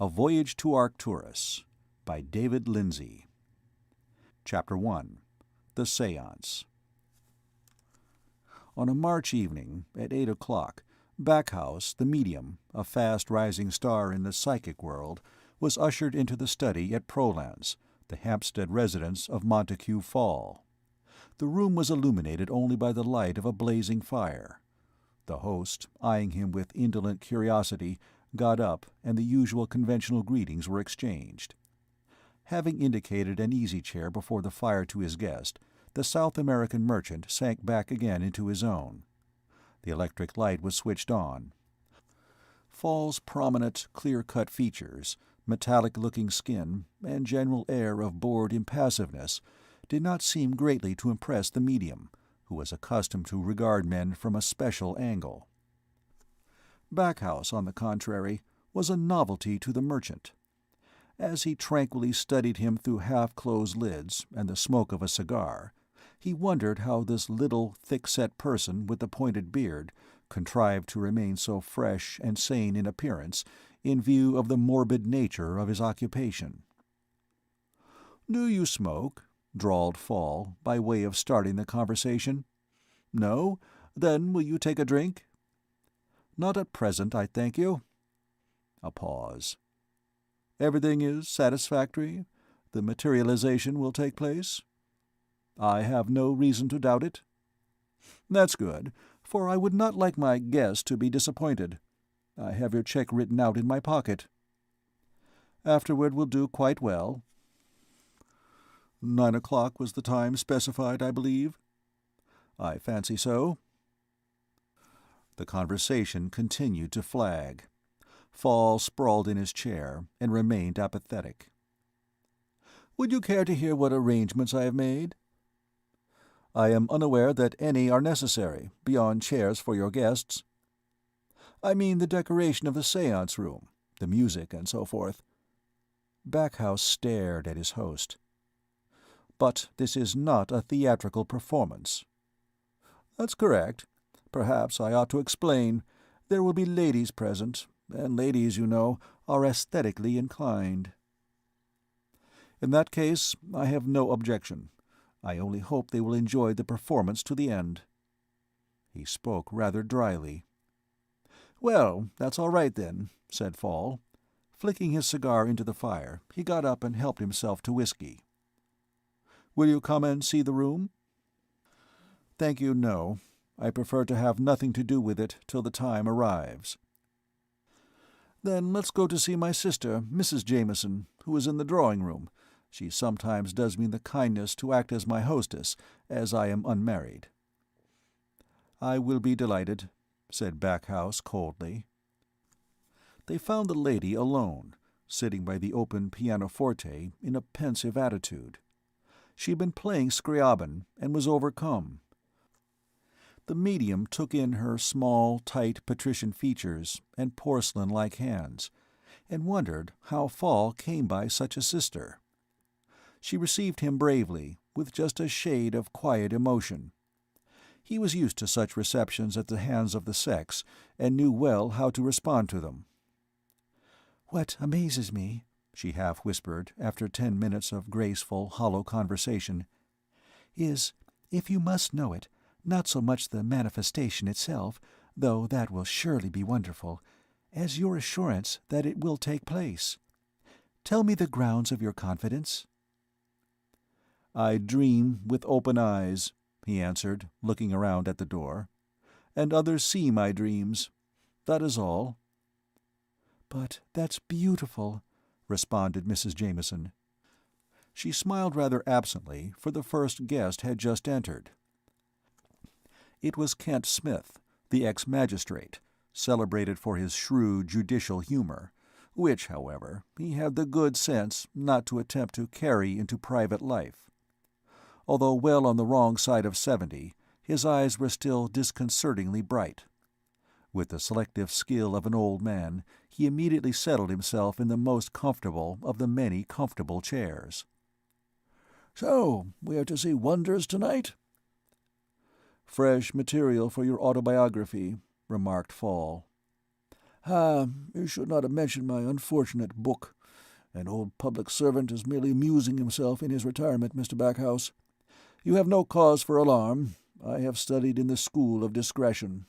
A Voyage to Arcturus by David Lindsay. Chapter 1. The Seance. On a March evening, at 8 o'clock, Backhouse, the medium, a fast-rising star in the psychic world, was ushered into the study at Prolance, the Hampstead residence of Montague Fall. The room was illuminated only by the light of a blazing fire. The host, eyeing him with indolent curiosity, got up, and the usual conventional greetings were exchanged. Having indicated an easy-chair before the fire to his guest, the South American merchant sank back again into his own. The electric light was switched on. Fall's prominent, clear-cut features, metallic-looking skin, and general air of bored impassiveness did not seem greatly to impress the medium, who was accustomed to regard men from a special angle. Backhouse, on the contrary, was a novelty to the merchant. As he tranquilly studied him through half-closed lids and the smoke of a cigar, he wondered how this little, thick-set person with the pointed beard contrived to remain so fresh and sane in appearance in view of the morbid nature of his occupation. "Do you smoke?" drawled Fall, by way of starting the conversation. "No? Then will you take a drink?" "Not at present, I thank you." A pause. "Everything is satisfactory? The materialization will take place?" "I have no reason to doubt it." "That's good, for I would not like my guest to be disappointed. I have your check written out in my pocket." "Afterward will do quite well." 9 o'clock was the time specified, I believe?" "I fancy so." The conversation continued to flag. Fall sprawled in his chair, and remained apathetic. "Would you care to hear what arrangements I have made?" "I am unaware that any are necessary, beyond chairs for your guests." "I mean the decoration of the séance room, the music, and so forth." Backhouse stared at his host. "But this is not a theatrical performance." "That's correct. Perhaps I ought to explain. There will be ladies present, and ladies, you know, are aesthetically inclined." "In that case, I have no objection. I only hope they will enjoy the performance to the end." He spoke rather dryly. "Well, that's all right, then," said Fall. Flicking his cigar into the fire, he got up and helped himself to whiskey. "Will you come and see the room?" "Thank you, no. I prefer to have nothing to do with it till the time arrives." "Then let's go to see my sister, Mrs. Jameson, who is in the drawing-room. She sometimes does me the kindness to act as my hostess, as I am unmarried." "I will be delighted," said Backhouse coldly. They found the lady alone, sitting by the open pianoforte in a pensive attitude. She had been playing Scriabin, and was overcome. The medium took in her small, tight patrician features and porcelain-like hands, and wondered how Fall came by such a sister. She received him bravely, with just a shade of quiet emotion. He was used to such receptions at the hands of the sex, and knew well how to respond to them. "What amazes me," she half-whispered, after 10 minutes of graceful, hollow conversation, "is, if you must know it, not so much the manifestation itself, though that will surely be wonderful, as your assurance that it will take place. Tell me the grounds of your confidence." "I dream with open eyes," he answered, looking around at the door, "and others see my dreams. That is all." "But that's beautiful," responded Mrs. Jameson. She smiled rather absently, for the first guest had just entered. It was Kent Smith, the ex-magistrate, celebrated for his shrewd judicial humor, which, however, he had the good sense not to attempt to carry into private life. Although well on the wrong side of 70, his eyes were still disconcertingly bright. With the selective skill of an old man, he immediately settled himself in the most comfortable of the many comfortable chairs. "So, we are to see wonders tonight?" "Fresh material for your autobiography," remarked Fall. You should not have mentioned my unfortunate book. An old public servant is merely amusing himself in his retirement, Mr. Backhouse. You have no cause for alarm. I have studied in the school of discretion."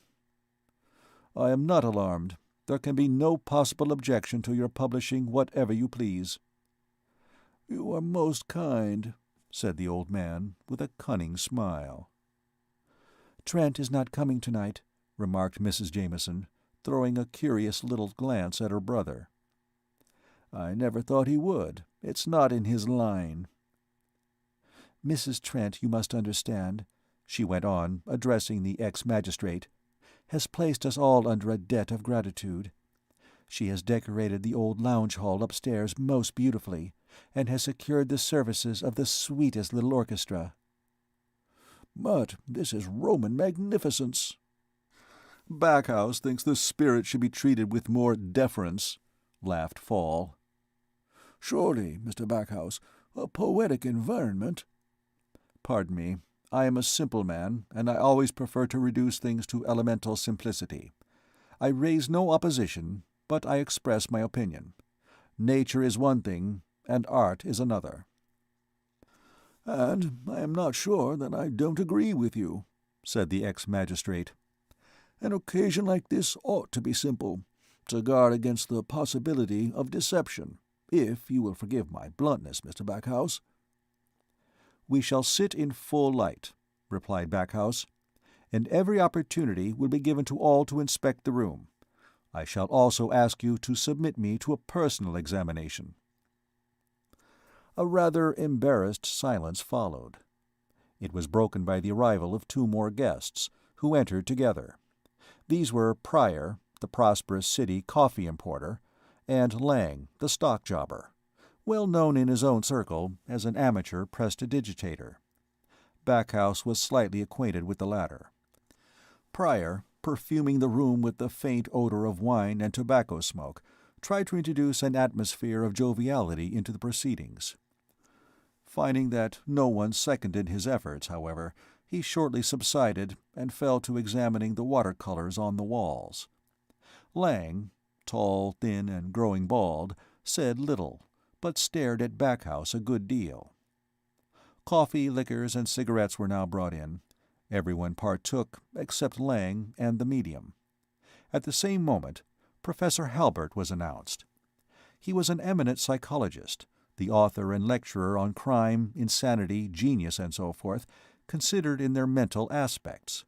"I am not alarmed. There can be no possible objection to your publishing whatever you please." "You are most kind," said the old man, with a cunning smile. "Trent is not coming tonight," remarked Mrs. Jameson, throwing a curious little glance at her brother. "I never thought he would. It's not in his line." "Mrs. Trent, you must understand," she went on, addressing the ex-magistrate, "has placed us all under a debt of gratitude. She has decorated the old lounge-hall upstairs most beautifully, and has secured the services of the sweetest little orchestra." "But this is Roman magnificence." "Backhouse thinks the spirit should be treated with more deference," laughed Fall. "Surely, Mr. Backhouse, a poetic environment—" "Pardon me. I am a simple man, and I always prefer to reduce things to elemental simplicity. I raise no opposition, but I express my opinion. Nature is one thing, and art is another." "And I am not sure that I don't agree with you," said the ex-magistrate. "An occasion like this ought to be simple, to guard against the possibility of deception, if you will forgive my bluntness, Mr. Backhouse." "We shall sit in full light," replied Backhouse, "and every opportunity will be given to all to inspect the room. I shall also ask you to submit me to a personal examination." A rather embarrassed silence followed. It was broken by the arrival of two more guests, who entered together. These were Pryor, the prosperous city coffee importer, and Lang, the stock jobber, well known in his own circle as an amateur prestidigitator. Backhouse was slightly acquainted with the latter. Pryor, perfuming the room with the faint odor of wine and tobacco smoke, tried to introduce an atmosphere of joviality into the proceedings. Finding that no one seconded his efforts, however, he shortly subsided and fell to examining the watercolors on the walls. Lang, tall, thin, and growing bald, said little, but stared at Backhouse a good deal. Coffee, liquors, and cigarettes were now brought in. Everyone partook, except Lang and the medium. At the same moment, Professor Halbert was announced. He was an eminent psychologist, the author and lecturer on crime, insanity, genius, and so forth, considered in their mental aspects.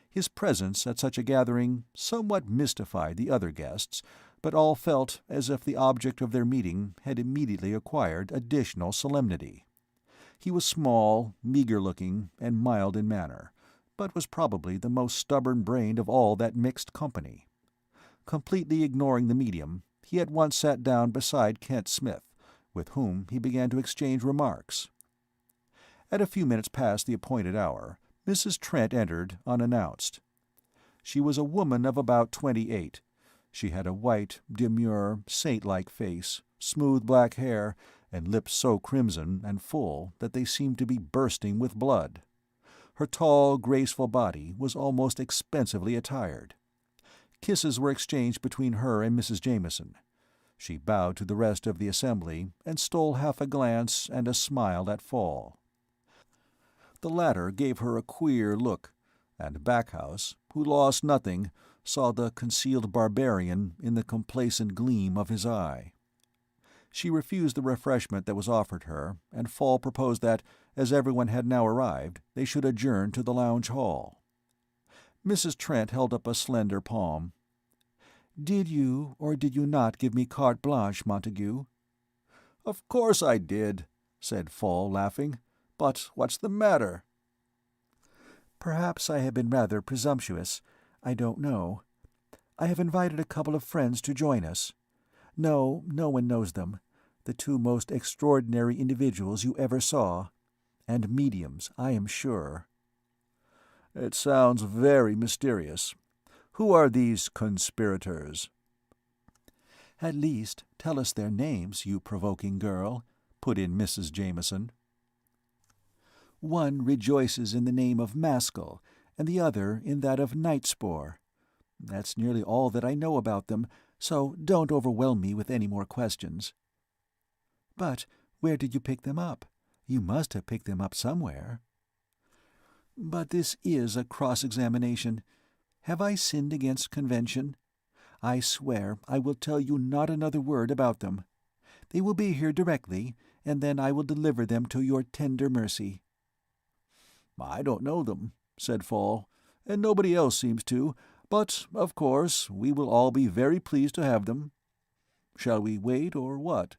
His presence at such a gathering somewhat mystified the other guests, but all felt as if the object of their meeting had immediately acquired additional solemnity. He was small, meagre-looking, and mild in manner, but was probably the most stubborn-brained of all that mixed company. Completely ignoring the medium, he at once sat down beside Kent Smith, with whom he began to exchange remarks. At a few minutes past the appointed hour, Mrs. Trent entered unannounced. She was a woman of about 28. She had a white, demure, saint-like face, smooth black hair, and lips so crimson and full that they seemed to be bursting with blood. Her tall, graceful body was almost expensively attired. Kisses were exchanged between her and Mrs. Jameson. She bowed to the rest of the assembly, and stole half a glance and a smile at Fall. The latter gave her a queer look, and Backhouse, who lost nothing, saw the concealed barbarian in the complacent gleam of his eye. She refused the refreshment that was offered her, and Fall proposed that, as everyone had now arrived, they should adjourn to the lounge hall. Mrs. Trent held up a slender palm. "Did you or did you not give me carte blanche, Montague?" "Of course I did," said Fall, laughing. "But what's the matter?" "Perhaps I have been rather presumptuous. I don't know. I have invited a couple of friends to join us. No, no one knows them. The two most extraordinary individuals you ever saw. And mediums, I am sure." "It sounds very mysterious. Who are these conspirators?" "At least tell us their names, you provoking girl," put in Mrs. Jameson. "One rejoices in the name of Maskull, and the other in that of Nightspore. That's nearly all that I know about them, so don't overwhelm me with any more questions." "But where did you pick them up? You must have picked them up somewhere." "But this is a cross-examination. Have I sinned against convention? I swear I will tell you not another word about them. They will be here directly, and then I will deliver them to your tender mercy." "I don't know them," said Fall, "and nobody else seems to, but, of course, we will all be very pleased to have them. Shall we wait, or what?"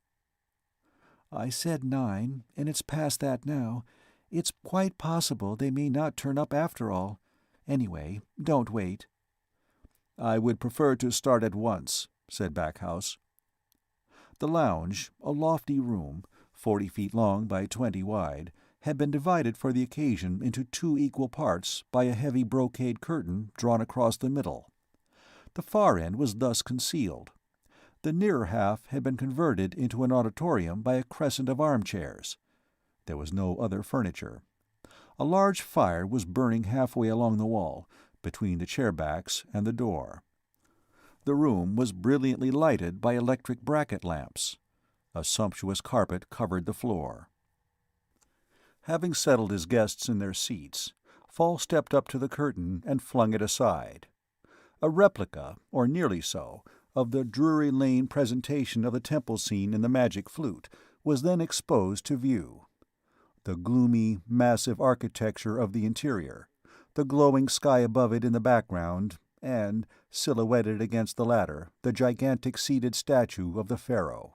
"I said 9, and it's past that now. It's quite possible they may not turn up after all. Anyway, don't wait." "I would prefer to start at once," said Backhouse. The lounge, a lofty room, 40 feet long by 20 wide, had been divided for the occasion into 2 equal parts by a heavy brocade curtain drawn across the middle. The far end was thus concealed. The nearer half had been converted into an auditorium by a crescent of armchairs. There was no other furniture. A large fire was burning halfway along the wall, between the chair-backs and the door. The room was brilliantly lighted by electric bracket lamps. A sumptuous carpet covered the floor. Having settled his guests in their seats, Fall stepped up to the curtain and flung it aside. A replica, or nearly so, of the Drury Lane presentation of the temple scene in The Magic Flute was then exposed to view. The gloomy, massive architecture of the interior, the glowing sky above it in the background, and, silhouetted against the latter, the gigantic seated statue of the pharaoh.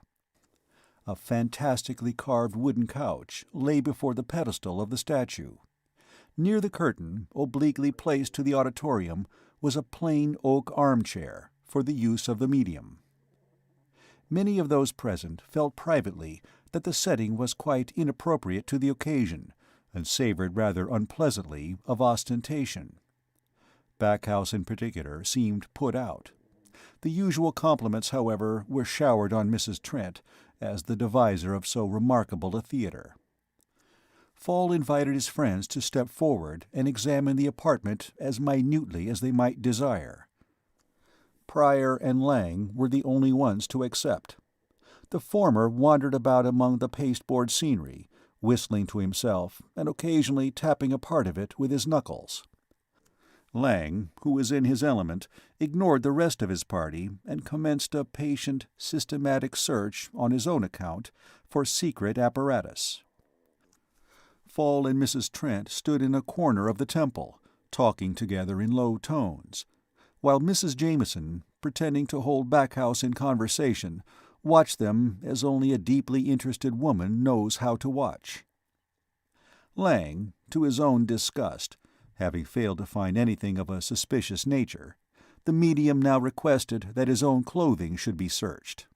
A fantastically carved wooden couch lay before the pedestal of the statue. Near the curtain, obliquely placed to the auditorium, was a plain oak armchair, for the use of the medium. Many of those present felt privately that the setting was quite inappropriate to the occasion, and savored rather unpleasantly of ostentation. Backhouse in particular seemed put out. The usual compliments, however, were showered on Mrs. Trent as the deviser of so remarkable a theatre. Fall invited his friends to step forward and examine the apartment as minutely as they might desire. Pryor and Lang were the only ones to accept. The former wandered about among the pasteboard scenery, whistling to himself and occasionally tapping a part of it with his knuckles. Lang, who was in his element, ignored the rest of his party and commenced a patient, systematic search, on his own account, for secret apparatus. Fall and Mrs. Trent stood in a corner of the temple, talking together in low tones, while Mrs. Jameson, pretending to hold Backhouse in conversation, watched them as only a deeply interested woman knows how to watch. Lang, to his own disgust, having failed to find anything of a suspicious nature, the medium now requested that his own clothing should be searched.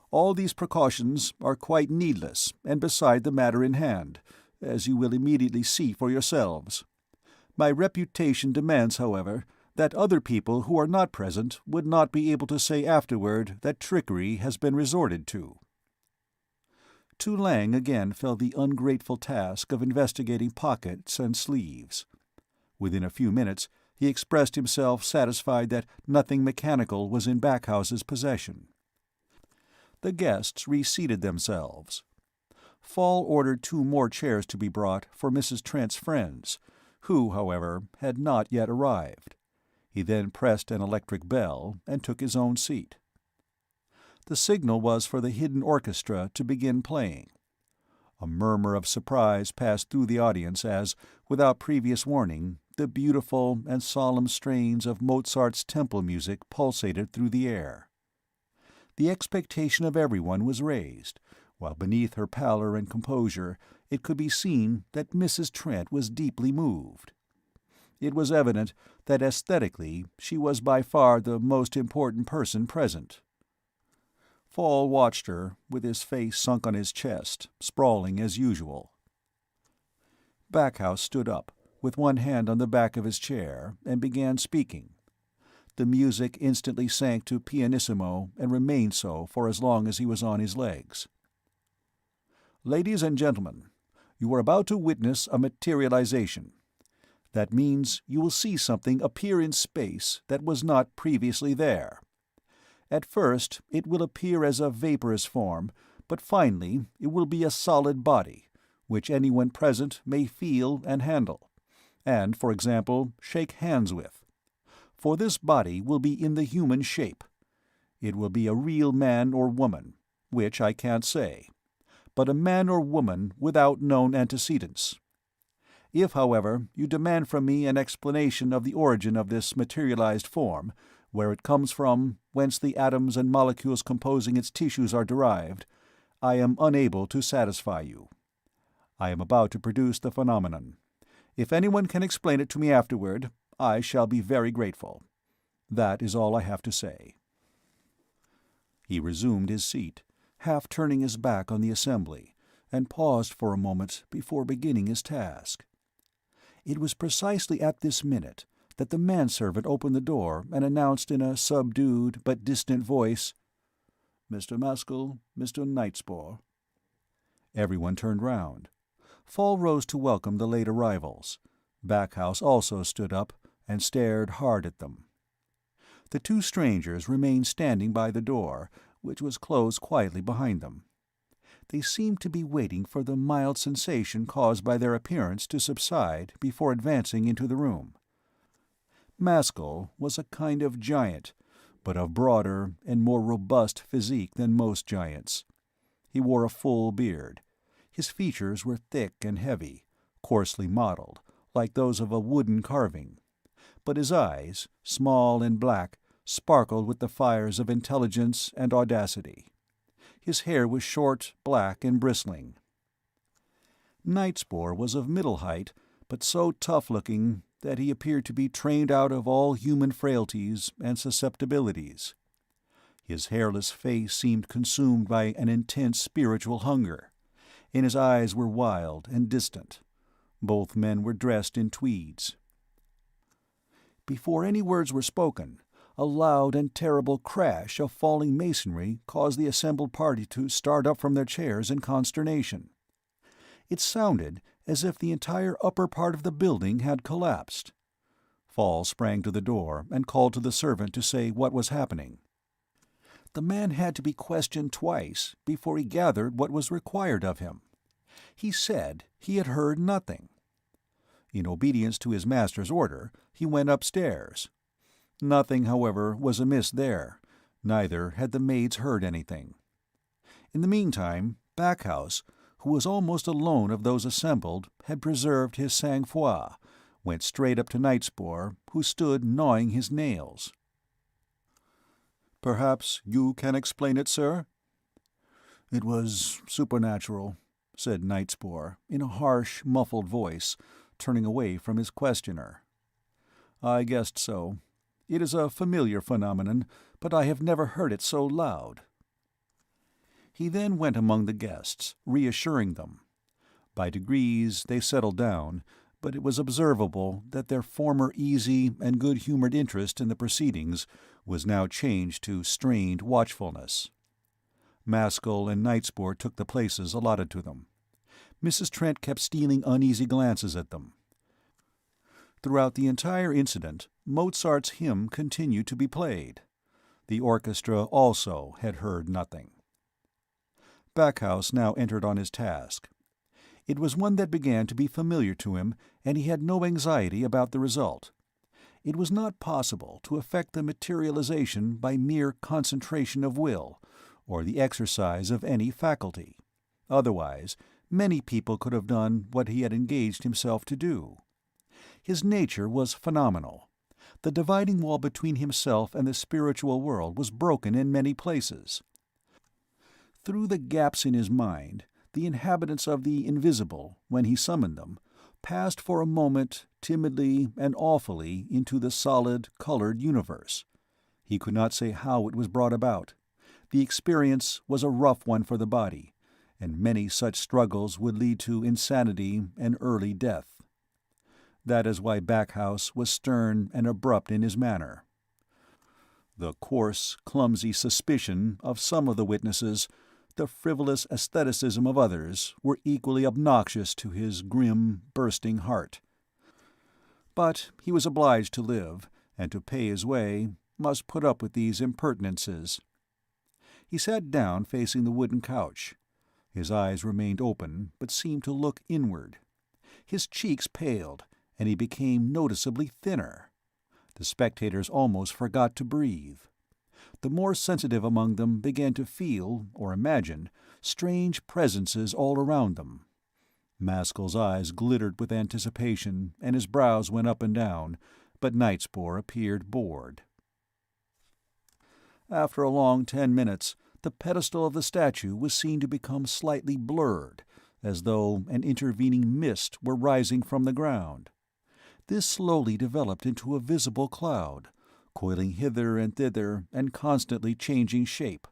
"All these precautions are quite needless and beside the matter in hand, as you will immediately see for yourselves. My reputation demands, however, that other people who are not present would not be able to say afterward that trickery has been resorted to." To Lang again fell the ungrateful task of investigating pockets and sleeves. Within a few minutes he expressed himself satisfied that nothing mechanical was in Backhouse's possession. The guests reseated themselves. Fall ordered 2 more chairs to be brought for Mrs. Trent's friends, who, however, had not yet arrived. He then pressed an electric bell and took his own seat. The signal was for the hidden orchestra to begin playing. A murmur of surprise passed through the audience as, without previous warning, the beautiful and solemn strains of Mozart's temple music pulsated through the air. The expectation of everyone was raised, while beneath her pallor and composure it could be seen that Mrs. Trent was deeply moved. It was evident that aesthetically she was by far the most important person present. Fall watched her, with his face sunk on his chest, sprawling as usual. Backhouse stood up, with one hand on the back of his chair, and began speaking. The music instantly sank to pianissimo and remained so for as long as he was on his legs. "Ladies and gentlemen, you are about to witness a materialization. That means you will see something appear in space that was not previously there. At first, it will appear as a vaporous form, but finally it will be a solid body, which anyone present may feel and handle, and, for example, shake hands with. For this body will be in the human shape. It will be a real man or woman, which I can't say, but a man or woman without known antecedents. If, however, you demand from me an explanation of the origin of this materialized form, where it comes from, whence the atoms and molecules composing its tissues are derived, I am unable to satisfy you. I am about to produce the phenomenon. If anyone can explain it to me afterward, I shall be very grateful. That is all I have to say." He resumed his seat, half turning his back on the assembly, and paused for a moment before beginning his task. It was precisely at this minute that the manservant opened the door and announced in a subdued but distant voice, "Mr. Maskull, Mr. Knightspore." Everyone turned round. Fall rose to welcome the late arrivals. Backhouse also stood up and stared hard at them. The two strangers remained standing by the door, which was closed quietly behind them. They seemed to be waiting for the mild sensation caused by their appearance to subside before advancing into the room. Maskull was a kind of giant, but of broader and more robust physique than most giants. He wore a full beard. His features were thick and heavy, coarsely modeled, like those of a wooden carving. But his eyes, small and black, sparkled with the fires of intelligence and audacity. His hair was short, black, and bristling. Knightspore was of middle height, but so tough-looking that he appeared to be trained out of all human frailties and susceptibilities. His hairless face seemed consumed by an intense spiritual hunger, and his eyes were wild and distant. Both men were dressed in tweeds. Before any words were spoken, a loud and terrible crash of falling masonry caused the assembled party to start up from their chairs in consternation. It sounded as if the entire upper part of the building had collapsed. Fall sprang to the door and called to the servant to say what was happening. The man had to be questioned twice before he gathered what was required of him. He said he had heard nothing. In obedience to his master's order, he went upstairs. Nothing, however, was amiss there, neither had the maids heard anything. In the meantime, Backhouse, who was almost alone of those assembled, had preserved his sang-froid, went straight up to Knightspore, who stood gnawing his nails. "Perhaps you can explain it, sir?" "It was supernatural," said Knightspore, in a harsh, muffled voice, turning away from his questioner. "I guessed so. It is a familiar phenomenon, but I have never heard it so loud." He then went among the guests, reassuring them. By degrees they settled down, but it was observable that their former easy and good-humored interest in the proceedings was now changed to strained watchfulness. Maskull and Knightspore took the places allotted to them. Mrs. Trent kept stealing uneasy glances at them. Throughout the entire incident, Mozart's hymn continued to be played. The orchestra also had heard nothing. Backhouse now entered on his task. It was one that began to be familiar to him, and he had no anxiety about the result. It was not possible to effect the materialization by mere concentration of will, or the exercise of any faculty. Otherwise, many people could have done what he had engaged himself to do. His nature was phenomenal. The dividing wall between himself and the spiritual world was broken in many places. Through the gaps in his mind, the inhabitants of the invisible, when he summoned them, passed for a moment timidly and awfully into the solid, colored universe. He could not say how it was brought about. The experience was a rough one for the body, and many such struggles would lead to insanity and early death. That is why Backhouse was stern and abrupt in his manner. The coarse, clumsy suspicion of some of the witnesses, the frivolous aestheticism of others, were equally obnoxious to his grim, bursting heart. But he was obliged to live, and to pay his way must put up with these impertinences. He sat down facing the wooden couch. His eyes remained open, but seemed to look inward. His cheeks paled, and he became noticeably thinner. The spectators almost forgot to breathe. The more sensitive among them began to feel, or imagine, strange presences all around them. Maskull's eyes glittered with anticipation, and his brows went up and down, but Nightspore appeared bored. After a long 10 minutes, the pedestal of the statue was seen to become slightly blurred, as though an intervening mist were rising from the ground. This slowly developed into a visible cloud, coiling hither and thither and constantly changing shape.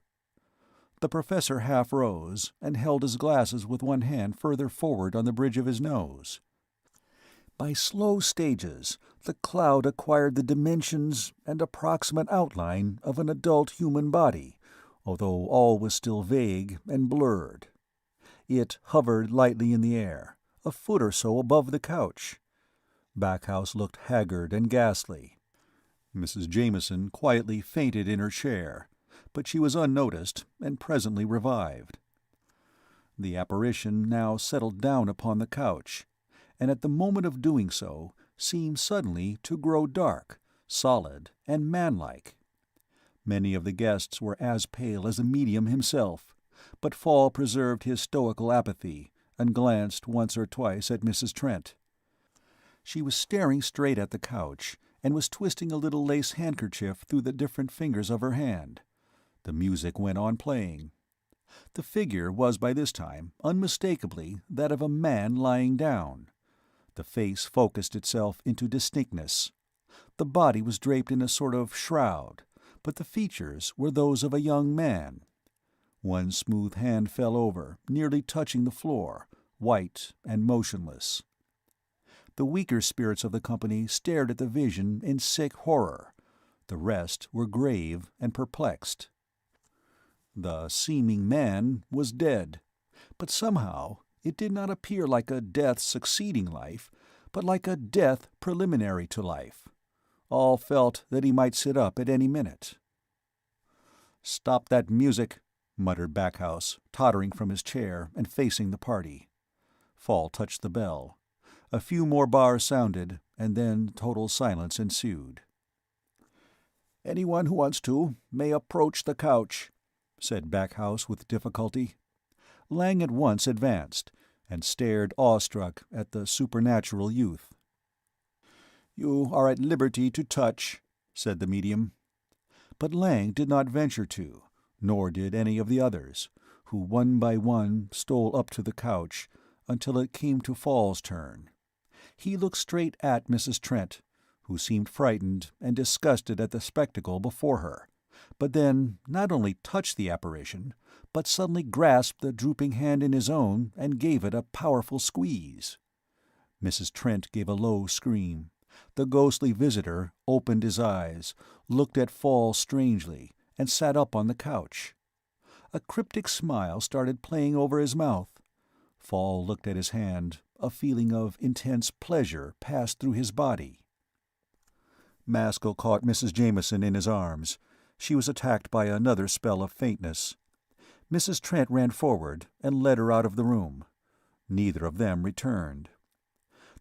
The professor half rose, and held his glasses with one hand further forward on the bridge of his nose. By slow stages, the cloud acquired the dimensions and approximate outline of an adult human body, although all was still vague and blurred. It hovered lightly in the air, a foot or so above the couch. Backhouse looked haggard and ghastly. Mrs. Jameson quietly fainted in her chair, but she was unnoticed and presently revived. The apparition now settled down upon the couch, and at the moment of doing so seemed suddenly to grow dark, solid, and manlike. Many of the guests were as pale as the medium himself, but Fall preserved his stoical apathy and glanced once or twice at Mrs. Trent. She was staring straight at the couch, and was twisting a little lace handkerchief through the different fingers of her hand. The music went on playing. The figure was by this time unmistakably that of a man lying down. The face focused itself into distinctness. The body was draped in a sort of shroud, but the features were those of a young man. One smooth hand fell over, nearly touching the floor, white and motionless. The weaker spirits of the company stared at the vision in sick horror. The rest were grave and perplexed. The seeming man was dead, but somehow it did not appear like a death succeeding life, but like a death preliminary to life. All felt that he might sit up at any minute. "Stop that music," muttered Backhouse, tottering from his chair and facing the party. Fall touched the bell. A few more bars sounded, and then total silence ensued. "Anyone who wants to may approach the couch," said Backhouse with difficulty. Lang at once advanced, and stared awestruck at the supernatural youth. "You are at liberty to touch," said the medium. But Lang did not venture to, nor did any of the others, who one by one stole up to the couch, until it came to Fall's turn. He looked straight at Mrs. Trent, who seemed frightened and disgusted at the spectacle before her, but then not only touched the apparition, but suddenly grasped the drooping hand in his own and gave it a powerful squeeze. Mrs. Trent gave a low scream. The ghostly visitor opened his eyes, looked at Fall strangely, and sat up on the couch. A cryptic smile started playing over his mouth. Fall looked at his hand. A feeling of intense pleasure passed through his body. Maskull caught Mrs. Jameson in his arms. She was attacked by another spell of faintness. Mrs. Trent ran forward and led her out of the room. Neither of them returned.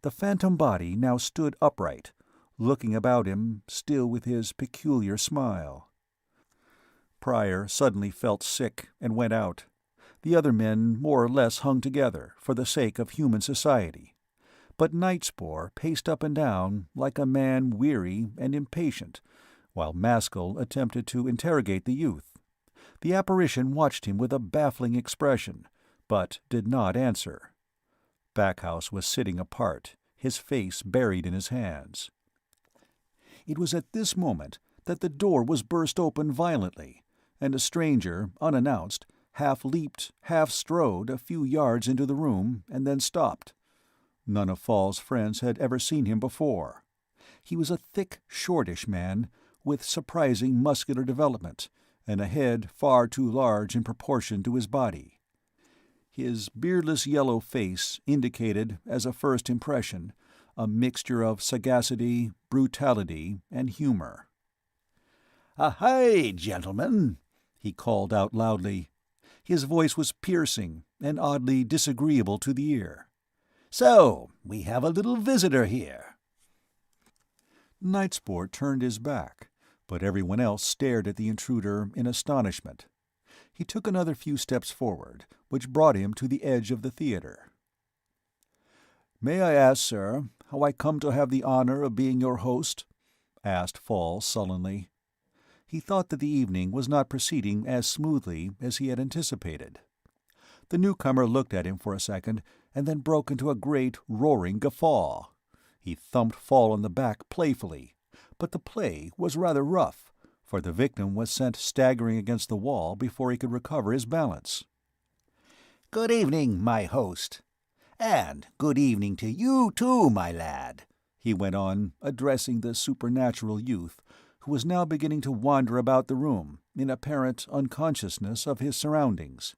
The phantom body now stood upright, looking about him, still with his peculiar smile. Pryor suddenly felt sick and went out. The other men more or less hung together, for the sake of human society. But Nightspore paced up and down like a man weary and impatient, while Maskull attempted to interrogate the youth. The apparition watched him with a baffling expression, but did not answer. Backhouse was sitting apart, his face buried in his hands. It was at this moment that the door was burst open violently, and a stranger, unannounced, half leaped, half strode a few yards into the room, and then stopped. None of Fall's friends had ever seen him before. He was a thick, shortish man, with surprising muscular development, and a head far too large in proportion to his body. His beardless yellow face indicated, as a first impression, a mixture of sagacity, brutality, and humor. "Ahai, gentlemen!" he called out loudly. His voice was piercing and oddly disagreeable to the ear. "So, we have a little visitor here." Knightsport turned his back, but everyone else stared at the intruder in astonishment. He took another few steps forward, which brought him to the edge of the theatre. "May I ask, sir, how I come to have the honor of being your host?" asked Fall sullenly. He thought that the evening was not proceeding as smoothly as he had anticipated. The newcomer looked at him for a second, and then broke into a great, roaring guffaw. He thumped Fall on the back playfully, but the play was rather rough, for the victim was sent staggering against the wall before he could recover his balance. "Good evening, my host. And good evening to you too, my lad," he went on, addressing the supernatural youth, who was now beginning to wander about the room, in apparent unconsciousness of his surroundings.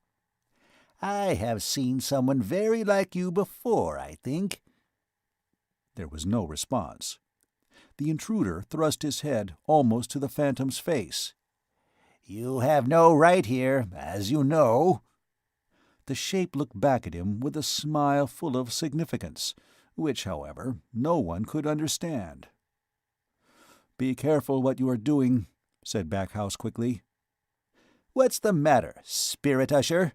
"I have seen someone very like you before, I think." There was no response. The intruder thrust his head almost to the phantom's face. "You have no right here, as you know." The shape looked back at him with a smile full of significance, which, however, no one could understand. "Be careful what you are doing," said Backhouse quickly. "What's the matter, spirit usher?"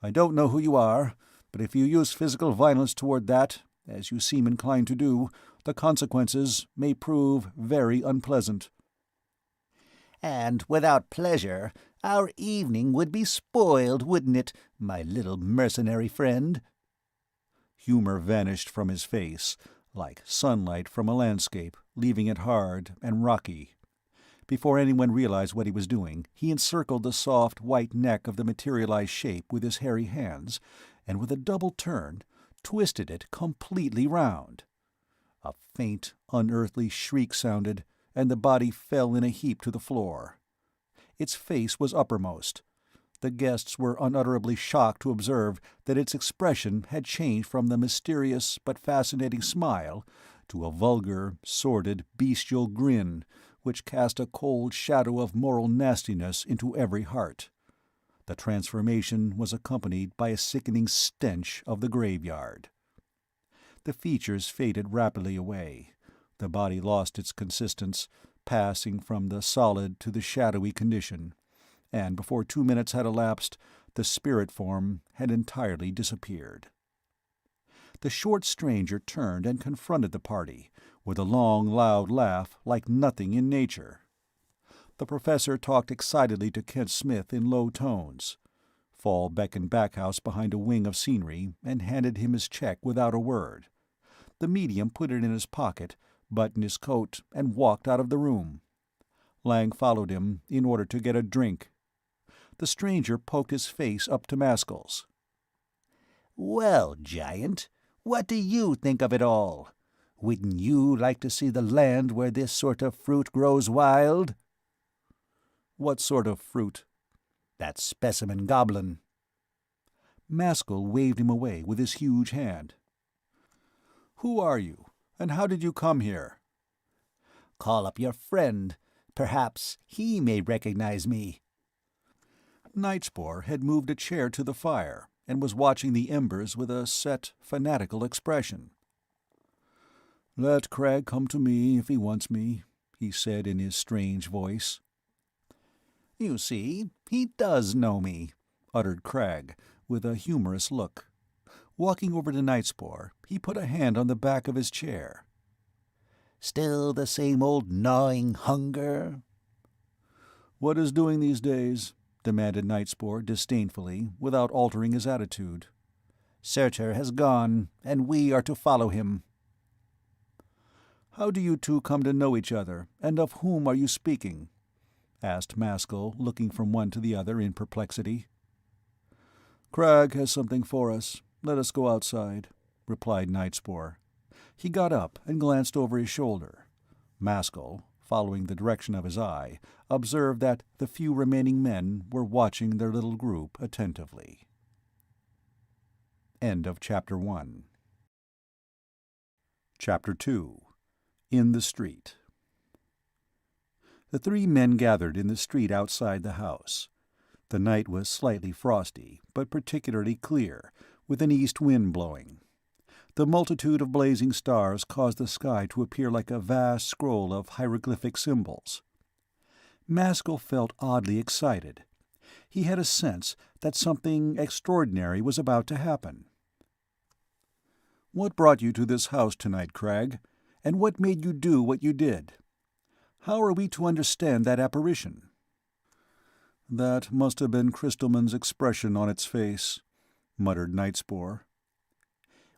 "I don't know who you are, but if you use physical violence toward that, as you seem inclined to do, the consequences may prove very unpleasant." "And without pleasure, our evening would be spoiled, wouldn't it, my little mercenary friend?" Humor vanished from his face, like sunlight from a landscape, leaving it hard and rocky. Before anyone realized what he was doing, he encircled the soft, white neck of the materialized shape with his hairy hands, and with a double turn, twisted it completely round. A faint, unearthly shriek sounded, and the body fell in a heap to the floor. Its face was uppermost. The guests were unutterably shocked to observe that its expression had changed from the mysterious but fascinating smile to a vulgar, sordid, bestial grin, which cast a cold shadow of moral nastiness into every heart. The transformation was accompanied by a sickening stench of the graveyard. The features faded rapidly away. The body lost its consistence, passing from the solid to the shadowy condition, and before 2 minutes had elapsed, the spirit form had entirely disappeared. The short stranger turned and confronted the party, with a long, loud laugh like nothing in nature. The professor talked excitedly to Kent Smith in low tones. Fall beckoned Backhouse behind a wing of scenery and handed him his check without a word. The medium put it in his pocket, buttoned his coat, and walked out of the room. Lang followed him in order to get a drink. The stranger poked his face up to Maskull's. "Well, giant, what do you think of it all? Wouldn't you like to see the land where this sort of fruit grows wild?" "What sort of fruit?" "That specimen goblin." Maskull waved him away with his huge hand. "Who are you, and how did you come here?" "Call up your friend. Perhaps he may recognize me." Nightspore had moved a chair to the fire, and was watching the embers with a set, fanatical expression. "Let Cragg come to me if he wants me," he said in his strange voice. "You see, he does know me," uttered Cragg, with a humorous look. Walking over to Nightspore, he put a hand on the back of his chair. "Still the same old gnawing hunger?" "What is doing these days?" demanded Nightspore disdainfully, without altering his attitude. "Surtur has gone, and we are to follow him." "How do you two come to know each other, and of whom are you speaking?" asked Maskull, looking from one to the other in perplexity. "Cragg has something for us. Let us go outside," replied Nightspore. He got up and glanced over his shoulder. Maskull, following the direction of his eye, observed that the few remaining men were watching their little group attentively. End of Chapter 1. Chapter 2. In the Street. The three men gathered in the street outside the house. The night was slightly frosty, but particularly clear, with an east wind blowing. The multitude of blazing stars caused the sky to appear like a vast scroll of hieroglyphic symbols. Maskull felt oddly excited. He had a sense that something extraordinary was about to happen. "What brought you to this house tonight, Crag? And what made you do what you did? How are we to understand that apparition?" "That must have been Crystalman's expression on its face," muttered Nightspore.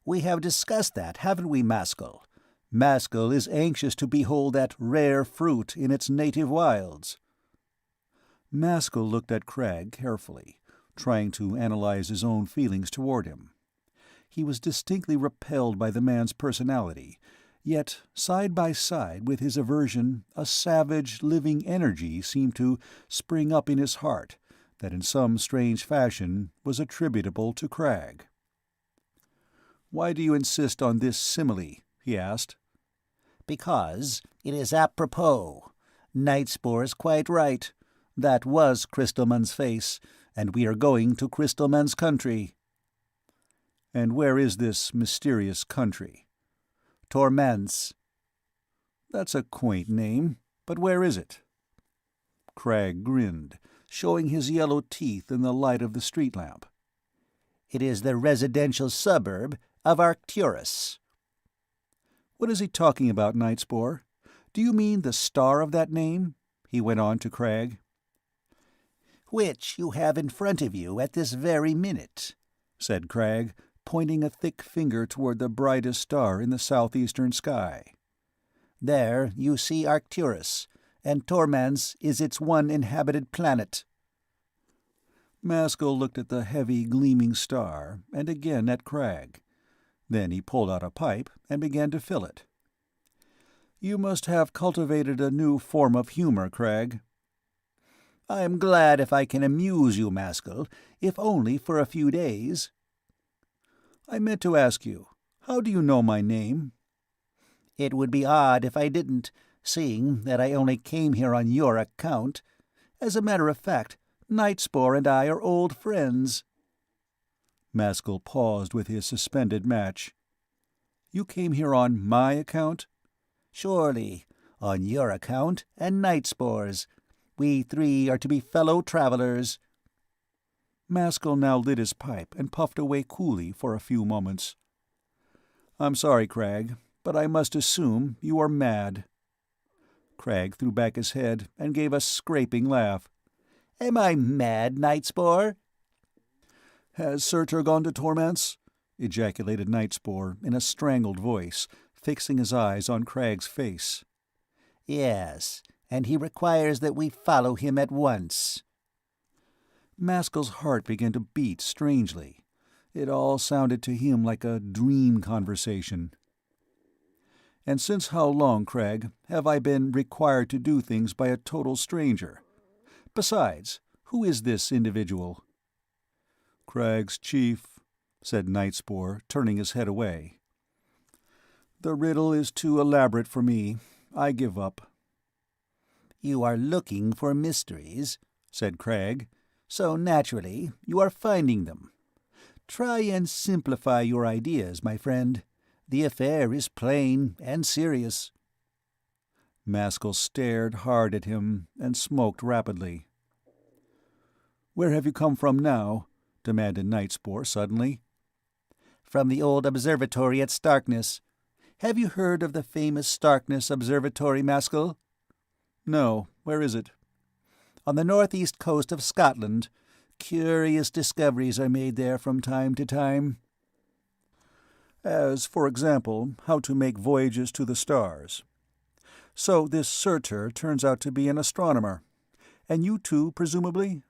"We have discussed that, haven't we, Maskull? Maskull is anxious to behold that rare fruit in its native wilds." Maskull looked at Crag carefully, trying to analyze his own feelings toward him. He was distinctly repelled by the man's personality, yet side by side with his aversion a savage, living energy seemed to spring up in his heart that in some strange fashion was attributable to Crag. "Why do you insist on this simile?" he asked. "Because it is apropos. Nightspore is quite right. That was Crystalman's face, and we are going to Crystalman's country." "And where is this mysterious country?" "Tormance." "That's a quaint name, but where is it?" Crag grinned, showing his yellow teeth in the light of the street lamp. "It is the residential suburb of Arcturus." "What is he talking about, Nightspore? Do you mean the star of that name?" he went on to Crag. "Which you have in front of you at this very minute," said Crag, pointing a thick finger toward the brightest star in the southeastern sky. "There you see Arcturus, and Tormance is its one inhabited planet." Maskull looked at the heavy, gleaming star, and again at Crag. Then he pulled out a pipe and began to fill it. "You must have cultivated a new form of humor, Crag." "I am glad if I can amuse you, Maskull, if only for a few days." "I meant to ask you, how do you know my name?" "It would be odd if I didn't, seeing that I only came here on your account. As a matter of fact, Nightspore and I are old friends." Maskull paused with his suspended match. "You came here on my account?" "Surely, on your account and Nightspore's. We three are to be fellow travelers." Maskull now lit his pipe and puffed away coolly for a few moments. "I'm sorry, Crag, but I must assume you are mad." Crag threw back his head and gave a scraping laugh. "Am I mad, Nightspore?" "Has Surtur gone to Tormance?" ejaculated Nightspore in a strangled voice, fixing his eyes on Crag's face. "Yes, and he requires that we follow him at once." Maskull's heart began to beat strangely. It all sounded to him like a dream conversation. "And since how long, Crag, have I been required to do things by a total stranger? Besides, who is this individual?" "Crag's chief," said Nightspore, turning his head away. "The riddle is too elaborate for me. I give up." "You are looking for mysteries," said Crag, "so naturally you are finding them. Try and simplify your ideas, my friend. The affair is plain and serious." Maskull stared hard at him and smoked rapidly. "Where have you come from now?" demanded Nightspore suddenly. "From the old observatory at Starkness. Have you heard of the famous Starkness Observatory, Maskull?" "No. Where is it?" "On the northeast coast of Scotland. Curious discoveries are made there from time to time." "As, for example, how to make voyages to the stars. So this Surtur turns out to be an astronomer. And you too, presumably?"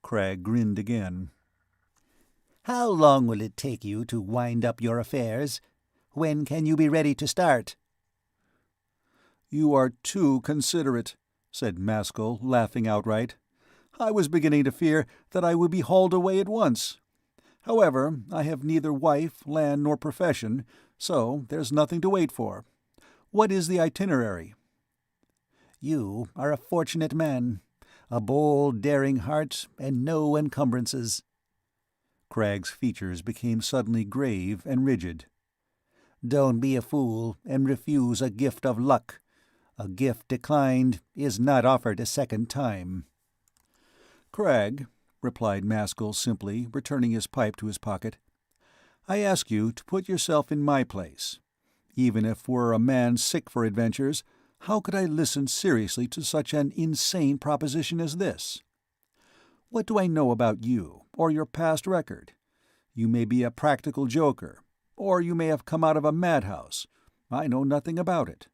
Crag grinned again. "How long will it take you to wind up your affairs? When can you be ready to start?" "You are too considerate," said Maskull, laughing outright. "I was beginning to fear that I would be hauled away at once. However, I have neither wife, land, nor profession, So there's nothing to wait for. What is the itinerary?" "You are a fortunate man. A bold, daring heart, and no encumbrances." Cragg's features became suddenly grave and rigid. "Don't be a fool and refuse a gift of luck. A gift declined is not offered a second time." "Cragg," replied Maskull simply, returning his pipe to his pocket, "I ask you to put yourself in my place. Even if were a man sick for adventures, how could I listen seriously to such an insane proposition as this? What do I know about you, or your past record? You may be a practical joker, or you may have come out of a madhouse. I know nothing about it.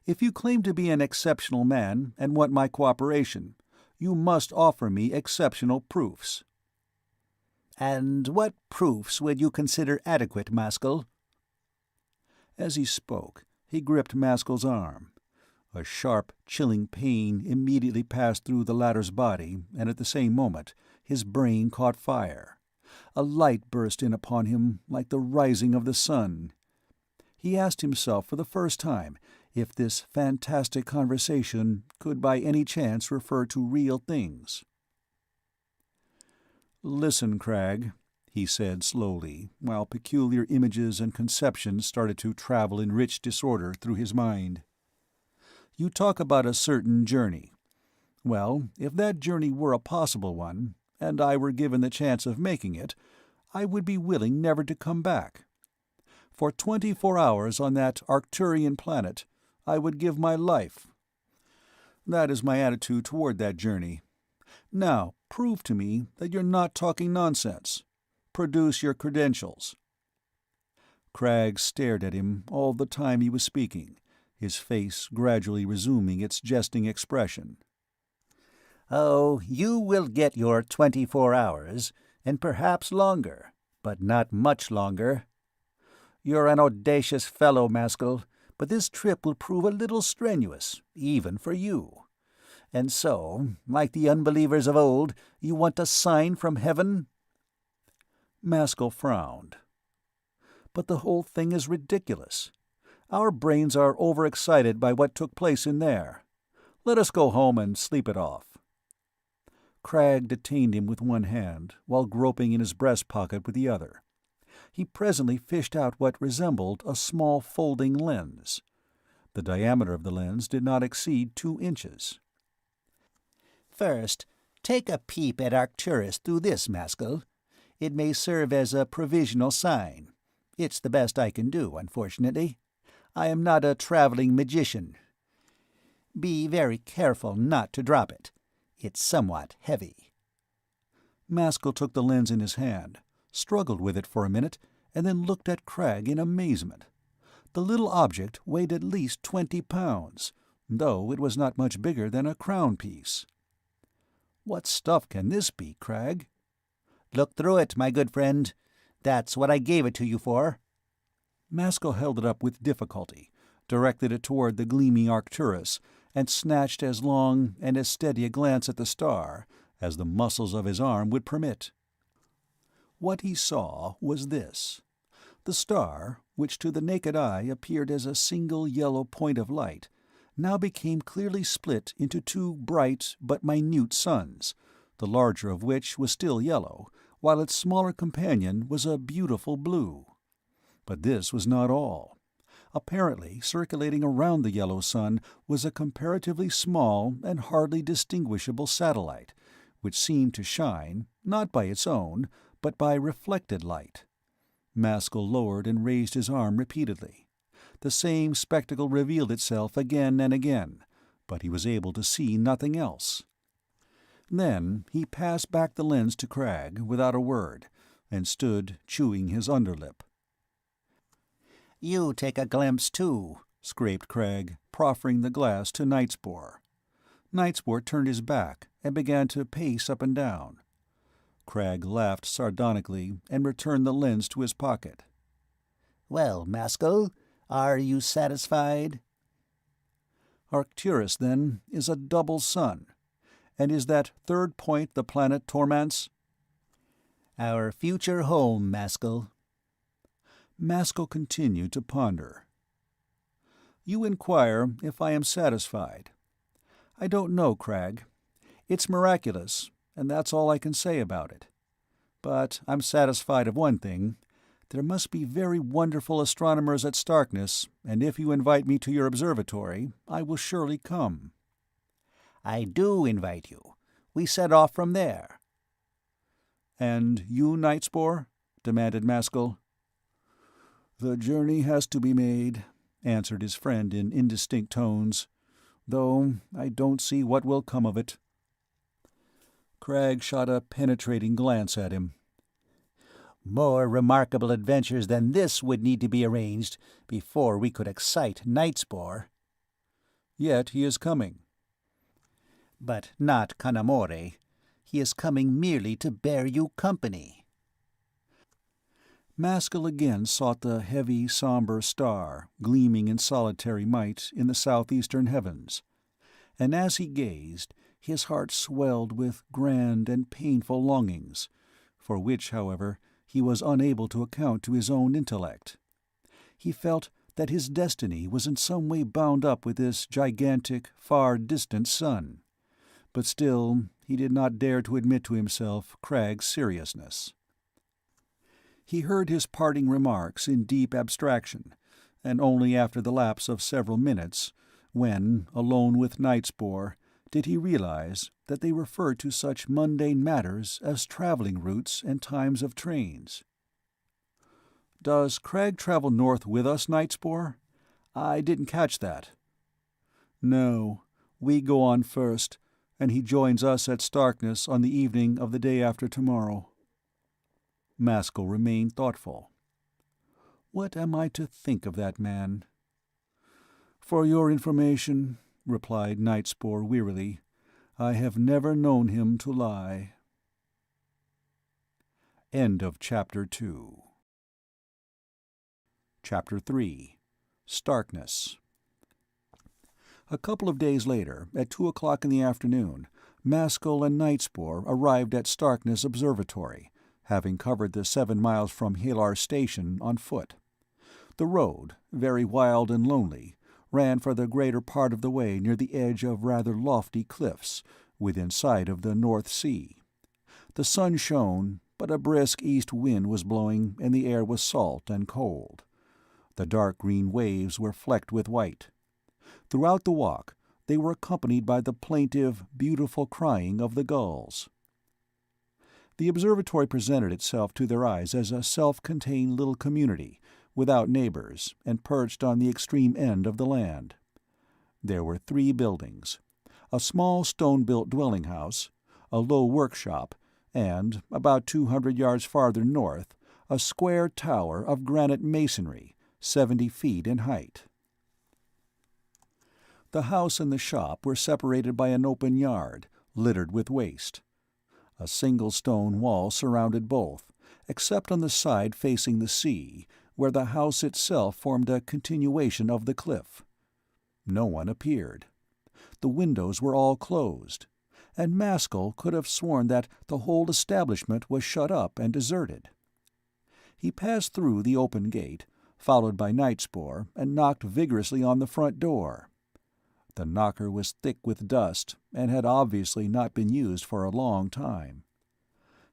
If you claim to be an exceptional man and want my cooperation, you must offer me exceptional proofs." "And what proofs would you consider adequate, Maskull?" As he spoke, he gripped Maskull's arm. A sharp, chilling pain immediately passed through the latter's body, and at the same moment his brain caught fire. A light burst in upon him like the rising of the sun. He asked himself for the first time if this fantastic conversation could by any chance refer to real things. "Listen, Cragg," he said slowly, while peculiar images and conceptions started to travel in rich disorder through his mind. "You talk about a certain journey. Well, if that journey were a possible one, and I were given the chance of making it, I would be willing never to come back. For 24 hours on that Arcturian planet, I would give my life. That is my attitude toward that journey. Now, prove to me that you're not talking nonsense. Produce your credentials." Cragg stared at him all the time he was speaking, his face gradually resuming its jesting expression. "Oh, you will get your 24 hours, and perhaps longer, but not much longer. You're an audacious fellow, Maskull, but this trip will prove a little strenuous, even for you. And so, like the unbelievers of old, you want a sign from heaven?" Maskull frowned. "But the whole thing is ridiculous. Our brains are overexcited by what took place in there. Let us go home and sleep it off." Cragg detained him with one hand, while groping in his breast pocket with the other. He presently fished out what resembled a small folding lens. The diameter of the lens did not exceed 2 inches. "First, take a peep at Arcturus through this, Maskull. It may serve as a provisional sign. It's the best I can do, unfortunately. I am not a traveling magician. Be very careful not to drop it. It's somewhat heavy." Maskull took the lens in his hand, struggled with it for a minute, and then looked at Cragg in amazement. The little object weighed at least 20 pounds, though it was not much bigger than a crown piece. "What stuff can this be, Cragg?" "Look through it, my good friend. That's what I gave it to you for." Maskull held it up with difficulty, directed it toward the gleaming Arcturus, and snatched as long and as steady a glance at the star as the muscles of his arm would permit. What he saw was this. The star, which to the naked eye appeared as a single yellow point of light, now became clearly split into 2 bright but minute suns, the larger of which was still yellow, while its smaller companion was a beautiful blue. But this was not all. Apparently, circulating around the yellow sun was a comparatively small and hardly distinguishable satellite, which seemed to shine, not by its own, but by reflected light. Maskull lowered and raised his arm repeatedly. The same spectacle revealed itself again and again, but he was able to see nothing else. Then he passed back the lens to Cragg without a word, and stood chewing his underlip. "You take a glimpse, too," scraped Cragg, proffering the glass to Nightspore. Nightspore turned his back and began to pace up and down. Cragg laughed sardonically and returned the lens to his pocket. "Well, Maskull, are you satisfied?" "Arcturus, then, is a double sun. And is that third point the planet Tormance?" "Our future home, Maskull." Maskull continued to ponder. "You inquire if I am satisfied. I don't know, Crag. It's miraculous, and that's all I can say about it. But I'm satisfied of one thing. There must be very wonderful astronomers at Starkness, and if you invite me to your observatory, I will surely come." "I do invite you. We set off from there." "And you, Nightspore?" demanded Maskull. "The journey has to be made," answered his friend in indistinct tones, "though I don't see what will come of it." Crag shot a penetrating glance at him. "More remarkable adventures than this would need to be arranged before we could excite Nightspore." "Yet he is coming." "But not Kanamori. He is coming merely to bear you company." Maskull again sought the heavy, somber star gleaming in solitary might in the southeastern heavens, and as he gazed, his heart swelled with grand and painful longings, for which, however, he was unable to account to his own intellect. He felt that his destiny was in some way bound up with this gigantic, far-distant sun, but still he did not dare to admit to himself Crag's seriousness. He heard his parting remarks in deep abstraction, and only after the lapse of several minutes, when, alone with Nightspore, did he realize that they referred to such mundane matters as traveling routes and times of trains. "Does Crag travel north with us, Nightspore? I didn't catch that." "No. We go on first, and he joins us at Starkness on the evening of the day after tomorrow." Maskull remained thoughtful. "What am I to think of that man?" "For your information," replied Nightspore wearily, "I have never known him to lie." End of Chapter 2. Chapter 3. Starkness. A couple of days later, at 2 o'clock in the afternoon, Maskull and Nightspore arrived at Starkness Observatory, having covered the 7 miles from Halar Station on foot. The road, very wild and lonely, ran for the greater part of the way near the edge of rather lofty cliffs, within sight of the North Sea. The sun shone, but a brisk east wind was blowing and the air was salt and cold. The dark green waves were flecked with white. Throughout the walk they were accompanied by the plaintive, beautiful crying of the gulls. The observatory presented itself to their eyes as a self-contained little community, without neighbors, and perched on the extreme end of the land. There were 3 buildings: a small stone-built dwelling-house, a low workshop, and, about 200 yards farther north, a square tower of granite masonry, 70 feet in height. The house and the shop were separated by an open yard, littered with waste. A single stone wall surrounded both, except on the side facing the sea, where the house itself formed a continuation of the cliff. No one appeared. The windows were all closed, and Maskull could have sworn that the whole establishment was shut up and deserted. He passed through the open gate, followed by Nightspore, and knocked vigorously on the front door. The knocker was thick with dust, and had obviously not been used for a long time.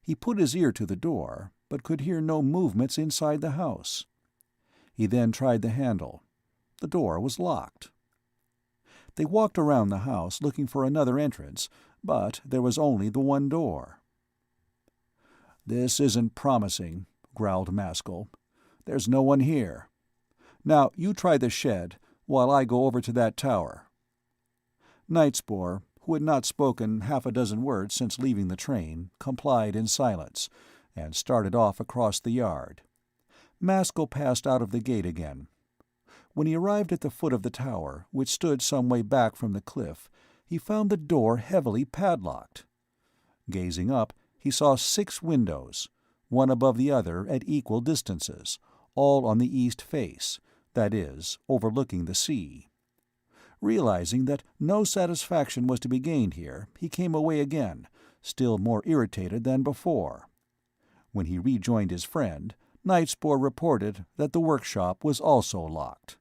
He put his ear to the door, but could hear no movements inside the house. He then tried the handle. The door was locked. They walked around the house looking for another entrance, but there was only the one door. "This isn't promising," growled Maskull. "There's no one here. Now you try the shed, while I go over to that tower." Nightspore, who had not spoken half a dozen words since leaving the train, complied in silence, and started off across the yard. Maskull passed out of the gate again. When he arrived at the foot of the tower, which stood some way back from the cliff, he found the door heavily padlocked. Gazing up, he saw 6 windows, one above the other at equal distances, all on the east face, that is, overlooking the sea. Realizing that no satisfaction was to be gained here, he came away again, still more irritated than before. When he rejoined his friend, Nightspore reported that the workshop was also locked.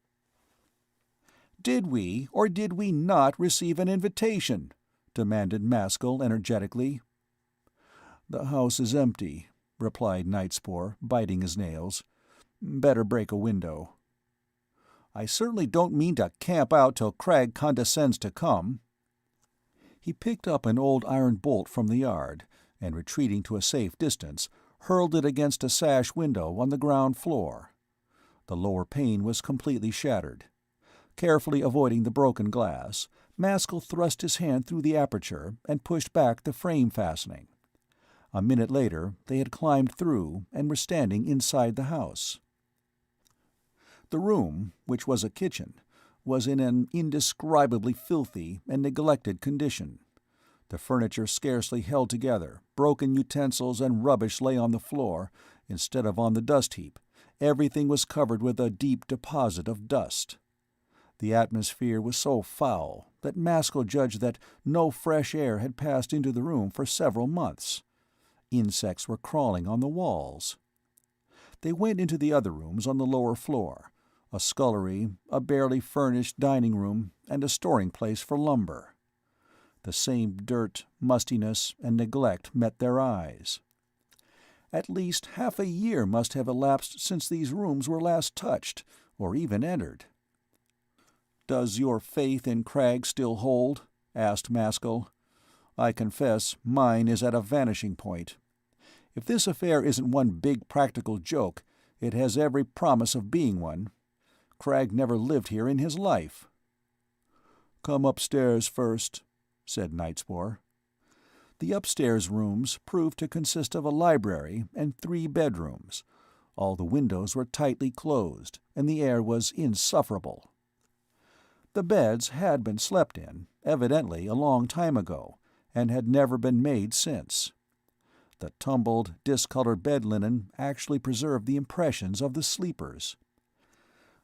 "Did we or did we not receive an invitation?" demanded Maskull energetically. "The house is empty," replied Nightspore, biting his nails. "Better break a window." "I certainly don't mean to camp out till Cragg condescends to come." He picked up an old iron bolt from the yard, and retreating to a safe distance, hurled it against a sash window on the ground floor. The lower pane was completely shattered. Carefully avoiding the broken glass, Maskull thrust his hand through the aperture and pushed back the frame fastening. A minute later they had climbed through and were standing inside the house. The room, which was a kitchen, was in an indescribably filthy and neglected condition. The furniture scarcely held together, broken utensils and rubbish lay on the floor, instead of on the dust heap. Everything was covered with a deep deposit of dust. The atmosphere was so foul that Maskull judged that no fresh air had passed into the room for several months. Insects were crawling on the walls. They went into the other rooms on the lower floor, a scullery, a barely furnished dining room, and a storing place for lumber. The same dirt, mustiness, and neglect met their eyes. At least half a year must have elapsed since these rooms were last touched, or even entered. "Does your faith in Cragg still hold?" asked Maskull. "I confess mine is at a vanishing point. If this affair isn't one big practical joke, it has every promise of being one. Cragg never lived here in his life." "Come upstairs first," said Nightspore. The upstairs rooms proved to consist of a library and 3 bedrooms. All the windows were tightly closed, and the air was insufferable. The beds had been slept in, evidently a long time ago, and had never been made since. The tumbled, discolored bed linen actually preserved the impressions of the sleepers.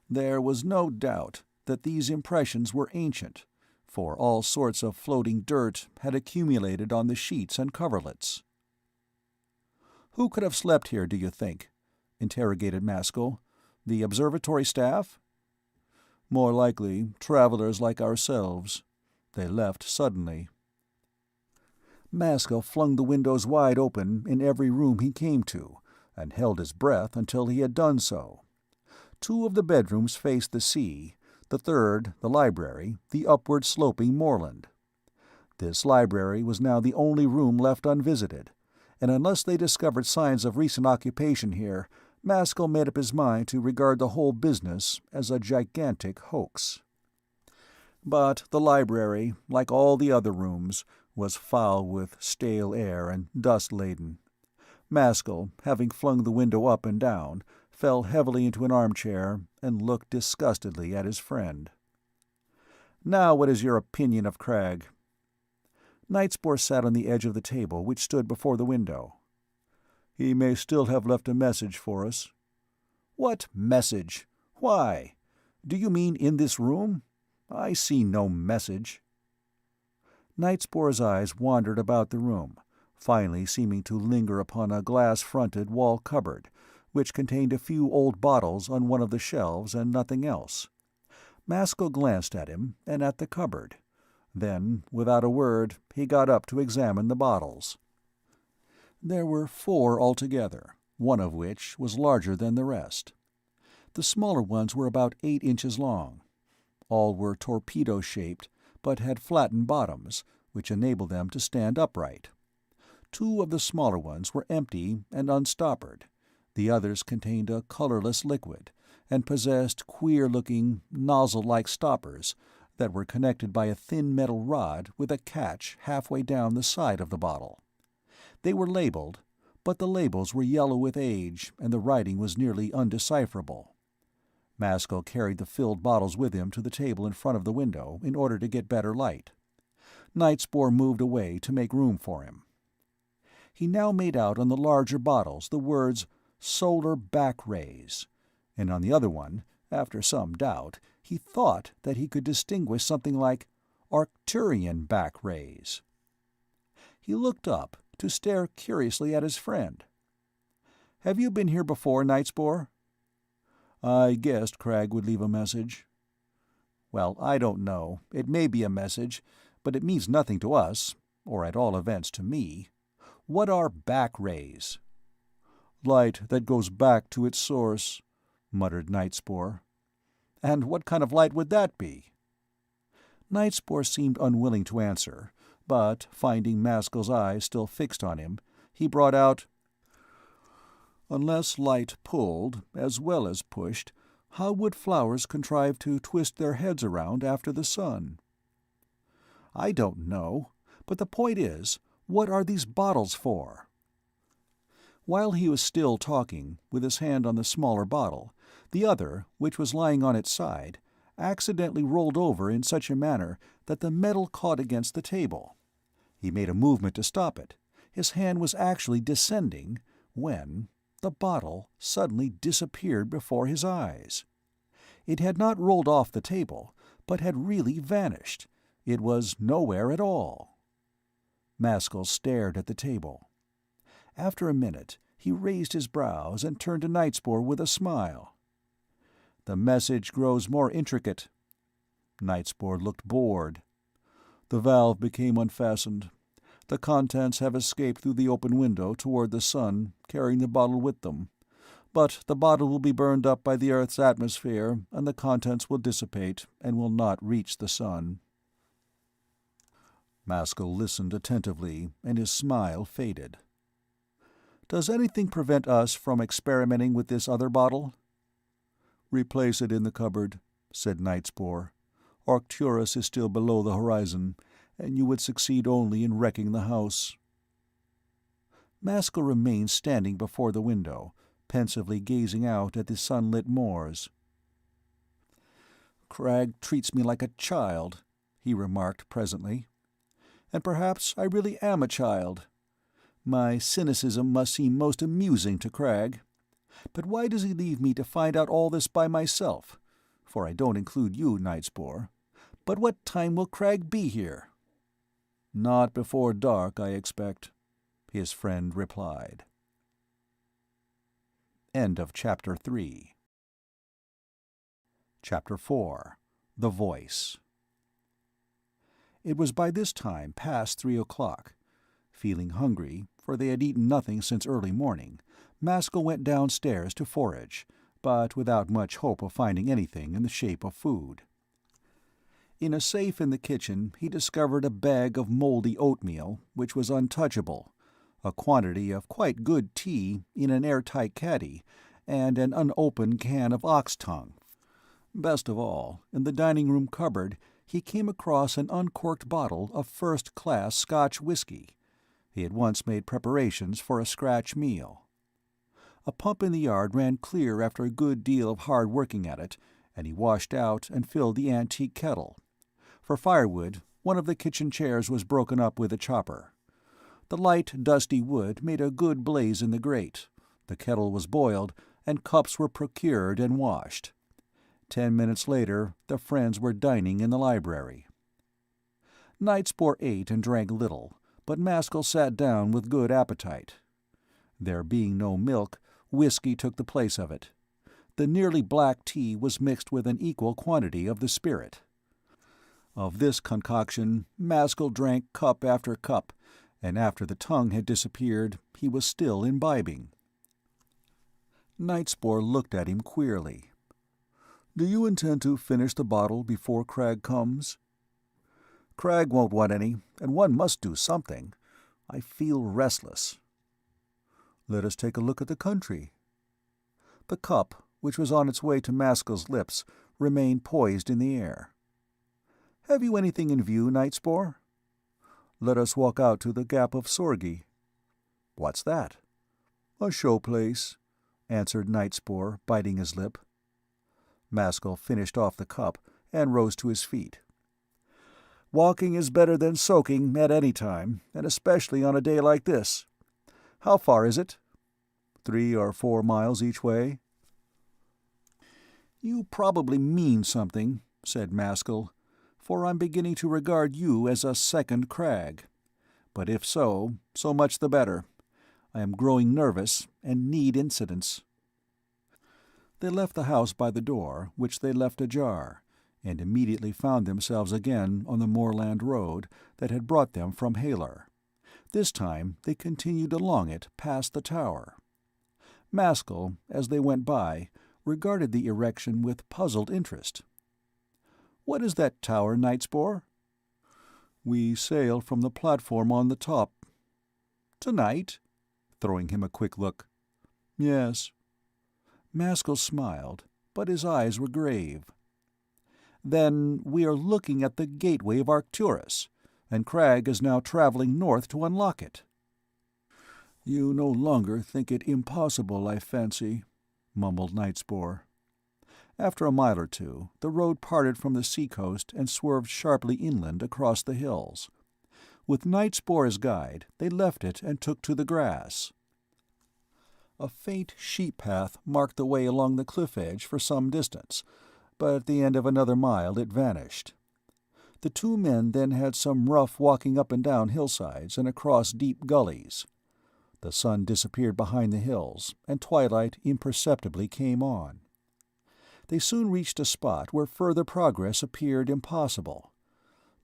There was no doubt that these impressions were ancient, for all sorts of floating dirt had accumulated on the sheets and coverlets. "Who could have slept here, do you think?" interrogated Maskull. "The observatory staff?" "More likely travelers like ourselves. They left suddenly." Maskull flung the windows wide open in every room he came to, and held his breath until he had done so. 2 of the bedrooms faced the sea, the third, the library, the upward-sloping moorland. This library was now the only room left unvisited, and unless they discovered signs of recent occupation here, Maskull made up his mind to regard the whole business as a gigantic hoax. But the library, like all the other rooms, was foul with stale air and dust-laden. Maskull, having flung the window up and down, fell heavily into an armchair and looked disgustedly at his friend. "Now what is your opinion of Cragg?" Nightspore sat on the edge of the table which stood before the window. "He may still have left a message for us." "What message? Why? Do you mean in this room? I see no message." Nightspore's eyes wandered about the room, finally seeming to linger upon a glass-fronted wall cupboard, which contained a few old bottles on one of the shelves and nothing else. Maskull glanced at him and at the cupboard. Then, without a word, he got up to examine the bottles. There were 4 altogether, one of which was larger than the rest. The smaller ones were about 8 inches long. All were torpedo-shaped, but had flattened bottoms, which enabled them to stand upright. 2 of the smaller ones were empty and unstoppered. The others contained a colorless liquid, and possessed queer-looking, nozzle-like stoppers that were connected by a thin metal rod with a catch halfway down the side of the bottle. They were labeled, but the labels were yellow with age, and the writing was nearly undecipherable. Maskull carried the filled bottles with him to the table in front of the window in order to get better light. Nightspore moved away to make room for him. He now made out on the larger bottles the words "solar back rays," and on the other one, after some doubt, he thought that he could distinguish something like Arcturian back rays. He looked up to stare curiously at his friend. Have you been here before, Nightspore?" "I guessed Crag would leave a message." "Well, I don't know. It may be a message, but it means nothing to us, or at all events to me. What are back rays?" "Light that goes back to its source," muttered Nightspore. "And what kind of light would that be?" Nightspore seemed unwilling to answer, but, finding Maskull's eyes still fixed on him, he brought out, "Unless light pulled, as well as pushed, how would flowers contrive to twist their heads around after the sun?" "I don't know. But the point is, what are these bottles for?" While he was still talking, with his hand on the smaller bottle, the other, which was lying on its side, accidentally rolled over in such a manner that the metal caught against the table. He made a movement to stop it. His hand was actually descending, when the bottle suddenly disappeared before his eyes. It had not rolled off the table, but had really vanished. It was nowhere at all. Maskull stared at the table. After a minute, he raised his brows and turned to Nightspore with a smile. "The message grows more intricate." Nightspore looked bored. "The valve became unfastened. The contents have escaped through the open window toward the sun, carrying the bottle with them. But the bottle will be burned up by the Earth's atmosphere, and the contents will dissipate and will not reach the sun." Maskull listened attentively, and his smile faded. "Does anything prevent us from experimenting with this other bottle?" "Replace it in the cupboard," said Nightspore. "Arcturus is still below the horizon, and you would succeed only in wrecking the house." Maskull remained standing before the window, pensively gazing out at the sunlit moors. "Crag treats me like a child," he remarked presently. "And perhaps I really am a child. My cynicism must seem most amusing to Crag. But why does he leave me to find out all this by myself? For I don't include you, Nightspore. But what time will Crag be here?" "Not before dark, I expect," his friend replied. End of Chapter 3. Chapter 4. The Voice. It was by this time past 3 o'clock. Feeling hungry, for they had eaten nothing since early morning, Maskull went downstairs to forage, but without much hope of finding anything in the shape of food. In a safe in the kitchen he discovered a bag of mouldy oatmeal, which was untouchable, a quantity of quite good tea in an airtight caddy, and an unopened can of ox tongue. Best of all, in the dining-room cupboard he came across an uncorked bottle of first-class Scotch whisky. He had once made preparations for a scratch meal. A pump in the yard ran clear after a good deal of hard working at it, and he washed out and filled the antique kettle. For firewood, one of the kitchen chairs was broken up with a chopper. The light, dusty wood made a good blaze in the grate. The kettle was boiled, and cups were procured and washed. 10 minutes later, the friends were dining in the library. Nightspore ate and drank little, but Maskull sat down with good appetite. There being no milk, whiskey took the place of it. The nearly black tea was mixed with an equal quantity of the spirit. Of this concoction Maskull drank cup after cup, and after the tongue had disappeared he was still imbibing. Nightspore looked at him queerly. "Do you intend to finish the bottle before Crag comes?" "Crag won't want any, and one must do something. I feel restless." "Let us take a look at the country." The cup, which was on its way to Maskull's lips, remained poised in the air. "Have you anything in view, Nightspore?" "Let us walk out to the Gap of Sorgi." "What's that?" "A show place," answered Nightspore, biting his lip. Maskull finished off the cup and rose to his feet. "Walking is better than soaking at any time, and especially on a day like this. How far is it?" 3 or 4 miles each way." "You probably mean something," said Maskull, "for I'm beginning to regard you as a second Crag. But if so, so much the better. I am growing nervous, and need incidents. They left the house by the door, which they left ajar, and immediately found themselves again on the moorland road that had brought them from Halar. This time they continued along it past the tower. Maskull, as they went by, regarded the erection with puzzled interest. "What is that tower, Nightspore?" "We sail from the platform on the top." "Tonight?" throwing him a quick look. "Yes." Maskull smiled, but his eyes were grave. "Then we are looking at the gateway of Arcturus, and Cragg is now traveling north to unlock it." "You no longer think it impossible, I fancy," mumbled Nightspore. After a mile or two, the road parted from the sea-coast and swerved sharply inland across the hills. With Nightspore as guide, they left it and took to the grass. A faint sheep path marked the way along the cliff edge for some distance, but at the end of another mile it vanished. The two men then had some rough walking up and down hillsides and across deep gullies. The sun disappeared behind the hills, and twilight imperceptibly came on. They soon reached a spot where further progress appeared impossible.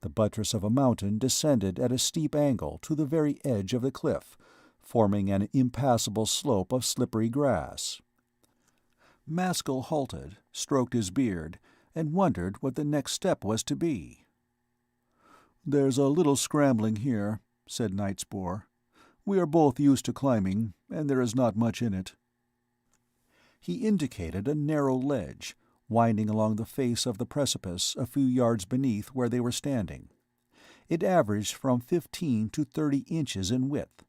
The buttress of a mountain descended at a steep angle to the very edge of the cliff, forming an impassable slope of slippery grass. Maskull halted, stroked his beard, and wondered what the next step was to be. "There's a little scrambling here," said Nightspore. "We are both used to climbing, and there is not much in it." He indicated a narrow ledge, winding along the face of the precipice a few yards beneath where they were standing. It averaged from 15 to 30 inches in width.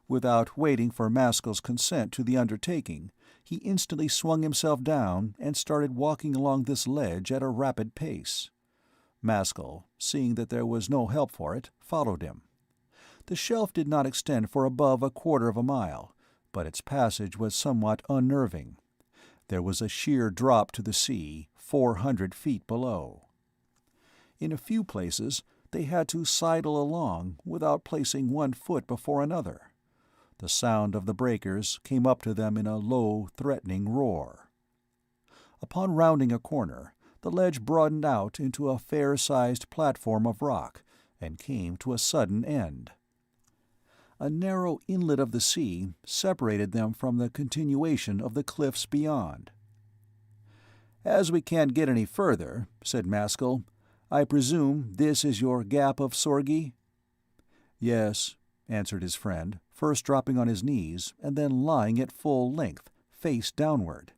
Without waiting for Maskull's consent to the undertaking, he instantly swung himself down and started walking along this ledge at a rapid pace. Maskull, seeing that there was no help for it, followed him. The shelf did not extend for above a quarter of a mile, but its passage was somewhat unnerving. There was a sheer drop to the sea, 400 feet below. In a few places they had to sidle along without placing one foot before another. The sound of the breakers came up to them in a low, threatening roar. Upon rounding a corner, the ledge broadened out into a fair-sized platform of rock, and came to a sudden end. A narrow inlet of the sea separated them from the continuation of the cliffs beyond. "As we can't get any further," said Maskull, "I presume this is your gap of Sorgi?" "Yes," answered his friend, first dropping on his knees and then lying at full length, face downward.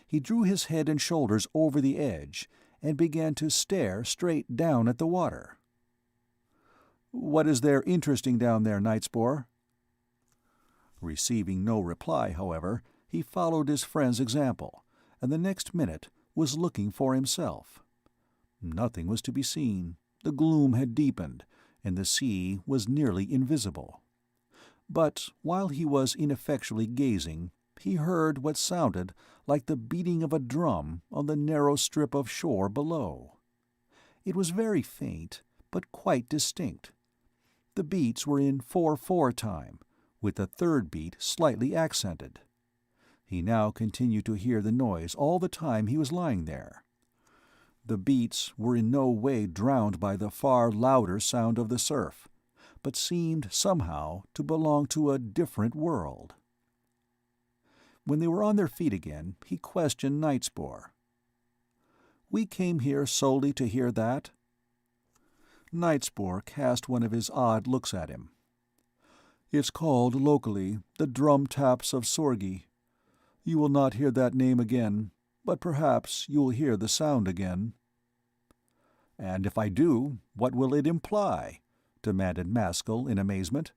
He drew his head and shoulders over the edge and began to stare straight down at the water. "What is there interesting down there, Nightspore?" Receiving no reply, however, he followed his friend's example, and the next minute was looking for himself. Nothing was to be seen. The gloom had deepened, and the sea was nearly invisible. But while he was ineffectually gazing, he heard what sounded like the beating of a drum on the narrow strip of shore below. It was very faint, but quite distinct. The beats were in 4/4 time, with the third beat slightly accented. He now continued to hear the noise all the time he was lying there. The beats were in no way drowned by the far louder sound of the surf, but seemed somehow to belong to a different world. When they were on their feet again, he questioned Nightspore. "We came here solely to hear that?" Nightspore cast one of his odd looks at him. "It's called, locally, the Drum Taps of Sorgi. You will not hear that name again, but perhaps you will hear the sound again." "And if I do, what will it imply?" demanded Maskull in amazement.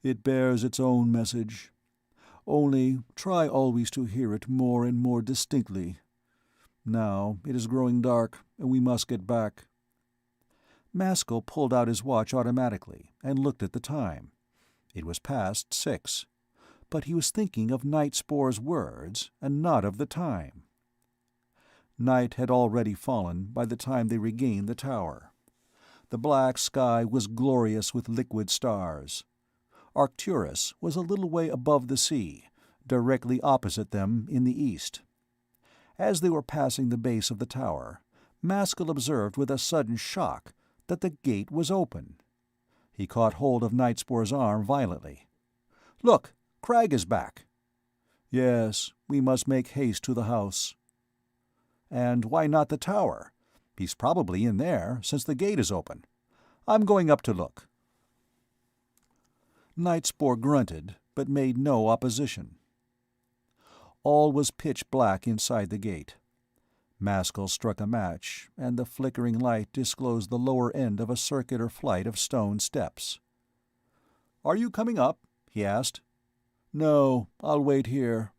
"It bears its own message. Only try always to hear it more and more distinctly. Now it is growing dark, and we must get back." Maskull pulled out his watch automatically and looked at the time. It was past 6, but he was thinking of Nightspore's words and not of the time. Night had already fallen by the time they regained the tower. The black sky was glorious with liquid stars. Arcturus was a little way above the sea, directly opposite them in the east. As they were passing the base of the tower, Maskull observed with a sudden shock that the gate was open. He caught hold of Nightspore's arm violently. "Look, Crag is back." "Yes, we must make haste to the house." "And why not the tower? He's probably in there, since the gate is open. I'm going up to look." Nightspore grunted, but made no opposition. All was pitch black inside the gate. Maskull struck a match, and the flickering light disclosed the lower end of a circular flight of stone steps. "Are you coming up?" he asked. "No, I'll wait here."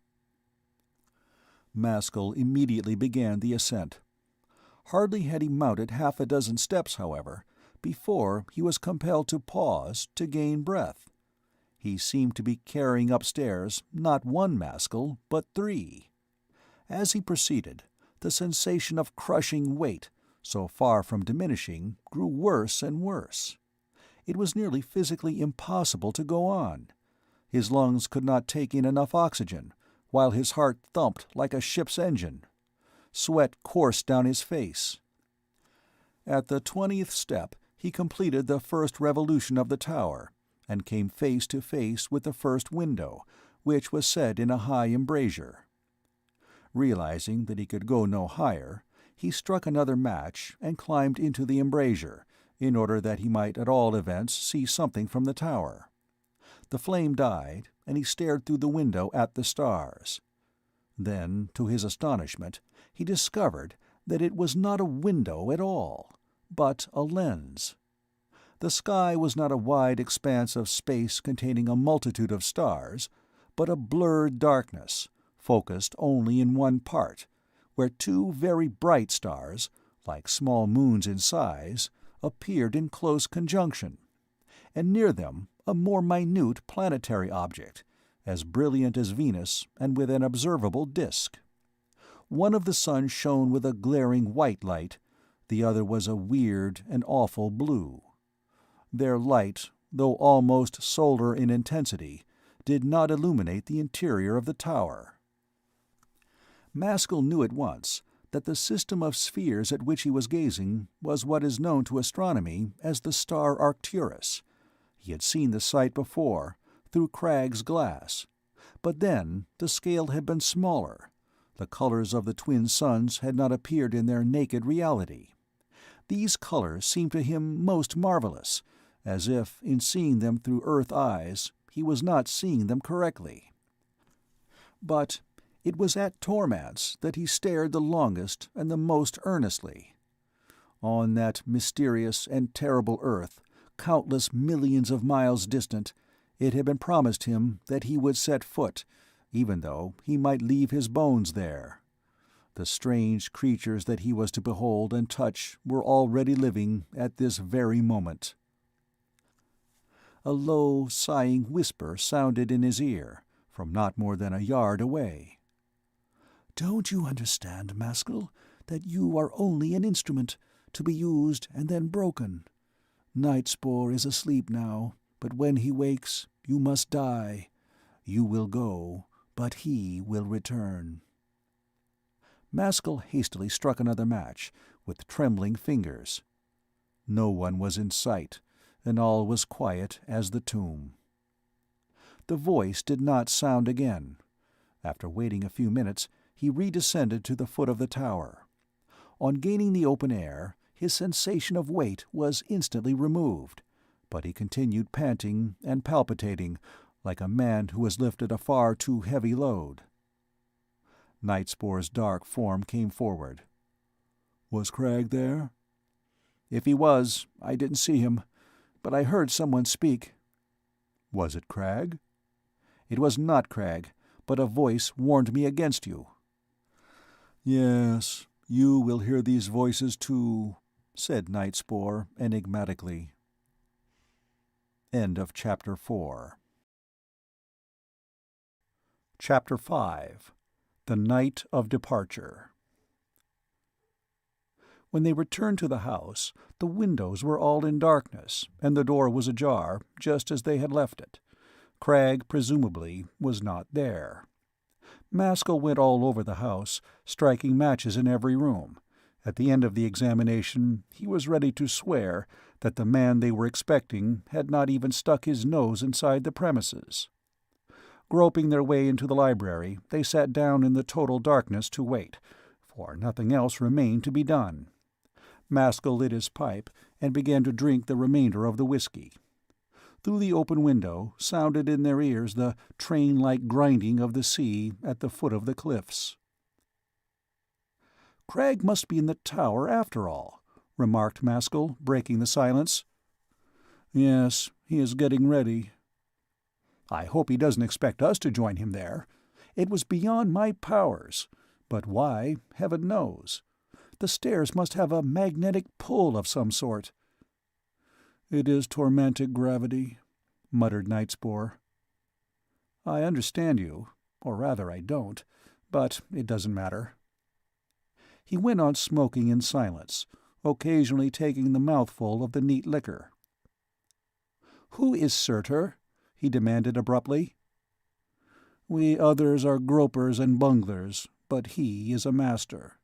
Maskull immediately began the ascent. Hardly had he mounted half a dozen steps, however, before he was compelled to pause to gain breath. He seemed to be carrying upstairs not one Maskull, but three. As he proceeded, the sensation of crushing weight, so far from diminishing, grew worse and worse. It was nearly physically impossible to go on. His lungs could not take in enough oxygen, while his heart thumped like a ship's engine. Sweat coursed down his face. At the 20th step, he completed the first revolution of the tower, and came face to face with the first window, which was set in a high embrasure. Realizing that he could go no higher, he struck another match and climbed into the embrasure, in order that he might at all events see something from the tower. The flame died, and he stared through the window at the stars. Then, to his astonishment, he discovered that it was not a window at all, but a lens. The sky was not a wide expanse of space containing a multitude of stars, but a blurred darkness, focused only in one part, where two very bright stars, like small moons in size, appeared in close conjunction, and near them a more minute planetary object, as brilliant as Venus and with an observable disk. One of the suns shone with a glaring white light, the other was a weird and awful blue. Their light, though almost solar in intensity, did not illuminate the interior of the tower. Maskull knew at once that the system of spheres at which he was gazing was what is known to astronomy as the star Arcturus. He had seen the sight before, through Crag's glass. But then the scale had been smaller. The colors of the twin suns had not appeared in their naked reality. These colors seemed to him most marvelous, as if, in seeing them through Earth eyes, he was not seeing them correctly. But it was at Tormance that he stared the longest and the most earnestly. On that mysterious and terrible Earth, countless millions of miles distant, it had been promised him that he would set foot, even though he might leave his bones there. The strange creatures that he was to behold and touch were already living at this very moment. A low, sighing whisper sounded in his ear, from not more than a yard away. "Don't you understand, Maskull, that you are only an instrument, to be used and then broken? Nightspore is asleep now, but when he wakes, you must die. You will go, but he will return." Maskull hastily struck another match, with trembling fingers. No one was in sight, and all was quiet as the tomb. The voice did not sound again. After waiting a few minutes, he redescended to the foot of the tower. On gaining the open air, his sensation of weight was instantly removed, but he continued panting and palpitating, like a man who has lifted a far too heavy load. Nightspore's dark form came forward. "Was Crag there?" "If he was, I didn't see him, but I heard someone speak." "Was it Crag?" "It was not Crag, but a voice warned me against you." "Yes, you will hear these voices too," said Nightspore enigmatically. End of Chapter 4. Chapter 5. The Night of Departure. When they returned to the house, the windows were all in darkness, and the door was ajar, just as they had left it, Cragg, presumably, was not there. Maskull went all over the house, striking matches in every room. At the end of the examination, he was ready to swear that the man they were expecting had not even stuck his nose inside the premises. Groping their way into the library, they sat down in the total darkness to wait, for nothing else remained to be done. Maskull lit his pipe and began to drink the remainder of the whiskey. Through the open window sounded in their ears the train-like grinding of the sea at the foot of the cliffs. "Cragg must be in the tower after all," remarked Maskull, breaking the silence. "Yes, he is getting ready." "I hope he doesn't expect us to join him there. It was beyond my powers, but why, heaven knows. The stairs must have a magnetic pull of some sort." "It is tormentic gravity," muttered Nightspore. "I understand you, or rather I don't, but it doesn't matter." He went on smoking in silence, occasionally taking the mouthful of the neat liquor. "Who is Surtur?" he demanded abruptly. "We others are gropers and bunglers, but he is a master."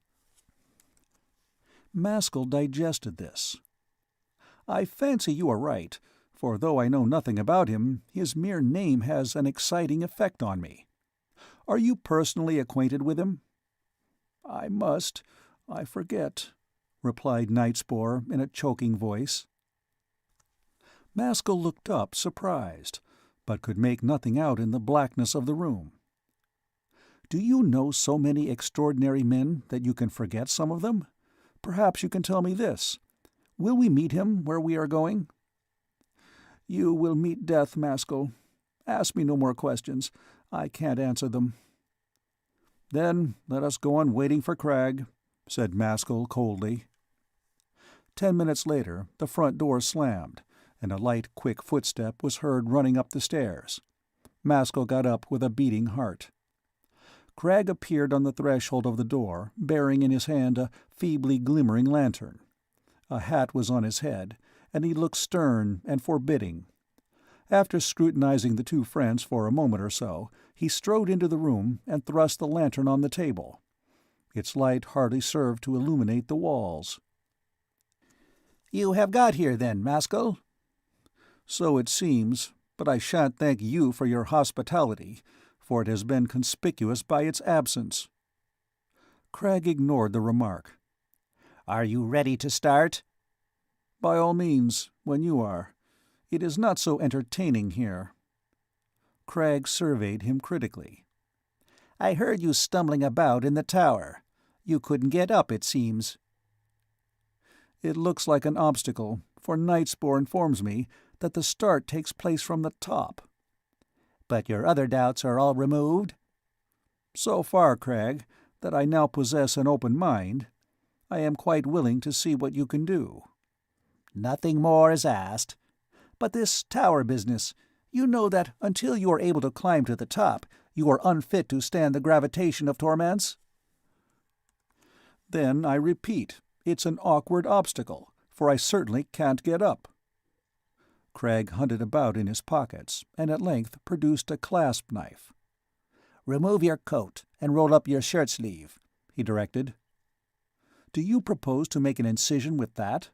Maskull digested this. "I fancy you are right, for though I know nothing about him, his mere name has an exciting effect on me. Are you personally acquainted with him?" I forget," replied Nightspore in a choking voice. Maskull looked up, surprised, but could make nothing out in the blackness of the room. "Do you know so many extraordinary men that you can forget some of them? Perhaps you can tell me this. Will we meet him where we are going?" "You will meet death, Maskull. Ask me no more questions. I can't answer them." "Then let us go on waiting for Cragg," said Maskull coldly. 10 minutes later the front door slammed, and a light, quick footstep was heard running up the stairs. Maskull got up with a beating heart. Cragg appeared on the threshold of the door, bearing in his hand a feebly glimmering lantern. A hat was on his head, and he looked stern and forbidding. After scrutinizing the two friends for a moment or so, he strode into the room and thrust the lantern on the table. Its light hardly served to illuminate the walls. "You have got here, then, Maskull?" "So it seems, but I shan't thank you for your hospitality, for it has been conspicuous by its absence." Cragg ignored the remark. "Are you ready to start?" "By all means, when you are. It is not so entertaining here." Cragg surveyed him critically. "I heard you stumbling about in the tower. You couldn't get up, it seems." "It looks like an obstacle, for Nightspore informs me that the start takes place from the top." "But your other doubts are all removed?" "So far, Cragg, that I now possess an open mind. I am quite willing to see what you can do." "Nothing more is asked. But this tower business, you know that until you are able to climb to the top, you are unfit to stand the gravitation of Tormance?" "Then I repeat, it's an awkward obstacle, for I certainly can't get up." Cragg hunted about in his pockets, and at length produced a clasp knife. "Remove your coat, and roll up your shirt-sleeve," he directed. "Do you propose to make an incision with that?"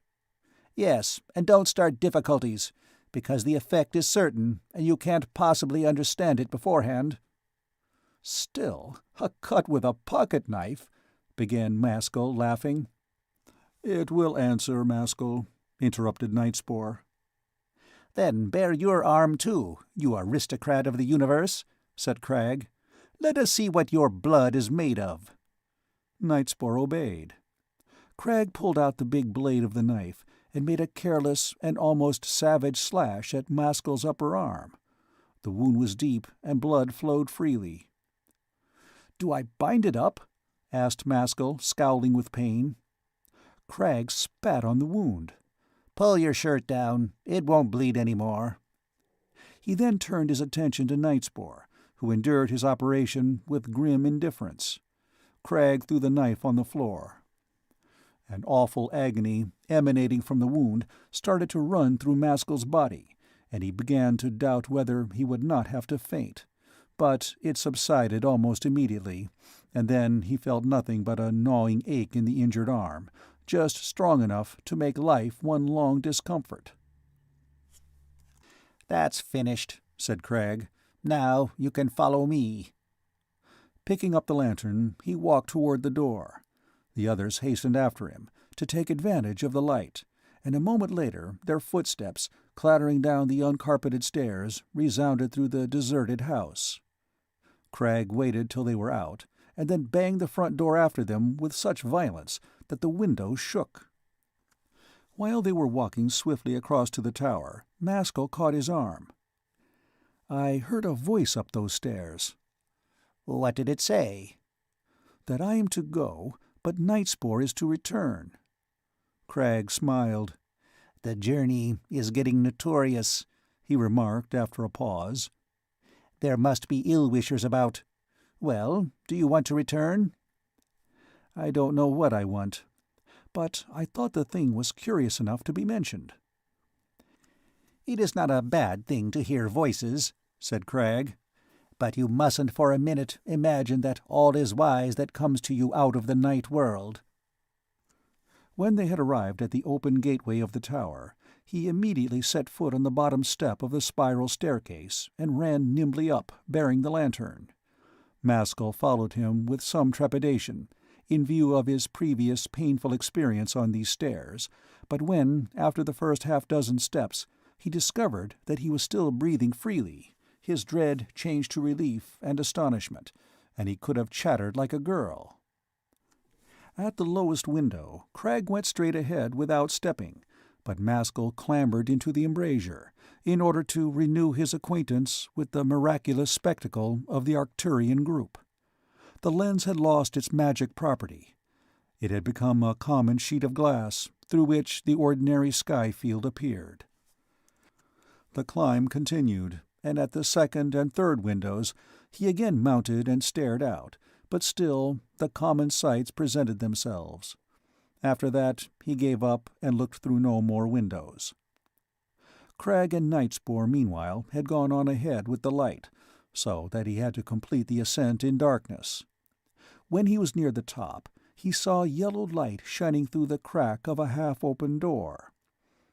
"Yes, and don't start difficulties, because the effect is certain, and you can't possibly understand it beforehand." "Still, a cut with a pocket-knife," began Maskull, laughing. "It will answer, Maskull," interrupted Nightspore. "Then bare your arm too, you aristocrat of the universe," said Cragg. "Let us see what your blood is made of." Nightspore obeyed. Cragg pulled out the big blade of the knife and made a careless and almost savage slash at Maskull's upper arm. The wound was deep, and blood flowed freely. "Do I bind it up?" asked Maskull, scowling with pain. Cragg spat on the wound. "Pull your shirt down. It won't bleed any more." He then turned his attention to Nightspore, who endured his operation with grim indifference. Cragg threw the knife on the floor. An awful agony emanating from the wound started to run through Maskull's body, and he began to doubt whether he would not have to faint. But it subsided almost immediately, and then he felt nothing but a gnawing ache in the injured arm, just strong enough to make life one long discomfort. "That's finished," said Cragg. "Now you can follow me." Picking up the lantern, he walked toward the door. The others hastened after him, to take advantage of the light, and a moment later their footsteps, clattering down the uncarpeted stairs, resounded through the deserted house. Cragg waited till they were out, and then banged the front door after them with such violence that the window shook. While they were walking swiftly across to the tower, Maskull caught his arm. "I heard a voice up those stairs." "What did it say?" "That I am to go, but Nightspore is to return." Cragg smiled. "The journey is getting notorious," he remarked after a pause. "There must be ill-wishers about. Well, do you want to return?" "I don't know what I want. But I thought the thing was curious enough to be mentioned." "It is not a bad thing to hear voices," said Cragg. "But you mustn't for a minute imagine that all is wise that comes to you out of the night world." When they had arrived at the open gateway of the tower, he immediately set foot on the bottom step of the spiral staircase and ran nimbly up, bearing the lantern. Maskull followed him with some trepidation, in view of his previous painful experience on these stairs, but when, after the first half-dozen steps, he discovered that he was still breathing freely, his dread changed to relief and astonishment, and he could have chattered like a girl. At the lowest window, Cragg went straight ahead without stepping, but Maskull clambered into the embrasure, in order to renew his acquaintance with the miraculous spectacle of the Arcturian group. The lens had lost its magic property. It had become a common sheet of glass, through which the ordinary sky field appeared. The climb continued, and at the second and third windows he again mounted and stared out, but still the common sights presented themselves. After that he gave up and looked through no more windows. Cragg and Nightspore, meanwhile, had gone on ahead with the light, so that he had to complete the ascent in darkness. When he was near the top, he saw yellow light shining through the crack of a half-open door.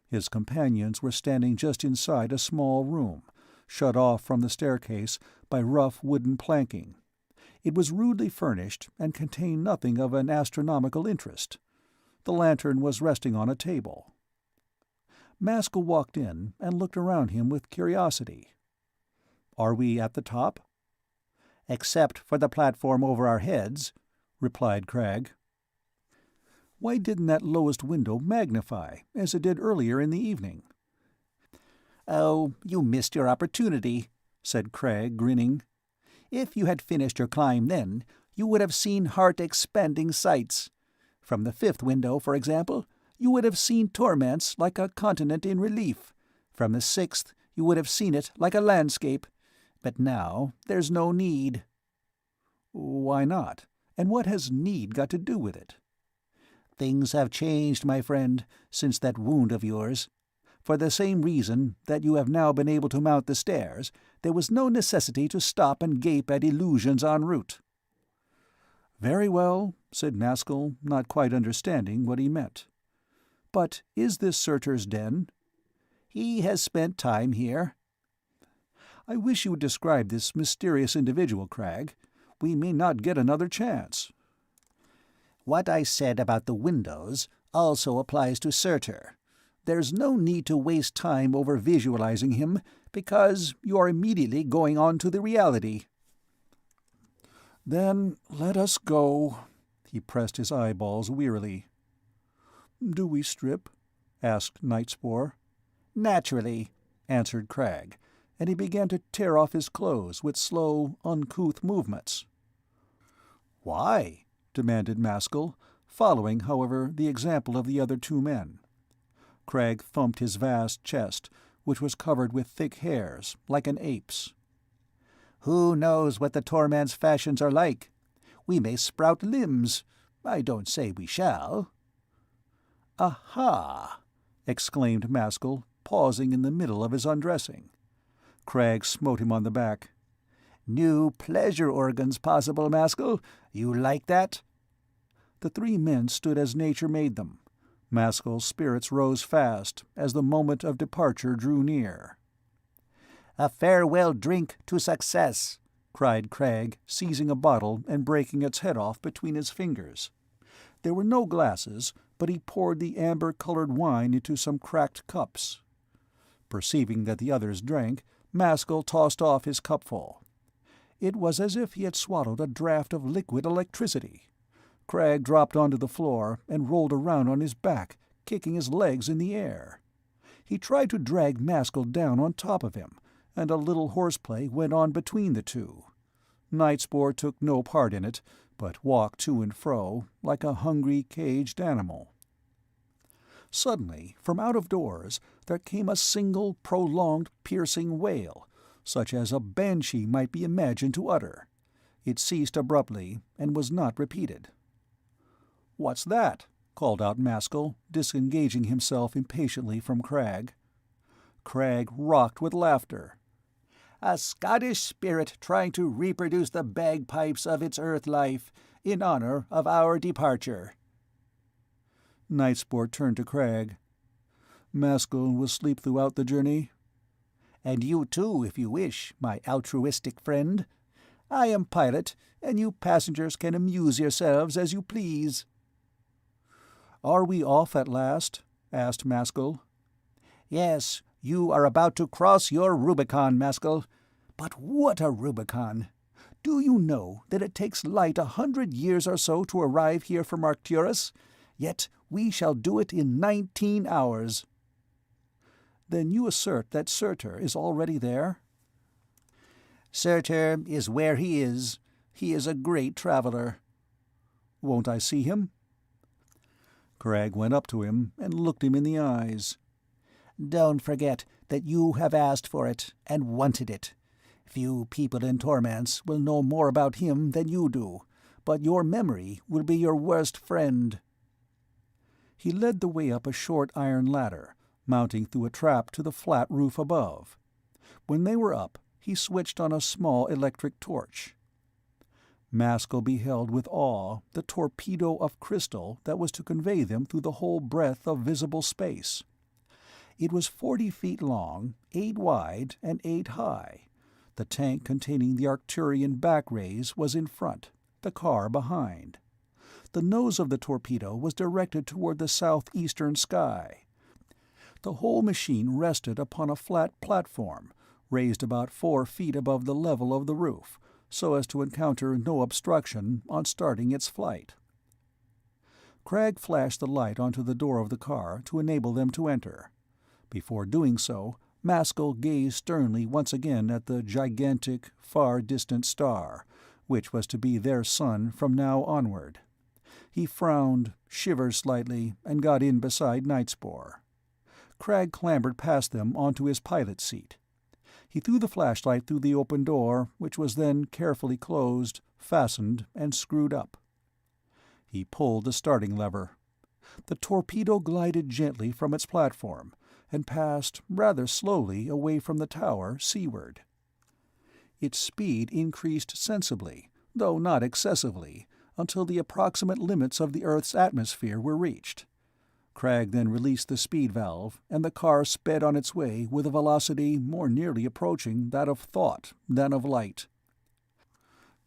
His companions were standing just inside a small room, shut off from the staircase by rough wooden planking. It was rudely furnished and contained nothing of an astronomical interest. The lantern was resting on a table. Maskull walked in and looked around him with curiosity. "Are we at the top?" "Except for the platform over our heads," replied Cragg. "Why didn't that lowest window magnify, as it did earlier in the evening?" "Oh, you missed your opportunity," said Cragg, grinning. "If you had finished your climb then, you would have seen heart-expanding sights. From the fifth window, for example, you would have seen Tormance like a continent in relief. From the sixth, you would have seen it like a landscape. But now there's no need." "Why not? And what has need got to do with it?" "Things have changed, my friend, since that wound of yours. For the same reason that you have now been able to mount the stairs, there was no necessity to stop and gape at illusions en route." "Very well," said Maskull, not quite understanding what he meant. "But is this Surtur's den?" "He has spent time here." "I wish you would describe this mysterious individual, Cragg. We may not get another chance." "What I said about the windows also applies to Surtur. There's no need to waste time over visualizing him, because you are immediately going on to the reality." "Then let us go." He pressed his eyeballs wearily. "Do we strip?" asked Nightspore. "Naturally," answered Cragg, and he began to tear off his clothes with slow, uncouth movements. "Why?" demanded Maskull, following, however, the example of the other two men. Cragg thumped his vast chest, which was covered with thick hairs, like an ape's. "Who knows what the Tormance fashions are like? We may sprout limbs. I don't say we shall." "Aha!" exclaimed Maskull, pausing in the middle of his undressing. Cragg smote him on the back. "New pleasure organs possible, Maskull. You like that?" The three men stood as nature made them. Maskull's spirits rose fast as the moment of departure drew near. "A farewell drink to success!" cried Cragg, seizing a bottle and breaking its head off between his fingers. There were no glasses, but he poured the amber-colored wine into some cracked cups. Perceiving that the others drank, Maskull tossed off his cupful. It was as if he had swallowed a draught of liquid electricity. Cragg dropped onto the floor and rolled around on his back, kicking his legs in the air. He tried to drag Maskull down on top of him, and a little horseplay went on between the two. Nightspore took no part in it, but walked to and fro like a hungry, caged animal. Suddenly, from out of doors, there came a single, prolonged, piercing wail, such as a banshee might be imagined to utter. It ceased abruptly, and was not repeated. "What's that?" called out Maskull, disengaging himself impatiently from Cragg. Cragg rocked with laughter. "A Scottish spirit trying to reproduce the bagpipes of its earth life, in honor of our departure." Nightsport turned to Cragg. "Maskull will sleep throughout the journey?" "And you too, if you wish, my altruistic friend. I am pilot, and you passengers can amuse yourselves as you please." "Are we off at last?" asked Maskull. "Yes, you are about to cross your Rubicon, Maskull. But what a Rubicon! Do you know that it takes light 100 years or so to arrive here from Arcturus? Yet we shall do it in 19 hours. "Then you assert that Surtur is already there?" "Surtur is where he is. He is a great traveler." "Won't I see him?" Cragg went up to him and looked him in the eyes. "Don't forget that you have asked for it and wanted it. Few people in Tormance will know more about him than you do, but your memory will be your worst friend." He led the way up a short iron ladder, mounting through a trap to the flat roof above. When they were up, he switched on a small electric torch. Maskull beheld with awe the torpedo of crystal that was to convey them through the whole breadth of visible space. It was 40 feet long, 8 wide, and 8 high. The tank containing the Arcturian back-rays was in front, the car behind. The nose of the torpedo was directed toward the southeastern sky. The whole machine rested upon a flat platform, raised about 4 feet above the level of the roof, so as to encounter no obstruction on starting its flight. Cragg flashed the light onto the door of the car to enable them to enter. Before doing so, Maskull gazed sternly once again at the gigantic, far-distant star, which was to be their sun from now onward. He frowned, shivered slightly, and got in beside Nightspore. Cragg clambered past them onto his pilot's seat. He threw the flashlight through the open door, which was then carefully closed, fastened, and screwed up. He pulled the starting lever. The torpedo glided gently from its platform, and passed rather slowly away from the tower seaward. Its speed increased sensibly, though not excessively, until the approximate limits of the Earth's atmosphere were reached. Cragg then released the speed valve, and the car sped on its way with a velocity more nearly approaching that of thought than of light.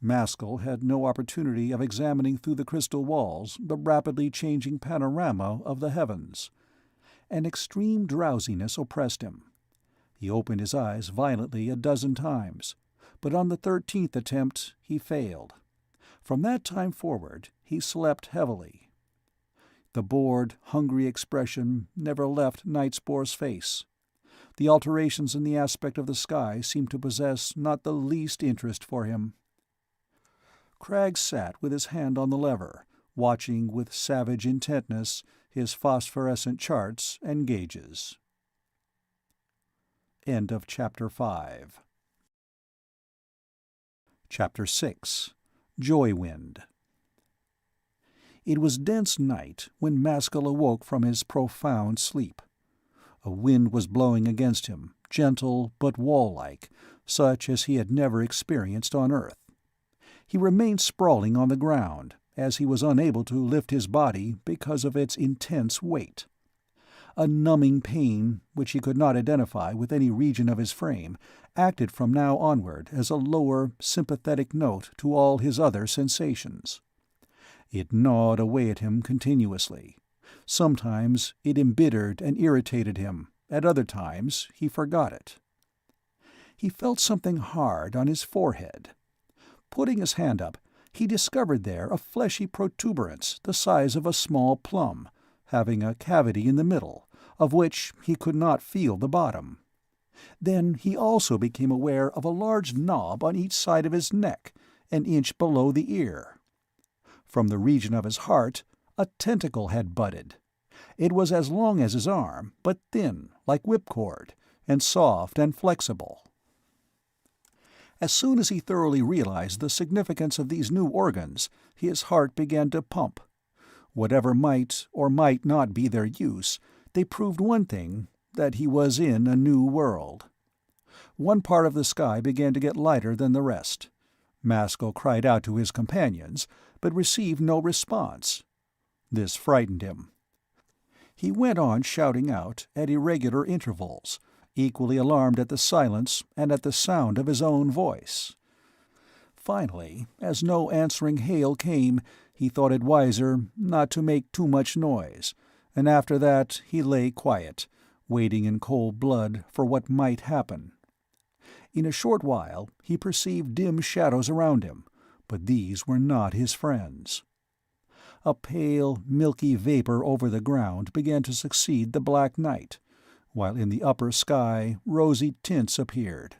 Maskull had no opportunity of examining through the crystal walls the rapidly changing panorama of the heavens. An extreme drowsiness oppressed him. He opened his eyes violently a dozen times, but on the 13th attempt he failed. From that time forward he slept heavily. The bored, hungry expression never left Nightspore's face. The alterations in the aspect of the sky seemed to possess not the least interest for him. Cragg sat with his hand on the lever, watching with savage intentness his phosphorescent charts and gauges. End of Chapter 5. Chapter 6. Joywind. It was dense night when Maskull awoke from his profound sleep. A wind was blowing against him, gentle but wall-like, such as he had never experienced on Earth. He remained sprawling on the ground, as he was unable to lift his body because of its intense weight. A numbing pain, which he could not identify with any region of his frame, acted from now onward as a lower, sympathetic note to all his other sensations. It gnawed away at him continuously. Sometimes it embittered and irritated him, at other times he forgot it. He felt something hard on his forehead. Putting his hand up, he discovered there a fleshy protuberance the size of a small plum, having a cavity in the middle, of which he could not feel the bottom. Then he also became aware of a large knob on each side of his neck, an inch below the ear. From the region of his heart, a tentacle had budded. It was as long as his arm, but thin, like whipcord, and soft and flexible. As soon as he thoroughly realized the significance of these new organs, his heart began to pump. Whatever might or might not be their use, they proved one thing, that he was in a new world. One part of the sky began to get lighter than the rest. Maskull cried out to his companions, but received no response. This frightened him. He went on shouting out at irregular intervals, equally alarmed at the silence and at the sound of his own voice. Finally, as no answering hail came, he thought it wiser not to make too much noise, and after that he lay quiet, waiting in cold blood for what might happen. In a short while he perceived dim shadows around him, but these were not his friends. A pale, milky vapor over the ground began to succeed the black night, while in the upper sky rosy tints appeared.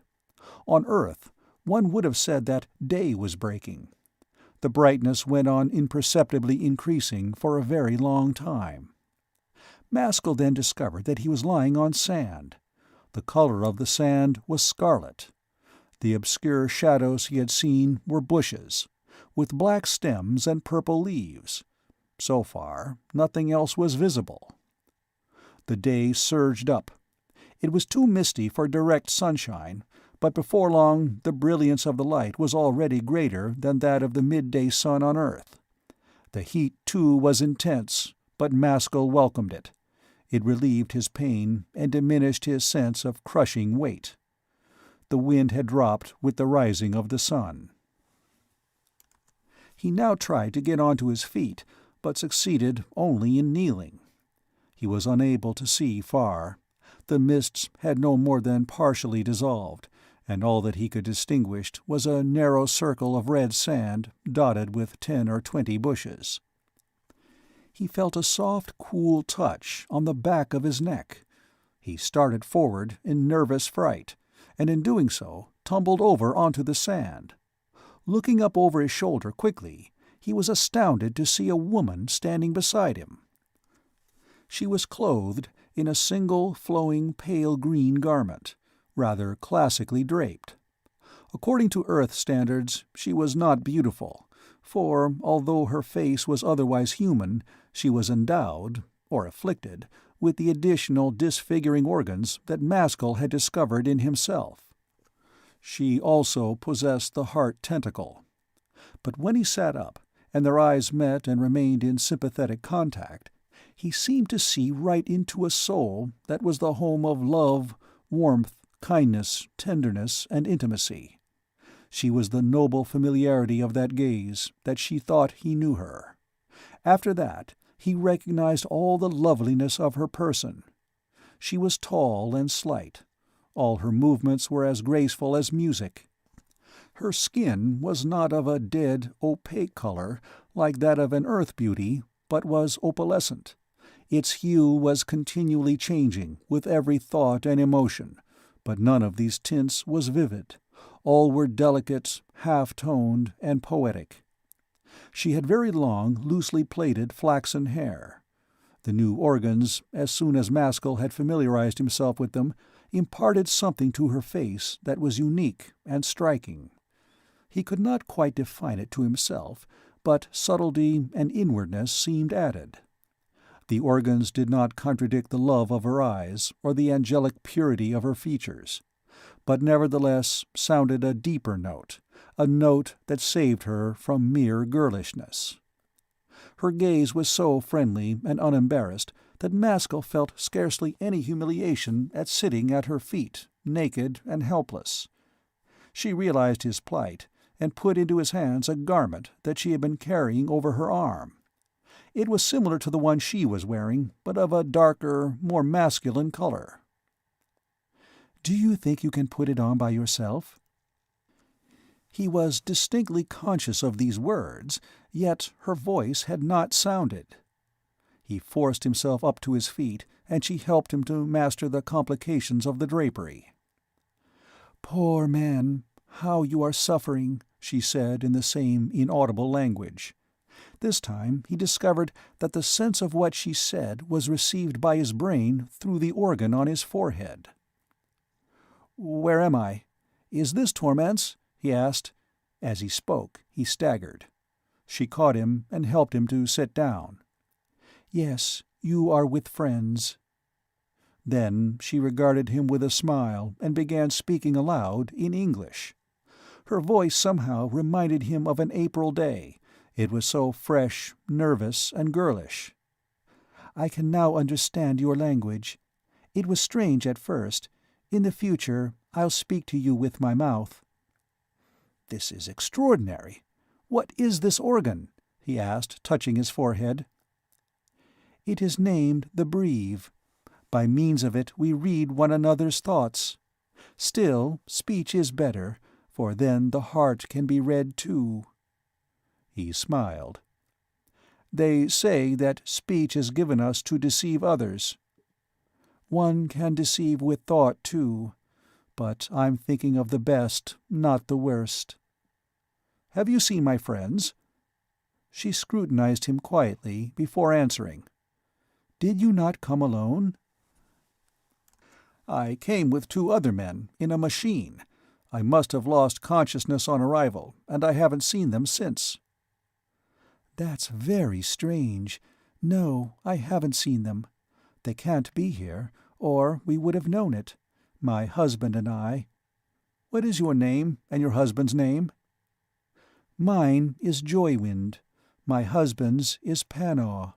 On Earth, one would have said that day was breaking. The brightness went on imperceptibly increasing for a very long time. Maskull then discovered that he was lying on sand. The color of the sand was scarlet. The obscure shadows he had seen were bushes, with black stems and purple leaves. So far, nothing else was visible. The day surged up. It was too misty for direct sunshine, but before long the brilliance of the light was already greater than that of the midday sun on Earth. The heat, too, was intense, but Maskull welcomed it. It relieved his pain and diminished his sense of crushing weight. The wind had dropped with the rising of the sun. He now tried to get onto his feet, but succeeded only in kneeling. He was unable to see far. The mists had no more than partially dissolved, and all that he could distinguish was a narrow circle of red sand dotted with 10 or 20 bushes. He felt a soft, cool touch on the back of his neck. He started forward in nervous fright, and in doing so tumbled over onto the sand. Looking up over his shoulder quickly, he was astounded to see a woman standing beside him. She was clothed in a single flowing pale green garment, rather classically draped. According to Earth standards, she was not beautiful, for, although her face was otherwise human, she was endowed, or afflicted, with the additional disfiguring organs that Maskull had discovered in himself. She also possessed the heart tentacle. But when he sat up, and their eyes met and remained in sympathetic contact, he seemed to see right into a soul that was the home of love, warmth, kindness, tenderness, and intimacy. She was the noble familiarity of that gaze, that she thought he knew her. After that, he recognized all the loveliness of her person. She was tall and slight. All her movements were as graceful as music. Her skin was not of a dead, opaque color like that of an earth beauty, but was opalescent. Its hue was continually changing with every thought and emotion, but none of these tints was vivid. All were delicate, half-toned, and poetic. She had very long, loosely plaited flaxen hair. The new organs, as soon as Maskull had familiarized himself with them, imparted something to her face that was unique and striking. He could not quite define it to himself, but subtlety and inwardness seemed added. The organs did not contradict the love of her eyes or the angelic purity of her features, but nevertheless sounded a deeper note, a note that saved her from mere girlishness. Her gaze was so friendly and unembarrassed that Maskull felt scarcely any humiliation at sitting at her feet, naked and helpless. She realized his plight, and put into his hands a garment that she had been carrying over her arm. It was similar to the one she was wearing, but of a darker, more masculine color. "Do you think you can put it on by yourself?" He was distinctly conscious of these words, yet her voice had not sounded. He forced himself up to his feet, and she helped him to master the complications of the drapery. "Poor man, how you are suffering," she said in the same inaudible language. This time he discovered that the sense of what she said was received by his brain through the organ on his forehead. "Where am I? Is this Tormance?" he asked. As he spoke, he staggered. She caught him and helped him to sit down. "Yes, you are with friends." Then she regarded him with a smile and began speaking aloud in English. Her voice somehow reminded him of an April day. It was so fresh, nervous, and girlish. "I can now understand your language. It was strange at first. In the future, I'll speak to you with my mouth." "This is extraordinary. What is this organ?" he asked, touching his forehead. "It is named the Breve. By means of it we read one another's thoughts. Still, speech is better, for then the heart can be read too." He smiled. "They say that speech is given us to deceive others. One can deceive with thought too, but I'm thinking of the best, not the worst." "Have you seen my friends?" She scrutinized him quietly before answering. "Did you not come alone?" "I came with 2 other men, in a machine. I must have lost consciousness on arrival, and I haven't seen them since." "That's very strange. No, I haven't seen them. They can't be here, or we would have known it. My husband and I." "What is your name, and your husband's name?" "Mine is Joywind. My husband's is Panaw.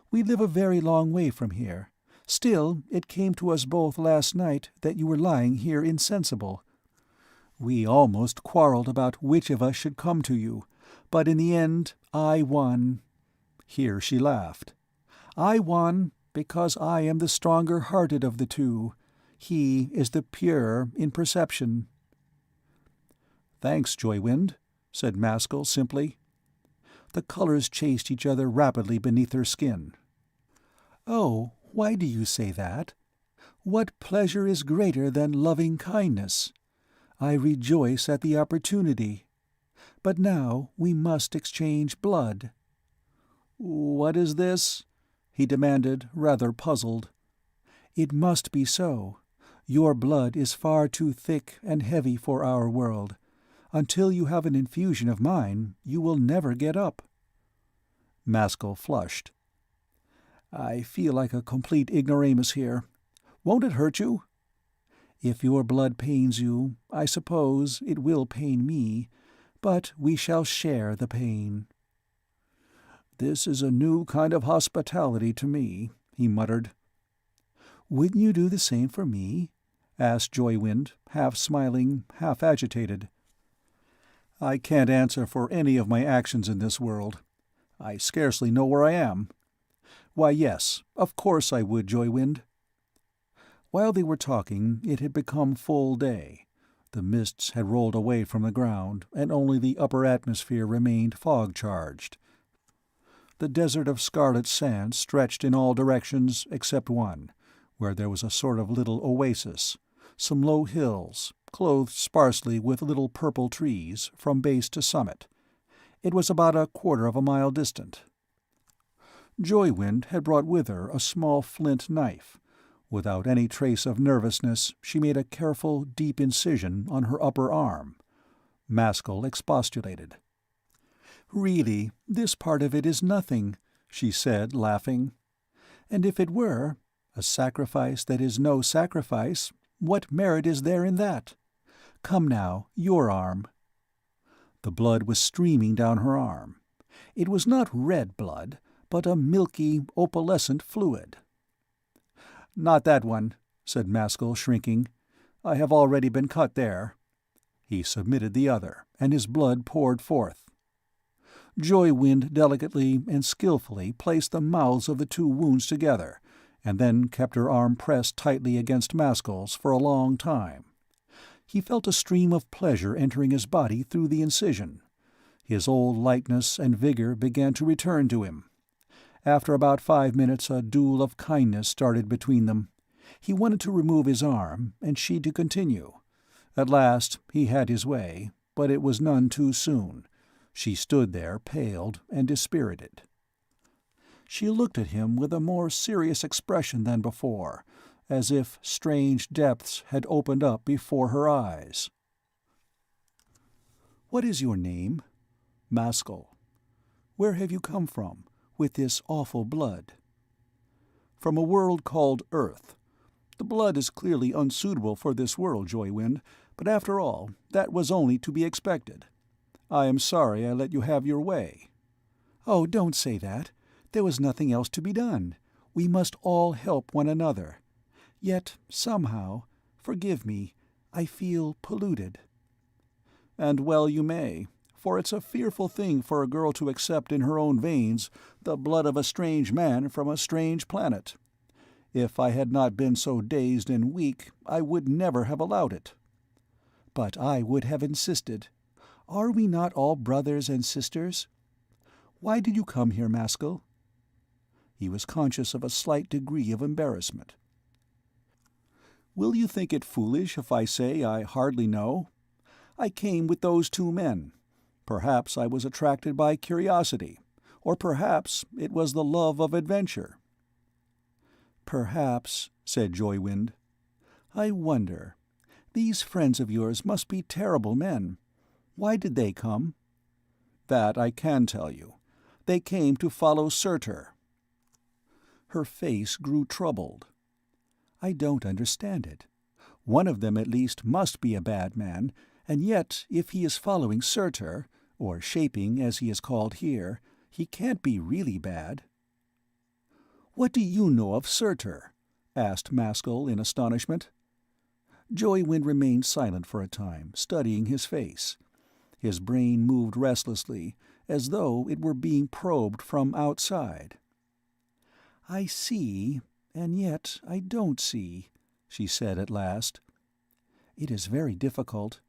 We live a very long way from here. Still, it came to us both last night that you were lying here insensible. We almost quarreled about which of us should come to you, but in the end I won." Here she laughed. "I won because I am the stronger-hearted of the two. He is the purer in perception." "Thanks, Joywind," said Maskull simply. The colors chased each other rapidly beneath her skin. "Oh, why do you say that? What pleasure is greater than loving-kindness? I rejoice at the opportunity. But now we must exchange blood." "What is this?" he demanded, rather puzzled. "It must be so. Your blood is far too thick and heavy for our world. Until you have an infusion of mine, you will never get up." Maskull flushed. "I feel like a complete ignoramus here. Won't it hurt you?" "If your blood pains you, I suppose it will pain me, but we shall share the pain." "This is a new kind of hospitality to me," he muttered. "Wouldn't you do the same for me?" asked Joywind, half smiling, half agitated. "I can't answer for any of my actions in this world. I scarcely know where I am. Why, yes, of course I would, Joywind." While they were talking, it had become full day. The mists had rolled away from the ground, and only the upper atmosphere remained fog-charged. The desert of scarlet sand stretched in all directions except one, where there was a sort of little oasis, some low hills, clothed sparsely with little purple trees, from base to summit. It was about a quarter of a mile distant. Joywind had brought with her a small flint knife. Without any trace of nervousness, she made a careful, deep incision on her upper arm. Maskull expostulated. "Really, this part of it is nothing," she said, laughing. And if it were, a sacrifice that is no sacrifice, what merit is there in that? Come now, your arm." The blood was streaming down her arm. It was not red blood, but a milky, opalescent fluid. "Not that one," said Maskull, shrinking. "I have already been cut there." He submitted the other, and his blood poured forth. Joywind delicately and skillfully placed the mouths of the two wounds together, and then kept her arm pressed tightly against Maskull's for a long time. He felt a stream of pleasure entering his body through the incision. His old lightness and vigor began to return to him. After about 5 minutes a duel of kindness started between them. He wanted to remove his arm, and she to continue. At last he had his way, but it was none too soon. She stood there paled and dispirited. She looked at him with a more serious expression than before, as if strange depths had opened up before her eyes. "What is your name?" "Maskull." "Where have you come from, with this awful blood?" "From a world called Earth. The blood is clearly unsuitable for this world, Joywind, but after all, that was only to be expected. I am sorry I let you have your way." "Oh, don't say that. There was nothing else to be done. We must all help one another. Yet, somehow, forgive me, I feel polluted." "And well you may, for it's a fearful thing for a girl to accept in her own veins the blood of a strange man from a strange planet. If I had not been so dazed and weak, I would never have allowed it." "But I would have insisted. Are we not all brothers and sisters? Why did you come here, Maskull?" He was conscious of a slight degree of embarrassment. "Will you think it foolish if I say I hardly know? I came with those two men. Perhaps I was attracted by curiosity, or perhaps it was the love of adventure." "Perhaps," said Joywind. "I wonder. These friends of yours must be terrible men. Why did they come?" "That I can tell you. They came to follow Surtur." Her face grew troubled. "I don't understand it. One of them at least must be a bad man, and yet if he is following Surtur, or shaping as he is called here, he can't be really bad." "What do you know of Surtur?" asked Maskull in astonishment. Joywind remained silent for a time, studying his face. His brain moved restlessly, as though it were being probed from outside. "I see, and yet I don't see," she said at last. "It is very difficult.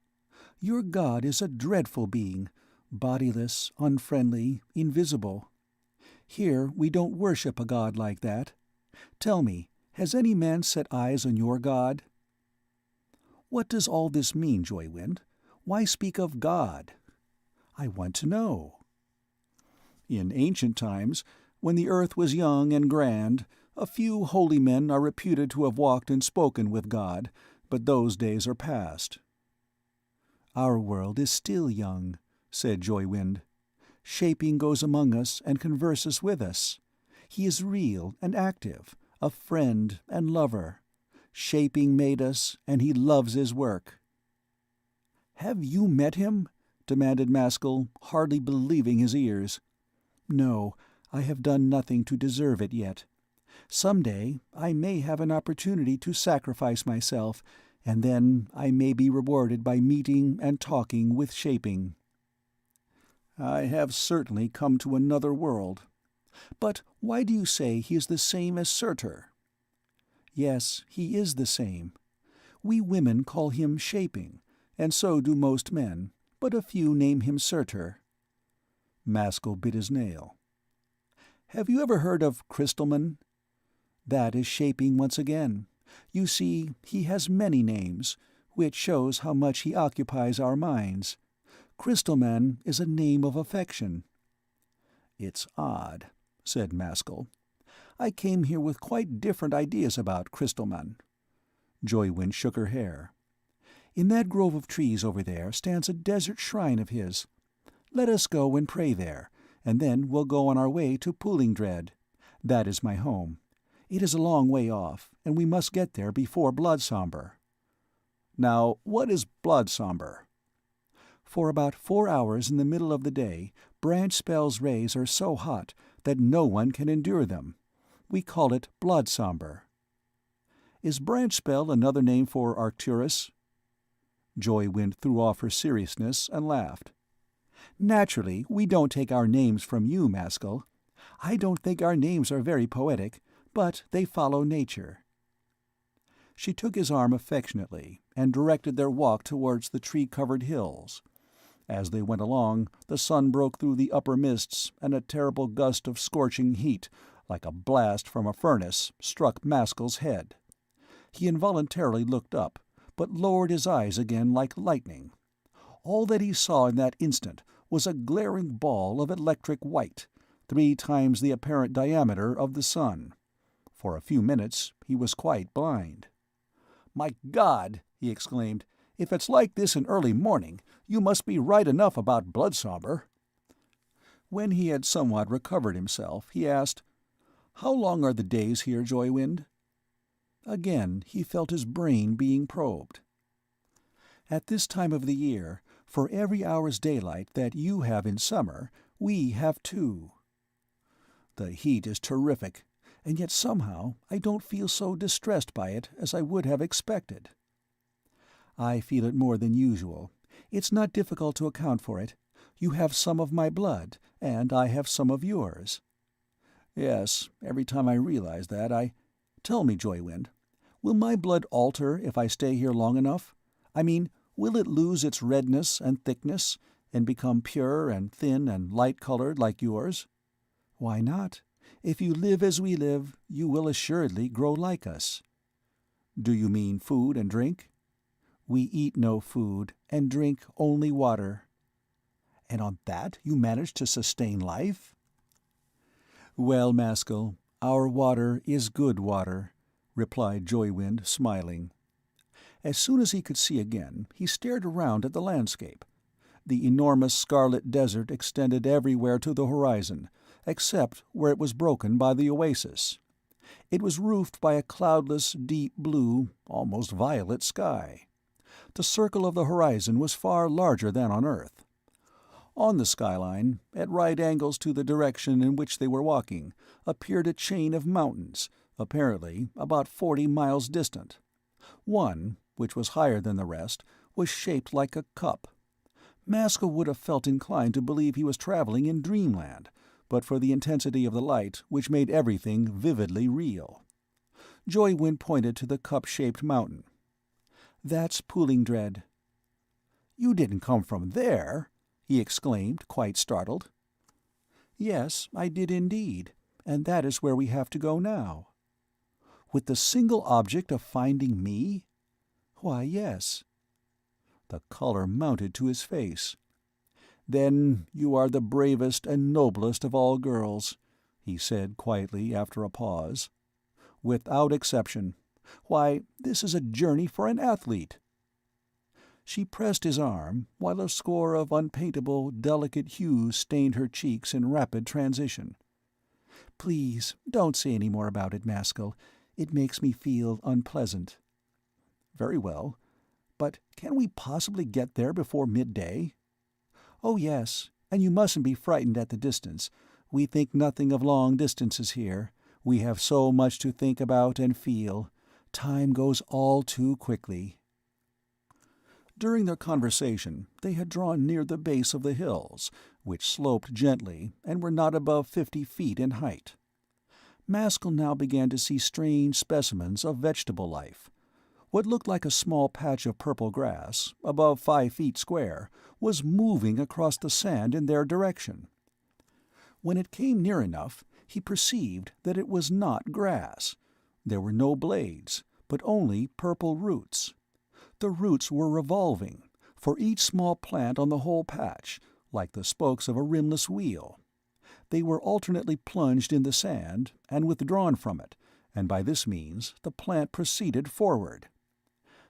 Your god is a dreadful being, bodiless, unfriendly, invisible. Here we don't worship a god like that. Tell me, has any man set eyes on your god?" "What does all this mean, Joywind? Why speak of God? I want to know." "In ancient times, when the earth was young and grand, a few holy men are reputed to have walked and spoken with God, but those days are past." "Our world is still young," said Joywind. "Shaping goes among us and converses with us. He is real and active, a friend and lover. Shaping made us, and he loves his work." "Have you met him?" demanded Maskull, hardly believing his ears. "No, I have done nothing to deserve it yet. Some day I may have an opportunity to sacrifice myself, and then I may be rewarded by meeting and talking with Shaping." "I have certainly come to another world. But why do you say he is the same as Surtur?" "Yes, he is the same. We women call him Shaping, and so do most men, but a few name him Surtur." Maskull bit his nail. "Have you ever heard of Crystalman? That is Shaping once again. You see, he has many names, which shows how much he occupies our minds. Crystalman is a name of affection." "It's odd," said Maskull. "I came here with quite different ideas about Crystalman." Joywind shook her hair. "In that grove of trees over there stands a desert shrine of his. Let us go and pray there, and then we'll go on our way to Poolingdread. That is my home. It is a long way off, and we must get there before Bloodsomber." "Now, what is Bloodsomber?" "For about 4 hours in the middle of the day, Branch-Spell's rays are so hot that no one can endure them. We call it Bloodsomber." "Is Branch-Spell another name for Arcturus?" Joywind threw off her seriousness and laughed. "Naturally, we don't take our names from you, Maskull. I don't think our names are very poetic, but they follow nature." She took his arm affectionately and directed their walk towards the tree-covered hills. As they went along, the sun broke through the upper mists, and a terrible gust of scorching heat, like a blast from a furnace, struck Maskull's head. He involuntarily looked up, but lowered his eyes again like lightning. All that he saw in that instant was a glaring ball of electric white, 3 times the apparent diameter of the sun. For a few minutes he was quite blind. "My God!" he exclaimed. "If it's like this in early morning, you must be right enough about Bloodsomber." When he had somewhat recovered himself, he asked, "How long are the days here, Joywind?" Again he felt his brain being probed. "At this time of the year, for every hour's daylight that you have in summer, we have 2. The heat is terrific, and yet somehow I don't feel so distressed by it as I would have expected." "I feel it more than usual. It's not difficult to account for it. You have some of my blood, and I have some of yours." "Yes, every time I realize that, Tell me, Joywind, will my blood alter if I stay here long enough? I mean, will it lose its redness and thickness, and become pure and thin and light-colored like yours?" "Why not? If you live as we live, you will assuredly grow like us." "Do you mean food and drink?" "We eat no food, and drink only water." "And on that you manage to sustain life?" "Well, Maskull, our water is good water," replied Joywind, smiling. As soon as he could see again, he stared around at the landscape. The enormous scarlet desert extended everywhere to the horizon, except where it was broken by the oasis. It was roofed by a cloudless, deep blue, almost violet sky. The circle of the horizon was far larger than on Earth. On the skyline, at right angles to the direction in which they were walking, appeared a chain of mountains, apparently about 40 miles distant. One, which was higher than the rest, was shaped like a cup. Maskull would have felt inclined to believe he was traveling in dreamland, but for the intensity of the light which made everything vividly real. Joywind pointed to the cup-shaped mountain. "That's Poolingdread." "You didn't come from there!" he exclaimed, quite startled. "Yes, I did indeed, and that is where we have to go now." "With the single object of finding me?" "Why, yes." The color mounted to his face. "Then you are the bravest and noblest of all girls," he said quietly after a pause. "Without exception. Why, this is a journey for an athlete." She pressed his arm, while a score of unpaintable, delicate hues stained her cheeks in rapid transition. "Please, don't say any more about it, Maskull. It makes me feel unpleasant." "Very well. But can we possibly get there before midday?" "Oh, yes, and you mustn't be frightened at the distance. We think nothing of long distances here. We have so much to think about and feel. Time goes all too quickly." During their conversation they had drawn near the base of the hills, which sloped gently and were not above 50 feet in height. Maskull now began to see strange specimens of vegetable life. What looked like a small patch of purple grass, above 5 feet square, was moving across the sand in their direction. When it came near enough, he perceived that it was not grass. There were no blades, but only purple roots. The roots were revolving, for each small plant on the whole patch, like the spokes of a rimless wheel. They were alternately plunged in the sand and withdrawn from it, and by this means the plant proceeded forward.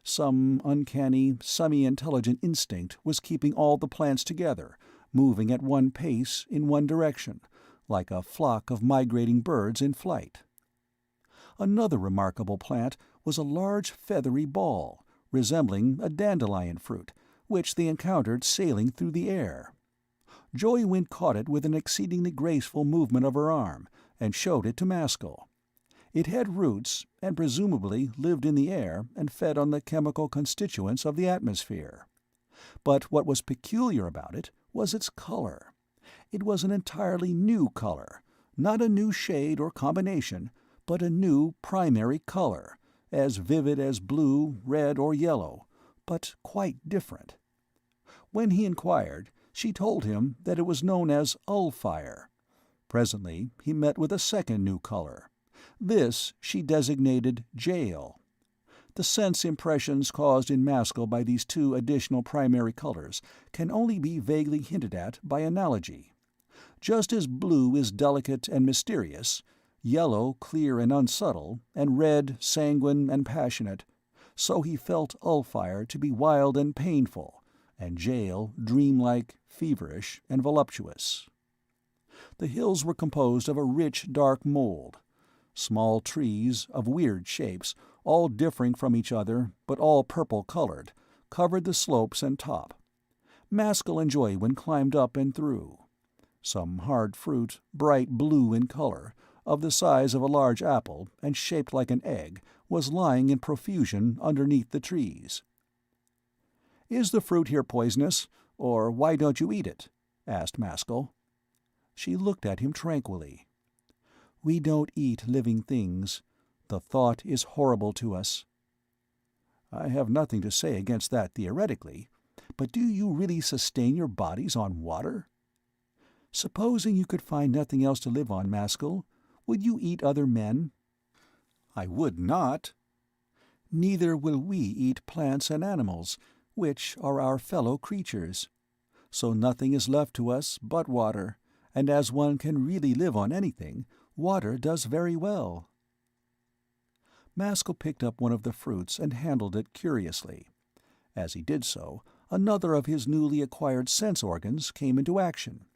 Some uncanny, semi-intelligent instinct was keeping all the plants together, moving at one pace in one direction, like a flock of migrating birds in flight. Another remarkable plant was a large feathery ball, resembling a dandelion fruit, which they encountered sailing through the air. Joywind caught it with an exceedingly graceful movement of her arm, and showed it to Maskull. It had roots, and presumably lived in the air and fed on the chemical constituents of the atmosphere. But what was peculiar about it was its color. It was an entirely new color, not a new shade or combination, but a new primary color, as vivid as blue, red, or yellow, but quite different. When he inquired, she told him that it was known as ulfire. Presently he met with a second new color. This she designated jail. The sense impressions caused in Maskull by these two additional primary colors can only be vaguely hinted at by analogy. Just as blue is delicate and mysterious, yellow clear and unsubtle, and red sanguine and passionate, so he felt ulfire to be wild and painful, and jail dreamlike, feverish, and voluptuous. The hills were composed of a rich dark mold. Small trees, of weird shapes, all differing from each other but all purple-colored, covered the slopes and top. Maskull and Joywind climbed up and through. Some hard fruit, bright blue in color, of the size of a large apple and shaped like an egg, was lying in profusion underneath the trees. "Is the fruit here poisonous, or why don't you eat it?" asked Maskull. She looked at him tranquilly. "We don't eat living things. The thought is horrible to us." "I have nothing to say against that theoretically, but do you really sustain your bodies on water?" "Supposing you could find nothing else to live on, Maskull, would you eat other men?" "I would not." "Neither will we eat plants and animals, which are our fellow creatures. So nothing is left to us but water, and as one can really live on anything, water does very well." Maskull picked up one of the fruits and handled it curiously. As he did so, another of his newly acquired sense organs came into action.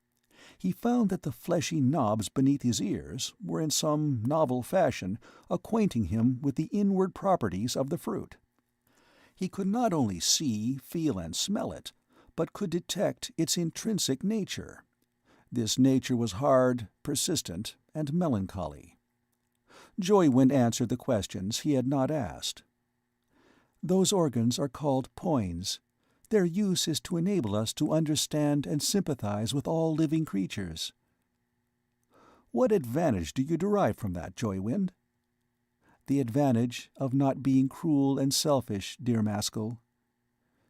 He found that the fleshy knobs beneath his ears were in some novel fashion acquainting him with the inward properties of the fruit. He could not only see, feel, and smell it, but could detect its intrinsic nature. This nature was hard, persistent, and melancholy. Joywind answered the questions he had not asked. "Those organs are called poins. Their use is to enable us to understand and sympathize with all living creatures." "What advantage do you derive from that, Joywind?" "The advantage of not being cruel and selfish, dear Maskull."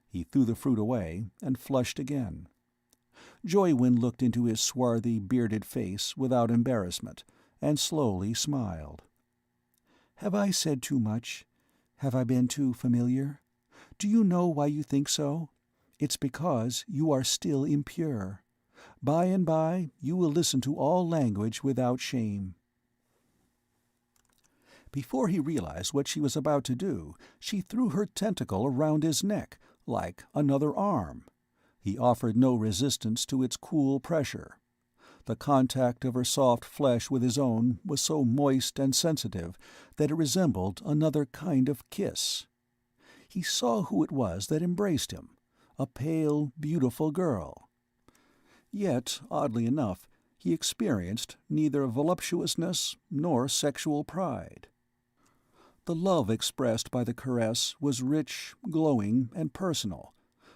He threw the fruit away and flushed again. Joywind looked into his swarthy, bearded face without embarrassment, and slowly smiled. "Have I said too much? Have I been too familiar? Do you know why you think so? It's because you are still impure. By and by you will listen to all language without shame." Before he realized what she was about to do, she threw her tentacle around his neck, like another arm. He offered no resistance to its cool pressure. The contact of her soft flesh with his own was so moist and sensitive that it resembled another kind of kiss. He saw who it was that embraced him, a pale, beautiful girl. Yet, oddly enough, he experienced neither voluptuousness nor sexual pride. The love expressed by the caress was rich, glowing, and personal,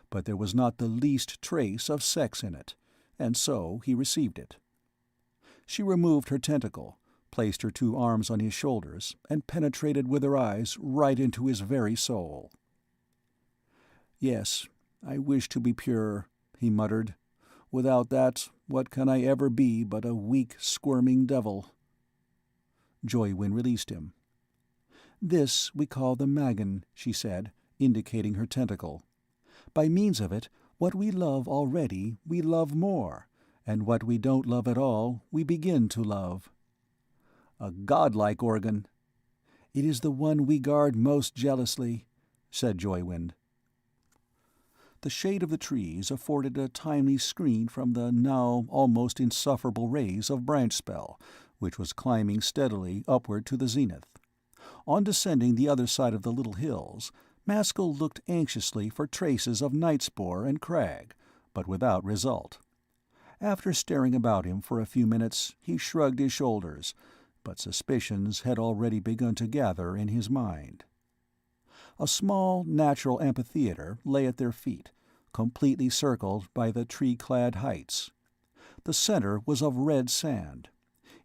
but there was not the least trace of sex in it, and so he received it. She removed her tentacle, placed her two arms on his shoulders, and penetrated with her eyes right into his very soul. "Yes, I wish to be pure," he muttered. "Without that, what can I ever be but a weak, squirming devil?" Joywind released him. "This we call the magan," she said, indicating her tentacle. "By means of it, what we love already we love more, and what we don't love at all we begin to love." "A godlike organ." "It is the one we guard most jealously," said Joywind. The shade of the trees afforded a timely screen from the now almost insufferable rays of branch spell, which was climbing steadily upward to the zenith. On descending the other side of the little hills, Maskull looked anxiously for traces of night spoor and crag, but without result. After staring about him for a few minutes, he shrugged his shoulders, but suspicions had already begun to gather in his mind. A small, natural amphitheater lay at their feet, completely circled by the tree-clad heights. The center was of red sand.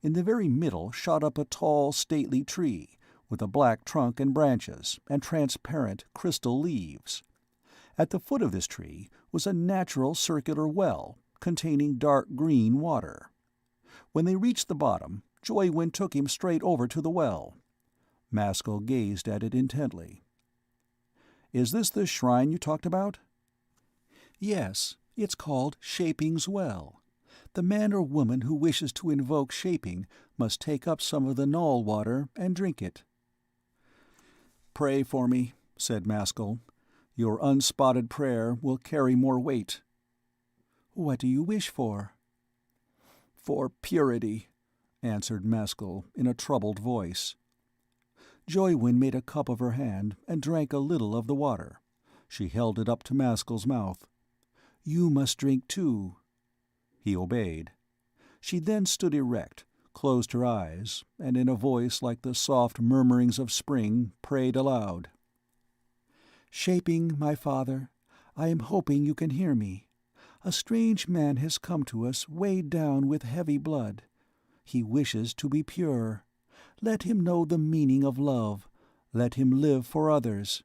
In the very middle shot up a tall, stately tree, with a black trunk and branches, and transparent crystal leaves. At the foot of this tree was a natural circular well, containing dark green water. When they reached the bottom, Joywyn took him straight over to the well. Maskull gazed at it intently. "Is this the shrine you talked about?" "Yes, it's called Shaping's Well. The man or woman who wishes to invoke Shaping must take up some of the Null water and drink it." "Pray for me," said Maskull. "Your unspotted prayer will carry more weight." "What do you wish for?" "For purity," answered Maskull in a troubled voice. Joywyn made a cup of her hand and drank a little of the water. She held it up to Maskull's mouth. "You must drink too." He obeyed. She then stood erect, closed her eyes, and in a voice like the soft murmurings of spring, prayed aloud. "Shaping, my father, I am hoping you can hear me. A strange man has come to us weighed down with heavy blood. He wishes to be pure. Let him know the meaning of love. Let him live for others.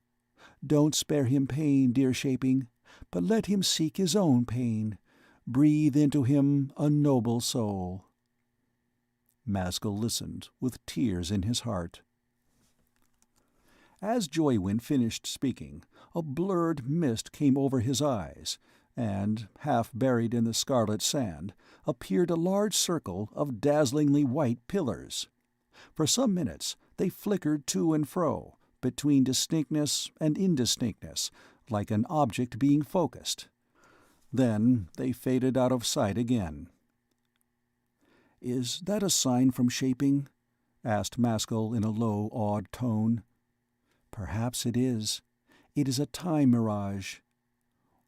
Don't spare him pain, dear Shaping, but let him seek his own pain. Breathe into him a noble soul." Maskull listened, with tears in his heart. As Joywyn finished speaking, a blurred mist came over his eyes, and, half buried in the scarlet sand, appeared a large circle of dazzlingly white pillars. For some minutes they flickered to and fro, between distinctness and indistinctness, like an object being focused. Then they faded out of sight again. "Is that a sign from Shaping?" asked Maskull in a low, awed tone. "Perhaps it is. It is a time mirage."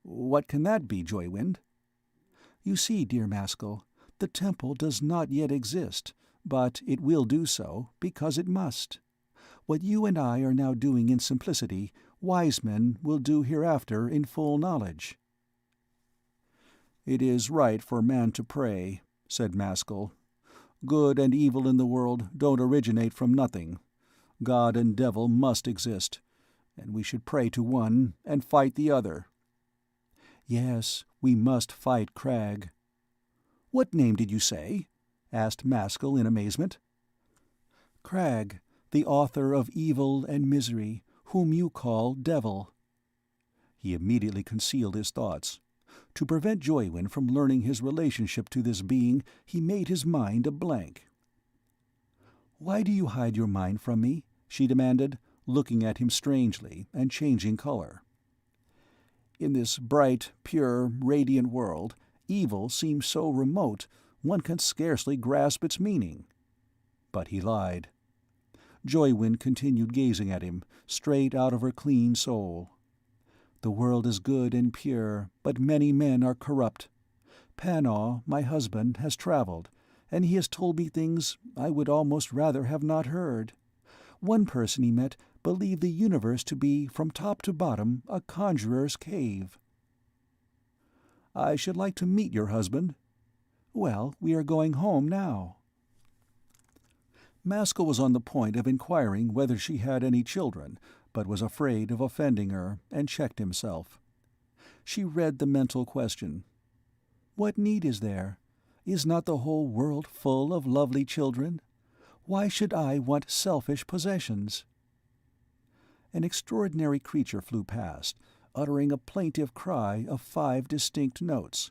"What can that be, Joywind?" "You see, dear Maskull, the temple does not yet exist, but it will do so, because it must. What you and I are now doing in simplicity, wise men will do hereafter in full knowledge." "It is right for man to pray," said Maskull. "Good and evil in the world don't originate from nothing. God and devil must exist, and we should pray to one and fight the other." "Yes, we must fight Crag." "What name did you say?" asked Maskull in amazement. "Crag, the author of evil and misery, whom you call Devil." He immediately concealed his thoughts. To prevent Joywyn from learning his relationship to this being, he made his mind a blank. "Why do you hide your mind from me?" she demanded, looking at him strangely and changing color. "In this bright, pure, radiant world, evil seems so remote one can scarcely grasp its meaning." But he lied. Joywyn continued gazing at him, straight out of her clean soul. "The world is good and pure, but many men are corrupt. Panaw, my husband, has traveled, and he has told me things I would almost rather have not heard. One person he met believed the universe to be, from top to bottom, a conjurer's cave." "I should like to meet your husband." "Well, we are going home now." Maskull was on the point of inquiring whether she had any children, but was afraid of offending her, and checked himself. She read the mental question. "What need is there? Is not the whole world full of lovely children? Why should I want selfish possessions?" An extraordinary creature flew past, uttering a plaintive cry of 5 distinct notes.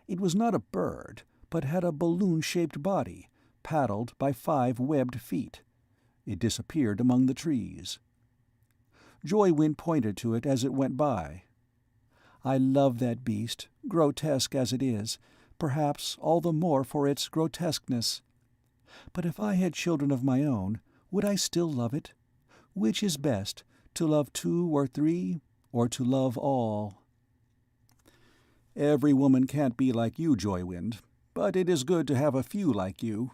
It was not a bird, but had a balloon-shaped body, paddled by 5 webbed feet. It disappeared among the trees. Joywyn pointed to it as it went by. "I love that beast, grotesque as it is, perhaps all the more for its grotesqueness. But if I had children of my own, would I still love it? Which is best, to love 2 or 3, or to love all?" "Every woman can't be like you, Joywind, but it is good to have a few like you.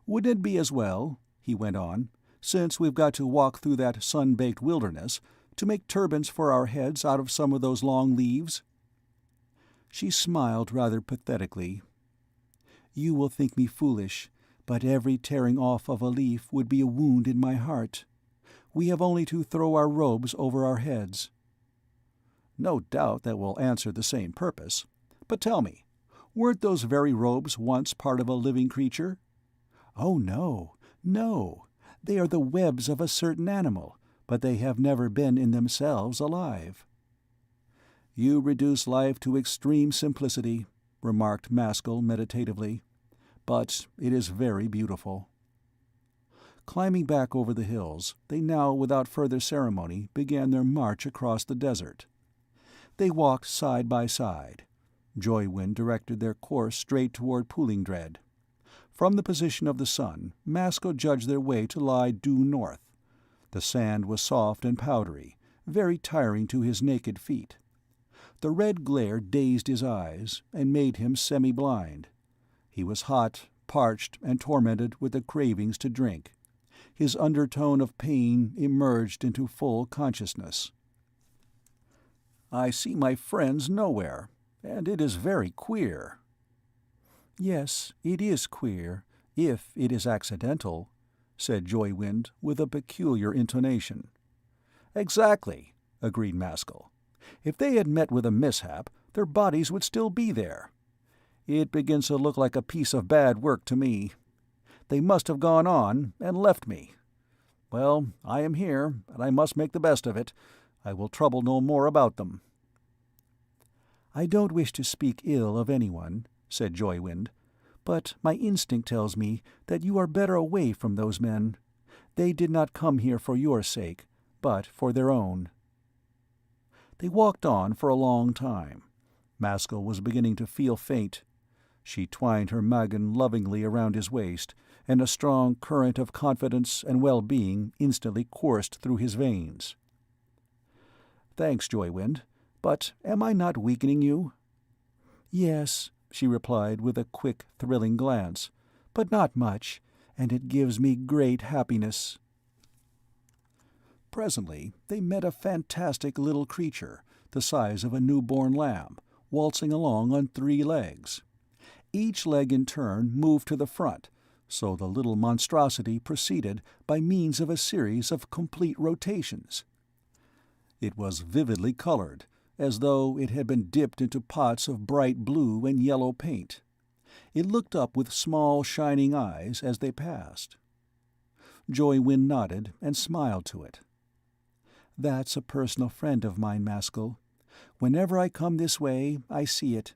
Wouldn't it be as well," he went on, "since we've got to walk through that sun-baked wilderness, to make turbans for our heads out of some of those long leaves?" She smiled rather pathetically. "You will think me foolish, but every tearing off of a leaf would be a wound in my heart. We have only to throw our robes over our heads." "No doubt that will answer the same purpose. But tell me, weren't those very robes once part of a living creature?" "Oh, no, no. They are the webs of a certain animal, but they have never been in themselves alive." "You reduce life to extreme simplicity," remarked Maskull meditatively. "But it is very beautiful." Climbing back over the hills, they now, without further ceremony, began their march across the desert. They walked side by side. Joywind directed their course straight toward Poolingdread. From the position of the sun, Maskull judged their way to lie due north. The sand was soft and powdery, very tiring to his naked feet. The red glare dazed his eyes, and made him semi-blind. He was hot, parched, and tormented with the cravings to drink. His undertone of pain emerged into full consciousness. "I see my friends nowhere, and it is very queer." "Yes, it is queer, if it is accidental," said Joywind with a peculiar intonation. "Exactly," agreed Maskull. "If they had met with a mishap, their bodies would still be there. It begins to look like a piece of bad work to me. They must have gone on and left me. Well, I am here, and I must make the best of it. I will trouble no more about them." "I don't wish to speak ill of anyone," said Joywind, "but my instinct tells me that you are better away from those men. They did not come here for your sake, but for their own." They walked on for a long time. Maskull was beginning to feel faint. She twined her magan lovingly around his waist, and a strong current of confidence and well-being instantly coursed through his veins. "Thanks, Joywind, but am I not weakening you?" "Yes," she replied with a quick, thrilling glance, "but not much, and it gives me great happiness." Presently they met a fantastic little creature, the size of a newborn lamb, waltzing along on 3 legs. Each leg in turn moved to the front, so the little monstrosity proceeded by means of a series of complete rotations. It was vividly colored, as though it had been dipped into pots of bright blue and yellow paint. It looked up with small shining eyes as they passed. Joywind nodded and smiled to it. "That's a personal friend of mine, Maskull. Whenever I come this way, I see it.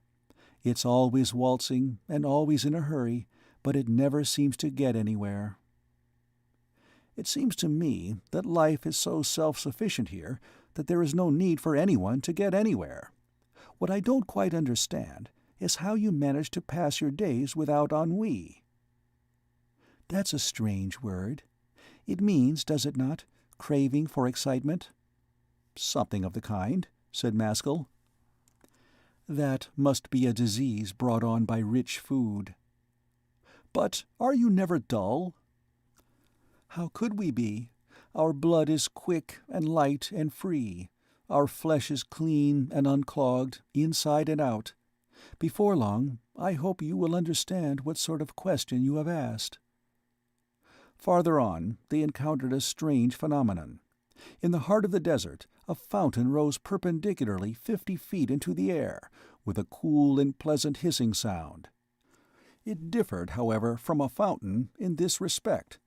It's always waltzing, and always in a hurry, but it never seems to get anywhere." "It seems to me that life is so self-sufficient here that there is no need for anyone to get anywhere. What I don't quite understand is how you manage to pass your days without ennui." "That's a strange word. It means, does it not, craving for excitement?" "Something of the kind," said Maskull. "That must be a disease brought on by rich food." "But are you never dull?" "How could we be? Our blood is quick and light and free. Our flesh is clean and unclogged, inside and out. Before long, I hope you will understand what sort of question you have asked." Farther on, they encountered a strange phenomenon. In the heart of the desert, a fountain rose perpendicularly 50 feet into the air, with a cool and pleasant hissing sound. It differed, however, from a fountain in this respect,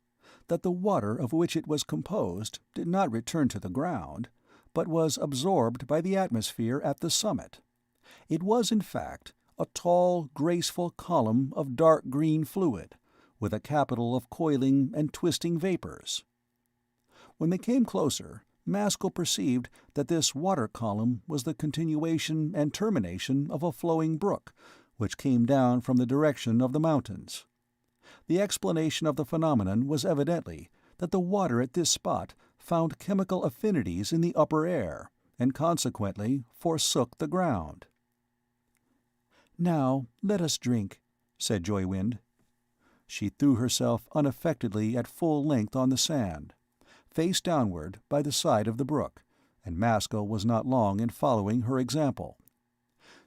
that the water of which it was composed did not return to the ground, but was absorbed by the atmosphere at the summit. It was, in fact, a tall, graceful column of dark green fluid, with a capital of coiling and twisting vapors. When they came closer, Maskull perceived that this water column was the continuation and termination of a flowing brook, which came down from the direction of the mountains. The explanation of the phenomenon was evidently that the water at this spot found chemical affinities in the upper air, and consequently forsook the ground. "Now let us drink," said Joywind. She threw herself unaffectedly at full length on the sand, face downward, by the side of the brook, and Maskull was not long in following her example.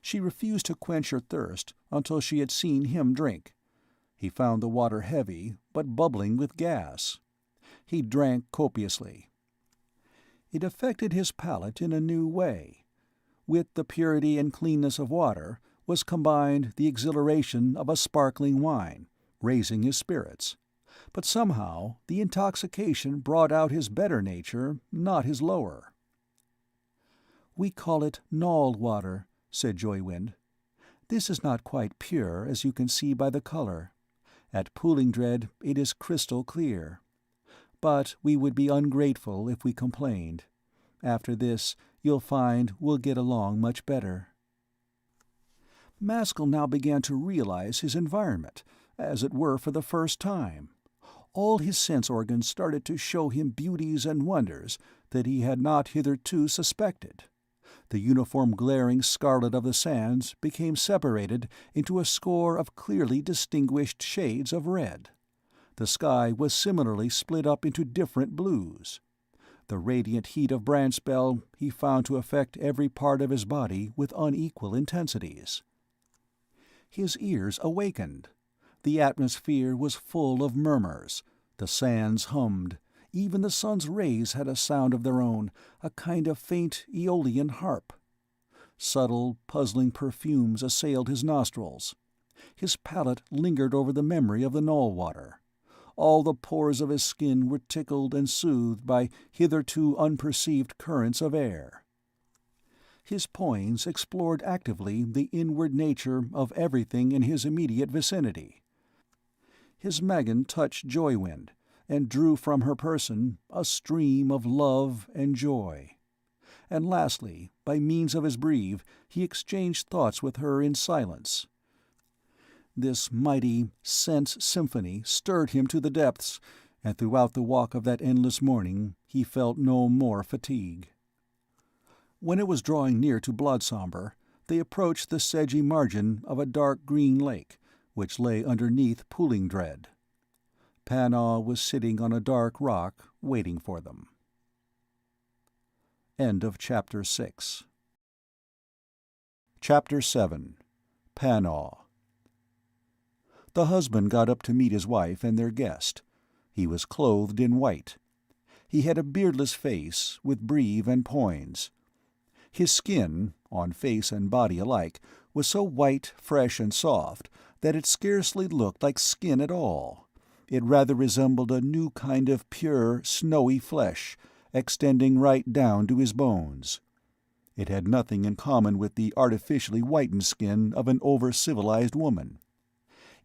She refused to quench her thirst until she had seen him drink. He found the water heavy, but bubbling with gas. He drank copiously. It affected his palate in a new way. With the purity and cleanness of water was combined the exhilaration of a sparkling wine, raising his spirits. But somehow the intoxication brought out his better nature, not his lower. "We call it gnawed water," said Joywind. "This is not quite pure, as you can see by the color. At Poolingdred it is crystal clear. But we would be ungrateful if we complained. After this, you'll find we'll get along much better." Maskull now began to realize his environment, as it were for the first time. All his sense organs started to show him beauties and wonders that he had not hitherto suspected. The uniform glaring scarlet of the sands became separated into a score of clearly distinguished shades of red. The sky was similarly split up into different blues. The radiant heat of Branchspell he found to affect every part of his body with unequal intensities. His ears awakened. The atmosphere was full of murmurs. The sands hummed. Even the sun's rays had a sound of their own, a kind of faint Aeolian harp. Subtle, puzzling perfumes assailed his nostrils. His palate lingered over the memory of the Knollwater. All the pores of his skin were tickled and soothed by hitherto unperceived currents of air. His poins explored actively the inward nature of everything in his immediate vicinity. His Megan touched Joywind, and drew from her person a stream of love and joy. And lastly, by means of his Breve, he exchanged thoughts with her in silence. This mighty sense-symphony stirred him to the depths, and throughout the walk of that endless morning he felt no more fatigue. When it was drawing near to Bloodsomber, they approached the sedgy margin of a dark green lake, which lay underneath Poolingdred. Panaw was sitting on a dark rock, waiting for them. End of Chapter 6. Chapter 7. Panaw. The husband got up to meet his wife and their guest. He was clothed in white. He had a beardless face, with breve and poins. His skin, on face and body alike, was so white, fresh, and soft that it scarcely looked like skin at all. It rather resembled a new kind of pure, snowy flesh, extending right down to his bones. It had nothing in common with the artificially whitened skin of an over-civilized woman.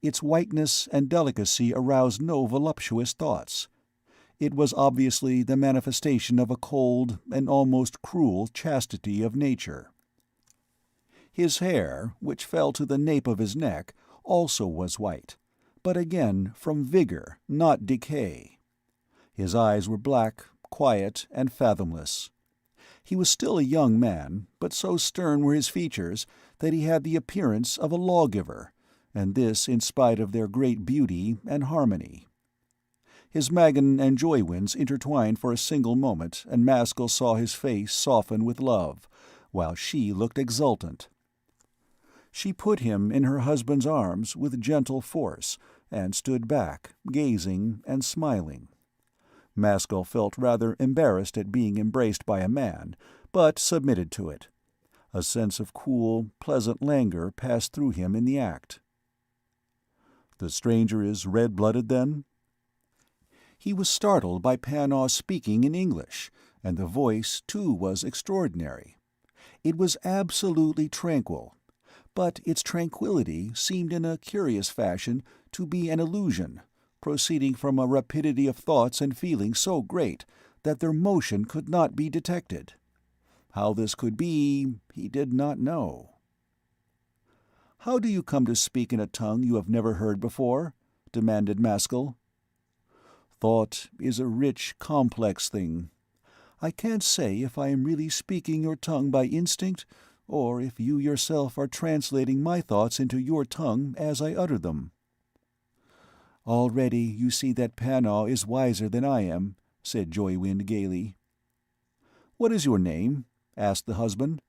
Its whiteness and delicacy aroused no voluptuous thoughts. It was obviously the manifestation of a cold and almost cruel chastity of nature. His hair, which fell to the nape of his neck, also was white, but again from vigor, not decay. His eyes were black, quiet, and fathomless. He was still a young man, but so stern were his features that he had the appearance of a lawgiver, and this in spite of their great beauty and harmony. His Magan and Joywind's intertwined for a single moment, and Maskull saw his face soften with love, while she looked exultant. She put him in her husband's arms with gentle force, and stood back, gazing and smiling. Maskull felt rather embarrassed at being embraced by a man, but submitted to it. A sense of cool, pleasant languor passed through him in the act. "The stranger is red-blooded, then?" He was startled by Panaw speaking in English, and the voice, too, was extraordinary. It was absolutely tranquil, but its tranquillity seemed in a curious fashion to be an illusion, proceeding from a rapidity of thoughts and feelings so great that their motion could not be detected. How this could be, he did not know. "How do you come to speak in a tongue you have never heard before?" demanded Maskull. "Thought is a rich, complex thing," I can't say if I am really speaking your tongue by instinct, or if you yourself are translating my thoughts into your tongue as I utter them." "Already you see that Panaw is wiser than I am," said Joywind gaily. "What is your name?" asked the husband.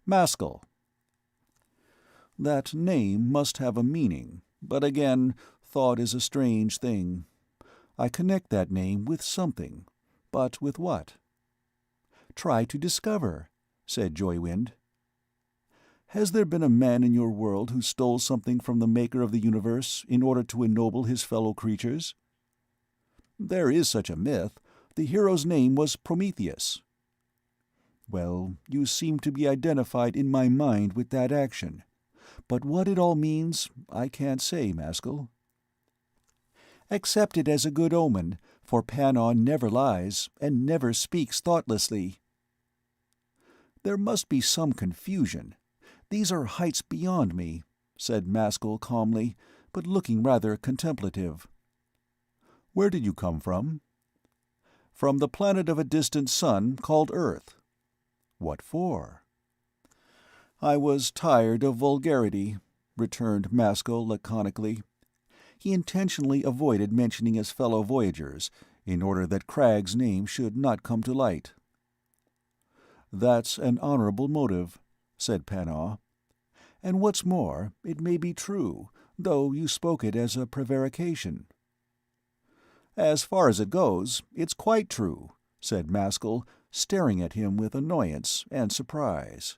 "Maskull." That name must have a meaning, but again, thought is a strange thing. I connect that name with something, but with what? "Try to discover," said Joywind. "Has there been a man in your world who stole something from the maker of the universe in order to ennoble his fellow creatures?" "There is such a myth. The hero's name was Prometheus." "Well, you seem to be identified in my mind with that action. But what it all means, I can't say, Maskull." "Accept it as a good omen, for Panaw never lies, and never speaks thoughtlessly." "There must be some confusion. These are heights beyond me," said Maskull calmly, but looking rather contemplative. "Where did you come from?" "From the planet of a distant sun called Earth." "What for?" "I was tired of vulgarity," returned Maskull laconically. He intentionally avoided mentioning his fellow voyagers, in order that Cragg's name should not come to light. "That's an honorable motive," said Panaw. "And what's more, it may be true, though you spoke it as a prevarication." "As far as it goes, it's quite true," said Maskull, staring at him with annoyance and surprise.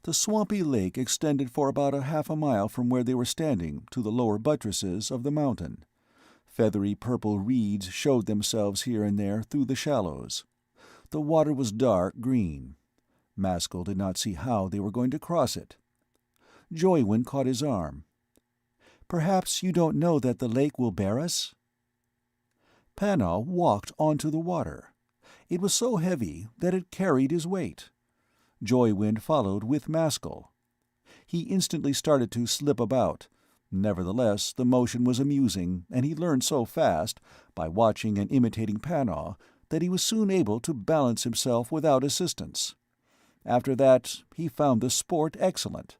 The swampy lake extended for about half a mile from where they were standing to the lower buttresses of the mountain. Feathery purple reeds showed themselves here and there through the shallows. The water was dark green. Maskull did not see how they were going to cross it. Joywind caught his arm. "Perhaps you don't know that the lake will bear us?" Panaw walked onto the water. It was so heavy that it carried his weight. Joywind followed with Maskull. He instantly started to slip about. Nevertheless, the motion was amusing, and he learned so fast, by watching and imitating Panaw, that he was soon able to balance himself without assistance. After that, he found the sport excellent.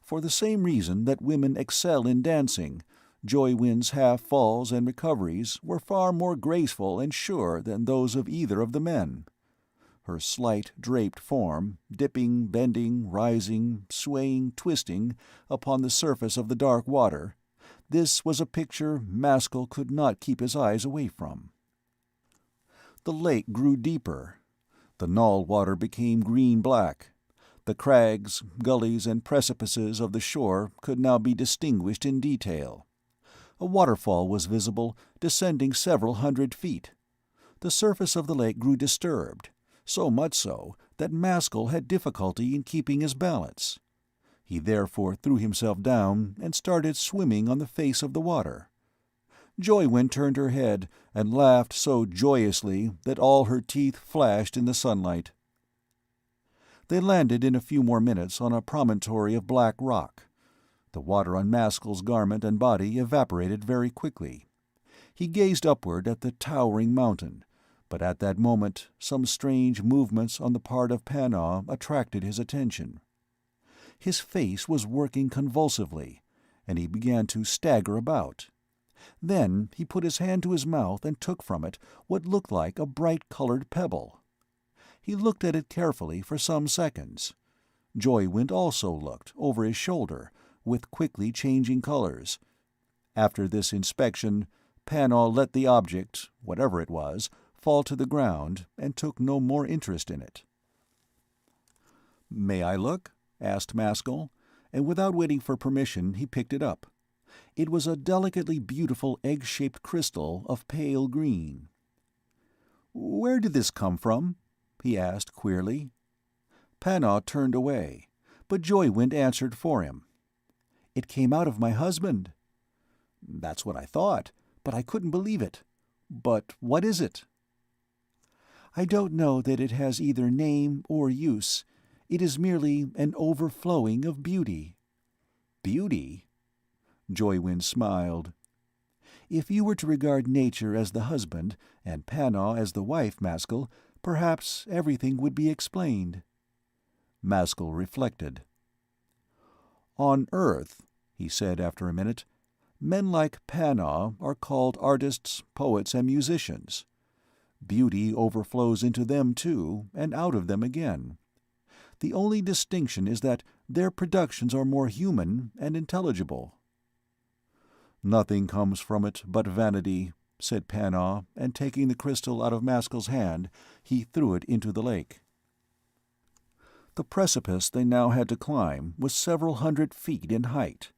For the same reason that women excel in dancing, Joywind's half-falls and recoveries were far more graceful and sure than those of either of the men. Her slight, draped form, dipping, bending, rising, swaying, twisting, upon the surface of the dark water, this was a picture Maskull could not keep his eyes away from. The lake grew deeper. The Null water became green-black. The crags, gullies, and precipices of the shore could now be distinguished in detail. A waterfall was visible, descending several hundred feet. The surface of the lake grew disturbed, so much so that Maskull had difficulty in keeping his balance. He therefore threw himself down and started swimming on the face of the water. Joywind turned her head and laughed so joyously that all her teeth flashed in the sunlight. They landed in a few more minutes on a promontory of black rock. The water on Maskull's garment and body evaporated very quickly. He gazed upward at the towering mountain, but at that moment some strange movements on the part of Panaw attracted his attention. His face was working convulsively, and he began to stagger about. Then he put his hand to his mouth and took from it what looked like a bright-colored pebble. He looked at it carefully for some seconds. Joywind also looked, over his shoulder, with quickly changing colors. After this inspection, Panaw let the object, whatever it was, fall to the ground, and took no more interest in it. "May I look?" asked Maskull, and without waiting for permission he picked it up. It was a delicately beautiful egg-shaped crystal of pale green. "Where did this come from?" he asked queerly. Panaw turned away, but Joywind answered for him. "It came out of my husband." "That's what I thought, but I couldn't believe it. But what is it?" "I don't know that it has either name or use. It is merely an overflowing of beauty." "Beauty?" Joywind smiled. If you were to regard nature as the husband, and Panna as the wife, Maskull, perhaps everything would be explained." Maskull reflected. "On Earth," he said after a minute, "men like Panna are called artists, poets, and musicians. Beauty overflows into them too, and out of them again. The only distinction is that their productions are more human and intelligible." "Nothing comes from it but vanity," said Panna, and taking the crystal out of Maskull's hand, he threw it into the lake. The precipice they now had to climb was several 100 feet in height.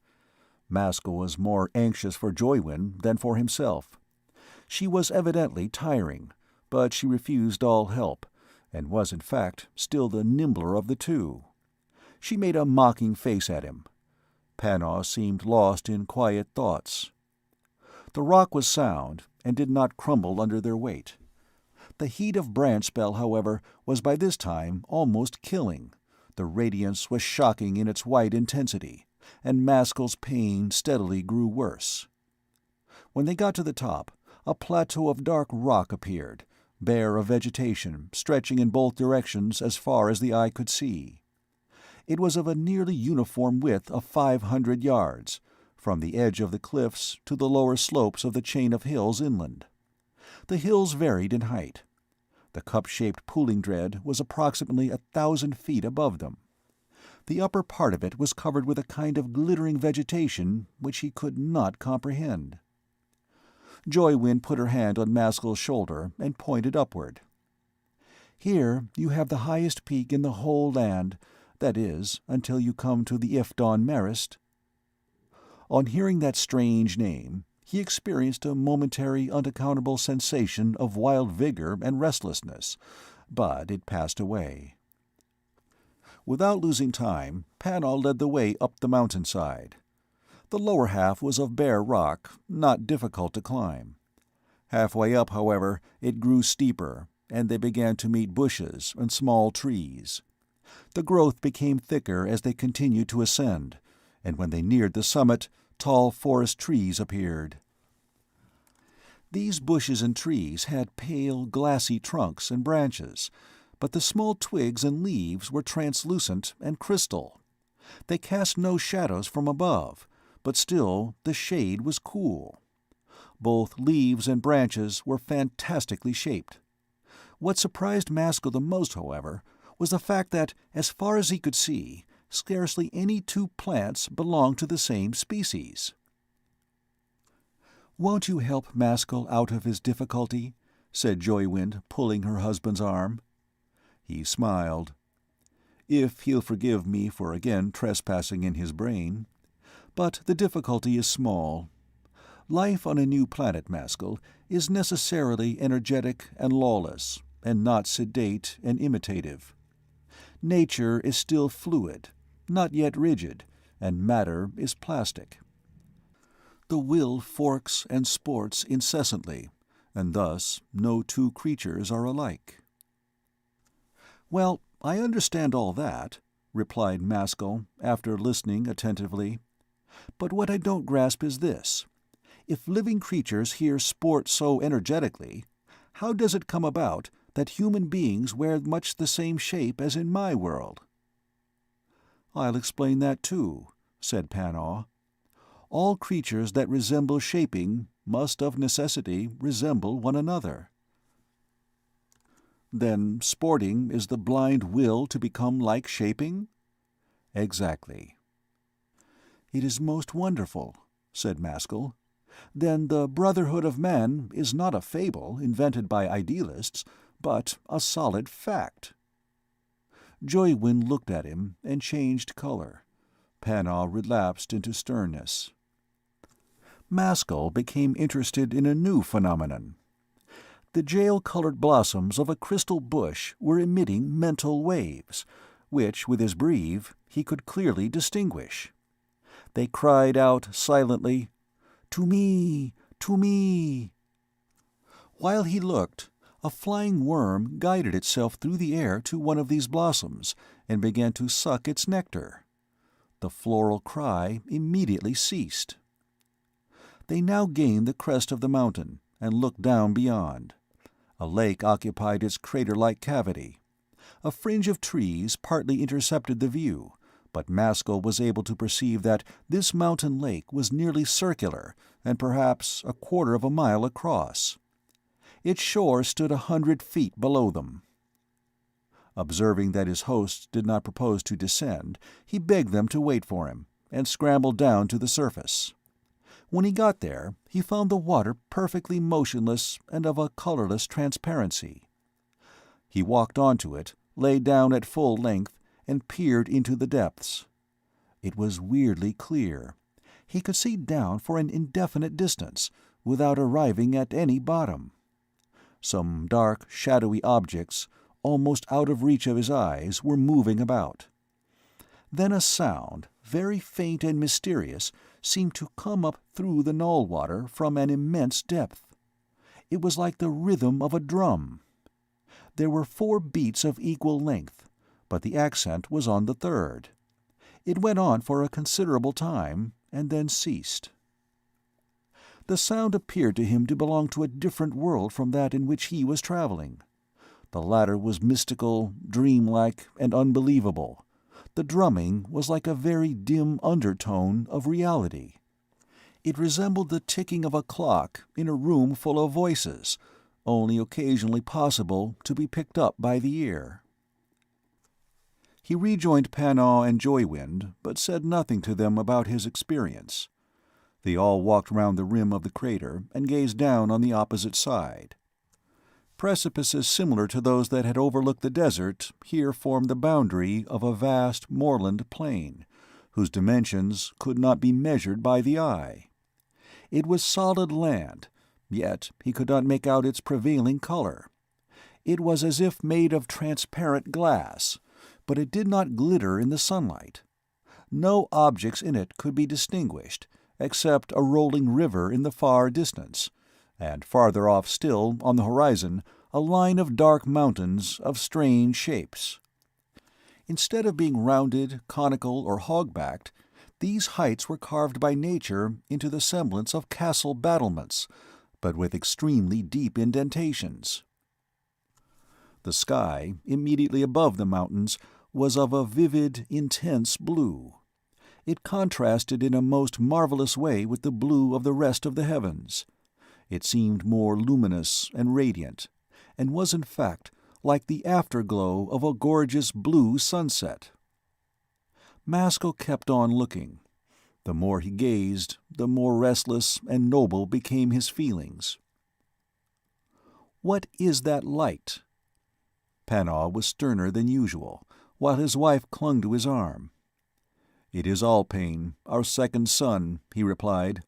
Maskull was more anxious for Joywyn than for himself. She was evidently tiring, but she refused all help, and was in fact still the nimbler of the two. She made a mocking face at him. Panna seemed lost in quiet thoughts. The rock was sound, and did not crumble under their weight. The heat of branch spell, however, was by this time almost killing. The radiance was shocking in its white intensity, and Maskull's pain steadily grew worse. When they got to the top, a plateau of dark rock appeared, bare of vegetation, stretching in both directions as far as the eye could see. It was of a nearly uniform width of 500 yards, from the edge of the cliffs to the lower slopes of the chain of hills inland. The hills varied in height. The cup-shaped pooling dread was approximately 1,000 feet above them. The upper part of it was covered with a kind of glittering vegetation which he could not comprehend. Joywyn put her hand on Maskull's shoulder and pointed upward. "Here you have the highest peak in the whole land, that is, until you come to the Ifdon Marist." On hearing that strange name, he experienced a momentary unaccountable sensation of wild vigor and restlessness, but it passed away. Without losing time, Panna led the way up the mountainside. The lower half was of bare rock, not difficult to climb. Halfway up, however, it grew steeper, and they began to meet bushes and small trees. The growth became thicker as they continued to ascend, and when they neared the summit, tall forest trees appeared. These bushes and trees had pale, glassy trunks and branches, but the small twigs and leaves were translucent and crystal. They cast no shadows from above, but still the shade was cool. Both leaves and branches were fantastically shaped. What surprised Maskull the most, however, was the fact that, as far as he could see, scarcely any two plants belonged to the same species. "Won't you help Maskull out of his difficulty?" said Joywyn, pulling her husband's arm. He smiled. "If he'll forgive me for again trespassing in his brain. But the difficulty is small. Life on a new planet, Maskull, is necessarily energetic and lawless, and not sedate and imitative. Nature is still fluid, not yet rigid, and matter is plastic. The will forks and sports incessantly, and thus no two creatures are alike." "Well, I understand all that," replied Maskull, after listening attentively. "But what I don't grasp is this. If living creatures here sport so energetically, how does it come about that human beings wear much the same shape as in my world?" "I'll explain that too," said Panna. "All creatures that resemble shaping must of necessity resemble one another." "Then sporting is the blind will to become like shaping?" "Exactly." "It is most wonderful," said Maskull. "Then the Brotherhood of Man is not a fable invented by idealists, but a solid fact." Joywyn looked at him and changed color. Panna relapsed into sternness. Maskull became interested in a new phenomenon. The jail-colored blossoms of a crystal bush were emitting mental waves, which, with his breve, he could clearly distinguish. They cried out silently, "To me! To me!" While he looked, a flying worm guided itself through the air to one of these blossoms and began to suck its nectar. The floral cry immediately ceased. They now gained the crest of the mountain, and looked down beyond. A lake occupied its crater-like cavity. A fringe of trees partly intercepted the view, but Maskull was able to perceive that this mountain lake was nearly circular and perhaps a quarter of a mile across. Its shore stood 100 feet below them. Observing that his hosts did not propose to descend, he begged them to wait for him, and scrambled down to the surface. When he got there, he found the water perfectly motionless and of a colorless transparency. He walked onto it, lay down at full length, and peered into the depths. It was weirdly clear. He could see down for an indefinite distance, without arriving at any bottom. Some dark, shadowy objects, almost out of reach of his eyes, were moving about. Then a sound, very faint and mysterious, seemed to come up through the null water from an immense depth. It was like the rhythm of a drum. There were 4 beats of equal length, but the accent was on the third. It went on for a considerable time, and then ceased. The sound appeared to him to belong to a different world from that in which he was traveling. The latter was mystical, dreamlike, and unbelievable. The drumming was like a very dim undertone of reality. It resembled the ticking of a clock in a room full of voices, only occasionally possible to be picked up by the ear. He rejoined Panaw and Joywind, but said nothing to them about his experience. They all walked round the rim of the crater and gazed down on the opposite side. Precipices similar to those that had overlooked the desert here formed the boundary of a vast moorland plain, whose dimensions could not be measured by the eye. It was solid land, yet he could not make out its prevailing color. It was as if made of transparent glass, but it did not glitter in the sunlight. No objects in it could be distinguished, except a rolling river in the far distance, and farther off still, on the horizon, a line of dark mountains of strange shapes. Instead of being rounded, conical, or hog-backed, these heights were carved by nature into the semblance of castle battlements, but with extremely deep indentations. The sky, immediately above the mountains, was of a vivid, intense blue. It contrasted in a most marvelous way with the blue of the rest of the heavens. It seemed more luminous and radiant, and was in fact like the afterglow of a gorgeous blue sunset. Maskull kept on looking. The more he gazed, the more restless and noble became his feelings. "What is that light?" Panaw was sterner than usual, while his wife clung to his arm. "It is Alpane, our second sun," he replied.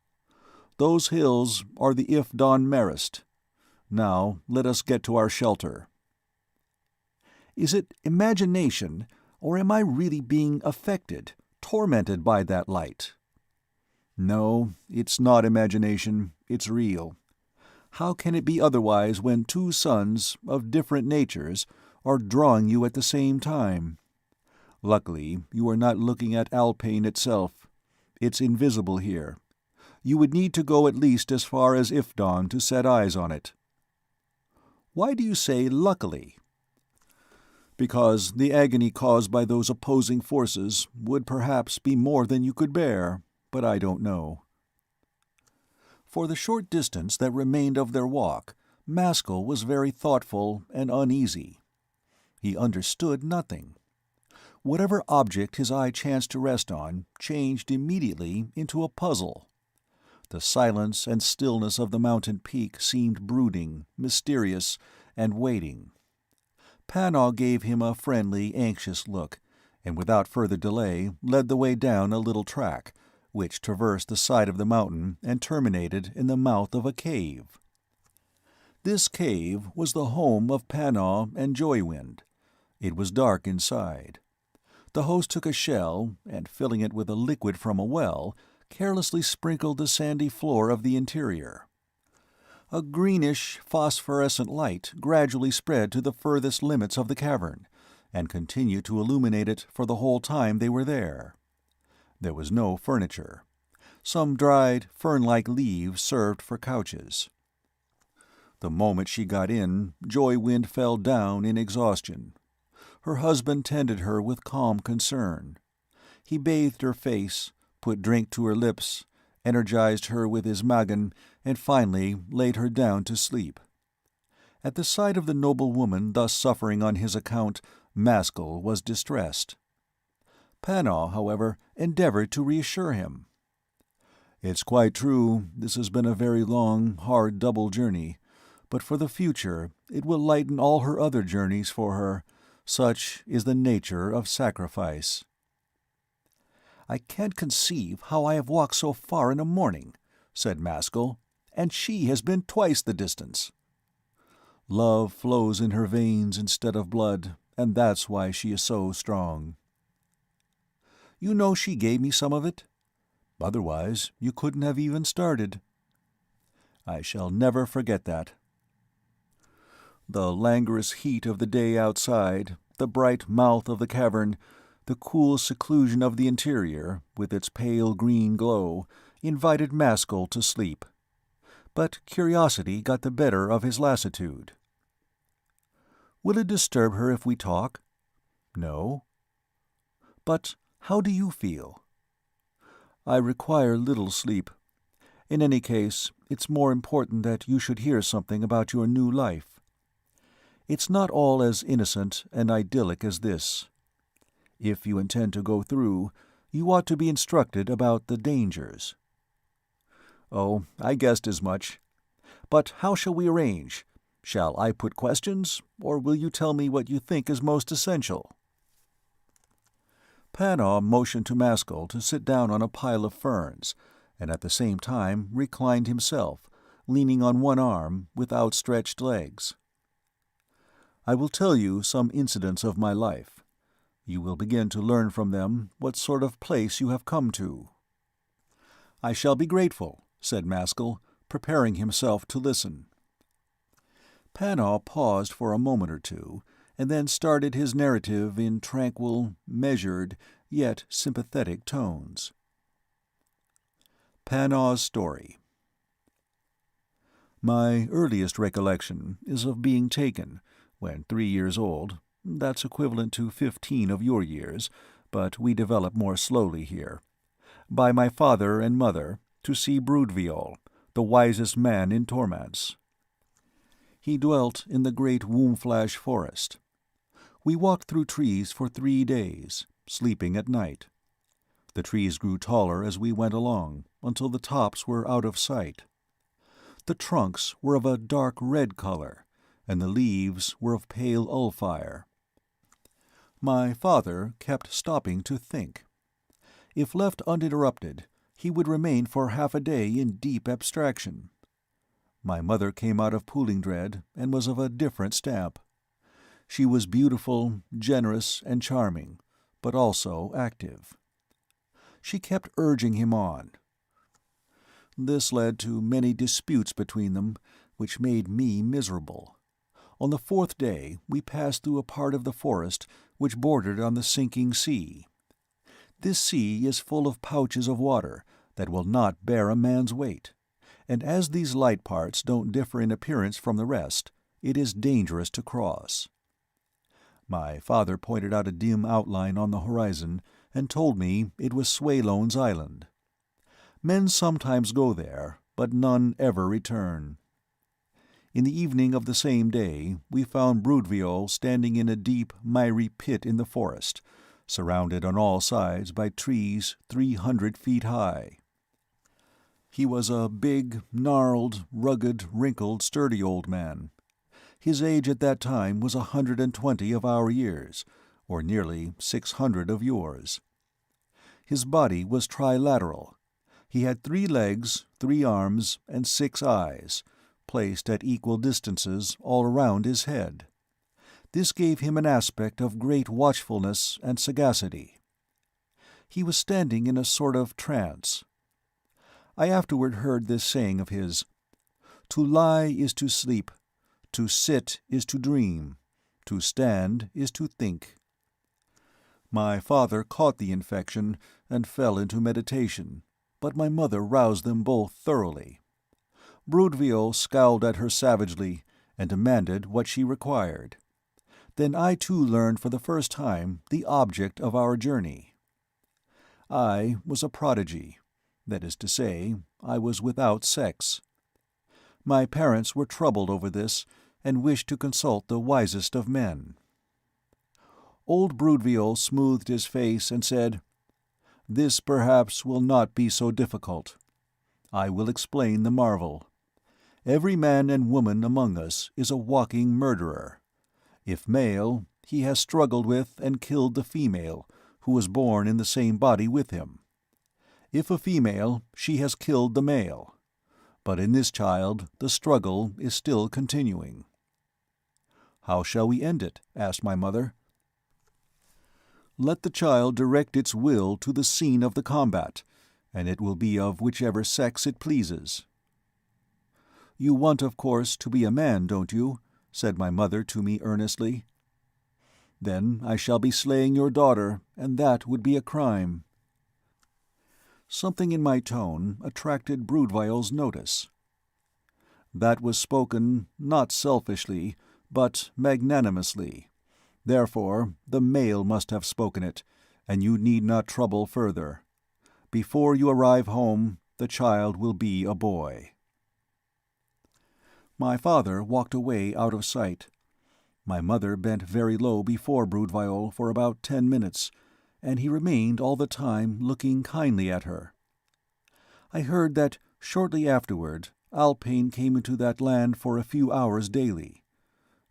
"Those hills are the Ifdon Marist. Now let us get to our shelter." "Is it imagination, or am I really being affected, tormented by that light?" "No, it's not imagination, it's real. How can it be otherwise when 2 suns, of different natures, are drawing you at the same time? Luckily, you are not looking at Alpane itself. It's invisible here. You would need to go at least as far as Ifdon to set eyes on it." "Why do you say luckily?" "Because the agony caused by those opposing forces would perhaps be more than you could bear, but I don't know." For the short distance that remained of their walk, Maskull was very thoughtful and uneasy. He understood nothing. Whatever object his eye chanced to rest on changed immediately into a puzzle. The silence and stillness of the mountain peak seemed brooding, mysterious, and waiting. Panaw gave him a friendly, anxious look, and without further delay led the way down a little track, which traversed the side of the mountain and terminated in the mouth of a cave. This cave was the home of Panaw and Joywind. It was dark inside. The host took a shell, and filling it with a liquid from a well, carelessly sprinkled the sandy floor of the interior. A greenish, phosphorescent light gradually spread to the furthest limits of the cavern, and continued to illuminate it for the whole time they were there. There was no furniture. Some dried, fern-like leaves served for couches. The moment she got in, Joy Wind fell down in exhaustion. Her husband tended her with calm concern. He bathed her face, put drink to her lips, energized her with his magan, and finally laid her down to sleep. At the sight of the noble woman thus suffering on his account, Maskull was distressed. Panaw, however, endeavored to reassure him. "It's quite true, this has been a very long, hard double journey, but for the future it will lighten all her other journeys for her. Such is the nature of sacrifice." "I can't conceive how I have walked so far in a morning," said Maskull, "and she has been twice the distance." "Love flows in her veins instead of blood, and that's why she is so strong." "You know she gave me some of it?" "Otherwise you couldn't have even started." "I shall never forget that." The languorous heat of the day outside, the bright mouth of the cavern, the cool seclusion of the interior, with its pale green glow, invited Maskull to sleep. But curiosity got the better of his lassitude. "Will it disturb her if we talk?" "No." "But how do you feel?" "I require little sleep. In any case, it's more important that you should hear something about your new life. It's not all as innocent and idyllic as this. If you intend to go through, you ought to be instructed about the dangers." "Oh, I guessed as much. But how shall we arrange? Shall I put questions, or will you tell me what you think is most essential?" Panaw motioned to Maskull to sit down on a pile of ferns, and at the same time reclined himself, leaning on one arm, with outstretched legs. "I will tell you some incidents of my life. You will begin to learn from them what sort of place you have come to." "I shall be grateful," said Maskull, preparing himself to listen. Panaw paused for a moment or two, and then started his narrative in tranquil, measured, yet sympathetic tones. Panaw's story. My earliest recollection is of being taken, when 3 years old, that's equivalent to 15 of your years, but we develop more slowly here, by my father and mother, to see Broodviol, the wisest man in Tormance. He dwelt in the great Wombflash forest. We walked through trees for 3 days, sleeping at night. The trees grew taller as we went along, until the tops were out of sight. The trunks were of a dark red color, and the leaves were of pale ulfire. My father kept stopping to think. If left uninterrupted, he would remain for half a day in deep abstraction. My mother came out of Poolingdread and was of a different stamp. She was beautiful, generous, and charming, but also active. She kept urging him on. This led to many disputes between them, which made me miserable. On the 4th day we passed through a part of the forest which bordered on the sinking sea. This sea is full of pouches of water that will not bear a man's weight, and as these light parts don't differ in appearance from the rest, it is dangerous to cross. My father pointed out a dim outline on the horizon, and told me it was Swaylone's Island. Men sometimes go there, but none ever return. In the evening of the same day we found Broodviol standing in a deep, miry pit in the forest, surrounded on all sides by trees 300 feet high. He was a big, gnarled, rugged, wrinkled, sturdy old man. His age at that time was 120 of our years, or nearly 600 of yours. His body was trilateral. He had 3 legs, 3 arms, and 6 eyes, placed at equal distances all around his head. This gave him an aspect of great watchfulness and sagacity. He was standing in a sort of trance. I afterward heard this saying of his: "To lie is to sleep, to sit is to dream, to stand is to think." My father caught the infection and fell into meditation, but my mother roused them both thoroughly. Broodville scowled at her savagely and demanded what she required. Then I too learned for the first time the object of our journey. I was a prodigy. That is to say, I was without sex. My parents were troubled over this, and wished to consult the wisest of men. Old Broodville smoothed his face and said, "This perhaps will not be so difficult. I will explain the marvel. Every man and woman among us is a walking murderer. If male, he has struggled with and killed the female, who was born in the same body with him. If a female, she has killed the male. But in this child, the struggle is still continuing." "How shall we end it?" asked my mother. "Let the child direct its will to the scene of the combat, and it will be of whichever sex it pleases." "You want, of course, to be a man, don't you?" said my mother to me earnestly. "Then I shall be slaying your daughter, and that would be a crime." Something in my tone attracted Broodville's notice. "That was spoken, not selfishly, but magnanimously. Therefore, the male must have spoken it, and you need not trouble further. Before you arrive home, the child will be a boy." My father walked away out of sight. My mother bent very low before Broodville for about 10 minutes, and he remained all the time looking kindly at her. I heard that shortly afterward Alpane came into that land for a few hours daily.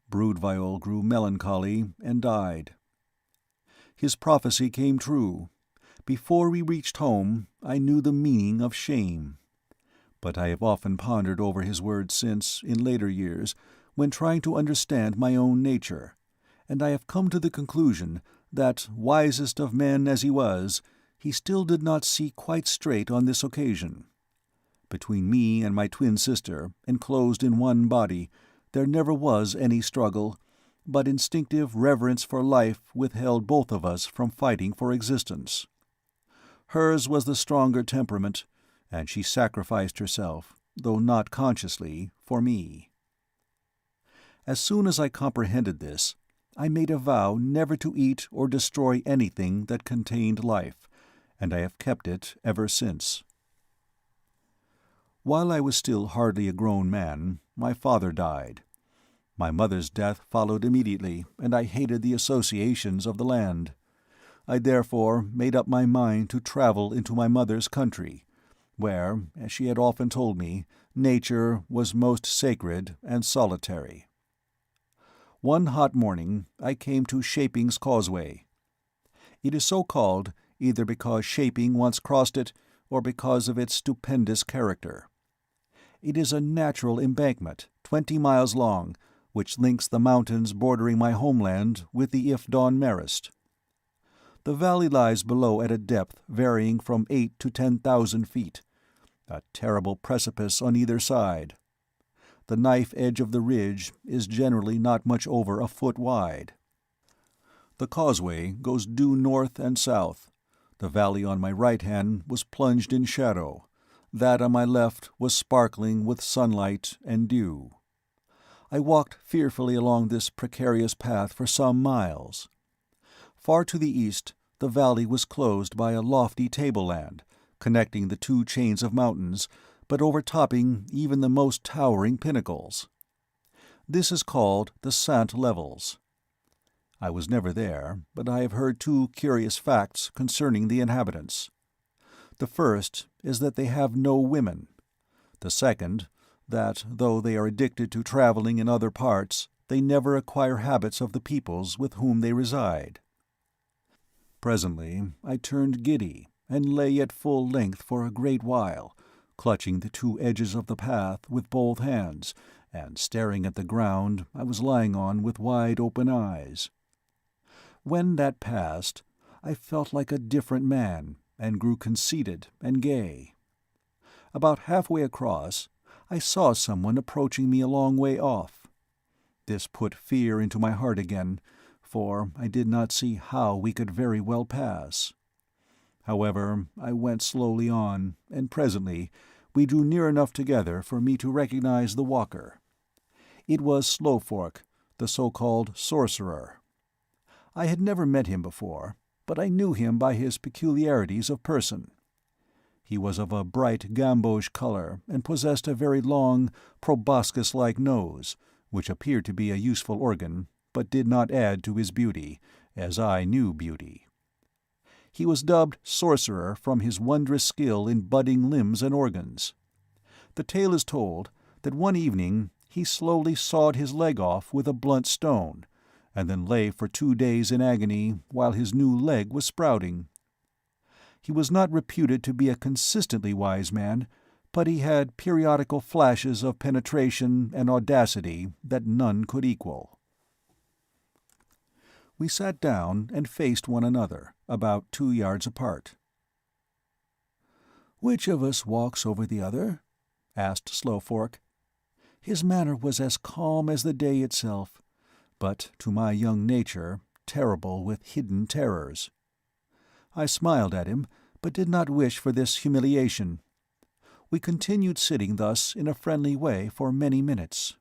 Broodville grew melancholy and died. His prophecy came true. Before we reached home, I knew the meaning of shame. But I have often pondered over his words since, in later years, when trying to understand my own nature, and I have come to the conclusion that, wisest of men as he was, he still did not see quite straight on this occasion. Between me and my twin sister, enclosed in one body, there never was any struggle, but instinctive reverence for life withheld both of us from fighting for existence. Hers was the stronger temperament, and she sacrificed herself, though not consciously, for me. As soon as I comprehended this, I made a vow never to eat or destroy anything that contained life, and I have kept it ever since. While I was still hardly a grown man, my father died. My mother's death followed immediately, and I hated the associations of the land. I therefore made up my mind to travel into my mother's country, where, as she had often told me, nature was most sacred and solitary. One hot morning I came to Shaping's Causeway. It is so called either because Shaping once crossed it, or because of its stupendous character. It is a natural embankment, 20 miles long, which links the mountains bordering my homeland with the Ifdon Marist. The valley lies below at a depth varying from 8 to 10,000 feet, a terrible precipice on either side. The knife edge of the ridge is generally not much over a foot wide. The causeway goes due north and south. The valley on my right hand was plunged in shadow. That on my left was sparkling with sunlight and dew. I walked fearfully along this precarious path for some miles. Far to the east, the valley was closed by a lofty tableland, connecting the two chains of mountains, but overtopping even the most towering pinnacles. This is called the Sant Levels. I was never there, but I have heard two curious facts concerning the inhabitants. The first is that they have no women. The second, that, though they are addicted to traveling in other parts, they never acquire habits of the peoples with whom they reside. Presently I turned giddy, and lay at full length for a great while, clutching the two edges of the path with both hands, and staring at the ground I was lying on with wide open eyes. When that passed, I felt like a different man, and grew conceited and gay. About halfway across, I saw someone approaching me a long way off. This put fear into my heart again, for I did not see how we could very well pass. However, I went slowly on, and presently we drew near enough together for me to recognize the walker. It was Slowfork, the so-called sorcerer. I had never met him before, but I knew him by his peculiarities of person. He was of a bright gamboge color, and possessed a very long, proboscis-like nose, which appeared to be a useful organ, but did not add to his beauty, as I knew beauty. He was dubbed Sorcerer from his wondrous skill in budding limbs and organs. The tale is told that one evening he slowly sawed his leg off with a blunt stone, and then lay for 2 days in agony while his new leg was sprouting. He was not reputed to be a consistently wise man, but he had periodical flashes of penetration and audacity that none could equal. We sat down and faced one another, about 2 yards apart. "Which of us walks over the other?" asked Slowfork. His manner was as calm as the day itself, but to my young nature terrible with hidden terrors. I smiled at him, but did not wish for this humiliation. We continued sitting thus in a friendly way for many minutes.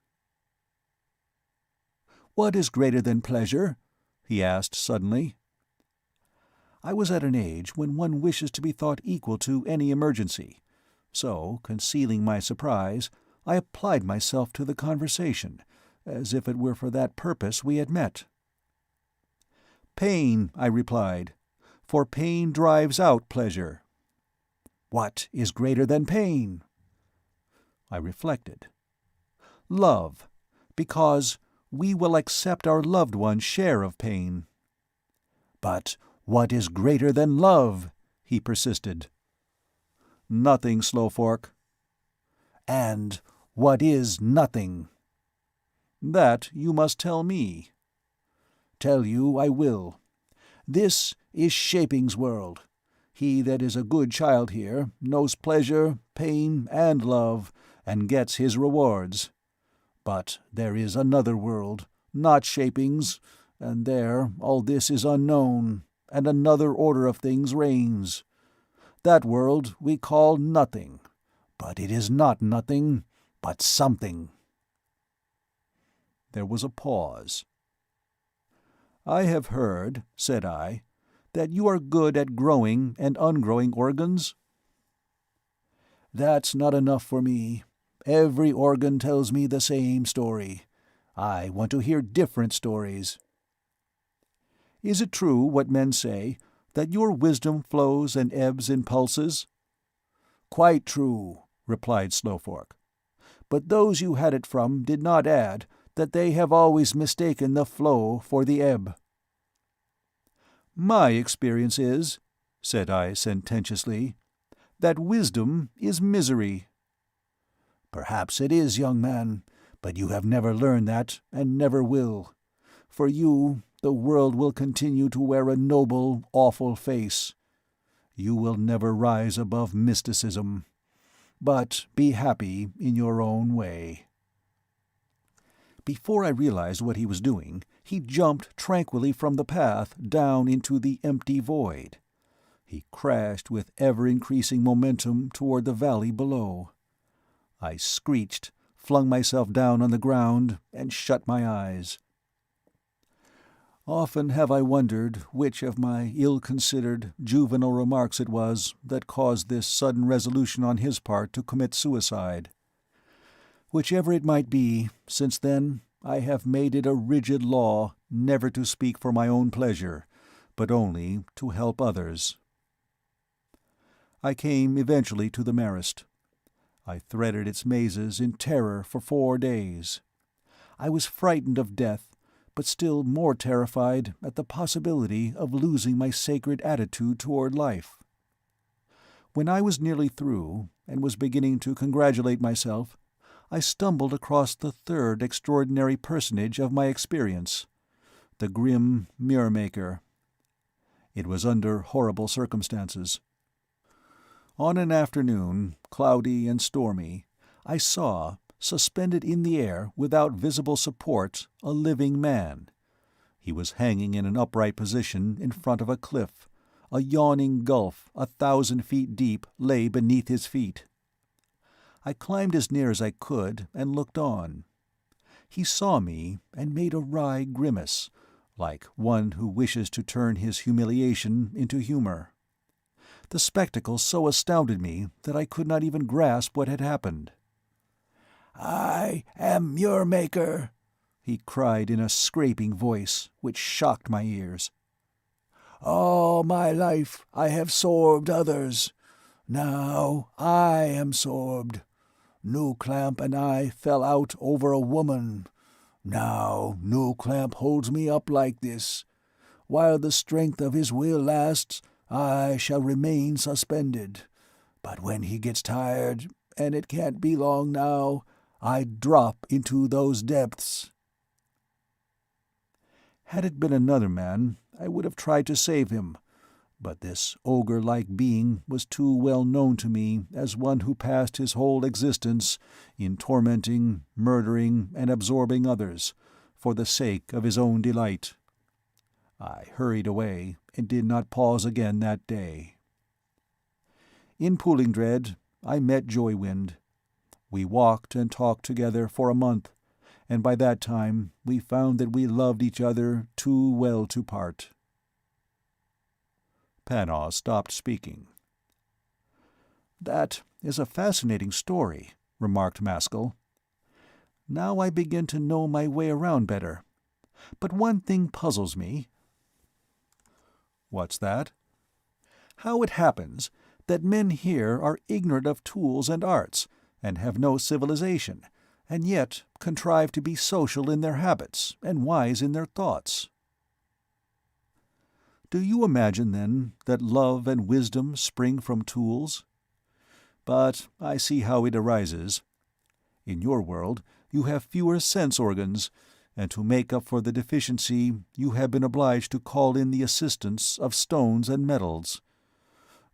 "What is greater than pleasure?" he asked suddenly. I was at an age when one wishes to be thought equal to any emergency, so, concealing my surprise, I applied myself to the conversation, as if it were for that purpose we had met. "Pain," I replied, "for pain drives out pleasure." "What is greater than pain?" I reflected. "Love, because we will accept our loved one's share of pain." "But what is greater than love?" he persisted. "Nothing, Slowfork." "And what is nothing?" "That you must tell me." "Tell you I will. This is Shaping's world. He that is a good child here knows pleasure, pain, and love, and gets his rewards. But there is another world, not Shaping's, and there all this is unknown, and another order of things reigns. That world we call nothing, but it is not nothing, but something." There was a pause. "I have heard," said I, "that you are good at growing and ungrowing organs?" "That's not enough for me. Every organ tells me the same story. I want to hear different stories." "Is it true what men say, that your wisdom flows and ebbs in pulses?" "Quite true," replied Slowfork. "But those you had it from did not add that they have always mistaken the flow for the ebb." "My experience is," said I sententiously, "that wisdom is misery." "Perhaps it is, young man, but you have never learned that, and never will. For you, the world will continue to wear a noble, awful face. You will never rise above mysticism. But be happy in your own way." Before I realized what he was doing, he jumped tranquilly from the path down into the empty void. He crashed with ever-increasing momentum toward the valley below. I screeched, flung myself down on the ground, and shut my eyes. Often have I wondered which of my ill-considered, juvenile remarks it was that caused this sudden resolution on his part to commit suicide. Whichever it might be, since then I have made it a rigid law never to speak for my own pleasure, but only to help others. I came eventually to the Marist. I threaded its mazes in terror for 4 days. I was frightened of death, but still more terrified at the possibility of losing my sacred attitude toward life. When I was nearly through, and was beginning to congratulate myself, I stumbled across the third extraordinary personage of my experience, the grim mirror-maker. It was under horrible circumstances. On an afternoon, cloudy and stormy, I saw, suspended in the air without visible support, a living man. He was hanging in an upright position in front of a cliff, A yawning gulf 1,000 feet deep lay beneath his feet. I climbed as near as I could and looked on. He saw me and made a wry grimace, like one who wishes to turn his humiliation into humor. The spectacle so astounded me that I could not even grasp what had happened. "I am your maker," he cried in a scraping voice which shocked my ears. "All my life I have sorbed others. Now I am sorbed. Nuclamp and I fell out over a woman. Now Nuclamp holds me up like this. While the strength of his will lasts, I shall remain suspended. But when he gets tired, and it can't be long now, I drop into those depths." Had it been another man, I would have tried to save him, but this ogre-like being was too well known to me as one who passed his whole existence in tormenting, murdering, and absorbing others, for the sake of his own delight. I hurried away, and did not pause again that day. In Poolingdread, I met Joywind. We walked and talked together for a month, and by that time we found that we loved each other too well to part. Panaw stopped speaking. "That is a fascinating story," remarked Maskull. "Now I begin to know my way around better. But one thing puzzles me." "What's that?" "How it happens that men here are ignorant of tools and arts, and have no civilization, and yet contrive to be social in their habits and wise in their thoughts." "Do you imagine, then, that love and wisdom spring from tools? But I see how it arises. In your world you have fewer sense organs, and to make up for the deficiency you have been obliged to call in the assistance of stones and metals.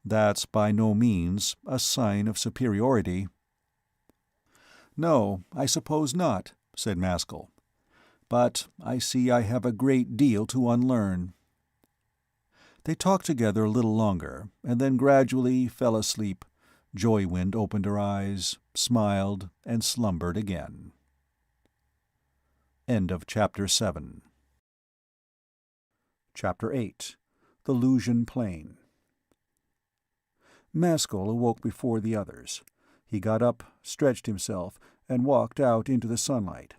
That's by no means a sign of superiority." "No, I suppose not," said Maskull. "But I see I have a great deal to unlearn." They talked together a little longer, and then gradually fell asleep. Joywind opened her eyes, smiled, and slumbered again. End of Chapter 7. Chapter 8. The Lusian Plain. Maskull awoke before the others. He got up, stretched himself, and walked out into the sunlight.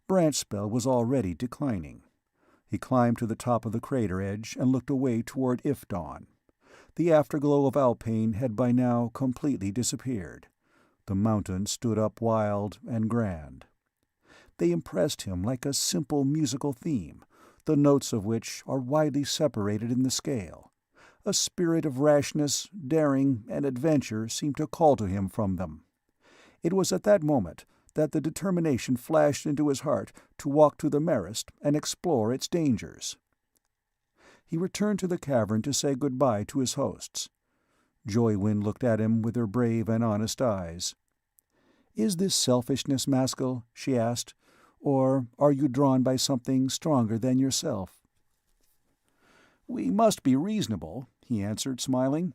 Branch spell was already declining. He climbed to the top of the crater edge and looked away toward Ifdawn. The afterglow of Alpane had by now completely disappeared. The mountains stood up wild and grand. They impressed him like a simple musical theme, the notes of which are widely separated in the scale. A spirit of rashness, daring, and adventure seemed to call to him from them. It was at that moment that the determination flashed into his heart to walk to the Marist and explore its dangers. He returned to the cavern to say good-bye to his hosts. Joywind looked at him with her brave and honest eyes. "Is this selfishness, Maskull?" she asked. "Or are you drawn by something stronger than yourself?" "We must be reasonable," he answered, smiling.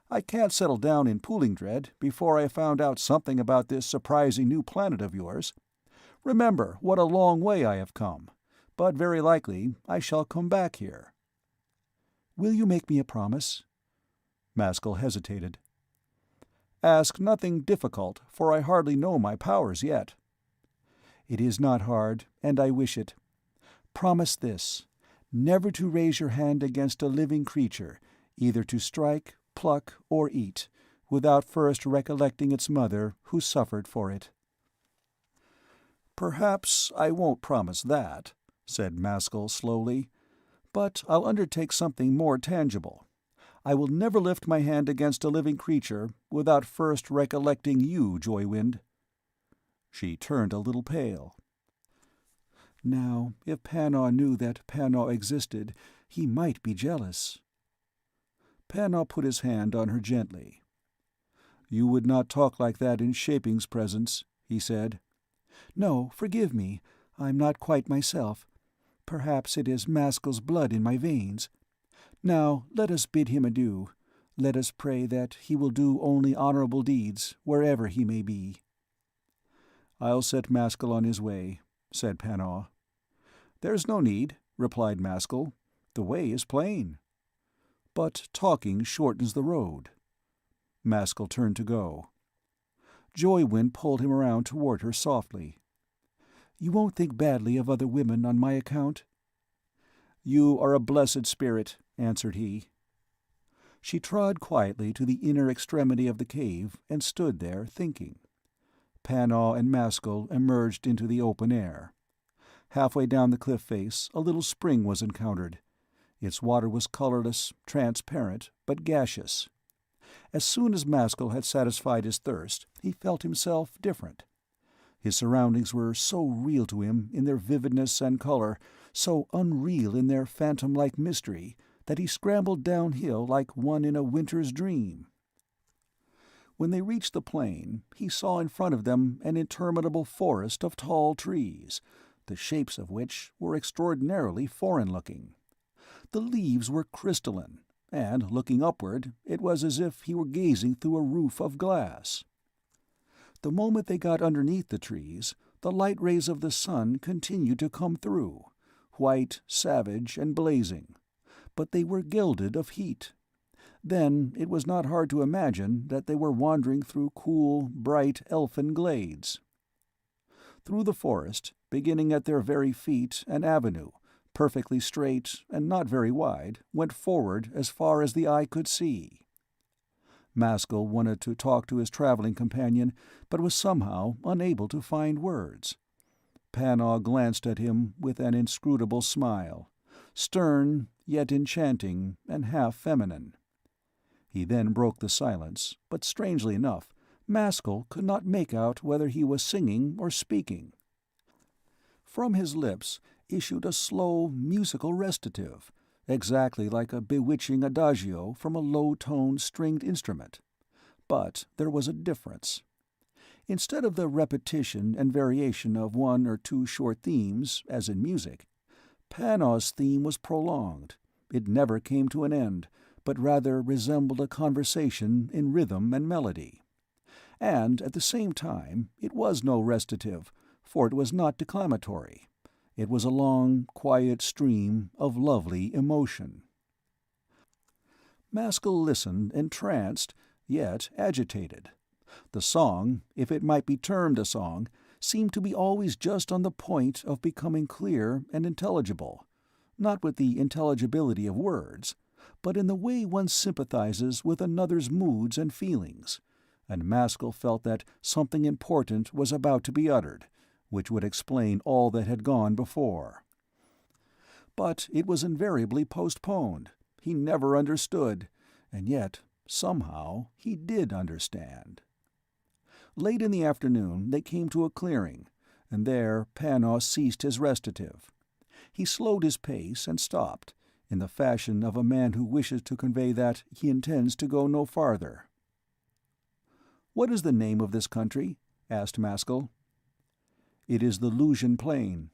"I can't settle down in Poolingdread before I have found out something about this surprising new planet of yours. Remember what a long way I have come, but very likely I shall come back here." "Will you make me a promise?" Maskull hesitated. "Ask nothing difficult, for I hardly know my powers yet." "It is not hard, and I wish it. Promise this: never to raise your hand against a living creature, either to strike, pluck, or eat, without first recollecting its mother who suffered for it." "Perhaps I won't promise that," said Maskull slowly, "but I'll undertake something more tangible. I will never lift my hand against a living creature without first recollecting you, Joywind." She turned a little pale. "Now, if Panaw knew that Panaw existed, he might be jealous." Panaw put his hand on her gently. "You would not talk like that in Shaping's presence," he said. "No, forgive me. I'm not quite myself. Perhaps it is Maskull's blood in my veins. Now let us bid him adieu. Let us pray that he will do only honorable deeds, wherever he may be." "I'll set Maskull on his way," said Panaud. "There's no need," replied Maskull. "The way is plain." "But talking shortens the road." Maskull turned to go. Joywind pulled him around toward her softly. "You won't think badly of other women on my account?" "You are a blessed spirit," answered he. She trod quietly to the inner extremity of the cave and stood there thinking. Panaud and Maskull emerged into the open air. Halfway down the cliff face a little spring was encountered. Its water was colorless, transparent, but gaseous. As soon as Maskull had satisfied his thirst, he felt himself different. His surroundings were so real to him in their vividness and color, so unreal in their phantom-like mystery, that he scrambled downhill like one in a winter's dream. When they reached the plain, he saw in front of them an interminable forest of tall trees, the shapes of which were extraordinarily foreign-looking. The leaves were crystalline, and, looking upward, it was as if he were gazing through a roof of glass. The moment they got underneath the trees, the light rays of the sun continued to come through, white, savage, and blazing, but they were gilded of heat. Then it was not hard to imagine that they were wandering through cool, bright, elfin glades. Through the forest, beginning at their very feet, an avenue, perfectly straight and not very wide, went forward as far as the eye could see. Maskull wanted to talk to his traveling companion, but was somehow unable to find words. Panaud glanced at him with an inscrutable smile, stern, yet enchanting, and half feminine. He then broke the silence, but strangely enough, Maskull could not make out whether he was singing or speaking. From his lips issued a slow, musical recitative, exactly like a bewitching adagio from a low-toned stringed instrument. But there was a difference. Instead of the repetition and variation of one or two short themes, as in music, Panaud's theme was prolonged. It never came to an end, but rather resembled a conversation in rhythm and melody. And, at the same time, it was no recitative, for it was not declamatory. It was a long, quiet stream of lovely emotion. Maskull listened, entranced, yet agitated. The song, if it might be termed a song, seemed to be always just on the point of becoming clear and intelligible, not with the intelligibility of words, but in the way one sympathizes with another's moods and feelings, and Maskull felt that something important was about to be uttered, which would explain all that had gone before. But it was invariably postponed. He never understood, and yet, somehow, he did understand. Late in the afternoon they came to a clearing, and there Panaud ceased his recitative. He slowed his pace and stopped, in the fashion of a man who wishes to convey that he intends to go no farther. "What is the name of this country?" asked Maskull. "It is the Lusian Plain."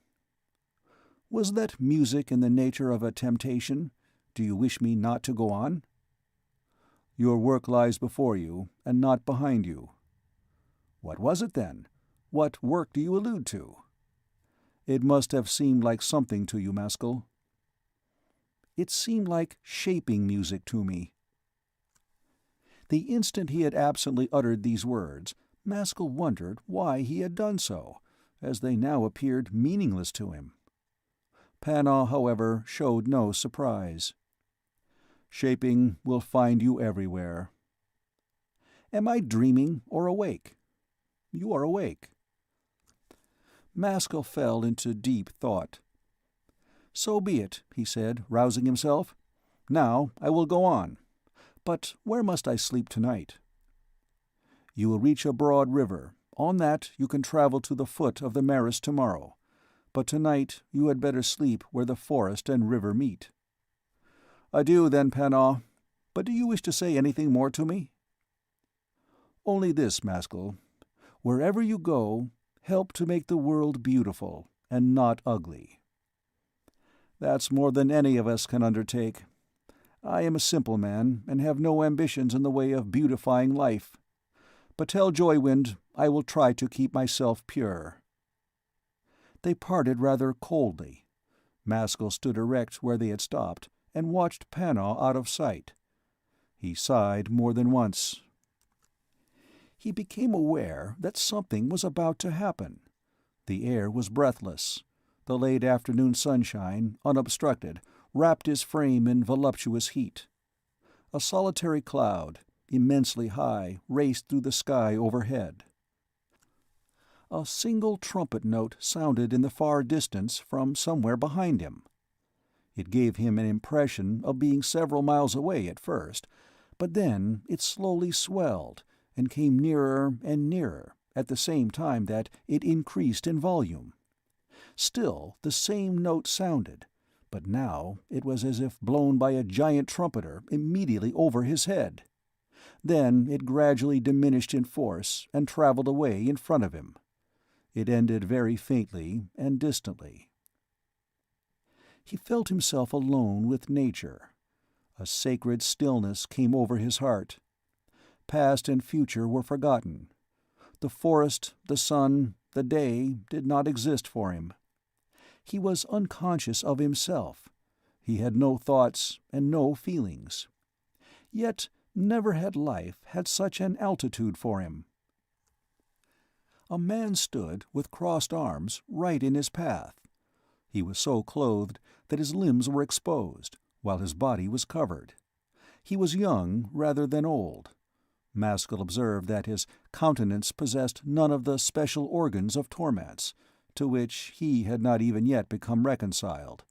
"Was that music in the nature of a temptation? Do you wish me not to go on?" "Your work lies before you, and not behind you." "What was it, then? What work do you allude to?" "It must have seemed like something to you, Maskull." "It seemed like shaping music to me." The instant he had absently uttered these words, Maskull wondered why he had done so, as they now appeared meaningless to him. Panaud, however, showed no surprise. "Shaping will find you everywhere." "Am I dreaming or awake?" "You are awake." Maskull fell into deep thought. "So be it," he said, rousing himself. "Now I will go on. But where must I sleep tonight?" "You will reach a broad river. On that you can travel to the foot of the Maris tomorrow. But tonight you had better sleep where the forest and river meet." "Adieu, then, Panaud. But do you wish to say anything more to me?" "Only this, Maskull. Wherever you go, help to make the world beautiful, and not ugly." "That's more than any of us can undertake. I am a simple man, and have no ambitions in the way of beautifying life. But tell Joywind I will try to keep myself pure." They parted rather coldly. Maskull stood erect where they had stopped, and watched Pannaw out of sight. He sighed more than once. He became aware that something was about to happen. The air was breathless. The late afternoon sunshine, unobstructed, wrapped his frame in voluptuous heat. A solitary cloud, immensely high, raced through the sky overhead. A single trumpet note sounded in the far distance from somewhere behind him. It gave him an impression of being several miles away at first, but then it slowly swelled and came nearer and nearer, at the same time that it increased in volume. Still the same note sounded, but now it was as if blown by a giant trumpeter immediately over his head. Then it gradually diminished in force and traveled away in front of him. It ended very faintly and distantly. He felt himself alone with nature. A sacred stillness came over his heart. Past and future were forgotten. The forest, the sun, the day did not exist for him. He was unconscious of himself. He had no thoughts and no feelings. Yet never had life had such an altitude for him. A man stood with crossed arms right in his path. He was so clothed that his limbs were exposed, while his body was covered. He was young rather than old. Maskull observed that his countenance possessed none of the special organs of Tormance, to which he had not even yet become reconciled.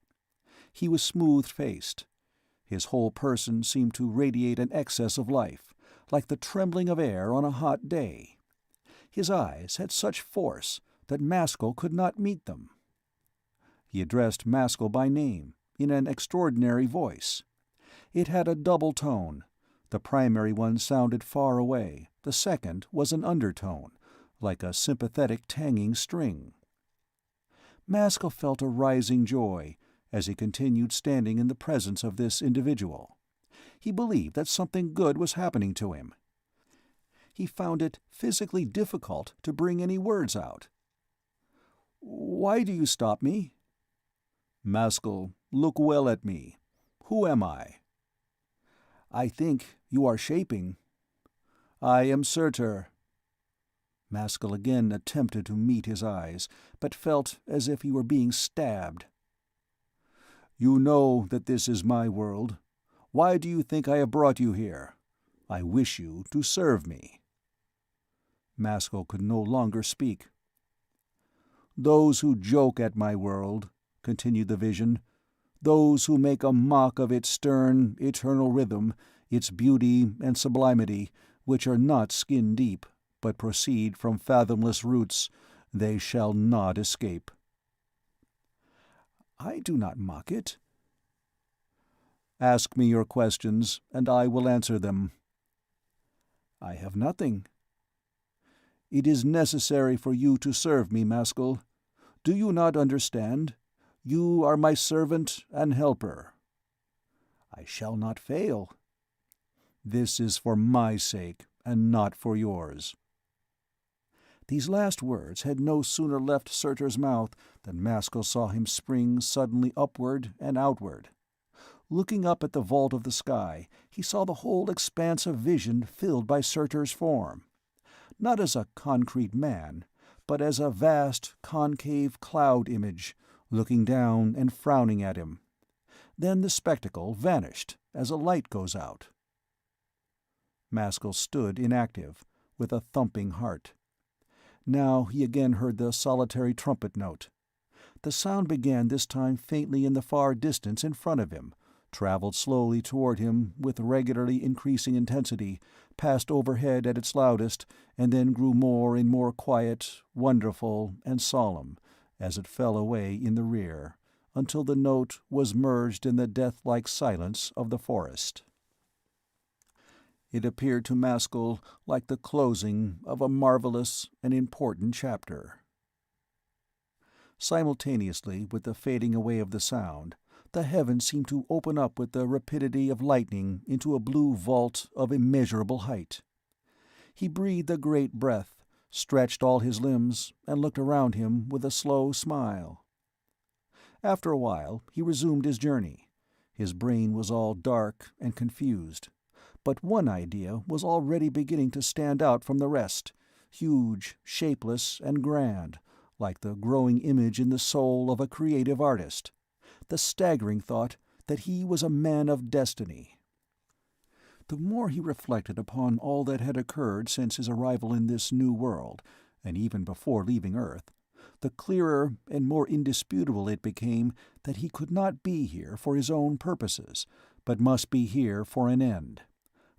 He was smooth-faced. His whole person seemed to radiate an excess of life, like the trembling of air on a hot day. His eyes had such force that Maskull could not meet them. He addressed Maskull by name, in an extraordinary voice. It had a double tone. The primary one sounded far away, the second was an undertone, like a sympathetic tanging string. Maskull felt a rising joy as he continued standing in the presence of this individual. He believed that something good was happening to him. He found it physically difficult to bring any words out. "Why do you stop me?" "Maskull, look well at me. Who am I?" "I think you are shaping." "I am Surtur." Maskull again attempted to meet his eyes, but felt as if he were being stabbed. "You know that this is my world. Why do you think I have brought you here? I wish you to serve me." Maskull could no longer speak. "Those who joke at my world," continued the vision, "those who make a mock of its stern, eternal rhythm, its beauty and sublimity, which are not skin-deep, but proceed from fathomless roots, they shall not escape." "I do not mock it." "Ask me your questions, and I will answer them." "I have nothing." "It is necessary for you to serve me, Maskull. Do you not understand? You are my servant and helper." "I shall not fail." "This is for my sake, and not for yours." These last words had no sooner left Surtur's mouth than Maskull saw him spring suddenly upward and outward. Looking up at the vault of the sky, he saw the whole expanse of vision filled by Surtur's form. Not as a concrete man, but as a vast, concave cloud image, looking down and frowning at him. Then the spectacle vanished as a light goes out. Maskull stood inactive, with a thumping heart. Now he again heard the solitary trumpet note. The sound began this time faintly in the far distance in front of him, traveled slowly toward him with regularly increasing intensity, passed overhead at its loudest, and then grew more and more quiet, wonderful, and solemn, as it fell away in the rear, until the note was merged in the death-like silence of the forest. It appeared to Maskull like the closing of a marvelous and important chapter. Simultaneously with the fading away of the sound, The heavens seemed to open up with the rapidity of lightning into a blue vault of immeasurable height. He breathed a great breath, stretched all his limbs, and looked around him with a slow smile. After a while he resumed his journey. His brain was all dark and confused, but one idea was already beginning to stand out from the rest, huge, shapeless, and grand, like the growing image in the soul of a creative artist, the staggering thought that he was a man of destiny. The more he reflected upon all that had occurred since his arrival in this new world, and even before leaving Earth, the clearer and more indisputable it became that he could not be here for his own purposes, but must be here for an end.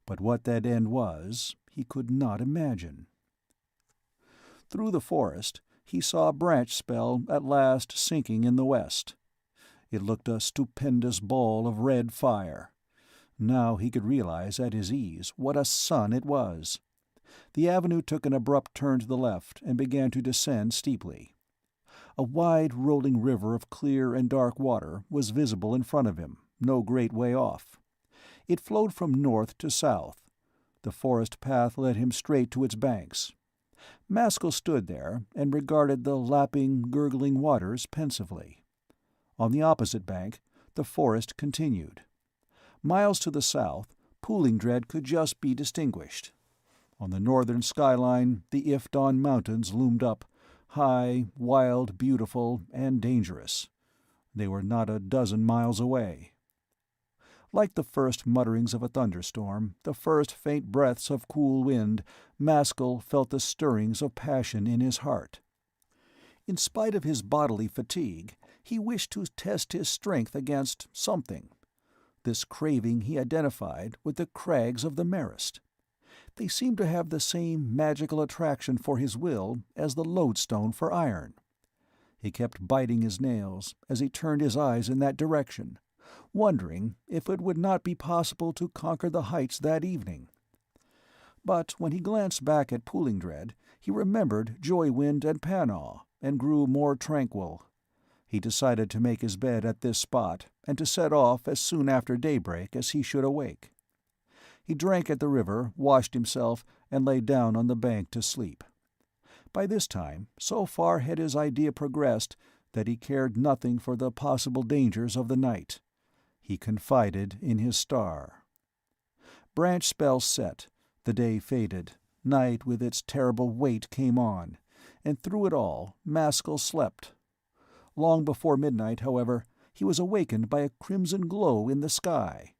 But what that end was, he could not imagine. Through the forest, he saw a branch spell at last sinking in the west. It looked a stupendous ball of red fire. Now he could realize at his ease what a sun it was. The avenue took an abrupt turn to the left and began to descend steeply. A wide rolling river of clear and dark water was visible in front of him, no great way off. It flowed from north to south. The forest path led him straight to its banks. Maskull stood there and regarded the lapping, gurgling waters pensively. On the opposite bank, the forest continued. Miles to the south, Poolingdread could just be distinguished. On the northern skyline, the Ifdon Mountains loomed up, high, wild, beautiful, and dangerous. They were not a dozen miles away. Like the first mutterings of a thunderstorm, the first faint breaths of cool wind, Maskull felt the stirrings of passion in his heart. In spite of his bodily fatigue, he wished to test his strength against something. This craving he identified with the crags of the Marist. They seemed to have the same magical attraction for his will as the lodestone for iron. He kept biting his nails as he turned his eyes in that direction, wondering if it would not be possible to conquer the heights that evening. But when he glanced back at Poolingdread, he remembered Joywind and Panaw, and grew more tranquil. He decided to make his bed at this spot, and to set off as soon after daybreak as he should awake. He drank at the river, washed himself, and lay down on the bank to sleep. By this time, so far had his idea progressed that he cared nothing for the possible dangers of the night. He confided in his star. Branch spells set, the day faded, night with its terrible weight came on, and through it all Maskull slept. Long before midnight, however, he was awakened by a crimson glow in the sky.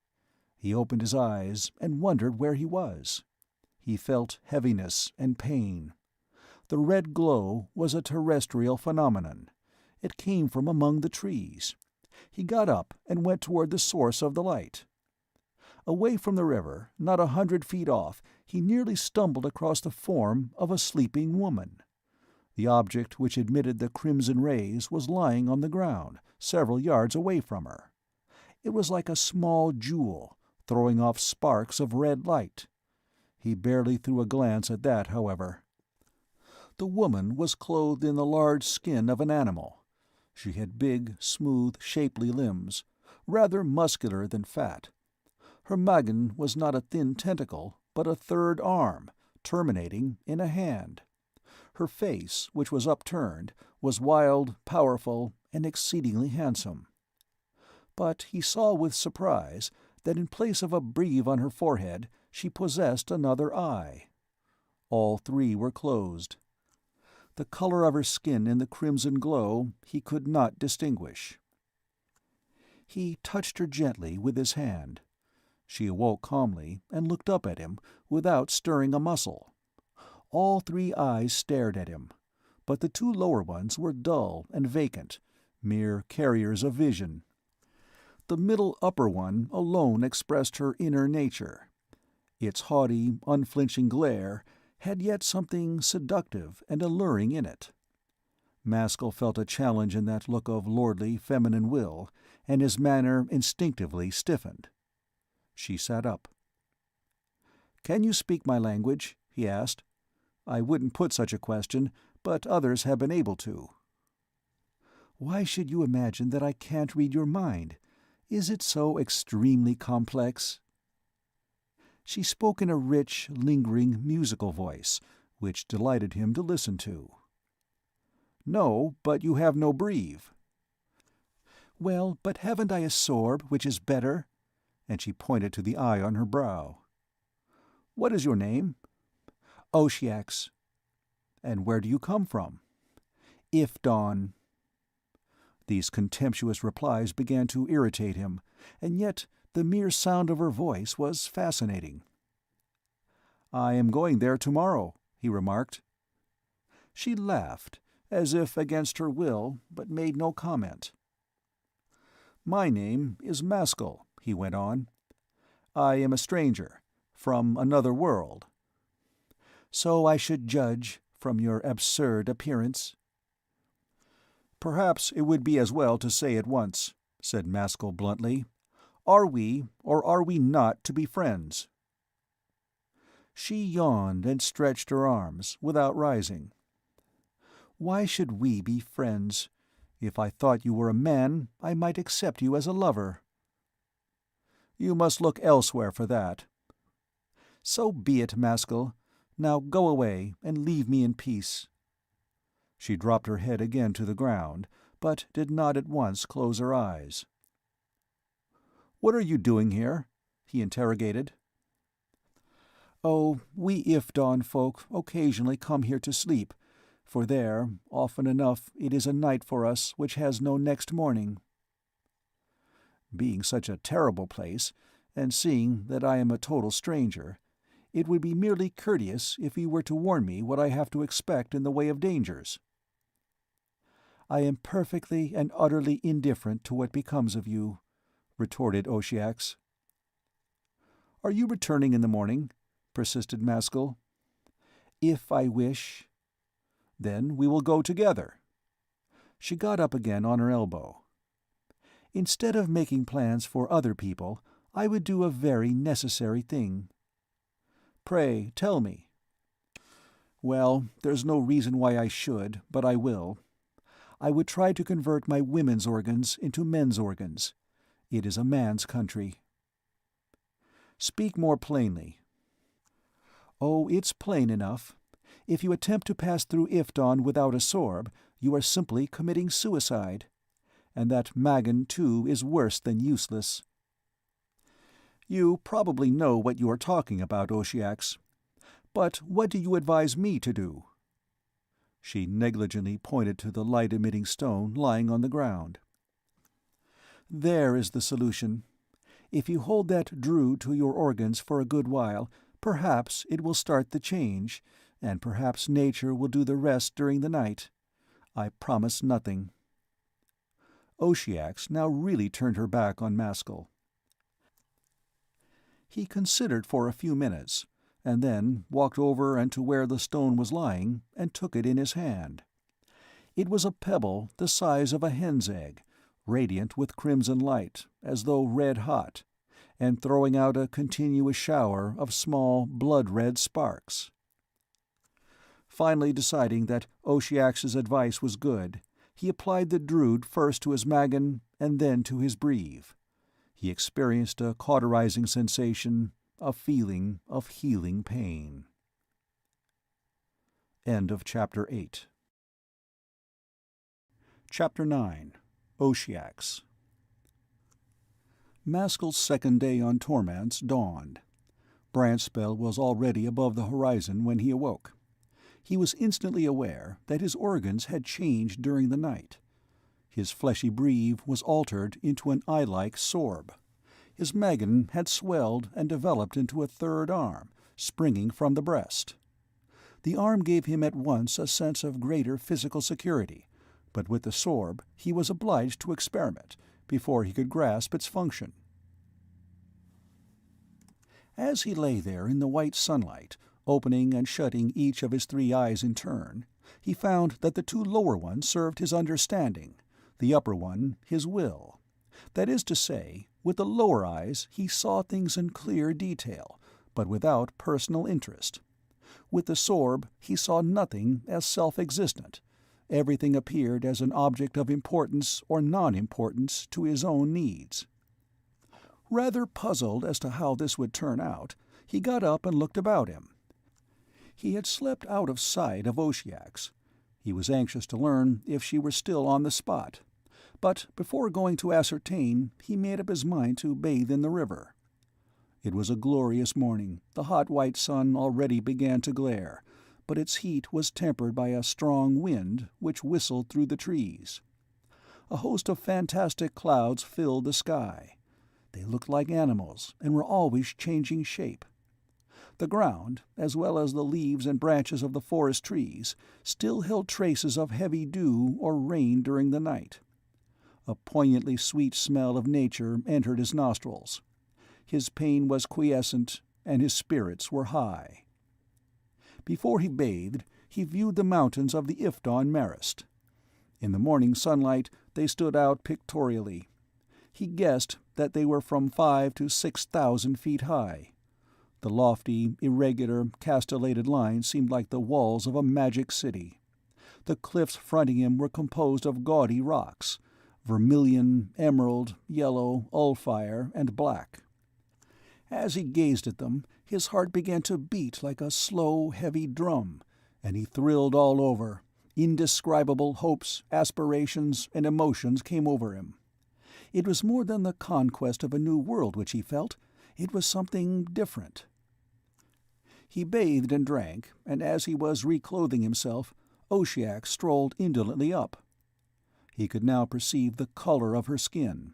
He opened his eyes and wondered where he was. He felt heaviness and pain. The red glow was a terrestrial phenomenon. It came from among the trees. He got up and went toward the source of the light. Away from the river, not 100 feet off, he nearly stumbled across the form of a sleeping woman. The object which emitted the crimson rays was lying on the ground, several yards away from her. It was like a small jewel, throwing off sparks of red light. He barely threw a glance at that, however. The woman was clothed in the large skin of an animal. She had big, smooth, shapely limbs, rather muscular than fat. Her magen was not a thin tentacle, but a third arm, terminating in a hand. Her face, which was upturned, was wild, powerful, and exceedingly handsome. But he saw with surprise that in place of a breve on her forehead, she possessed another eye. All three were closed. The color of her skin in the crimson glow he could not distinguish. He touched her gently with his hand. She awoke calmly and looked up at him without stirring a muscle. All three eyes stared at him, but the two lower ones were dull and vacant, mere carriers of vision. The middle upper one alone expressed her inner nature. Its haughty, unflinching glare had yet something seductive and alluring in it. Maskull felt a challenge in that look of lordly, feminine will, and his manner instinctively stiffened. She sat up. "Can you speak my language?" he asked. "I wouldn't put such a question, but others have been able to." "Why should you imagine that I can't read your mind? Is it so extremely complex?" She spoke in a rich, lingering, musical voice, which delighted him to listen to. "No, but you have no breeve." "Well, but haven't I a sorb, which is better?" And she pointed to the eye on her brow. "What is your name?" "Oshyax." "And where do you come from?" "Ifdawn." These contemptuous replies began to irritate him, and yet the mere sound of her voice was fascinating. "I am going there tomorrow," he remarked. She laughed, as if against her will, but made no comment. "My name is Maskull," he went on. "I am a stranger, from another world." "So I should judge, from your absurd appearance." "Perhaps it would be as well to say at once," said Maskull bluntly. "Are we, or are we not, to be friends?" She yawned and stretched her arms, without rising. "Why should we be friends? If I thought you were a man, I might accept you as a lover." "You must look elsewhere for that." "So be it, Maskull. Now go away, and leave me in peace." She dropped her head again to the ground, but did not at once close her eyes. "What are you doing here?" he interrogated. "Oh, we Ifdawn folk occasionally come here to sleep, for there, often enough, it is a night for us which has no next morning." Being such a terrible place, and seeing that I am a total stranger, it would be merely courteous if you were to warn me what I have to expect in the way of dangers. "I am perfectly and utterly indifferent to what becomes of you," retorted Oshyax. "Are you returning in the morning?" persisted Maskull. "If I wish." "Then we will go together." She got up again on her elbow. "Instead of making plans for other people, I would do a very necessary thing." "Pray, tell me." "Well, there's no reason why I should, but I will. I would try to convert my women's organs into men's organs. It is a man's country." "Speak more plainly." "Oh, it's plain enough. If you attempt to pass through Ifdawn without a sorb, you are simply committing suicide. And that Magan, too, is worse than useless." "You probably know what you are talking about, Oshyax. But what do you advise me to do?" She negligently pointed to the light-emitting stone lying on the ground. "There is the solution. If you hold that druid to your organs for a good while, perhaps it will start the change, and perhaps nature will do the rest during the night. I promise nothing." Oshyax now really turned her back on Maskull. He considered for a few minutes, and then walked over and to where the stone was lying, and took it in his hand. It was a pebble the size of a hen's egg, radiant with crimson light, as though red-hot, and throwing out a continuous shower of small, blood-red sparks. Finally deciding that Oshyax's advice was good, he applied the druid first to his magan and then to his breeve. He experienced a cauterizing sensation, a feeling of healing pain. End of Chapter 8. Chapter 9. Oshyax. Maskull's second day on Tormance dawned. Branchspell was already above the horizon when he awoke. He was instantly aware that his organs had changed during the night. His fleshy breeve was altered into an eye-like sorb. His magan had swelled and developed into a third arm, springing from the breast. The arm gave him at once a sense of greater physical security, but with the sorb he was obliged to experiment before he could grasp its function. As he lay there in the white sunlight, opening and shutting each of his 3 eyes in turn, he found that the 2 lower ones served his understanding, the upper one his will. That is to say, with the lower eyes he saw things in clear detail, but without personal interest. With the sorb he saw nothing as self-existent. Everything appeared as an object of importance or non-importance to his own needs. Rather puzzled as to how this would turn out, he got up and looked about him. He had slipped out of sight of Oceax. He was anxious to learn if she were still on the spot, but before going to ascertain, he made up his mind to bathe in the river. It was a glorious morning. The hot white sun already began to glare, but its heat was tempered by a strong wind which whistled through the trees. A host of fantastic clouds filled the sky. They looked like animals, and were always changing shape. The ground, as well as the leaves and branches of the forest trees, still held traces of heavy dew or rain during the night. A poignantly sweet smell of nature entered his nostrils. His pain was quiescent, and his spirits were high. Before he bathed, he viewed the mountains of the Ifton Marist. In the morning sunlight they stood out pictorially. He guessed that they were from 5,000 to 6,000 feet high. The lofty, irregular, castellated lines seemed like the walls of a magic city. The cliffs fronting him were composed of gaudy rocks, vermilion, emerald, yellow, ulfire, and black. As he gazed at them, his heart began to beat like a slow, heavy drum, and he thrilled all over. Indescribable hopes, aspirations, and emotions came over him. It was more than the conquest of a new world which he felt. It was something different. He bathed and drank, and as he was reclothing himself, Oceax strolled indolently up. He could now perceive the color of her skin.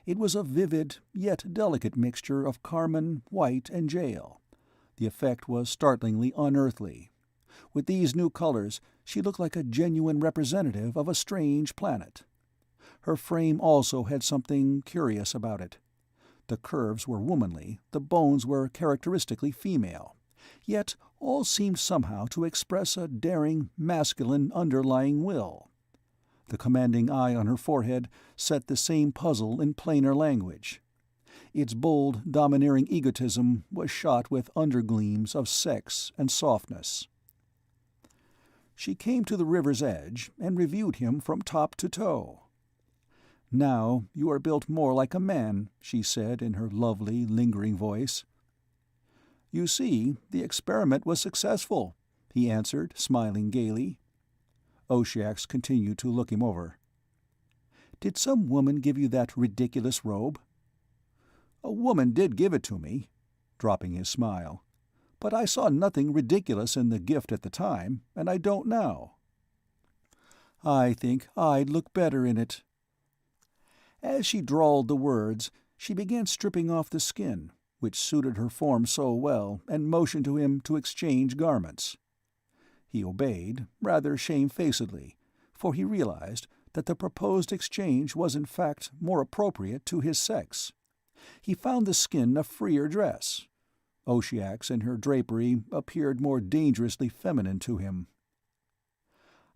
It was a vivid, yet delicate mixture of carmine, white, and jail. The effect was startlingly unearthly. With these new colors, she looked like a genuine representative of a strange planet. Her frame also had something curious about it. The curves were womanly, the bones were characteristically female, yet all seemed somehow to express a daring, masculine underlying will. The commanding eye on her forehead set the same puzzle in plainer language. Its bold, domineering egotism was shot with undergleams of sex and softness. She came to the river's edge and reviewed him from top to toe. "Now you are built more like a man," she said in her lovely, lingering voice. "You see, the experiment was successful," he answered, smiling gaily. Oceax continued to look him over. "Did some woman give you that ridiculous robe?" "A woman did give it to me," dropping his smile. "But I saw nothing ridiculous in the gift at the time, and I don't now." "I think I'd look better in it." As she drawled the words, she began stripping off the skin, which suited her form so well, and motioned to him to exchange garments. He obeyed, rather shamefacedly, for he realized that the proposed exchange was in fact more appropriate to his sex. He found the skin a freer dress. Oceax in her drapery appeared more dangerously feminine to him.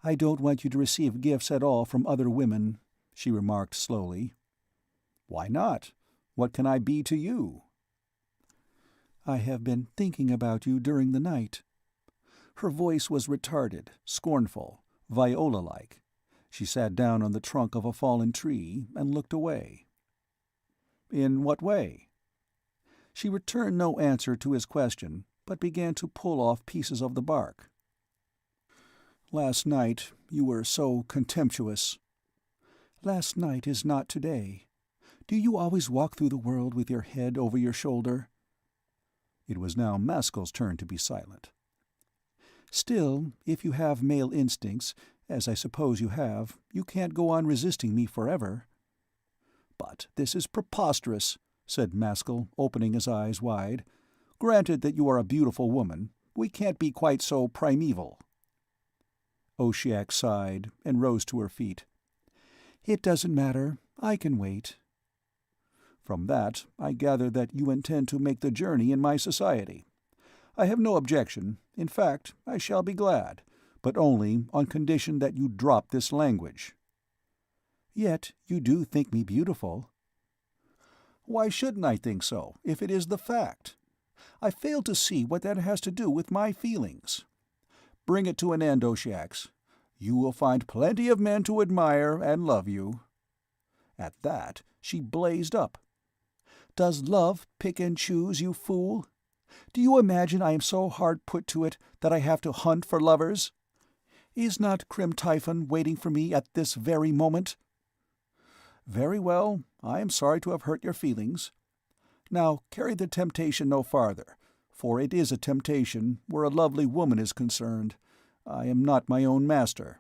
"I don't want you to receive gifts at all from other women," she remarked slowly. "Why not? What can I be to you?" "I have been thinking about you during the night." Her voice was retarded, scornful, viola-like. She sat down on the trunk of a fallen tree and looked away. "In what way?" She returned no answer to his question, but began to pull off pieces of the bark. "Last night you were so contemptuous." "Last night is not today. Do you always walk through the world with your head over your shoulder?" It was now Maskull's turn to be silent. "Still, if you have male instincts, as I suppose you have, you can't go on resisting me forever." "But this is preposterous," said Maskull, opening his eyes wide. "Granted that you are a beautiful woman, we can't be quite so primeval." Oceax sighed and rose to her feet. "It doesn't matter. I can wait." "From that, I gather that you intend to make the journey in my society. I have no objection. In fact, I shall be glad, but only on condition that you drop this language." "Yet you do think me beautiful." "Why shouldn't I think so, if it is the fact? I fail to see what that has to do with my feelings. Bring it to an end, Oceax. You will find plenty of men to admire and love you." At that, she blazed up. Does love pick and choose, you fool? Do you imagine I am so hard put to it that I have to hunt for lovers? Is not Crim Typhon waiting for me at this very moment? Very well, I am sorry to have hurt your feelings. Now carry the temptation no farther, for it is a temptation where a lovely woman is concerned. I am not my own master.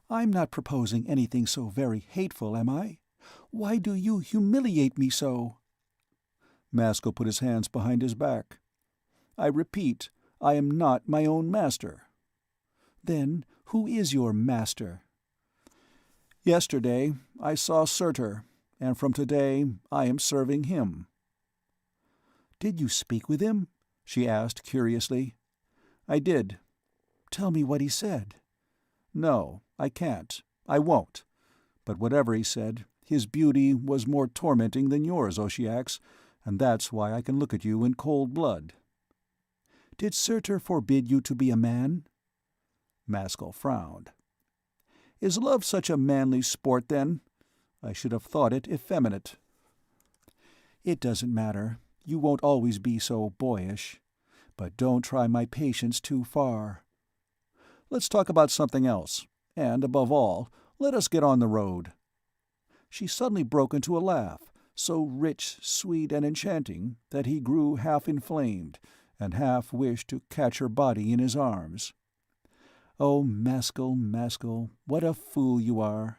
I'm not proposing anything so very hateful, am I? Why do you humiliate me so? Maskull put his hands behind his back. I repeat, I am not my own master. Then who is your master? Yesterday I saw Surtur, and from today I am serving him. Did you speak with him? She asked curiously. I did. Tell me what he said. No, I can't. I won't. But whatever he said, his beauty was more tormenting than yours, Oshiex, and that's why I can look at you in cold blood. Did Surtur forbid you to be a man? Maskull frowned. Is love such a manly sport, then? I should have thought it effeminate. It doesn't matter. You won't always be so boyish. But don't try my patience too far. Let's talk about something else, and, above all, let us get on the road. She suddenly broke into a laugh, so rich, sweet, and enchanting that he grew half inflamed, and half wished to catch her body in his arms. Oh, Maskull, Maskull, what a fool you are!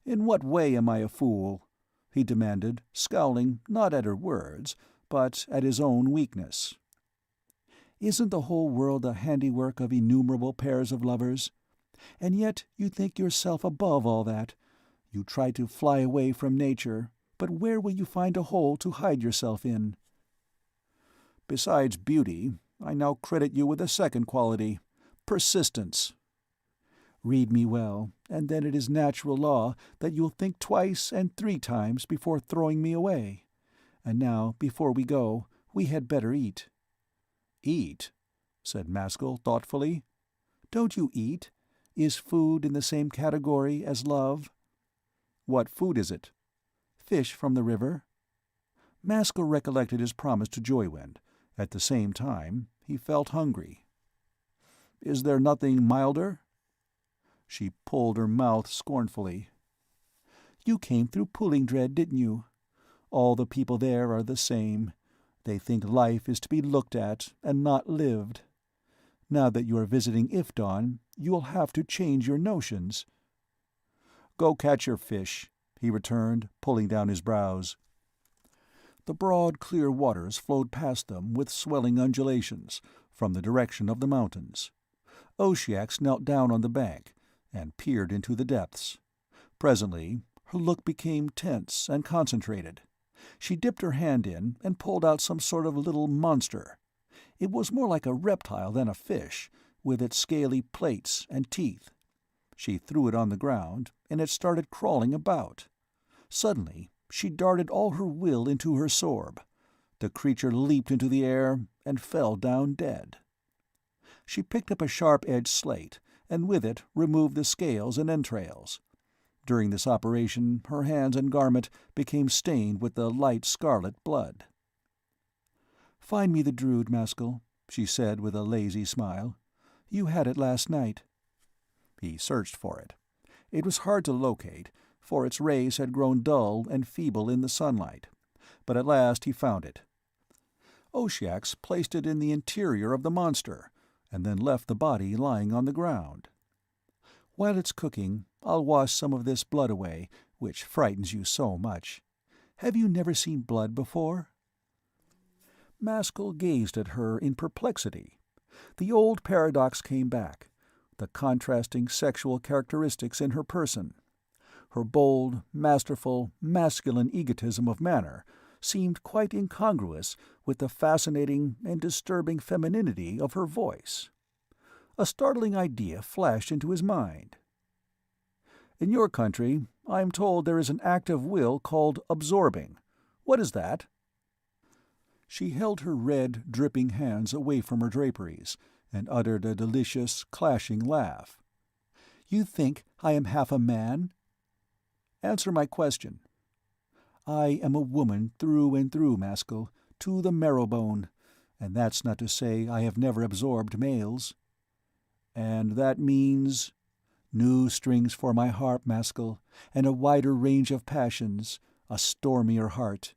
In what way am I a fool? He demanded, scowling not at her words, but at his own weakness. Isn't the whole world the handiwork of innumerable pairs of lovers? And yet you think yourself above all that. You try to fly away from nature, but where will you find a hole to hide yourself in? Besides beauty, I now credit you with a second quality. Persistence. Read me well, and then it is natural law that you'll think twice and 3 times before throwing me away. And now, before we go, we had better eat. Eat? Said Maskull thoughtfully. Don't you eat? Is food in the same category as love? What food is it? Fish from the river. Maskull recollected his promise to Joywind. At the same time, he felt hungry. Is there nothing milder? She pulled her mouth scornfully. You came through Pullingdread, didn't you? All the people there are the same. They think life is to be looked at and not lived. Now that you are visiting Ifdon, you will have to change your notions. Go catch your fish, he returned, pulling down his brows. The broad, clear waters flowed past them with swelling undulations, from the direction of the mountains. Oshiex knelt down on the bank, and peered into the depths. Presently, her look became tense and concentrated. She dipped her hand in and pulled out some sort of little monster. It was more like a reptile than a fish, with its scaly plates and teeth. She threw it on the ground, and it started crawling about. Suddenly, she darted all her will into her sorb. The creature leaped into the air and fell down dead. She picked up a sharp-edged slate, and with it removed the scales and entrails. During this operation her hands and garment became stained with the light scarlet blood. "Find me the Druid, Maskull," she said with a lazy smile. "You had it last night." He searched for it. It was hard to locate, for its rays had grown dull and feeble in the sunlight, but at last he found it. Oshiex placed it in the interior of the monster, and then left the body lying on the ground. "While it's cooking, I'll wash some of this blood away, which frightens you so much. Have you never seen blood before?" Maskull gazed at her in perplexity. The old paradox came back, the contrasting sexual characteristics in her person. Her bold, masterful, masculine egotism of manner seemed quite incongruous with the fascinating and disturbing femininity of her voice. A startling idea flashed into his mind. "In your country, I am told there is an act of will called absorbing. What is that?" She held her red, dripping hands away from her draperies, and uttered a delicious, clashing laugh. "You think I am half a man?" "Answer my question." I am a woman through and through, Maskull, to the marrow-bone, and that's not to say I have never absorbed males. And that means? New strings for my harp, Maskull, and a wider range of passions, a stormier heart.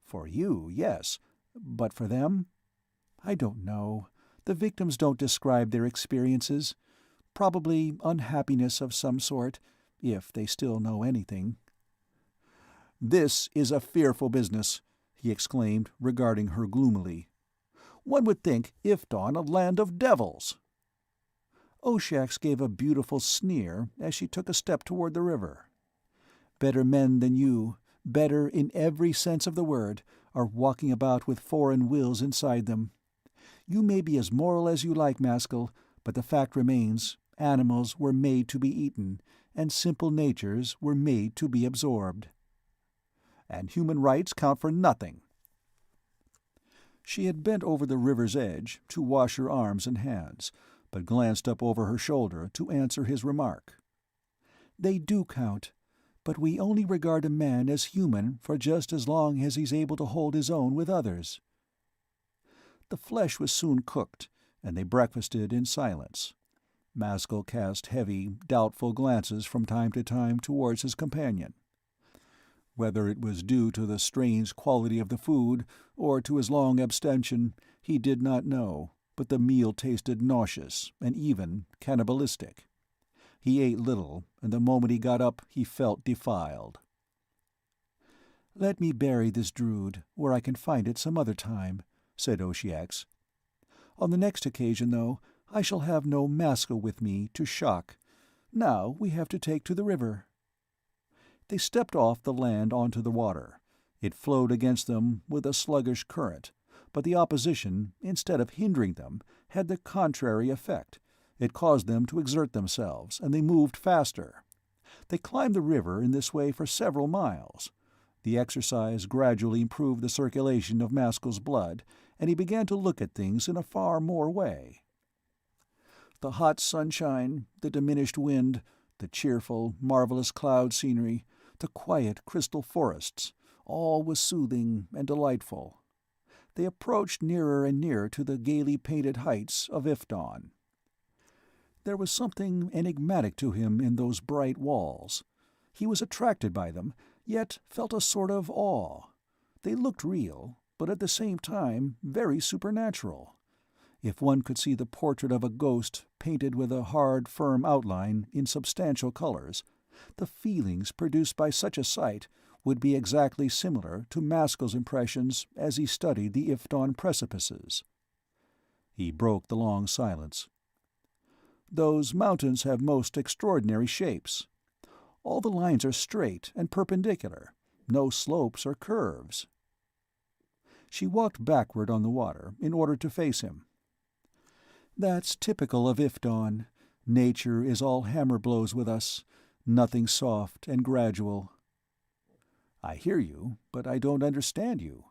For you, yes. But for them? I don't know. The victims don't describe their experiences. Probably unhappiness of some sort, if they still know anything. This is a fearful business, he exclaimed, regarding her gloomily. One would think Ifton a land of devils. Oshyax gave a beautiful sneer as she took a step toward the river. Better men than you, better in every sense of the word, are walking about with foreign wills inside them. You may be as moral as you like, Maskull, but the fact remains, animals were made to be eaten, and simple natures were made to be absorbed. And human rights count for nothing. She had bent over the river's edge to wash her arms and hands, but glanced up over her shoulder to answer his remark. They do count, but we only regard a man as human for just as long as he's able to hold his own with others. The flesh was soon cooked, and they breakfasted in silence. Maskull cast heavy, doubtful glances from time to time towards his companion. Whether it was due to the strange quality of the food, or to his long abstention, he did not know, but the meal tasted nauseous and even cannibalistic. He ate little, and the moment he got up he felt defiled. "Let me bury this Drood, where I can find it some other time," said Oshyax. "On the next occasion, though, I shall have no Maskull with me to shock. Now we have to take to the river." They stepped off the land onto the water. It flowed against them with a sluggish current, but the opposition, instead of hindering them, had the contrary effect. It caused them to exert themselves, and they moved faster. They climbed the river in this way for several miles. The exercise gradually improved the circulation of Maskull's blood, and he began to look at things in a far more way. The hot sunshine, the diminished wind, the cheerful, marvelous cloud scenery, the quiet crystal forests, all was soothing and delightful. They approached nearer and nearer to the gaily painted heights of Ifton. There was something enigmatic to him in those bright walls. He was attracted by them, yet felt a sort of awe. They looked real, but at the same time very supernatural. If one could see the portrait of a ghost painted with a hard, firm outline in substantial colors, the feelings produced by such a sight would be exactly similar to Maskull's impressions as he studied the Ifton precipices. He broke the long silence. "Those mountains have most extraordinary shapes. All the lines are straight and perpendicular, no slopes or curves." She walked backward on the water in order to face him. "That's typical of Ifton. Nature is all hammer blows with us, nothing soft and gradual." "I hear you, but I don't understand you."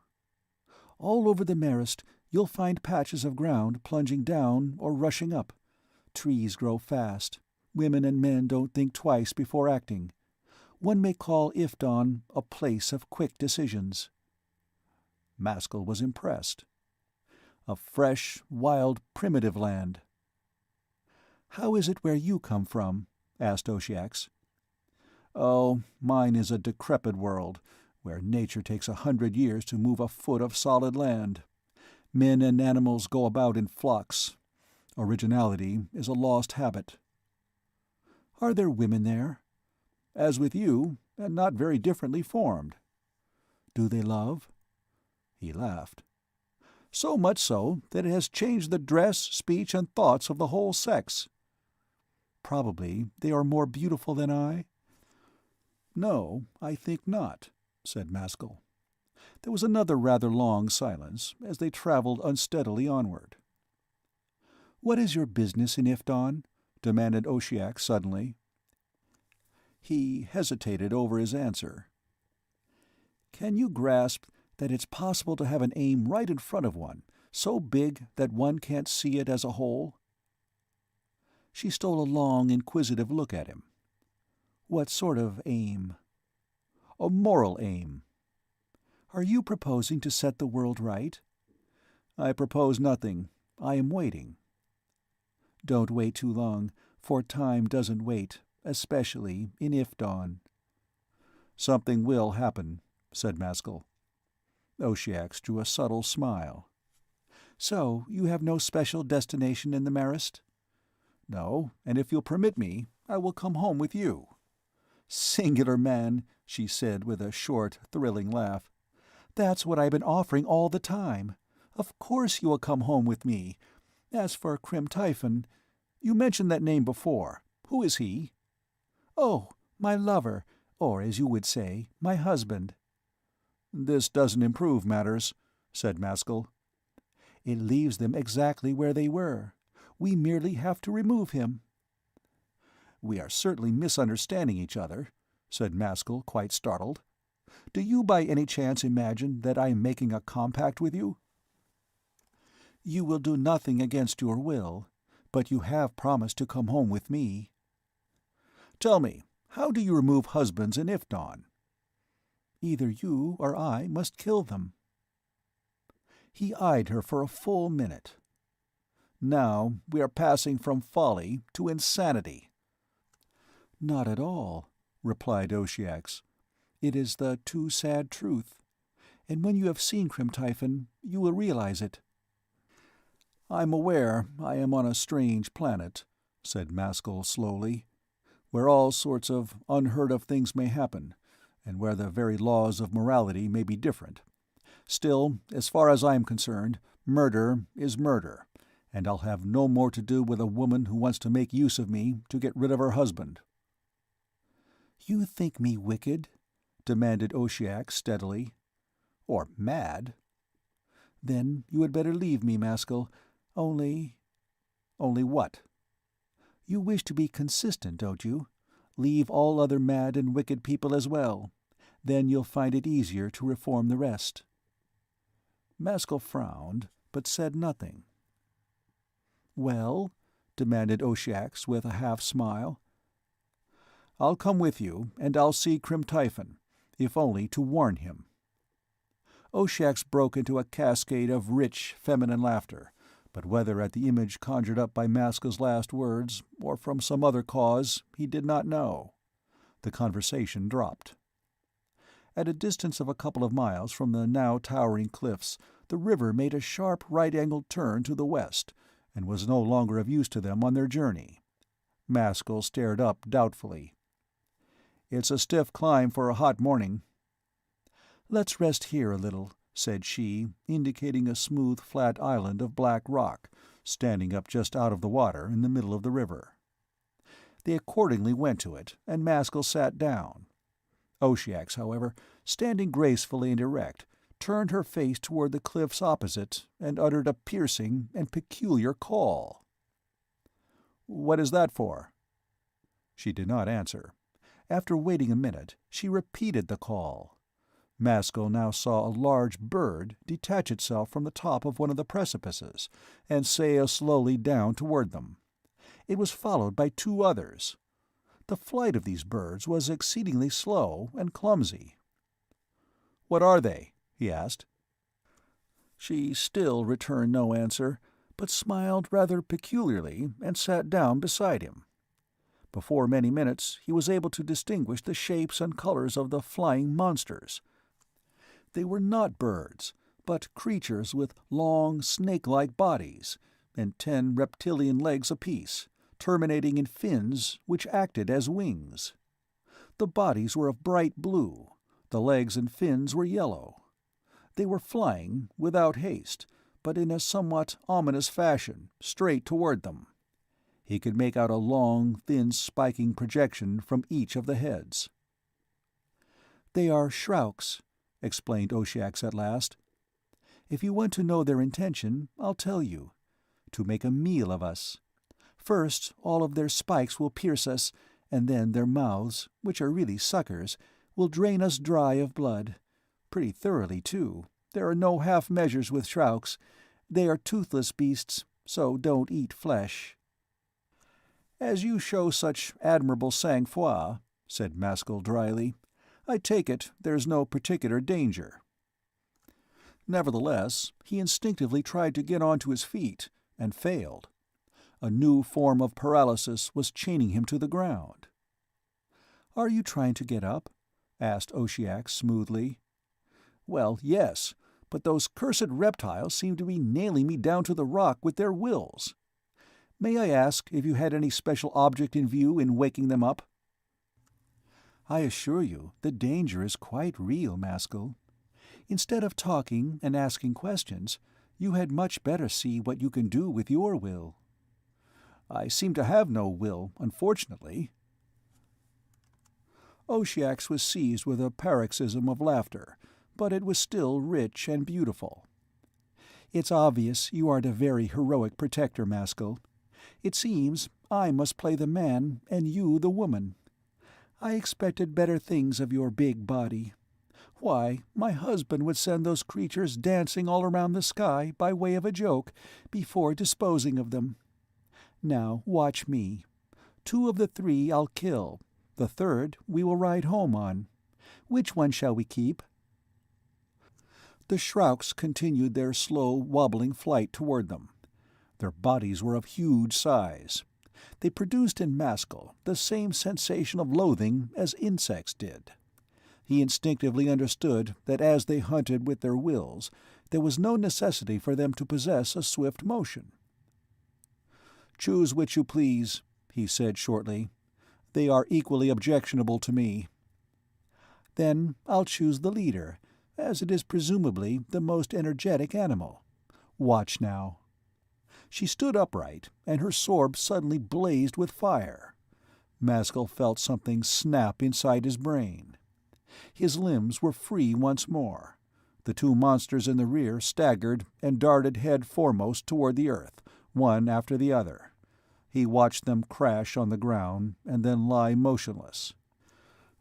"All over the Marist you'll find patches of ground plunging down or rushing up. Trees grow fast. Women and men don't think twice before acting. One may call Ifton a place of quick decisions." Maskull was impressed. "A fresh, wild, primitive land." "How is it where you come from?" asked Oshyax. "Oh, mine is a decrepit world, where nature takes 100 years to move a foot of solid land. Men and animals go about in flocks. Originality is a lost habit." "Are there women there?" "As with you, and not very differently formed." "Do they love?" He laughed. "So much so that it has changed the dress, speech, and thoughts of the whole sex." "Probably they are more beautiful than I?" "No, I think not," said Maskull. There was another rather long silence, as they traveled unsteadily onward. "What is your business in Ifton?" demanded Oshyax suddenly. He hesitated over his answer. "Can you grasp that it's possible to have an aim right in front of one, so big that one can't see it as a whole?" She stole a long, inquisitive look at him. "What sort of aim?" a moral aim." "Are you proposing to set the world right?" "I propose nothing. I am waiting." "Don't wait too long, for time doesn't wait, especially in Ifdawn." "Something will happen," said Maskull. Oshiex drew a subtle smile. "So you have no special destination in the Marist?" "No, and if you'll permit me, I will come home with you." "Singular man," she said with a short, thrilling laugh. "That's what I've been offering all the time. Of course you will come home with me. As for Crim Typhon, you mentioned that name before. Who is he?" "Oh, my lover, or as you would say, my husband." "This doesn't improve matters," said Maskull. "It leaves them exactly where they were. We merely have to remove him." "We are certainly misunderstanding each other," said Maskull, quite startled. "Do you by any chance imagine that I am making a compact with you?" "You will do nothing against your will, but you have promised to come home with me." "Tell me, how do you remove husbands in Ifdawn?" "Either you or I must kill them." He eyed her for a full minute. "Now we are passing from folly to insanity." "Not at all," replied Oshiex. "It is the too sad truth. And when you have seen Crim Typhon, you will realize it." "I'm aware I am on a strange planet," said Maskull slowly, "where all sorts of unheard-of things may happen, and where the very laws of morality may be different. Still, as far as I am concerned, murder is murder, and I'll have no more to do with a woman who wants to make use of me to get rid of her husband." "You think me wicked?" demanded Oshiex steadily. "Or mad." "Then you had better leave me, Maskull. Only—" "Only what?" "You wish to be consistent, don't you? Leave all other mad and wicked people as well. Then you'll find it easier to reform the rest." Maskull frowned, but said nothing. "Well?" demanded Oshiex with a half-smile. "I'll come with you, and I'll see Crim Typhon, if only to warn him." Oshiex broke into a cascade of rich, feminine laughter, but whether at the image conjured up by Maskull's last words, or from some other cause, he did not know. The conversation dropped. At a distance of a couple of miles from the now towering cliffs, the river made a sharp right-angled turn to the west, and was no longer of use to them on their journey. Maskull stared up doubtfully. "It's a stiff climb for a hot morning." "Let's rest here a little," said she, indicating a smooth flat island of black rock, standing up just out of the water in the middle of the river. They accordingly went to it, and Maskull sat down. Oshiex, however, standing gracefully and erect, turned her face toward the cliffs opposite, and uttered a piercing and peculiar call. "What is that for?" She did not answer. After waiting a minute, she repeated the call. Maskull now saw a large bird detach itself from the top of one of the precipices, and sail slowly down toward them. It was followed by two others. The flight of these birds was exceedingly slow and clumsy. "What are they?" he asked. She still returned no answer, but smiled rather peculiarly and sat down beside him. Before many minutes he was able to distinguish the shapes and colors of the flying monsters. They were not birds, but creatures with long, snake-like bodies, and 10 reptilian legs apiece, terminating in fins which acted as wings. The bodies were of bright blue, the legs and fins were yellow. They were flying, without haste, but in a somewhat ominous fashion, straight toward them. He could make out a long, thin spiking projection from each of the heads. "They are Shrauks," explained Oshiex at last. "If you want to know their intention, I'll tell you. To make a meal of us. First, all of their spikes will pierce us, and then their mouths, which are really suckers, will drain us dry of blood. Pretty thoroughly, too. There are no half-measures with Shrauks. They are toothless beasts, so don't eat flesh." "As you show such admirable sang-froid," said Maskull dryly, I take it there's no particular danger." Nevertheless, he instinctively tried to get onto his feet, and failed. A new form of paralysis was chaining him to the ground. "Are you trying to get up?" asked Oshiox smoothly. "Well, yes, but those cursed reptiles seem to be nailing me down to the rock with their wills. May I ask if you had any special object in view in waking them up?" "I assure you the danger is quite real, Maskull. Instead of talking and asking questions, you had much better see what you can do with your will." "I seem to have no will, unfortunately." Oshiox was seized with a paroxysm of laughter, but it was still rich and beautiful. "It's obvious you aren't a very heroic protector, Maskull. It seems I must play the man and you the woman. I expected better things of your big body. Why, my husband would send those creatures dancing all around the sky by way of a joke before disposing of them. Now watch me. 2 of the 3 I'll kill. The 3rd we will ride home on. Which one shall we keep?" The Shrauks continued their slow, wobbling flight toward them. Their bodies were of huge size. They produced in Maskull the same sensation of loathing as insects did. He instinctively understood that as they hunted with their wills, there was no necessity for them to possess a swift motion. "Choose which you please," he said shortly. "They are equally objectionable to me." "Then I'll choose the leader, as it is presumably the most energetic animal. Watch now." She stood upright, and her sword suddenly blazed with fire. Maskull felt something snap inside his brain. His limbs were free once more. The 2 monsters in the rear staggered and darted head foremost toward the earth, one after the other. He watched them crash on the ground and then lie motionless.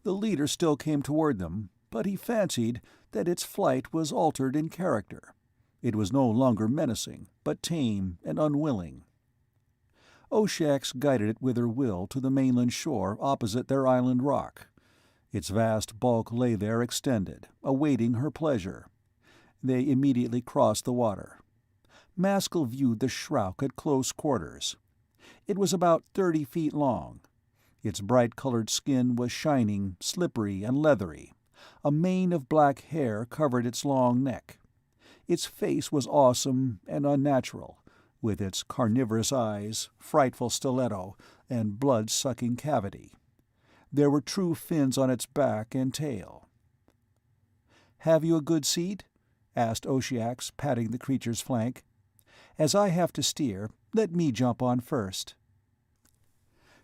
The leader still came toward them, but he fancied that its flight was altered in character. It was no longer menacing, but tame and unwilling. Oshiox guided it with her will to the mainland shore opposite their island rock. Its vast bulk lay there extended, awaiting her pleasure. They immediately crossed the water. Maskull viewed the Shrauk at close quarters. It was about 30 feet long. Its bright-colored skin was shining, slippery, and leathery. A mane of black hair covered its long neck. Its face was awesome and unnatural, with its carnivorous eyes, frightful stiletto, and blood-sucking cavity. There were true fins on its back and tail. "Have you a good seat?" asked Oshiox, patting the creature's flank. "As I have to steer, let me jump on first."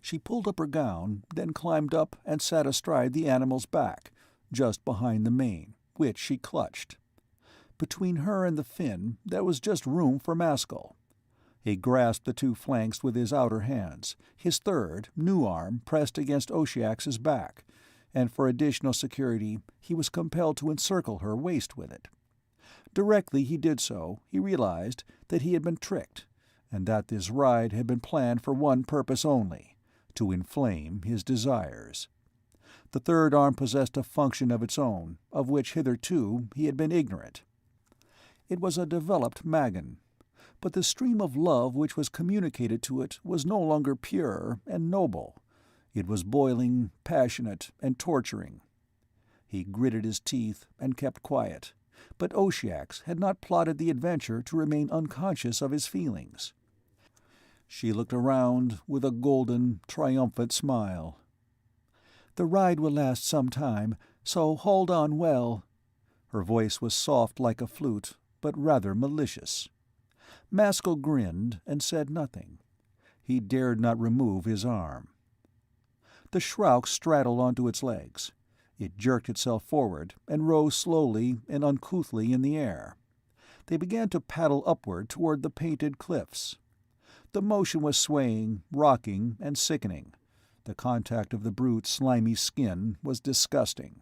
She pulled up her gown, then climbed up and sat astride the animal's back, just behind the mane, which she clutched. Between her and the fin there was just room for Maskull. He grasped the 2 flanks with his outer hands, his third, new arm pressed against Oshiox's back, and for additional security he was compelled to encircle her waist with it. Directly he did so, he realized that he had been tricked, and that this ride had been planned for one purpose only: to inflame his desires. The 3rd arm possessed a function of its own, of which hitherto he had been ignorant. It was a developed magon, but the stream of love which was communicated to it was no longer pure and noble. It was boiling, passionate, and torturing. He gritted his teeth and kept quiet, but Oshiox had not plotted the adventure to remain unconscious of his feelings. She looked around with a golden, triumphant smile. "The ride will last some time, so hold on well." Her voice was soft like a flute, but rather malicious. Maskull grinned and said nothing. He dared not remove his arm. The Shrauk straddled onto its legs. It jerked itself forward and rose slowly and uncouthly in the air. They began to paddle upward toward the painted cliffs. The motion was swaying, rocking, and sickening. The contact of the brute's slimy skin was disgusting.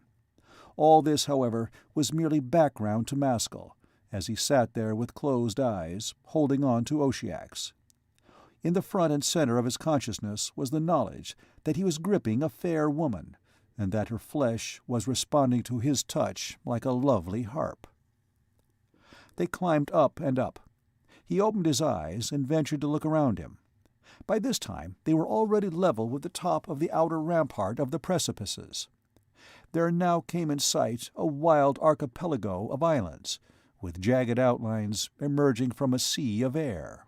All this, however, was merely background to Maskull, as he sat there with closed eyes, holding on to Oshiox. In the front and center of his consciousness was the knowledge that he was gripping a fair woman, and that her flesh was responding to his touch like a lovely harp. They climbed up and up. He opened his eyes and ventured to look around him. By this time they were already level with the top of the outer rampart of the precipices. There now came in sight a wild archipelago of islands, with jagged outlines emerging from a sea of air.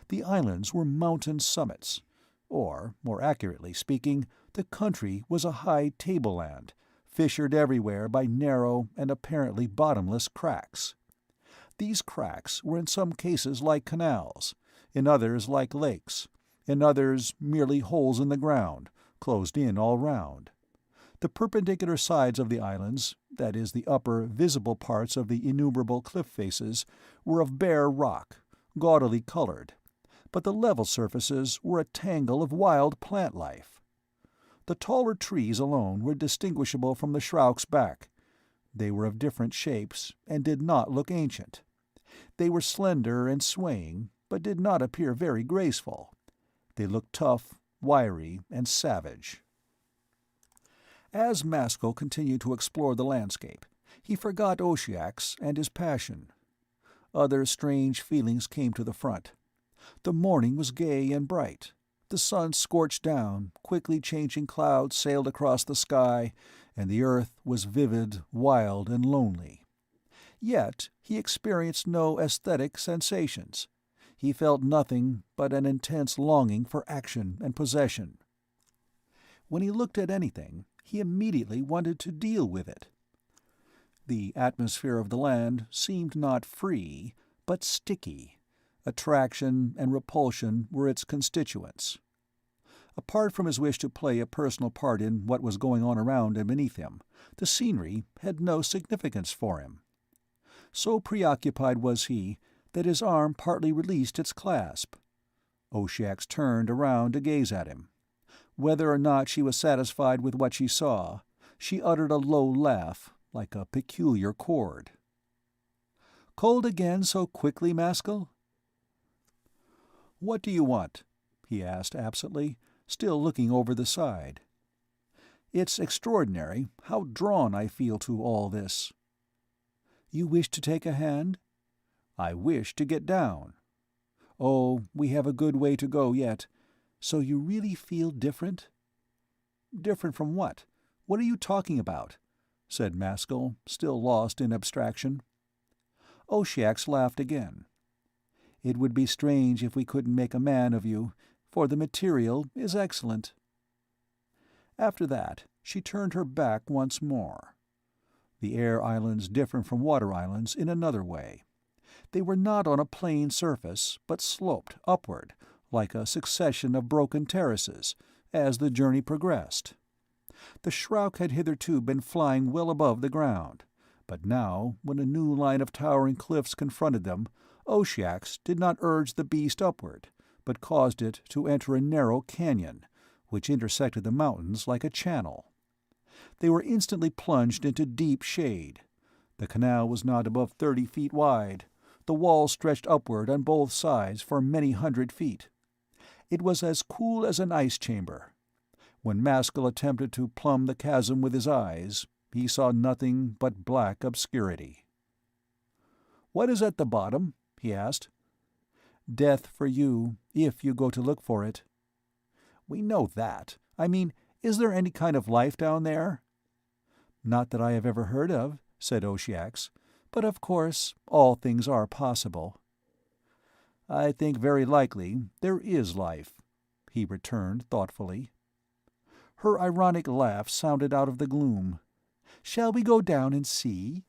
The islands were mountain summits, or, more accurately speaking, the country was a high tableland, fissured everywhere by narrow and apparently bottomless cracks. These cracks were in some cases like canals, in others like lakes, in others merely holes in the ground, closed in all round. The perpendicular sides of the islands, that is, the upper, visible parts of the innumerable cliff faces, were of bare rock, gaudily colored, but the level surfaces were a tangle of wild plant life. The taller trees alone were distinguishable from the shrouks back. They were of different shapes, and did not look ancient. They were slender and swaying, but did not appear very graceful. They looked tough, wiry, and savage. As Maskull continued to explore the landscape, he forgot Oshiox and his passion. Other strange feelings came to the front. The morning was gay and bright. The sun scorched down, quickly changing clouds sailed across the sky, and the earth was vivid, wild, and lonely. Yet he experienced no aesthetic sensations. He felt nothing but an intense longing for action and possession. When he looked at anything, he immediately wanted to deal with it. The atmosphere of the land seemed not free, but sticky. Attraction and repulsion were its constituents. Apart from his wish to play a personal part in what was going on around and beneath him, the scenery had no significance for him. So preoccupied was he that his arm partly released its clasp. Oshiox turned around to gaze at him. Whether or not she was satisfied with what she saw, she uttered a low laugh, like a peculiar chord. "Cold again so quickly, Maskull?" "What do you want?" he asked absently, still looking over the side. "It's extraordinary how drawn I feel to all this." "You wish to take a hand?" "I wish to get down." "Oh, we have a good way to go yet. So you really feel different?" "Different from what? What are you talking about?" said Maskull, still lost in abstraction. Oshiox laughed again. "It would be strange if we couldn't make a man of you, for the material is excellent." After that she turned her back once more. The air islands differed from water islands in another way. They were not on a plane surface, but sloped upward, like a succession of broken terraces, as the journey progressed. The shroud had hitherto been flying well above the ground, but now, when a new line of towering cliffs confronted them, Oshiox did not urge the beast upward, but caused it to enter a narrow canyon, which intersected the mountains like a channel. They were instantly plunged into deep shade. The canal was not above 30 feet wide. The walls stretched upward on both sides for many hundred feet. It was as cool as an ice chamber. When Maskull attempted to plumb the chasm with his eyes, he saw nothing but black obscurity. "What is at the bottom?" he asked. "Death for you, if you go to look for it." "We know that. I mean, is there any kind of life down there?" "Not that I have ever heard of," said Oshiox, "but of course all things are possible." "I think very likely there is life," he returned thoughtfully. Her ironic laugh sounded out of the gloom. "Shall we go down and see?"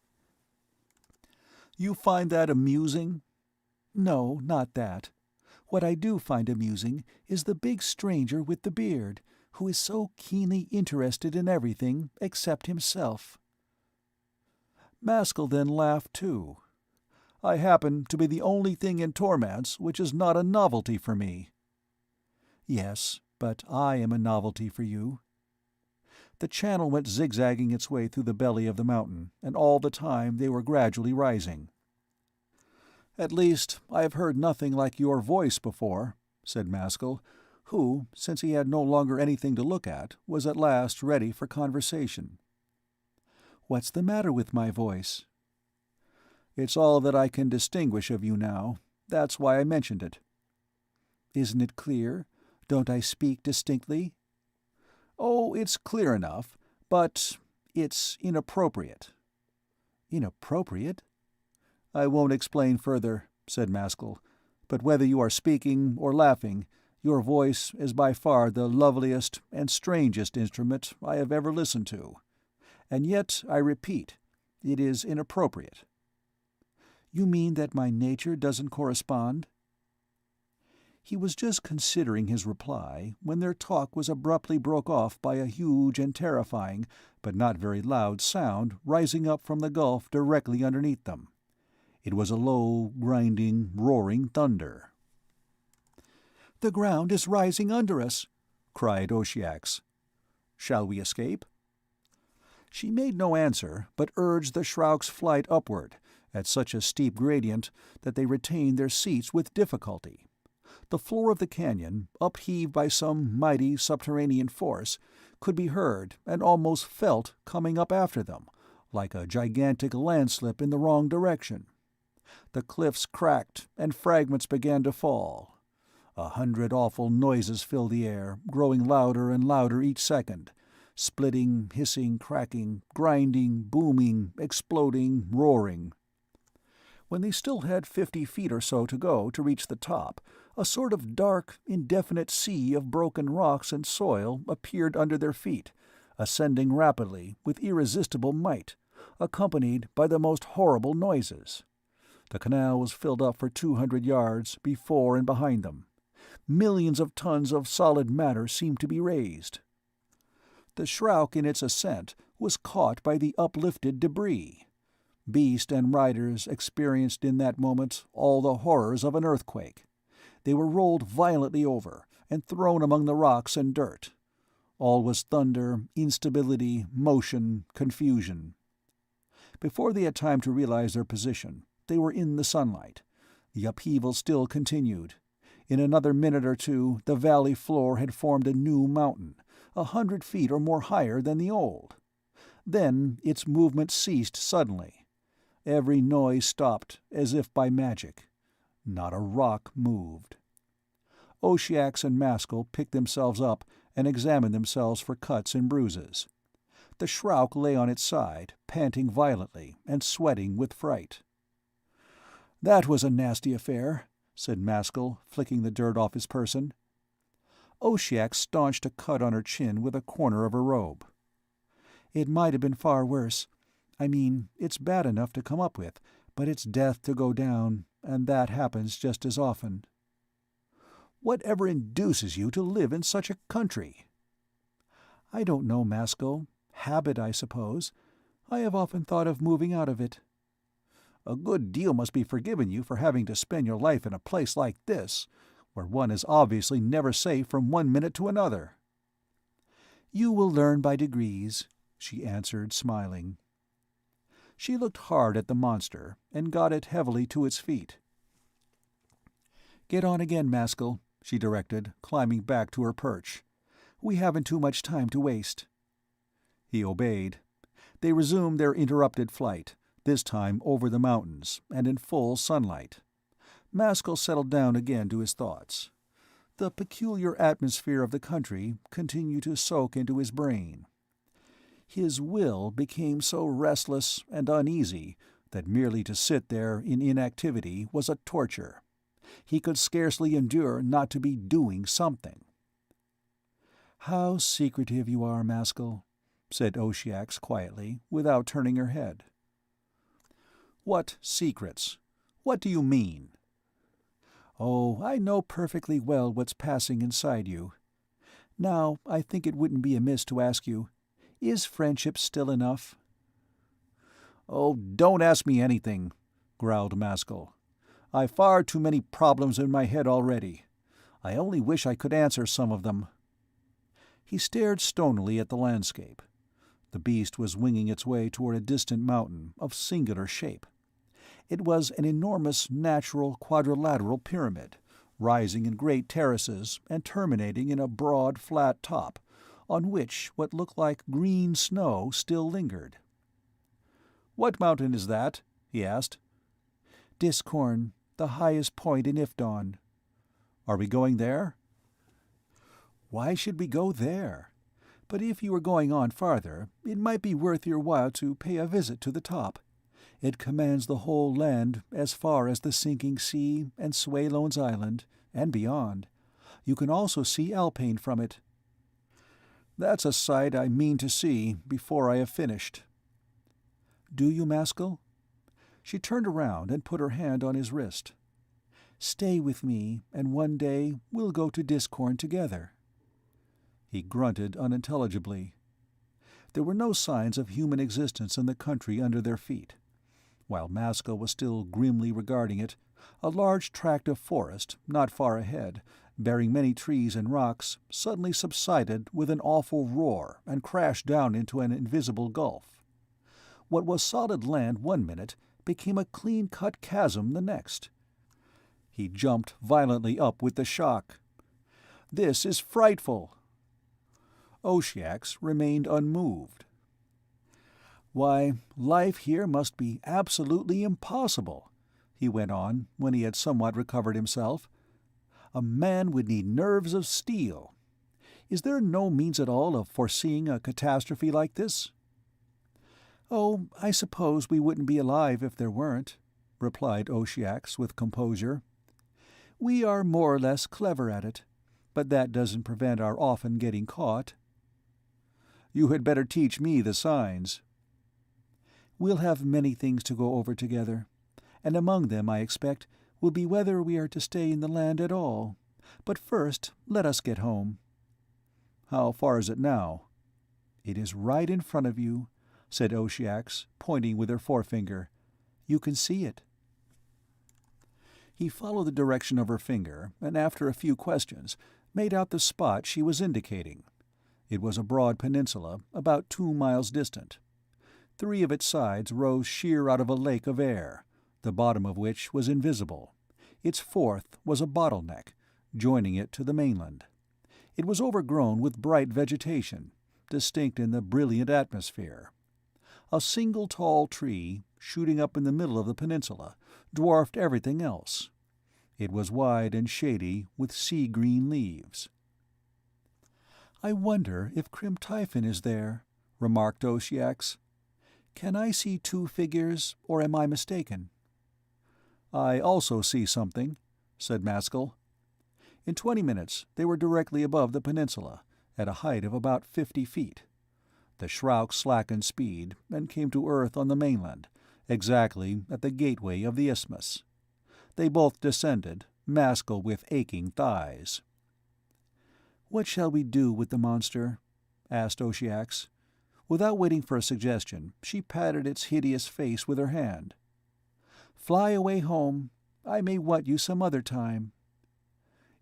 "You find that amusing?" "No, not that. What I do find amusing is the big stranger with the beard, who is so keenly interested in everything except himself." Maskull then laughed too. "I happen to be the only thing in Tormance which is not a novelty for me." "Yes, but I am a novelty for you." The channel went zigzagging its way through the belly of the mountain, and all the time they were gradually rising. "At least I have heard nothing like your voice before," said Maskull. who, since he had no longer anything to look at, was at last ready for conversation. "What's the matter with my voice?" "It's all that I can distinguish of you now. That's why I mentioned it." "Isn't it clear? Don't I speak distinctly?" "Oh, it's clear enough, but it's inappropriate." "Inappropriate?" "I won't explain further," said Maskull, "but whether you are speaking or laughing, your voice is by far the loveliest and strangest instrument I have ever listened to. And yet, I repeat, it is inappropriate." "You mean that my nature doesn't correspond?" He was just considering his reply when their talk was abruptly broke off by a huge and terrifying, but not very loud sound rising up from the gulf directly underneath them. It was a low, grinding, roaring thunder. "The ground is rising under us!" cried Oshiox. "Shall we escape?" She made no answer, but urged the Shrouk's flight upward, at such a steep gradient that they retained their seats with difficulty. The floor of the canyon, upheaved by some mighty subterranean force, could be heard and almost felt coming up after them, like a gigantic landslip in the wrong direction. The cliffs cracked, and fragments began to fall. 100 awful noises filled the air, growing louder and louder each second, splitting, hissing, cracking, grinding, booming, exploding, roaring. When they still had 50 feet or so to go to reach the top, a sort of dark, indefinite sea of broken rocks and soil appeared under their feet, ascending rapidly with irresistible might, accompanied by the most horrible noises. The canal was filled up for 200 yards before and behind them. Millions of tons of solid matter seemed to be raised. The Shrouk in its ascent was caught by the uplifted debris. Beast and riders experienced in that moment all the horrors of an earthquake. They were rolled violently over and thrown among the rocks and dirt. All was thunder, instability, motion, confusion. Before they had time to realize their position, they were in the sunlight. The upheaval still continued. In another minute or two the valley floor had formed a new mountain, 100 feet or more higher than the old. Then its movement ceased suddenly. Every noise stopped, as if by magic. Not a rock moved. Oshiox and Maskull picked themselves up and examined themselves for cuts and bruises. The Shrouk lay on its side, panting violently and sweating with fright. "That was a nasty affair," said Maskull, flicking the dirt off his person. Oshiox staunched a cut on her chin with a corner of her robe. "It might have been far worse. I mean, it's bad enough to come up with, but it's death to go down, and that happens just as often." "Whatever induces you to live in such a country?" "I don't know, Maskull. Habit, I suppose. I have often thought of moving out of it." "A good deal must be forgiven you for having to spend your life in a place like this, where one is obviously never safe from one minute to another." "You will learn by degrees," she answered, smiling. She looked hard at the monster, and got it heavily to its feet. "Get on again, Maskull," she directed, climbing back to her perch. "We haven't too much time to waste." He obeyed. They resumed their interrupted flight, this time over the mountains, and in full sunlight. Maskull settled down again to his thoughts. The peculiar atmosphere of the country continued to soak into his brain. His will became so restless and uneasy that merely to sit there in inactivity was a torture. He could scarcely endure not to be doing something. "How secretive you are, Maskull," said Oshiox quietly, without turning her head. "What secrets? What do you mean?" "Oh, I know perfectly well what's passing inside you. Now, I think it wouldn't be amiss to ask you, is friendship still enough?" "Oh, don't ask me anything," growled Maskull. "I've far too many problems in my head already. I only wish I could answer some of them." He stared stonily at the landscape. The beast was winging its way toward a distant mountain of singular shape. It was an enormous natural quadrilateral pyramid, rising in great terraces and terminating in a broad, flat top, on which what looked like green snow still lingered. "What mountain is that?" he asked. "Discorn, the highest point in Ifdon." "Are we going there?" "Why should we go there? But if you were going on farther, it might be worth your while to pay a visit to the top. It commands the whole land as far as the sinking sea and Swalone's Island, and beyond. You can also see Alpine from it." "That's a sight I mean to see before I have finished." "Do you, Maskull?" She turned around and put her hand on his wrist. "Stay with me, and one day we'll go to Discorn together." He grunted unintelligibly. There were no signs of human existence in the country under their feet. While Maskull was still grimly regarding it, a large tract of forest, not far ahead, bearing many trees and rocks, suddenly subsided with an awful roar and crashed down into an invisible gulf. What was solid land one minute became a clean-cut chasm the next. He jumped violently up with the shock. "This is frightful!" Oshyax remained unmoved. "Why, life here must be absolutely impossible," he went on, when he had somewhat recovered himself. "A man would need nerves of steel. Is there no means at all of foreseeing a catastrophe like this?" "Oh, I suppose we wouldn't be alive if there weren't," replied Oshyax with composure. "We are more or less clever at it, but that doesn't prevent our often getting caught." "You had better teach me the signs." "We'll have many things to go over together, and among them, I expect, will be whether we are to stay in the land at all. But first, let us get home." "How far is it now?" "It is right in front of you," said Oshyax, pointing with her forefinger. "You can see it." He followed the direction of her finger, and after a few questions, made out the spot she was indicating. It was a broad peninsula, about 2 miles distant. 3 of its sides rose sheer out of a lake of air, the bottom of which was invisible. Its 4th was a bottleneck, joining it to the mainland. It was overgrown with bright vegetation, distinct in the brilliant atmosphere. A single tall tree, shooting up in the middle of the peninsula, dwarfed everything else. It was wide and shady, with sea-green leaves. "I wonder if Crim Typhon is there," remarked Oshyax. "Can I see 2 figures, or am I mistaken?" "I also see something," said Maskull. In 20 minutes they were directly above the peninsula, at a height of about 50 feet. The shroud slackened speed and came to earth on the mainland, exactly at the gateway of the isthmus. They both descended, Maskull with aching thighs. "What shall we do with the monster?" asked Oshyax. Without waiting for a suggestion, she patted its hideous face with her hand. "Fly away home. I may want you some other time."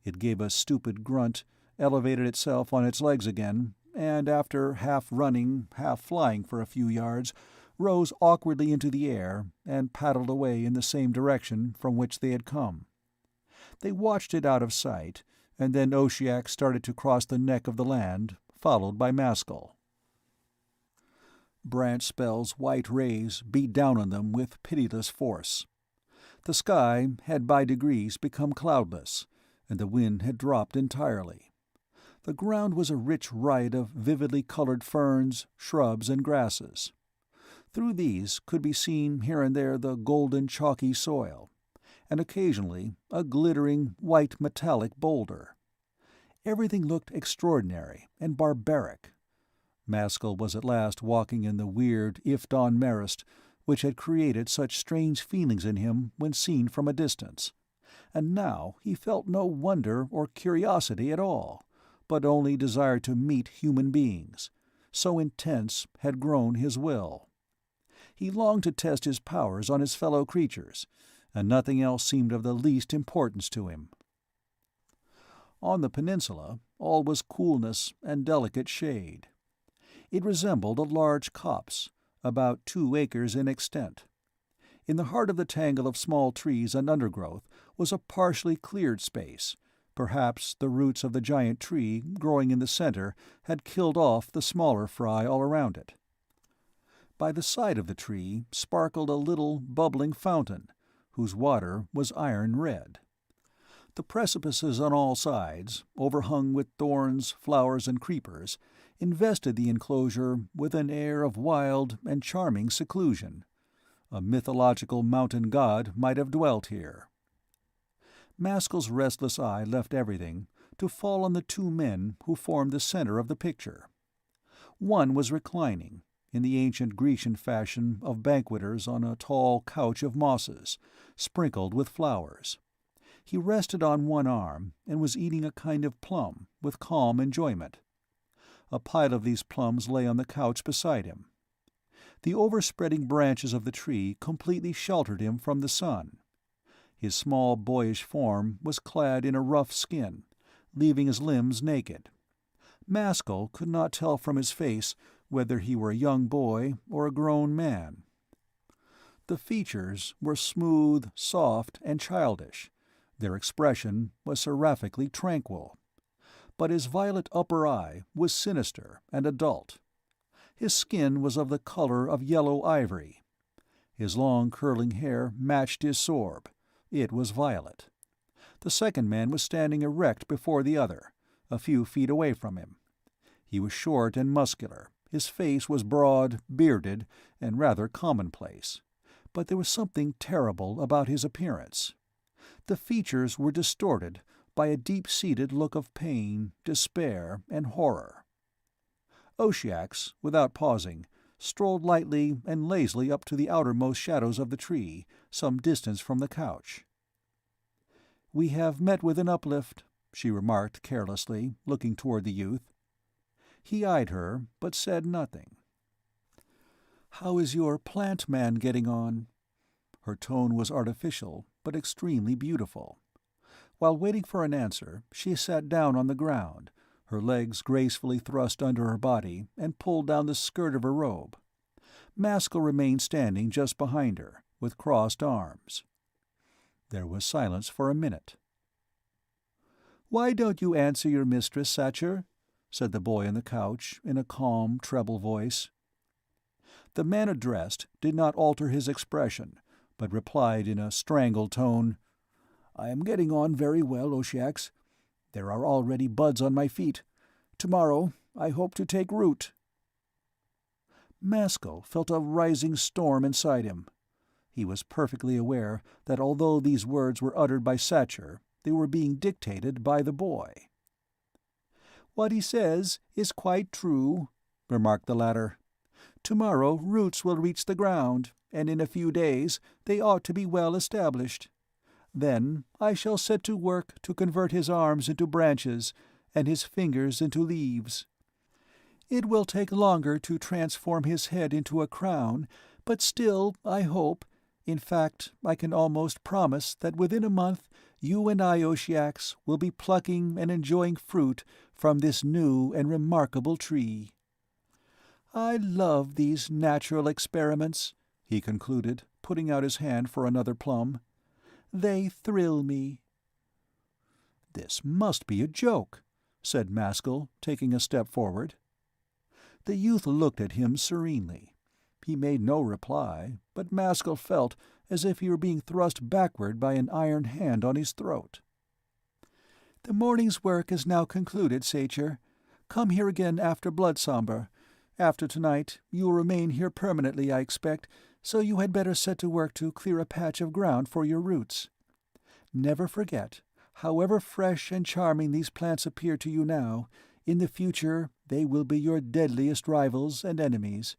It gave a stupid grunt, elevated itself on its legs again, and after half running, half flying for a few yards, rose awkwardly into the air and paddled away in the same direction from which they had come. They watched it out of sight, and then Oshyax started to cross the neck of the land, followed by Maskull. Branch Spell's white rays beat down on them with pitiless force. The sky had by degrees become cloudless, and the wind had dropped entirely. The ground was a rich riot of vividly colored ferns, shrubs, and grasses. Through these could be seen here and there the golden chalky soil, and occasionally a glittering white metallic boulder. Everything looked extraordinary and barbaric. Maskull was at last walking in the weird Ifdon Marist which had created such strange feelings in him when seen from a distance, and now he felt no wonder or curiosity at all, but only desire to meet human beings, so intense had grown his will. He longed to test his powers on his fellow creatures, and nothing else seemed of the least importance to him. On the peninsula all was coolness and delicate shade. It resembled a large copse, about 2 acres in extent. In the heart of the tangle of small trees and undergrowth was a partially cleared space. Perhaps the roots of the giant tree growing in the center had killed off the smaller fry all around it. By the side of the tree sparkled a little bubbling fountain, whose water was iron red. The precipices on all sides, overhung with thorns, flowers, and creepers, invested the enclosure with an air of wild and charming seclusion. A mythological mountain god might have dwelt here. Maskull's restless eye left everything to fall on the two men who formed the center of the picture. One was reclining, in the ancient Grecian fashion of banqueters on a tall couch of mosses, sprinkled with flowers. He rested on one arm and was eating a kind of plum with calm enjoyment. A pile of these plums lay on the couch beside him. The overspreading branches of the tree completely sheltered him from the sun. His small boyish form was clad in a rough skin, leaving his limbs naked. Maskull could not tell from his face whether he were a young boy or a grown man. The features were smooth, soft, and childish. Their expression was seraphically tranquil. But his violet upper eye was sinister and adult. His skin was of the color of yellow ivory. His long curling hair matched his sorb. It was violet. The second man was standing erect before the other, a few feet away from him. He was short and muscular. His face was broad, bearded, and rather commonplace. But there was something terrible about his appearance. The features were distorted by a deep-seated look of pain, despair, and horror. Oshyax, without pausing, strolled lightly and lazily up to the outermost shadows of the tree, some distance from the couch. "We have met with an uplift," she remarked carelessly, looking toward the youth. He eyed her, but said nothing. "How is your plant man getting on?" Her tone was artificial, but extremely beautiful. While waiting for an answer, she sat down on the ground, her legs gracefully thrust under her body, and pulled down the skirt of her robe. Maskull remained standing just behind her, with crossed arms. There was silence for a minute. "Why don't you answer your mistress, Satcher?" said the boy on the couch, in a calm, treble voice. The man addressed did not alter his expression, but replied in a strangled tone, "I am getting on very well, Oshyax. There are already buds on my feet. Tomorrow I hope to take root." Maskull felt a rising storm inside him. He was perfectly aware that although these words were uttered by Satcher, they were being dictated by the boy. "What he says is quite true," remarked the latter. "Tomorrow roots will reach the ground, and in a few days they ought to be well established. Then I shall set to work to convert his arms into branches, and his fingers into leaves. It will take longer to transform his head into a crown, but still I hope, in fact I can almost promise that within a month you and I, Oshyax, will be plucking and enjoying fruit from this new and remarkable tree. I love these natural experiments," he concluded, putting out his hand for another plum. "They thrill me." "This must be a joke," said Maskull, taking a step forward. The youth looked at him serenely. He made no reply, but Maskull felt as if he were being thrust backward by an iron hand on his throat. "The morning's work is now concluded, Satcher. Come here again after Bloodsomber. After tonight you will remain here permanently, I expect, so you had better set to work to clear a patch of ground for your roots. Never forget, however fresh and charming these plants appear to you now, in the future they will be your deadliest rivals and enemies.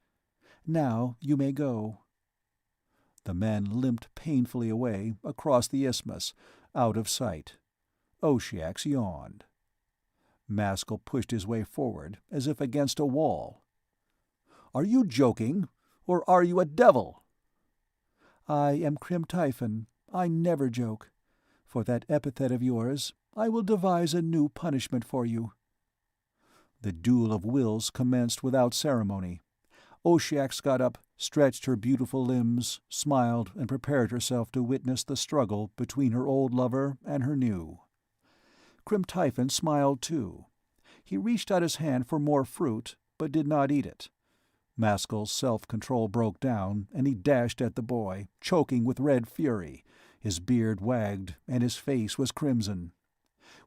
Now you may go." The man limped painfully away across the isthmus, out of sight. Oshyax yawned. Maskull pushed his way forward, as if against a wall. "Are you joking, or are you a devil?" "I am Crim Typhon. I never joke. For that epithet of yours, I will devise a new punishment for you." The duel of wills commenced without ceremony. Oshiex got up, stretched her beautiful limbs, smiled, and prepared herself to witness the struggle between her old lover and her new. Crim-Typhon smiled too. He reached out his hand for more fruit, but did not eat it. Maskull's self-control broke down, and he dashed at the boy, choking with red fury. His beard wagged, and his face was crimson.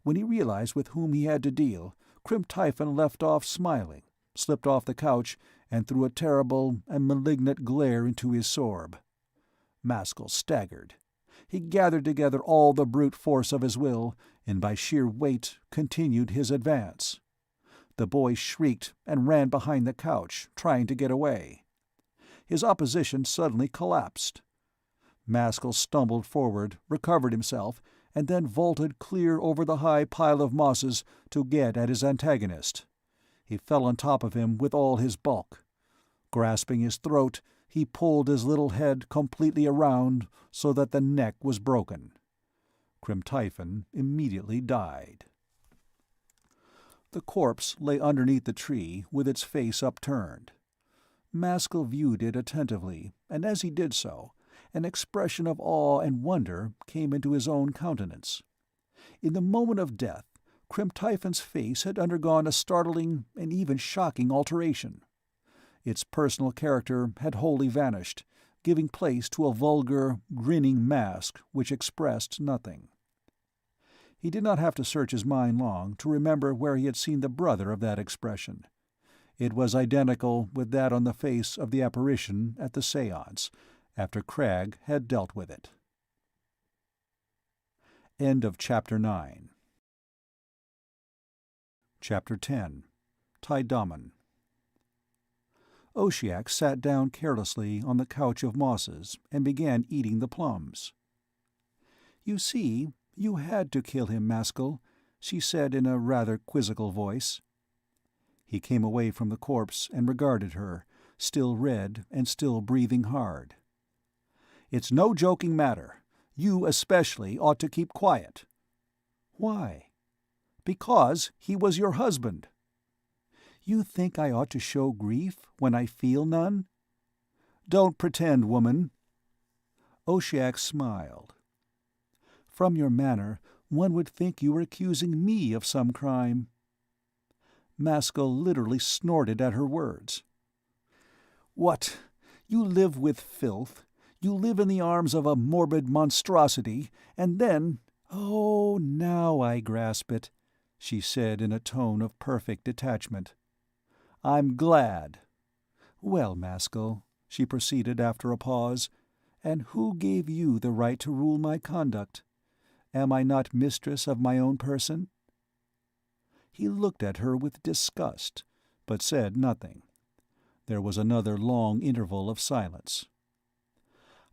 When he realized with whom he had to deal, Crim-Typhon left off smiling, slipped off the couch, and threw a terrible and malignant glare into his sorb. Maskull staggered. He gathered together all the brute force of his will, and by sheer weight continued his advance. The boy shrieked and ran behind the couch, trying to get away. His opposition suddenly collapsed. Maskull stumbled forward, recovered himself, and then vaulted clear over the high pile of mosses to get at his antagonist. He fell on top of him with all his bulk. Grasping his throat, he pulled his little head completely around so that the neck was broken. Crim-Typhon immediately died. The corpse lay underneath the tree with its face upturned. Maskull viewed it attentively, and as he did so, an expression of awe and wonder came into his own countenance. In the moment of death, Crim-Typhon's face had undergone a startling and even shocking alteration. Its personal character had wholly vanished, giving place to a vulgar, grinning mask which expressed nothing. He did not have to search his mind long to remember where he had seen the brother of that expression. It was identical with that on the face of the apparition at the séance, after Cragg had dealt with it. End of Chapter 9. Chapter 10. Taidaman. Oshiex sat down carelessly on the couch of mosses and began eating the plums. "You see, you had to kill him, Maskull," she said in a rather quizzical voice. He came away from the corpse and regarded her, still red and still breathing hard. "It's no joking matter. You especially ought to keep quiet." "Why?" "Because he was your husband." "You think I ought to show grief when I feel none?" "Don't pretend, woman." Oshiex smiled. "From your manner, one would think you were accusing me of some crime." Maskull literally snorted at her words. "What? You live with filth, you live in the arms of a morbid monstrosity, and then— "Oh, now I grasp it," she said in a tone of perfect detachment. "I'm glad." "Well, Maskull," she proceeded after a pause, "and who gave you the right to rule my conduct? Am I not mistress of my own person?" He looked at her with disgust, but said nothing. There was another long interval of silence.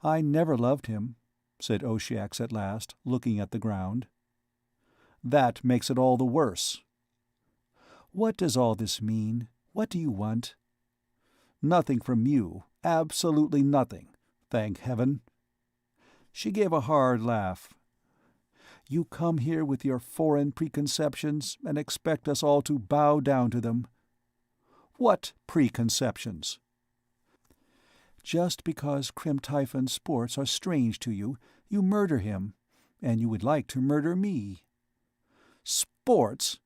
"I never loved him," said Oshiex at last, looking at the ground. "That makes it all the worse." "What does all this mean? What do you want?" "Nothing from you, absolutely nothing, thank heaven." She gave a hard laugh. "You come here with your foreign preconceptions and expect us all to bow down to them." "What preconceptions?" "Just because Crim-Typhon's sports are strange to you, you murder him, and you would like to murder me." "Sports?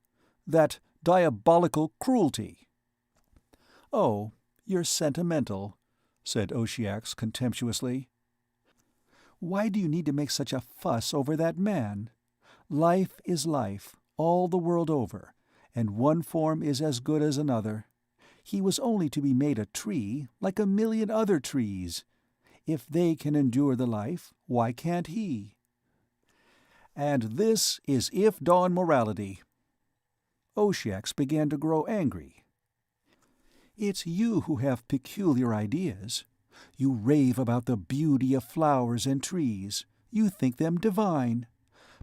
That diabolical cruelty!" "Oh, you're sentimental," said Oshiex contemptuously. "Why do you need to make such a fuss over that man? Life is life, all the world over, and one form is as good as another. He was only to be made a tree, like a million other trees. If they can endure the life, why can't he?" "And this is if-dawn morality." Oshiex began to grow angry. "It's you who have peculiar ideas. You rave about the beauty of flowers and trees. You think them divine.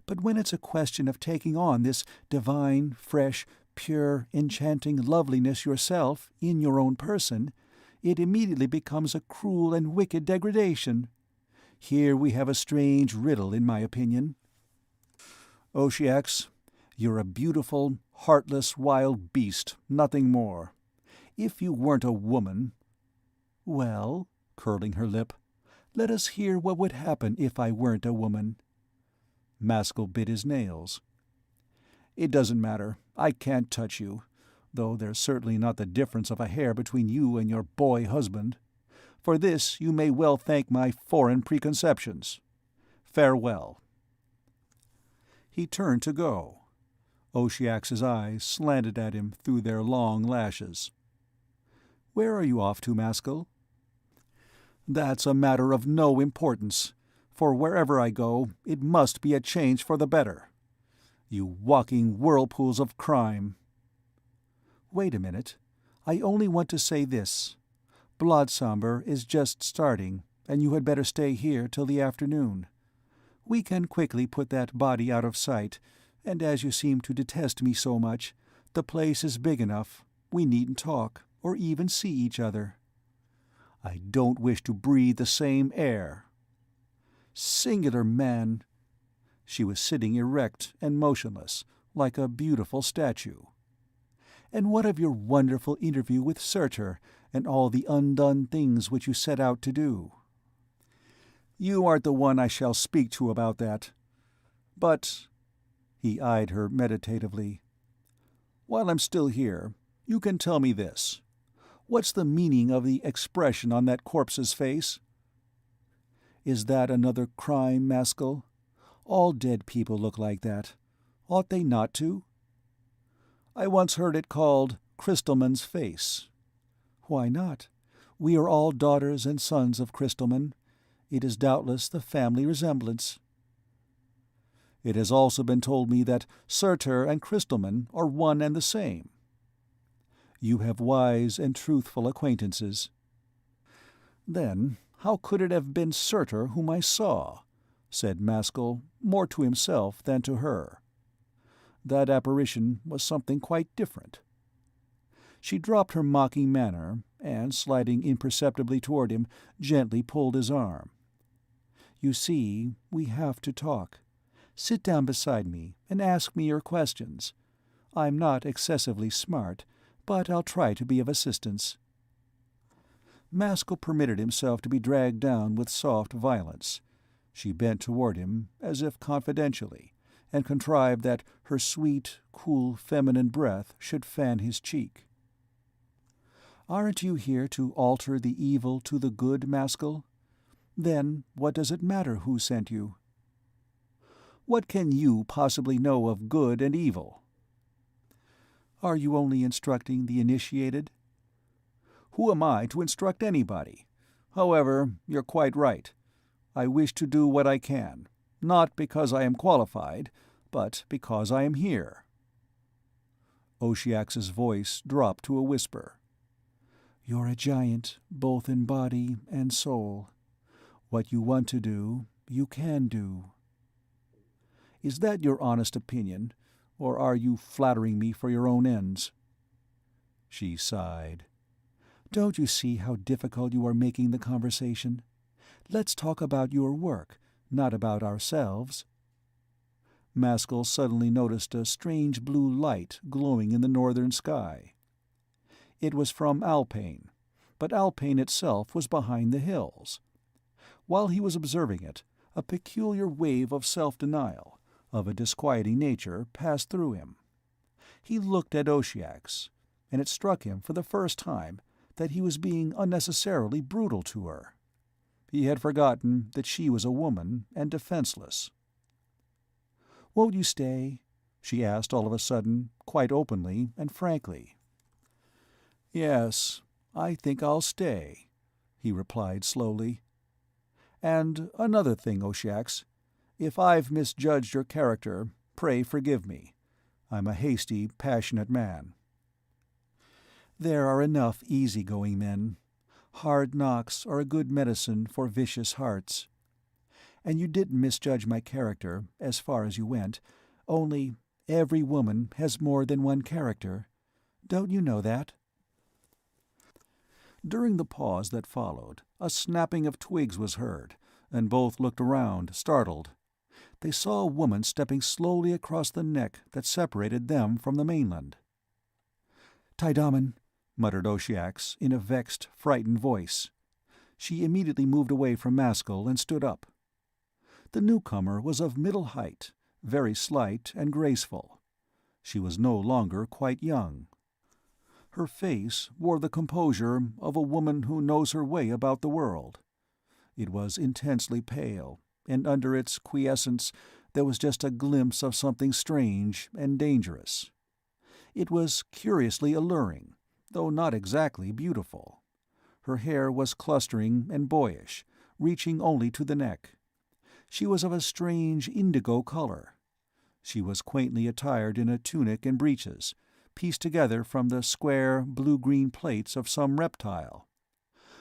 But when it's a question of taking on this divine, fresh, pure, enchanting loveliness yourself, in your own person, it immediately becomes a cruel and wicked degradation. Here we have a strange riddle, in my opinion." "Oshiex, you're a beautiful, heartless, wild beast, nothing more. If you weren't a woman—" "Well," curling her lip, "let us hear what would happen if I weren't a woman." Maskull bit his nails. "It doesn't matter. I can't touch you, though there's certainly not the difference of a hair between you and your boy husband. For this you may well thank my foreign preconceptions. Farewell." He turned to go. Oshyax's eyes slanted at him through their long lashes. "Where are you off to, Maskull?" "That's a matter of no importance, for wherever I go, it must be a change for the better. You walking whirlpools of crime." "Wait a minute. I only want to say this. Bloodsamber is just starting, and you had better stay here till the afternoon. We can quickly put that body out of sight, and as you seem to detest me so much, the place is big enough. We needn't talk, or even see each other." "I don't wish to breathe the same air." "Singular man!" She was sitting erect and motionless, like a beautiful statue. "And what of your wonderful interview with Surtur, and all the undone things which you set out to do?" "You aren't the one I shall speak to about that. But—" he eyed her meditatively. "While I'm still here, you can tell me this. What's the meaning of the expression on that corpse's face?" "Is that another crime, Maskull? All dead people look like that. Ought they not to?" "I once heard it called Crystalman's face." "Why not? We are all daughters and sons of Crystalman. It is doubtless the family resemblance." "It has also been told me that Surtur and Crystalman are one and the same." "You have wise and truthful acquaintances." "Then how could it have been Surtur whom I saw?" said Maskull, more to himself than to her. "That apparition was something quite different." She dropped her mocking manner, and, sliding imperceptibly toward him, gently pulled his arm. "You see, we have to talk. Sit down beside me and ask me your questions. I'm not excessively smart, but I'll try to be of assistance." Maskull permitted himself to be dragged down with soft violence. She bent toward him, as if confidentially, and contrived that her sweet, cool, feminine breath should fan his cheek. "Aren't you here to alter the evil to the good, Maskull? Then what does it matter who sent you?" "What can you possibly know of good and evil?" "Are you only instructing the initiated?" "Who am I to instruct anybody? However, you're quite right. I wish to do what I can, not because I am qualified, but because I am here." Oshyax's voice dropped to a whisper. "You're a giant, both in body and soul. What you want to do, you can do." "Is that your honest opinion, or are you flattering me for your own ends?" She sighed. "Don't you see how difficult you are making the conversation? Let's talk about your work, not about ourselves." Maskull suddenly noticed a strange blue light glowing in the northern sky. It was from Alpane, but Alpane itself was behind the hills. While he was observing it, a peculiar wave of self-denial, of a disquieting nature, passed through him. He looked at Oshyax, and it struck him for the first time that he was being unnecessarily brutal to her. He had forgotten that she was a woman and defenseless. "Won't you stay?" she asked all of a sudden, quite openly and frankly. "Yes, I think I'll stay," he replied slowly. "And another thing, Oshyax. If I've misjudged your character, pray forgive me. I'm a hasty, passionate man." "There are enough easy-going men. Hard knocks are a good medicine for vicious hearts. And you didn't misjudge my character, as far as you went, only every woman has more than one character. Don't you know that?" During the pause that followed, a snapping of twigs was heard, and both looked around, startled. They saw a woman stepping slowly across the neck that separated them from the mainland. "Taidaman," muttered Oshyax, in a vexed, frightened voice. She immediately moved away from Maskull and stood up. The newcomer was of middle height, very slight and graceful. She was no longer quite young. Her face wore the composure of a woman who knows her way about the world. It was intensely pale, and under its quiescence there was just a glimpse of something strange and dangerous. It was curiously alluring, though not exactly beautiful. Her hair was clustering and boyish, reaching only to the neck. She was of a strange indigo color. She was quaintly attired in a tunic and breeches, pieced together from the square blue-green plates of some reptile.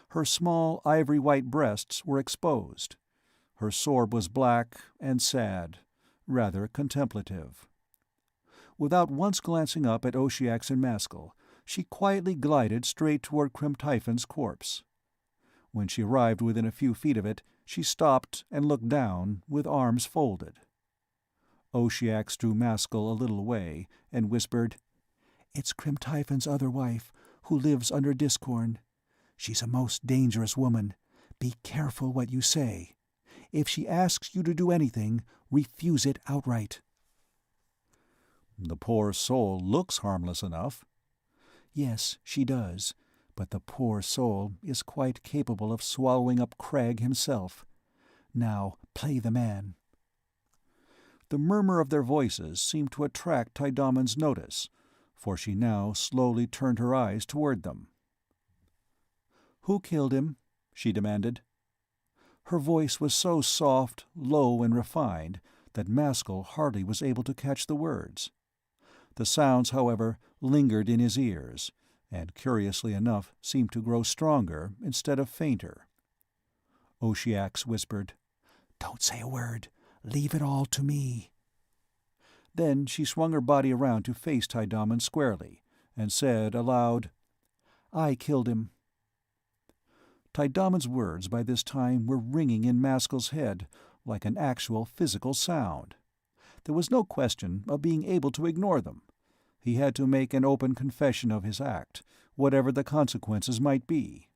Her small ivory-white breasts were exposed. Her sword was black and sad, rather contemplative. Without once glancing up at Oshiox and Maskull, she quietly glided straight toward Crimtyphon's corpse. When she arrived within a few feet of it, she stopped and looked down, with arms folded. Oshiox drew Maskull a little away, and whispered, "It's Crimtyphon's other wife, who lives under Discorn. She's a most dangerous woman. Be careful what you say. If she asks you to do anything, refuse it outright." "The poor soul looks harmless enough." "Yes, she does, but the poor soul is quite capable of swallowing up Crag himself. Now, play the man." The murmur of their voices seemed to attract Tydomon's notice, for she now slowly turned her eyes toward them. "Who killed him?" she demanded. Her voice was so soft, low, and refined that Maskull hardly was able to catch the words. The sounds, however, lingered in his ears, and curiously enough seemed to grow stronger instead of fainter. Oshiox whispered, "Don't say a word. Leave it all to me." Then she swung her body around to face Tydomon squarely, and said aloud, "I killed him." Tydomon's words by this time were ringing in Maskull's head like an actual physical sound. There was no question of being able to ignore them. He had to make an open confession of his act, whatever the consequences might be.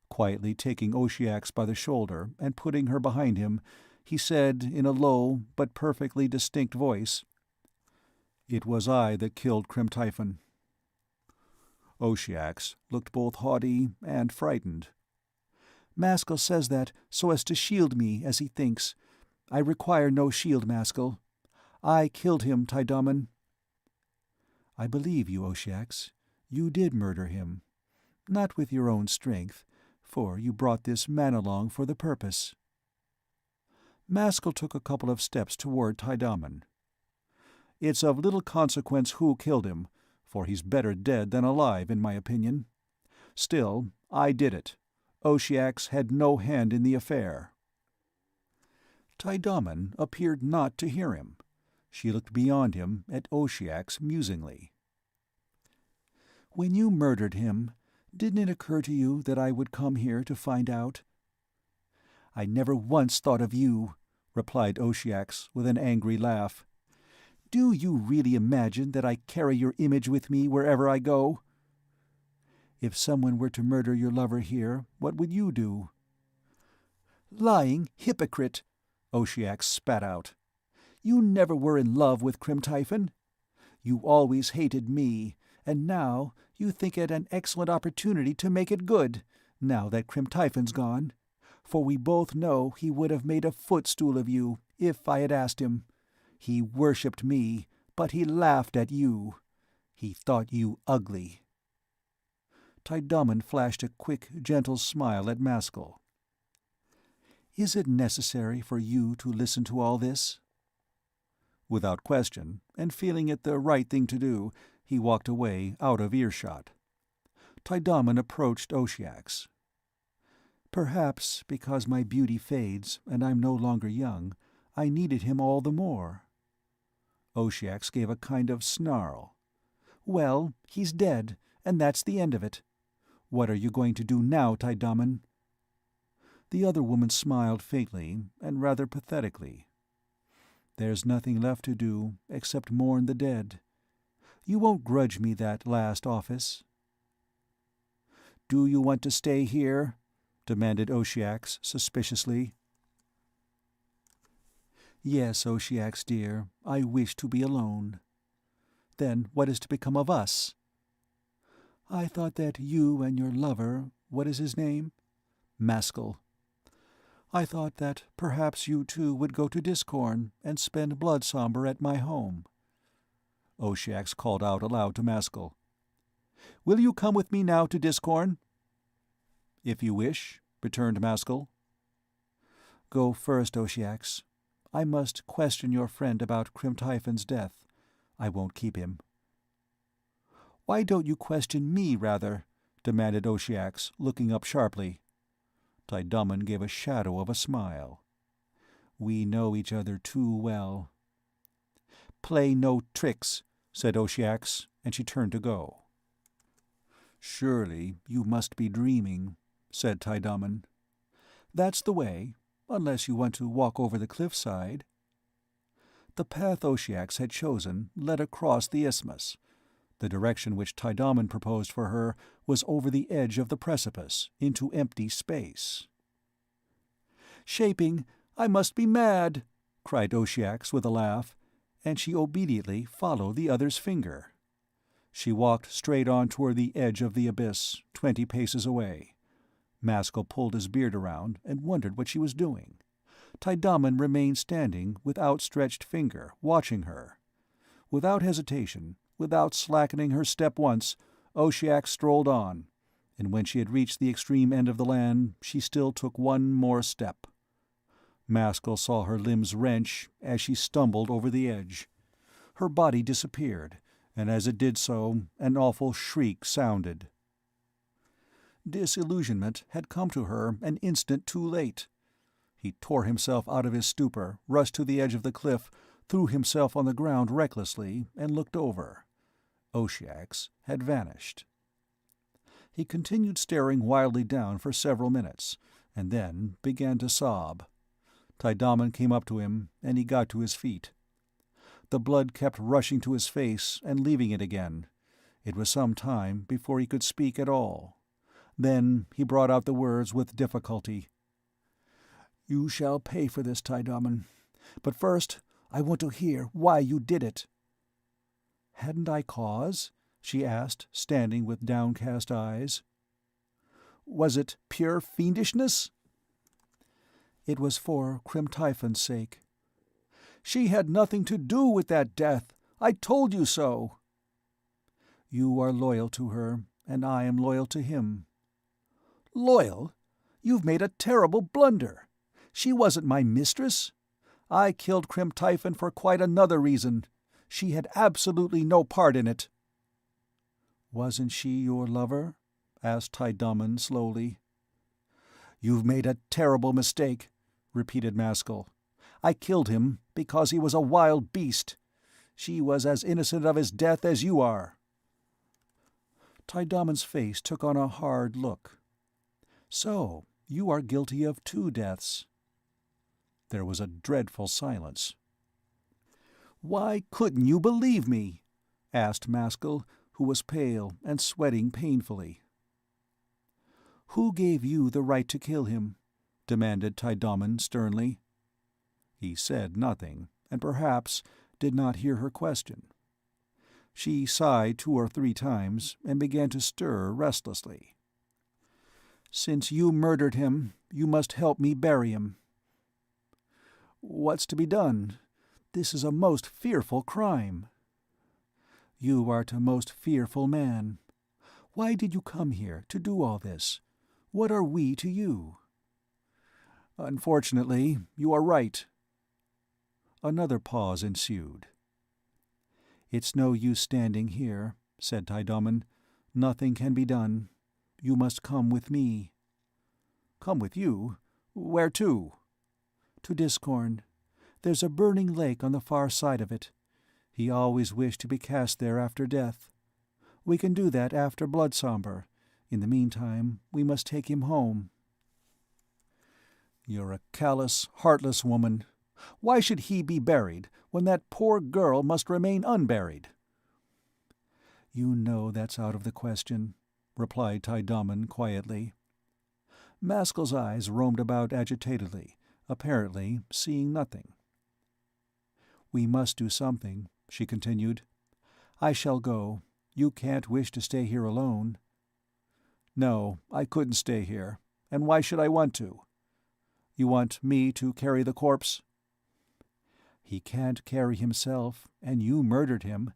Quietly taking Oshiox by the shoulder and putting her behind him, he said in a low but perfectly distinct voice, "It was I that killed Crimtyphon." Oshiox looked both haughty and frightened. "Maskull says that so as to shield me, as he thinks. I require no shield, Maskull. I killed him, Tydomon." "I believe you, Oshiox. You did murder him. Not with your own strength, for you brought this man along for the purpose." Maskull took a couple of steps toward Tydomon. "It's of little consequence who killed him, for he's better dead than alive, in my opinion. Still, I did it. Oshiox had no hand in the affair." Tydomon appeared not to hear him. She looked beyond him at Oshiox musingly. "When you murdered him, didn't it occur to you that I would come here to find out?" "I never once thought of you," replied Oshiox with an angry laugh. "Do you really imagine that I carry your image with me wherever I go?" "If someone were to murder your lover here, what would you do?" "Lying hypocrite!" Oshiox spat out. "You never were in love with Crimtyphon. You always hated me, and now you think it an excellent opportunity to make it good, now that Crimtyphon's gone. For we both know he would have made a footstool of you, if I had asked him. He worshipped me, but he laughed at you. He thought you ugly." Tydomon flashed a quick, gentle smile at Maskull. "Is it necessary for you to listen to all this?" Without question, and feeling it the right thing to do, he walked away out of earshot. Tydomon approached Oshiox. "Perhaps because my beauty fades and I'm no longer young, I needed him all the more." Oshiox gave a kind of snarl. "Well, he's dead, and that's the end of it. What are you going to do now, Tydomon?" The other woman smiled faintly and rather pathetically. "There's nothing left to do except mourn the dead. You won't grudge me that last office?" "Do you want to stay here?" demanded Oceax suspiciously. "Yes, Oceax dear, I wish to be alone." "Then what is to become of us?" "I thought that you and your lover, what is his name?" "Maskull. I thought that perhaps you two would go to Discorn and spend Bloodsomber at my home." Oceax called out aloud to Maskull. "Will you come with me now to Discorn?" "If you wish," returned Maskull. "Go first, Oceax. I must question your friend about Crimtyphon's death. I won't keep him." "Why don't you question me, rather?" demanded Oceax, looking up sharply. Taidaman gave a shadow of a smile. "We know each other too well." "Play no tricks," said Oceax, and she turned to go. "Surely you must be dreaming," said Taidaman. "That's the way, unless you want to walk over the cliffside." The path Oceax had chosen led across the isthmus. The direction which Taidaman proposed for her was over the edge of the precipice, into empty space. "Shaping, I must be mad!" cried Oceax with a laugh, and she obediently followed the other's finger. She walked straight on toward the edge of the abyss, 20 paces away. Maskull pulled his beard around and wondered what she was doing. Taidaman remained standing with outstretched finger, watching her. Without hesitation, without slackening her step once, Oceax strolled on, and when she had reached the extreme end of the land, she still took one more step. Maskull saw her limbs wrench as she stumbled over the edge. Her body disappeared, and as it did so, an awful shriek sounded. Disillusionment had come to her an instant too late. He tore himself out of his stupor, rushed to the edge of the cliff, threw himself on the ground recklessly, and looked over. Oceax had vanished. He continued staring wildly down for several minutes, and then began to sob. Taidaman came up to him, and he got to his feet. The blood kept rushing to his face and leaving it again. It was some time before he could speak at all. Then he brought out the words with difficulty. "You shall pay for this, Taidaman. But first, I want to hear why you did it." "Hadn't I cause?" she asked, standing with downcast eyes. "Was it pure fiendishness?" "It was for Crimtyphon's sake." "She had nothing to do with that death. I told you so." "You are loyal to her, and I am loyal to him." "Loyal? You've made a terrible blunder. She wasn't my mistress. I killed Crimtyphon for quite another reason. She had absolutely no part in it." "Wasn't she your lover?" asked Taidaman slowly. "You've made a terrible mistake," repeated Maskull. "I killed him because he was a wild beast. She was as innocent of his death as you are." Taidaman's face took on a hard look. "So, you are guilty of 2 deaths." There was a dreadful silence. "Why couldn't you believe me?" asked Maskull, who was pale and sweating painfully. "Who gave you the right to kill him?" demanded Taidaman sternly. He said nothing, and perhaps did not hear her question. She sighed 2 or 3 times and began to stir restlessly. "Since you murdered him, you must help me bury him." "What's to be done? This is a most fearful crime." "You are a most fearful man. Why did you come here to do all this? What are we to you?" "Unfortunately, you are right." Another pause ensued. "It's no use standing here," said Taidaman. "Nothing can be done. You must come with me." "Come with you? Where to?" "To Discorn. There's a burning lake on the far side of it. He always wished to be cast there after death. We can do that after Bloodsomber. In the meantime, we must take him home." "You're a callous, heartless woman. Why should he be buried, when that poor girl must remain unburied?" "You know that's out of the question," replied Taidaman quietly. Maskull's eyes roamed about agitatedly, apparently seeing nothing. "We must do something," she continued. "I shall go. You can't wish to stay here alone." "No, I couldn't stay here. And why should I want to?" "You want me to carry the corpse?" "He can't carry himself, and you murdered him.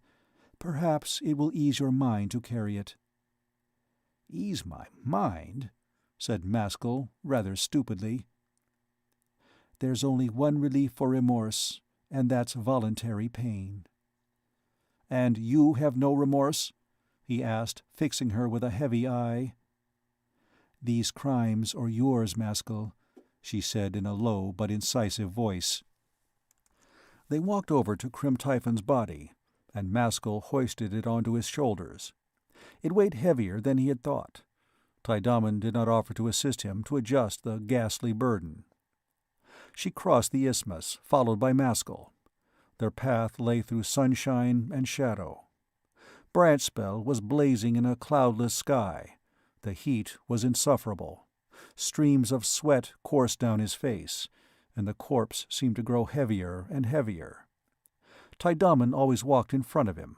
Perhaps it will ease your mind to carry it." "Ease my mind?" said Maskull, rather stupidly. "There's only one relief for remorse, and that's voluntary pain." "And you have no remorse?" he asked, fixing her with a heavy eye. "These crimes are yours, Maskull," she said in a low but incisive voice. They walked over to Crim-Typhon's body, and Maskull hoisted it onto his shoulders. It weighed heavier than he had thought. Tiedemann did not offer to assist him to adjust the ghastly burden. She crossed the isthmus, followed by Maskull. Their path lay through sunshine and shadow. Branchspell was blazing in a cloudless sky. The heat was insufferable. Streams of sweat coursed down his face, and the corpse seemed to grow heavier and heavier. Tiedemann always walked in front of him.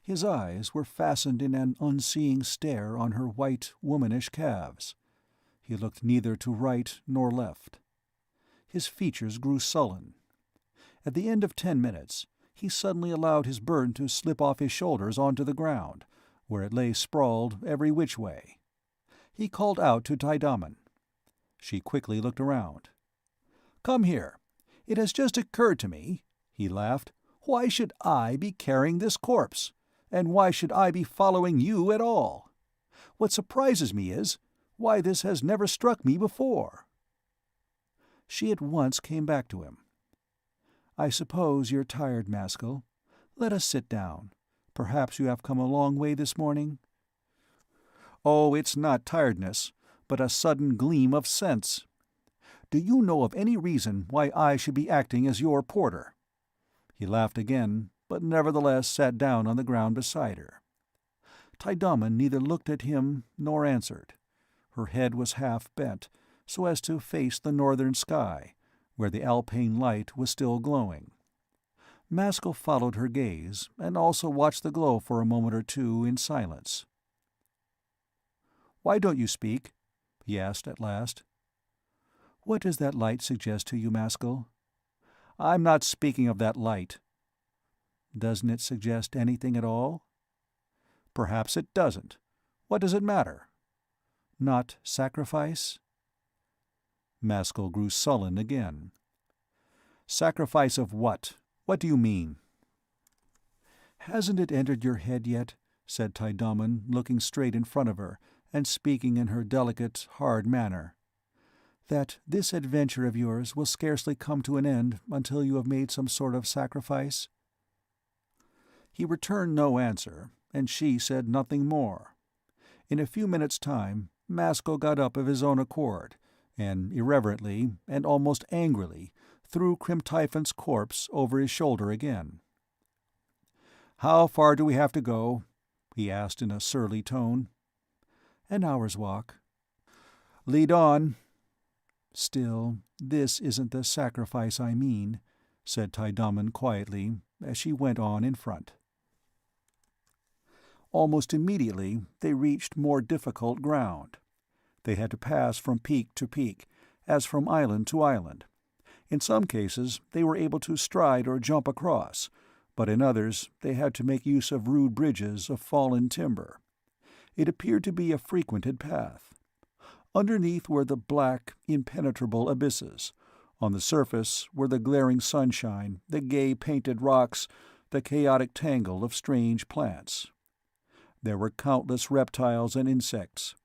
His eyes were fastened in an unseeing stare on her white, womanish calves. He looked neither to right nor left. His features grew sullen. At the end of 10 minutes, he suddenly allowed his burden to slip off his shoulders onto the ground, where it lay sprawled every which way. He called out to Tiedemann. She quickly looked around. "Come here. It has just occurred to me," he laughed. "Why should I be carrying this corpse? And why should I be following you at all? What surprises me is why this has never struck me before." She at once came back to him. "I suppose you're tired, Maskull. Let us sit down. Perhaps you have come a long way this morning?" "Oh, it's not tiredness, but a sudden gleam of sense. Do you know of any reason why I should be acting as your porter?" He laughed again, but nevertheless sat down on the ground beside her. Tiedemann neither looked at him nor answered. Her head was half bent, so as to face the northern sky, where the alpine light was still glowing. Maskull followed her gaze, and also watched the glow for a moment or two in silence. "Why don't you speak?" he asked at last. "What does that light suggest to you, Maskull?" "I'm not speaking of that light." "Doesn't it suggest anything at all?" "Perhaps it doesn't. What does it matter?" "Not sacrifice?" Maskull grew sullen again. "Sacrifice of what? What do you mean?" "Hasn't it entered your head yet," said Tiedemann, looking straight in front of her, and speaking in her delicate, hard manner, "that this adventure of yours will scarcely come to an end until you have made some sort of sacrifice?" He returned no answer, and she said nothing more. In a few minutes' time, Maskull got up of his own accord, and irreverently, and almost angrily, threw Crim-Typhon's corpse over his shoulder again. "How far do we have to go?" he asked in a surly tone. "An hour's walk." "Lead on." "Still, this isn't the sacrifice I mean," said Tiedemann quietly, as she went on in front. Almost immediately they reached more difficult ground. They had to pass from peak to peak, as from island to island. In some cases they were able to stride or jump across, but in others they had to make use of rude bridges of fallen timber. It appeared to be a frequented path. Underneath were the black, impenetrable abysses. On the surface were the glaring sunshine, the gay painted rocks, the chaotic tangle of strange plants. There were countless reptiles and insects.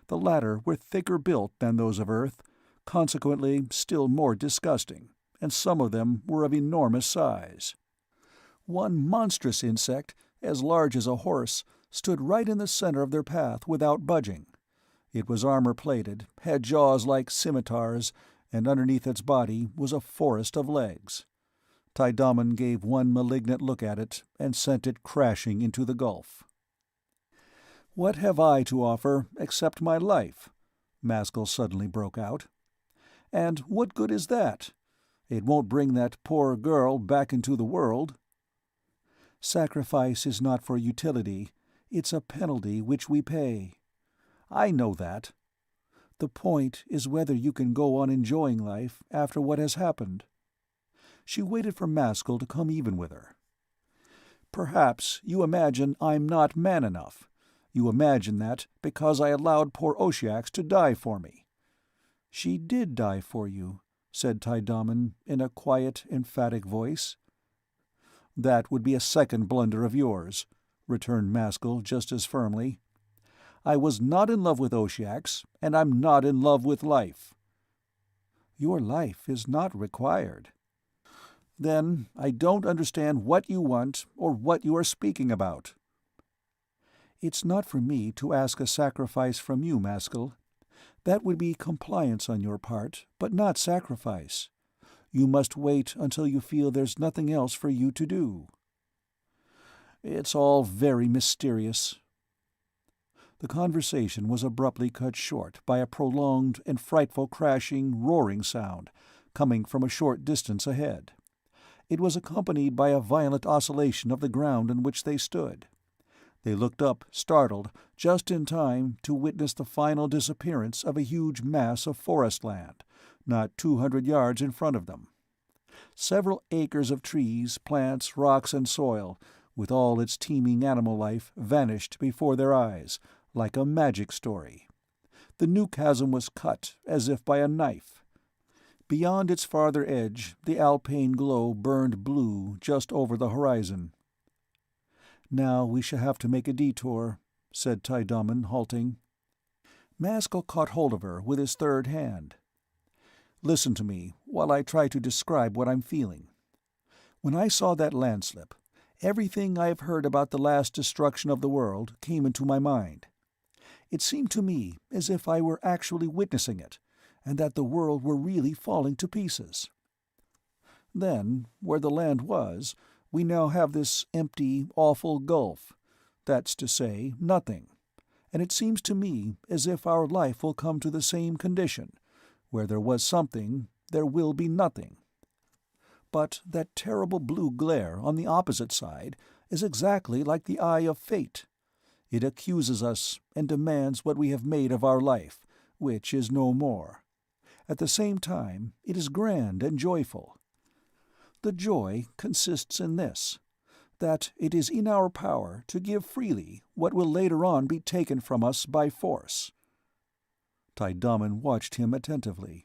The latter were thicker built than those of Earth, consequently still more disgusting, and some of them were of enormous size. One monstrous insect, as large as a horse, stood right in the center of their path without budging. It was armor-plated, had jaws like scimitars, and underneath its body was a forest of legs. Tiedemann gave one malignant look at it and sent it crashing into the gulf. "What have I to offer except my life?" Maskull suddenly broke out. "And what good is that? It won't bring that poor girl back into the world." "Sacrifice is not for utility. It's a penalty which we pay." "I know that." "The point is whether you can go on enjoying life after what has happened." She waited for Maskull to come even with her. "Perhaps you imagine I'm not man enough. You imagine that because I allowed poor Oshiox to die for me." "She did die for you," said Tydaman in a quiet, emphatic voice. "That would be a second blunder of yours," returned Maskull just as firmly. "I was not in love with Oshiox, and I'm not in love with life." "Your life is not required." "Then I don't understand what you want or what you are speaking about." "It's not for me to ask a sacrifice from you, Maskull. That would be compliance on your part, but not sacrifice. You must wait until you feel there's nothing else for you to do." "It's all very mysterious." The conversation was abruptly cut short by a prolonged and frightful crashing, roaring sound, coming from a short distance ahead. It was accompanied by a violent oscillation of the ground on which they stood. They looked up, startled, just in time to witness the final disappearance of a huge mass of forest land, not 200 yards in front of them. Several acres of trees, plants, rocks, and soil, with all its teeming animal life, vanished before their eyes, like a magic story. The new chasm was cut as if by a knife. Beyond its farther edge, the alpine glow burned blue just over the horizon. "Now we shall have to make a detour," said Tydaman, halting. Maskull caught hold of her with his third hand. "Listen to me while I try to describe what I'm feeling. When I saw that landslip, everything I have heard about the last destruction of the world came into my mind. It seemed to me as if I were actually witnessing it, and that the world were really falling to pieces. Then, where the land was, we now have this empty, awful gulf. That's to say, nothing. And it seems to me as if our life will come to the same condition. Where there was something, there will be nothing. But that terrible blue glare on the opposite side is exactly like the eye of fate. It accuses us and demands what we have made of our life, which is no more. At the same time, it is grand and joyful. The joy consists in this, that it is in our power to give freely what will later on be taken from us by force." Tydaman watched him attentively.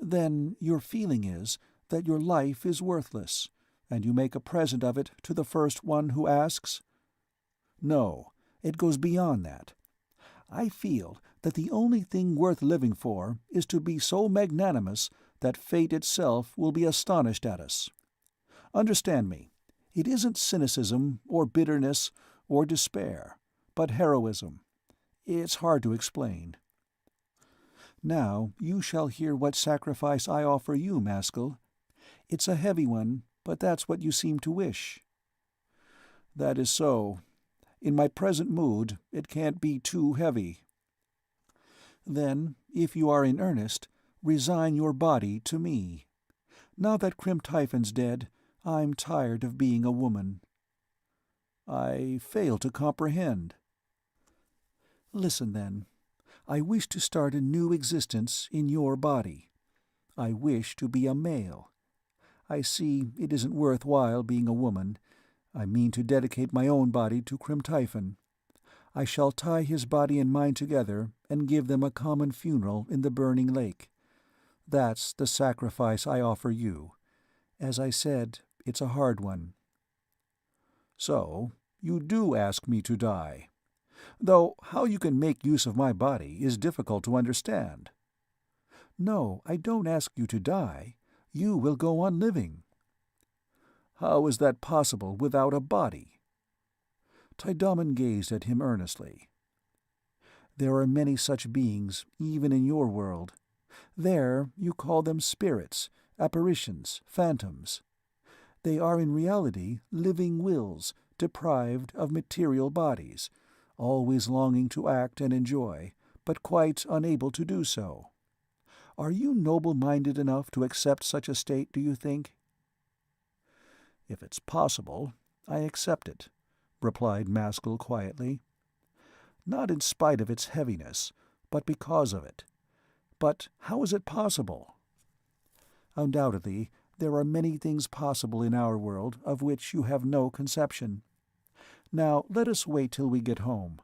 "Then your feeling is that your life is worthless, and you make a present of it to the first one who asks?" "No, it goes beyond that. I feel that the only thing worth living for is to be so magnanimous that fate itself will be astonished at us. Understand me, it isn't cynicism or bitterness or despair, but heroism. It's hard to explain. Now you shall hear what sacrifice I offer you, Maskull. It's a heavy one, but that's what you seem to wish." "That is so. In my present mood, it can't be too heavy." "Then, if you are in earnest, resign your body to me. Now that Crim-Typhon's dead, I'm tired of being a woman." "I fail to comprehend." "Listen, then. I wish to start a new existence in your body. I wish to be a male. I see it isn't worth while being a woman. I mean to dedicate my own body to Crim-Typhon. I shall tie his body and mine together and give them a common funeral in the burning lake. That's the sacrifice I offer you. As I said, it's a hard one." "So, you do ask me to die. Though how you can make use of my body is difficult to understand." "No, I don't ask you to die. You will go on living." "How is that possible without a body?" Tydaman gazed at him earnestly. "There are many such beings, even in your world. There you call them spirits, apparitions, phantoms. They are in reality living wills, deprived of material bodies, always longing to act and enjoy, but quite unable to do so. Are you noble-minded enough to accept such a state, do you think?" "If it's possible, I accept it," replied Maskull quietly. "Not in spite of its heaviness, but because of it. But how is it possible?" "Undoubtedly, there are many things possible in our world of which you have no conception. Now let us wait till we get home.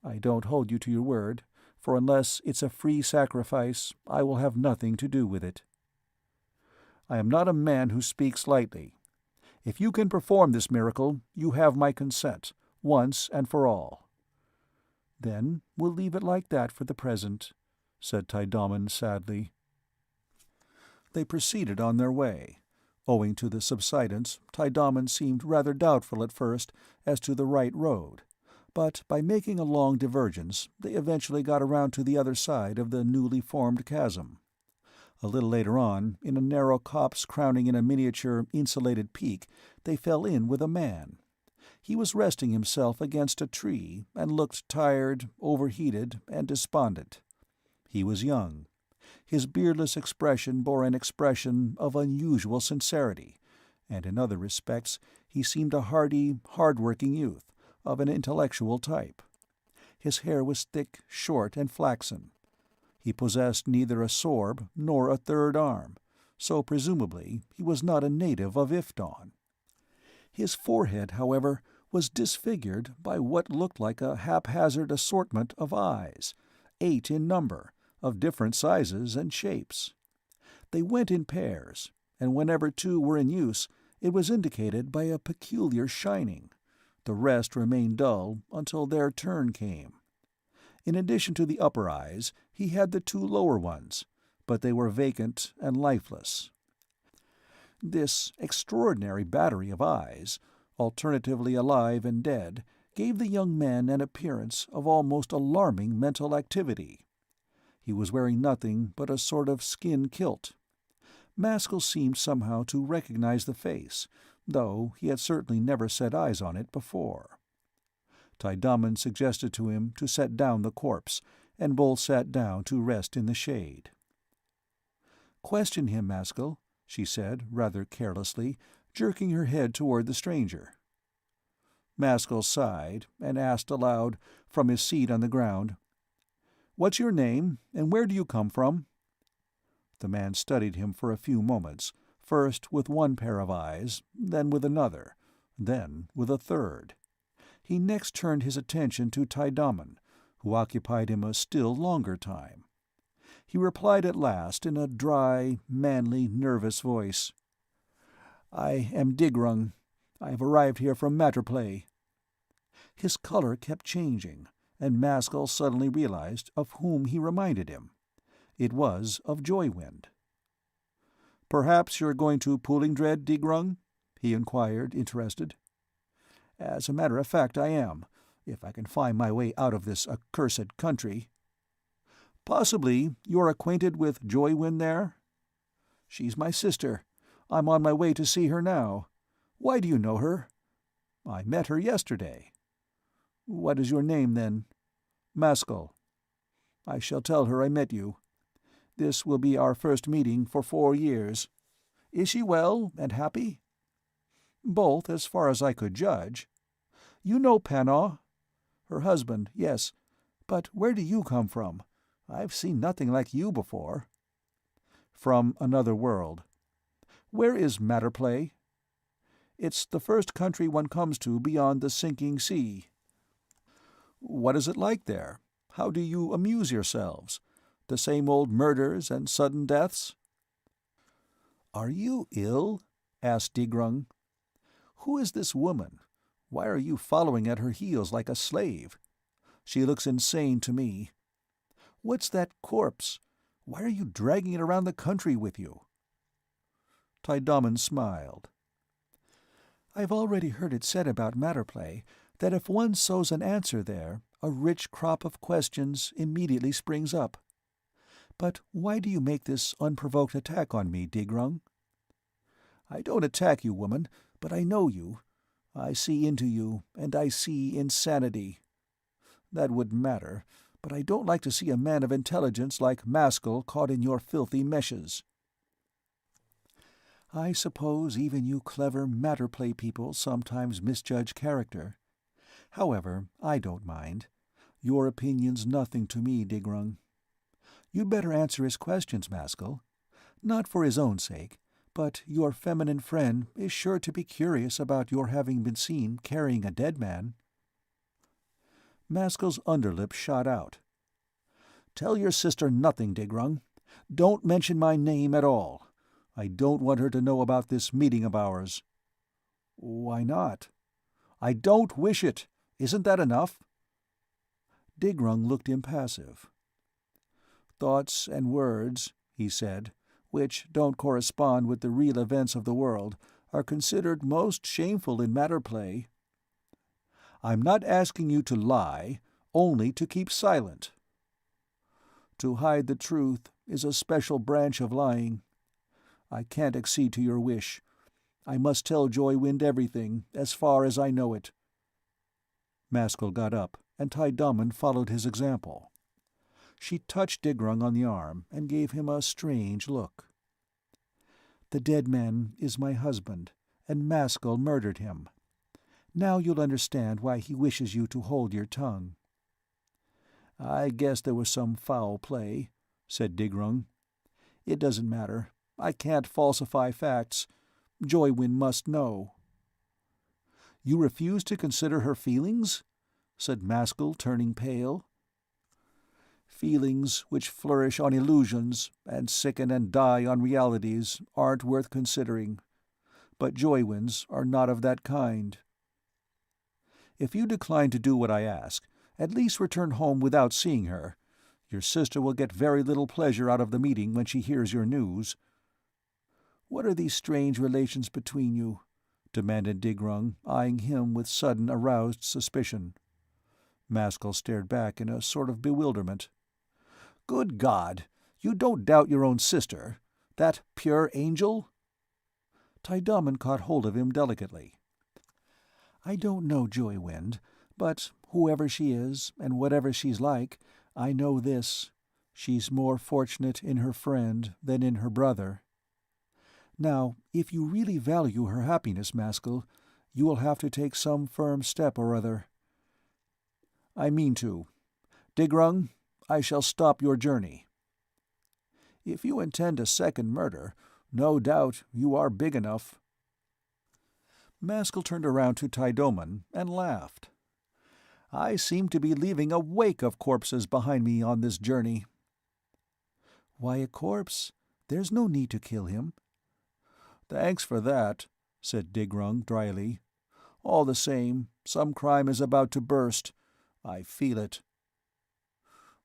I don't hold you to your word, for unless it's a free sacrifice, I will have nothing to do with it." "I am not a man who speaks lightly. If you can perform this miracle, you have my consent, once and for all." "Then we'll leave it like that for the present," said Tidamon sadly. They proceeded on their way. Owing to the subsidence, Tidamon seemed rather doubtful at first as to the right road, but by making a long divergence they eventually got around to the other side of the newly formed chasm. A little later on, in a narrow copse crowning in a miniature insulated peak, they fell in with a man. He was resting himself against a tree, and looked tired, overheated, and despondent. He was young. His beardless expression bore an expression of unusual sincerity, and in other respects he seemed a hardy, hard-working youth, of an intellectual type. His hair was thick, short, and flaxen. He possessed neither a sorb nor a third arm, so presumably he was not a native of Ifton. His forehead, however, was disfigured by what looked like a haphazard assortment of eyes, 8 in number, of different sizes and shapes. They went in pairs, and whenever 2 were in use, it was indicated by a peculiar shining. The rest remained dull until their turn came. In addition to the upper eyes, he had the 2 lower ones, but they were vacant and lifeless. This extraordinary battery of eyes, alternatively alive and dead, gave the young man an appearance of almost alarming mental activity. He was wearing nothing but a sort of skin kilt. Maskull seemed somehow to recognize the face, though he had certainly never set eyes on it before. Tidamon suggested to him to set down the corpse, and both sat down to rest in the shade. "Question him, Maskull," she said, rather carelessly, jerking her head toward the stranger. Maskull sighed, and asked aloud, from his seat on the ground, "What's your name, and where do you come from?" The man studied him for a few moments, first with one pair of eyes, then with another, then with a third. He next turned his attention to Tidamon, who occupied him a still longer time. He replied at last in a dry, manly, nervous voice, "I am Digrung. I have arrived here from Matterplay." His color kept changing, and Maskull suddenly realized of whom he reminded him. It was of Joywind. "Perhaps you're going to Poolingdred, Digrung?" he inquired, interested. "As a matter of fact, I am, if I can find my way out of this accursed country." "Possibly you're acquainted with Joywind there?" "She's my sister. I'm on my way to see her now. Why do you know her?" "I met her yesterday." "What is your name, then?" "Maskull." "I shall tell her I met you. This will be our first meeting for 4 years. Is she well and happy?" "Both, as far as I could judge." "You know Panaw?" "Her husband, yes. But where do you come from? I've seen nothing like you before." "From another world." "Where is Matterplay?" "It's the first country one comes to beyond the sinking sea." "What is it like there? How do you amuse yourselves? The same old murders and sudden deaths?" "Are you ill?" asked Digrung. "Who is this woman? Why are you following at her heels like a slave? She looks insane to me. What's that corpse? Why are you dragging it around the country with you?" Tidamon smiled. "I've already heard it said about Matterplay that if one sows an answer there, a rich crop of questions immediately springs up. But why do you make this unprovoked attack on me, Digrung?" "I don't attack you, woman, but I know you. I see into you, and I see insanity. That wouldn't matter, but I don't like to see a man of intelligence like Maskull caught in your filthy meshes." "I suppose even you clever matter-play people sometimes misjudge character. However, I don't mind. Your opinion's nothing to me, Digrung. You'd better answer his questions, Maskull. Not for his own sake, but your feminine friend is sure to be curious about your having been seen carrying a dead man." Maskull's underlip shot out. "Tell your sister nothing, Digrung. Don't mention my name at all. I don't want her to know about this meeting of ours." "Why not?" "I don't wish it. Isn't that enough?" Digrung looked impassive. "Thoughts and words," he said, "which don't correspond with the real events of the world, are considered most shameful in matter play. I'm not asking you to lie, only to keep silent. To hide the truth is a special branch of lying. I can't accede to your wish. I must tell Joywind everything, as far as I know it." Maskull got up, and Tydaman followed his example. She touched Digrung on the arm and gave him a strange look. "The dead man is my husband, and Maskull murdered him. Now you'll understand why he wishes you to hold your tongue." "I guess there was some foul play," said Digrung. "It doesn't matter. I can't falsify facts. Joywind must know." "You refuse to consider her feelings?" said Maskull, turning pale. "Feelings which flourish on illusions and sicken and die on realities aren't worth considering. But Joywind's are not of that kind." "If you decline to do what I ask, at least return home without seeing her. Your sister will get very little pleasure out of the meeting when she hears your news." "What are these strange relations between you?" demanded Digrung, eyeing him with sudden aroused suspicion. Maskull stared back in a sort of bewilderment. "Good God! You don't doubt your own sister? That pure angel?" Tydaman caught hold of him delicately. "I don't know Joywind, but whoever she is, and whatever she's like, I know this: she's more fortunate in her friend than in her brother. Now, if you really value her happiness, Maskull, you will have to take some firm step or other." "I mean to. Digrung, I shall stop your journey." "If you intend a second murder, no doubt you are big enough." Maskull turned around to Tydaman and laughed. "I seem to be leaving a wake of corpses behind me on this journey." "Why a corpse? There's no need to kill him." "Thanks for that," said Digrung dryly. "All the same, some crime is about to burst. I feel it."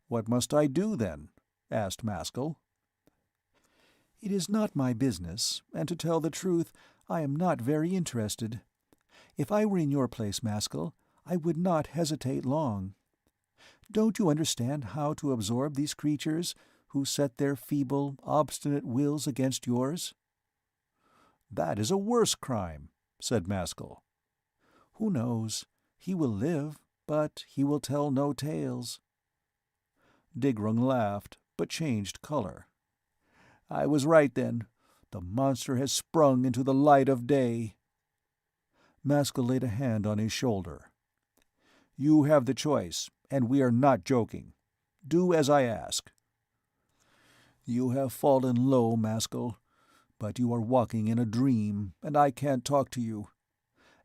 "What must I do, then?" asked Maskull. "It is not my business, and to tell the truth, I am not very interested. If I were in your place, Maskull, I would not hesitate long. Don't you understand how to absorb these creatures who set their feeble, obstinate wills against yours?" "That is a worse crime," said Maskull. "Who knows? He will live, but he will tell no tales." Digrung laughed, but changed color. "I was right, then. The monster has sprung into the light of day." Maskull laid a hand on his shoulder. "You have the choice, and we are not joking. Do as I ask." "You have fallen low, Maskull, but you are walking in a dream, and I can't talk to you.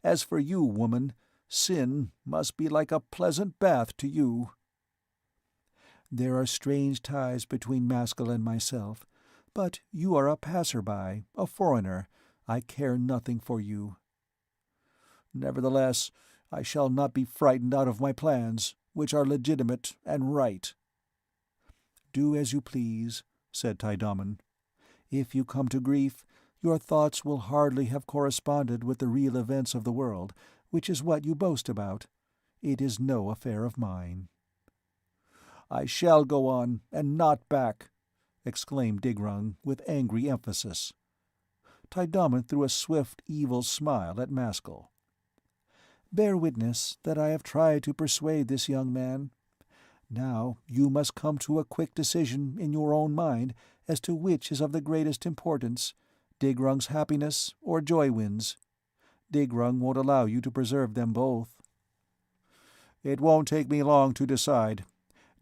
As for you, woman, sin must be like a pleasant bath to you." "There are strange ties between Maskull and myself, but you are a passer-by, a foreigner. I care nothing for you." "Nevertheless, I shall not be frightened out of my plans, which are legitimate and right." "Do as you please," said Tydaman. "If you come to grief, your thoughts will hardly have corresponded with the real events of the world, which is what you boast about. It is no affair of mine." "I shall go on, and not back," exclaimed Digrung, with angry emphasis. Tydaman threw a swift, evil smile at Maskull. "Bear witness that I have tried to persuade this young man. Now you must come to a quick decision in your own mind as to which is of the greatest importance, Digrung's happiness or Joywind's. Digrung won't allow you to preserve them both." "It won't take me long to decide.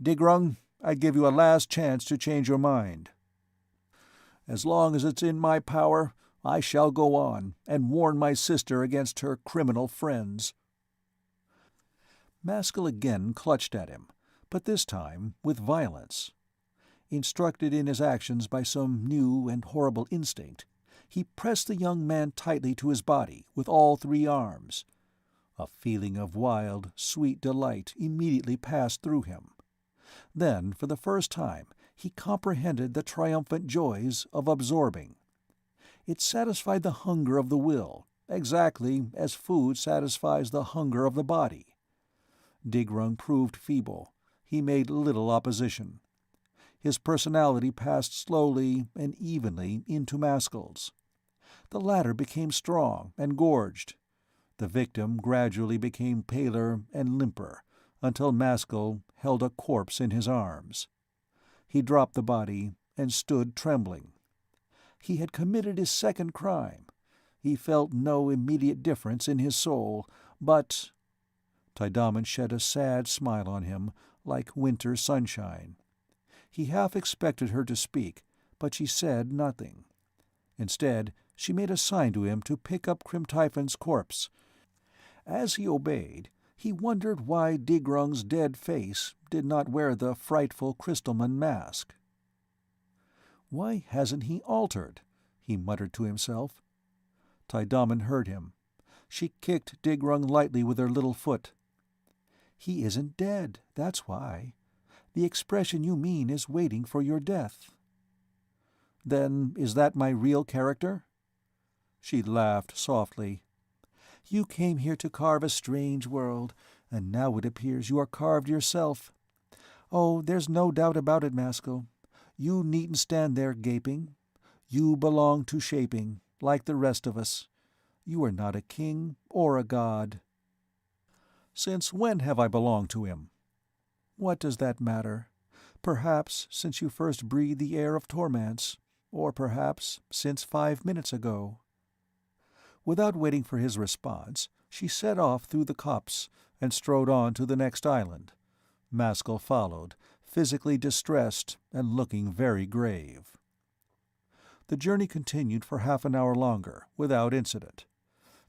Digrung, I give you a last chance to change your mind." "As long as it's in my power, I shall go on and warn my sister against her criminal friends." Maskull again clutched at him, but this time with violence. Instructed in his actions by some new and horrible instinct, he pressed the young man tightly to his body with all three arms. A feeling of wild, sweet delight immediately passed through him. Then, for the first time, he comprehended the triumphant joys of absorbing. It satisfied the hunger of the will, exactly as food satisfies the hunger of the body. Digrung proved feeble. He made little opposition. His personality passed slowly and evenly into Maskull's. The latter became strong and gorged. The victim gradually became paler and limper, until Maskull held a corpse in his arms. He dropped the body and stood trembling. He had committed his second crime. He felt no immediate difference in his soul, but— Tidamon shed a sad smile on him, like winter sunshine. He half expected her to speak, but she said nothing. Instead, she made a sign to him to pick up Crimtyphon's corpse. As he obeyed, he wondered why Digrung's dead face did not wear the frightful crystalman mask. "Why hasn't he altered?" he muttered to himself. Tidamon heard him. She kicked Digrung lightly with her little foot. "He isn't dead, that's why. The expression you mean is waiting for your death." "Then is that my real character?" She laughed softly. "You came here to carve a strange world, and now it appears you are carved yourself. Oh, there's no doubt about it, Maskull. You needn't stand there gaping. You belong to shaping, like the rest of us. You are not a king or a god." "Since when have I belonged to him?" "What does that matter? Perhaps since you first breathed the air of Tormance, or perhaps since 5 minutes ago." Without waiting for his response, she set off through the copse and strode on to the next island. Maskull followed, physically distressed and looking very grave. The journey continued for half an hour longer, without incident.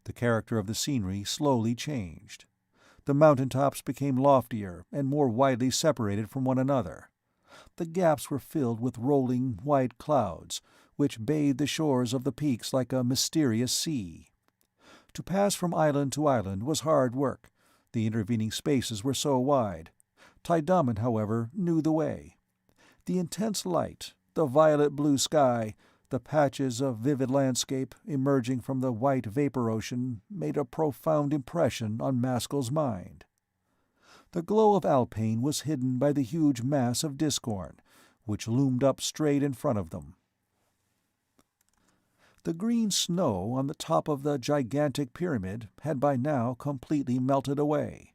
The character of the scenery slowly changed. The mountain-tops became loftier and more widely separated from one another. The gaps were filled with rolling, white clouds, which bathed the shores of the peaks like a mysterious sea. To pass from island to island was hard work. The intervening spaces were so wide. Tidamon, however, knew the way. The intense light, the violet blue sky, the patches of vivid landscape emerging from the white vapor ocean made a profound impression on Maskull's mind. The glow of Alpine was hidden by the huge mass of Discorn, which loomed up straight in front of them. The green snow on the top of the gigantic pyramid had by now completely melted away.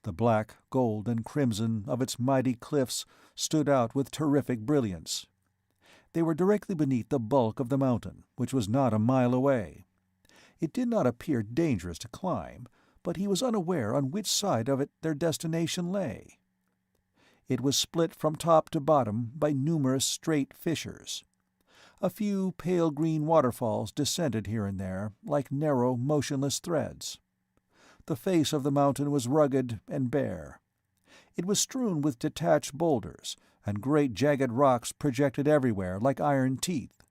The black, gold, and crimson of its mighty cliffs stood out with terrific brilliance. They were directly beneath the bulk of the mountain, which was not a mile away. It did not appear dangerous to climb, but he was unaware on which side of it their destination lay. It was split from top to bottom by numerous straight fissures. A few pale green waterfalls descended here and there, like narrow, motionless threads. The face of the mountain was rugged and bare. It was strewn with detached boulders, and great jagged rocks projected everywhere like iron teeth.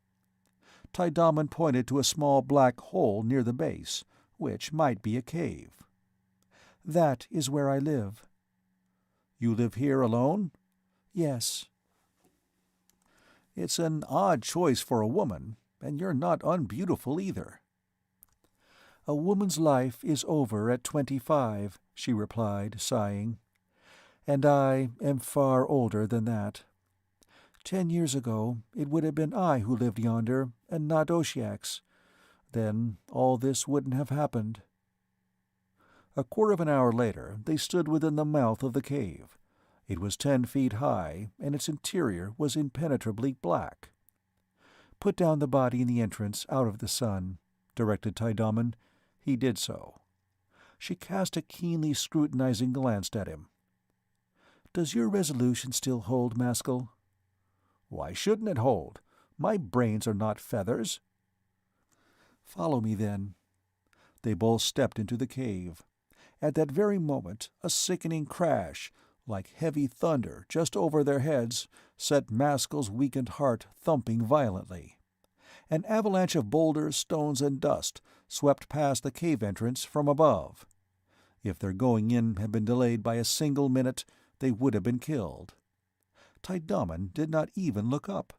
Tidamon pointed to a small black hole near the base, which might be a cave. "That is where I live." "You live here alone?" "Yes." "It's an odd choice for a woman, and you're not unbeautiful either." "A woman's life is over at 25, she replied, sighing. "And I am far older than that. 10 years ago it would have been I who lived yonder, and not Oshyax. Then all this wouldn't have happened." A quarter of an hour later they stood within the mouth of the cave. It was 10 feet high, and its interior was impenetrably black. "Put down the body in the entrance, out of the sun," directed Tidamon. He did so. She cast a keenly scrutinizing glance at him. "Does your resolution still hold, Maskull?" "Why shouldn't it hold? My brains are not feathers." "Follow me, then." They both stepped into the cave. At that very moment, a sickening crash, like heavy thunder just over their heads, set Maskull's weakened heart thumping violently. An avalanche of boulders, stones, and dust swept past the cave entrance from above. If their going in had been delayed by a single minute, they would have been killed. Tidamon did not even look up.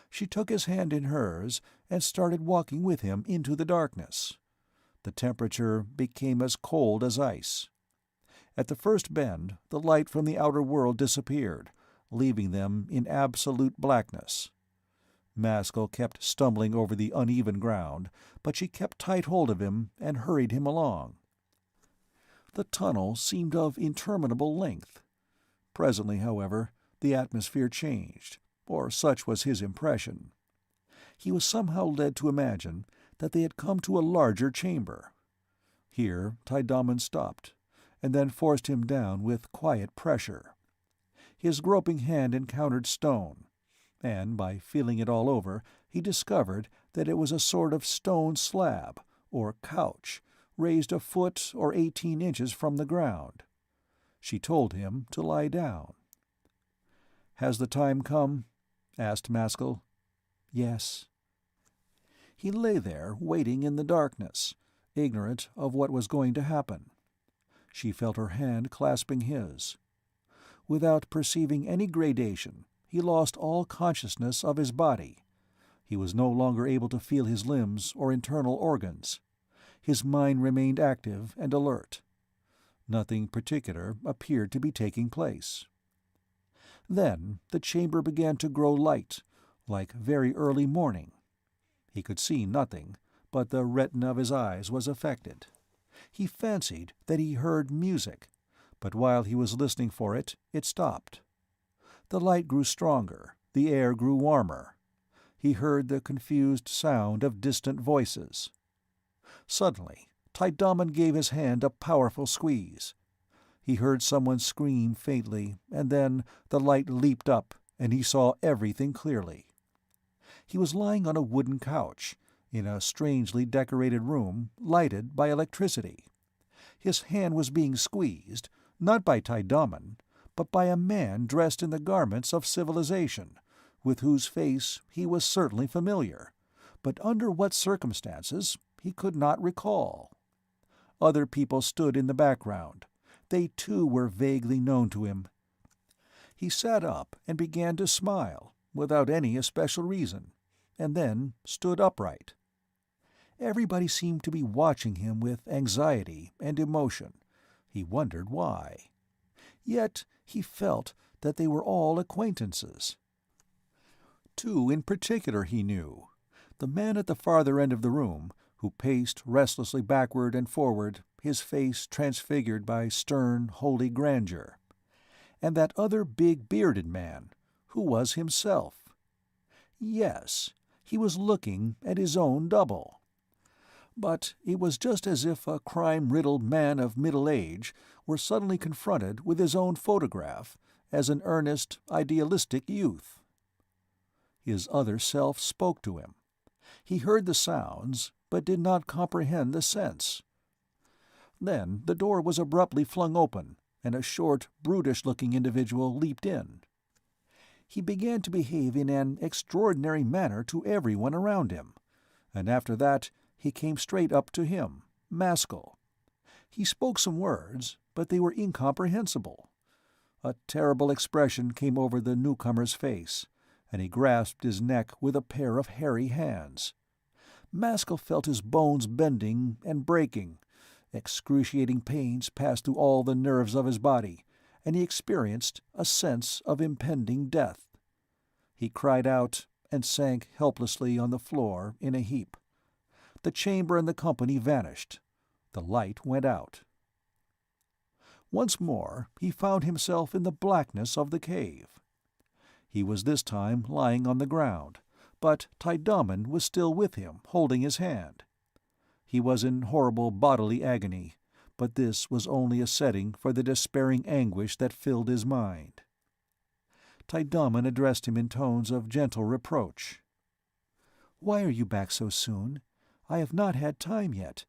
She took his hand in hers and started walking with him into the darkness. The temperature became as cold as ice. At the first bend, the light from the outer world disappeared, leaving them in absolute blackness. Maskull kept stumbling over the uneven ground, but she kept tight hold of him and hurried him along. The tunnel seemed of interminable length. Presently, however, the atmosphere changed, or such was his impression. He was somehow led to imagine that they had come to a larger chamber. Here Tidamon stopped, and then forced him down with quiet pressure. His groping hand encountered stone, and by feeling it all over he discovered that it was a sort of stone slab, or couch, raised a foot or 18 inches from the ground. She told him to lie down. "Has the time come?" asked Maskull. "Yes." He lay there waiting in the darkness, ignorant of what was going to happen. She felt her hand clasping his. Without perceiving any gradation, he lost all consciousness of his body. He was no longer able to feel his limbs or internal organs. His mind remained active and alert. Nothing particular appeared to be taking place. Then the chamber began to grow light, like very early morning. He could see nothing, but the retina of his eyes was affected. He fancied that he heard music, but while he was listening for it, it stopped. The light grew stronger, the air grew warmer. He heard the confused sound of distant voices. Suddenly, Tidamon gave his hand a powerful squeeze. He heard someone scream faintly, and then the light leaped up, and he saw everything clearly. He was lying on a wooden couch, in a strangely decorated room, lighted by electricity. His hand was being squeezed, not by Tidamon, but by a man dressed in the garments of civilization, with whose face he was certainly familiar, but under what circumstances he could not recall. Other people stood in the background. They too were vaguely known to him. He sat up and began to smile, without any especial reason, and then stood upright. Everybody seemed to be watching him with anxiety and emotion. He wondered why. Yet he felt that they were all acquaintances. Two in particular he knew: the man at the farther end of the room, who paced restlessly backward and forward, his face transfigured by stern, holy grandeur, and that other big bearded man, who was himself. Yes, he was looking at his own double. But it was just as if a crime-riddled man of middle age were suddenly confronted with his own photograph as an earnest, idealistic youth. His other self spoke to him. He heard the sounds, but did not comprehend the sense. Then the door was abruptly flung open, and a short, brutish-looking individual leaped in. He began to behave in an extraordinary manner to everyone around him, and after that he came straight up to him, Maskull. He spoke some words, but they were incomprehensible. A terrible expression came over the newcomer's face, and he grasped his neck with a pair of hairy hands. Maskull felt his bones bending and breaking. Excruciating pains passed through all the nerves of his body, and he experienced a sense of impending death. He cried out and sank helplessly on the floor in a heap. The chamber and the company vanished. The light went out. Once more he found himself in the blackness of the cave. He was this time lying on the ground, but Taidaman was still with him, holding his hand. He was in horrible bodily agony, but this was only a setting for the despairing anguish that filled his mind. Taidaman addressed him in tones of gentle reproach. "Why are you back so soon? I have not had time yet.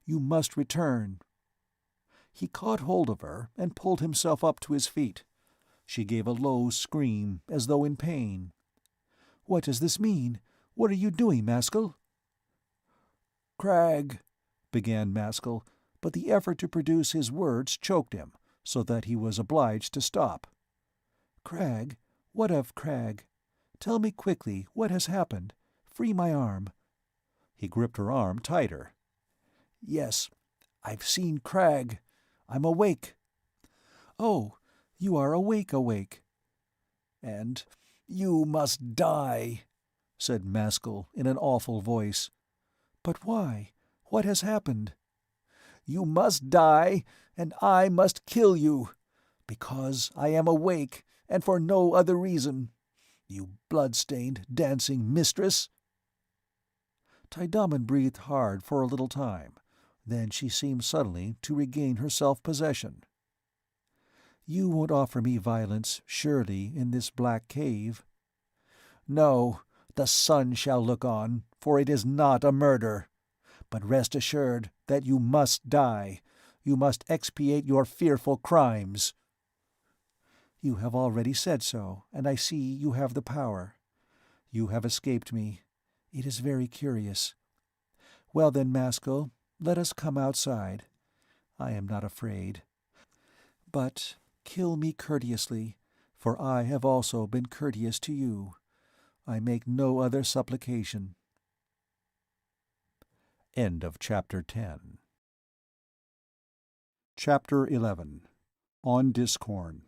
You must return." He caught hold of her and pulled himself up to his feet. She gave a low scream, as though in pain. "What does this mean? What are you doing, Maskull?" "Crag," began Maskull, but the effort to produce his words choked him, so that he was obliged to stop. "Crag? What of Crag? Tell me quickly what has happened. Free my arm." He gripped her arm tighter. "Yes, I've seen Crag. I'm awake." "Oh, you are awake. "And you must die," said Maskull in an awful voice. "But why? What has happened?" "You must die, and I must kill you, because I am awake, and for no other reason. You blood-stained, dancing mistress." Taidaman breathed hard for a little time. Then she seemed suddenly to regain her self-possession. "You won't offer me violence, surely, in this black cave?" "No, the sun shall look on, for it is not a murder. But rest assured that you must die. You must expiate your fearful crimes." "You have already said so, and I see you have the power. You have escaped me. It is very curious. Well then, Maskull, let us come outside. I am not afraid. But kill me courteously, for I have also been courteous to you. I make no other supplication." End of Chapter 10. Chapter 11. On Discorn.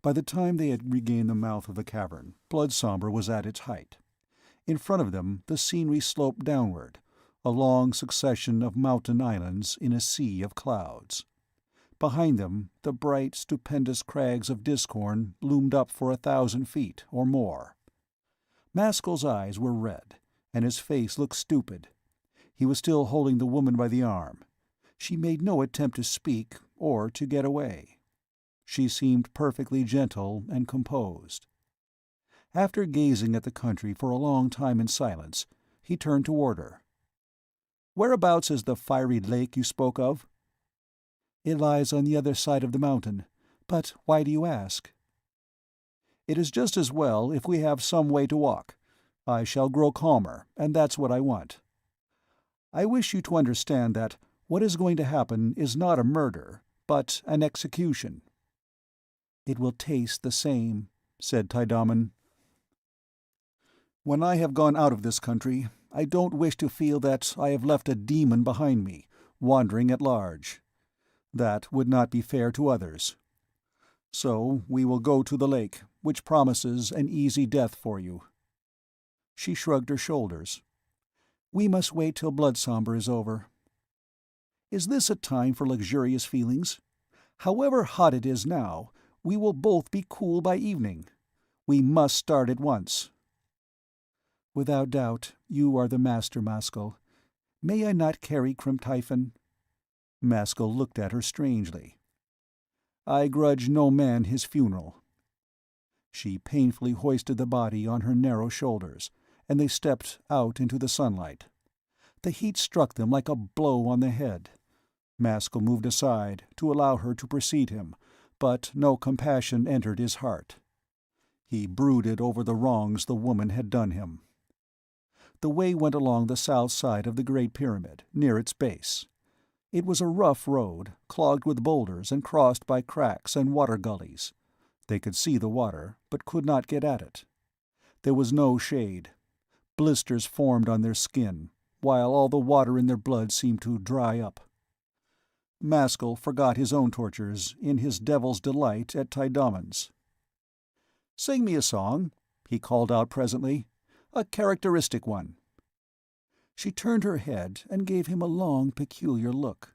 By the time they had regained the mouth of the cavern, Bloodsomber was at its height. In front of them the scenery sloped downward, a long succession of mountain islands in a sea of clouds. Behind them the bright, stupendous crags of Discorn loomed up for 1,000 feet or more. Maskull's eyes were red, and his face looked stupid. He was still holding the woman by the arm. She made no attempt to speak or to get away. She seemed perfectly gentle and composed. After gazing at the country for a long time in silence, he turned toward her. "Whereabouts is the fiery lake you spoke of?" "It lies on the other side of the mountain. But why do you ask?" "It is just as well if we have some way to walk. I shall grow calmer, and that's what I want. I wish you to understand that what is going to happen is not a murder, but an execution." "It will taste the same," said Taidaman. "When I have gone out of this country, I don't wish to feel that I have left a demon behind me, wandering at large. That would not be fair to others. So we will go to the lake, which promises an easy death for you." She shrugged her shoulders. "We must wait till Bloodsomber is over." "Is this a time for luxurious feelings? However hot it is now, we will both be cool by evening. We must start at once." "Without doubt, you are the master, Maskull. May I not carry Crimtyphon?" Maskull looked at her strangely. "I grudge no man his funeral." She painfully hoisted the body on her narrow shoulders, and they stepped out into the sunlight. The heat struck them like a blow on the head. Maskull moved aside to allow her to precede him, but no compassion entered his heart. He brooded over the wrongs the woman had done him. The way went along the south side of the Great Pyramid, near its base. It was a rough road, clogged with boulders and crossed by cracks and water gullies. They could see the water, but could not get at it. There was no shade. Blisters formed on their skin, while all the water in their blood seemed to dry up. Maskull forgot his own tortures in his devil's delight at Taidaman's. "Sing me a song," he called out presently. "A characteristic one." She turned her head and gave him a long, peculiar look.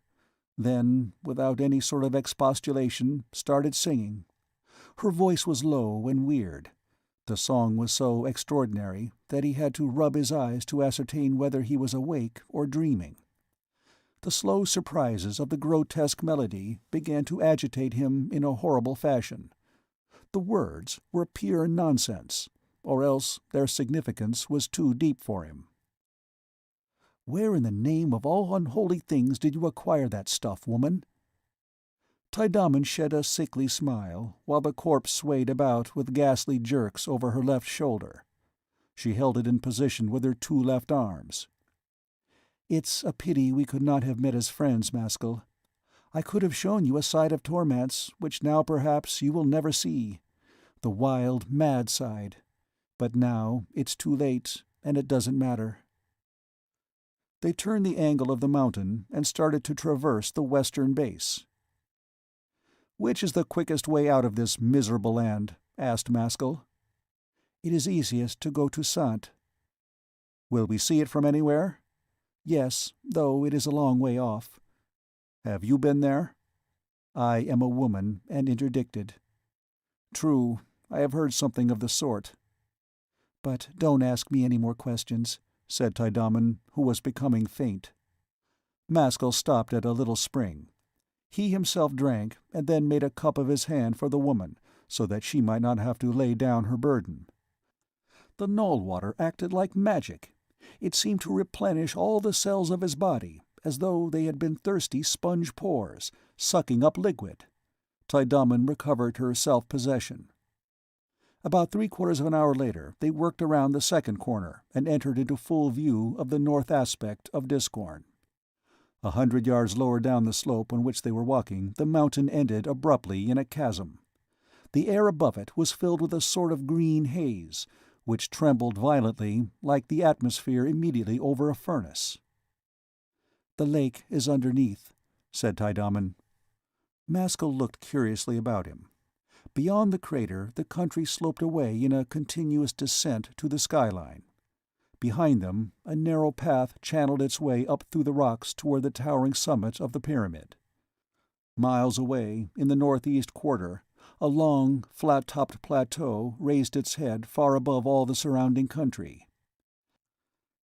Then, without any sort of expostulation, started singing. Her voice was low and weird. The song was so extraordinary that he had to rub his eyes to ascertain whether he was awake or dreaming. The slow surprises of the grotesque melody began to agitate him in a horrible fashion. The words were pure nonsense, or else their significance was too deep for him. "Where in the name of all unholy things did you acquire that stuff, woman?" Tidamon shed a sickly smile, while the corpse swayed about with ghastly jerks over her left shoulder. She held it in position with her two left arms. "It's a pity we could not have met as friends, Maskull. I could have shown you a side of Tormance which now perhaps you will never see. The wild, mad side. But now it's too late, and it doesn't matter." They turned the angle of the mountain and started to traverse the western base. "Which is the quickest way out of this miserable land?" asked Maskull. "It is easiest to go to Sant." "Will we see it from anywhere?" "Yes, though it is a long way off." "Have you been there?" "I am a woman, and interdicted." "True, I have heard something of the sort." "But don't ask me any more questions," said Tidamon, who was becoming faint. Maskull stopped at a little spring. He himself drank, and then made a cup of his hand for the woman, so that she might not have to lay down her burden. The Null water acted like magic. It seemed to replenish all the cells of his body, as though they had been thirsty sponge pores, sucking up liquid. Tidamon recovered her self-possession. About 3/4 of an hour later they worked around the second corner and entered into full view of the north aspect of Discorn. 100 yards lower down the slope on which they were walking, the mountain ended abruptly in a chasm. The air above it was filled with a sort of green haze, which trembled violently, like the atmosphere immediately over a furnace. "The lake is underneath," said Tidamon. Maskull looked curiously about him. Beyond the crater the country sloped away in a continuous descent to the skyline. Behind them, a narrow path channeled its way up through the rocks toward the towering summit of the pyramid. Miles away, in the northeast quarter, a long, flat-topped plateau raised its head far above all the surrounding country.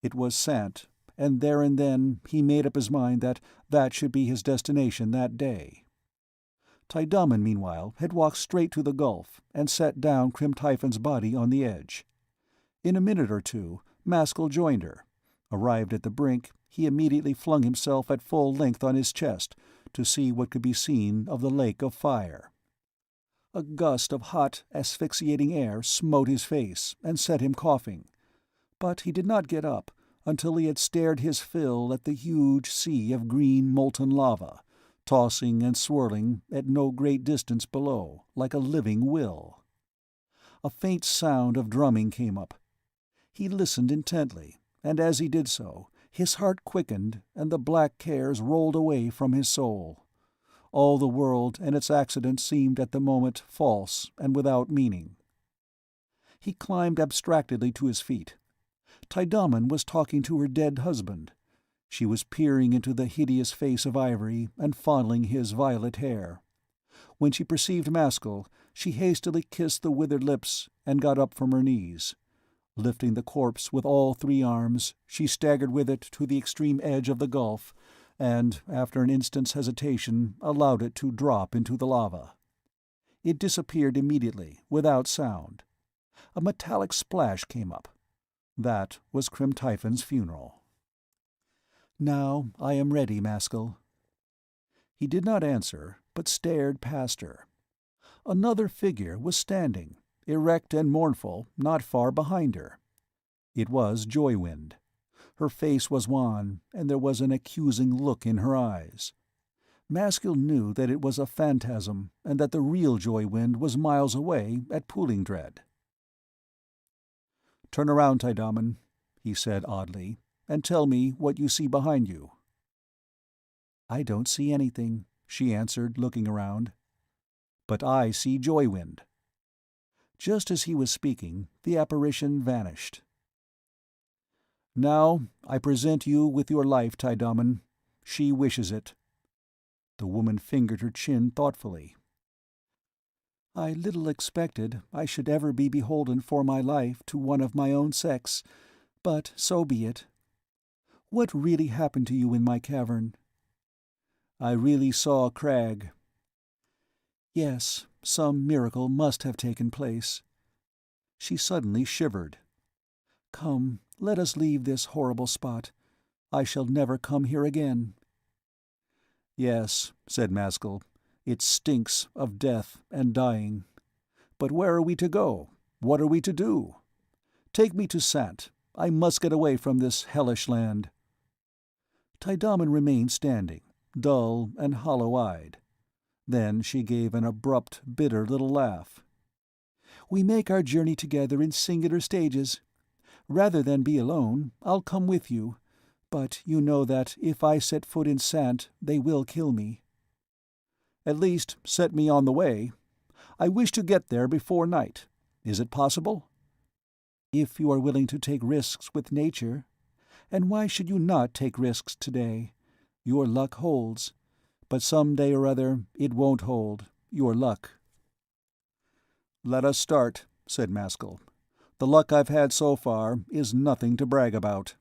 It was Sant, and there and then he made up his mind that that should be his destination that day. Tidamon, meanwhile, had walked straight to the gulf, and set down Crim-Typhon's body on the edge. In a minute or two, Maskull joined her. Arrived at the brink, he immediately flung himself at full length on his chest to see what could be seen of the lake of fire. A gust of hot, asphyxiating air smote his face and set him coughing, but he did not get up until he had stared his fill at the huge sea of green molten lava, tossing and swirling at no great distance below, like a living will. A faint sound of drumming came up. He listened intently, and as he did so, his heart quickened and the black cares rolled away from his soul. All the world and its accidents seemed at the moment false and without meaning. He climbed abstractedly to his feet. Tidamon was talking to her dead husband. She was peering into the hideous face of ivory and fondling his violet hair. When she perceived Maskull, she hastily kissed the withered lips and got up from her knees. Lifting the corpse with all 3 arms, she staggered with it to the extreme edge of the gulf, and, after an instant's hesitation, allowed it to drop into the lava. It disappeared immediately, without sound. A metallic splash came up. That was Crim-Typhon's funeral. "Now I am ready, Maskull." He did not answer, but stared past her. Another figure was standing, erect and mournful, not far behind her. It was Joywind. Her face was wan, and there was an accusing look in her eyes. Maskull knew that it was a phantasm, and that the real Joywind was miles away at Poolingdread. "Turn around, Tidamon," he said oddly, "and tell me what you see behind you." "I don't see anything," she answered, looking around. "But I see Joywind." Just as he was speaking, the apparition vanished. "Now I present you with your life, Tidamon. She wishes it." The woman fingered her chin thoughtfully. "I little expected I should ever be beholden for my life to one of my own sex, but so be it. What really happened to you in my cavern?" "I really saw Crag." "Yes, some miracle must have taken place." She suddenly shivered. "Come, let us leave this horrible spot. I shall never come here again." "Yes," said Maskull, "it stinks of death and dying. But where are we to go? What are we to do? Take me to Sant. I must get away from this hellish land." Tidamon remained standing, dull and hollow-eyed. Then she gave an abrupt, bitter little laugh. "We make our journey together in singular stages. Rather than be alone, I'll come with you, but you know that if I set foot in Sant, they will kill me." "At least set me on the way. I wish to get there before night. Is it possible?" "If you are willing to take risks with nature. And why should you not take risks today? Your luck holds. But some day or other it won't hold, your luck." "Let us start," said Maskull. "The luck I've had so far is nothing to brag about."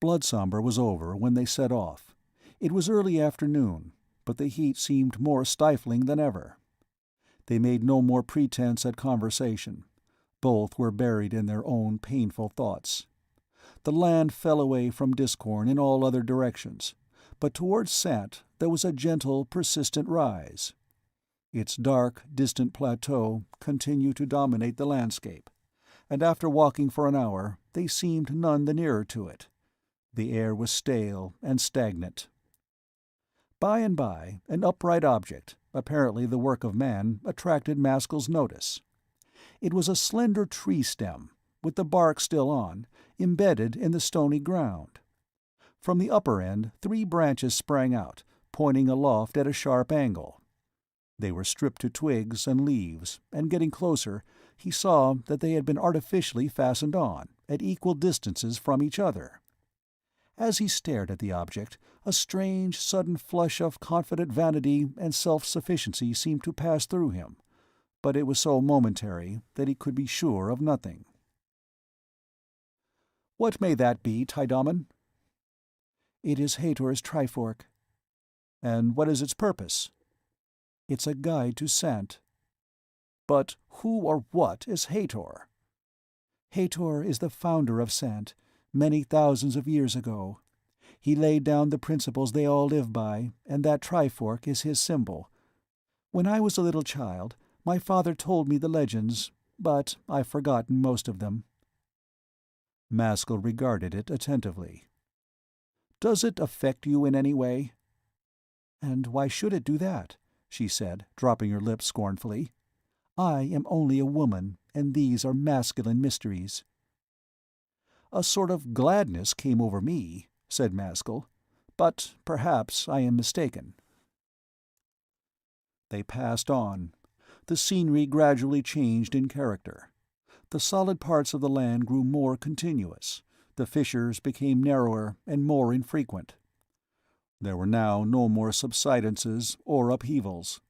Bloodsomber was over when they set off. It was early afternoon, but the heat seemed more stifling than ever. They made no more pretense at conversation. Both were buried in their own painful thoughts. The land fell away from Discorn in all other directions, but towards Sant there was a gentle, persistent rise. Its dark, distant plateau continued to dominate the landscape, and after walking for an hour they seemed none the nearer to it. The air was stale and stagnant. By and by, an upright object, apparently the work of man, attracted Maskull's notice. It was a slender tree stem, with the bark still on, embedded in the stony ground. From the upper end 3 branches sprang out, pointing aloft at a sharp angle. They were stripped to twigs and leaves, and getting closer, he saw that they had been artificially fastened on, at equal distances from each other. As he stared at the object, a strange, sudden flush of confident vanity and self-sufficiency seemed to pass through him, but it was so momentary that he could be sure of nothing. "What may that be, Tidamon?" "It is Hator's Trifork." "And what is its purpose?" "It's a guide to Sant." "But who or what is Hator?" "Hator is the founder of Sant, many thousands of years ago. He laid down the principles they all live by, and that Trifork is his symbol. When I was a little child, my father told me the legends, but I've forgotten most of them." Maskull regarded it attentively. "Does it affect you in any way?" "And why should it do that?" she said, dropping her lips scornfully. "I am only a woman, and these are masculine mysteries." "A sort of gladness came over me," said Maskull, "but perhaps I am mistaken." They passed on. The scenery gradually changed in character. The solid parts of the land grew more continuous, the fissures became narrower and more infrequent. There were now no more subsidences or upheavals.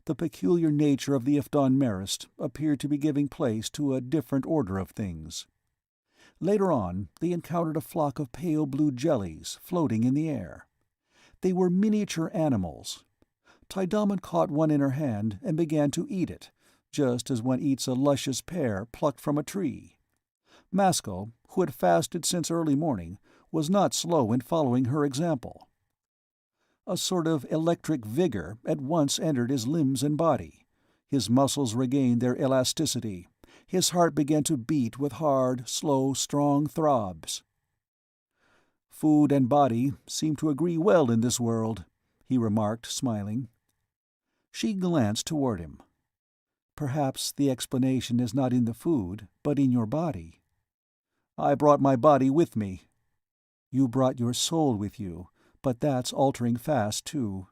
The peculiar nature of the Ifdon Marist appeared to be giving place to a different order of things. Later on, they encountered a flock of pale blue jellies floating in the air. They were miniature animals. Tidamon caught one in her hand and began to eat it, just as one eats a luscious pear plucked from a tree. Maskull, who had fasted since early morning, was not slow in following her example. A sort of electric vigor at once entered his limbs and body. His muscles regained their elasticity. His heart began to beat with hard, slow, strong throbs. "Food and body seem to agree well in this world," he remarked, smiling. She glanced toward him. "Perhaps the explanation is not in the food, but in your body." "I brought my body with me." "You brought your soul with you, but that's altering fast, too."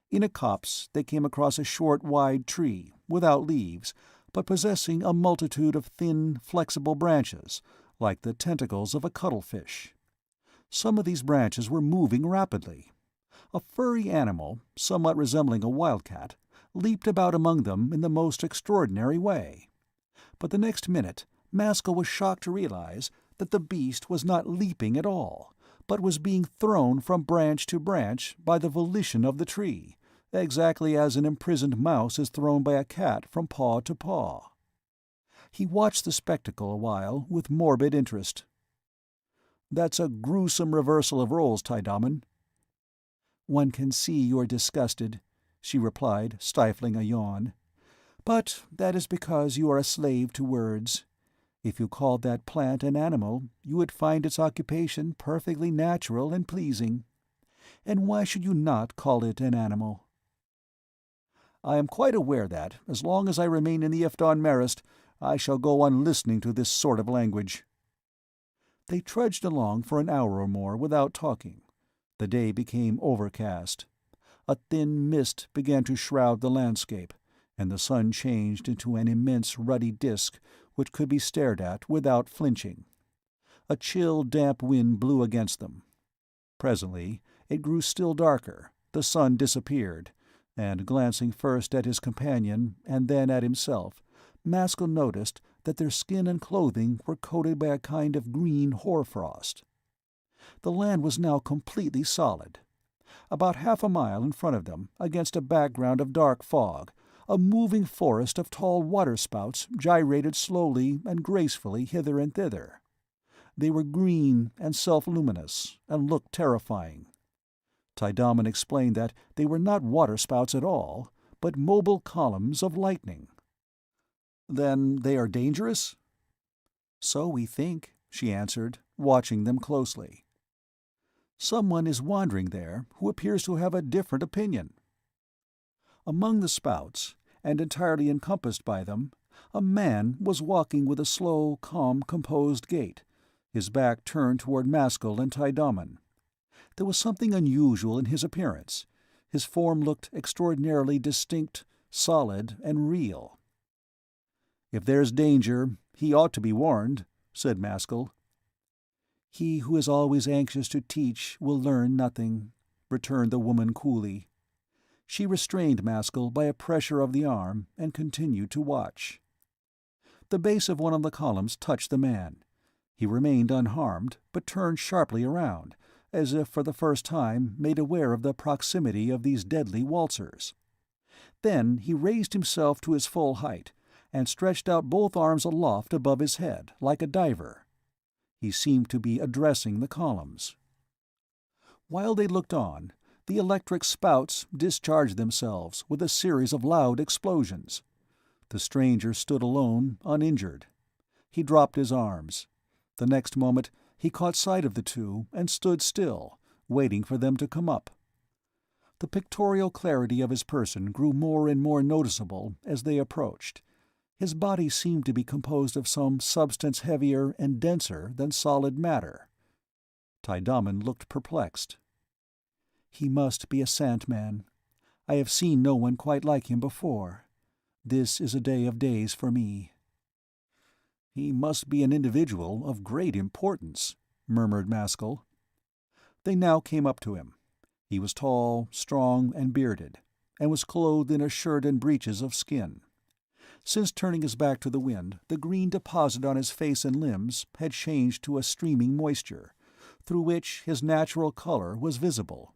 In a copse they came across a short, wide tree, without leaves, but possessing a multitude of thin, flexible branches, like the tentacles of a cuttlefish. Some of these branches were moving rapidly. A furry animal, somewhat resembling a wildcat, leaped about among them in the most extraordinary way. But the next minute Maskull was shocked to realize that the beast was not leaping at all, but was being thrown from branch to branch by the volition of the tree, exactly as an imprisoned mouse is thrown by a cat from paw to paw. He watched the spectacle a while with morbid interest. "That's a gruesome reversal of roles, Tiedemann." "One can see you are disgusted," she replied, stifling a yawn. "But that is because you are a slave to words. If you called that plant an animal, you would find its occupation perfectly natural and pleasing. And why should you not call it an animal?" "I am quite aware that, as long as I remain in the Ifdon Marist, I shall go on listening to this sort of language." They trudged along for an hour or more without talking. The day became overcast. A thin mist began to shroud the landscape, and the sun changed into an immense ruddy disk which could be stared at without flinching. A chill, damp wind blew against them. Presently it grew still darker, the sun disappeared, and glancing first at his companion and then at himself, Maskull noticed that their skin and clothing were coated by a kind of green hoarfrost. The land was now completely solid. About half a mile in front of them, against a background of dark fog, a moving forest of tall waterspouts gyrated slowly and gracefully hither and thither. They were green and self-luminous, and looked terrifying. Tiedemann explained that they were not waterspouts at all, but mobile columns of lightning. "Then they are dangerous?" "So we think," she answered, watching them closely. "Someone is wandering there who appears to have a different opinion." Among the spouts, and entirely encompassed by them, a man was walking with a slow, calm, composed gait, his back turned toward Maskull and Tiedemann. There was something unusual in his appearance. His form looked extraordinarily distinct, solid, and real. "If there's danger, he ought to be warned," said Maskull. "He who is always anxious to teach will learn nothing," returned the woman coolly. She restrained Maskull by a pressure of the arm, and continued to watch. The base of one of the columns touched the man. He remained unharmed, but turned sharply around, as if for the first time made aware of the proximity of these deadly waltzers. Then he raised himself to his full height, and stretched out both arms aloft above his head, like a diver. He seemed to be addressing the columns. While they looked on, the electric spouts discharged themselves with a series of loud explosions. The stranger stood alone, uninjured. He dropped his arms. The next moment he caught sight of the two and stood still, waiting for them to come up. The pictorial clarity of his person grew more and more noticeable as they approached. His body seemed to be composed of some substance heavier and denser than solid matter. Tiedemann looked perplexed. "He must be a Sandman. I have seen no one quite like him before. This is a day of days for me." "He must be an individual of great importance," murmured Maskull. They now came up to him. He was tall, strong, and bearded, and was clothed in a shirt and breeches of skin. Since turning his back to the wind, the green deposit on his face and limbs had changed to a streaming moisture, through which his natural color was visible.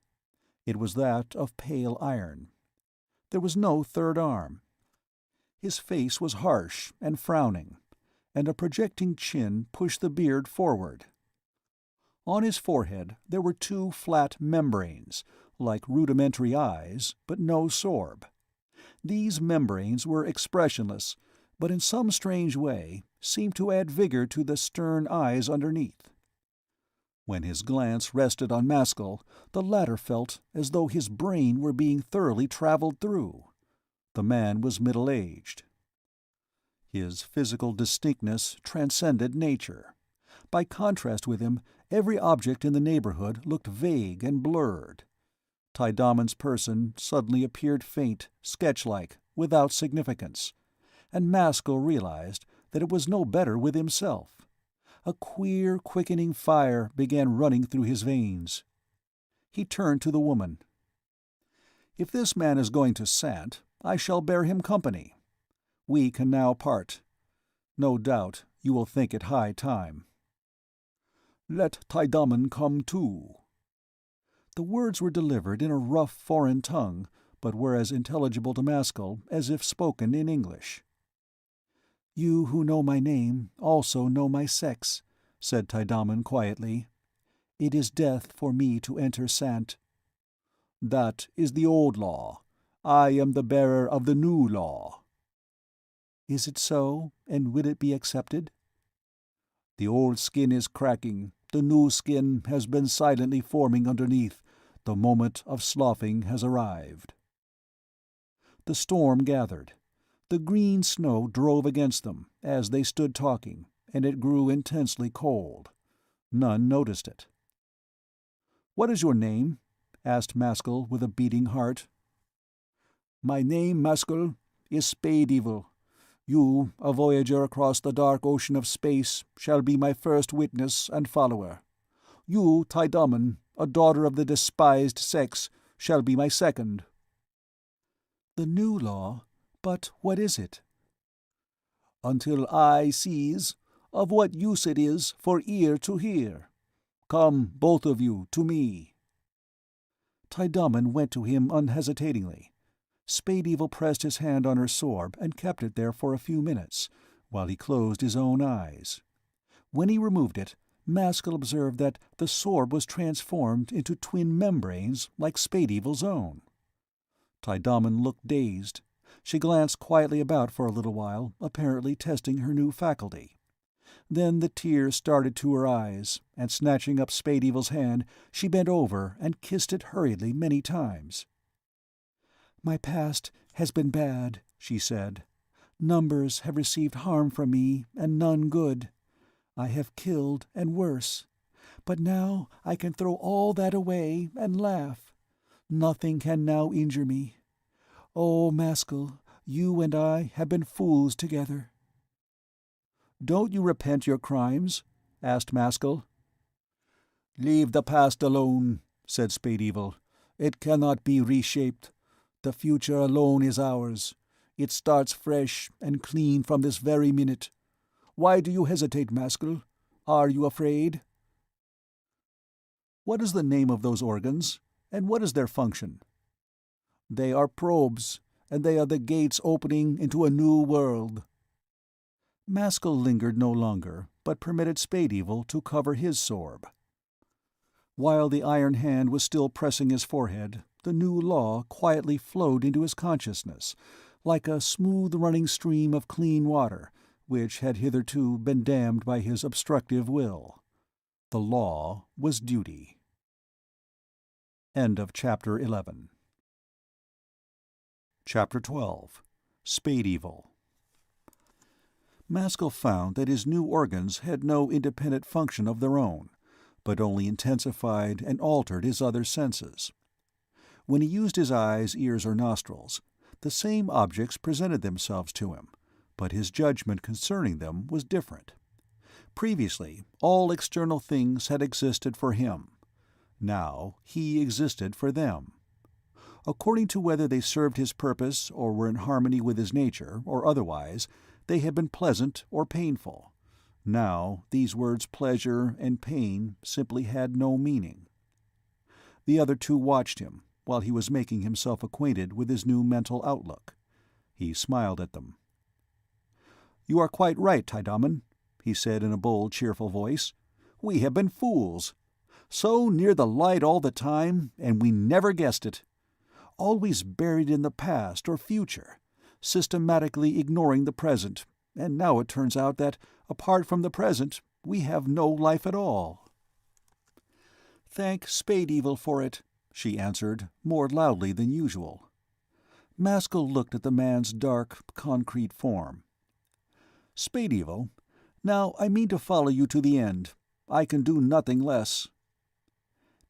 It was that of pale iron. There was no third arm. His face was harsh and frowning, and a projecting chin pushed the beard forward. On his forehead there were two flat membranes, like rudimentary eyes, but no sorb. These membranes were expressionless, but in some strange way seemed to add vigor to the stern eyes underneath. When his glance rested on Maskull, the latter felt as though his brain were being thoroughly traveled through. The man was middle-aged. His physical distinctness transcended nature. By contrast with him, every object in the neighborhood looked vague and blurred. Tiedemann's person suddenly appeared faint, sketch-like, without significance, and Maskull realized that it was no better with himself. A queer, quickening fire began running through his veins. He turned to the woman. If this man is going to Sant, I shall bear him company. We can now part. No doubt you will think it high time." "Let Taidaman come too." The words were delivered in a rough foreign tongue, but were as intelligible to Maskull as if spoken in English. "You who know my name also know my sex," said Taidaman quietly. "It is death for me to enter Sant." "That is the old law. I am the bearer of the new law." "Is it so, and will it be accepted?" "The old skin is cracking. The new skin has been silently forming underneath. The moment of sloughing has arrived." The storm gathered. The green snow drove against them, as they stood talking, and it grew intensely cold. None noticed it. "What is your name?" asked Maskull with a beating heart. "My name, Maskull, is Spade Evil. You, a voyager across the dark ocean of space, shall be my first witness and follower. You, Taidaman, a daughter of the despised sex, shall be my second." "The new law? But what is it?" "Until eye sees, of what use it is for ear to hear. Come, both of you, to me." Taidaman went to him unhesitatingly. Spade Evil pressed his hand on her sorb and kept it there for a few minutes, while he closed his own eyes. When he removed it, Maskull observed that the sorb was transformed into twin membranes like Spade Evil's own. Taidaman looked dazed. She glanced quietly about for a little while, apparently testing her new faculty. Then the tears started to her eyes, and snatching up Spade Evil's hand, she bent over and kissed it hurriedly many times. "My past has been bad," she said. "Numbers have received harm from me, and none good. I have killed, and worse. But now I can throw all that away and laugh. Nothing can now injure me. Oh, Maskull, you and I have been fools together." "Don't you repent your crimes?" asked Maskull. "Leave the past alone," said Spade Evil. "It cannot be reshaped. The future alone is ours. It starts fresh and clean from this very minute. Why do you hesitate, Maskull? Are you afraid?" "What is the name of those organs, and what is their function?" "They are probes, and they are the gates opening into a new world." Maskull lingered no longer, but permitted Spade Evil to cover his sorb. While the iron hand was still pressing his forehead, the new law quietly flowed into his consciousness, like a smooth-running stream of clean water, which had hitherto been dammed by his obstructive will. The law was duty. End of Chapter 11. Chapter 12. Spade Evil. Maskull found that his new organs had no independent function of their own, but only intensified and altered his other senses. When he used his eyes, ears, or nostrils, the same objects presented themselves to him, but his judgment concerning them was different. Previously, all external things had existed for him. Now he existed for them. According to whether they served his purpose or were in harmony with his nature, or otherwise, they had been pleasant or painful. Now these words pleasure and pain simply had no meaning. The other two watched him, while he was making himself acquainted with his new mental outlook. He smiled at them. "You are quite right, Taidaman," he said in a bold, cheerful voice. "We have been fools. So near the light all the time, and we never guessed it. Always buried in the past or future, systematically ignoring the present, and now it turns out that, apart from the present, we have no life at all." "Thank Spade Evil for it," she answered, more loudly than usual. Maskull looked at the man's dark, concrete form. "Spade Evil, now I mean to follow you to the end. I can do nothing less."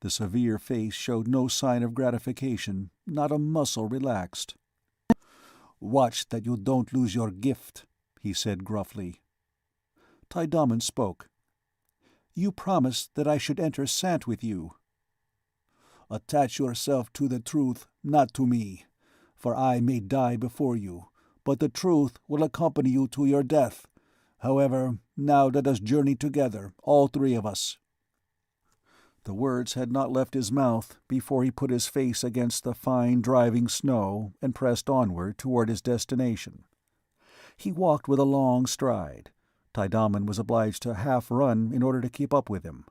The severe face showed no sign of gratification, not a muscle relaxed. "Watch that you don't lose your gift," he said gruffly. Taidaman spoke. "You promised that I should enter Sant with you." Attach yourself to the truth, not to me, for I may die before you, but the truth will accompany you to your death. However, now let us journey together, all three of us." The words had not left his mouth before he put his face against the fine driving snow and pressed onward toward his destination. He walked with a long stride. Tidamon was obliged to half-run in order to keep up with him.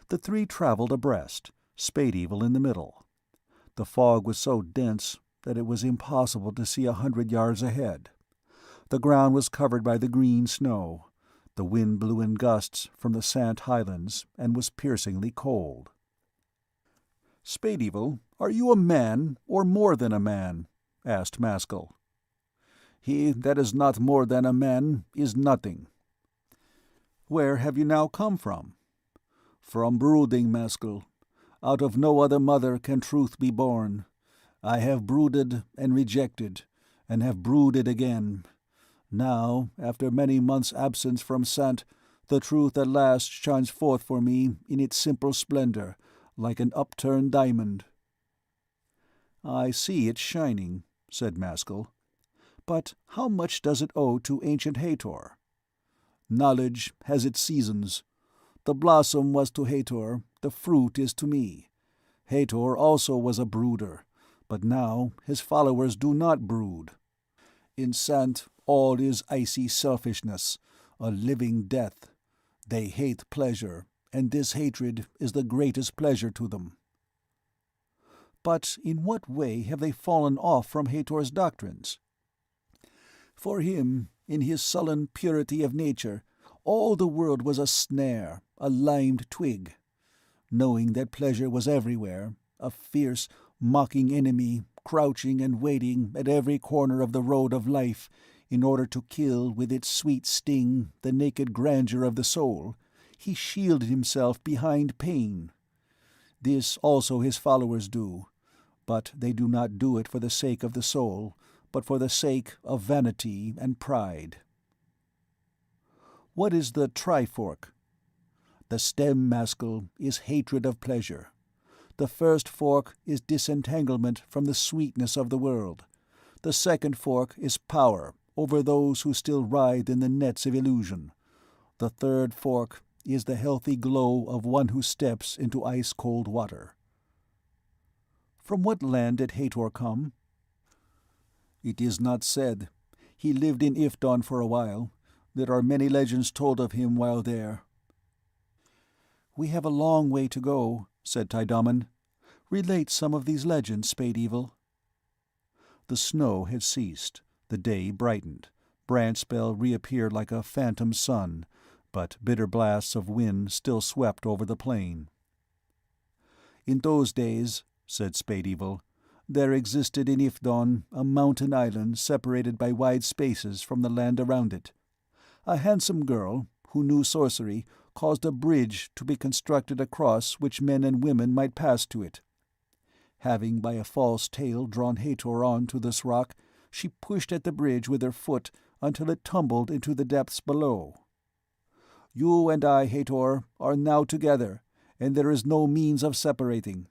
The three traveled abreast, Spade Evil in the middle. The fog was so dense that it was impossible to see 100 yards ahead. The ground was covered by the green snow. The wind blew in gusts from the Sant highlands and was piercingly cold. "Spade Evil, are you a man, or more than a man?" asked Maskull. "He that is not more than a man is nothing." "Where have you now come from?" "From brooding, Maskull. Out of no other mother can truth be born. I have brooded and rejected, and have brooded again. Now, after many months' absence from Sant, the truth at last shines forth for me in its simple splendor, like an upturned diamond." "I see it shining," said Maskull. "But how much does it owe to ancient Hator?" "Knowledge has its seasons. The blossom was to Hator, the fruit is to me. Hator also was a brooder, but now his followers do not brood. In Sant all is icy selfishness, a living death. They hate pleasure, and this hatred is the greatest pleasure to them." "But in what way have they fallen off from Hator's doctrines?" "For him, in his sullen purity of nature, all the world was a snare, a limed twig. Knowing that pleasure was everywhere, a fierce, mocking enemy, crouching and waiting at every corner of the road of life, in order to kill with its sweet sting the naked grandeur of the soul, he shielded himself behind pain. This also his followers do, but they do not do it for the sake of the soul, but for the sake of vanity and pride." "What is the Trifork?" "The stem, Maskull, is hatred of pleasure. The first fork is disentanglement from the sweetness of the world. The second fork is power over those who still writhe in the nets of illusion. The third fork is the healthy glow of one who steps into ice-cold water." "From what land did Hator come?" "It is not said. He lived in Ifdon for a while. There are many legends told of him while there." "We have a long way to go," said Tidamon. "Relate some of these legends, Spade Evil." The snow had ceased. The day brightened. Branchspell reappeared like a phantom sun, but bitter blasts of wind still swept over the plain. "In those days," said Spade Evil, "there existed in Ifdon a mountain island separated by wide spaces from the land around it. A handsome girl, who knew sorcery, caused a bridge to be constructed across which men and women might pass to it. Having by a false tale drawn Hator on to this rock, she pushed at the bridge with her foot until it tumbled into the depths below. You and I, Hator, are now together, and there is no means of separating.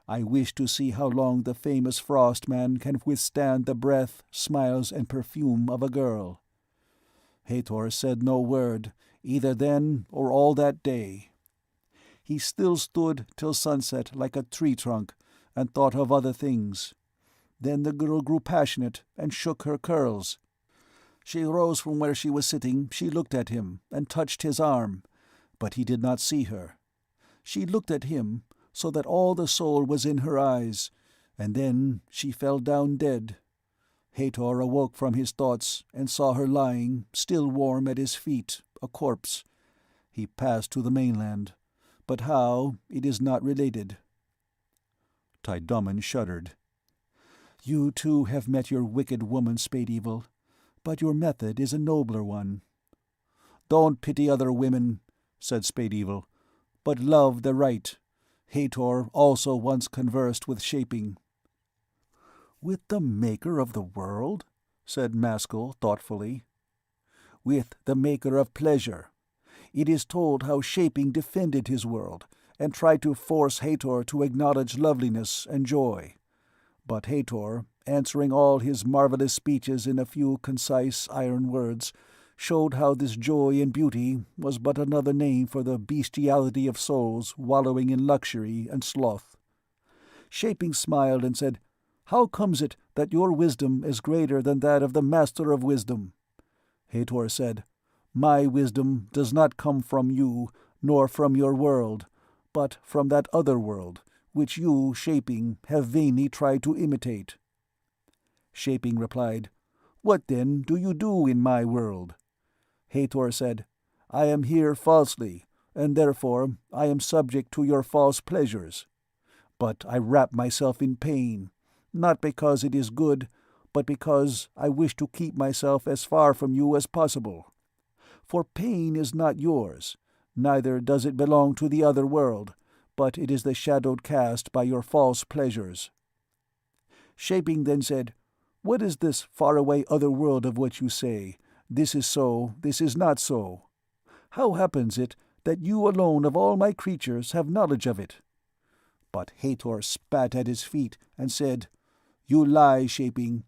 I wish to see how long the famous Frost Man can withstand the breath, smiles, and perfume of a girl." Hator said no word, either then or all that day. He still stood till sunset like a tree trunk, and thought of other things. Then the girl grew passionate and shook her curls. She rose from where she was sitting, she looked at him, and touched his arm, but he did not see her. She looked at him, so that all the soul was in her eyes, and then she fell down dead. Hator awoke from his thoughts, and saw her lying, still warm at his feet, a corpse. He passed to the mainland, but how, it is not related." Tidamon shuddered. "You too have met your wicked woman, Spade Evil, but your method is a nobler one." "Don't pity other women," said Spade Evil, "but love the right. Hator also once conversed with Shaping." "With the maker of the world?" said Maskull thoughtfully. "With the maker of pleasure. It is told how Shaping defended his world, and tried to force Hathor to acknowledge loveliness and joy. But Hathor, answering all his marvelous speeches in a few concise iron words, showed how this joy and beauty was but another name for the bestiality of souls wallowing in luxury and sloth. Shaping smiled and said, "How comes it that your wisdom is greater than that of the Master of Wisdom?" Hathor said, "My wisdom does not come from you, nor from your world, but from that other world, which you, Shaping, have vainly tried to imitate." Shaping replied, "What then do you do in my world?" Hathor said, "I am here falsely, and therefore I am subject to your false pleasures. But I wrap myself in pain, not because it is good, but because I wish to keep myself as far from you as possible. For pain is not yours, neither does it belong to the other world, but it is the shadow cast by your false pleasures." Shaping then said, "What is this faraway other world of which you say, 'This is so, this is not so'? How happens it that you alone of all my creatures have knowledge of it?" But Hathor spat at his feet and said, "You lie, Shaping.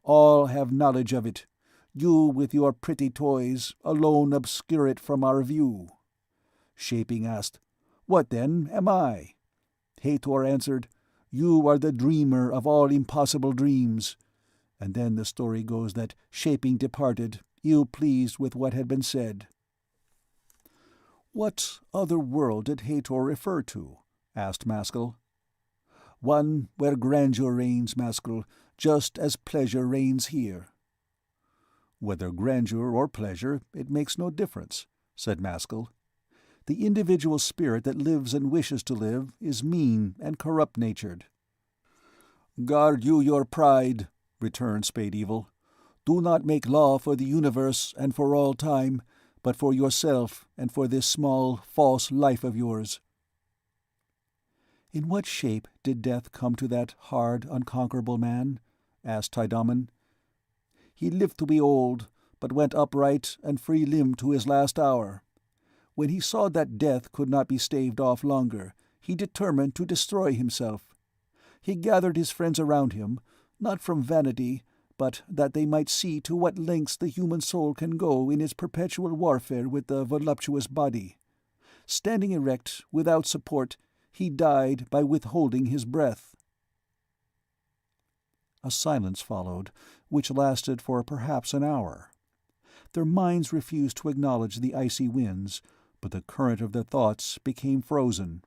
All have knowledge of it. You, with your pretty toys, alone obscure it from our view." Shaping asked, "What, then, am I?" Hathor answered, "You are the dreamer of all impossible dreams." And then the story goes that Shaping departed, ill-pleased with what had been said. "What other world did Hathor refer to?" asked Maskull. "One where grandeur reigns, Maskull, just as pleasure reigns here." "Whether grandeur or pleasure, it makes no difference," said Maskull. "The individual spirit that lives and wishes to live is mean and corrupt-natured." "Guard you your pride," returned Spade Evil. "Do not make law for the universe and for all time, but for yourself and for this small, false life of yours." "In what shape did death come to that hard, unconquerable man?" asked Tydaman. "He lived to be old, but went upright and free-limbed to his last hour. When he saw that death could not be staved off longer, he determined to destroy himself. He gathered his friends around him, not from vanity, but that they might see to what lengths the human soul can go in its perpetual warfare with the voluptuous body. Standing erect, without support, he died by withholding his breath." A silence followed, which lasted for perhaps an hour. Their minds refused to acknowledge the icy winds, but the current of their thoughts became frozen.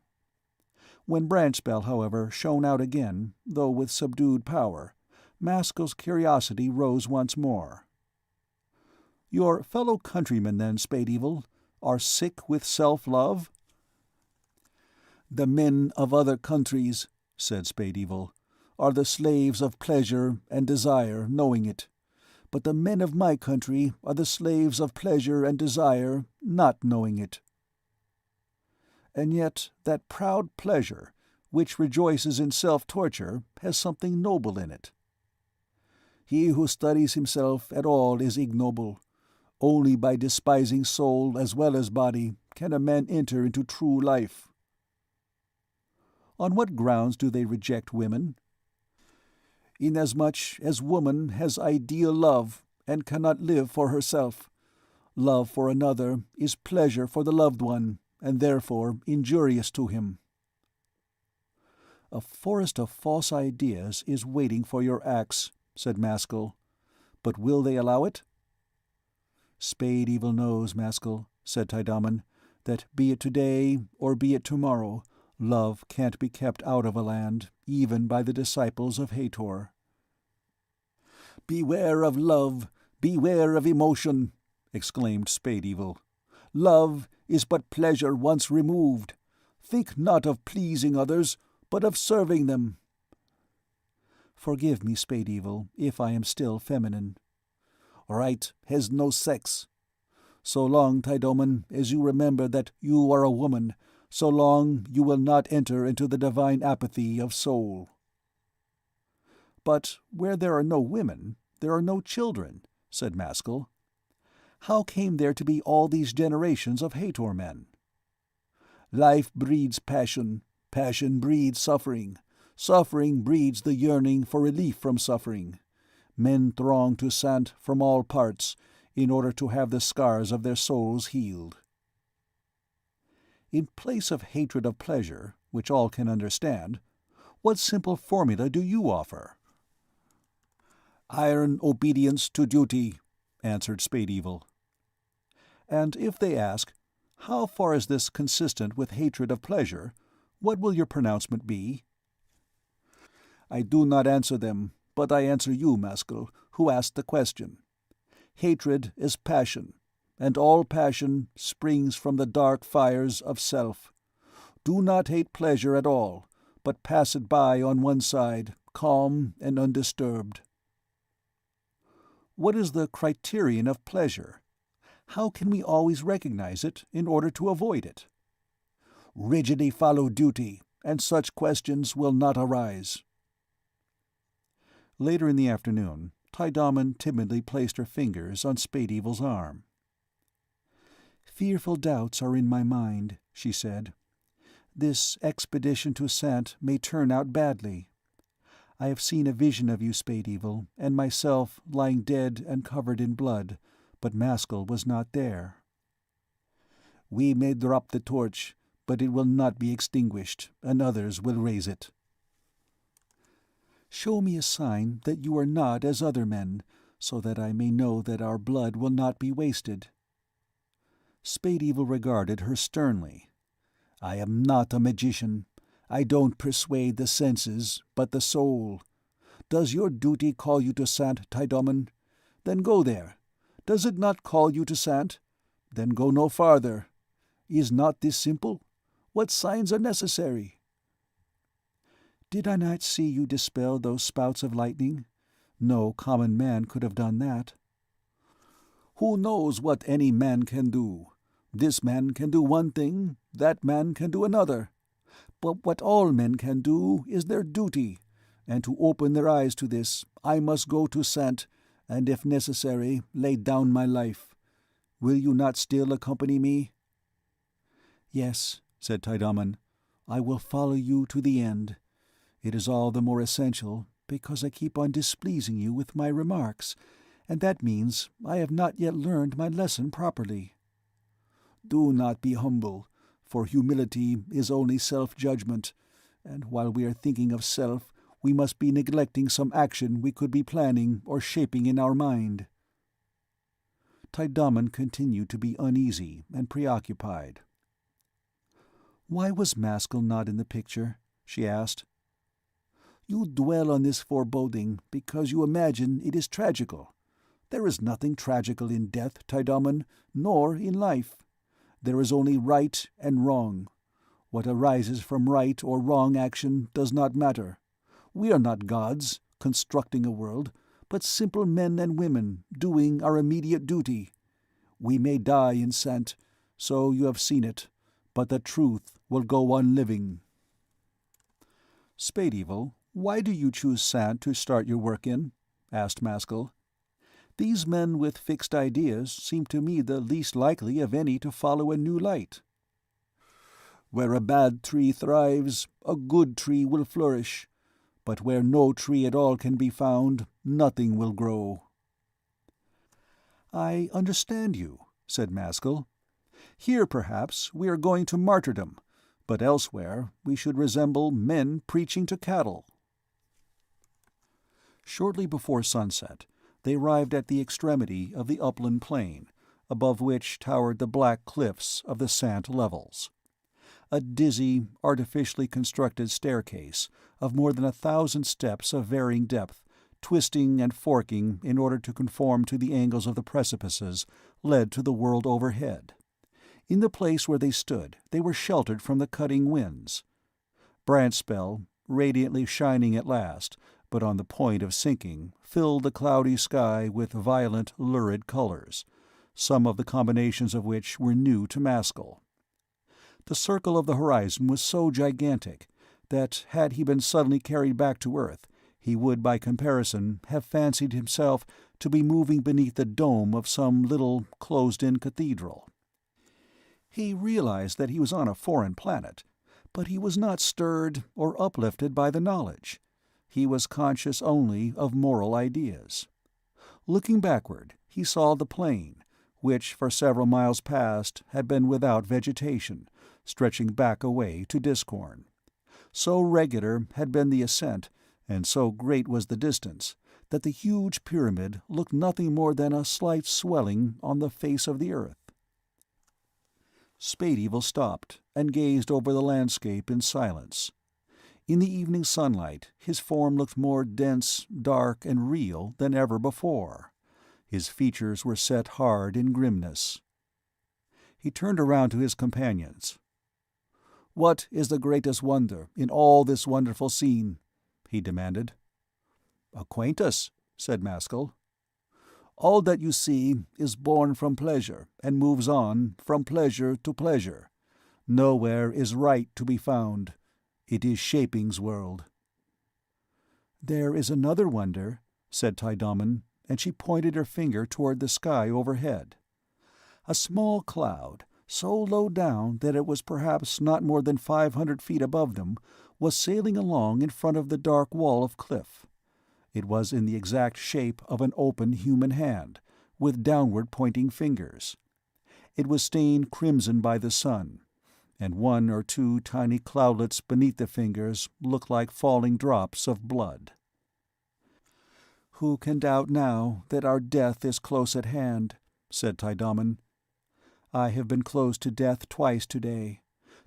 When Branchbell, however, shone out again, though with subdued power, Maskull's curiosity rose once more. "Your fellow countrymen, then, Spade Evil, are sick with self-love?" "The men of other countries," said Spade Evil, "are the slaves of pleasure and desire, knowing it. But the men of my country are the slaves of pleasure and desire, not knowing it." "And yet that proud pleasure, which rejoices in self-torture, has something noble in it." "He who studies himself at all is ignoble. Only by despising soul as well as body can a man enter into true life." "On what grounds do they reject women?" "Inasmuch as woman has ideal love, and cannot live for herself. Love for another is pleasure for the loved one, and therefore injurious to him." "A forest of false ideas is waiting for your axe," said Maskull. "But will they allow it?" "Spade Evil knows, Maskull," said Tydaman, "that be it today or be it tomorrow, love can't be kept out of a land, even by the disciples of Hathor." "Beware of love, beware of emotion," exclaimed Spade Evil. "Love is but pleasure once removed. Think not of pleasing others, but of serving them." "Forgive me, Spade Evil, if I am still feminine." "Right has no sex. So long, Tydaman, as you remember that you are a woman, so long you will not enter into the divine apathy of soul." "But where there are no women, there are no children," said Maskull. "How came there to be all these generations of Hathor men?" Life breeds passion, passion breeds suffering, suffering breeds the yearning for relief from suffering. Men throng to Sant from all parts in order to have the scars of their souls healed. In place of hatred of pleasure, which all can understand, what simple formula do you offer? Iron obedience to duty, answered Spade-Evil. And if they ask, how far is this consistent with hatred of pleasure, what will your pronouncement be? I do not answer them, but I answer you, Maskull, who asked the question. Hatred is passion, and all passion springs from the dark fires of self. Do not hate pleasure at all, but pass it by on one side, calm and undisturbed. What is the criterion of pleasure? How can we always recognize it in order to avoid it? Rigidly follow duty, and such questions will not arise. Later in the afternoon, Tydaman timidly placed her fingers on Spade-Evil's arm. "Fearful doubts are in my mind," she said. "This expedition to Sant may turn out badly. I have seen a vision of you, Spade-Evil, and myself lying dead and covered in blood, but Maskull was not there." "We may drop the torch, but it will not be extinguished, and others will raise it." "Show me a sign that you are not as other men, so that I may know that our blood will not be wasted." Spade-Evil regarded her sternly. "I am not a magician. I don't persuade the senses, but the soul. Does your duty call you to Sant, Tydaman? Then go there. Does it not call you to Sant? Then go no farther. Is not this simple? What signs are necessary?" "Did I not see you dispel those spouts of lightning? No common man could have done that." "Who knows what any man can do? This man can do one thing, that man can do another. But what all men can do is their duty, and to open their eyes to this, I must go to Sant, and if necessary, lay down my life. Will you not still accompany me?" "Yes," said Tydaman. "I will follow you to the end. It is all the more essential because I keep on displeasing you with my remarks, and that means I have not yet learned my lesson properly." "Do not be humble, for humility is only self-judgment, and while we are thinking of self, we must be neglecting some action we could be planning or shaping in our mind." Tydaman continued to be uneasy and preoccupied. "Why was Maskull not in the picture?" she asked. "You dwell on this foreboding because you imagine it is tragical. There is nothing tragical in death, Tydaman, nor in life. There is only right and wrong. What arises from right or wrong action does not matter. We are not gods, constructing a world, but simple men and women, doing our immediate duty. We may die in Sant, so you have seen it, but the truth will go on living." "Spade-Evil, why do you choose Sant to start your work in?" asked Maskull. "These men with fixed ideas seem to me the least likely of any to follow a new light." "Where a bad tree thrives, a good tree will flourish. But where no tree at all can be found, nothing will grow." "I understand you," said Maskull. "Here, perhaps, we are going to martyrdom, but elsewhere we should resemble men preaching to cattle." Shortly before sunset, they arrived at the extremity of the upland plain, above which towered the black cliffs of the Sant levels. A dizzy, artificially constructed staircase of more than 1,000 steps of varying depth, twisting and forking in order to conform to the angles of the precipices, led to the world overhead. In the place where they stood, they were sheltered from the cutting winds. Branchspell, radiantly shining at last, but on the point of sinking, filled the cloudy sky with violent, lurid colors, some of the combinations of which were new to Maskull. The circle of the horizon was so gigantic that, had he been suddenly carried back to Earth, he would by comparison have fancied himself to be moving beneath the dome of some little closed-in cathedral. He realized that he was on a foreign planet, but he was not stirred or uplifted by the knowledge. He was conscious only of moral ideas. Looking backward, he saw the plain, which for several miles past had been without vegetation, stretching back away to Discorn. So regular had been the ascent, and so great was the distance, that the huge pyramid looked nothing more than a slight swelling on the face of the earth. Spade stopped and gazed over the landscape in silence. In the evening sunlight his form looked more dense, dark, and real than ever before. His features were set hard in grimness. He turned around to his companions. "What is the greatest wonder in all this wonderful scene?" he demanded. "Acquaint us," said Maskull. "All that you see is born from pleasure, and moves on from pleasure to pleasure. Nowhere is right to be found. It is Shaping's world." "There is another wonder," said Tydaman, and she pointed her finger toward the sky overhead. A small cloud, so low down that it was perhaps not more than 500 feet above them, was sailing along in front of the dark wall of cliff. It was in the exact shape of an open human hand, with downward-pointing fingers. It was stained crimson by the sun, and one or two tiny cloudlets beneath the fingers looked like falling drops of blood. "Who can doubt now that our death is close at hand?" said Tydaman. "I have been close to death twice today.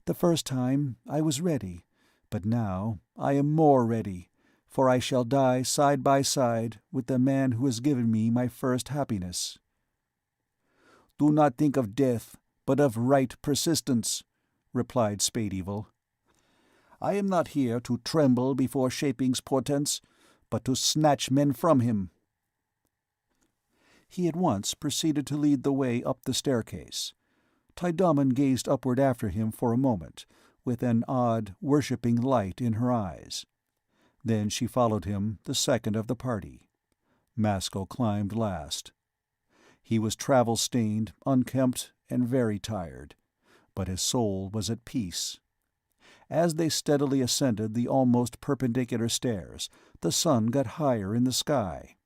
The first time I was ready, but now I am more ready, for I shall die side by side with the man who has given me my first happiness." "Do not think of death, but of right persistence," replied Spade-Evil. "I am not here to tremble before Shaping's portents, but to snatch men from him." He at once proceeded to lead the way up the staircase. Tydaman gazed upward after him for a moment, with an odd, worshipping light in her eyes. Then she followed him, the second of the party. Maskull climbed last. He was travel-stained, unkempt, and very tired, but his soul was at peace. As they steadily ascended the almost perpendicular stairs, the sun got higher in the sky.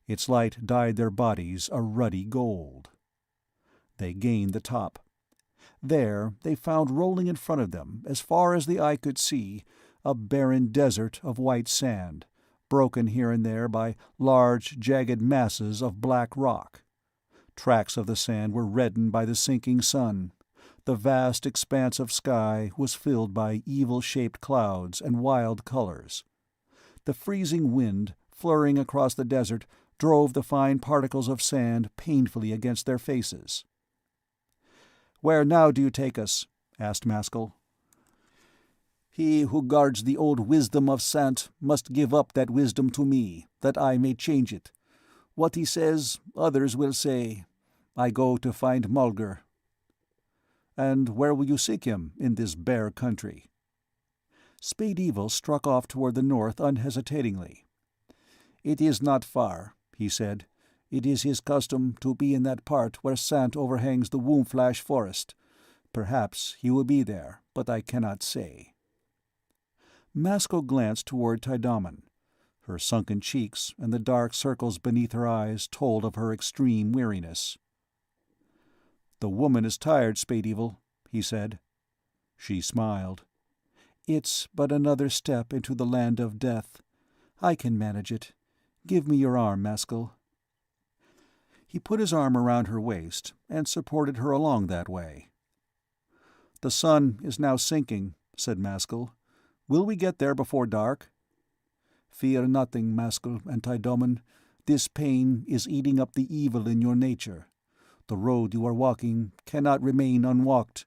Its light dyed their bodies a ruddy gold. They gained the top. There they found rolling in front of them, as far as the eye could see, a barren desert of white sand, broken here and there by large, jagged masses of black rock. Tracks of the sand were reddened by the sinking sun. The vast expanse of sky was filled by evil-shaped clouds and wild colors. The freezing wind, flurrying across the desert, drove the fine particles of sand painfully against their faces. "Where now do you take us?" asked Maskull. "He who guards the old wisdom of Sant must give up that wisdom to me, that I may change it. What he says, others will say. I go to find Mulgar." "And where will you seek him in this bare country?" Spade-Evil struck off toward the north unhesitatingly. "It is not far," he said. "It is his custom to be in that part where Sant overhangs the Wombflash forest. Perhaps he will be there, but I cannot say." Maskull glanced toward Tydaman. Her sunken cheeks and the dark circles beneath her eyes told of her extreme weariness. "The woman is tired, Spade-Evil," he said. She smiled. "It's but another step into the land of death. I can manage it. Give me your arm, Maskull." He put his arm around her waist and supported her along that way. "The sun is now sinking," said Maskull. "Will we get there before dark?" "Fear nothing, Maskull and Tydaman. This pain is eating up the evil in your nature. The road you are walking cannot remain unwalked.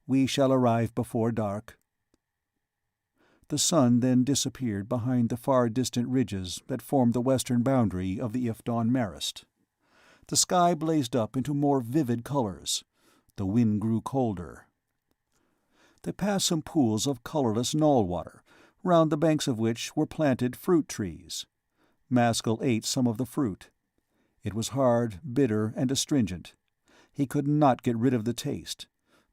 We shall arrive before dark." The sun then disappeared behind the far-distant ridges that formed the western boundary of the Ifdon Marist. The sky blazed up into more vivid colors. The wind grew colder. They passed some pools of colorless knoll water, round the banks of which were planted fruit trees. Maskull ate some of the fruit. It was hard, bitter, and astringent. He could not get rid of the taste,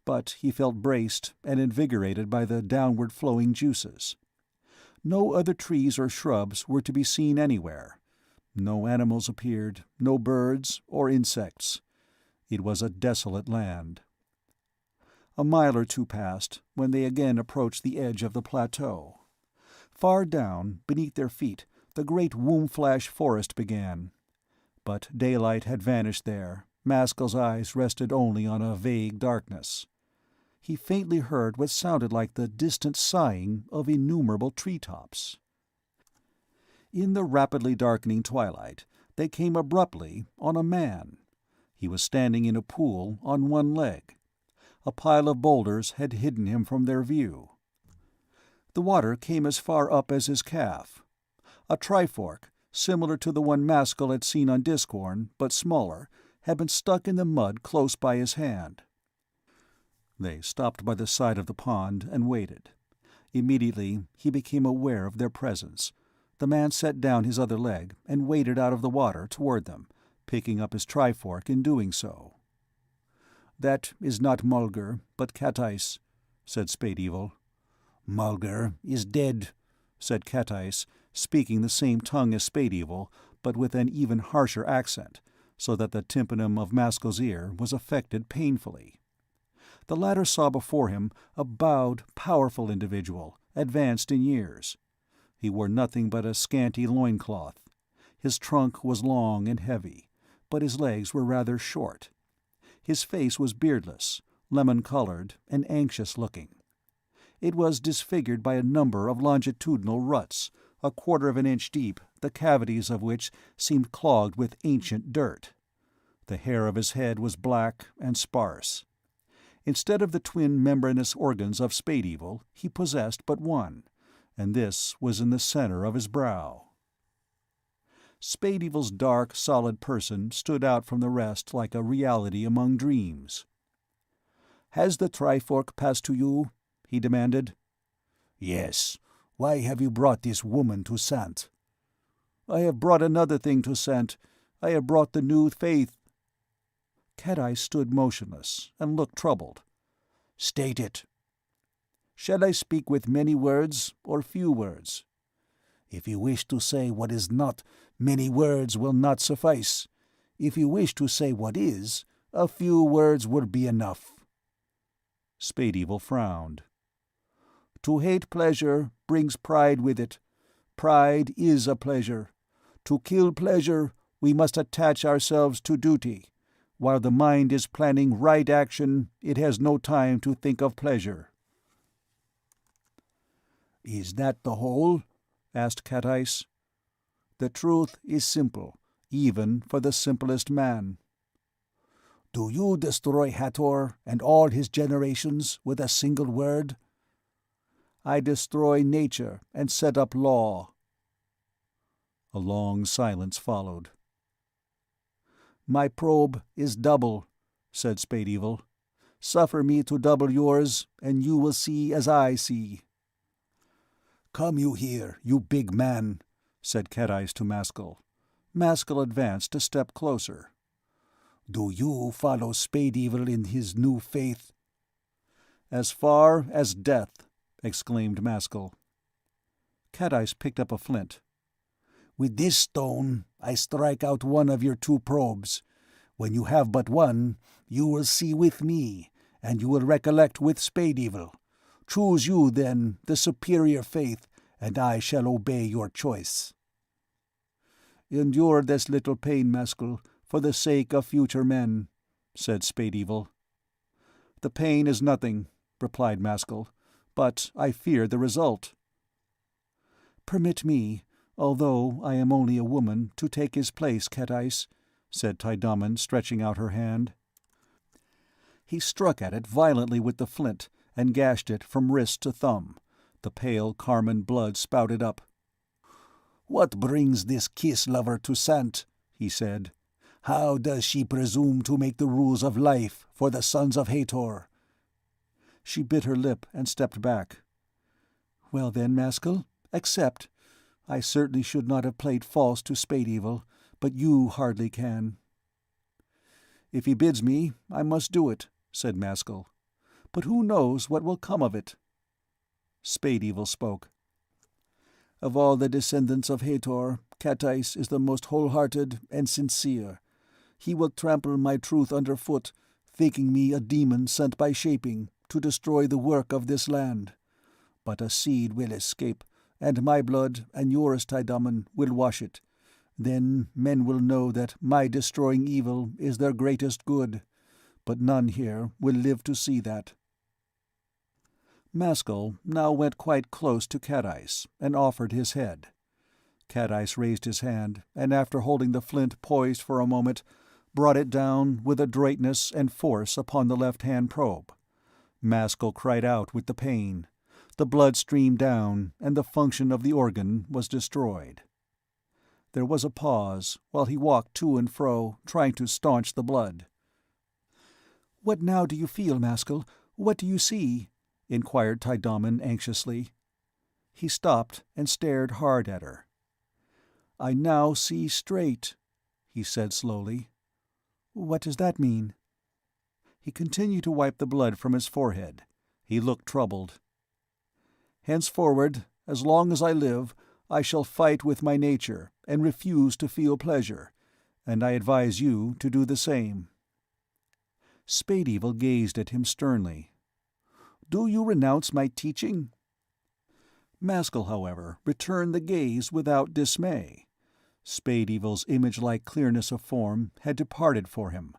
but he felt braced and invigorated by the downward-flowing juices. No other trees or shrubs were to be seen anywhere. No animals appeared, no birds or insects. It was a desolate land. A mile or two passed, when they again approached the edge of the plateau. Far down, beneath their feet, the great Wombflash forest began. But daylight had vanished there. Maskull's eyes rested only on a vague darkness. He faintly heard what sounded like the distant sighing of innumerable tree-tops. In the rapidly darkening twilight, they came abruptly on a man. He was standing in a pool on one leg. A pile of boulders had hidden him from their view. The water came as far up as his calf. A trifork, similar to the one Maskull had seen on Discorn, but smaller, had been stuck in the mud close by his hand. They stopped by the side of the pond and waited. Immediately he became aware of their presence. The man set down his other leg and waded out of the water toward them, picking up his trifork in doing so. "That is not Mulgar, but Catais," said Spade Evil. "Mulgar is dead," said Catais, speaking the same tongue as Spade Evil, but with an even harsher accent, so that the tympanum of Maskull's ear was affected painfully. The latter saw before him a bowed, powerful individual, advanced in years. He wore nothing but a scanty loincloth. His trunk was long and heavy, but his legs were rather short. His face was beardless, lemon-colored, and anxious-looking. It was disfigured by a number of longitudinal ruts, a quarter of an inch deep, the cavities of which seemed clogged with ancient dirt. The hair of his head was black and sparse. Instead of the twin membranous organs of Spade Evil, he possessed but one, and this was in the center of his brow. Spade Evil's dark, solid person stood out from the rest like a reality among dreams. "Has the trifork passed to you?" he demanded. "Yes. Why have you brought this woman to Sant?" "I have brought another thing to Sant. I have brought the new faith." Catais stood motionless, and looked troubled. "State it." "Shall I speak with many words, or few words?" "If you wish to say what is not, many words will not suffice. If you wish to say what is, a few words will be enough." Spade Evil frowned. "To hate pleasure brings pride with it. Pride is a pleasure. To kill pleasure, we must attach ourselves to duty. While the mind is planning right action, it has no time to think of pleasure." "Is that the whole?" asked Catais. "The truth is simple, even for the simplest man." "Do you destroy Hathor and all his generations with a single word?" "I destroy nature and set up law." A long silence followed. "My probe is double," said Spade Evil. "Suffer me to double yours, and you will see as I see." "Come you here, you big man," said Catais to Maskull. Maskull advanced a step closer. "Do you follow Spade Evil in his new faith?" "As far as death," exclaimed Maskull. Catais picked up a flint. "With this stone I strike out one of your two probes. When you have but one, you will see with me, and you will recollect with Spade Evil. Choose you, then, the superior faith, and I shall obey your choice." "Endure this little pain, Maskull, for the sake of future men," said Spade Evil. "The pain is nothing," replied Maskull, "but I fear the result." "Permit me, although I am only a woman, to take his place, Catais," said Tidammen, stretching out her hand. He struck at it violently with the flint, and gashed it from wrist to thumb. The pale carmine blood spouted up. "What brings this kiss-lover to Sant?" he said. "How does she presume to make the rules of life for the sons of Hathor?" She bit her lip and stepped back. "Well then, Maskull, accept. I certainly should not have played false to Spade Evil, but you hardly can." "If he bids me, I must do it," said Maskull. but who knows what will come of it?" Spade Evil spoke. "Of all the descendants of Hathor, Catais is the most wholehearted and sincere. He will trample my truth underfoot, thinking me a demon sent by Shaping to destroy the work of this land. But a seed will escape, and my blood and yours, Taidaman, will wash it. Then men will know that my destroying evil is their greatest good, but none here will live to see that." Maskull now went quite close to Catais, and offered his head. Catais raised his hand, and after holding the flint poised for a moment, brought it down with adroitness and force upon the left-hand probe. Maskull cried out with the pain. The blood streamed down, and the function of the organ was destroyed. There was a pause, while he walked to and fro, trying to staunch the blood. "What now do you feel, Maskull? What do you see?" inquired Taidaman anxiously. He stopped and stared hard at her. "I now see straight," he said slowly. "What does that mean?" He continued to wipe the blood from his forehead. He looked troubled. "Henceforward, as long as I live, I shall fight with my nature and refuse to feel pleasure, and I advise you to do the same." Spade Evil gazed at him sternly. "Do you renounce my teaching?" Maskull, however, returned the gaze without dismay. Spade Evil's image-like clearness of form had departed for him.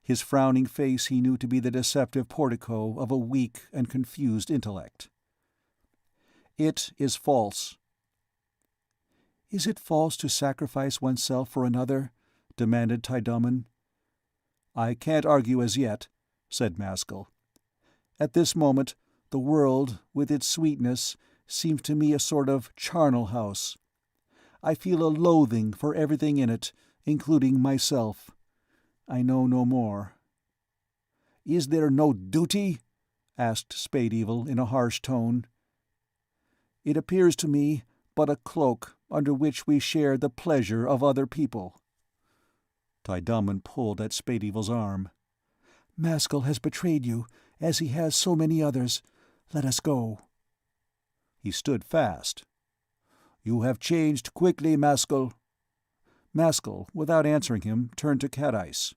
His frowning face he knew to be the deceptive portico of a weak and confused intellect. "It is false." "Is it false to sacrifice oneself for another?" demanded Taidaman. "I can't argue as yet," said Maskull. "At this moment, the world, with its sweetness, seems to me a sort of charnel house. I feel a loathing for everything in it, including myself. I know no more." "Is there no duty?" asked Spade Evil in a harsh tone. "It appears to me but a cloak under which we share the pleasure of other people." Taidaman pulled at Spade Evil's arm. "Maskull has betrayed you, as he has so many others. Let us go." He stood fast. "You have changed quickly, Maskull." Maskull, without answering him, turned to Catais.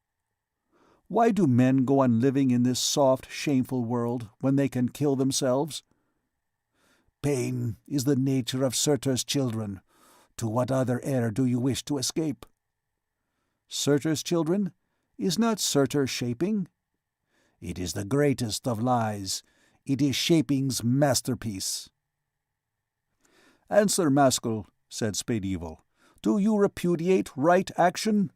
"Why do men go on living in this soft, shameful world when they can kill themselves?" "Pain is the nature of Surtur's children. To what other heir do you wish to escape?" "Surtur's children? Is not Surtur Shaping?" "It is the greatest of lies. It is Shaping's masterpiece." "Answer, Maskull," said Spade Evil. "Do you repudiate right action?"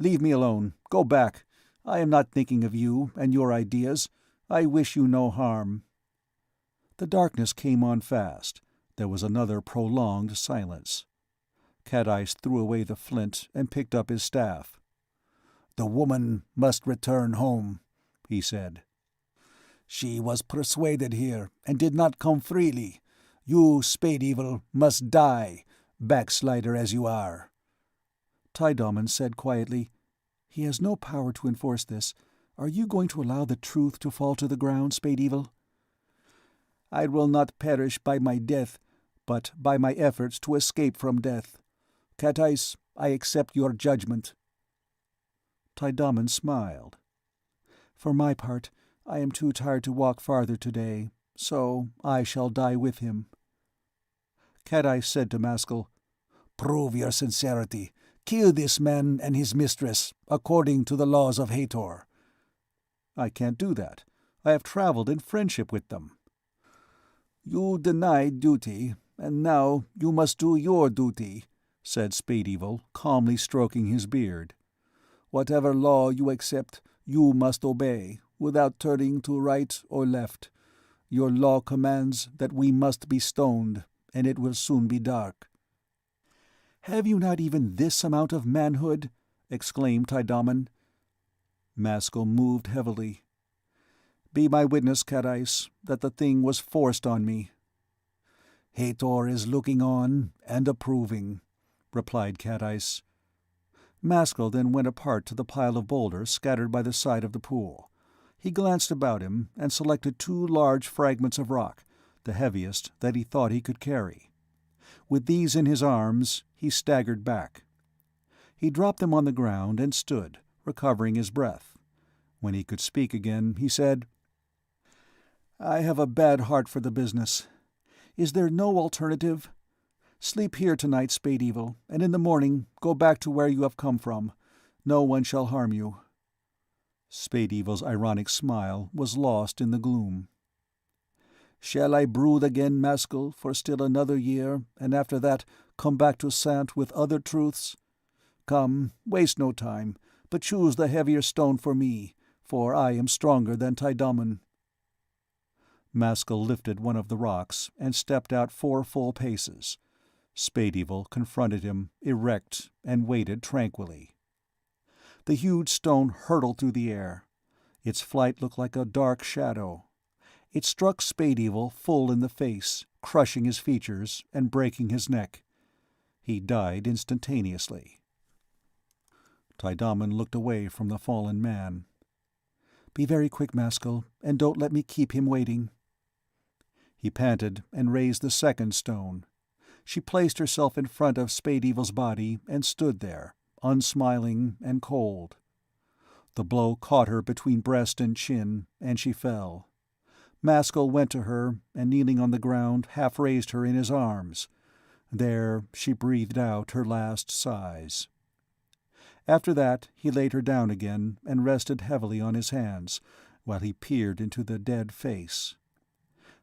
"Leave me alone. Go back. I am not thinking of you and your ideas. I wish you no harm." The darkness came on fast. There was another prolonged silence. Catais threw away the flint and picked up his staff. "The woman must return home," he said. "She was persuaded here, and did not come freely. You, Spade Evil, must die, backslider as you are." Taidaman said quietly, "He has no power to enforce this. Are you going to allow the truth to fall to the ground, Spade Evil?" "I will not perish by my death, but by my efforts to escape from death. Catais, I accept your judgment." Taidaman smiled. "For my part, I am too tired to walk farther today, so I shall die with him." Catais said to Maskull, "Prove your sincerity. Kill this man and his mistress, according to the laws of Hathor." "I can't do that. I have traveled in friendship with them." "You denied duty, and now you must do your duty," said Spade Evil, calmly stroking his beard. "Whatever law you accept, you must obey, without turning to right or left. Your law commands that we must be stoned, and it will soon be dark." "Have you not even this amount of manhood?" exclaimed Taidaman. Maskull moved heavily. "Be my witness, Catais, that the thing was forced on me." "Hathor is looking on and approving," replied Catais. Maskull then went apart to the pile of boulders scattered by the side of the pool. He glanced about him and selected 2 large fragments of rock, the heaviest that he thought he could carry. With these in his arms, he staggered back. He dropped them on the ground and stood, recovering his breath. When he could speak again, he said, "I have a bad heart for the business. Is there no alternative? Sleep here tonight, Spade Evil, and in the morning go back to where you have come from. No one shall harm you." Spade Evil's ironic smile was lost in the gloom. "Shall I brood again, Maskull, for still another year, and after that come back to Sant with other truths? Come, waste no time, but choose the heavier stone for me, for I am stronger than Tydoman." Maskull lifted one of the rocks and stepped out 4 full paces. Spade Evil confronted him, erect, and waited tranquilly. The huge stone hurtled through the air. Its flight looked like a dark shadow. It struck Spade Evil full in the face, crushing his features and breaking his neck. He died instantaneously. Tydoman looked away from the fallen man. "Be very quick, Maskull, and don't let me keep him waiting." He panted and raised the second stone. She placed herself in front of Spade Evil's body and stood there, unsmiling and cold. The blow caught her between breast and chin, and she fell. Maskull went to her, and kneeling on the ground, half raised her in his arms. There she breathed out her last sighs. After that he laid her down again and rested heavily on his hands, while he peered into the dead face.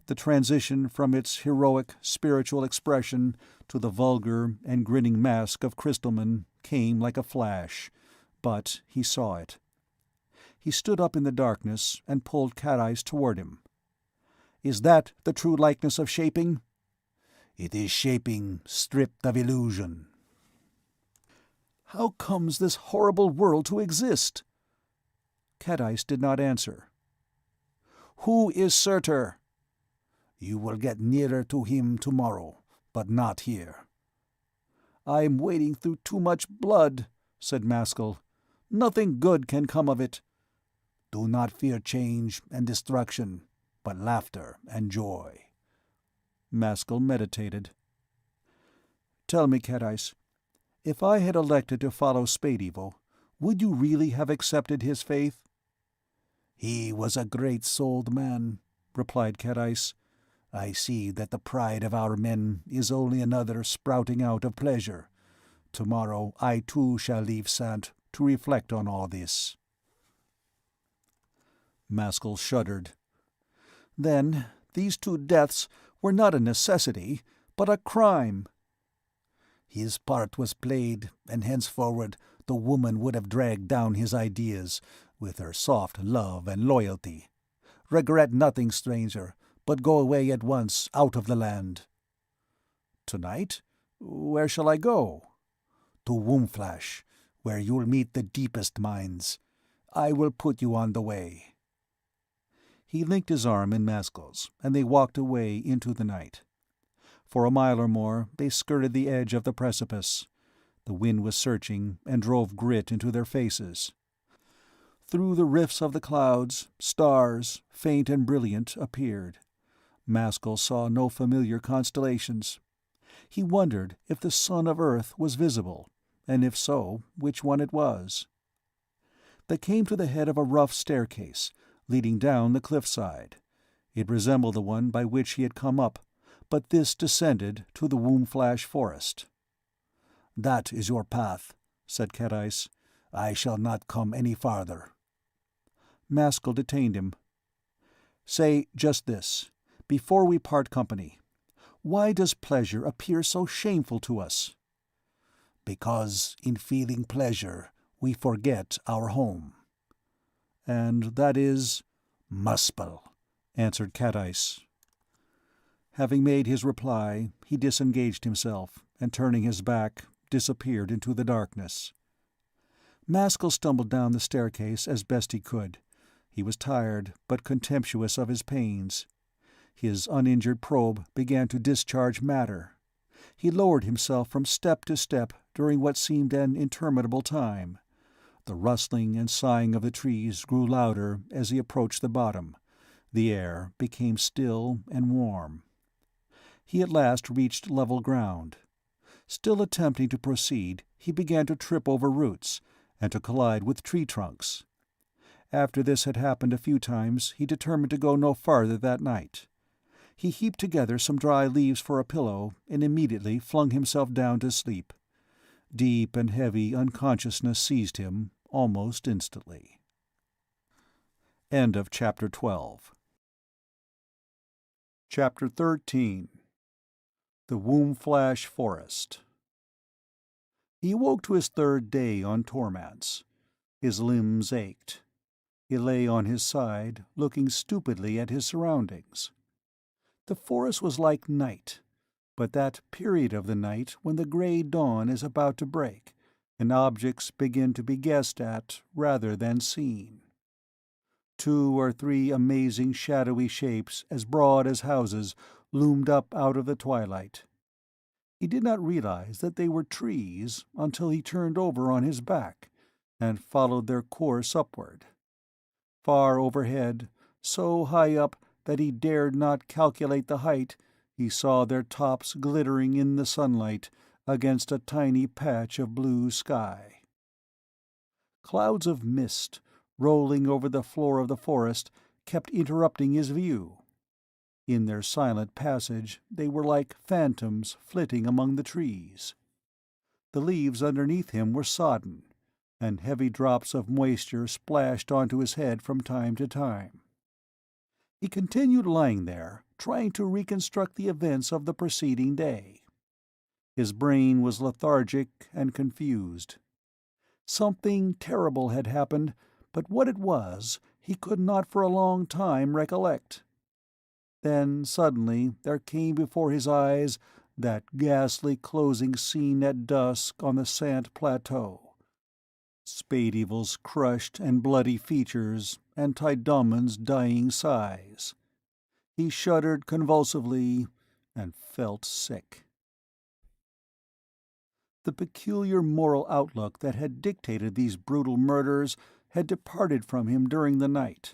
The transition from its heroic, spiritual expression to the vulgar and grinning mask of Crystalman came like a flash, but he saw it. He stood up in the darkness and pulled Cat-Eyes toward him. "Is that the true likeness of shaping?" "It is shaping stripped of illusion." "How comes this horrible world to exist?" Cat-Eyes did not answer. "Who is Surtur?" "You will get nearer to him tomorrow, but not here." "I am wading through too much blood," said Maskull. "Nothing good can come of it." "Do not fear change and destruction, but laughter and joy." Maskull meditated. "Tell me, Cat-Eyes, if I had elected to follow Spade Evil, would you really have accepted his faith?" "He was a great-souled man," replied Cat-Eyes. "I see that the pride of our men is only another sprouting out of pleasure. Tomorrow I too shall leave Sant to reflect on all this." Maskull shuddered. "Then these 2 deaths were not a necessity, but a crime." "His part was played, and henceforward the woman would have dragged down his ideas with her soft love and loyalty. Regret nothing, stranger, but go away at once out of the land." "Tonight? Where shall I go?" "To Wombflash, where you'll meet the deepest minds. I will put you on the way." He linked his arm in Maskull's, and they walked away into the night. For a mile or more they skirted the edge of the precipice. The wind was searching and drove grit into their faces. Through the rifts of the clouds, stars, faint and brilliant, appeared. Maskull saw no familiar constellations. He wondered if the sun of Earth was visible, and if so, which one it was. They came to the head of a rough staircase, leading down the cliffside. It resembled the one by which he had come up, but this descended to the Wombflash forest. "That is your path," said Cat-Eyes. "I shall not come any farther." Maskull detained him. "Say just this, before we part company. Why does pleasure appear so shameful to us?" "Because in feeling pleasure we forget our home." "And that is—" "Muspel," answered Cat-Eyes. Having made his reply, he disengaged himself, and turning his back, disappeared into the darkness. Maskull stumbled down the staircase as best he could. He was tired, but contemptuous of his pains. His uninjured probe began to discharge matter. He lowered himself from step to step during what seemed an interminable time. The rustling and sighing of the trees grew louder as he approached the bottom. The air became still and warm. He at last reached level ground. Still attempting to proceed, he began to trip over roots, and to collide with tree trunks. After this had happened a few times, he determined to go no farther that night. He heaped together some dry leaves for a pillow, and immediately flung himself down to sleep. Deep and heavy unconsciousness seized him almost instantly. End of Chapter 12. Chapter 13. The Wombflash Forest. He awoke to his third day on Tormance. His limbs ached. He lay on his side, looking stupidly at his surroundings. The forest was like night, but that period of the night when the grey dawn is about to break, and objects begin to be guessed at rather than seen. 2 or 3 amazing shadowy shapes as broad as houses loomed up out of the twilight. He did not realize that they were trees until he turned over on his back and followed their course upward. Far overhead, so high up that he dared not calculate the height, he saw their tops glittering in the sunlight against a tiny patch of blue sky. Clouds of mist, rolling over the floor of the forest, kept interrupting his view. In their silent passage they were like phantoms flitting among the trees. The leaves underneath him were sodden, and heavy drops of moisture splashed onto his head from time to time. He continued lying there, trying to reconstruct the events of the preceding day. His brain was lethargic and confused. Something terrible had happened, but what it was he could not for a long time recollect. Then suddenly there came before his eyes that ghastly closing scene at dusk on the Sant Plateau. Spadeevil's crushed and bloody features, and Tydomon's dying sighs. He shuddered convulsively and felt sick. The peculiar moral outlook that had dictated these brutal murders had departed from him during the night,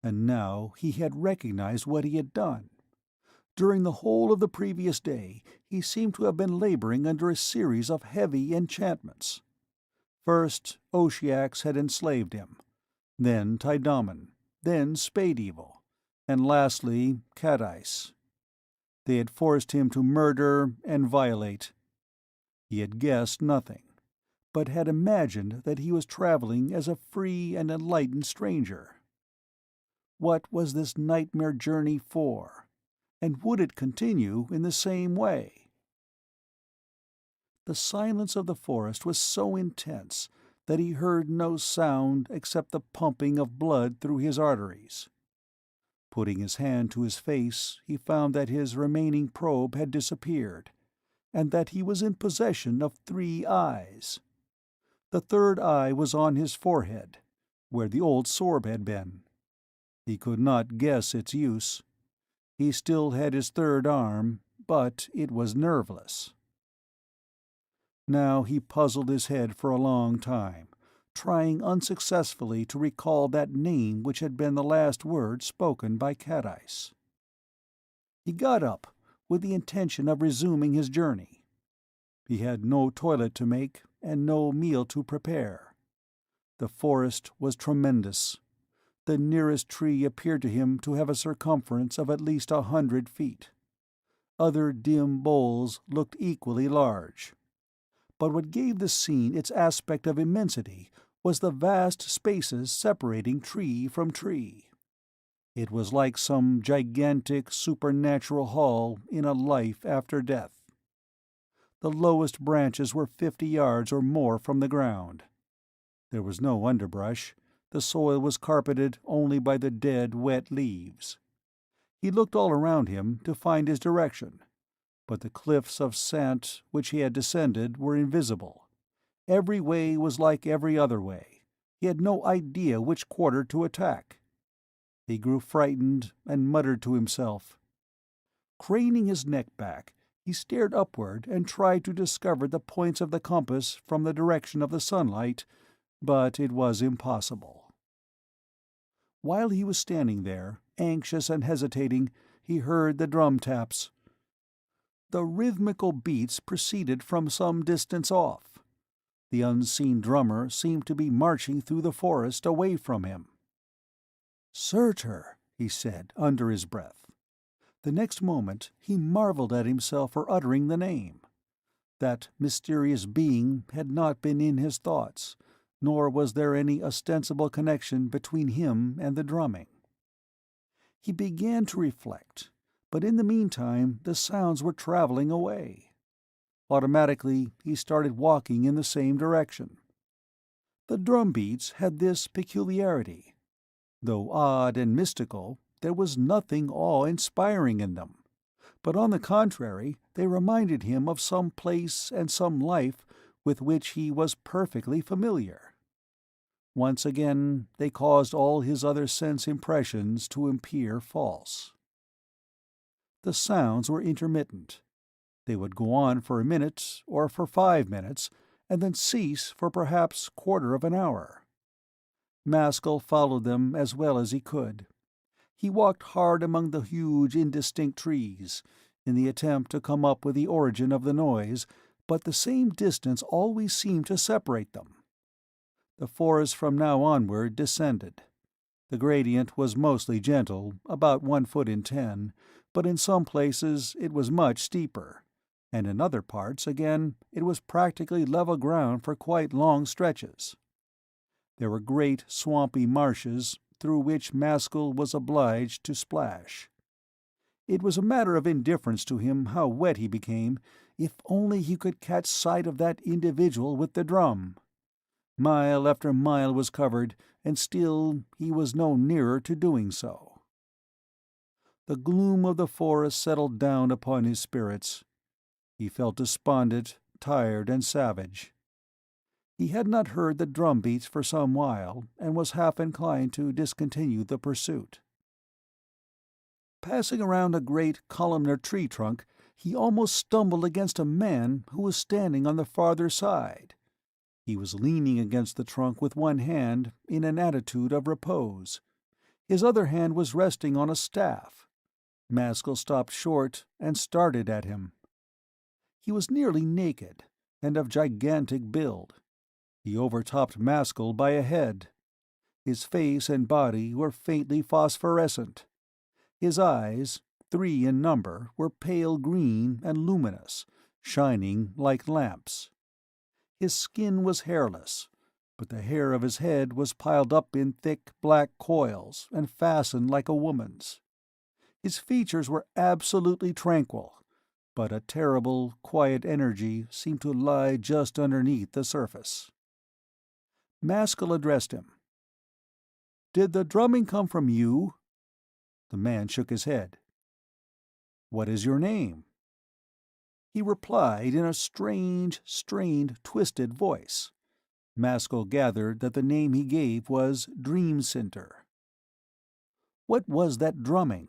and now he had recognized what he had done. During the whole of the previous day he seemed to have been laboring under a series of heavy enchantments. First, Oceax had enslaved him, then Tydomon, then Spadeevil, and lastly Cadice. They had forced him to murder and violate. He had guessed nothing, but had imagined that he was traveling as a free and enlightened stranger. What was this nightmare journey for, and would it continue in the same way? The silence of the forest was so intense that he heard no sound except the pumping of blood through his arteries. Putting his hand to his face, he found that his remaining probe had disappeared, and that he was in possession of 3 eyes. The third eye was on his forehead, where the old sorb had been. He could not guess its use. He still had his third arm, but it was nerveless. Now he puzzled his head for a long time, trying unsuccessfully to recall that name which had been the last word spoken by Cadice. He got up, with the intention of resuming his journey. He had no toilet to make, and no meal to prepare. The forest was tremendous. The nearest tree appeared to him to have a circumference of at least 100 feet. Other dim boles looked equally large. But what gave the scene its aspect of immensity was the vast spaces separating tree from tree. It was like some gigantic supernatural hall in a life after death. The lowest branches were 50 yards or more from the ground. There was no underbrush. The soil was carpeted only by the dead, wet leaves. He looked all around him to find his direction, but the cliffs of Sant which he had descended were invisible. Every way was like every other way. He had no idea which quarter to attack. He grew frightened and muttered to himself. Craning his neck back, he stared upward and tried to discover the points of the compass from the direction of the sunlight, but it was impossible. While he was standing there, anxious and hesitating, he heard the drum taps. The rhythmical beats proceeded from some distance off. The unseen drummer seemed to be marching through the forest away from him. "Surtur," he said under his breath. The next moment he marveled at himself for uttering the name. That mysterious being had not been in his thoughts, nor was there any ostensible connection between him and the drumming. He began to reflect, but in the meantime the sounds were traveling away. Automatically he started walking in the same direction. The drum beats had this peculiarity. Though odd and mystical, there was nothing awe-inspiring in them, but on the contrary they reminded him of some place and some life with which he was perfectly familiar. Once again they caused all his other sense impressions to appear false. The sounds were intermittent. They would go on for a minute or for 5 minutes, and then cease for perhaps quarter of an hour. Maskull followed them as well as he could. He walked hard among the huge indistinct trees, in the attempt to come up with the origin of the noise, but the same distance always seemed to separate them. The forest from now onward descended. The gradient was mostly gentle, about 1 foot in 10, but in some places it was much steeper, and in other parts, again, it was practically level ground for quite long stretches. There were great swampy marshes through which Maskull was obliged to splash. It was a matter of indifference to him how wet he became, if only he could catch sight of that individual with the drum. Mile after mile was covered, and still he was no nearer to doing so. The gloom of the forest settled down upon his spirits. He felt despondent, tired, and savage. He had not heard the drum beats for some while, and was half inclined to discontinue the pursuit. Passing around a great columnar tree trunk, he almost stumbled against a man who was standing on the farther side. He was leaning against the trunk with one hand in an attitude of repose. His other hand was resting on a staff. Maskull stopped short and started at him. He was nearly naked, and of gigantic build. He overtopped Maskull by a head. His face and body were faintly phosphorescent. His eyes, 3 in number, were pale green and luminous, shining like lamps. His skin was hairless, but the hair of his head was piled up in thick black coils and fastened like a woman's. His features were absolutely tranquil, but a terrible, quiet energy seemed to lie just underneath the surface. Maskull addressed him. "Did the drumming come from you?" The man shook his head. "What is your name?" He replied in a strange, strained, twisted voice. Maskull gathered that the name he gave was Dreamcenter. What was that drumming?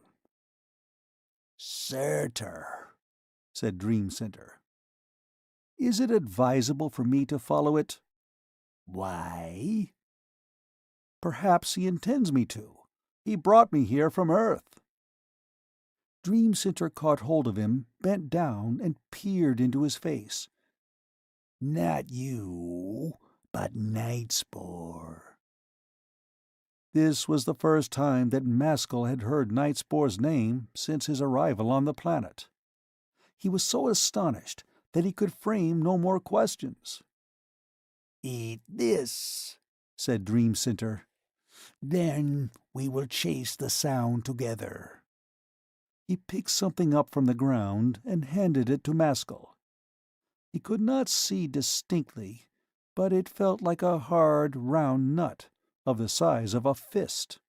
"Surtur," said Dreamcenter. "Is it advisable for me to follow it?" "Why?" "Perhaps he intends me to. He brought me here from Earth." Dreamcenter caught hold of him, bent down, and peered into his face. "Not you, but Nightspore." This was the first time that Maskull had heard Nightspore's name since his arrival on the planet. He was so astonished that he could frame no more questions. "Eat this," said Dreamcenter. "Then we will chase the sound together." He picked something up from the ground and handed it to Maskull. He could not see distinctly, but it felt like a hard, round nut, of the size of a fist.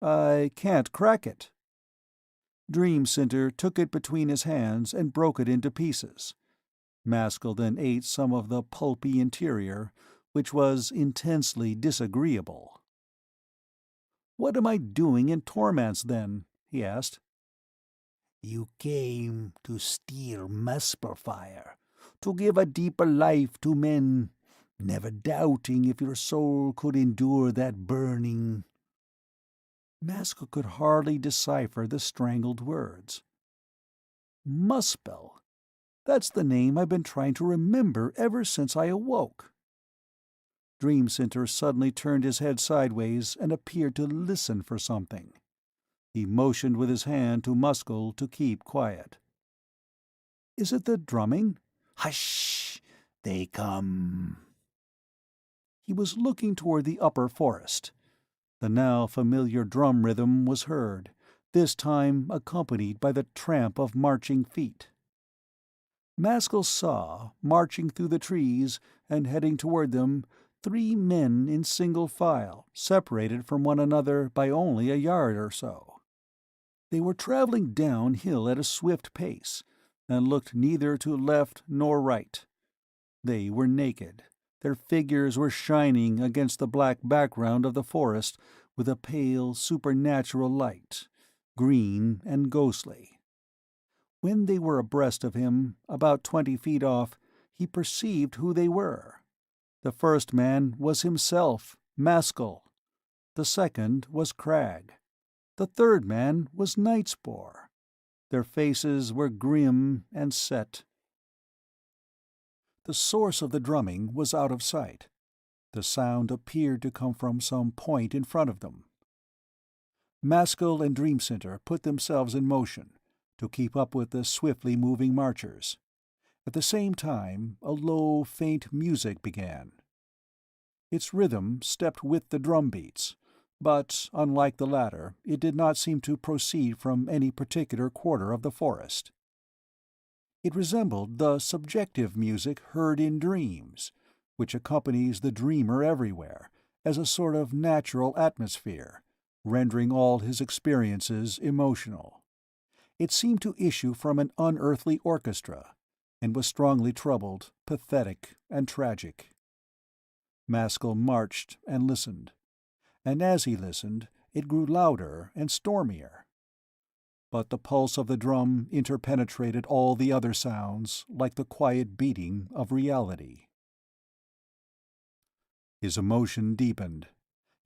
"I can't crack it." Dreamcenter took it between his hands and broke it into pieces. Maskull then ate some of the pulpy interior, which was intensely disagreeable. "What am I doing in Tormance, then?" he asked. "You came to steal Muspelfire, to give a deeper life to men, never doubting if your soul could endure that burning." Maskull could hardly decipher the strangled words. Muspel. That's the name I've been trying to remember ever since I awoke. Dream Center suddenly turned his head sideways and appeared to listen for something. He motioned with his hand to Maskull to keep quiet. "Is it the drumming?" "Hush! They come." He was looking toward the upper forest. The now familiar drum rhythm was heard, this time accompanied by the tramp of marching feet. Maskull saw, marching through the trees and heading toward them, 3 men in single file, separated from one another by only a yard or so. They were traveling downhill at a swift pace, and looked neither to left nor right. They were naked. Their figures were shining against the black background of the forest with a pale, supernatural light, green and ghostly. When they were abreast of him, about 20 feet off, he perceived who they were. The first man was himself, Maskull. The second was Crag. The third man was Nightspore. Their faces were grim and set. The source of the drumming was out of sight. The sound appeared to come from some point in front of them. Maskull and Dream Center put themselves in motion to keep up with the swiftly moving marchers. At the same time, a low, faint music began. Its rhythm stepped with the drum beats, but, unlike the latter, it did not seem to proceed from any particular quarter of the forest. It resembled the subjective music heard in dreams, which accompanies the dreamer everywhere, as a sort of natural atmosphere, rendering all his experiences emotional. It seemed to issue from an unearthly orchestra, and was strongly troubled, pathetic, and tragic. Maskull marched and listened, and as he listened, it grew louder and stormier. But the pulse of the drum interpenetrated all the other sounds like the quiet beating of reality. His emotion deepened.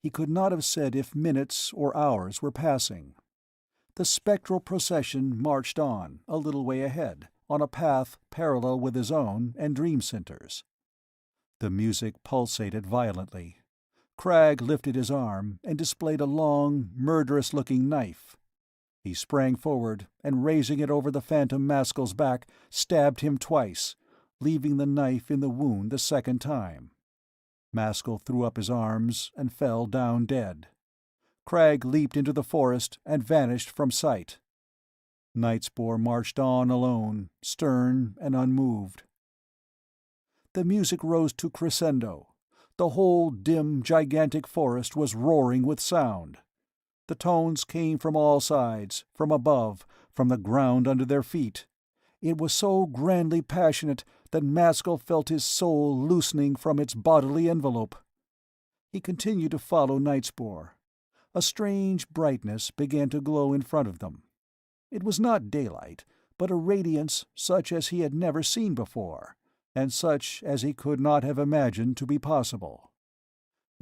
He could not have said if minutes or hours were passing. The spectral procession marched on, a little way ahead, on a path parallel with his own and Dream Center's. The music pulsated violently. Crag lifted his arm and displayed a long, murderous-looking knife. He sprang forward, and raising it over the phantom Maskull's back, stabbed him twice, leaving the knife in the wound the second time. Maskull threw up his arms and fell down dead. Crag leaped into the forest and vanished from sight. Nightspore marched on alone, stern and unmoved. The music rose to crescendo. The whole dim, gigantic forest was roaring with sound. The tones came from all sides, from above, from the ground under their feet. It was so grandly passionate that Maskull felt his soul loosening from its bodily envelope. He continued to follow Nightspore. A strange brightness began to glow in front of them. It was not daylight, but a radiance such as he had never seen before, and such as he could not have imagined to be possible.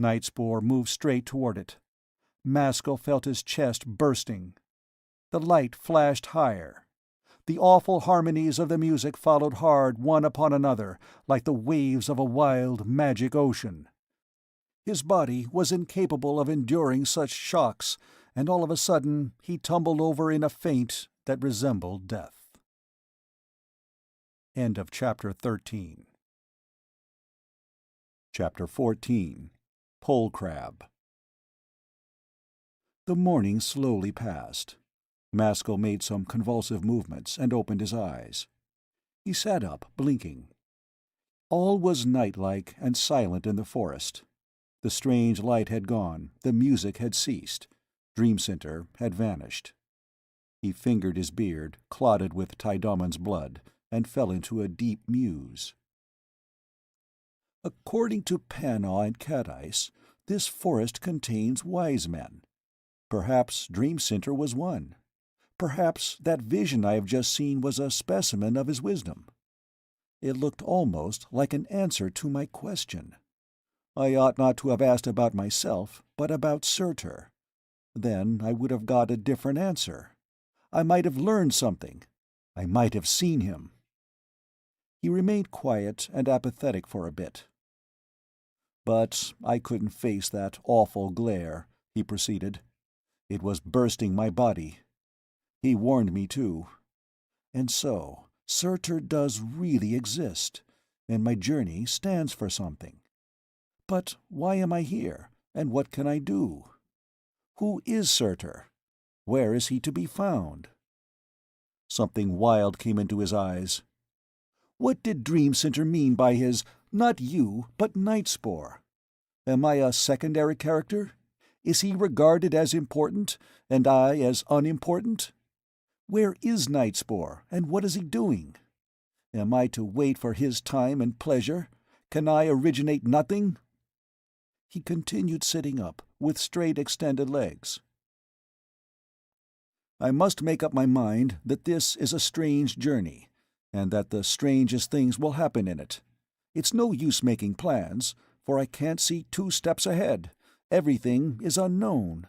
Nightspore moved straight toward it. Maskull felt his chest bursting. The light flashed higher. The awful harmonies of the music followed hard one upon another, like the waves of a wild, magic ocean. His body was incapable of enduring such shocks, and all of a sudden he tumbled over in a faint that resembled death. End of Chapter 13. Chapter 14. Pole Crab. The morning slowly passed. Maskull made some convulsive movements and opened his eyes. He sat up, blinking. All was night-like and silent in the forest. The strange light had gone, the music had ceased, Dream Center had vanished. He fingered his beard, clotted with Tydomon's blood, and fell into a deep muse. According to Panaw and Cadice, this forest contains wise men. Perhaps Dream Center was one. Perhaps that vision I have just seen was a specimen of his wisdom. It looked almost like an answer to my question. I ought not to have asked about myself, but about Surtur. Then I would have got a different answer. I might have learned something. I might have seen him. He remained quiet and apathetic for a bit. But I couldn't face that awful glare, he proceeded. It was bursting my body. He warned me, too. And so, Surtur does really exist, and my journey stands for something. But why am I here, and what can I do? Who is Surtur? Where is he to be found? Something wild came into his eyes. What did Dream Center mean by his, not you, but Nightspore? Am I a secondary character? Is he regarded as important, and I as unimportant? Where is Nightspore, and what is he doing? Am I to wait for his time and pleasure? Can I originate nothing? He continued sitting up, with straight extended legs. I must make up my mind that this is a strange journey, and that the strangest things will happen in it. It's no use making plans, for I can't see 2 steps ahead. Everything is unknown.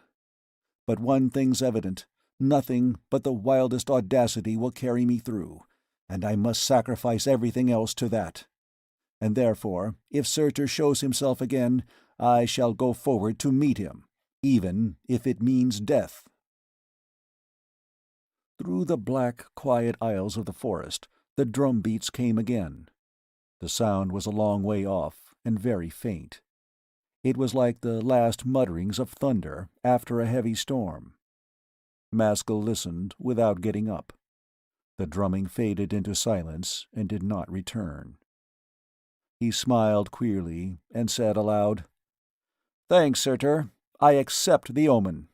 But one thing's evident. Nothing but the wildest audacity will carry me through, and I must sacrifice everything else to that. And therefore, if Surtur shows himself again, I shall go forward to meet him, even if it means death. Through the black, quiet aisles of the forest, the drum beats came again. The sound was a long way off, and very faint. It was like the last mutterings of thunder after a heavy storm. Maskull listened without getting up. The drumming faded into silence and did not return. He smiled queerly and said aloud, "Thanks, Surtur. I accept the omen."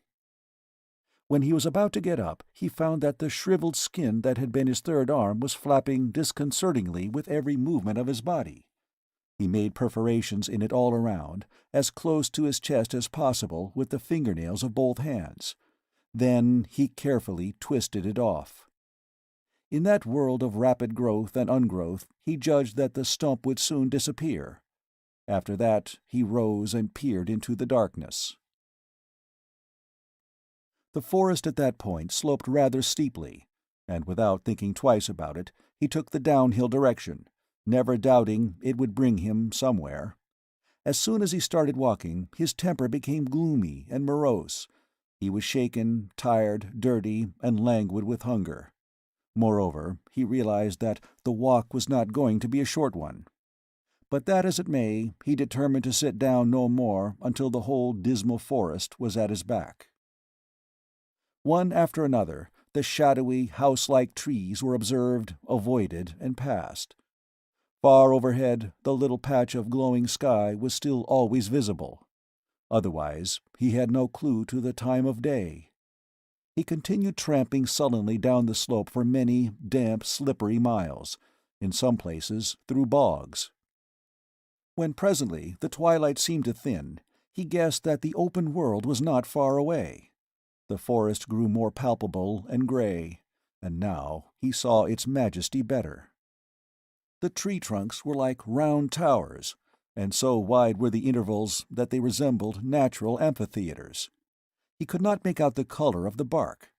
When he was about to get up, he found that the shriveled skin that had been his third arm was flapping disconcertingly with every movement of his body. He made perforations in it all around, as close to his chest as possible with the fingernails of both hands. Then he carefully twisted it off. In that world of rapid growth and ungrowth, he judged that the stump would soon disappear. After that, he rose and peered into the darkness. The forest at that point sloped rather steeply, and without thinking twice about it, he took the downhill direction, never doubting it would bring him somewhere. As soon as he started walking, his temper became gloomy and morose. He was shaken, tired, dirty, and languid with hunger. Moreover, he realized that the walk was not going to be a short one. But that as it may, he determined to sit down no more until the whole dismal forest was at his back. One after another, the shadowy, house-like trees were observed, avoided, and passed. Far overhead, the little patch of glowing sky was still always visible. Otherwise, he had no clue to the time of day. He continued tramping sullenly down the slope for many damp, slippery miles, in some places through bogs. When presently the twilight seemed to thin, he guessed that the open world was not far away. The forest grew more palpable and grey, and now he saw its majesty better. The tree trunks were like round towers, and so wide were the intervals that they resembled natural amphitheatres. He could not make out the color of the bark.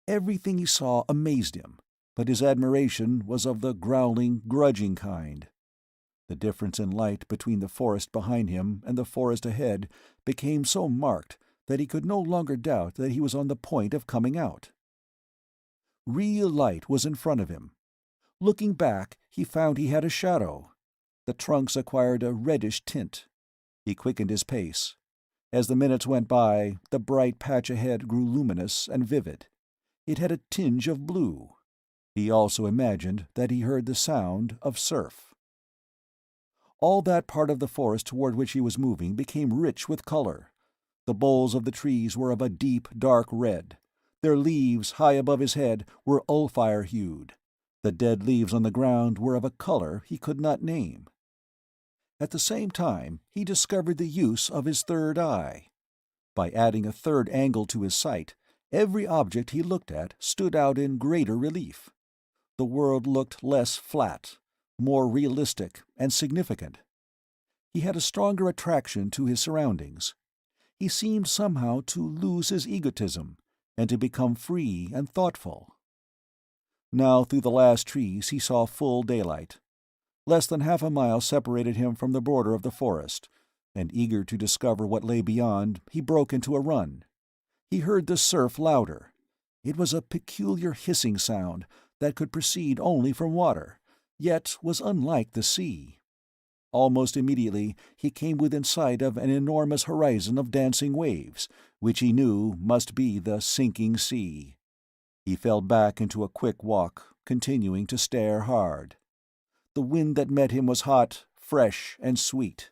Everything he saw amazed him, but his admiration was of the growling, grudging kind. The difference in light between the forest behind him and the forest ahead became so marked that he could no longer doubt that he was on the point of coming out. Real light was in front of him. Looking back, he found he had a shadow. The trunks acquired a reddish tint. He quickened his pace. As the minutes went by, the bright patch ahead grew luminous and vivid. It had a tinge of blue. He also imagined that he heard the sound of surf. All that part of the forest toward which he was moving became rich with color. The boles of the trees were of a deep, dark red. Their leaves, high above his head, were ulfire-hued. The dead leaves on the ground were of a color he could not name. At the same time, he discovered the use of his third eye. By adding a third angle to his sight, every object he looked at stood out in greater relief. The world looked less flat. more realistic and significant. He had a stronger attraction to his surroundings. He seemed somehow to lose his egotism, and to become free and thoughtful. Now through the last trees he saw full daylight. Less than half a mile separated him from the border of the forest, and eager to discover what lay beyond, he broke into a run. He heard the surf louder. It was a peculiar hissing sound that could proceed only from water, yet was unlike the sea. Almost immediately he came within sight of an enormous horizon of dancing waves, which he knew must be the sinking sea. He fell back into a quick walk, continuing to stare hard. The wind that met him was hot, fresh, and sweet.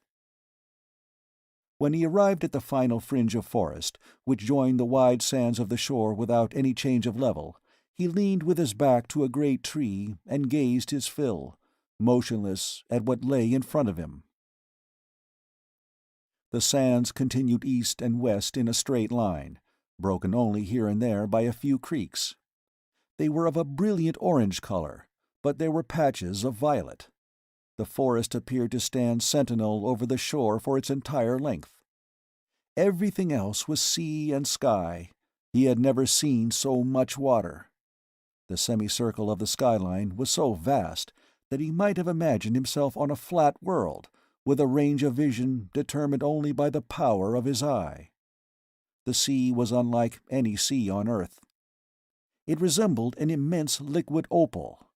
When he arrived at the final fringe of forest, which joined the wide sands of the shore without any change of level, he leaned with his back to a great tree and gazed his fill, motionless, at what lay in front of him. The sands continued east and west in a straight line, broken only here and there by a few creeks. They were of a brilliant orange color, but there were patches of violet. The forest appeared to stand sentinel over the shore for its entire length. Everything else was sea and sky. He had never seen so much water. The semicircle of the skyline was so vast that he might have imagined himself on a flat world, with a range of vision determined only by the power of his eye. The sea was unlike any sea on earth. It resembled an immense liquid opal.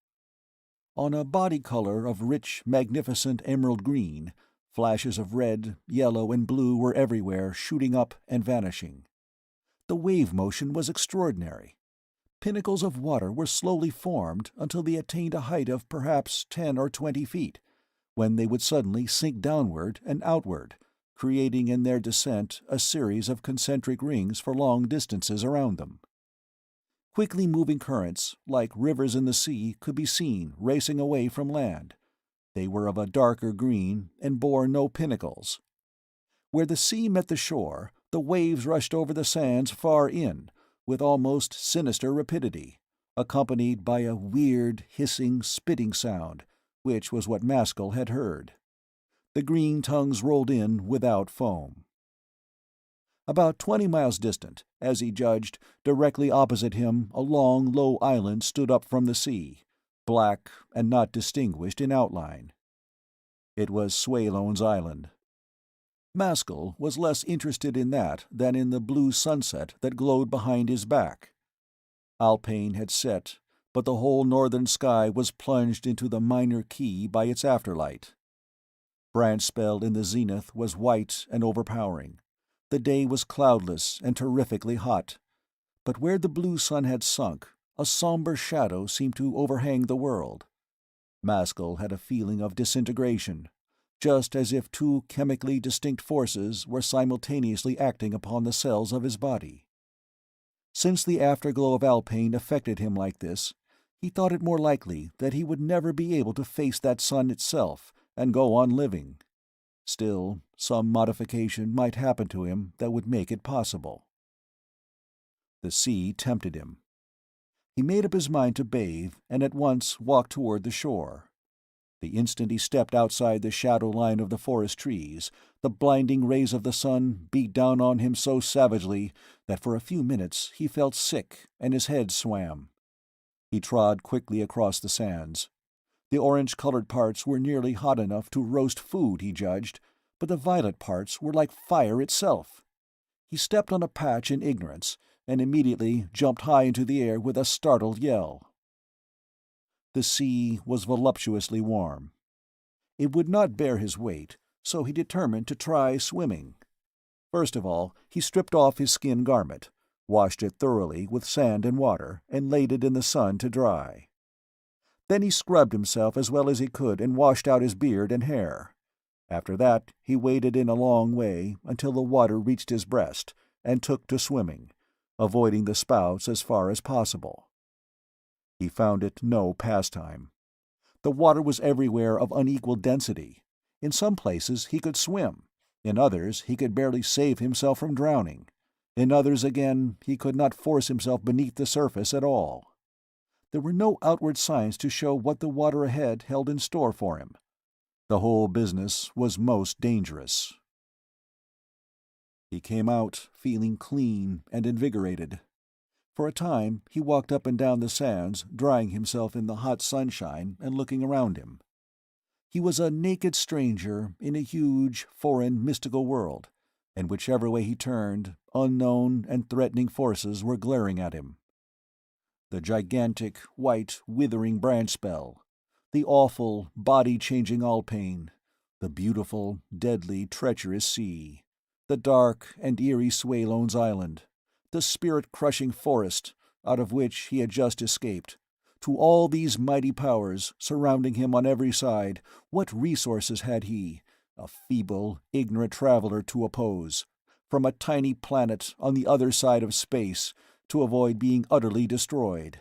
On a body color of rich, magnificent emerald green, flashes of red, yellow, and blue were everywhere, shooting up and vanishing. The wave motion was extraordinary. Pinnacles of water were slowly formed until they attained a height of perhaps 10 or 20 feet, when they would suddenly sink downward and outward, creating in their descent a series of concentric rings for long distances around them. Quickly moving currents, like rivers in the sea, could be seen racing away from land. They were of a darker green and bore no pinnacles. Where the sea met the shore, the waves rushed over the sands far in, with almost sinister rapidity, accompanied by a weird, hissing, spitting sound, which was what Maskull had heard. The green tongues rolled in without foam. About 20 miles distant, as he judged, directly opposite him a long, low island stood up from the sea, black and not distinguished in outline. It was Swaylone's Island. Maskull was less interested in that than in the blue sunset that glowed behind his back. Alpine had set, but the whole northern sky was plunged into the minor key by its afterlight. Branchspell in the zenith was white and overpowering. The day was cloudless and terrifically hot, but where the blue sun had sunk, a somber shadow seemed to overhang the world. Maskull had a feeling of disintegration, just as if two chemically distinct forces were simultaneously acting upon the cells of his body. Since the afterglow of Alpine affected him like this, he thought it more likely that he would never be able to face that sun itself and go on living. Still, some modification might happen to him that would make it possible. The sea tempted him. He made up his mind to bathe and at once walked toward the shore. The instant he stepped outside the shadow line of the forest trees, the blinding rays of the sun beat down on him so savagely that for a few minutes he felt sick and his head swam. He trod quickly across the sands. The orange-colored parts were nearly hot enough to roast food, he judged, but the violet parts were like fire itself. He stepped on a patch in ignorance, and immediately jumped high into the air with a startled yell. The sea was voluptuously warm. It would not bear his weight, so he determined to try swimming. First of all, he stripped off his skin garment, washed it thoroughly with sand and water, and laid it in the sun to dry. Then he scrubbed himself as well as he could and washed out his beard and hair. After that, he waded in a long way until the water reached his breast, and took to swimming, avoiding the spouts as far as possible. He found it no pastime. The water was everywhere of unequal density. In some places he could swim. In others he could barely save himself from drowning. In others again he could not force himself beneath the surface at all. There were no outward signs to show what the water ahead held in store for him. The whole business was most dangerous. He came out feeling clean and invigorated. For a time he walked up and down the sands, drying himself in the hot sunshine and looking around him. He was a naked stranger in a huge, foreign, mystical world, and whichever way he turned, unknown and threatening forces were glaring at him. The gigantic, white, withering branch spell, the awful, body-changing Alpane, the beautiful, deadly, treacherous sea, the dark and eerie Swalone's Island, the spirit-crushing forest out of which he had just escaped. To all these mighty powers, surrounding him on every side, what resources had he, a feeble, ignorant traveler, to oppose, from a tiny planet on the other side of space, to avoid being utterly destroyed?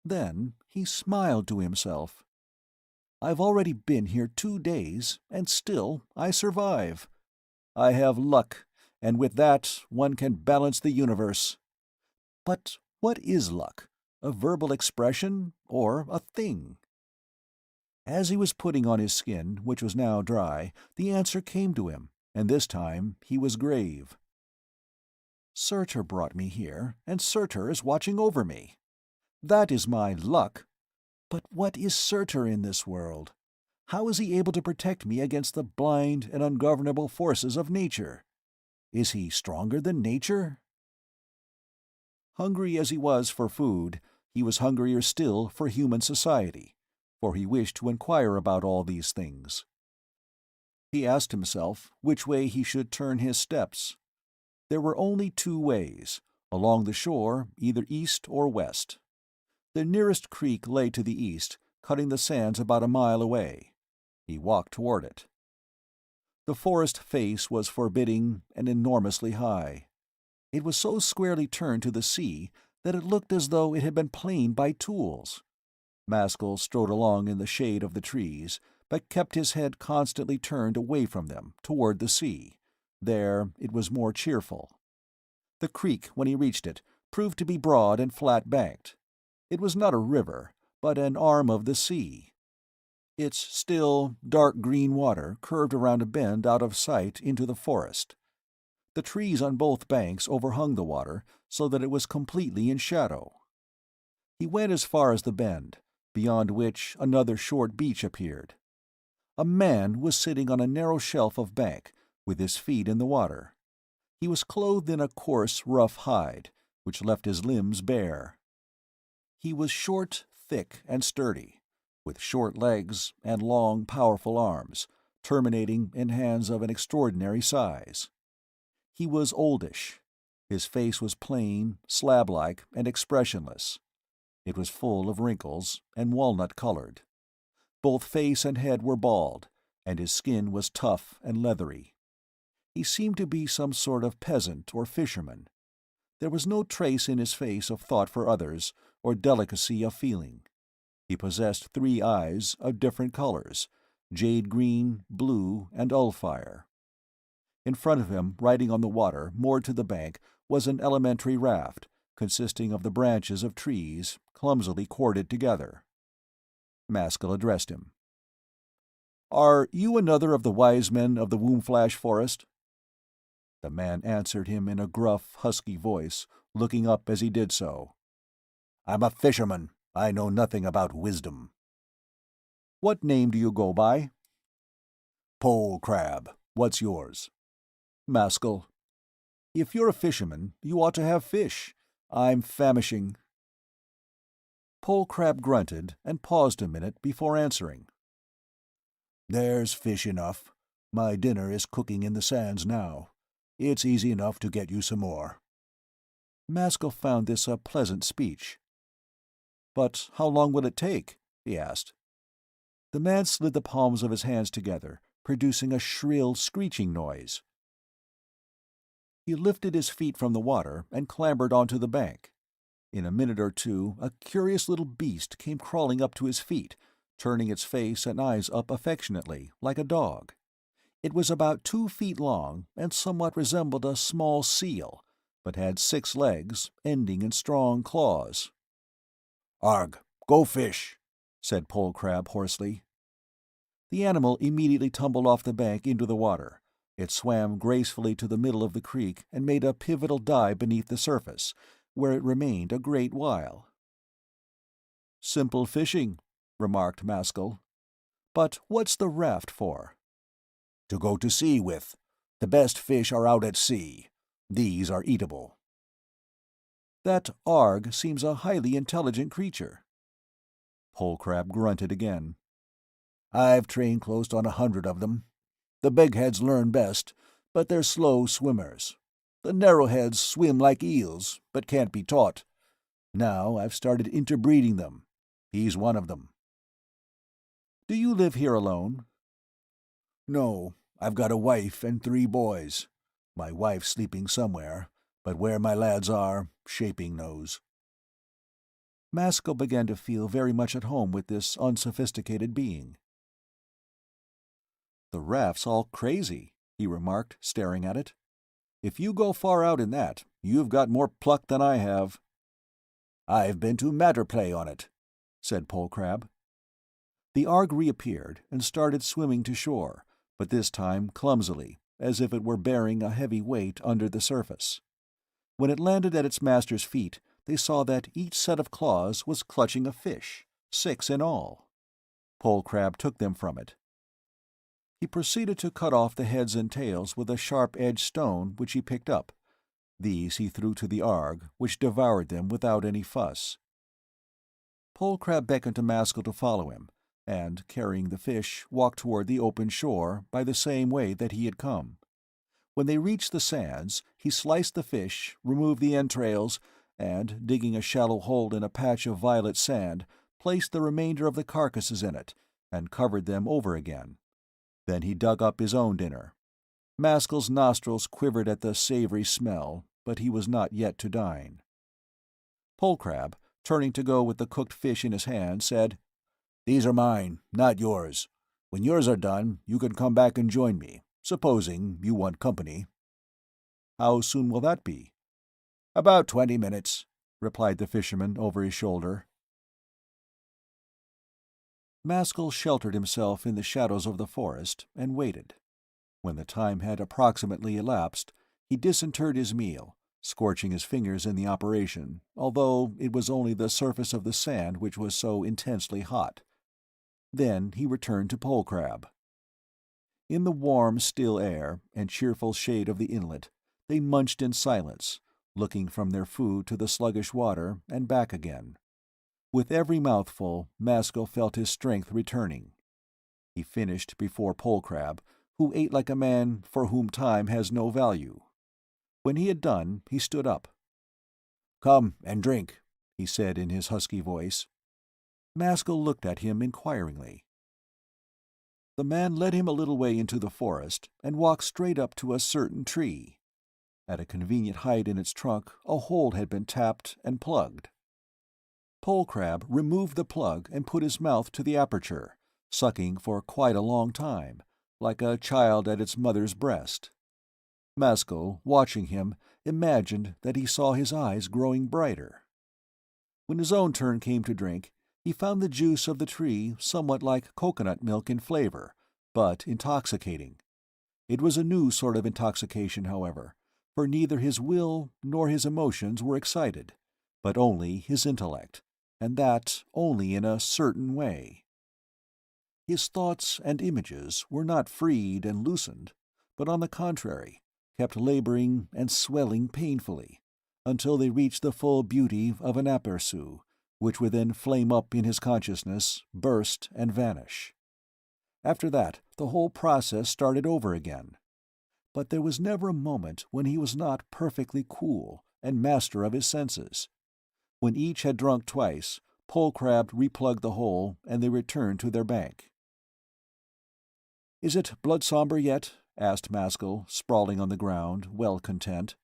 Then he smiled to himself. "I've already been here 2 days, and still I survive. I have luck, and with that one can balance the universe. But what is luck? A verbal expression, or a thing?" As he was putting on his skin, which was now dry, the answer came to him, and this time he was grave. "Surtur brought me here, and Surtur is watching over me. That is my luck. But what is Surtur in this world? How is he able to protect me against the blind and ungovernable forces of nature? Is he stronger than nature?" Hungry as he was for food, he was hungrier still for human society, for he wished to inquire about all these things. He asked himself which way he should turn his steps. There were only 2 ways, along the shore, either east or west. The nearest creek lay to the east, cutting the sands about a mile away. He walked toward it. The forest face was forbidding and enormously high. It was so squarely turned to the sea that it looked as though it had been planed by tools. Maskull strode along in the shade of the trees, but kept his head constantly turned away from them, toward the sea. There it was more cheerful. The creek, when he reached it, proved to be broad and flat-banked. It was not a river, but an arm of the sea. Its still, dark green water curved around a bend out of sight into the forest. The trees on both banks overhung the water, so that it was completely in shadow. He went as far as the bend, beyond which another short beach appeared. A man was sitting on a narrow shelf of bank, with his feet in the water. He was clothed in a coarse, rough hide, which left his limbs bare. He was short, thick, and sturdy, with short legs and long, powerful arms, terminating in hands of an extraordinary size. He was oldish. His face was plain, slab-like, and expressionless. It was full of wrinkles, and walnut-colored. Both face and head were bald, and his skin was tough and leathery. He seemed to be some sort of peasant or fisherman. There was no trace in his face of thought for others, or delicacy of feeling. He possessed 3 eyes of different colors, jade-green, blue, and ulfire. In front of him, riding on the water, moored to the bank, was an elementary raft, consisting of the branches of trees, clumsily corded together. Maskull addressed him. "Are you another of the wise men of the Wombflash forest?" The man answered him in a gruff, husky voice, looking up as he did so. "I'm a fisherman. I know nothing about wisdom." "What name do you go by?" "Pole Crab. What's yours?" "Maskull." "If you're a fisherman, you ought to have fish. I'm famishing." Pole Crab grunted and paused a minute before answering. "There's fish enough. My dinner is cooking in the sands now. It's easy enough to get you some more." Maskull found this a pleasant speech. "But how long will it take?" he asked. The man slid the palms of his hands together, producing a shrill, screeching noise. He lifted his feet from the water and clambered onto the bank. In a minute or 2, a curious little beast came crawling up to his feet, turning its face and eyes up affectionately, like a dog. It was about 2 feet long and somewhat resembled a small seal, but had 6 legs, ending in strong claws. "Arg, go fish," said Pole Crab hoarsely. The animal immediately tumbled off the bank into the water. It swam gracefully to the middle of the creek and made a pivotal dive beneath the surface, where it remained a great while. "Simple fishing," remarked Maskull. "But what's the raft for?" "To go to sea with. The best fish are out at sea. These are eatable." "That Arg seems a highly intelligent creature." Pole Crab grunted again. "I've trained close on 100 of them. The big heads learn best, but they're slow swimmers. The narrowheads swim like eels, but can't be taught. Now I've started interbreeding them. He's one of them." "Do you live here alone?" "No, I've got a wife and 3 boys. My wife's sleeping somewhere, but where my lads are, Shaping knows." Maskull began to feel very much at home with this unsophisticated being. "The raft's all crazy," he remarked, staring at it. "If you go far out in that, you've got more pluck than I have." "I've been to matter play on it," said Pole Crab. The Arg reappeared and started swimming to shore, but this time clumsily, as if it were bearing a heavy weight under the surface. When it landed at its master's feet, they saw that each set of claws was clutching a fish, 6 in all. Pole Crab took them from it. He proceeded to cut off the heads and tails with a sharp-edged stone which he picked up. These he threw to the Arg, which devoured them without any fuss. Pole Crab beckoned to Maskull to follow him, and, carrying the fish, walked toward the open shore by the same way that he had come. When they reached the sands, he sliced the fish, removed the entrails, and, digging a shallow hole in a patch of violet sand, placed the remainder of the carcasses in it, and covered them over again. Then he dug up his own dinner. Maskull's nostrils quivered at the savory smell, but he was not yet to dine. Pole Crab, turning to go with the cooked fish in his hand, said, "These are mine, not yours. When yours are done, you can come back and join me, supposing you want company." "How soon will that be?" "About 20 minutes," replied the fisherman over his shoulder. Maskull sheltered himself in the shadows of the forest and waited. When the time had approximately elapsed, he disinterred his meal, scorching his fingers in the operation, although it was only the surface of the sand which was so intensely hot. Then he returned to Pole Crab. In the warm, still air and cheerful shade of the inlet, they munched in silence, looking from their food to the sluggish water and back again. With every mouthful, Maskull felt his strength returning. He finished before Pole Crab, who ate like a man for whom time has no value. When he had done, he stood up. "Come and drink," he said in his husky voice. Maskull looked at him inquiringly. The man led him a little way into the forest and walked straight up to a certain tree. At a convenient height in its trunk, a hole had been tapped and plugged. Pole Crab removed the plug and put his mouth to the aperture, sucking for quite a long time, like a child at its mother's breast. Maskull, watching him, imagined that he saw his eyes growing brighter. When his own turn came to drink, he found the juice of the tree somewhat like coconut milk in flavor, but intoxicating. It was a new sort of intoxication, however, for neither his will nor his emotions were excited, but only his intellect, and that only in a certain way. His thoughts and images were not freed and loosened, but on the contrary, kept laboring and swelling painfully, until they reached the full beauty of an aperçu, which would then flame up in his consciousness, burst, and vanish. After that, the whole process started over again. But there was never a moment when he was not perfectly cool and master of his senses. When each had drunk twice, Pole Crab replugged the hole, and they returned to their bank. "Is it blood somber yet?" asked Maskull, sprawling on the ground, well content.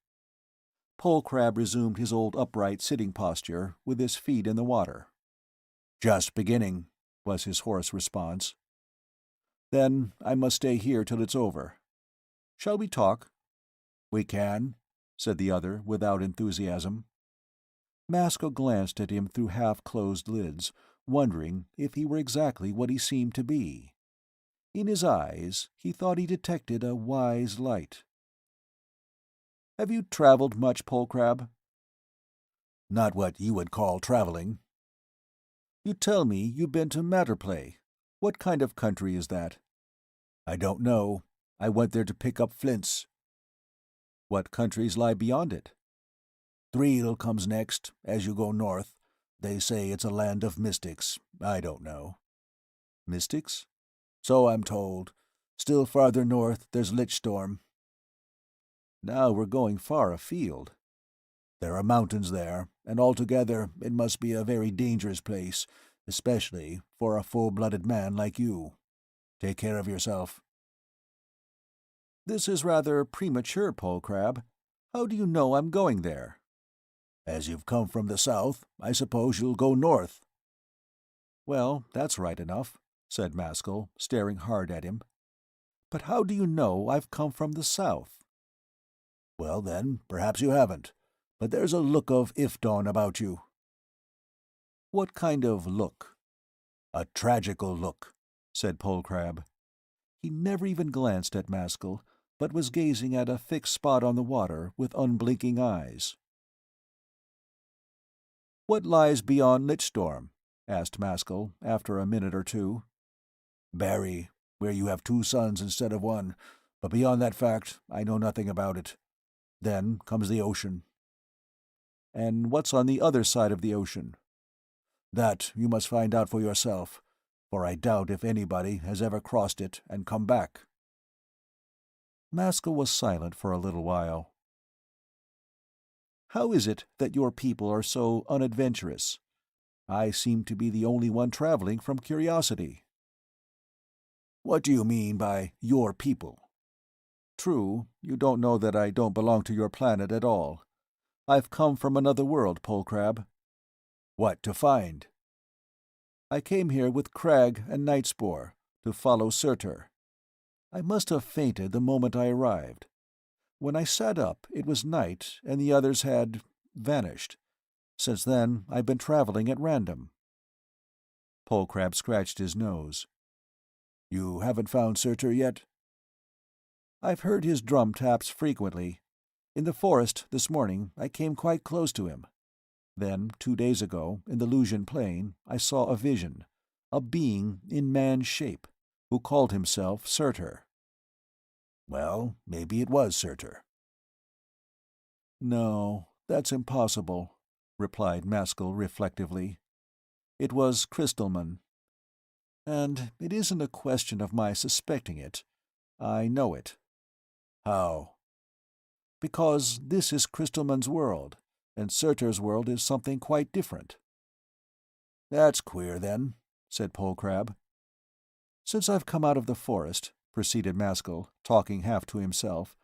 Pole Crab resumed his old upright sitting posture, with his feet in the water. "Just beginning," was his hoarse response. "Then I must stay here till it's over. Shall we talk?" "We can," said the other, without enthusiasm. Maskull glanced at him through half-closed lids, wondering if he were exactly what he seemed to be. In his eyes he thought he detected a wise light. "Have you traveled much, Polcrab?" "Not what you would call traveling." "You tell me you've been to Matterplay. What kind of country is that?" "I don't know. I went there to pick up flints." "What countries lie beyond it?" "Threel comes next, as you go north. They say it's a land of mystics. I don't know." "Mystics?" "So I'm told. Still farther north there's Lichtstorm." "Now we're going far afield." "There are mountains there, and altogether it must be a very dangerous place, especially for a full-blooded man like you. Take care of yourself." "This is rather premature, Polcrab. How do you know I'm going there?" "As you've come from the south, I suppose you'll go north." "Well, that's right enough," said Maskull, staring hard at him. "But how do you know I've come from the south?" "Well, then, perhaps you haven't. But there's a look of Ifdawn about you." "What kind of look?" "A tragical look," said Polcrab. He never even glanced at Maskull, but was gazing at a fixed spot on the water with unblinking eyes. "What lies beyond Lichtstorm?" asked Maskull, after a minute or two. "Barry, where you have 2 suns instead of 1, but beyond that fact I know nothing about it. Then comes the ocean." "And what's on the other side of the ocean?" "That you must find out for yourself, for I doubt if anybody has ever crossed it and come back." Maskull was silent for a little while. "How is it that your people are so unadventurous? I seem to be the only one traveling from curiosity." "What do you mean by your people?" "True, you don't know that I don't belong to your planet at all. I've come from another world, Polcrab." "What to find?" "I came here with Crag and Nightspore, to follow Surtur. I must have fainted the moment I arrived. When I sat up, it was night, and the others had vanished. Since then, I've been traveling at random." Polcrab scratched his nose. "You haven't found Surtur yet?" "I've heard his drum taps frequently. In the forest, this morning, I came quite close to him. Then, 2 days ago, in the Lusian plain, I saw a vision, a being in man's shape, who called himself Surtur." "Well, maybe it was Surtur." "No, that's impossible," replied Maskull reflectively. "It was Crystalman. And it isn't a question of my suspecting it. I know it." "How?" "Because this is Crystalman's world, and Surtur's world is something quite different." "That's queer, then," said Polcrab. "Since I've come out of the forest," proceeded Maskull, talking half to himself,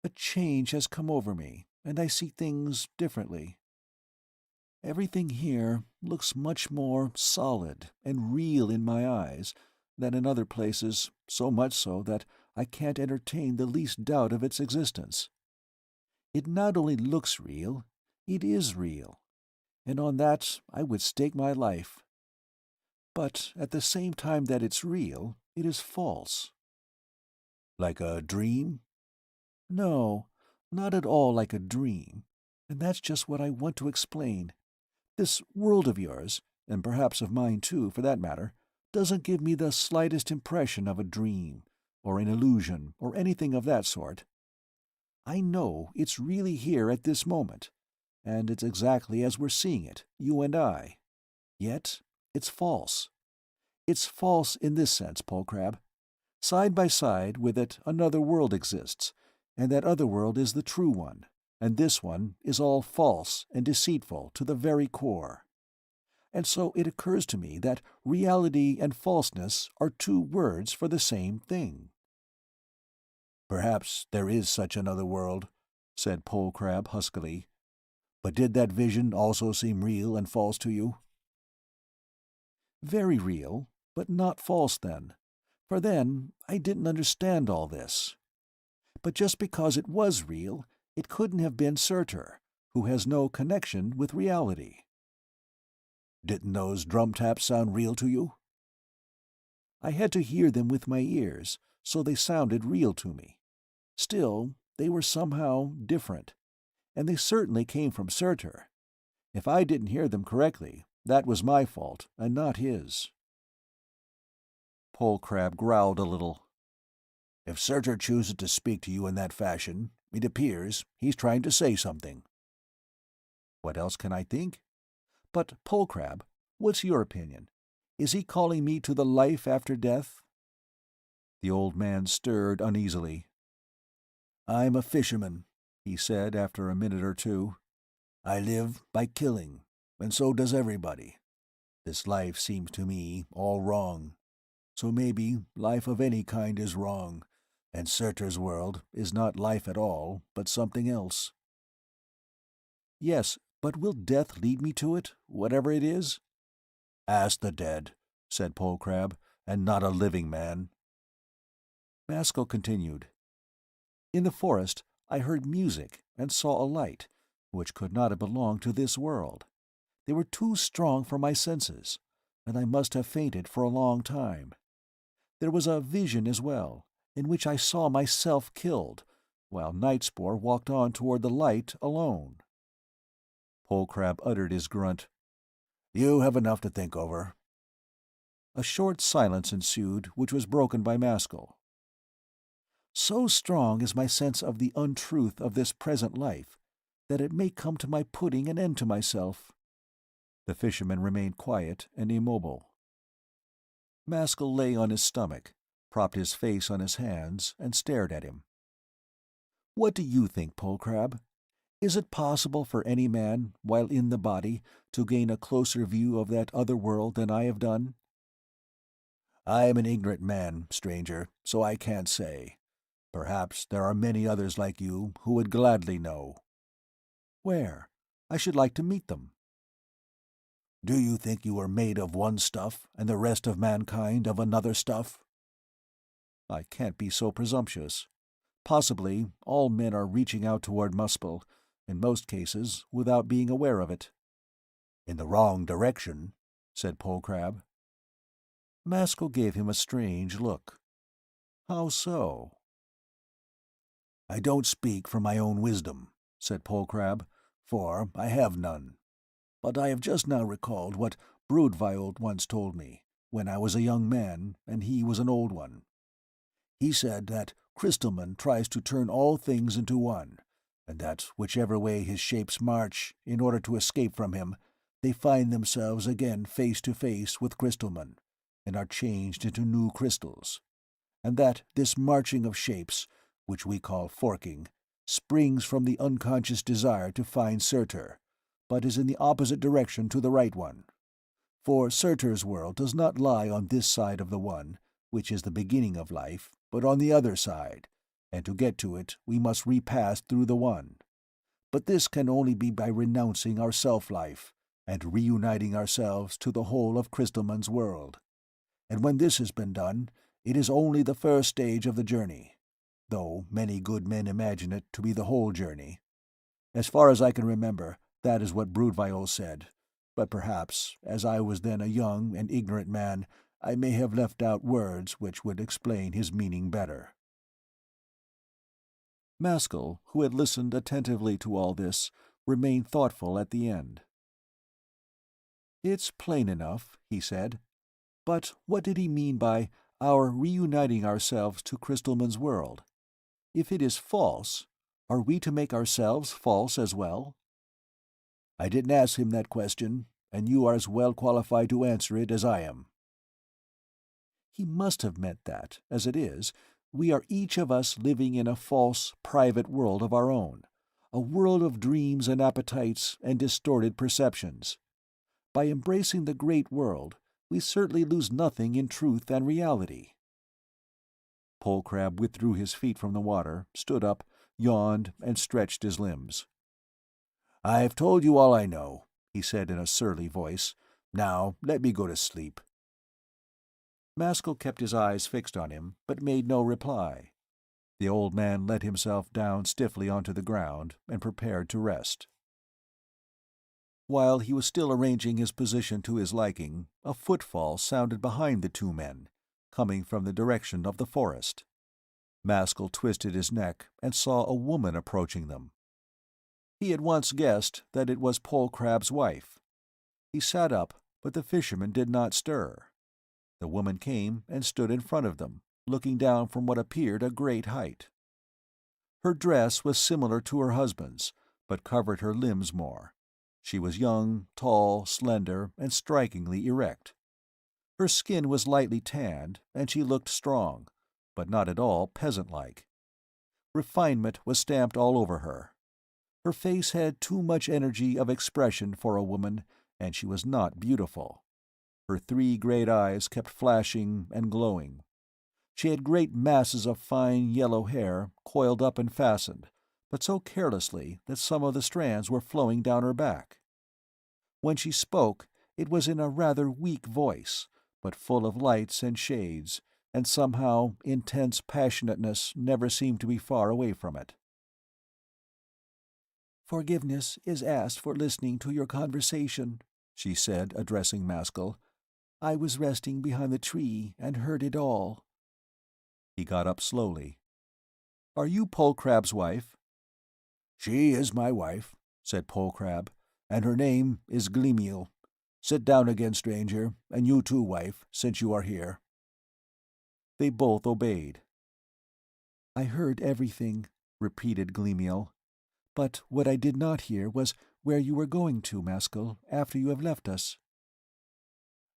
"a change has come over me, and I see things differently. Everything here looks much more solid and real in my eyes than in other places, so much so that I can't entertain the least doubt of its existence. It not only looks real, it is real, and on that I would stake my life. But at the same time that it's real, it is false." "Like a dream?" "No, not at all like a dream, and that's just what I want to explain. This world of yours, and perhaps of mine too, for that matter, doesn't give me the slightest impression of a dream, or an illusion, or anything of that sort. I know it's really here at this moment, and it's exactly as we're seeing it, you and I. Yet it's false. It's false in this sense, Polcrab. Side by side with it another world exists, and that other world is the true one, and this one is all false and deceitful to the very core. And so it occurs to me that reality and falseness are 2 words for the same thing." "Perhaps there is such another world," said Polcrab huskily. "But did that vision also seem real and false to you?" "Very real, but not false then, for then I didn't understand all this. But just because it was real, it couldn't have been Surtur, who has no connection with reality." "Didn't those drum taps sound real to you?" "I had to hear them with my ears, so they sounded real to me. Still, they were somehow different, and they certainly came from Surtur. If I didn't hear them correctly, that was my fault, and not his." Polecrab growled a little. "If Surtur chooses to speak to you in that fashion, it appears he's trying to say something." "What else can I think? But, Polecrab, what's your opinion? Is he calling me to the life after death?" The old man stirred uneasily. "I'm a fisherman," he said after a minute or two. "I live by killing, and so does everybody. This life seems to me all wrong. So maybe life of any kind is wrong, and Surtur's world is not life at all, but something else." "Yes, but will death lead me to it, whatever it is?" "Ask the dead," said Polecrab, "and not a living man." Maskull continued. "In the forest I heard music and saw a light, which could not have belonged to this world. They were too strong for my senses, and I must have fainted for a long time. There was a vision as well, in which I saw myself killed, while Nightspore walked on toward the light alone." Polecrab uttered his grunt. "You have enough to think over." A short silence ensued, which was broken by Maskull. "So strong is my sense of the untruth of this present life, that it may come to my putting an end to myself." The fisherman remained quiet and immobile. Maskull lay on his stomach, propped his face on his hands, and stared at him. "What do you think, Polecrab? Is it possible for any man, while in the body, to gain a closer view of that other world than I have done?" "I am an ignorant man, stranger, so I can't say. Perhaps there are many others like you who would gladly know." "Where? I should like to meet them." "Do you think you are made of one stuff, and the rest of mankind of another stuff?" "I can't be so presumptuous. Possibly all men are reaching out toward Maskull, in most cases, without being aware of it." "In the wrong direction," said Polecrab. Maskull gave him a strange look. "How so?" "I don't speak from my own wisdom," said Polecrab, "for I have none. But I have just now recalled what Broodviold once told me, when I was a young man and he was an old one. He said that Crystalman tries to turn all things into one, and that whichever way his shapes march, in order to escape from him, they find themselves again face to face with Crystalman, and are changed into new crystals, and that this marching of shapes, which we call forking, springs from the unconscious desire to find Surtur, but is in the opposite direction to the right one. For Surtur's world does not lie on this side of the One, which is the beginning of life, but on the other side, and to get to it we must repass through the One. But this can only be by renouncing our self-life, and reuniting ourselves to the whole of Crystalman's world. And when this has been done, it is only the first stage of the journey, though many good men imagine it to be the whole journey. As far as I can remember, that is what Broodviold said, but perhaps, as I was then a young and ignorant man, I may have left out words which would explain his meaning better." Maskull, who had listened attentively to all this, remained thoughtful at the end. "It's plain enough," he said. "But what did he mean by our reuniting ourselves to Crystalman's world? If it is false, are we to make ourselves false as well?" "I didn't ask him that question, and you are as well qualified to answer it as I am." "He must have meant that, as it is, we are each of us living in a false, private world of our own, a world of dreams and appetites and distorted perceptions. By embracing the great world, we certainly lose nothing in truth and reality." Polecrab withdrew his feet from the water, stood up, yawned, and stretched his limbs. "I've told you all I know," he said in a surly voice. "Now let me go to sleep." Maskull kept his eyes fixed on him, but made no reply. The old man let himself down stiffly onto the ground and prepared to rest. While he was still arranging his position to his liking, a footfall sounded behind the two men, coming from the direction of the forest. Maskull twisted his neck and saw a woman approaching them. He had once guessed that it was Polecrab's wife. He sat up, but the fisherman did not stir. The woman came and stood in front of them, looking down from what appeared a great height. Her dress was similar to her husband's, but covered her limbs more. She was young, tall, slender, and strikingly erect. Her skin was lightly tanned, and she looked strong, but not at all peasant-like. Refinement was stamped all over her. Her face had too much energy of expression for a woman, and she was not beautiful. Her 3 great eyes kept flashing and glowing. She had great masses of fine yellow hair, coiled up and fastened, but so carelessly that some of the strands were flowing down her back. When she spoke, it was in a rather weak voice, but full of lights and shades, and somehow intense passionateness never seemed to be far away from it. "Forgiveness is asked for listening to your conversation," she said, addressing Maskull. "I was resting behind the tree and heard it all." He got up slowly. "Are you Polecrab's wife?" "She is my wife," said Polecrab, "and her name is Gleamiel. Sit down again, stranger, and you too, wife, since you are here." They both obeyed. "I heard everything," repeated Gleamiel. "But what I did not hear was where you were going to, Maskull, after you have left us."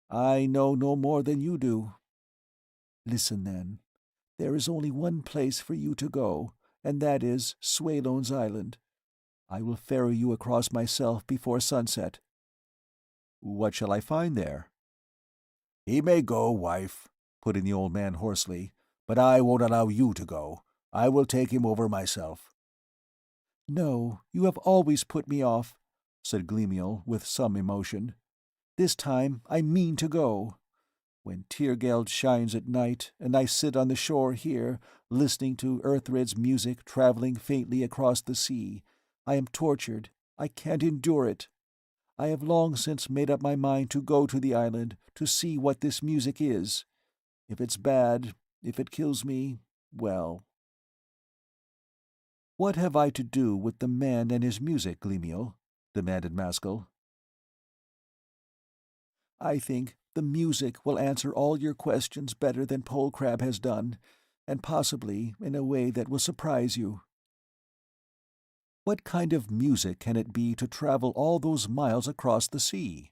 "I know no more than you do." "Listen, then. There is only one place for you to go, and that is Swaylone's Island. I will ferry you across myself before sunset." "What shall I find there?" "He may go, wife," put in the old man hoarsely, "but I won't allow you to go. I will take him over myself." "No, you have always put me off," said Gleamiel with some emotion. "This time I mean to go. When Tyrgeld shines at night, and I sit on the shore here, listening to Earthred's music travelling faintly across the sea, I am tortured. I can't endure it. I have long since made up my mind to go to the island, to see what this music is. If it's bad, if it kills me, well—" "What have I to do with the man and his music, Gleamiel?" demanded Maskull. "I think the music will answer all your questions better than Polecrab has done, and possibly in a way that will surprise you." "What kind of music can it be to travel all those miles across the sea?"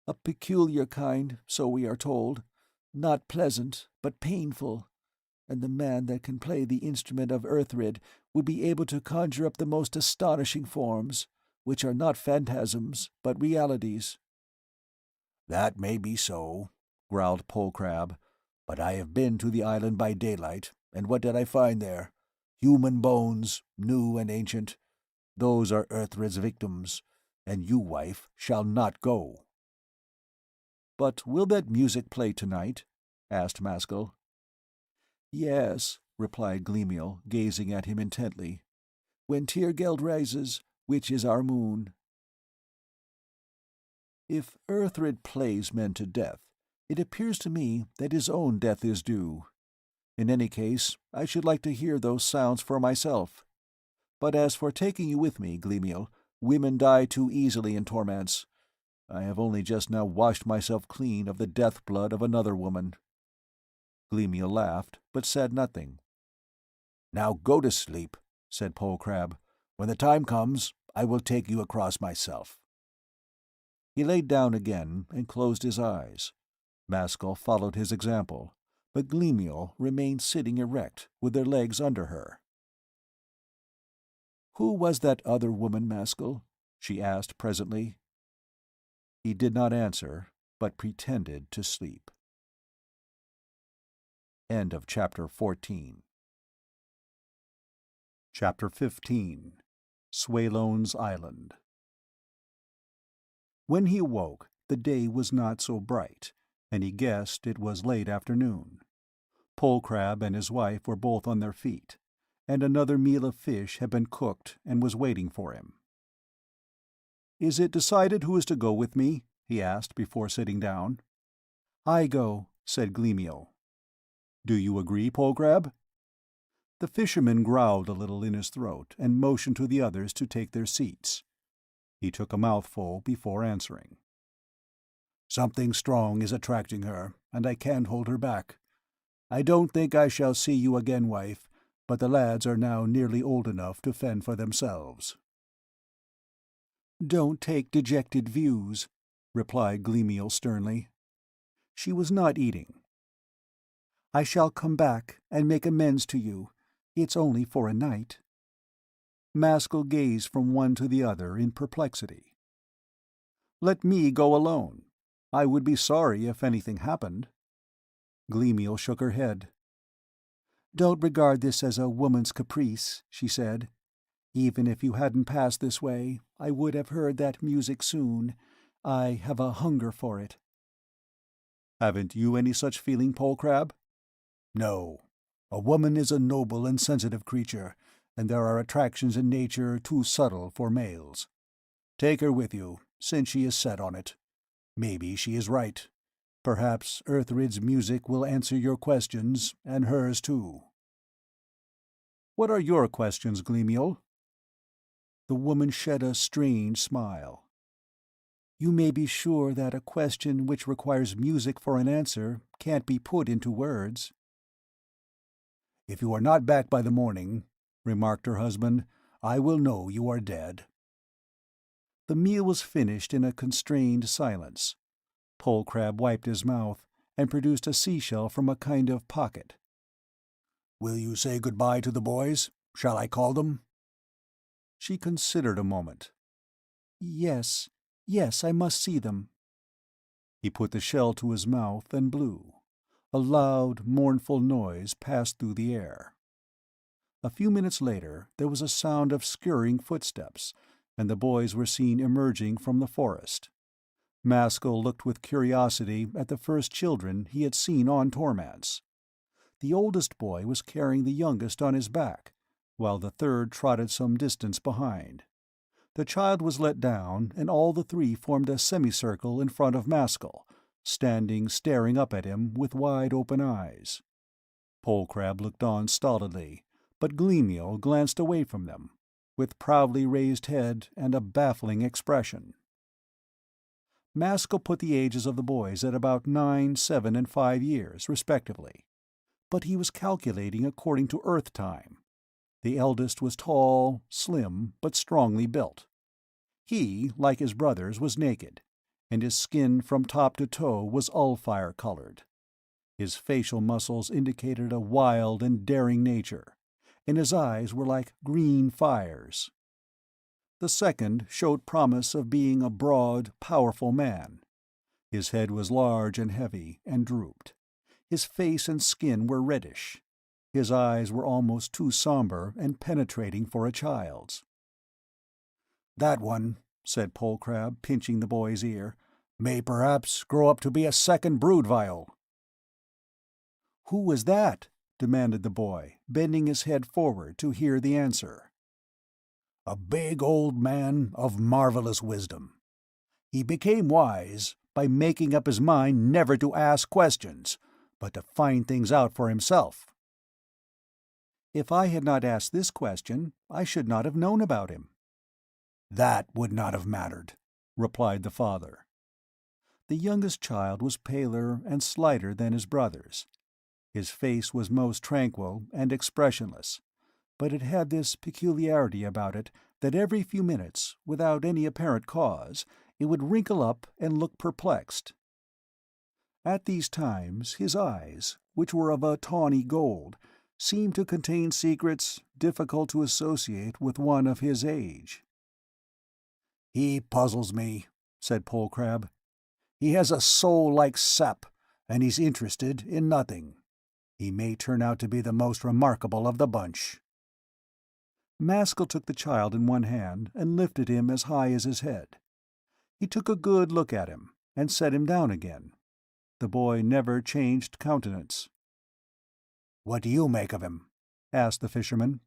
"A peculiar kind, so we are told. Not pleasant, but painful. And the man that can play the instrument of Earthred would be able to conjure up the most astonishing forms, which are not phantasms, but realities." "That may be so," growled Polecrab, "but I have been to the island by daylight, and what did I find there? Human bones, new and ancient. Those are Earthred's victims, and you, wife, shall not go." "But will that music play tonight?" asked Maskull. "Yes," replied Gleamiel, gazing at him intently. "When Tyrgeld rises, which is our moon." "If Earthred plays men to death, it appears to me that his own death is due. In any case, I should like to hear those sounds for myself. But as for taking you with me, Gleamiel, women die too easily in Tormance. I have only just now washed myself clean of the death-blood of another woman." Gleamiel laughed, but said nothing. "Now go to sleep," said Polecrab. "When the time comes, I will take you across myself." He laid down again and closed his eyes. Maskull followed his example, but Gleamiel remained sitting erect, with her legs under her. "Who was that other woman, Maskull?" she asked presently. He did not answer, but pretended to sleep. End of Chapter 14. Chapter 15. Swaylone's Island. When he awoke, the day was not so bright, and he guessed it was late afternoon. Polecrab and his wife were both on their feet, and another meal of fish had been cooked and was waiting for him. "Is it decided who is to go with me?" he asked before sitting down. "I go," said Gleamiel. "Do you agree, Polecrab?" The fisherman growled a little in his throat and motioned to the others to take their seats. He took a mouthful before answering. "Something strong is attracting her, and I can't hold her back. I don't think I shall see you again, wife, but the lads are now nearly old enough to fend for themselves." "Don't take dejected views," replied Gleamiel sternly. She was not eating. "I shall come back and make amends to you. It's only for a night." Maskull gazed from one to the other in perplexity. "Let me go alone. I would be sorry if anything happened." Gleamiel shook her head. "Don't regard this as a woman's caprice," she said. "Even if you hadn't passed this way, I would have heard that music soon. I have a hunger for it." "Haven't you any such feeling, Polecrab?" "No. A woman is a noble and sensitive creature, and there are attractions in nature too subtle for males. Take her with you, since she is set on it. Maybe she is right. Perhaps Earthrid's music will answer your questions, and hers too." "What are your questions, Gleamiel?" The woman shed a strange smile. "You may be sure that a question which requires music for an answer can't be put into words." "If you are not back by the morning," remarked her husband, "I will know you are dead." The meal was finished in a constrained silence. Polecrab wiped his mouth, and produced a seashell from a kind of pocket. "Will you say goodbye to the boys? Shall I call them?" She considered a moment. Yes, I must see them." He put the shell to his mouth and blew. A loud, mournful noise passed through the air. A few minutes later there was a sound of scurrying footsteps, and the boys were seen emerging from the forest. Maskull looked with curiosity at the first children he had seen on Tormance. The oldest boy was carrying the youngest on his back, while the third trotted some distance behind. The child was let down, and all the three formed a semicircle in front of Maskull, standing staring up at him with wide-open eyes. Polecrab looked on stolidly, but Gleamiel glanced away from them, with proudly raised head and a baffling expression. Maskull put the ages of the boys at about 9, 7, and 5 years, respectively, but he was calculating according to Earth time. The eldest was tall, slim, but strongly built. He, like his brothers, was naked, and his skin from top to toe was ulfire-colored. His facial muscles indicated a wild and daring nature, and his eyes were like green fires. The second showed promise of being a broad, powerful man. His head was large and heavy, and drooped. His face and skin were reddish. His eyes were almost too somber and penetrating for a child's. "That one," said Polecrab, pinching the boy's ear, "may perhaps grow up to be a second brood-viol." "Who was that?" demanded the boy, bending his head forward to hear the answer. "A big old man of marvelous wisdom. He became wise by making up his mind never to ask questions, but to find things out for himself." "If I had not asked this question, I should not have known about him." "That would not have mattered," replied the father. The youngest child was paler and slighter than his brothers. His face was most tranquil and expressionless, but it had this peculiarity about it that every few minutes, without any apparent cause, it would wrinkle up and look perplexed. At these times his eyes, which were of a tawny gold, seemed to contain secrets difficult to associate with one of his age. "He puzzles me," said Polecrab. "He has a soul like sap, and he's interested in nothing. He may turn out to be the most remarkable of the bunch." Maskull took the child in one hand and lifted him as high as his head. He took a good look at him, and set him down again. The boy never changed countenance. "What do you make of him?" asked the fisherman.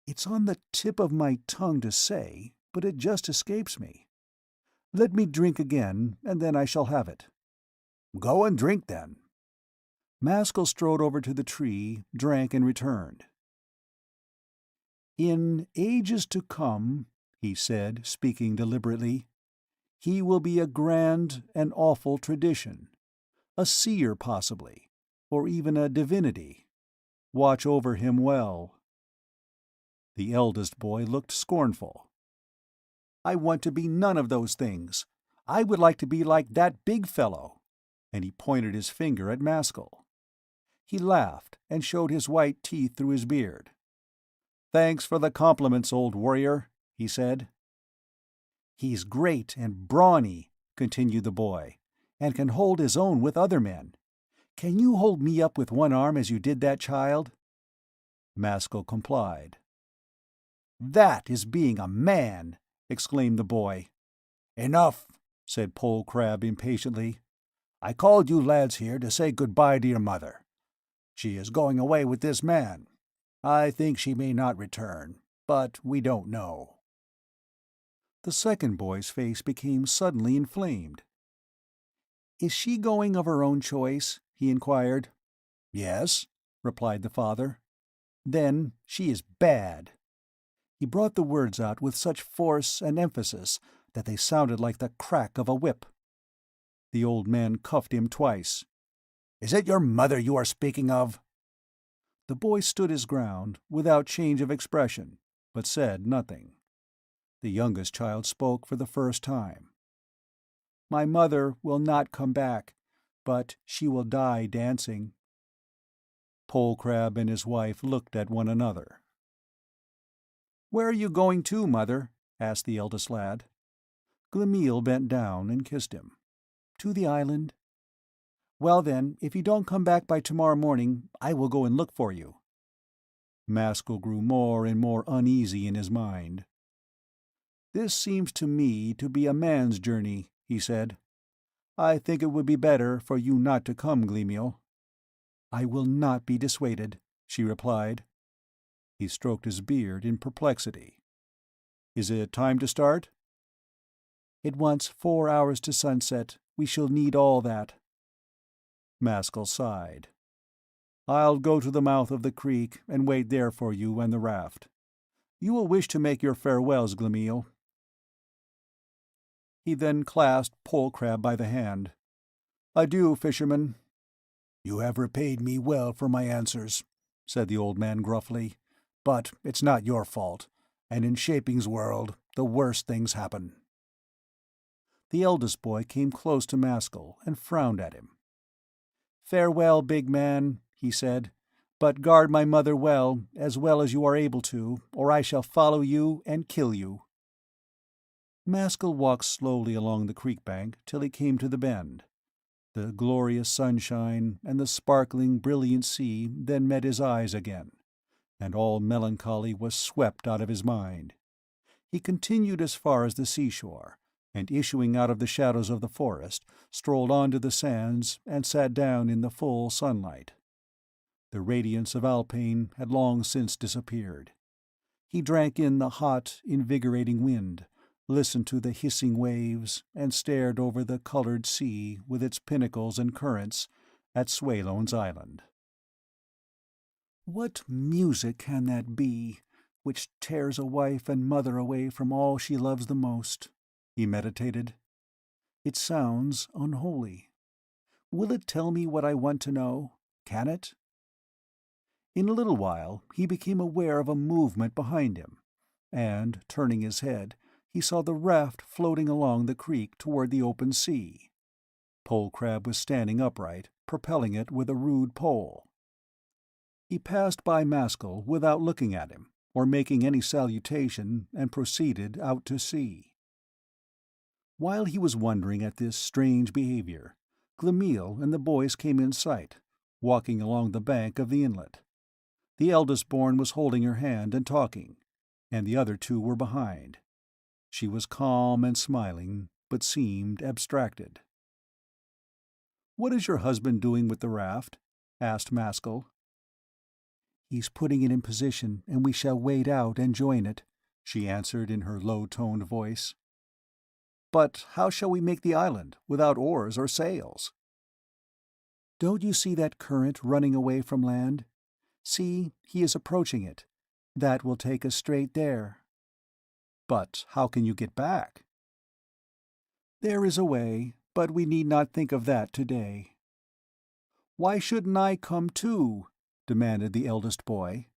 "It's on the tip of my tongue to say, but it just escapes me. Let me drink again, and then I shall have it." "Go and drink, then." Maskull strode over to the tree, drank, and returned. "In ages to come," he said, speaking deliberately, "he will be a grand and awful tradition. A seer, possibly, or even a divinity. Watch over him well." The eldest boy looked scornful. "I want to be none of those things. I would like to be like that big fellow," and he pointed his finger at Maskull. He laughed and showed his white teeth through his beard. "Thanks for the compliments, old warrior," he said. "He's great and brawny," continued the boy, "and can hold his own with other men. Can you hold me up with one arm as you did that child?" Maskull complied. "That is being a man!" exclaimed the boy. "Enough," said Pole Crab impatiently. "I called you lads here to say good-bye to your mother. She is going away with this man. I think she may not return, but we don't know." The second boy's face became suddenly inflamed. "Is she going of her own choice?" he inquired. "Yes," replied the father. "Then she is bad." He brought the words out with such force and emphasis that they sounded like the crack of a whip. The old man cuffed him twice. "Is it your mother you are speaking of?" The boy stood his ground, without change of expression, but said nothing. The youngest child spoke for the first time. "My mother will not come back, but she will die dancing." Pole Crab and his wife looked at one another. "Where are you going to, Mother?" asked the eldest lad. Gleamille bent down and kissed him. "To the island." "Well then, if you don't come back by tomorrow morning, I will go and look for you." Maskull grew more and more uneasy in his mind. "This seems to me to be a man's journey," he said. "I think it would be better for you not to come, Gleamille." "I will not be dissuaded," she replied. He stroked his beard in perplexity. "Is it time to start?" "It wants 4 hours to sunset. We shall need all that." Maskull sighed. "I'll go to the mouth of the creek and wait there for you and the raft. You will wish to make your farewells, Gleamille." He then clasped Pole Crab by the hand. "Adieu, fisherman." "You have repaid me well for my answers," said the old man gruffly. "But it's not your fault, and in Shaping's world the worst things happen." The eldest boy came close to Maskull and frowned at him. "Farewell, big man," he said, "but guard my mother well as you are able to, or I shall follow you and kill you." Maskull walked slowly along the creek bank till he came to the bend. The glorious sunshine and the sparkling, brilliant sea then met his eyes again, and all melancholy was swept out of his mind. He continued as far as the seashore, and issuing out of the shadows of the forest, strolled on to the sands and sat down in the full sunlight. The radiance of Alpine had long since disappeared. He drank in the hot, invigorating wind, listened to the hissing waves, and stared over the colored sea with its pinnacles and currents at Swalone's Island. "What music can that be, which tears a wife and mother away from all she loves the most?" he meditated. "It sounds unholy. Will it tell me what I want to know? Can it?" In a little while he became aware of a movement behind him, and, turning his head, he saw the raft floating along the creek toward the open sea. Pole Crab was standing upright, propelling it with a rude pole. He passed by Maskull without looking at him, or making any salutation, and proceeded out to sea. While he was wondering at this strange behavior, Gleamille and the boys came in sight, walking along the bank of the inlet. The eldest born was holding her hand and talking, and the other two were behind. She was calm and smiling, but seemed abstracted. "What is your husband doing with the raft?" asked Maskull. "He's putting it in position, and we shall wade out and join it," she answered in her low-toned voice. "But how shall we make the island, without oars or sails?" "Don't you see that current running away from land? See, he is approaching it. That will take us straight there." "But how can you get back?" "There is a way, but we need not think of that today." "Why shouldn't I come too?" demanded the eldest boy.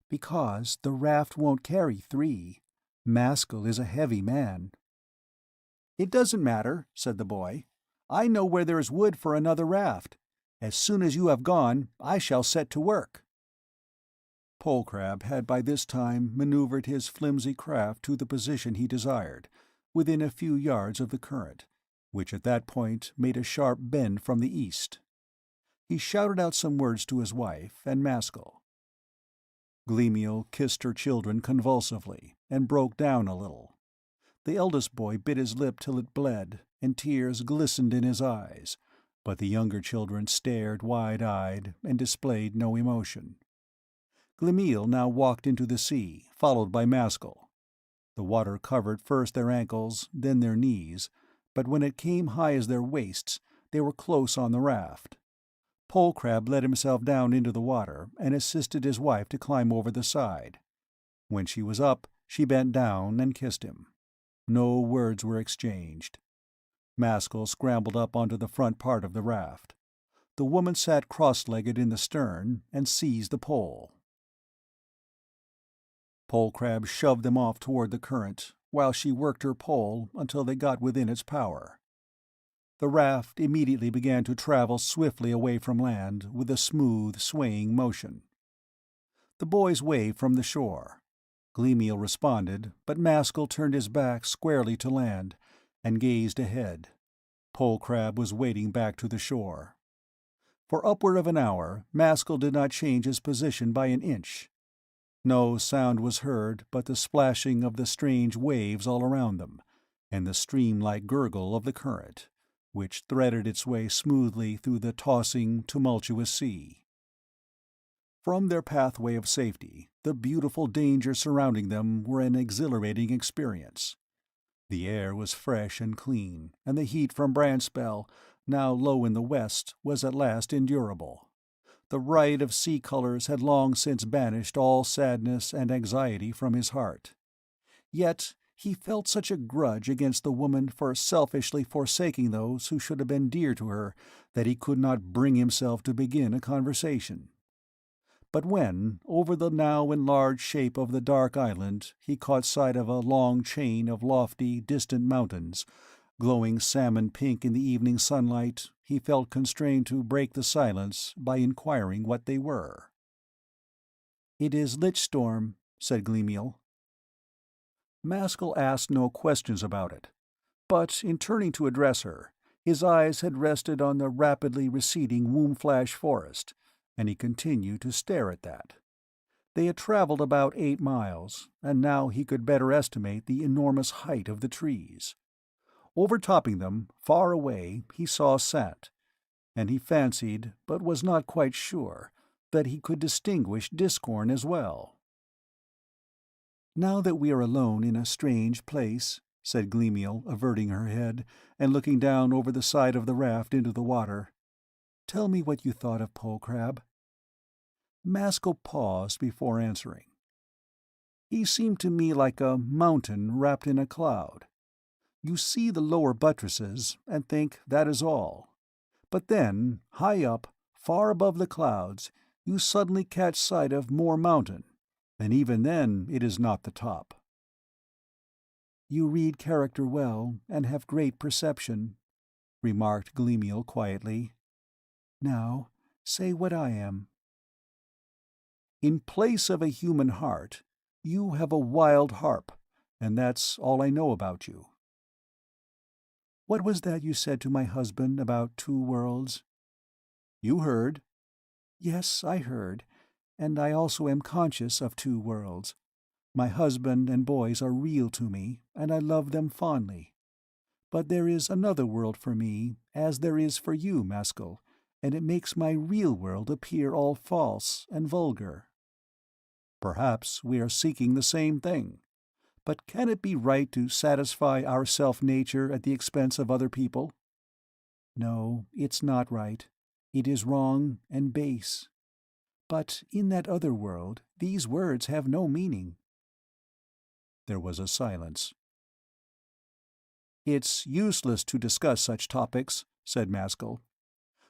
"Because the raft won't carry 3. Maskull is a heavy man." "It doesn't matter," said the boy. "I know where there is wood for another raft. As soon as you have gone, I shall set to work." Polecrab had by this time maneuvered his flimsy craft to the position he desired, within a few yards of the current, which at that point made a sharp bend from the east. He shouted out some words to his wife and Maskull. Gleamiel kissed her children convulsively, and broke down a little. The eldest boy bit his lip till it bled, and tears glistened in his eyes, but the younger children stared wide-eyed and displayed no emotion. Gleamiel now walked into the sea, followed by Maskull. The water covered first their ankles, then their knees, but when it came high as their waists, they were close on the raft. Polecrab let himself down into the water and assisted his wife to climb over the side. When she was up, she bent down and kissed him. No words were exchanged. Maskull scrambled up onto the front part of the raft. The woman sat cross-legged in the stern and seized the pole. Polecrab shoved them off toward the current, while she worked her pole until they got within its power. The raft immediately began to travel swiftly away from land with a smooth, swaying motion. The boys waved from the shore. Gleamiel responded, but Maskull turned his back squarely to land and gazed ahead. Polecrab was wading back to the shore. For upward of an hour, Maskull did not change his position by an inch. No sound was heard but the splashing of the strange waves all around them, and the stream-like gurgle of the current, which threaded its way smoothly through the tossing, tumultuous sea. From their pathway of safety, the beautiful dangers surrounding them were an exhilarating experience. The air was fresh and clean, and the heat from Branspell, now low in the west, was at last endurable. The riot of sea colors had long since banished all sadness and anxiety from his heart. Yet he felt such a grudge against the woman for selfishly forsaking those who should have been dear to her that he could not bring himself to begin a conversation. But when, over the now enlarged shape of the dark island, he caught sight of a long chain of lofty, distant mountains, glowing salmon-pink in the evening sunlight, he felt constrained to break the silence by inquiring what they were. "It is Lich-Storm," said Gleamiel. Maskull asked no questions about it, but in turning to address her, his eyes had rested on the rapidly receding Wombflash forest, and he continued to stare at that. They had traveled about 8 miles, and now he could better estimate the enormous height of the trees. Overtopping them, far away, he saw Sant, and he fancied, but was not quite sure, that he could distinguish Discorn as well. "Now that we are alone in a strange place," said Gleamiel, averting her head and looking down over the side of the raft into the water, "tell me what you thought of Polecrab." Maskull paused before answering. "He seemed to me like a mountain wrapped in a cloud. You see the lower buttresses and think that is all. But then, high up, far above the clouds, you suddenly catch sight of more mountain, and even then it is not the top." "You read character well, and have great perception," remarked Gleamiel quietly. "Now, say what I am." "In place of a human heart, you have a wild harp, and that's all I know about you." "What was that you said to my husband about 2 worlds?" "You heard." "Yes, I heard, and I also am conscious of 2 worlds. My husband and boys are real to me, and I love them fondly. But there is another world for me, as there is for you, Maskull, and it makes my real world appear all false and vulgar." "Perhaps we are seeking the same thing. but can it be right to satisfy our self-nature at the expense of other people? No, it's not right. It is wrong and base. But in that other world, these words have no meaning." There was a silence. "It's useless to discuss such topics," said Maskull.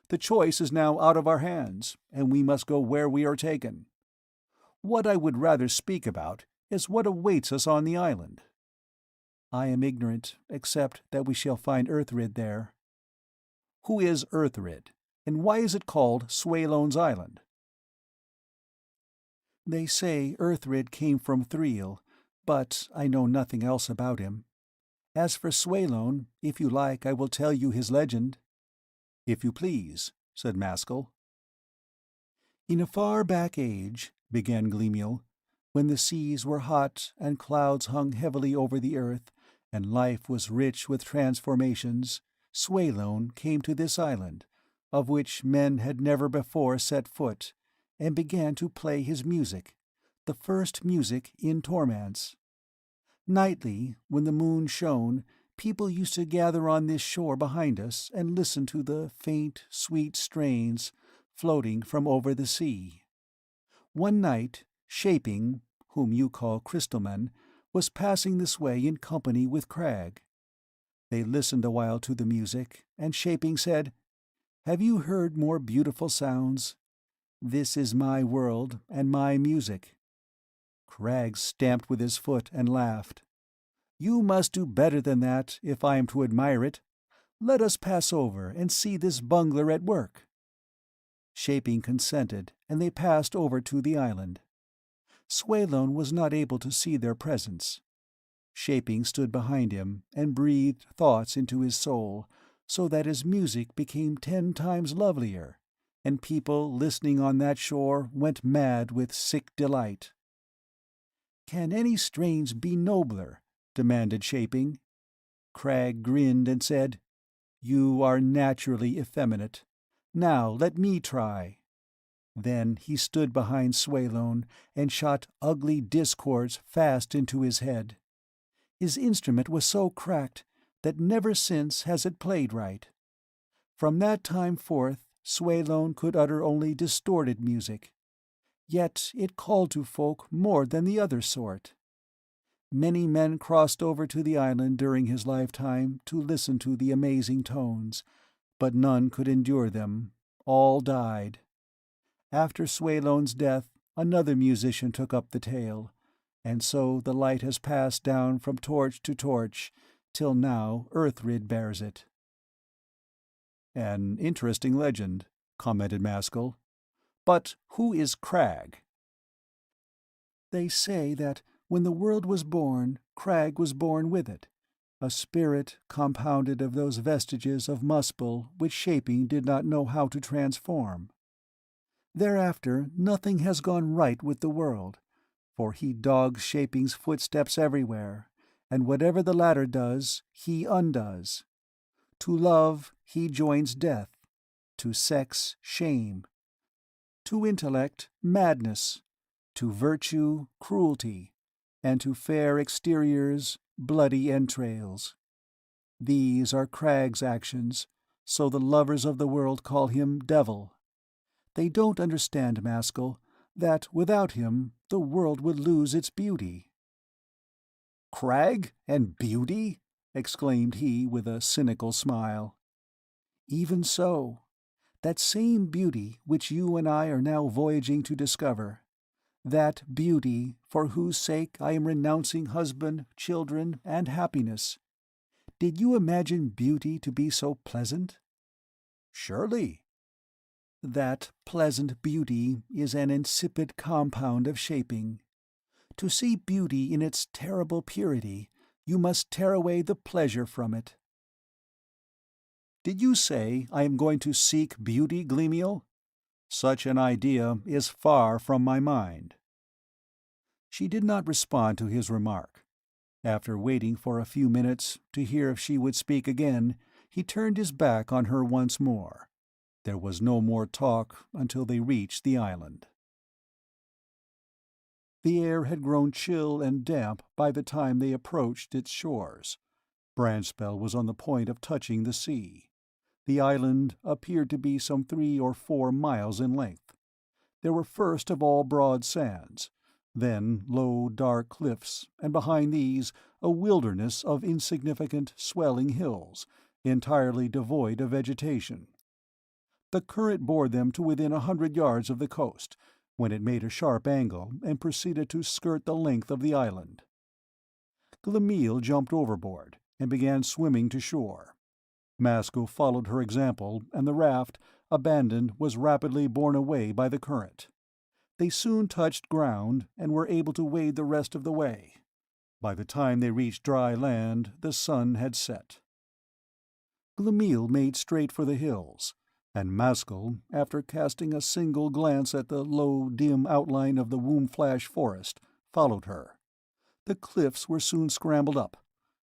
"The choice is now out of our hands, and we must go where we are taken. What I would rather speak about is what awaits us on the island. I am ignorant, except that we shall find Earthrid there." "Who is Earthrid, and why is it called Swaylone's Island?" "They say Earthrid came from Thriel, but I know nothing else about him. As for Swaylone, if you like I will tell you his legend." "If you please," said Maskull. "In a far back age," began Glemiel, "when the seas were hot and clouds hung heavily over the earth, and life was rich with transformations, Swaylone came to this island, of which men had never before set foot, and began to play his music, the first music in Tormance. Nightly, when the moon shone, people used to gather on this shore behind us and listen to the faint, sweet strains floating from over the sea. One night, Shaping, whom you call Crystalman, was passing this way in company with Crag. They listened a while to the music, and Shaping said, 'Have you heard more beautiful sounds? This is my world and my music.' Crag stamped with his foot and laughed. 'You must do better than that, if I am to admire it. Let us pass over and see this bungler at work.' Shaping consented, and they passed over to the island. Swaylone was not able to see their presence. Shaping stood behind him and breathed thoughts into his soul, so that his music became 10 times lovelier, and people listening on that shore went mad with sick delight." "Can any strains be nobler?" demanded Shaping. Crag grinned and said, "You are naturally effeminate. Now let me try." Then he stood behind Swaylone and shot ugly discords fast into his head. His instrument was so cracked that never since has it played right. From that time forth, Swaylone could utter only distorted music. Yet it called to folk more than the other sort. Many men crossed over to the island during his lifetime to listen to the amazing tones, but none could endure them. All died. After Swaylone's death, another musician took up the tale, and so the light has passed down from torch to torch, till now Earthrid bears it." "An interesting legend," commented Maskull. "But who is Crag?" "They say that when the world was born, Crag was born with it, a spirit compounded of those vestiges of Maskull which Shaping did not know how to transform. Thereafter nothing has gone right with the world, for he dogs Shaping's footsteps everywhere, and whatever the latter does, he undoes. To love, he joins death; to sex, shame; to intellect, madness; to virtue, cruelty; and to fair exteriors, bloody entrails. These are Crag's actions, so the lovers of the world call him Devil. They don't understand, Maskull, that without him the world would lose its beauty." "Crag and beauty?" exclaimed he with a cynical smile. "Even so. That same beauty which you and I are now voyaging to discover. That beauty for whose sake I am renouncing husband, children, and happiness. Did you imagine beauty to be so pleasant?" "Surely." "That pleasant beauty is an insipid compound of Shaping. To see beauty in its terrible purity, you must tear away the pleasure from it." "Did you say I am going to seek beauty, Glemiel? Such an idea is far from my mind." She did not respond to his remark. After waiting for a few minutes to hear if she would speak again, he turned his back on her once more. There was no more talk until they reached the island. The air had grown chill and damp by the time they approached its shores. Branchspell was on the point of touching the sea. The island appeared to be some 3 or 4 miles in length. There were first of all broad sands, then low dark cliffs, and behind these a wilderness of insignificant swelling hills, entirely devoid of vegetation. The current bore them to within 100 yards of the coast, when it made a sharp angle and proceeded to skirt the length of the island. Glamil jumped overboard and began swimming to shore. Maskull followed her example, and the raft, abandoned, was rapidly borne away by the current. They soon touched ground and were able to wade the rest of the way. By the time they reached dry land, the sun had set. Glamil made straight for the hills, and Maskull, after casting a single glance at the low, dim outline of the Wombflash forest, followed her. The cliffs were soon scrambled up.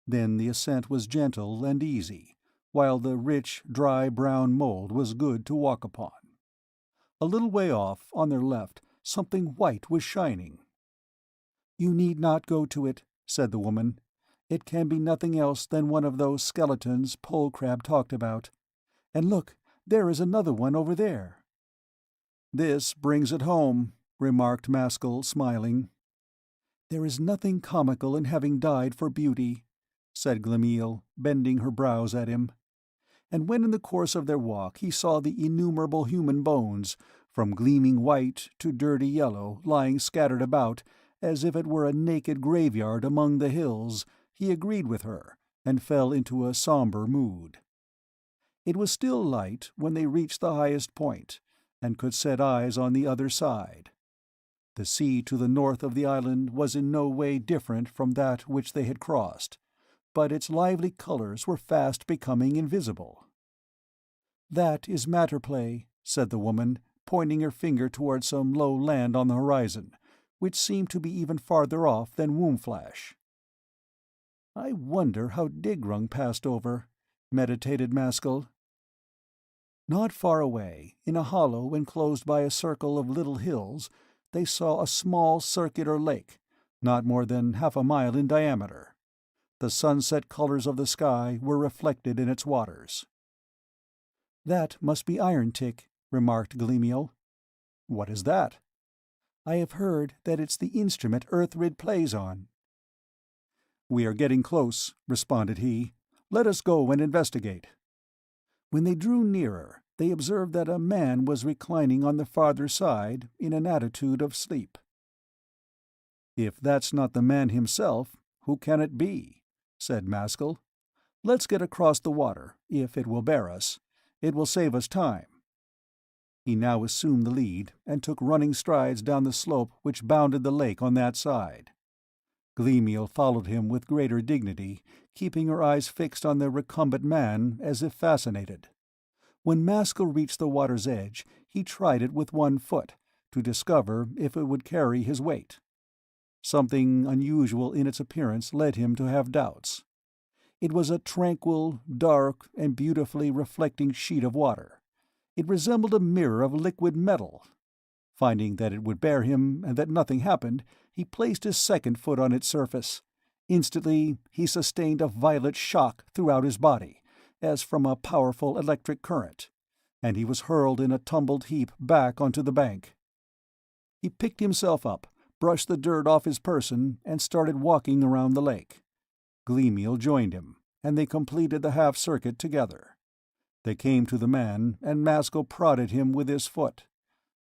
Then the ascent was gentle and easy, while the rich, dry brown mold was good to walk upon. A little way off, on their left, something white was shining. "You need not go to it," said the woman. "It can be nothing else than one of those skeletons Polecrab talked about. And look, there is another one over there." "This brings it home," remarked Maskull, smiling. "There is nothing comical in having died for beauty," said Glamil, bending her brows at him. And when in the course of their walk he saw the innumerable human bones, from gleaming white to dirty yellow, lying scattered about, as if it were a naked graveyard among the hills, he agreed with her, and fell into a somber mood. It was still light when they reached the highest point, and could set eyes on the other side. The sea to the north of the island was in no way different from that which they had crossed, but its lively colors were fast becoming invisible. "That is Matterplay," said the woman, pointing her finger towards some low land on the horizon, which seemed to be even farther off than Wombflash. "I wonder how Digrung passed over," meditated Maskull. Not far away, in a hollow enclosed by a circle of little hills, they saw a small circular lake, not more than half a mile in diameter. The sunset colors of the sky were reflected in its waters. "That must be Iron Tick," remarked Gleamiel. "What is that?" "I have heard that it's the instrument Earthrid plays on." "We are getting close," responded he. "Let us go and investigate." When they drew nearer, they observed that a man was reclining on the farther side in an attitude of sleep. "If that's not the man himself, who can it be?" said Maskull. "Let's get across the water, if it will bear us. It will save us time." He now assumed the lead, and took running strides down the slope which bounded the lake on that side. Gleamiel followed him with greater dignity, keeping her eyes fixed on the recumbent man as if fascinated. When Maskull reached the water's edge, he tried it with one foot, to discover if it would carry his weight. Something unusual in its appearance led him to have doubts. It was a tranquil, dark, and beautifully reflecting sheet of water. It resembled a mirror of liquid metal. Finding that it would bear him, and that nothing happened, he placed his second foot on its surface. Instantly he sustained a violent shock throughout his body, as from a powerful electric current, and he was hurled in a tumbled heap back onto the bank. He picked himself up, brushed the dirt off his person, and started walking around the lake. Gleamiel joined him, and they completed the half-circuit together. They came to the man, and Maskull prodded him with his foot.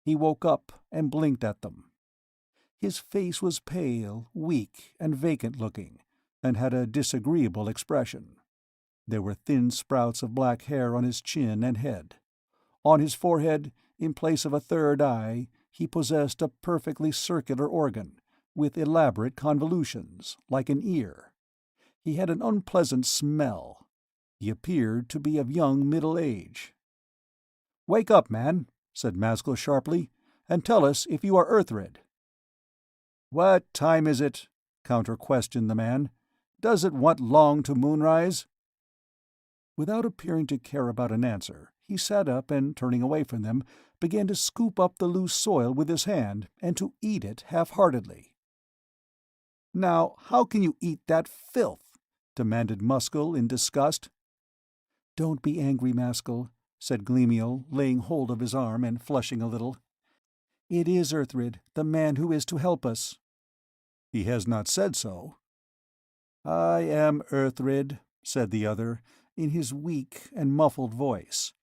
He woke up and blinked at them. His face was pale, weak, and vacant-looking, and had a disagreeable expression. There were thin sprouts of black hair on his chin and head. On his forehead, in place of a third eye, he possessed a perfectly circular organ, with elaborate convolutions, like an ear. He had an unpleasant smell. He appeared to be of young middle age. "Wake up, man," said Maskull sharply, "and tell us if you are Earthrid." "What time is it?" counter-questioned the man. "Does it want long to moonrise?" Without appearing to care about an answer, he sat up and, turning away from them, began to scoop up the loose soil with his hand and to eat it half-heartedly. "Now, how can you eat that filth?" demanded Maskull in disgust. "Don't be angry, Maskull," said Gleamiel, laying hold of his arm and flushing a little. "It is Earthrid, the man who is to help us." "He has not said so." "I am Earthrid," said the other, in his weak and muffled voice,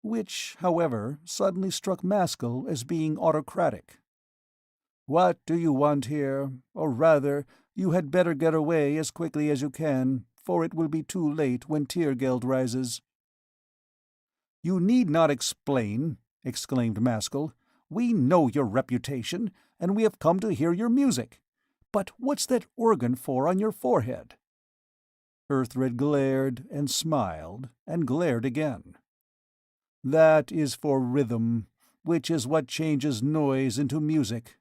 which, however, suddenly struck Maskull as being autocratic. "What do you want here? Or rather, you had better get away as quickly as you can, for it will be too late when Tyrgeld rises." "You need not explain," exclaimed Maskull. "We know your reputation, and we have come to hear your music. But what's that organ for on your forehead?" Earthred glared and smiled and glared again. "That is for rhythm, which is what changes noise into music.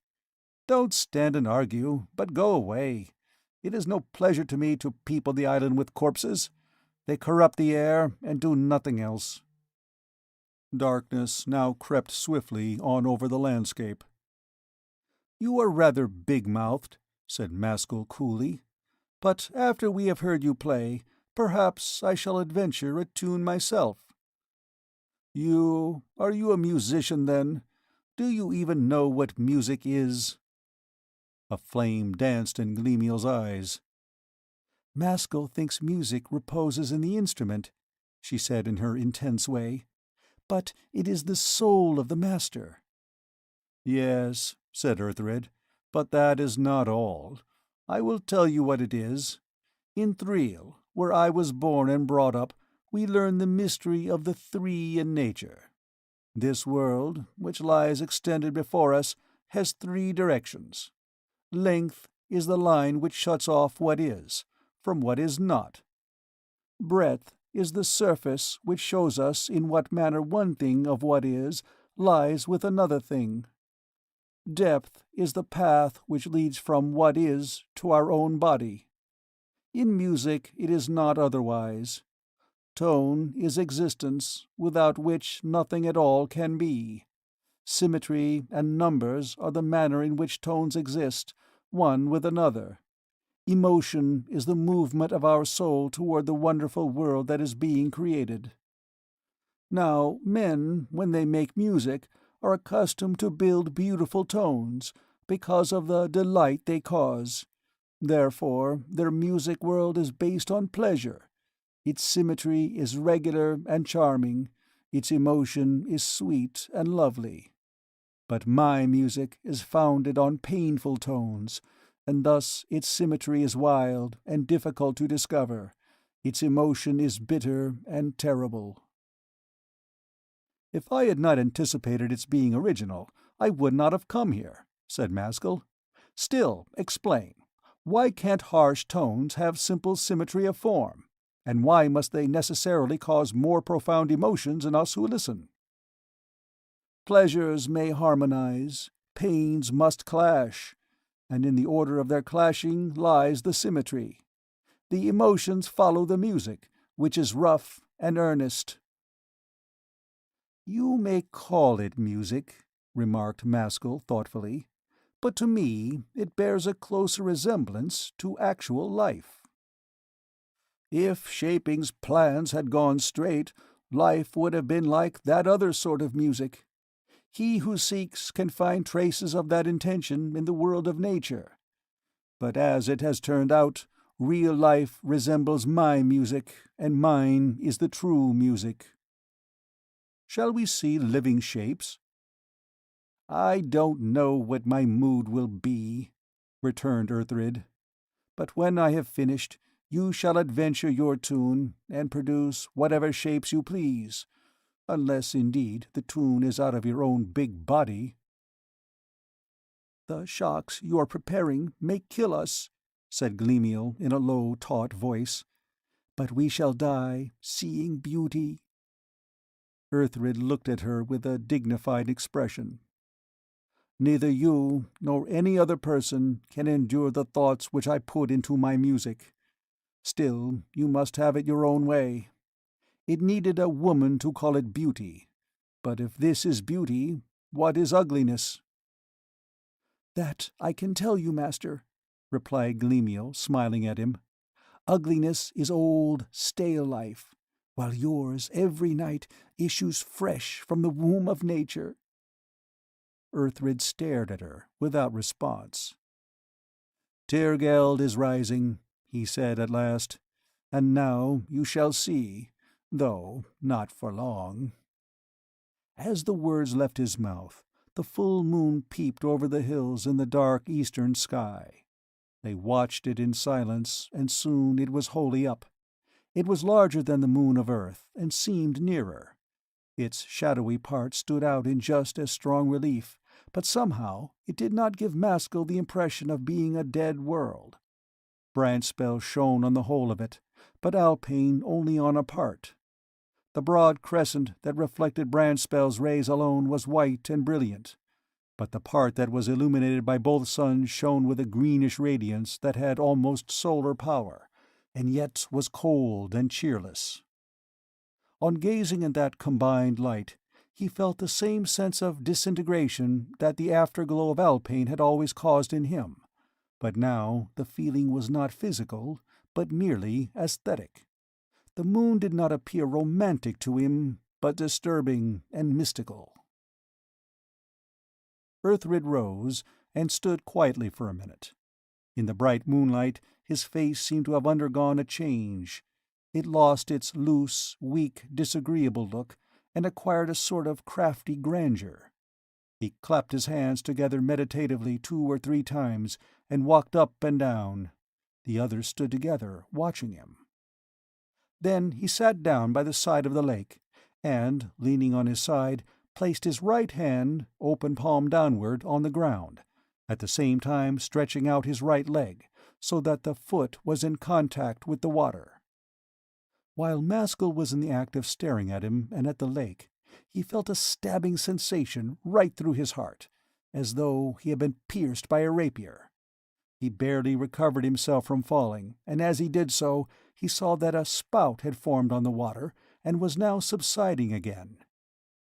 Don't stand and argue, but go away. It is no pleasure to me to people the island with corpses. They corrupt the air and do nothing else." Darkness now crept swiftly on over the landscape. "You are rather big-mouthed," said Maskull coolly. "But after we have heard you play, perhaps I shall adventure a tune myself." Are you a musician, then? Do you even know what music is?" A flame danced in Gleamiel's eyes. "Maskull thinks music reposes in the instrument," she said in her intense way. "But it is the soul of the master." "Yes," said Earthred, "but that is not all. I will tell you what it is. In Thriel, where I was born and brought up, we learn the mystery of the three in nature. This world, which lies extended before us, has three directions. Length is the line which shuts off what is, from what is not. Breadth is the surface which shows us in what manner one thing of what is lies with another thing. Depth is the path which leads from what is to our own body. In music it is not otherwise. Tone is existence, without which nothing at all can be. Symmetry and numbers are the manner in which tones exist, one with another. Emotion is the movement of our soul toward the wonderful world that is being created. Now, men, when they make music, are accustomed to build beautiful tones, because of the delight they cause. Therefore, their music world is based on pleasure. Its symmetry is regular and charming, its emotion is sweet and lovely. But my music is founded on painful tones, and thus its symmetry is wild and difficult to discover, its emotion is bitter and terrible." "If I had not anticipated its being original, I would not have come here," said Maskull. "Still, explain. Why can't harsh tones have simple symmetry of form? And why must they necessarily cause more profound emotions in us who listen?" "Pleasures may harmonize, pains must clash, and in the order of their clashing lies the symmetry. The emotions follow the music, which is rough and earnest." "You may call it music," remarked Maskull thoughtfully, "but to me it bears a closer resemblance to actual life." "If Shaping's plans had gone straight, life would have been like that other sort of music. He who seeks can find traces of that intention in the world of nature. But as it has turned out, real life resembles my music, and mine is the true music." "Shall we see living shapes?" "I don't know what my mood will be," returned Earthrid. "But when I have finished, you shall adventure your tune, and produce whatever shapes you please, unless, indeed, the tune is out of your own big body." "The shocks you are preparing may kill us," said Gleamiel in a low, taut voice. "But we shall die seeing beauty." Earthrid looked at her with a dignified expression. "Neither you nor any other person can endure the thoughts which I put into my music. Still, you must have it your own way. It needed a woman to call it beauty. But if this is beauty, what is ugliness?" "That I can tell you, master," replied Gleamiel, smiling at him. "Ugliness is old, stale life, while yours every night issues fresh from the womb of nature." Earthrid stared at her, without response. "Tyrgeld is rising," he said at last, "and now you shall see, though not for long." As the words left his mouth, the full moon peeped over the hills in the dark eastern sky. They watched it in silence, and soon it was wholly up. It was larger than the moon of Earth, and seemed nearer. Its shadowy part stood out in just as strong relief, but somehow it did not give Maskull the impression of being a dead world. Branchspell shone on the whole of it, but Alpane only on a part. The broad crescent that reflected Branchspell's rays alone was white and brilliant, but the part that was illuminated by both suns shone with a greenish radiance that had almost solar power, and yet was cold and cheerless. On gazing at that combined light, he felt the same sense of disintegration that the afterglow of Alpane had always caused in him, but now the feeling was not physical, but merely aesthetic. The moon did not appear romantic to him, but disturbing and mystical. Earthrid rose and stood quietly for a minute. In the bright moonlight his face seemed to have undergone a change. It lost its loose, weak, disagreeable look, and acquired a sort of crafty grandeur. He clapped his hands together meditatively 2 or 3 times, and walked up and down. The others stood together, watching him. Then he sat down by the side of the lake, and, leaning on his side, placed his right hand, open palm downward, on the ground, at the same time stretching out his right leg, so that the foot was in contact with the water. While Maskull was in the act of staring at him and at the lake, he felt a stabbing sensation right through his heart, as though he had been pierced by a rapier. He barely recovered himself from falling, and as he did so, he saw that a spout had formed on the water and was now subsiding again.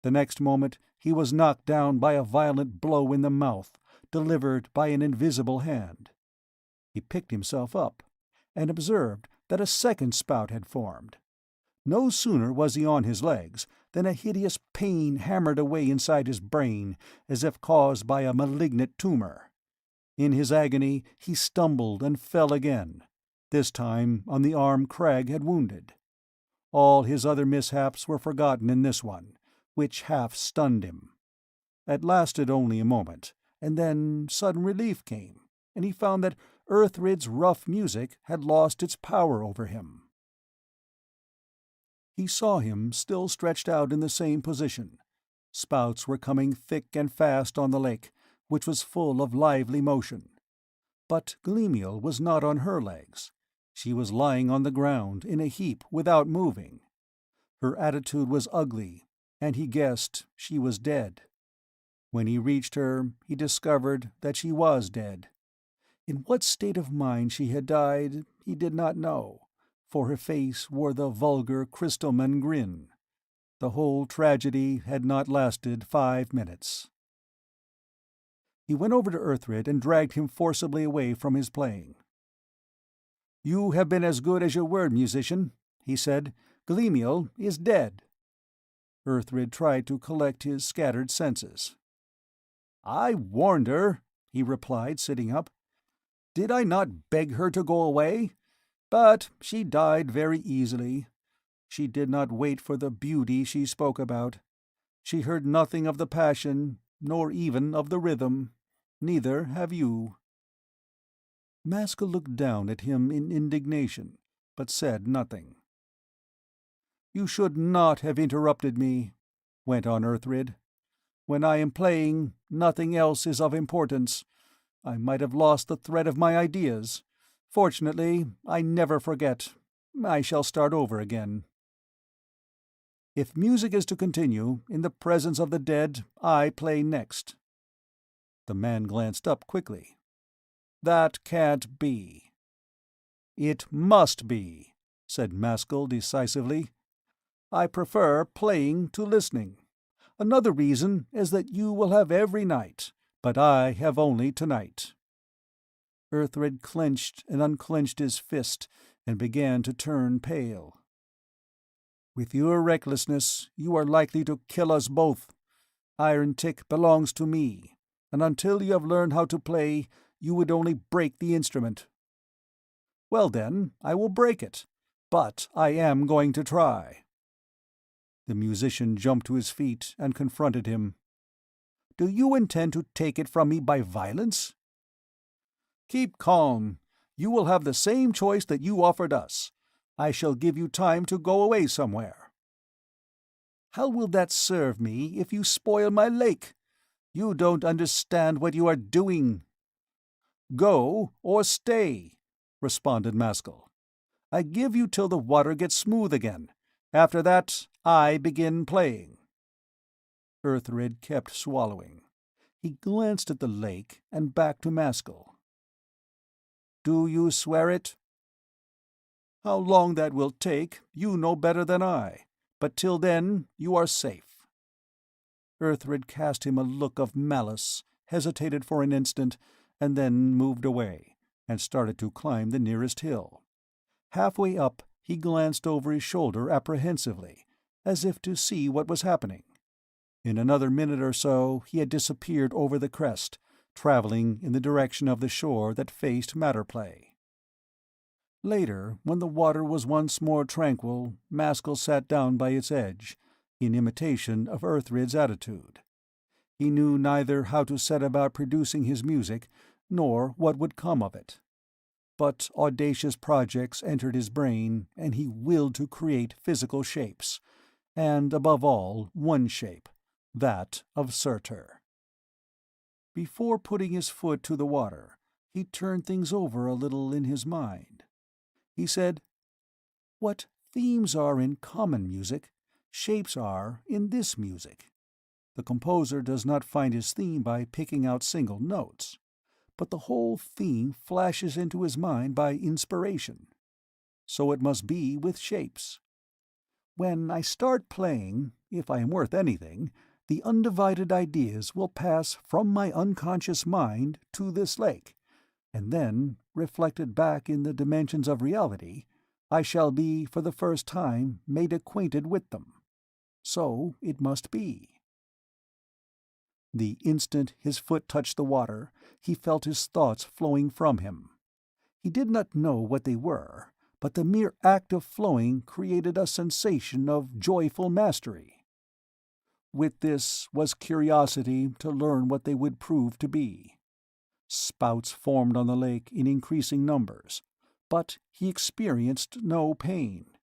The next moment he was knocked down by a violent blow in the mouth, delivered by an invisible hand. He picked himself up, and observed that a second spout had formed. No sooner was he on his legs than a hideous pain hammered away inside his brain, as if caused by a malignant tumor. In his agony he stumbled and fell again, this time on the arm Crag had wounded. All his other mishaps were forgotten in this one, which half stunned him. It lasted only a moment, and then sudden relief came, and he found that Earthrid's rough music had lost its power over him. He saw him still stretched out in the same position. Spouts were coming thick and fast on the lake, which was full of lively motion. But Gleamiel was not on her legs. She was lying on the ground in a heap without moving. Her attitude was ugly, and he guessed she was dead. When he reached her, he discovered that she was dead. In what state of mind she had died, he did not know, for her face wore the vulgar Crystalman grin. The whole tragedy had not lasted 5 minutes. He went over to Earthrid and dragged him forcibly away from his playing. "You have been as good as your word, musician," he said. "Gleamiel is dead." Earthrid tried to collect his scattered senses. "I warned her," he replied, sitting up. "Did I not beg her to go away? But she died very easily. She did not wait for the beauty she spoke about. She heard nothing of the passion, nor even of the rhythm. Neither have you." Maskull looked down at him in indignation, but said nothing. "You should not have interrupted me," went on Earthrid. "When I am playing, nothing else is of importance. I might have lost the thread of my ideas. Fortunately, I never forget. I shall start over again." "If music is to continue, in the presence of the dead, I play next." The man glanced up quickly. "That can't be." "It must be," said Maskull decisively. "I prefer playing to listening. Another reason is that you will have every night, but I have only tonight." Earthred clenched and unclenched his fist and began to turn pale. "With your recklessness, you are likely to kill us both. Iron Tick belongs to me, and until you have learned how to play, you would only break the instrument." "Well then, I will break it, but I am going to try." The musician jumped to his feet and confronted him. "Do you intend to take it from me by violence?" "Keep calm. You will have the same choice that you offered us. I shall give you time to go away somewhere." "How will that serve me if you spoil my lake? You don't understand what you are doing." "Go or stay," responded Maskull. "I give you till the water gets smooth again. After that, I begin playing." Earthred kept swallowing. He glanced at the lake and back to Maskull. "Do you swear it?" "How long that will take, you know better than I, but till then you are safe." Earthred cast him a look of malice, hesitated for an instant, and then moved away, and started to climb the nearest hill. Halfway up, he glanced over his shoulder apprehensively, as if to see what was happening. In another minute or so he had disappeared over the crest, traveling in the direction of the shore that faced Matterplay. Later, when the water was once more tranquil, Maskull sat down by its edge, in imitation of Earthred's attitude. He knew neither how to set about producing his music, nor what would come of it. But audacious projects entered his brain, and he willed to create physical shapes, and, above all, one shape, that of Surtur. Before putting his foot to the water, he turned things over a little in his mind. He said, "What themes are in common music, shapes are in this music. The composer does not find his theme by picking out single notes, but the whole theme flashes into his mind by inspiration. So it must be with shapes. When I start playing, if I am worth anything, the undivided ideas will pass from my unconscious mind to this lake, and then, reflected back in the dimensions of reality, I shall be, for the first time, made acquainted with them. So it must be." The instant his foot touched the water, he felt his thoughts flowing from him. He did not know what they were, but the mere act of flowing created a sensation of joyful mastery. With this was curiosity to learn what they would prove to be. Spouts formed on the lake in increasing numbers, but he experienced no pain.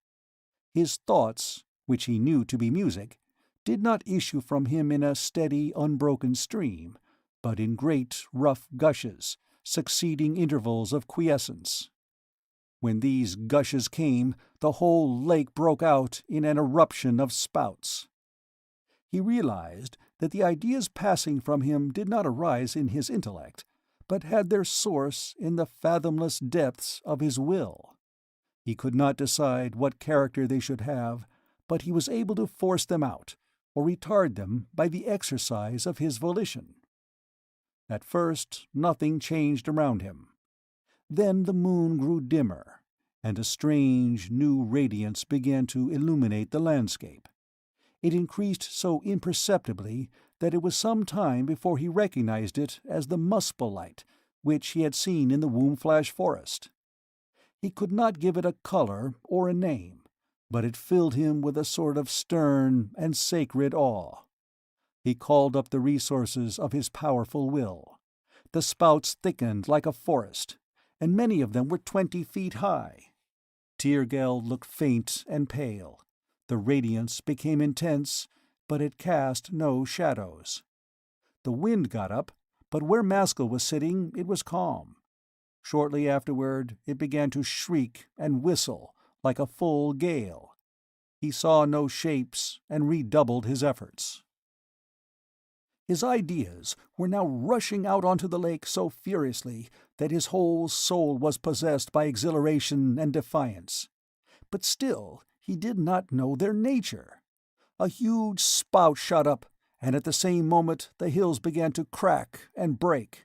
His thoughts, which he knew to be music, did not issue from him in a steady, unbroken stream, but in great, rough gushes, succeeding intervals of quiescence. When these gushes came, the whole lake broke out in an eruption of spouts. He realized that the ideas passing from him did not arise in his intellect, but had their source in the fathomless depths of his will. He could not decide what character they should have, but he was able to force them out, or retard them by the exercise of his volition. At first, nothing changed around him. Then the moon grew dimmer, and a strange, new radiance began to illuminate the landscape. It increased so imperceptibly that it was some time before he recognized it as the Maskull light which he had seen in the Wombflash forest. He could not give it a color or a name, but it filled him with a sort of stern and sacred awe. He called up the resources of his powerful will. The spouts thickened like a forest, and many of them were 20 feet high. Tyrgel looked faint and pale. The radiance became intense, but it cast no shadows. The wind got up, but where Maskull was sitting it was calm. Shortly afterward it began to shriek and whistle like a full gale. He saw no shapes and redoubled his efforts. His ideas were now rushing out onto the lake so furiously that his whole soul was possessed by exhilaration and defiance. But still he did not know their nature. A huge spout shot up, and at the same moment the hills began to crack and break.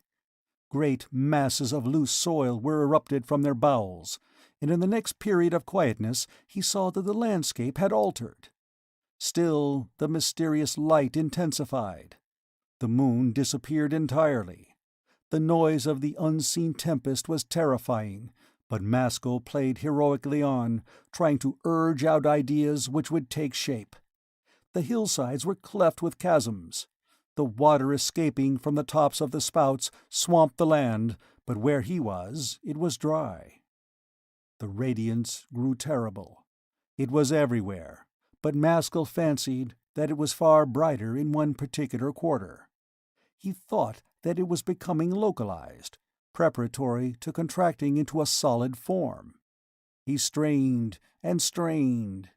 Great masses of loose soil were erupted from their bowels, and in the next period of quietness he saw that the landscape had altered. Still, the mysterious light intensified. The moon disappeared entirely. The noise of the unseen tempest was terrifying, but Maskull played heroically on, trying to urge out ideas which would take shape. The hillsides were cleft with chasms. The water escaping from the tops of the spouts swamped the land, but where he was, it was dry. The radiance grew terrible. It was everywhere, but Maskull fancied that it was far brighter in one particular quarter. He thought that it was becoming localized, preparatory to contracting into a solid form. He strained and strained.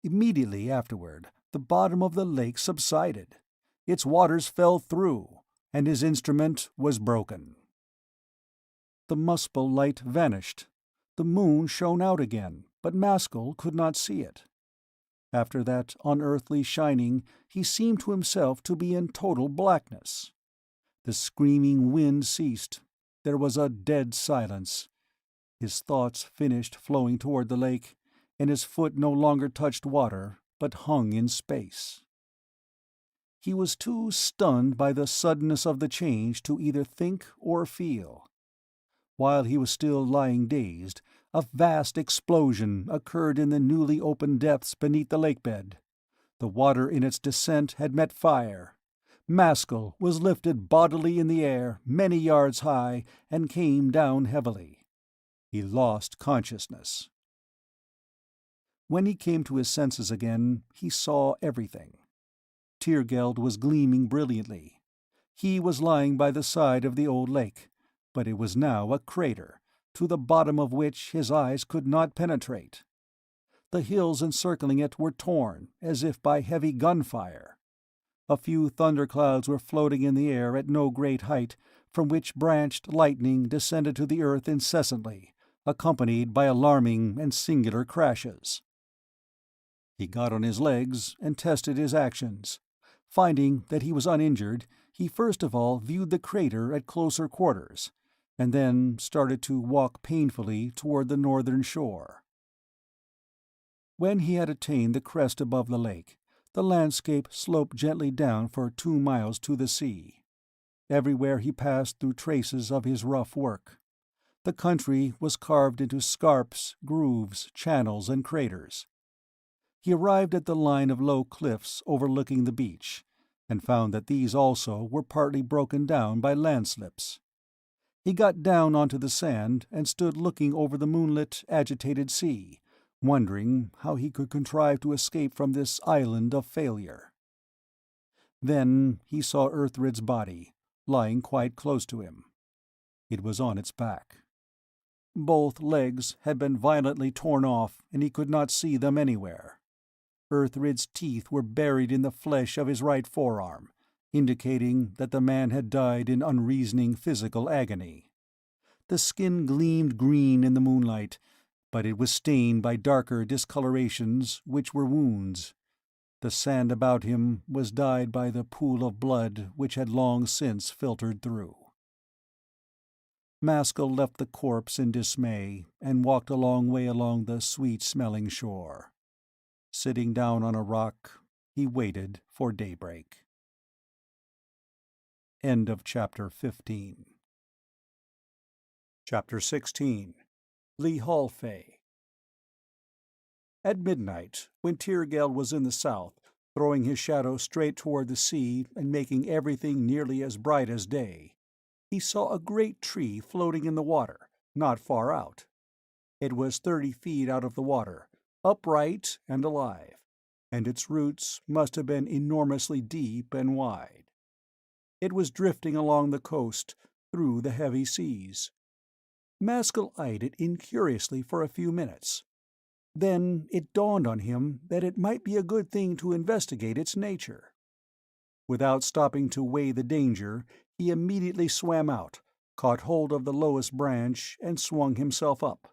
Immediately afterward, the bottom of the lake subsided. Its waters fell through, and his instrument was broken. The Muspel light vanished. The moon shone out again, but Maskull could not see it. After that unearthly shining, he seemed to himself to be in total blackness. The screaming wind ceased. There was a dead silence. His thoughts finished flowing toward the lake, and his foot no longer touched water, but hung in space. He was too stunned by the suddenness of the change to either think or feel. While he was still lying dazed, a vast explosion occurred in the newly opened depths beneath the lake-bed. The water in its descent had met fire. Maskull was lifted bodily in the air, many yards high, and came down heavily. He lost consciousness. When he came to his senses again, he saw everything. Tyrgeld was gleaming brilliantly. He was lying by the side of the old lake, but it was now a crater, to the bottom of which his eyes could not penetrate. The hills encircling it were torn, as if by heavy gunfire. A few thunderclouds were floating in the air at no great height, from which branched lightning descended to the earth incessantly, accompanied by alarming and singular crashes. He got on his legs and tested his actions. Finding that he was uninjured, he first of all viewed the crater at closer quarters, and then started to walk painfully toward the northern shore. When he had attained the crest above the lake, the landscape sloped gently down for 2 miles to the sea. Everywhere he passed through traces of his rough work. The country was carved into scarps, grooves, channels, and craters. He arrived at the line of low cliffs overlooking the beach, and found that these also were partly broken down by landslips. He got down onto the sand and stood looking over the moonlit, agitated sea, wondering how he could contrive to escape from this island of failure. Then he saw Earthrid's body, lying quite close to him. It was on its back. Both legs had been violently torn off, and he could not see them anywhere. Earthrid's teeth were buried in the flesh of his right forearm, indicating that the man had died in unreasoning physical agony. The skin gleamed green in the moonlight, but it was stained by darker discolorations which were wounds. The sand about him was dyed by the pool of blood which had long since filtered through. Maskull left the corpse in dismay and walked a long way along the sweet-smelling shore. Sitting down on a rock, he waited for daybreak. End of Chapter 15. Chapter 16. Lee Halfay. At midnight, when Tyrgeld was in the south, throwing his shadow straight toward the sea and making everything nearly as bright as day, he saw a great tree floating in the water, not far out. It was 30 feet out of the water, upright and alive, and its roots must have been enormously deep and wide. It was drifting along the coast, through the heavy seas. Maskull eyed it incuriously for a few minutes. Then it dawned on him that it might be a good thing to investigate its nature. Without stopping to weigh the danger, he immediately swam out, caught hold of the lowest branch, and swung himself up.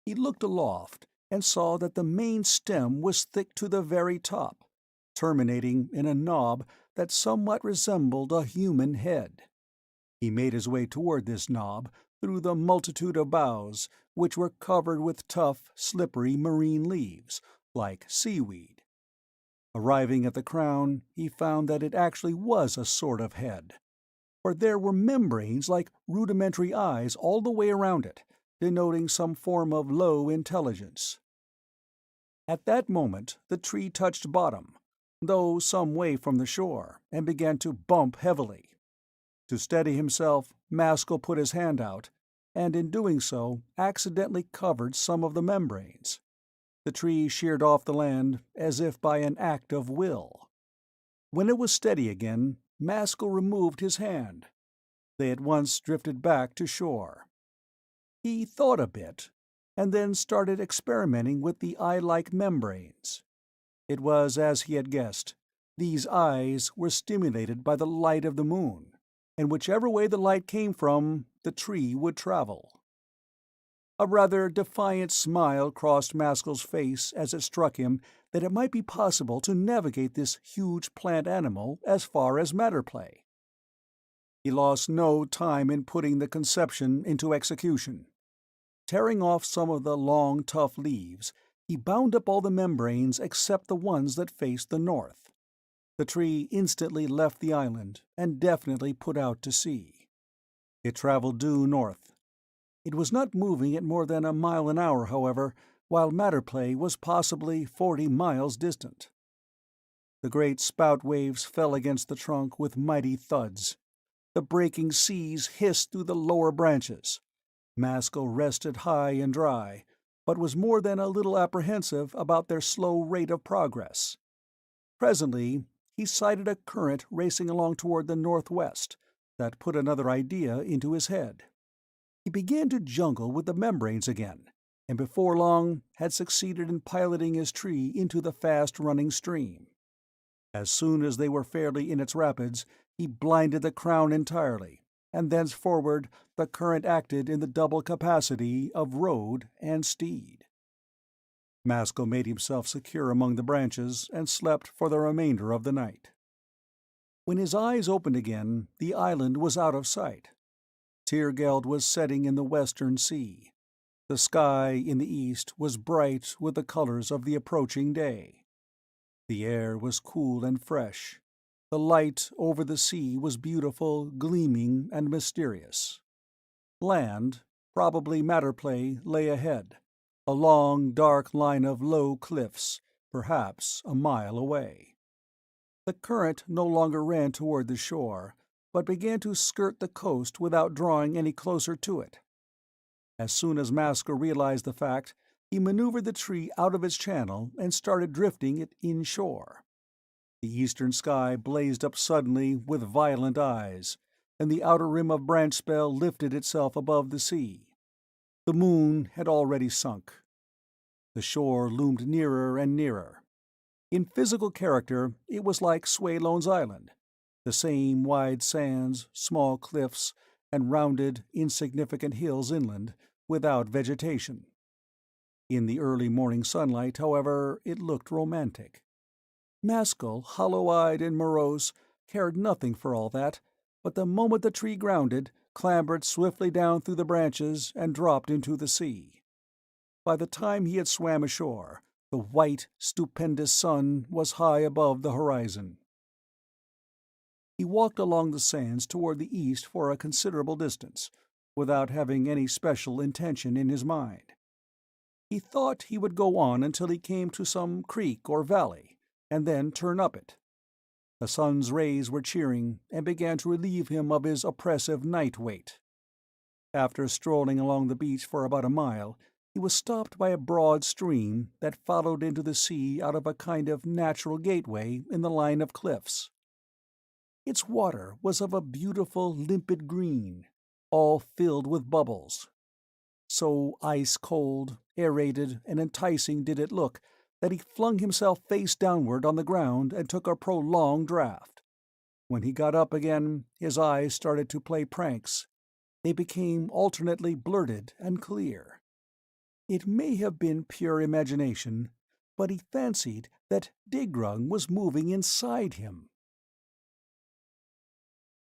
He looked aloft and saw that the main stem was thick to the very top, terminating in a knob that somewhat resembled a human head. He made his way toward this knob through the multitude of boughs, which were covered with tough, slippery marine leaves, like seaweed. Arriving at the crown, he found that it actually was a sort of head, for there were membranes like rudimentary eyes all the way around it, denoting some form of low intelligence. At that moment the tree touched bottom, though some way from the shore, and began to bump heavily. To steady himself, Maskull put his hand out, and in doing so accidentally covered some of the membranes. The tree sheared off the land as if by an act of will. When it was steady again, Maskull removed his hand. They at once drifted back to shore. He thought a bit, and then started experimenting with the eye-like membranes. It was as he had guessed. These eyes were stimulated by the light of the moon, and whichever way the light came from, the tree would travel. A rather defiant smile crossed Maskull's face as it struck him that it might be possible to navigate this huge plant animal as far as Matterplay. He lost no time in putting the conception into execution. Tearing off some of the long, tough leaves, he bound up all the membranes except the ones that faced the north. The tree instantly left the island and definitely put out to sea. It traveled due north. It was not moving at more than a mile an hour, however, while Matterplay was possibly 40 miles distant. The great spout waves fell against the trunk with mighty thuds. The breaking seas hissed through the lower branches. Maskull rested high and dry, but was more than a little apprehensive about their slow rate of progress. Presently he sighted a current racing along toward the northwest that put another idea into his head. He began to jungle with the membranes again, and before long had succeeded in piloting his tree into the fast-running stream. As soon as they were fairly in its rapids, he blinded the crown entirely, and thenceforward the current acted in the double capacity of road and steed. Maskull made himself secure among the branches and slept for the remainder of the night. When his eyes opened again, the island was out of sight. Tyrgeld was setting in the western sea. The sky in the east was bright with the colors of the approaching day. The air was cool and fresh. The light over the sea was beautiful, gleaming, and mysterious. Land, probably Matterplay, lay ahead, a long, dark line of low cliffs, perhaps a mile away. The current no longer ran toward the shore, but began to skirt the coast without drawing any closer to it. As soon as Maskull realized the fact, he maneuvered the tree out of its channel and started drifting it inshore. The eastern sky blazed up suddenly with violent eyes, and the outer rim of branch spell lifted itself above the sea. The moon had already sunk. The shore loomed nearer and nearer. In physical character, it was like Swaylone's Island, the same wide sands, small cliffs, and rounded, insignificant hills inland, without vegetation. In the early morning sunlight, however, it looked romantic. Maskull, hollow-eyed and morose, cared nothing for all that, but the moment the tree grounded, clambered swiftly down through the branches and dropped into the sea. By the time he had swam ashore, the white, stupendous sun was high above the horizon. He walked along the sands toward the east for a considerable distance, without having any special intention in his mind. He thought he would go on until he came to some creek or valley, and then turn up it. The sun's rays were cheering, and began to relieve him of his oppressive night weight. After strolling along the beach for about a mile, he was stopped by a broad stream that followed into the sea out of a kind of natural gateway in the line of cliffs. Its water was of a beautiful, limpid green, all filled with bubbles. So ice-cold, aerated, and enticing did it look that he flung himself face downward on the ground and took a prolonged draught. When he got up again, his eyes started to play pranks. They became alternately blurred and clear. It may have been pure imagination, but he fancied that Digrung was moving inside him.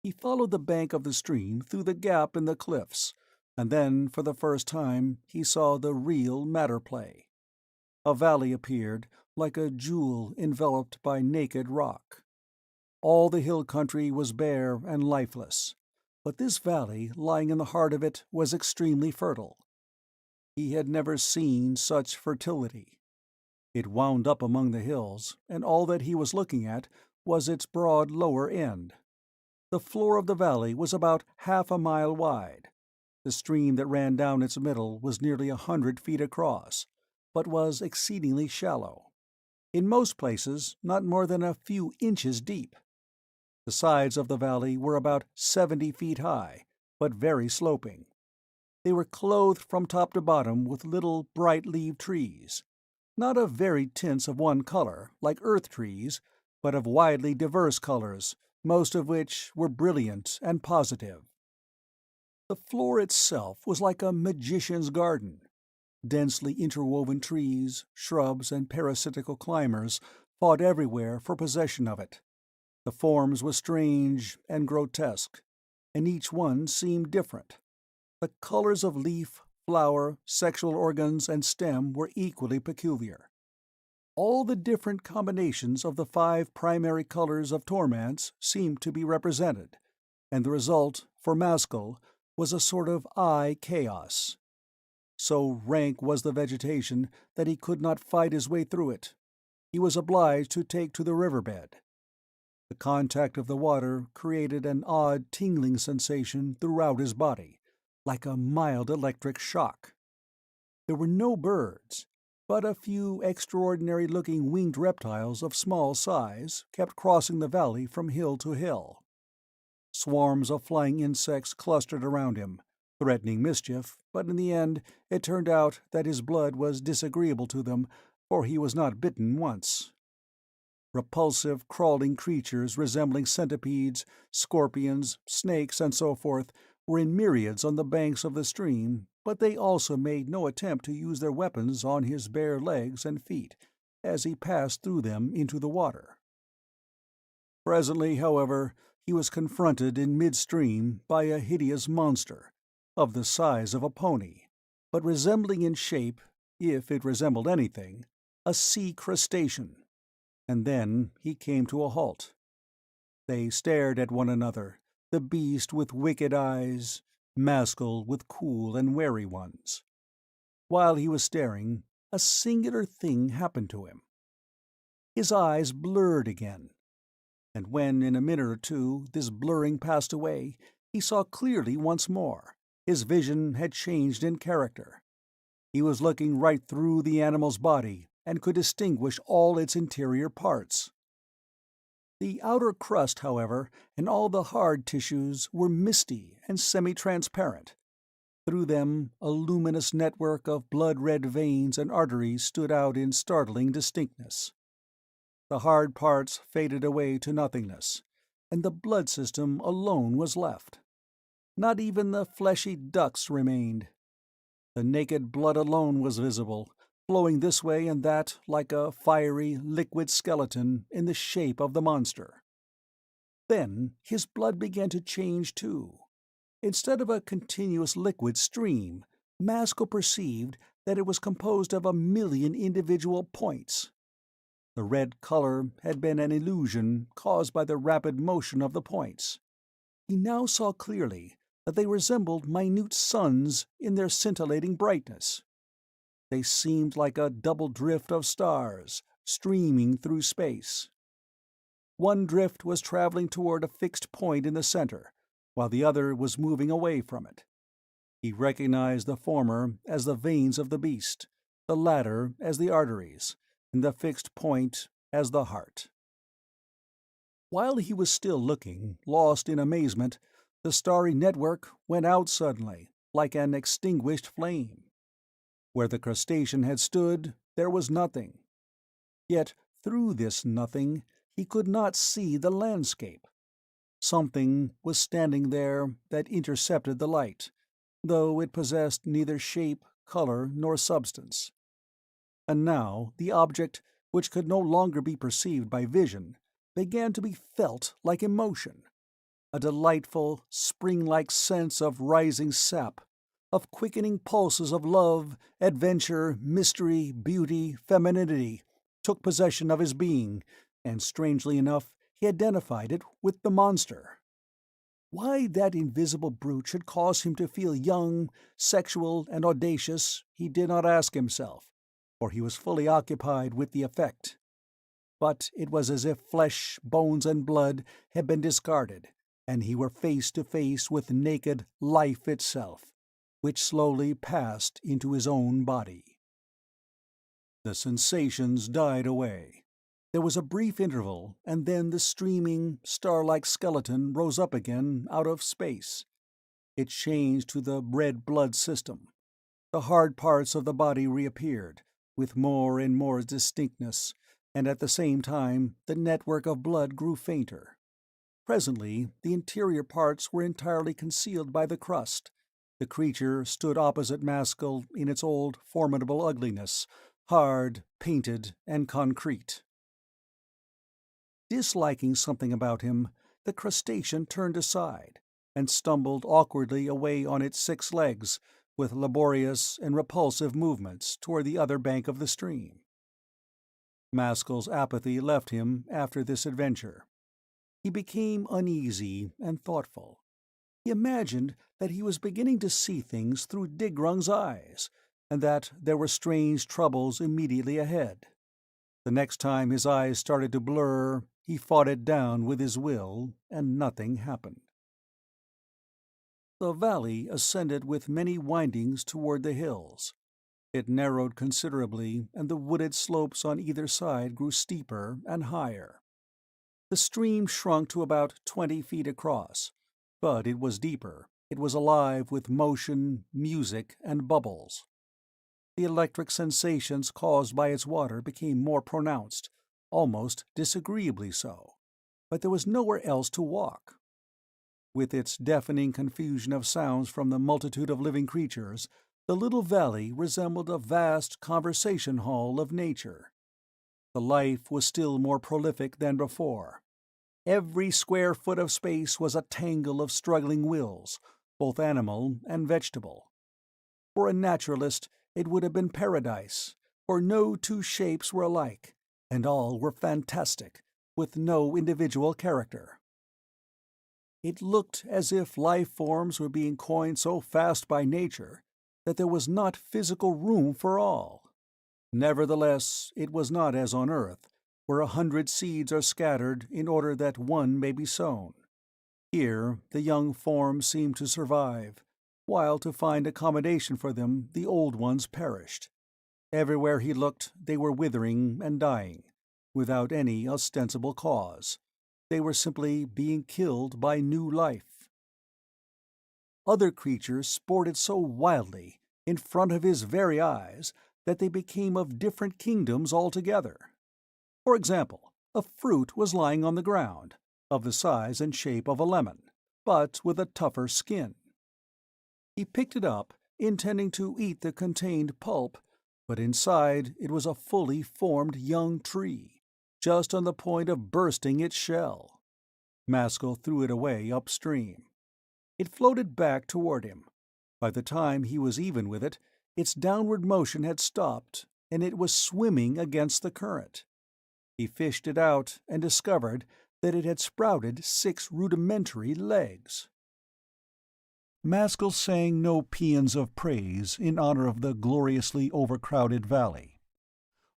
He followed the bank of the stream through the gap in the cliffs, and then, for the first time, he saw the real matter play. A valley appeared, like a jewel enveloped by naked rock. All the hill country was bare and lifeless, but this valley lying in the heart of it was extremely fertile. He had never seen such fertility. It wound up among the hills, and all that he was looking at was its broad lower end. The floor of the valley was about half a mile wide. The stream that ran down its middle was nearly 100 feet across, but was exceedingly shallow. In most places, not more than a few inches deep. The sides of the valley were about 70 feet high, but very sloping. They were clothed from top to bottom with little bright-leaved trees, not of varied tints of one color, like earth trees, but of widely diverse colors, most of which were brilliant and positive. The floor itself was like a magician's garden. Densely interwoven trees, shrubs, and parasitical climbers fought everywhere for possession of it. The forms were strange and grotesque, and each one seemed different. The colors of leaf, flower, sexual organs, and stem were equally peculiar. All the different combinations of the 5 primary colors of Tormance seemed to be represented, and the result, for Maskull, was a sort of eye chaos. So rank was the vegetation that he could not fight his way through it. He was obliged to take to the riverbed. The contact of the water created an odd tingling sensation throughout his body, like a mild electric shock. There were no birds, but a few extraordinary-looking winged reptiles of small size kept crossing the valley from hill to hill. Swarms of flying insects clustered around him, threatening mischief, but in the end it turned out that his blood was disagreeable to them, for he was not bitten once. Repulsive, crawling creatures resembling centipedes, scorpions, snakes, and so forth were in myriads on the banks of the stream, but they also made no attempt to use their weapons on his bare legs and feet as he passed through them into the water. Presently, however, he was confronted in midstream by a hideous monster, of the size of a pony, but resembling in shape, if it resembled anything, a sea crustacean. And then he came to a halt. They stared at one another, the beast with wicked eyes, Maskull with cool and wary ones. While he was staring, a singular thing happened to him. His eyes blurred again, and when in a minute or two this blurring passed away, he saw clearly once more. His vision had changed in character. He was looking right through the animal's body and could distinguish all its interior parts. The outer crust, however, and all the hard tissues were misty and semi-transparent. Through them a luminous network of blood-red veins and arteries stood out in startling distinctness. The hard parts faded away to nothingness, and the blood system alone was left. Not even the fleshy ducts remained. The naked blood alone was visible, flowing this way and that like a fiery, liquid skeleton in the shape of the monster. Then his blood began to change too. Instead of a continuous liquid stream, Maskull perceived that it was composed of 1,000,000 individual points. The red color had been an illusion caused by the rapid motion of the points. He now saw clearly that they resembled minute suns in their scintillating brightness. They seemed like a double drift of stars, streaming through space. One drift was traveling toward a fixed point in the center, while the other was moving away from it. He recognized the former as the veins of the beast, the latter as the arteries, and the fixed point as the heart. While he was still looking, lost in amazement, the starry network went out suddenly, like an extinguished flame. Where the crustacean had stood, there was nothing. Yet through this nothing he could not see the landscape. Something was standing there that intercepted the light, though it possessed neither shape, color, nor substance. And now the object, which could no longer be perceived by vision, began to be felt like emotion. a delightful, spring-like sense of rising sap, of quickening pulses of love, adventure, mystery, beauty, femininity, took possession of his being, and strangely enough he identified it with the monster. Why that invisible brute should cause him to feel young, sexual, and audacious, he did not ask himself, for he was fully occupied with the effect. But it was as if flesh, bones, and blood had been discarded, and he were face to face with naked life itself, which slowly passed into his own body. The sensations died away. There was a brief interval, and then the streaming, star-like skeleton rose up again out of space. It changed to the red blood system. The hard parts of the body reappeared, with more and more distinctness, and at the same time the network of blood grew fainter. Presently the interior parts were entirely concealed by the crust. The creature stood opposite Maskull in its old formidable ugliness, hard, painted, and concrete. Disliking something about him, the crustacean turned aside, and stumbled awkwardly away on its 6 legs, with laborious and repulsive movements toward the other bank of the stream. Maskull's apathy left him after this adventure. He became uneasy and thoughtful. He imagined that he was beginning to see things through Digrung's eyes, and that there were strange troubles immediately ahead. The next time his eyes started to blur, he fought it down with his will, and nothing happened. The valley ascended with many windings toward the hills. It narrowed considerably, and the wooded slopes on either side grew steeper and higher. The stream shrunk to about 20 feet across, but it was deeper. It was alive with motion, music, and bubbles. The electric sensations caused by its water became more pronounced, almost disagreeably so, but there was nowhere else to walk. With its deafening confusion of sounds from the multitude of living creatures, the little valley resembled a vast conversation hall of nature. The life was still more prolific than before. Every square foot of space was a tangle of struggling wills, both animal and vegetable. For a naturalist, it would have been paradise, for no 2 shapes were alike, and all were fantastic, with no individual character. It looked as if life forms were being coined so fast by nature that there was not physical room for all. Nevertheless, it was not as on earth, where 100 seeds are scattered in order that one may be sown. Here the young forms seemed to survive, while to find accommodation for them the old ones perished. Everywhere he looked they were withering and dying, without any ostensible cause. They were simply being killed by new life. Other creatures sported so wildly, in front of his very eyes, that they became of different kingdoms altogether. For example, a fruit was lying on the ground, of the size and shape of a lemon, but with a tougher skin. He picked it up, intending to eat the contained pulp, but inside it was a fully formed young tree, just on the point of bursting its shell. Maskull threw it away upstream. It floated back toward him. By the time he was even with it, its downward motion had stopped, and it was swimming against the current. He fished it out and discovered that it had sprouted 6 rudimentary legs. Maskull sang no paeans of praise in honor of the gloriously overcrowded valley.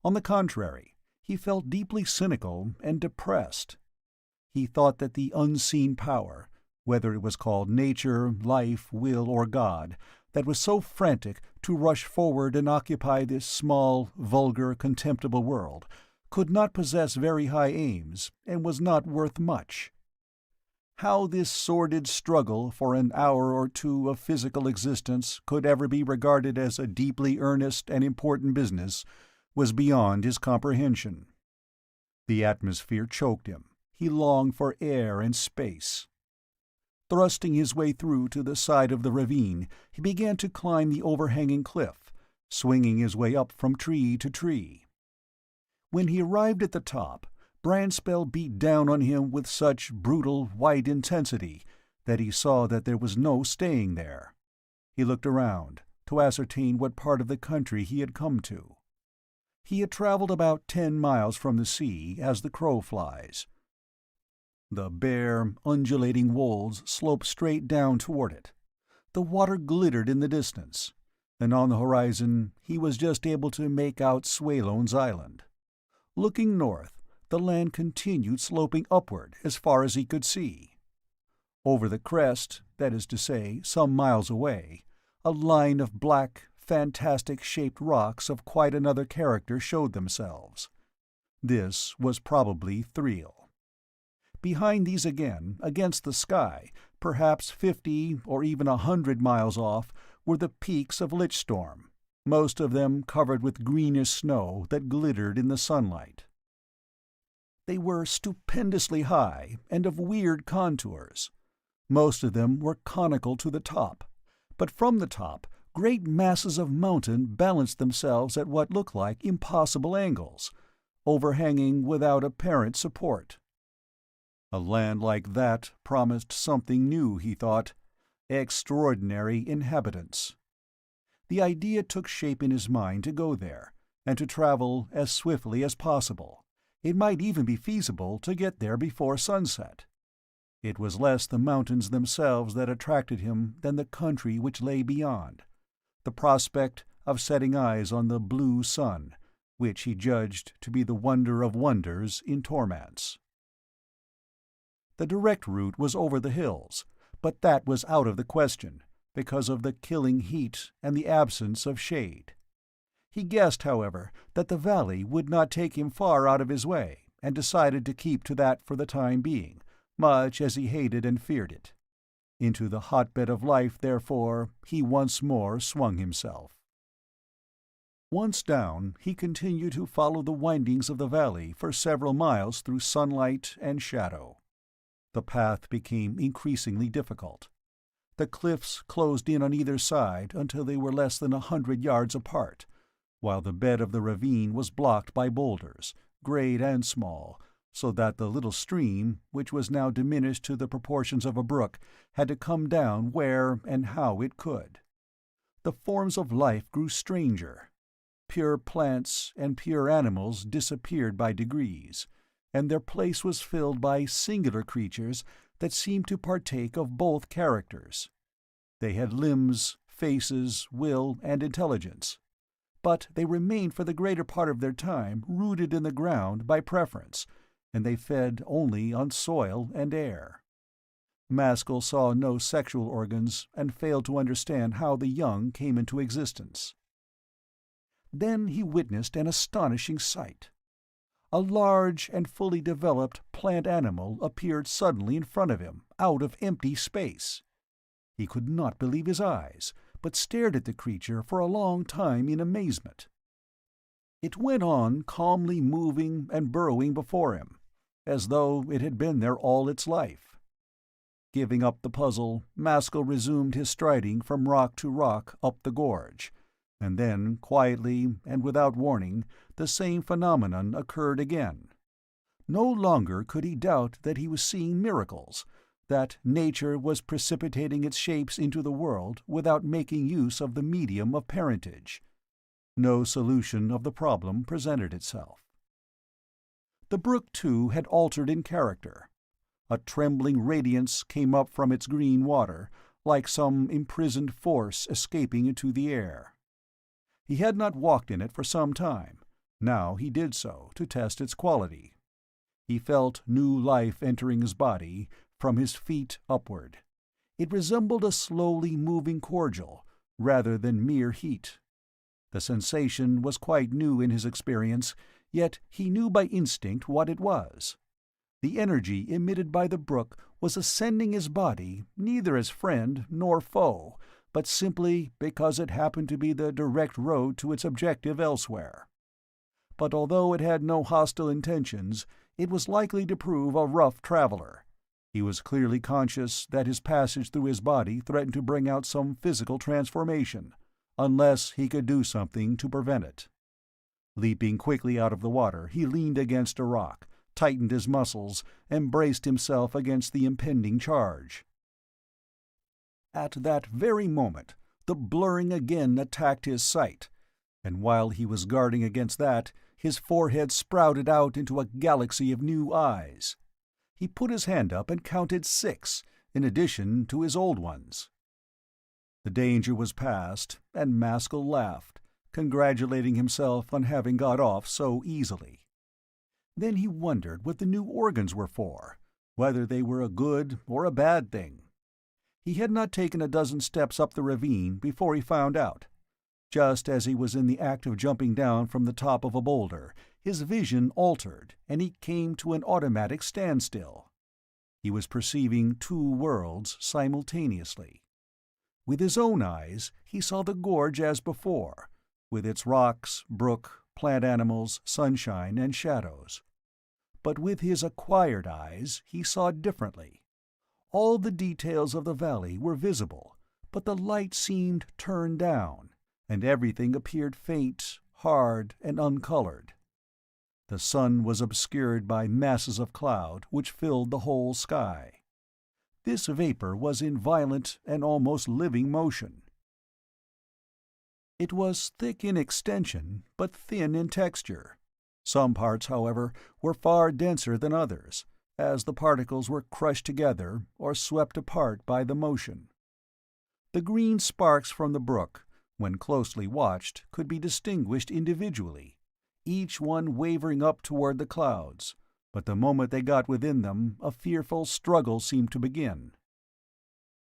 On the contrary, he felt deeply cynical and depressed. He thought that the unseen power, whether it was called nature, life, will, or God, that was so frantic to rush forward and occupy this small, vulgar, contemptible world, could not possess very high aims, and was not worth much. How this sordid struggle for an hour or 2 of physical existence could ever be regarded as a deeply earnest and important business was beyond his comprehension. The atmosphere choked him. He longed for air and space. Thrusting his way through to the side of the ravine, he began to climb the overhanging cliff, swinging his way up from tree to tree. When he arrived at the top, Brandspell beat down on him with such brutal, white intensity that he saw that there was no staying there. He looked around to ascertain what part of the country he had come to. He had traveled about 10 miles from the sea as the crow flies. The bare, undulating wolds sloped straight down toward it. The water glittered in the distance, and on the horizon he was just able to make out Swalone's Island. Looking north, the land continued sloping upward as far as he could see. Over the crest, that is to say, some miles away, a line of black, fantastic-shaped rocks of quite another character showed themselves. This was probably Thriel. Behind these again, against the sky, perhaps 50 or even 100 miles off, were the peaks of Lichstorm, most of them covered with greenish snow that glittered in the sunlight. They were stupendously high and of weird contours. Most of them were conical to the top, but from the top great masses of mountain balanced themselves at what looked like impossible angles, overhanging without apparent support. A land like that promised something new, he thought. Extraordinary inhabitants. The idea took shape in his mind to go there, and to travel as swiftly as possible. It might even be feasible to get there before sunset. It was less the mountains themselves that attracted him than the country which lay beyond, the prospect of setting eyes on the blue sun, which he judged to be the wonder of wonders in Tormance. The direct route was over the hills, but that was out of the question, because of the killing heat and the absence of shade. He guessed, however, that the valley would not take him far out of his way, and decided to keep to that for the time being, much as he hated and feared it. Into the hotbed of life, therefore, he once more swung himself. Once down, he continued to follow the windings of the valley for several miles through sunlight and shadow. The path became increasingly difficult. The cliffs closed in on either side until they were less than 100 yards apart, while the bed of the ravine was blocked by boulders, great and small, so that the little stream, which was now diminished to the proportions of a brook, had to come down where and how it could. The forms of life grew stranger. Pure plants and pure animals disappeared by degrees, and their place was filled by singular creatures that seemed to partake of both characters. They had limbs, faces, will, and intelligence, but they remained for the greater part of their time rooted in the ground by preference, and they fed only on soil and air. Maskull saw no sexual organs and failed to understand how the young came into existence. Then he witnessed an astonishing sight. A large and fully developed plant animal appeared suddenly in front of him, out of empty space. He could not believe his eyes, but stared at the creature for a long time in amazement. It went on calmly moving and burrowing before him, as though it had been there all its life. Giving up the puzzle, Maskull resumed his striding from rock to rock up the gorge, and then, quietly and without warning, the same phenomenon occurred again. No longer could he doubt that he was seeing miracles, that nature was precipitating its shapes into the world without making use of the medium of parentage. No solution of the problem presented itself. The brook, too, had altered in character. A trembling radiance came up from its green water, like some imprisoned force escaping into the air. He had not walked in it for some time. Now he did so, to test its quality. He felt new life entering his body, from his feet upward. It resembled a slowly moving cordial, rather than mere heat. The sensation was quite new in his experience, yet he knew by instinct what it was. The energy emitted by the brook was ascending his body, neither as friend nor foe, but simply because it happened to be the direct road to its objective elsewhere. But although it had no hostile intentions, it was likely to prove a rough traveler. He was clearly conscious that his passage through his body threatened to bring out some physical transformation, unless he could do something to prevent it. Leaping quickly out of the water, he leaned against a rock, tightened his muscles, and braced himself against the impending charge. At that very moment, the blurring again attacked his sight, and while he was guarding against that, his forehead sprouted out into a galaxy of new eyes. He put his hand up and counted 6, in addition to his old ones. The danger was past, and Maskull laughed, congratulating himself on having got off so easily. Then he wondered what the new organs were for, whether they were a good or a bad thing. He had not taken a dozen steps up the ravine before he found out. Just as he was in the act of jumping down from the top of a boulder, his vision altered, and he came to an automatic standstill. He was perceiving 2 worlds simultaneously. With his own eyes, he saw the gorge as before, with its rocks, brook, plant animals, sunshine, and shadows. But with his acquired eyes, he saw differently. All the details of the valley were visible, but the light seemed turned down, and everything appeared faint, hard, and uncolored. The sun was obscured by masses of cloud which filled the whole sky. This vapor was in violent and almost living motion. It was thick in extension, but thin in texture. Some parts, however, were far denser than others, as the particles were crushed together or swept apart by the motion. The green sparks from the brook, when closely watched, could be distinguished individually, each one wavering up toward the clouds, but the moment they got within them, a fearful struggle seemed to begin.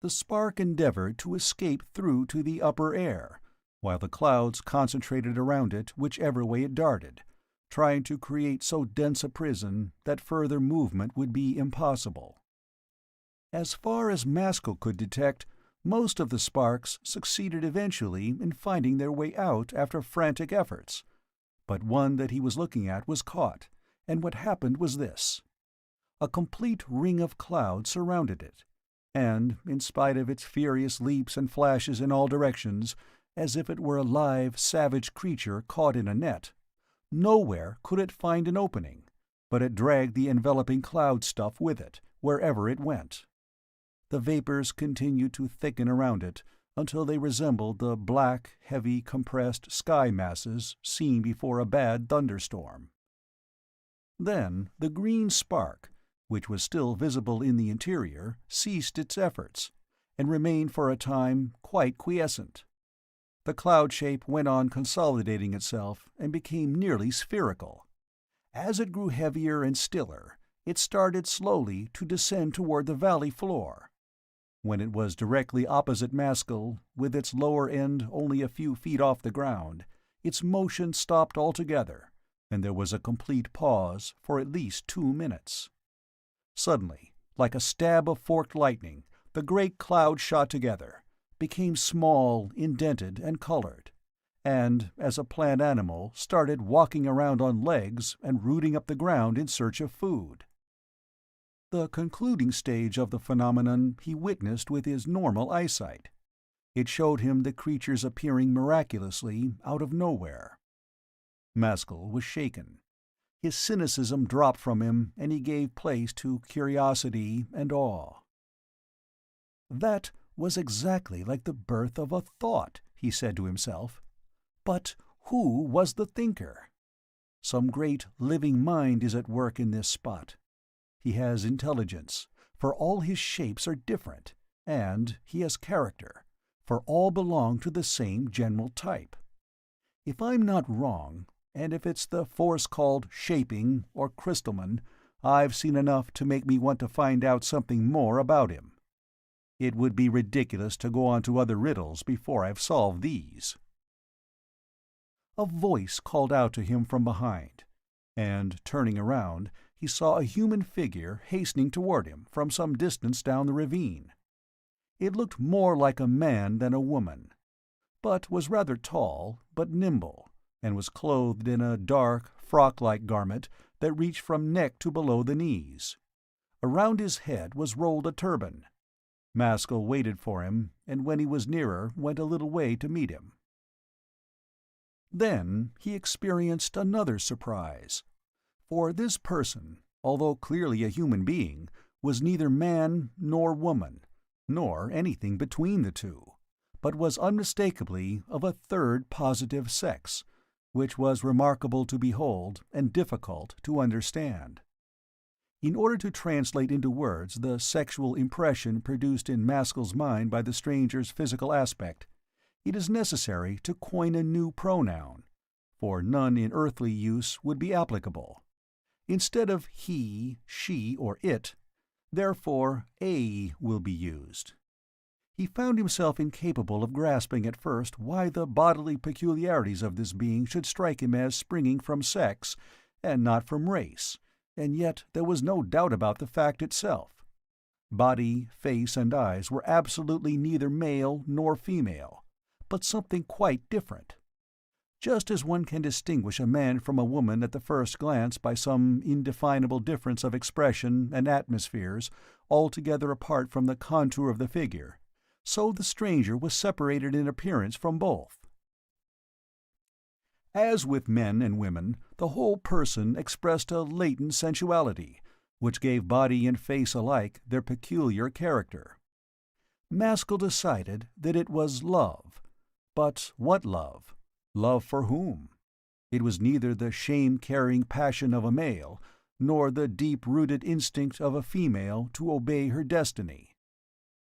The spark endeavored to escape through to the upper air, while the clouds concentrated around it whichever way it darted, trying to create so dense a prison that further movement would be impossible. As far as Maskull could detect, most of the sparks succeeded eventually in finding their way out after frantic efforts, but one that he was looking at was caught, and what happened was this. A complete ring of cloud surrounded it, and, in spite of its furious leaps and flashes in all directions, as if it were a live, savage creature caught in a net, nowhere could it find an opening, but it dragged the enveloping cloud stuff with it, wherever it went. The vapors continued to thicken around it until they resembled the black, heavy, compressed sky masses seen before a bad thunderstorm. Then the green spark, which was still visible in the interior, ceased its efforts, and remained for a time quite quiescent. The cloud shape went on consolidating itself and became nearly spherical. As it grew heavier and stiller, it started slowly to descend toward the valley floor. When it was directly opposite Maskull, with its lower end only a few feet off the ground, its motion stopped altogether, and there was a complete pause for at least 2 minutes. Suddenly, like a stab of forked lightning, the great cloud shot together, became small, indented, and colored, and, as a plant animal, started walking around on legs and rooting up the ground in search of food. The concluding stage of the phenomenon he witnessed with his normal eyesight. It showed him the creatures appearing miraculously out of nowhere. Maskull was shaken. His cynicism dropped from him, and he gave place to curiosity and awe. That was exactly like the birth of a thought, he said to himself. But who was the thinker? Some great living mind is at work in this spot. He has intelligence, for all his shapes are different, and he has character, for all belong to the same general type. If I'm not wrong, and if it's the force called shaping or crystalman, I've seen enough to make me want to find out something more about him. It would be ridiculous to go on to other riddles before I've solved these. A voice called out to him from behind, and, turning around, he saw a human figure hastening toward him from some distance down the ravine. It looked more like a man than a woman, but was rather tall, but nimble, and was clothed in a dark, frock-like garment that reached from neck to below the knees. Around his head was rolled a turban. Maskull waited for him, and when he was nearer went a little way to meet him. Then he experienced another surprise, for this person, although clearly a human being, was neither man nor woman, nor anything between the two, but was unmistakably of a third positive sex, which was remarkable to behold and difficult to understand. In order to translate into words the sexual impression produced in Maskull's mind by the stranger's physical aspect, it is necessary to coin a new pronoun, for none in earthly use would be applicable. Instead of he, she, or it, therefore a will be used. He found himself incapable of grasping at first why the bodily peculiarities of this being should strike him as springing from sex and not from race, and yet there was no doubt about the fact itself. Body, face, and eyes were absolutely neither male nor female, but something quite different. Just as one can distinguish a man from a woman at the first glance by some indefinable difference of expression and atmospheres altogether apart from the contour of the figure, so the stranger was separated in appearance from both. As with men and women, the whole person expressed a latent sensuality, which gave body and face alike their peculiar character. Maskull decided that it was love. But what love? Love for whom? It was neither the shame-carrying passion of a male, nor the deep-rooted instinct of a female to obey her destiny.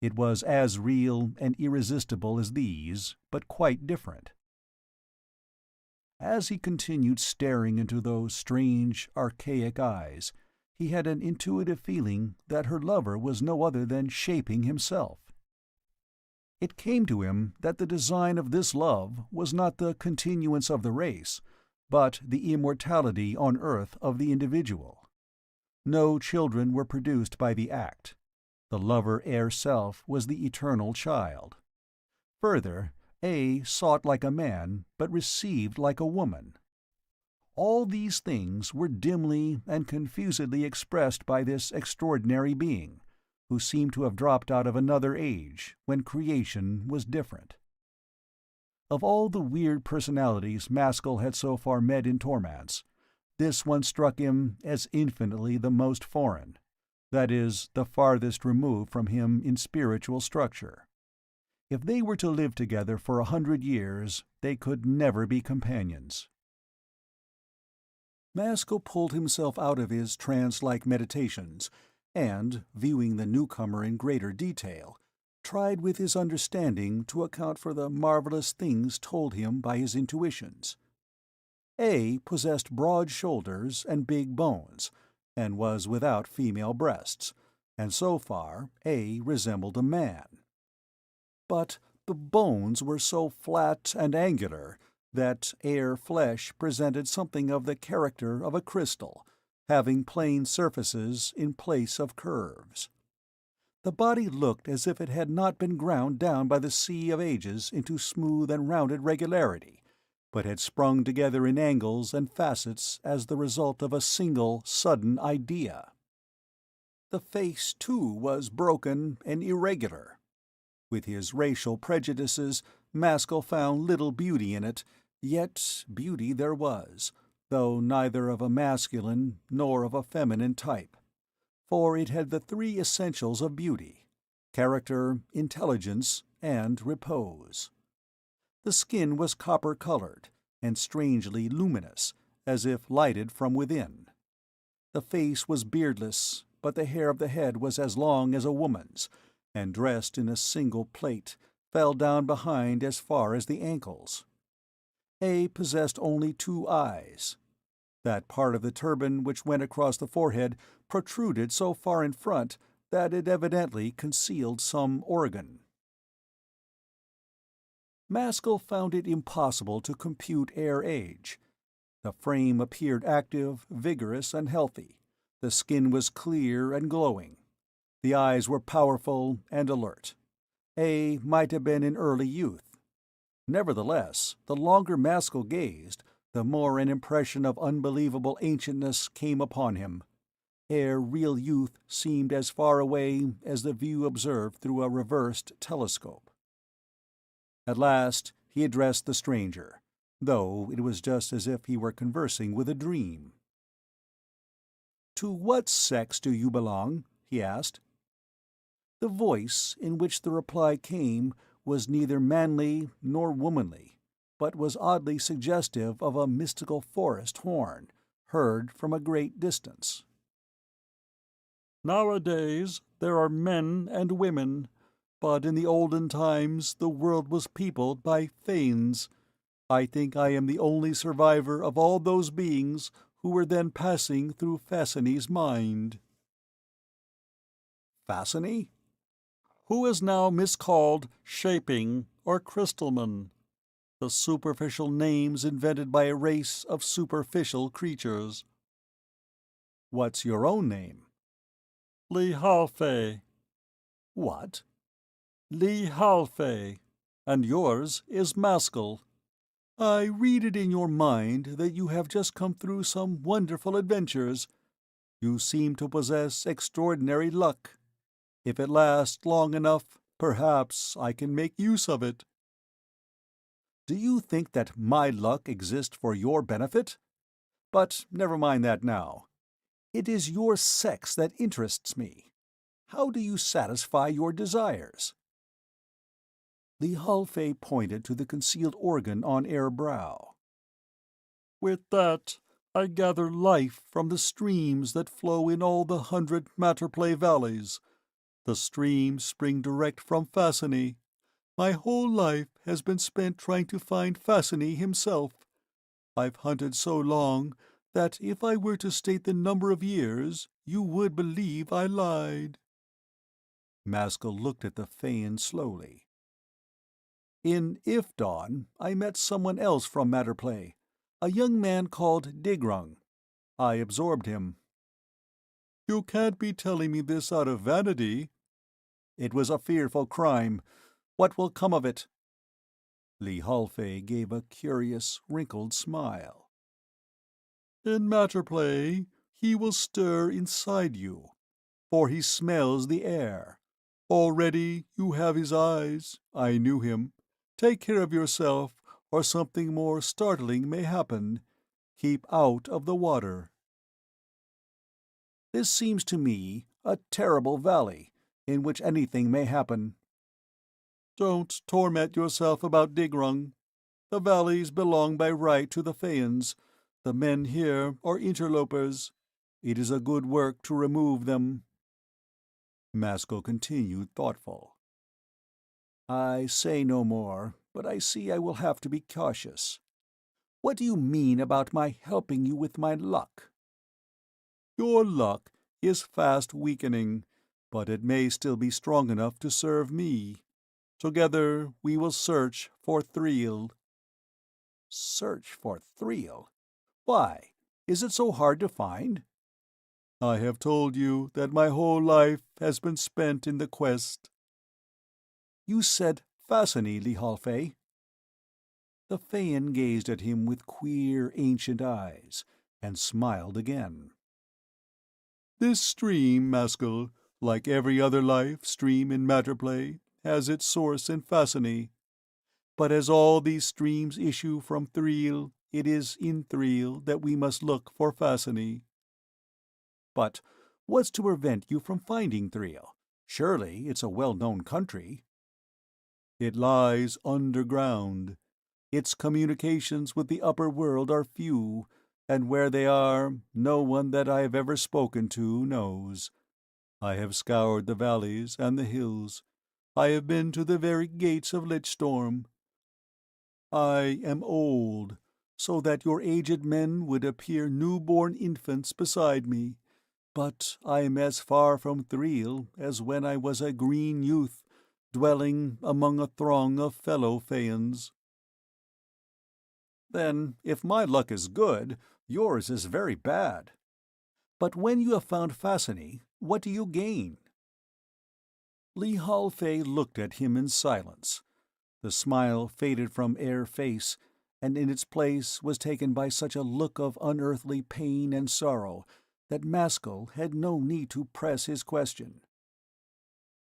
It was as real and irresistible as these, but quite different. As he continued staring into those strange, archaic eyes, he had an intuitive feeling that her lover was no other than Shaping himself. It came to him that the design of this love was not the continuance of the race, but the immortality on earth of the individual. No children were produced by the act. The lover Air Self was the eternal child. Further, A sought like a man, but received like a woman. All these things were dimly and confusedly expressed by this extraordinary being, who seemed to have dropped out of another age, when creation was different. Of all the weird personalities Maskull had so far met in Tormance, this one struck him as infinitely the most foreign, that is, the farthest removed from him in spiritual structure. If they were to live together for 100 years, they could never be companions. Maskull pulled himself out of his trance-like meditations, and, viewing the newcomer in greater detail, tried with his understanding to account for the marvelous things told him by his intuitions. A possessed broad shoulders and big bones, and was without female breasts, and so far A resembled a man. But the bones were so flat and angular that Air flesh presented something of the character of a crystal, having plain surfaces in place of curves. The body looked as if it had not been ground down by the sea of ages into smooth and rounded regularity, but had sprung together in angles and facets as the result of a single, sudden idea. The face, too, was broken and irregular. With his racial prejudices, Maskull found little beauty in it, yet beauty there was, though neither of a masculine nor of a feminine type, for it had the three essentials of beauty: character, intelligence, and repose. The skin was copper-colored, and strangely luminous, as if lighted from within. The face was beardless, but the hair of the head was as long as a woman's, and dressed in a single plait, fell down behind as far as the ankles. A possessed only 2 eyes. That part of the turban which went across the forehead protruded so far in front that it evidently concealed some organ. Maskull found it impossible to compute Air age. The frame appeared active, vigorous, and healthy. The skin was clear and glowing. The eyes were powerful and alert. A might have been in early youth. Nevertheless, the longer Maskull gazed, the more an impression of unbelievable ancientness came upon him. Ere real youth seemed as far away as the view observed through a reversed telescope. At last he addressed the stranger, though it was just as if he were conversing with a dream. "To what sex do you belong?" he asked. The voice in which the reply came was neither manly nor womanly, but was oddly suggestive of a mystical forest horn, heard from a great distance. "Nowadays there are men and women, but in the olden times the world was peopled by Fanes. I think I am the only survivor of all those beings who were then passing through Fascine's mind." Fascine? Who is now miscalled Shaping or Crystalman, the superficial names invented by a race of superficial creatures. What's your own name? Lihalfe. What? Lihalfe. And yours is Maskull. I read it in your mind that you have just come through some wonderful adventures. You seem to possess extraordinary luck. If it lasts long enough, perhaps I can make use of it. Do you think that my luck exists for your benefit? But never mind that now. It is your sex that interests me. How do you satisfy your desires? Lihalfe pointed to the concealed organ on Air Brow. With that, I gather life from the streams that flow in all the 100 Matterplay valleys. The streams spring direct from Fascine. My whole life has been spent trying to find Fascine himself. I've hunted so long that if I were to state the number of years, you would believe I lied. Maskull looked at the Phaean slowly. In Ifdawn, I met someone else from Matterplay, a young man called Digrung. I absorbed him. You can't be telling me this out of vanity. It was a fearful crime. What will come of it? Lihalfe gave a curious, wrinkled smile. In Matterplay, he will stir inside you, for he smells the air. Already you have his eyes. I knew him. Take care of yourself, or something more startling may happen. Keep out of the water. This seems to me a terrible valley, in which anything may happen. Don't torment yourself about Digrung. The valleys belong by right to the Phaeans. The men here are interlopers. It is a good work to remove them. Maskull continued thoughtful. I say no more, but I see I will have to be cautious. What do you mean about my helping you with my luck? Your luck is fast weakening, but it may still be strong enough to serve me. Together we will search for Thriel. Search for Thriel? Why? Is it so hard to find? I have told you that my whole life has been spent in the quest. You said Fascine, Lihalfe. The Phaean gazed at him with queer, ancient eyes, and smiled again. This stream, Maskull, like every other life stream in Matterplay, has its source in Fascine. But as all these streams issue from Thriel, it is in Thriel that we must look for Fascine. But what's to prevent you from finding Thriel? Surely it's a well-known country. It lies underground. Its communications with the upper world are few, and where they are, no one that I have ever spoken to knows. I have scoured the valleys and the hills. I have been to the very gates of Lichstorm. I am old, so that your aged men would appear new-born infants beside me, but I am as far from Thriel as when I was a green youth, dwelling among a throng of fellow Phaeans. Then, if my luck is good, yours is very bad. But when you have found Fascine, what do you gain? Lihalfe looked at him in silence. The smile faded from Air's face, and in its place was taken by such a look of unearthly pain and sorrow that Maskull had no need to press his question.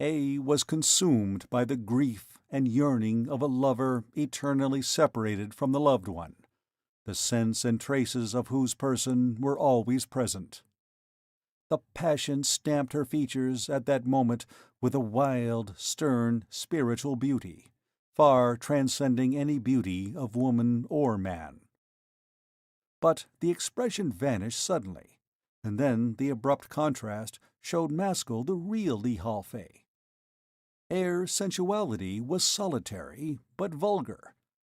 A was consumed by the grief and yearning of a lover eternally separated from the loved one, the sense and traces of whose person were always present. The passion stamped her features at that moment with a wild, stern, spiritual beauty, far transcending any beauty of woman or man. But the expression vanished suddenly, and then the abrupt contrast showed Maskull the real Lee Halfay. Air's sensuality was solitary, but vulgar.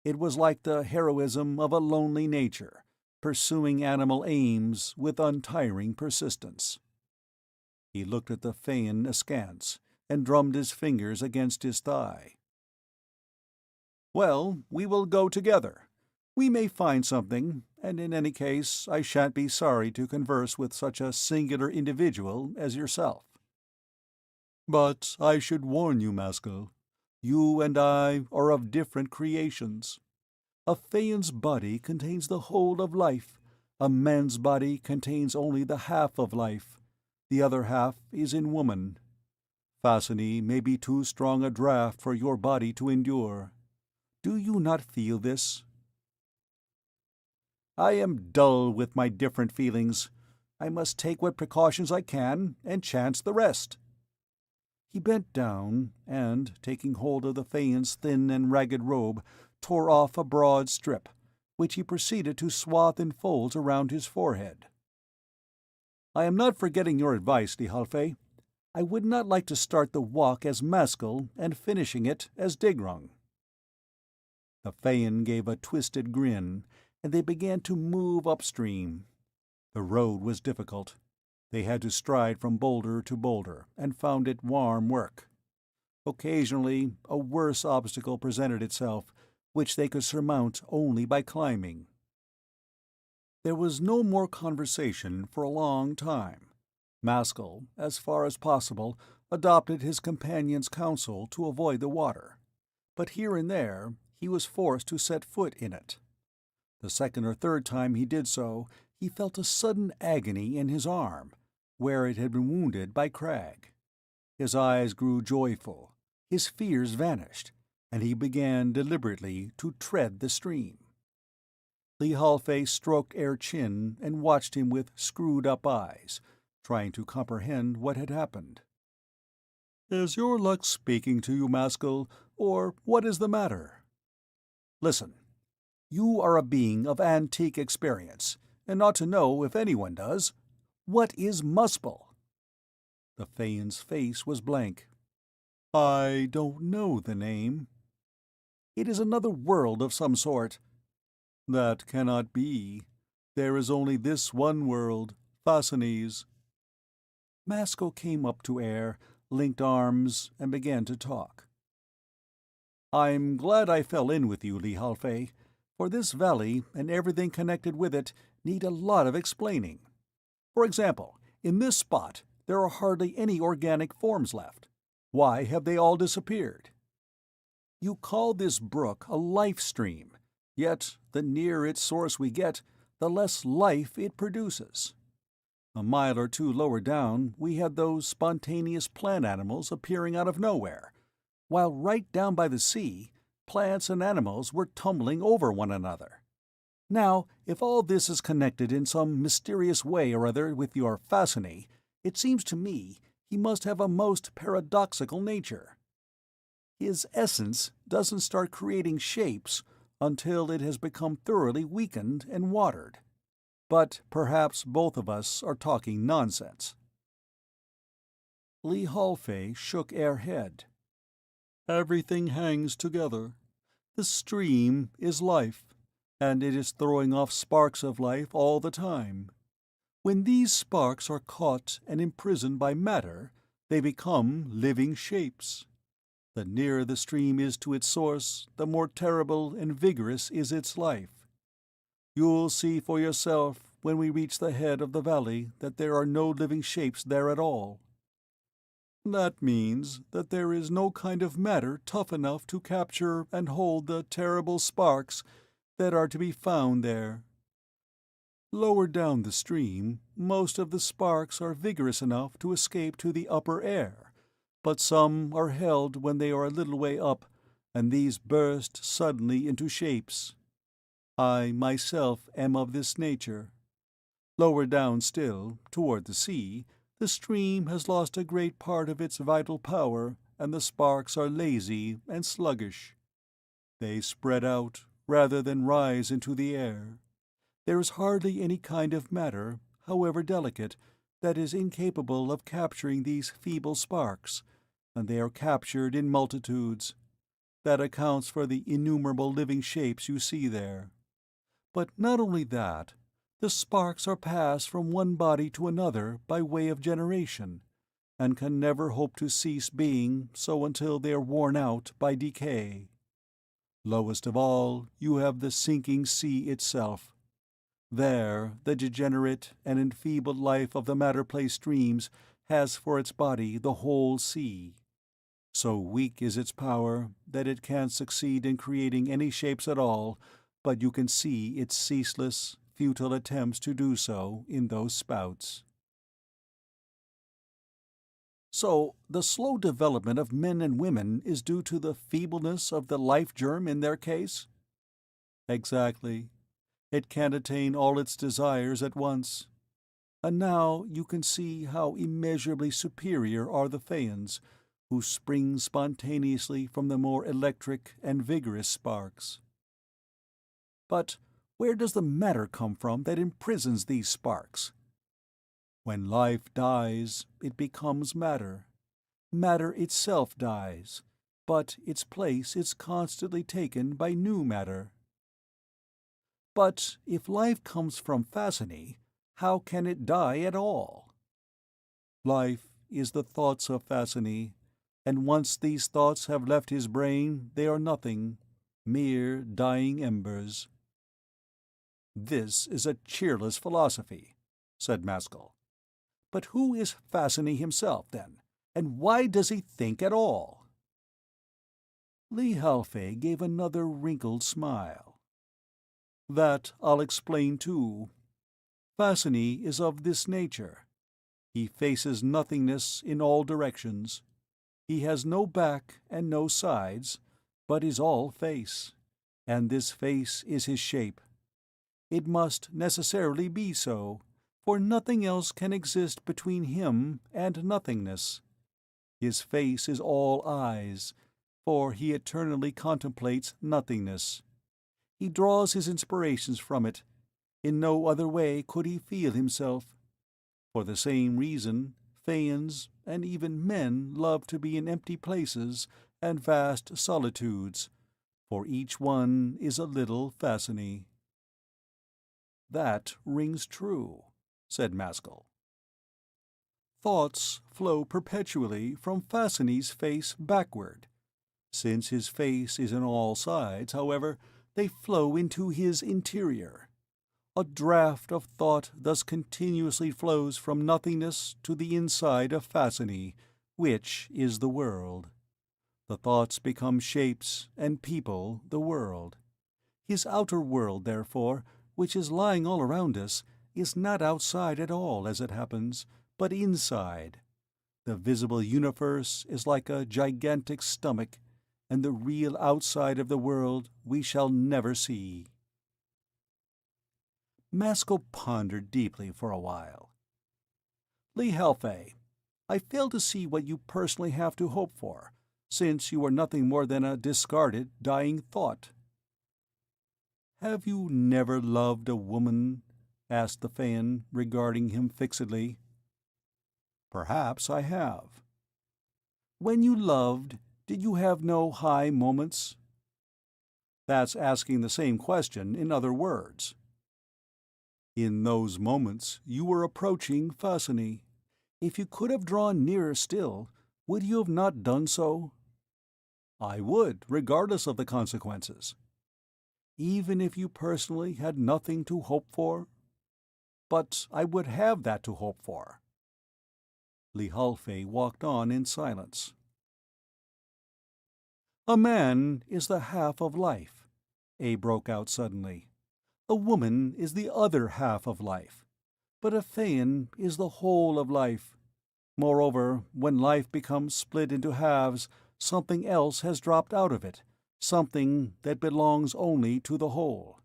It was like the heroism of a lonely nature, pursuing animal aims with untiring persistence. He looked at the Phaean askance, and drummed his fingers against his thigh. "Well, we will go together. We may find something, and in any case I shan't be sorry to converse with such a singular individual as yourself. But I should warn you, Maskull, you and I are of different creations. A Phaean's body contains the whole of life. A man's body contains only the half of life. The other half is in woman. Phasane may be too strong a draught for your body to endure. Do you not feel this?" "I am dull with my different feelings. I must take what precautions I can, and chance the rest." He bent down, and, taking hold of the Phaean's thin and ragged robe, tore off a broad strip, which he proceeded to swathe in folds around his forehead. "I am not forgetting your advice, Lee Halfay. I would not like to start the walk as Maskull and finishing it as Digrung." The Phaean gave a twisted grin, and they began to move upstream. The road was difficult. They had to stride from boulder to boulder, and found it warm work. Occasionally a worse obstacle presented itself, which they could surmount only by climbing. There was no more conversation for a long time. Maskull, as far as possible, adopted his companion's counsel to avoid the water, but here and there he was forced to set foot in it. The second or third time he did so, he felt a sudden agony in his arm, where it had been wounded by Crag. His eyes grew joyful, his fears vanished, and he began deliberately to tread the stream. Lee Halfay stroked Air's chin and watched him with screwed-up eyes, trying to comprehend what had happened. "Is your luck speaking to you, Maskull, or what is the matter? Listen. You are a being of antique experience, and ought to know, if anyone does. What is Muspel?" The Phaean's face was blank. "I don't know the name." "It is another world of some sort." "That cannot be. There is only this one world, Phasane's." Maskull came up to Air, linked arms, and began to talk. "I'm glad I fell in with you, Lee Halfay, for this valley and everything connected with it need a lot of explaining. For example, in this spot there are hardly any organic forms left. Why have they all disappeared? You call this brook a life stream, yet the nearer its source we get, the less life it produces. A mile or two lower down we had those spontaneous plant animals appearing out of nowhere, while right down by the sea, plants and animals were tumbling over one another. Now, if all this is connected in some mysterious way or other with your Phasane, it seems to me he must have a most paradoxical nature. His essence doesn't start creating shapes until it has become thoroughly weakened and watered. But perhaps both of us are talking nonsense." Lee Halfay shook Air's head. "Everything hangs together. The stream is life, and it is throwing off sparks of life all the time. When these sparks are caught and imprisoned by matter, they become living shapes. The nearer the stream is to its source, the more terrible and vigorous is its life. You'll see for yourself when we reach the head of the valley that there are no living shapes there at all. That means that there is no kind of matter tough enough to capture and hold the terrible sparks that are to be found there. Lower down the stream, most of the sparks are vigorous enough to escape to the upper air, but some are held when they are a little way up, and these burst suddenly into shapes. I myself am of this nature. Lower down still, toward the sea, the stream has lost a great part of its vital power, and the sparks are lazy and sluggish. They spread out rather than rise into the air. There is hardly any kind of matter, however delicate, that is incapable of capturing these feeble sparks, and they are captured in multitudes. That accounts for the innumerable living shapes you see there. But not only that, the sparks are passed from one body to another by way of generation, and can never hope to cease being so until they are worn out by decay. Lowest of all, you have the sinking sea itself. There, the degenerate and enfeebled life of the matter-play streams has for its body the whole sea. So weak is its power that it can't succeed in creating any shapes at all, but you can see its ceaseless, futile attempts to do so in those spouts. So, the slow development of men and women is due to the feebleness of the life germ in their case? Exactly. It can't attain all its desires at once. And now you can see how immeasurably superior are the Phaeons, who spring spontaneously from the more electric and vigorous sparks. But where does the matter come from that imprisons these sparks? When life dies, it becomes matter. Matter itself dies, but its place is constantly taken by new matter. But if life comes from Fascini, how can it die at all? Life is the thoughts of Fascini, and once these thoughts have left his brain, they are nothing, mere dying embers. "This is a cheerless philosophy," said Maskull. "But who is Fascini himself, then, and why does he think at all?" Lee Halfay gave another wrinkled smile. "That I'll explain too. Fascini is of this nature. He faces nothingness in all directions. He has no back and no sides, but is all face, and this face is his shape. It must necessarily be so, for nothing else can exist between him and nothingness. His face is all eyes, for he eternally contemplates nothingness. He draws his inspirations from it. In no other way could he feel himself. For the same reason, Phaeons and even men love to be in empty places and vast solitudes, for each one is a little Fascini." "That rings true," said Maskull. "Thoughts flow perpetually from Fascini's face backward. Since his face is on all sides, however, they flow into his interior. A draught of thought thus continuously flows from nothingness to the inside of Fascini, which is the world. The thoughts become shapes and people the world. His outer world, therefore, which is lying all around us, is not outside at all, as it happens, but inside. The visible universe is like a gigantic stomach, and the real outside of the world we shall never see." Maskull pondered deeply for a while. "Lee Halfay, I fail to see what you personally have to hope for, since you are nothing more than a discarded, dying thought." "Have you never loved a woman?" asked the Phaeon, regarding him fixedly. "Perhaps I have." "When you loved, did you have no high moments?" "That's asking the same question in other words." "In those moments you were approaching Fascini. If you could have drawn nearer still, would you have not done so?" "I would, regardless of the consequences." "Even if you personally had nothing to hope for?" "But I would have that to hope for." Lee Halfay walked on in silence. "A man is the half of life," A broke out suddenly. "A woman is the other half of life. But a Phaeon is the whole of life. Moreover, when life becomes split into halves, something else has dropped out of it, something that belongs only to the whole.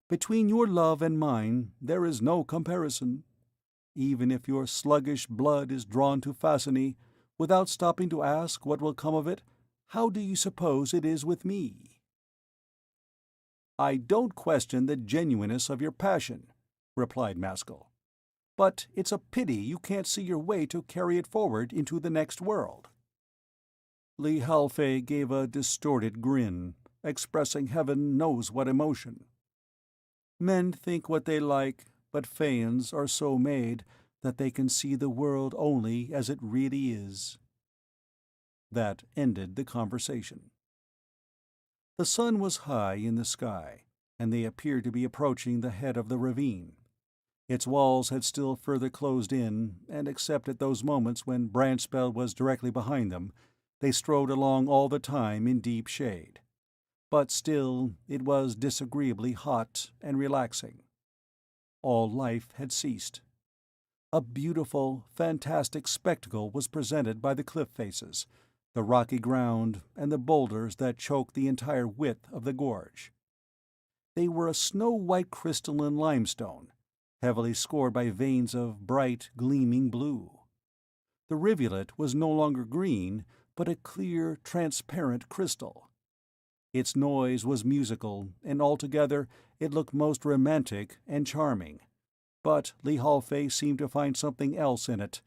Between your love and mine there is no comparison. Even if your sluggish blood is drawn to Fasciny, without stopping to ask what will come of it, how do you suppose it is with me?" "I don't question the genuineness of your passion," replied Maskull. "But it's a pity you can't see your way to carry it forward into the next world." Li Halfei gave a distorted grin, expressing heaven knows what emotion. "Men think what they like, but Phaeans are so made that they can see the world only as it really is." That ended the conversation. The sun was high in the sky, and they appeared to be approaching the head of the ravine. Its walls had still further closed in, and except at those moments when Branchspell was directly behind them, they strode along all the time in deep shade. But still it was disagreeably hot and relaxing. All life had ceased. A beautiful, fantastic spectacle was presented by the cliff faces, the rocky ground, and the boulders that choked the entire width of the gorge. They were a snow-white crystalline limestone, heavily scored by veins of bright, gleaming blue. The rivulet was no longer green, but a clear, transparent crystal. Its noise was musical, and altogether it looked most romantic and charming. But Li Halfei seemed to find something else in it.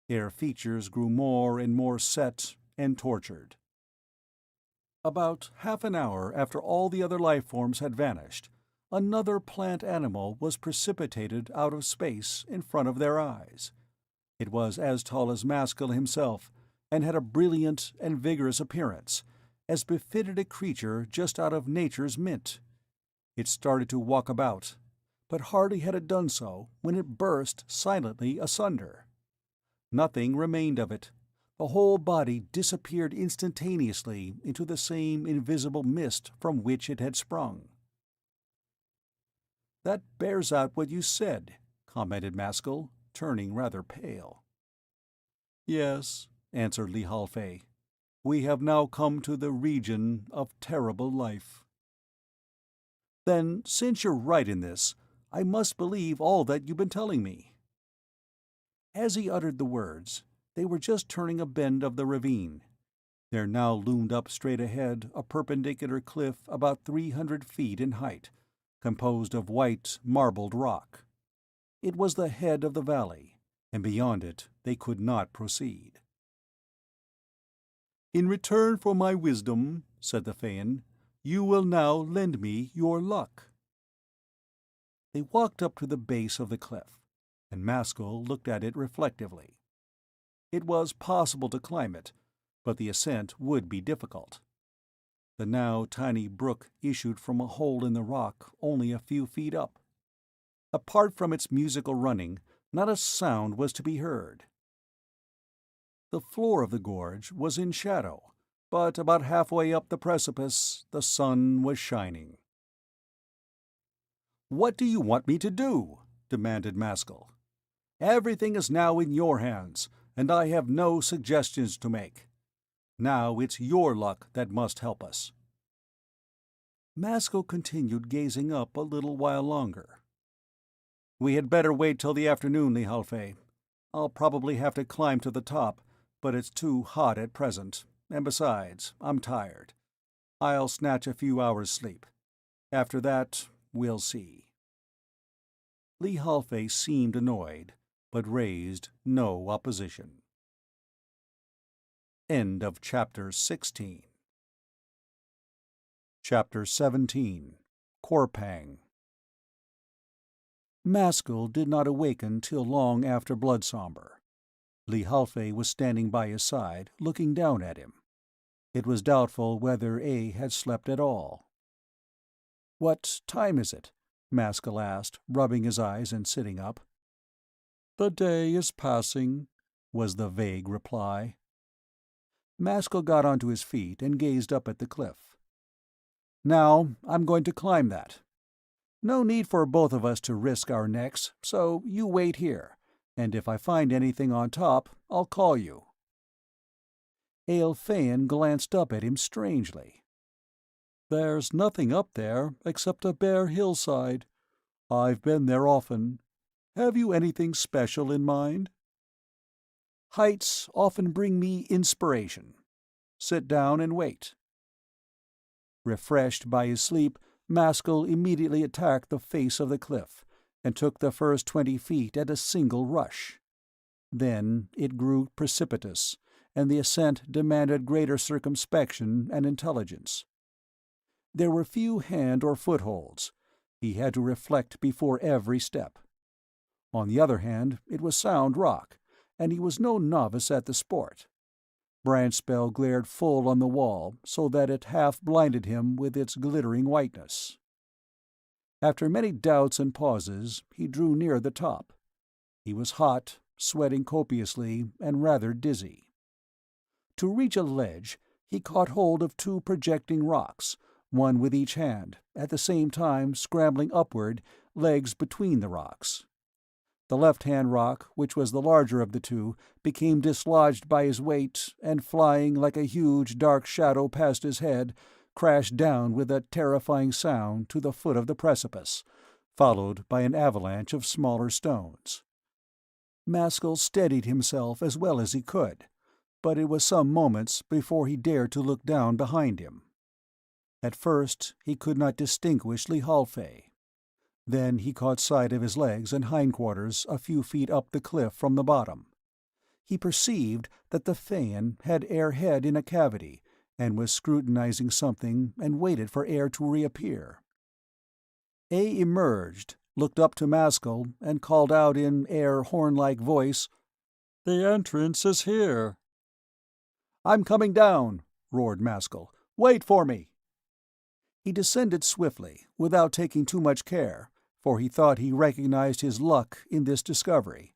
Their features grew more and more set and tortured. About half an hour after all the other life forms had vanished, another plant animal was precipitated out of space in front of their eyes. It was as tall as Maskull himself, and had a brilliant and vigorous appearance, as befitted a creature just out of nature's mint. It started to walk about, but hardly had it done so when it burst silently asunder. Nothing remained of it. The whole body disappeared instantaneously into the same invisible mist from which it had sprung. "That bears out what you said," commented Maskull, turning rather pale. "Yes," answered Li Halfei. "We have now come to the region of terrible life." "Then, since you're right in this, I must believe all that you've been telling me." As he uttered the words, they were just turning a bend of the ravine. There now loomed up straight ahead a perpendicular cliff about 300 feet in height, composed of white, marbled rock. It was the head of the valley, and beyond it they could not proceed. "In return for my wisdom," said the Phaean, "you will now lend me your luck." They walked up to the base of the cliff, and Maskull looked at it reflectively. It was possible to climb it, but the ascent would be difficult. The now tiny brook issued from a hole in the rock only a few feet up. Apart from its musical running, not a sound was to be heard. The floor of the gorge was in shadow, but about halfway up the precipice the sun was shining. "What do you want me to do?" demanded Maskull. "Everything is now in your hands, and I have no suggestions to make. Now it's your luck that must help us." Maskull continued gazing up a little while longer. "We had better wait till the afternoon, Li Halfei. I'll probably have to climb to the top, but it's too hot at present, and besides, I'm tired. I'll snatch a few hours' sleep. After that, we'll see." Li Halfei seemed annoyed, but raised no opposition. End of Chapter 16. Chapter 17. Corpang. Maskull did not awaken till long after Bloodsomber. Li Halfei was standing by his side, looking down at him. It was doubtful whether A had slept at all. "What time is it?" Maskull asked, rubbing his eyes and sitting up. "The day is passing," was the vague reply. Maskull got onto his feet and gazed up at the cliff. "Now I'm going to climb that. No need for both of us to risk our necks, so you wait here, and if I find anything on top, I'll call you." Aelphaean glanced up at him strangely. There's nothing up there except a bare hillside. I've been there often. Have you anything special in mind? Heights often bring me inspiration. Sit down and wait. Refreshed by his sleep, Maskull immediately attacked the face of the cliff, and took the first 20 feet at a single rush. Then it grew precipitous, and the ascent demanded greater circumspection and intelligence. There were few hand or footholds. He had to reflect before every step. On the other hand, it was sound rock, and he was no novice at the sport. Branchspell glared full on the wall, so that it half blinded him with its glittering whiteness. After many doubts and pauses, he drew near the top. He was hot, sweating copiously, and rather dizzy. To reach a ledge, he caught hold of 2 projecting rocks, one with each hand, at the same time scrambling upward, legs between the rocks. The left-hand rock, which was the larger of the 2, became dislodged by his weight, and flying like a huge dark shadow past his head, crashed down with a terrifying sound to the foot of the precipice, followed by an avalanche of smaller stones. Maskull steadied himself as well as he could, but it was some moments before he dared to look down behind him. At first he could not distinguish Lihalfey. Then he caught sight of his legs and hindquarters a few feet up the cliff from the bottom. He perceived that the Phaean had air head in a cavity, and was scrutinizing something and waited for air to reappear. A emerged, looked up to Maskull, and called out in air horn-like voice, "The entrance is here." "I'm coming down," roared Maskull. "Wait for me." He descended swiftly, without taking too much care, for he thought he recognized his luck in this discovery,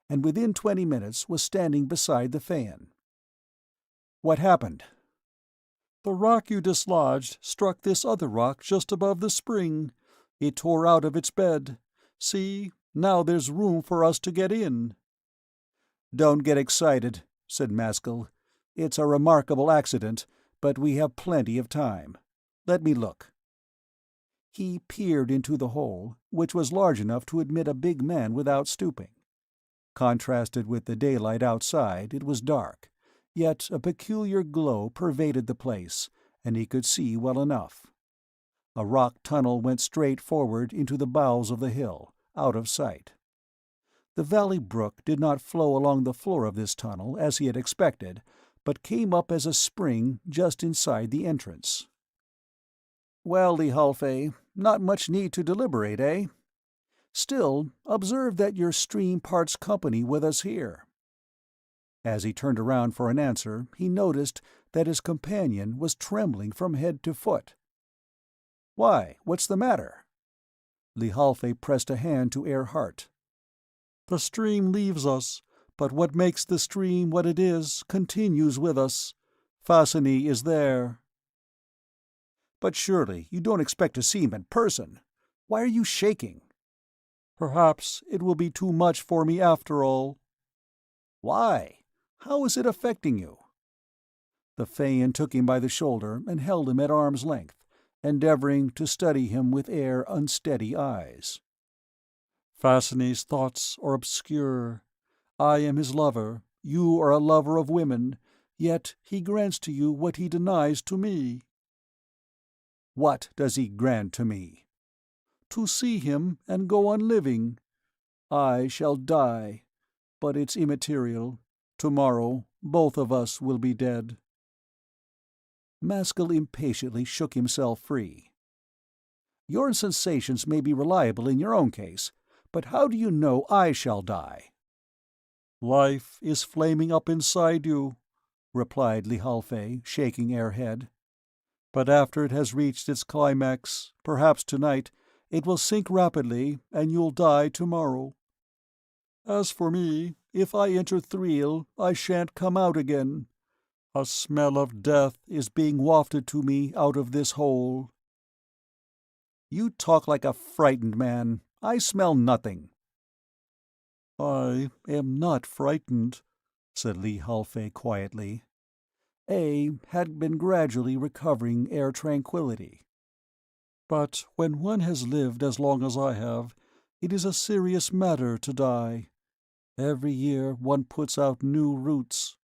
and within 20 minutes was standing beside the Phaean. "What happened?" "The rock you dislodged struck this other rock just above the spring. It tore out of its bed. See, now there's room for us to get in." "Don't get excited," said Maskull. "It's a remarkable accident, but we have plenty of time. Let me look." He peered into the hole, which was large enough to admit a big man without stooping. Contrasted with the daylight outside, it was dark, yet a peculiar glow pervaded the place, and he could see well enough. A rock tunnel went straight forward into the bowels of the hill, out of sight. The valley brook did not flow along the floor of this tunnel as he had expected, but came up as a spring just inside the entrance. "Well, Lihalfey, not much need to deliberate, eh? Still, observe that your stream parts company with us here." As he turned around for an answer, he noticed that his companion was trembling from head to foot. "Why, what's the matter?" Lihalfey pressed a hand to Earhart. "The stream leaves us, but what makes the stream what it is continues with us. Fascini is there." "But surely you don't expect to see him in person. Why are you shaking?" "Perhaps it will be too much for me after all." "Why? How is it affecting you?" The Phaean took him by the shoulder and held him at arm's length, endeavoring to study him with unsteady eyes. "Fascini's thoughts are obscure. I am his lover, you are a lover of women, yet he grants to you what he denies to me." "What does he grant to me?" "To see him and go on living. I shall die, but it's immaterial. Tomorrow both of us will be dead." Maskull impatiently shook himself free. "Your sensations may be reliable in your own case, but how do you know I shall die?" "Life is flaming up inside you," replied Lihalfey, shaking Airhead. "But after it has reached its climax, perhaps tonight, it will sink rapidly, and you'll die tomorrow. As for me, if I enter Thriel, I shan't come out again. A smell of death is being wafted to me out of this hole." "You talk like a frightened man. I smell nothing." "I am not frightened," said Lihalfey quietly. A had been gradually recovering air tranquility. "But when one has lived as long as I have, it is a serious matter to die. Every year one puts out new roots."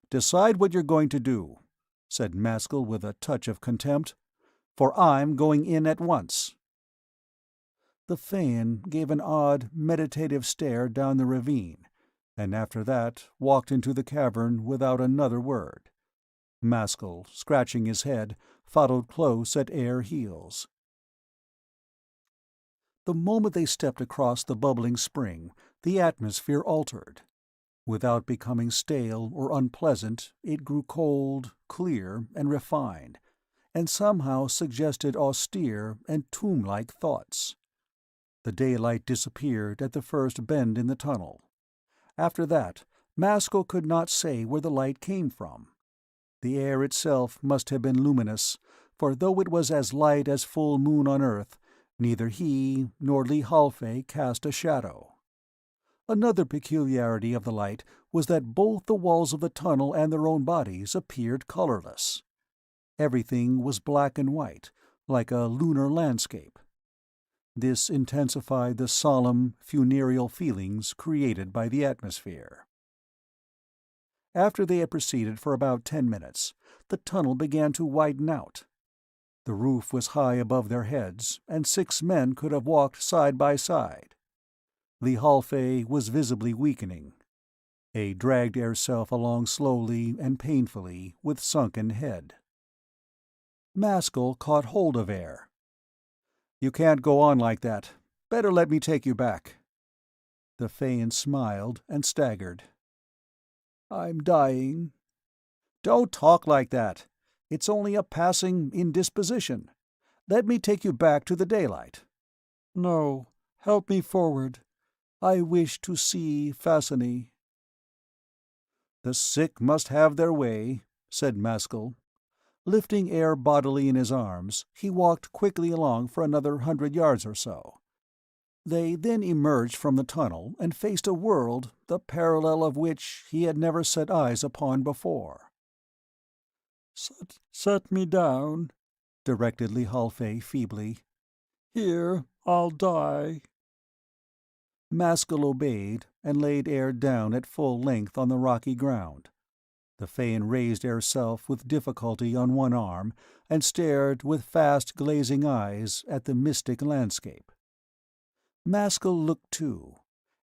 "Decide what you're going to do," said Maskull with a touch of contempt, "for I'm going in at once." The Phaean gave an odd, meditative stare down the ravine, and after that walked into the cavern without another word. Maskull, scratching his head, followed close at Air heels. The moment they stepped across the bubbling spring, the atmosphere altered. Without becoming stale or unpleasant, it grew cold, clear, and refined, and somehow suggested austere and tomb-like thoughts. The daylight disappeared at the first bend in the tunnel. After that, Maskull could not say where the light came from. The air itself must have been luminous, for though it was as light as full moon on earth, neither he nor Li Halfei cast a shadow. Another peculiarity of the light was that both the walls of the tunnel and their own bodies appeared colorless. Everything was black and white, like a lunar landscape. This intensified the solemn, funereal feelings created by the atmosphere. After they had proceeded for about 10 minutes, the tunnel began to widen out. The roof was high above their heads, and 6 men could have walked side by side. Li Halfei was visibly weakening. A dragged herself along slowly and painfully, with sunken head. Maskull caught hold of Air. "You can't go on like that. Better let me take you back." The Phaean smiled and staggered. "I'm dying." "Don't talk like that. It's only a passing indisposition. Let me take you back to the daylight." "No, help me forward. I wish to see Fascini." "The sick must have their way," said Maskull. Lifting Air bodily in his arms, he walked quickly along for another 100 yards or so. They then emerged from the tunnel and faced a world the parallel of which he had never set eyes upon before. Set me down," directed Li Halfei feebly. "Here I'll die." Maskull obeyed and laid Air down at full length on the rocky ground. The Phaean raised herself with difficulty on one arm and stared with fast glazing eyes at the mystic landscape. Maskull looked too,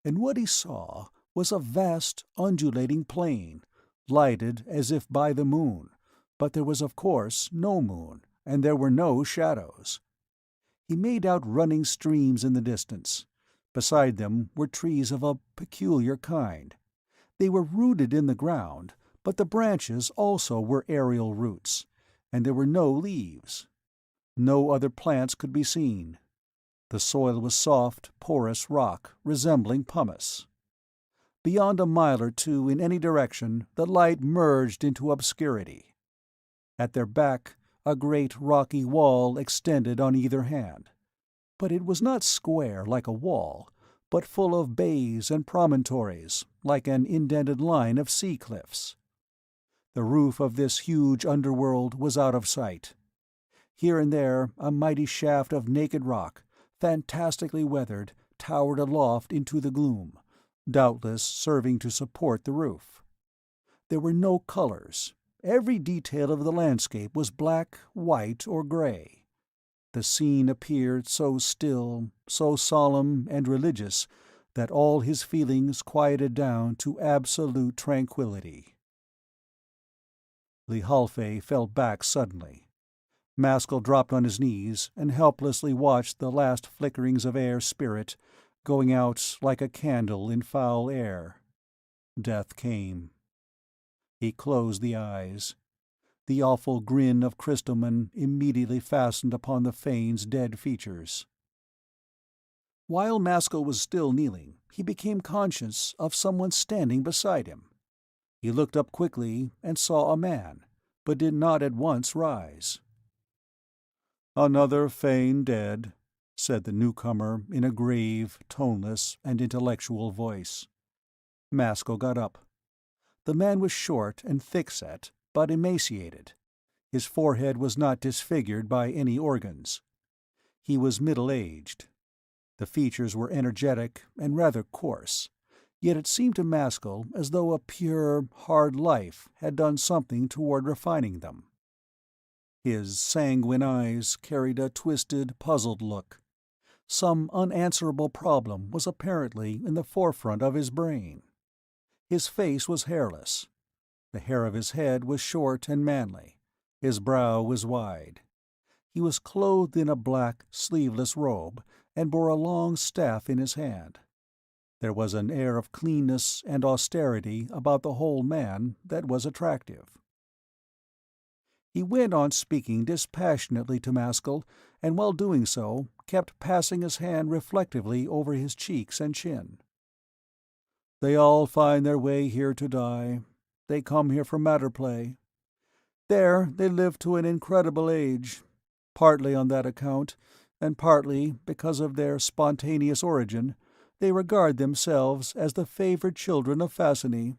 and what he saw was a vast, undulating plain, lighted as if by the moon, but there was of course no moon, and there were no shadows. He made out running streams in the distance. Beside them were trees of a peculiar kind. They were rooted in the ground, but the branches also were aerial roots, and there were no leaves. No other plants could be seen. The soil was soft, porous rock, resembling pumice. Beyond a mile or two in any direction, the light merged into obscurity. At their back, a great rocky wall extended on either hand. But it was not square like a wall, but full of bays and promontories, like an indented line of sea cliffs. The roof of this huge underworld was out of sight. Here and there a mighty shaft of naked rock, fantastically weathered, towered aloft into the gloom, doubtless serving to support the roof. There were no colors. Every detail of the landscape was black, white, or gray. The scene appeared so still, so solemn and religious, that all his feelings quieted down to absolute tranquillity. Li Halfei fell back suddenly. Maskull dropped on his knees and helplessly watched the last flickerings of Air's spirit, going out like a candle in foul air. Death came. He closed the eyes. The awful grin of Crystalman immediately fastened upon the Phaean's dead features. While Maskull was still kneeling, he became conscious of someone standing beside him. He looked up quickly and saw a man, but did not at once rise. "Another Phaean dead," said the newcomer in a grave, toneless, and intellectual voice. Maskull got up. The man was short and thick-set, but emaciated. His forehead was not disfigured by any organs. He was middle-aged. The features were energetic and rather coarse, yet it seemed to Maskull as though a pure, hard life had done something toward refining them. His sanguine eyes carried a twisted, puzzled look. Some unanswerable problem was apparently in the forefront of his brain. His face was hairless. The hair of his head was short and manly. His brow was wide. He was clothed in a black, sleeveless robe, and bore a long staff in his hand. There was an air of cleanness and austerity about the whole man that was attractive. He went on speaking dispassionately to Maskull, and while doing so, kept passing his hand reflectively over his cheeks and chin. "They all find their way here to die. They come here for matter play. There they live to an incredible age, partly on that account, and partly because of their spontaneous origin. They regard themselves as the favored children of Fascini.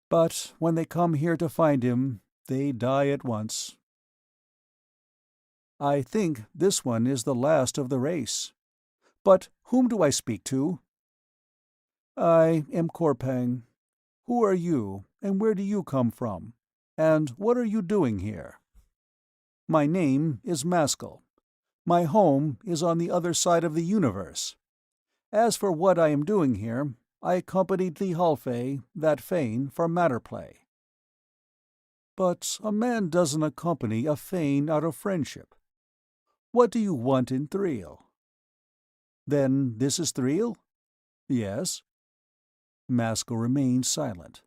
But when they come here to find him, they die at once. I think this one is the last of the race. But whom do I speak to?" "I am Korpang. Who are you, and where do you come from? And what are you doing here?" "My name is Maskull. My home is on the other side of the universe. As for what I am doing here, I accompanied the Halfay, that Fane, for matter play." "But a man doesn't accompany a Fane out of friendship. What do you want in Thriel?" "Then this is Thriel?" "Yes." Maskull remained silent.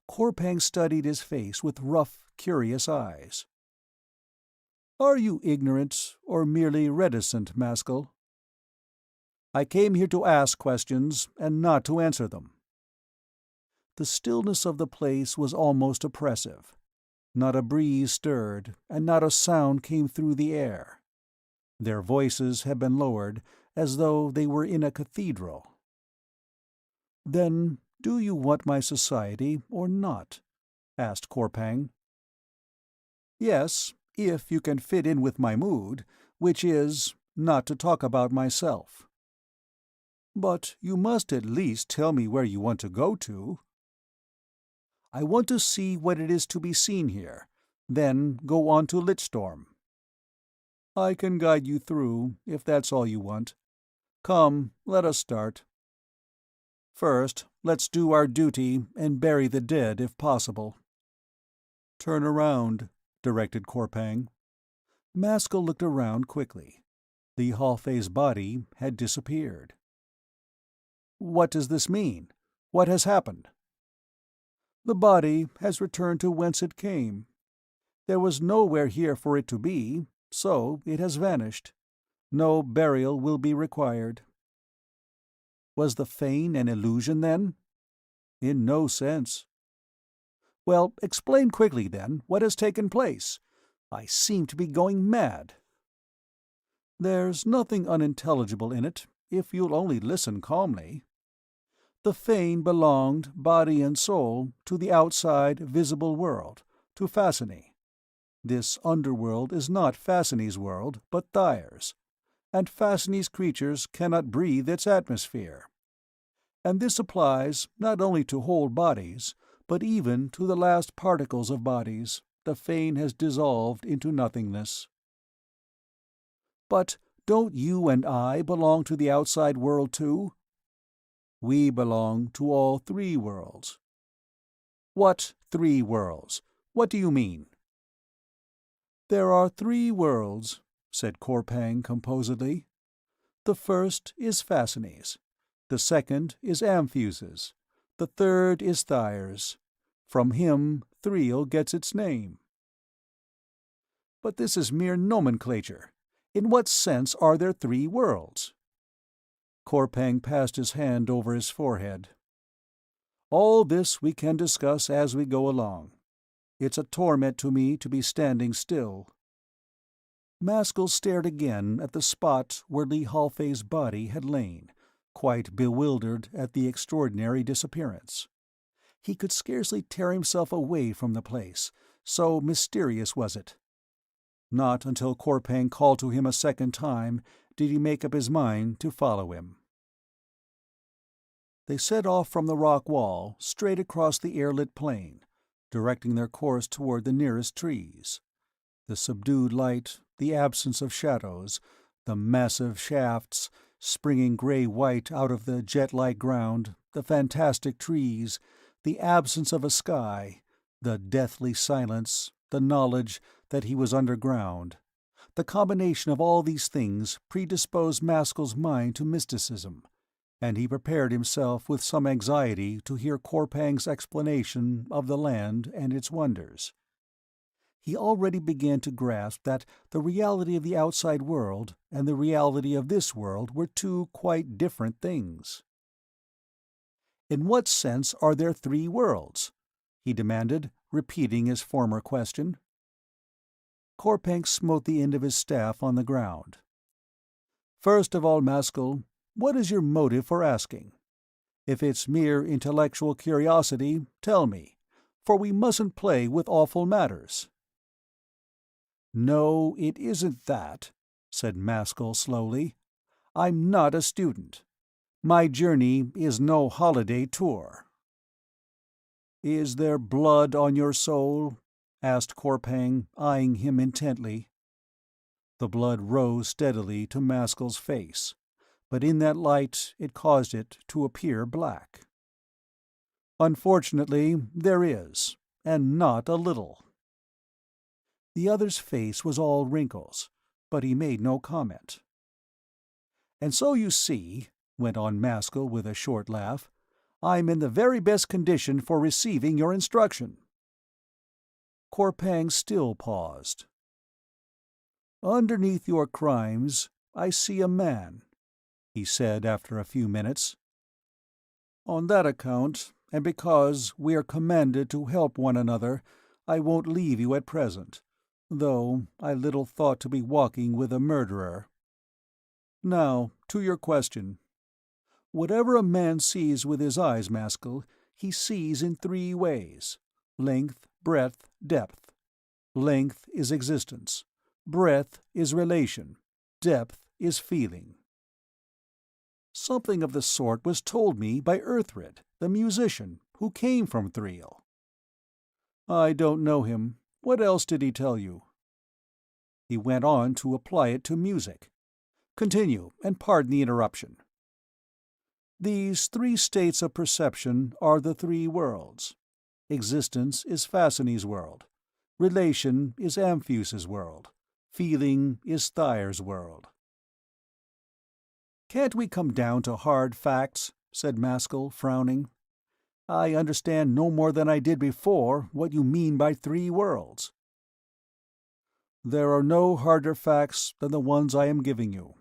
Korpang studied his face with rough, curious eyes. "Are you ignorant, or merely reticent, Maskull?" "I came here to ask questions, and not to answer them." The stillness of the place was almost oppressive. Not a breeze stirred, and not a sound came through the air. Their voices had been lowered, as though they were in a cathedral. "Then do you want my society, or not?" asked Korpang. "Yes, if you can fit in with my mood, which is not to talk about myself." "But you must at least tell me where you want to go to." "I want to see what it is to be seen here, then go on to Litstorm." "I can guide you through, if that's all you want. Come, let us start. First, let's do our duty and bury the dead if possible." "Turn around," directed Korpang. Maskull looked around quickly. The Halfay's body had disappeared. "What does this mean? What has happened?" "The body has returned to whence it came. There was nowhere here for it to be, so it has vanished. No burial will be required." "Was the Fane an illusion, then?" "In no sense." "Well, explain quickly, then, what has taken place. I seem to be going mad." "There's nothing unintelligible in it, if you'll only listen calmly. The Fane belonged, body and soul, to the outside, visible world, to Fascini. This underworld is not Fascini's world, but Thayer's, and Fascini's creatures cannot breathe its atmosphere. And this applies not only to whole bodies, but even to the last particles of bodies the Fane has dissolved into nothingness." "But don't you and I belong to the outside world too?" "We belong to all three worlds." "What three worlds? What do you mean?" "There are three worlds," said Korpang composedly. "The first is Fascini's. The second is Amphus's. The third is Thayer's. From him Thriel gets its name." "But this is mere nomenclature. In what sense are there three worlds?" Korpang passed his hand over his forehead. "All this we can discuss as we go along. It's a torment to me to be standing still." Maskull stared again at the spot where Lee Halfay's body had lain, quite bewildered at the extraordinary disappearance. He could scarcely tear himself away from the place, so mysterious was it. Not until Korpang called to him a second time did he make up his mind to follow him. They set off from the rock wall, straight across the air-lit plain, directing their course toward the nearest trees. The subdued light, the absence of shadows, the massive shafts, springing grey-white out of the jet-like ground, the fantastic trees, the absence of a sky, the deathly silence, the knowledge that he was underground. The combination of all these things predisposed Maskull's mind to mysticism, and he prepared himself with some anxiety to hear Korpang's explanation of the land and its wonders. He already began to grasp that the reality of the outside world and the reality of this world were two quite different things. "In what sense are there three worlds?" he demanded, repeating his former question. Korpang smote the end of his staff on the ground. "First of all, Maskull, what is your motive for asking? If it's mere intellectual curiosity, tell me, for we mustn't play with awful matters." "No, it isn't that," said Maskull slowly. "I'm not a student. My journey is no holiday tour." "Is there blood on your soul?" asked Korpang, eyeing him intently. The blood rose steadily to Maskull's face, but in that light it caused it to appear black. "Unfortunately, there is, and not a little." The other's face was all wrinkles, but he made no comment. "And so you see," went on Maskull with a short laugh, "I'm in the very best condition for receiving your instruction." Korpang still paused. "Underneath your crimes, I see a man," he said after a few minutes. "On that account, and because we are commanded to help one another, I won't leave you at present, though I little thought to be walking with a murderer. Now, to your question. Whatever a man sees with his eyes, Maskull, he sees in three ways: length, breadth, depth. Length is existence. Breadth is relation. Depth is feeling. Something of the sort was told me by Earthred, the musician, who came from Thriel." "I don't know him. What else did he tell you?" "He went on to apply it to music. Continue, and pardon the interruption." "These three states of perception are the three worlds. Existence is Fascini's world. Relation is Amphus's world. Feeling is Thayer's world." "Can't we come down to hard facts?" said Maskull, frowning. "I understand no more than I did before what you mean by three worlds." "There are no harder facts than the ones I am giving you.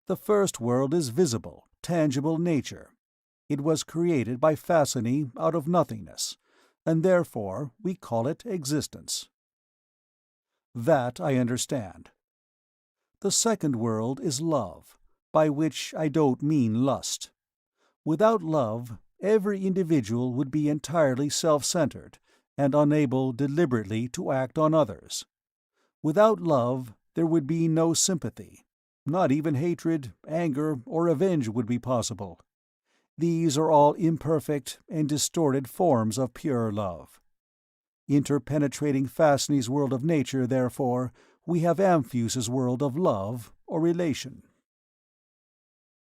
The first world is visible, tangible nature. It was created by Fascini out of nothingness, and therefore we call it existence. That I understand. The second world is love, by which I don't mean lust. Without love, every individual would be entirely self-centered and unable deliberately to act on others. Without love, there would be no sympathy. Not even hatred, anger, or revenge would be possible. These are all imperfect and distorted forms of pure love. Interpenetrating Fascini's world of nature, therefore, we have Amphus's world of love or relation."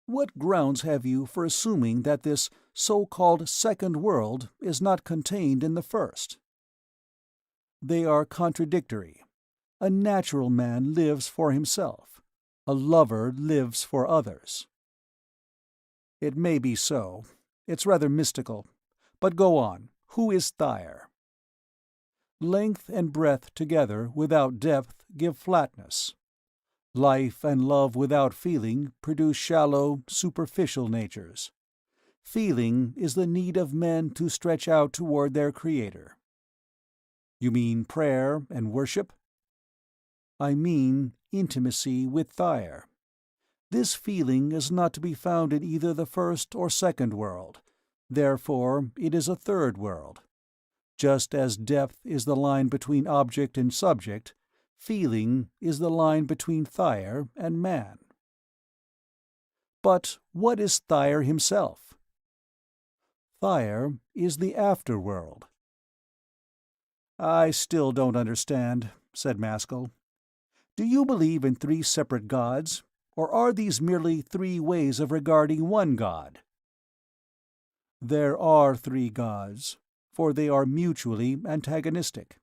"What grounds have you for assuming that this so-called second world is not contained in the first?" "They are contradictory. A natural man lives for himself. A lover lives for others." "It may be so. It's rather mystical. But go on. Who is Thayer?" "Length and breadth together without depth give flatness. Life and love without feeling produce shallow, superficial natures. Feeling is the need of men to stretch out toward their Creator." "You mean prayer and worship?" "I mean intimacy with Thayer. This feeling is not to be found in either the first or second world. Therefore, it is a third world. Just as depth is the line between object and subject, feeling is the line between Thyre and man. But what is Thyre himself? Thyre is the afterworld. "I still don't understand," said Maskull. "Do you believe in three separate gods, or are these merely three ways of regarding one god?" "There are three gods, for they are mutually antagonistic.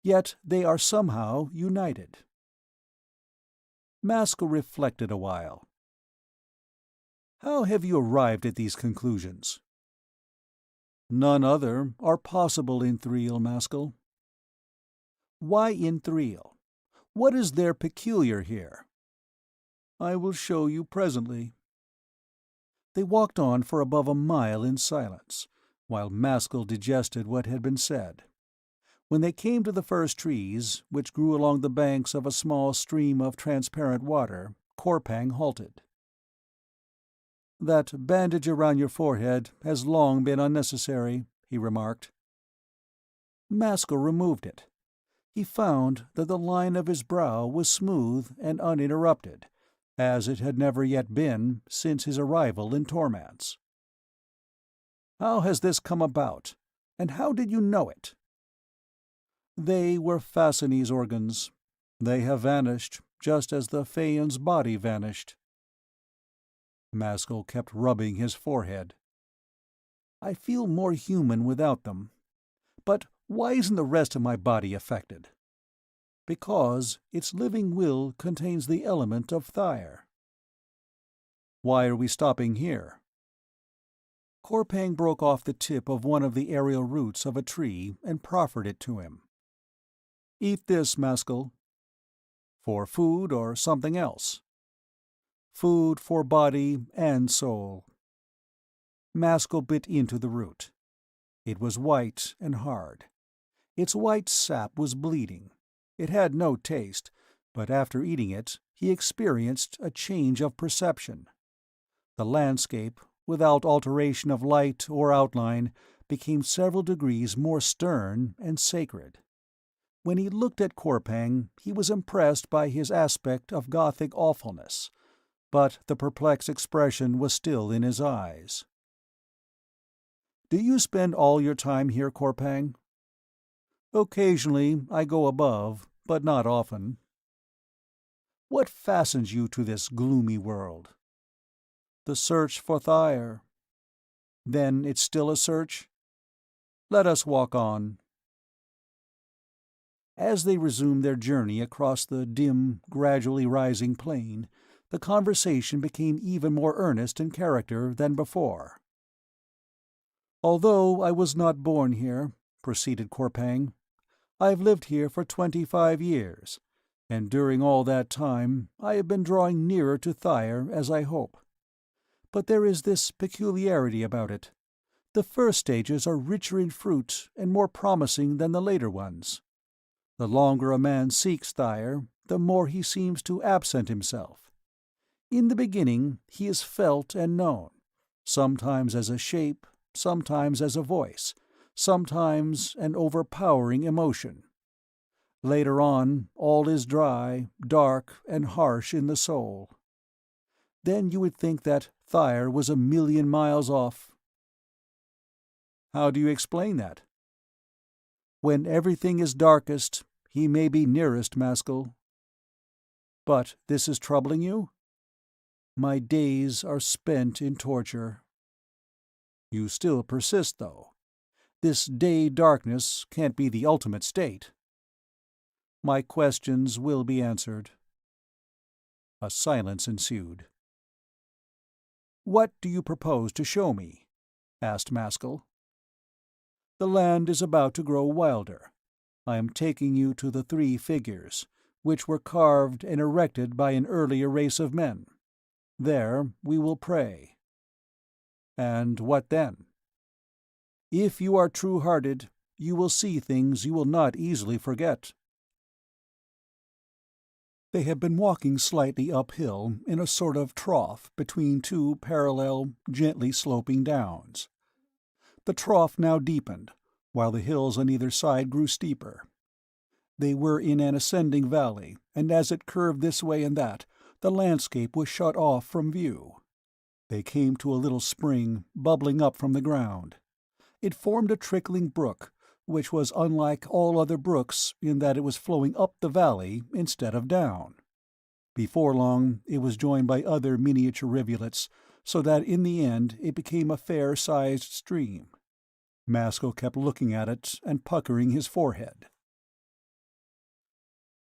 Yet they are somehow united." Maskull reflected a while. "How have you arrived at these conclusions?" "None other are possible in Thriel, Maskull." "Why in Thriel? What is there peculiar here?" "I will show you presently." They walked on for above a mile in silence, while Maskull digested what had been said. When they came to the first trees, which grew along the banks of a small stream of transparent water, Korpang halted. "That bandage around your forehead has long been unnecessary," he remarked. Maskull removed it. He found that the line of his brow was smooth and uninterrupted, as it had never yet been since his arrival in Tormance. "How has this come about, and how did you know it?" "They were Fassini's organs. They have vanished, just as the Phaeon's body vanished." Maskull kept rubbing his forehead. "I feel more human without them. But why isn't the rest of my body affected?" "Because its living will contains the element of Thyre." "Why are we stopping here?" Korpang broke off the tip of one of the aerial roots of a tree and proffered it to him. "Eat this, Maskull." "For food or something else?" "Food for body and soul." Maskull bit into the root. It was white and hard. Its white sap was bleeding. It had no taste, but after eating it, he experienced a change of perception. The landscape, without alteration of light or outline, became several degrees more stern and sacred. When he looked at Korpang, he was impressed by his aspect of Gothic awfulness, but the perplexed expression was still in his eyes. "Do you spend all your time here, Korpang?" "Occasionally I go above, but not often." "What fastens you to this gloomy world?" "The search for Thyre." "Then it's still a search?" "Let us walk on." As they resumed their journey across the dim, gradually rising plain, the conversation became even more earnest in character than before. "Although I was not born here," proceeded Korpang, "I've lived here for 25 years, and during all that time I have been drawing nearer to Thyre as I hope. But there is this peculiarity about it. The first stages are richer in fruit and more promising than the later ones. The longer a man seeks Thyre, the more he seems to absent himself. In the beginning he is felt and known, sometimes as a shape, sometimes as a voice, sometimes an overpowering emotion. Later on, all is dry, dark, and harsh in the soul. Then you would think that Thyre was a million miles off." "How do you explain that?" "When everything is darkest, he may be nearest, Maskull." "But this is troubling you?" "My days are spent in torture." "You still persist, though. This day-darkness can't be the ultimate state." "My questions will be answered." A silence ensued. "What do you propose to show me?" asked Maskull. "The land is about to grow wilder. I am taking you to the three figures, which were carved and erected by an earlier race of men. There we will pray." "And what then?" "If you are true-hearted, you will see things you will not easily forget." They had been walking slightly uphill in a sort of trough between two parallel, gently sloping downs. The trough now deepened, while the hills on either side grew steeper. They were in an ascending valley, and as it curved this way and that, the landscape was shut off from view. They came to a little spring, bubbling up from the ground. It formed a trickling brook, which was unlike all other brooks in that it was flowing up the valley instead of down. Before long it was joined by other miniature rivulets, so that in the end it became a fair-sized stream. Maskull kept looking at it and puckering his forehead.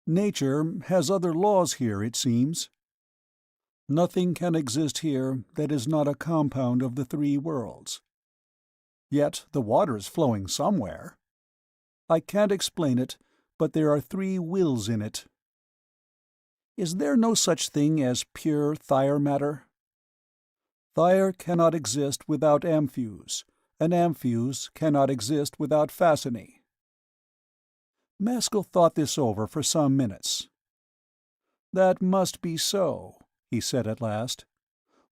"Nature has other laws here, it seems. Nothing can exist here that is not a compound of the three worlds. Yet the water is flowing somewhere. I can't explain it, but there are three wills in it. Is there no such thing as pure Thyre matter? Thyre cannot exist without Amphuse, and Amphuse cannot exist without Fascinae." Maskull thought this over for some minutes. "That must be so," he said at last.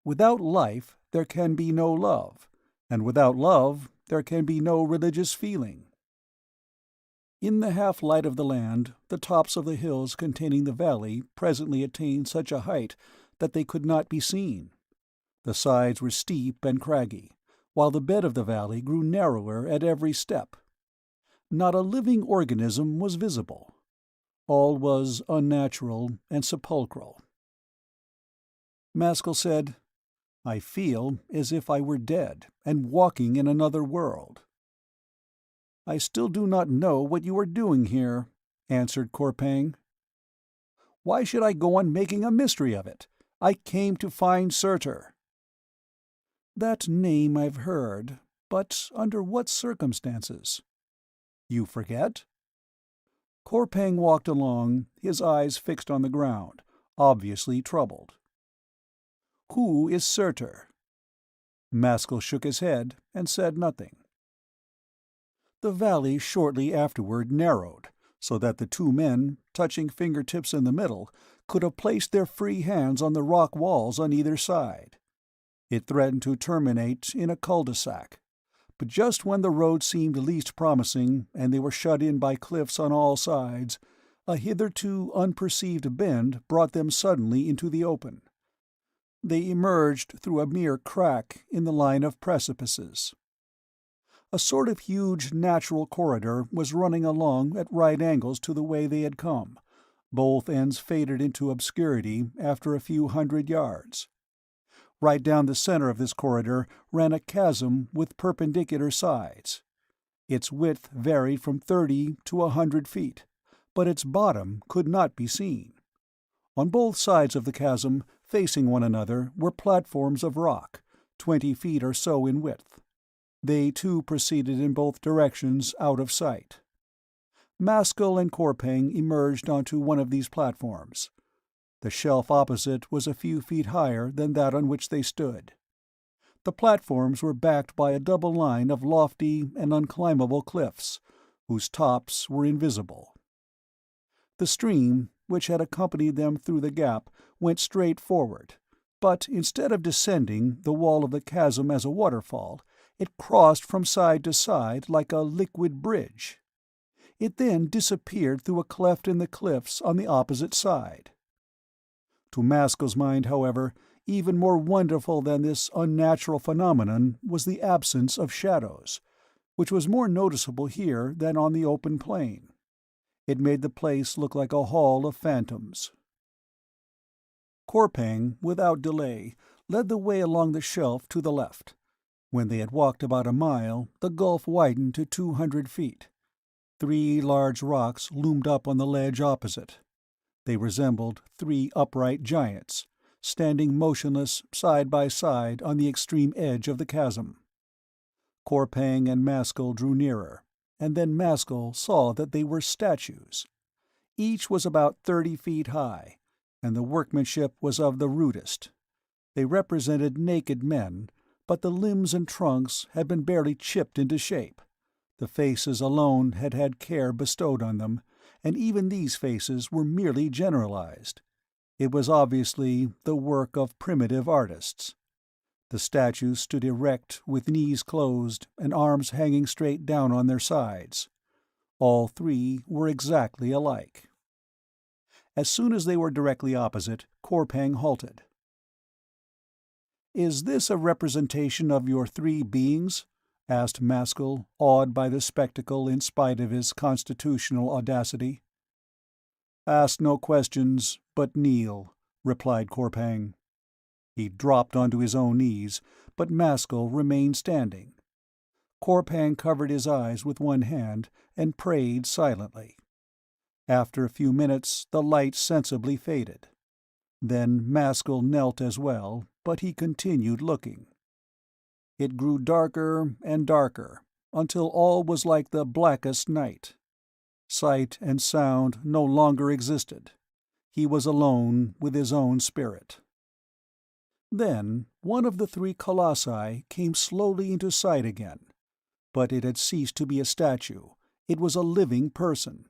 "Without life there can be no love, and without love there can be no religious feeling." In the half-light of the land, the tops of the hills containing the valley presently attained such a height that they could not be seen. The sides were steep and craggy, while the bed of the valley grew narrower at every step. Not a living organism was visible. All was unnatural and sepulchral. Maskull said, "I feel as if I were dead and walking in another world." "I still do not know what you are doing here," answered Corpang. "Why should I go on making a mystery of it? I came to find Surtur." "That name I've heard, but under what circumstances?" "You forget?" Corpang walked along, his eyes fixed on the ground, obviously troubled. "Who is Surtur?" Maskull shook his head and said nothing. The valley shortly afterward narrowed, so that the two men, touching fingertips in the middle, could have placed their free hands on the rock walls on either side. It threatened to terminate in a cul-de-sac, but just when the road seemed least promising and they were shut in by cliffs on all sides, a hitherto unperceived bend brought them suddenly into the open. They emerged through a mere crack in the line of precipices. A sort of huge natural corridor was running along at right angles to the way they had come. Both ends faded into obscurity after a few 100 yards. Right down the center of this corridor ran a chasm with perpendicular sides. Its width varied from 30 to 100 feet, but its bottom could not be seen. On both sides of the chasm, facing one another, were platforms of rock, 20 feet or so in width. They too proceeded in both directions out of sight. Maskull and Corpang emerged onto one of these platforms. The shelf opposite was a few feet higher than that on which they stood. The platforms were backed by a double line of lofty and unclimbable cliffs, whose tops were invisible. The stream, which had accompanied them through the gap, went straight forward, but instead of descending the wall of the chasm as a waterfall, it crossed from side to side like a liquid bridge. It then disappeared through a cleft in the cliffs on the opposite side. To Maskull's mind, however, even more wonderful than this unnatural phenomenon was the absence of shadows, which was more noticeable here than on the open plain. It made the place look like a hall of phantoms. Corpang, without delay, led the way along the shelf to the left. When they had walked about a mile, the gulf widened to 200 feet. 3 large rocks loomed up on the ledge opposite. They resembled 3 upright giants, standing motionless side by side on the extreme edge of the chasm. Corpang and Maskull drew nearer, and then Maskull saw that they were statues. Each was about 30 feet high, and the workmanship was of the rudest. They represented naked men, but the limbs and trunks had been barely chipped into shape. The faces alone had had care bestowed on them, and even these faces were merely generalized. It was obviously the work of primitive artists. The statues stood erect with knees closed and arms hanging straight down on their sides. All three were exactly alike. As soon as they were directly opposite, Korpang halted. "Is this a representation of your three beings?" asked Maskull, awed by the spectacle in spite of his constitutional audacity. "Ask no questions, but kneel," replied Korpang. He dropped onto his own knees, but Maskull remained standing. Korpang covered his eyes with one hand and prayed silently. After a few minutes the light sensibly faded. Then Maskull knelt as well, but he continued looking. It grew darker and darker, until all was like the blackest night. Sight and sound no longer existed. He was alone with his own spirit. Then one of the three colossi came slowly into sight again. But it had ceased to be a statue. It was a living person.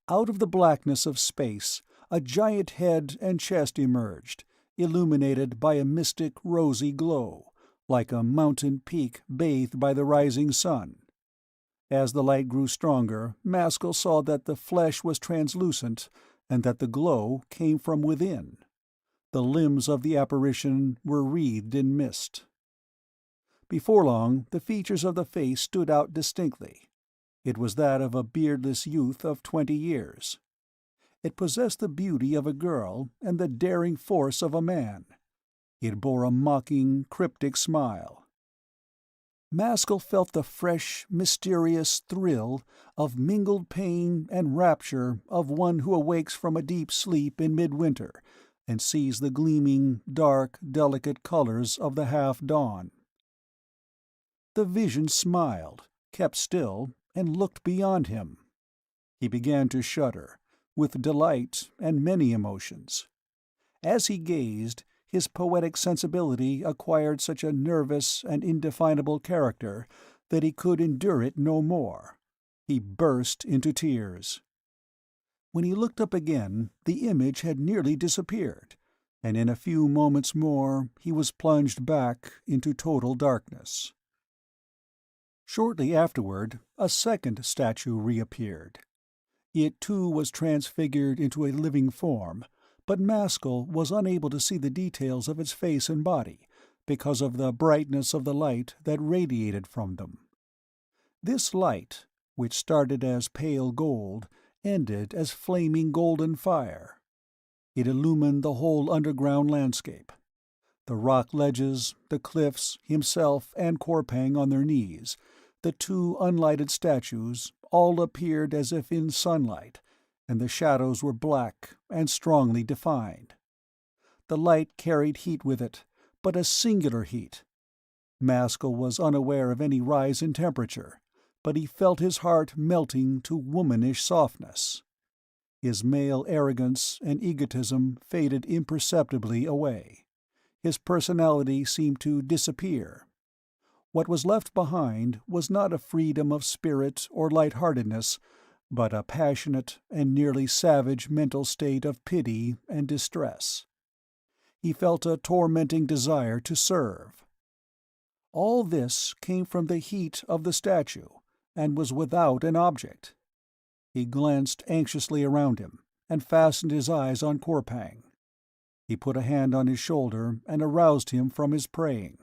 Out of the blackness of space, a giant head and chest emerged, illuminated by a mystic rosy glow, like a mountain peak bathed by the rising sun. As the light grew stronger, Maskull saw that the flesh was translucent and that the glow came from within. The limbs of the apparition were wreathed in mist. Before long, the features of the face stood out distinctly. It was that of a beardless youth of 20 years. It possessed the beauty of a girl and the daring force of a man. It bore a mocking, cryptic smile. Maskull felt the fresh, mysterious thrill of mingled pain and rapture of one who awakes from a deep sleep in midwinter and sees the gleaming, dark, delicate colors of the half-dawn. The vision smiled, kept still, and looked beyond him. He began to shudder, with delight and many emotions. As he gazed, his poetic sensibility acquired such a nervous and indefinable character that he could endure it no more. He burst into tears. When he looked up again, the image had nearly disappeared, and in a few moments more he was plunged back into total darkness. Shortly afterward, a second statue reappeared. It too was transfigured into a living form, but Maskull was unable to see the details of its face and body because of the brightness of the light that radiated from them. This light, which started as pale gold, ended as flaming golden fire. It illumined the whole underground landscape. The rock ledges, the cliffs, himself and Korpang on their knees, the two unlighted statues, all appeared as if in sunlight, and the shadows were black and strongly defined. The light carried heat with it, but a singular heat. Maskull was unaware of any rise in temperature, but he felt his heart melting to womanish softness. His male arrogance and egotism faded imperceptibly away. His personality seemed to disappear. What was left behind was not a freedom of spirit or light-heartedness, but a passionate and nearly savage mental state of pity and distress. He felt a tormenting desire to serve. All this came from the heat of the statue, and was without an object. He glanced anxiously around him, and fastened his eyes on Korpang. He put a hand on his shoulder and aroused him from his praying.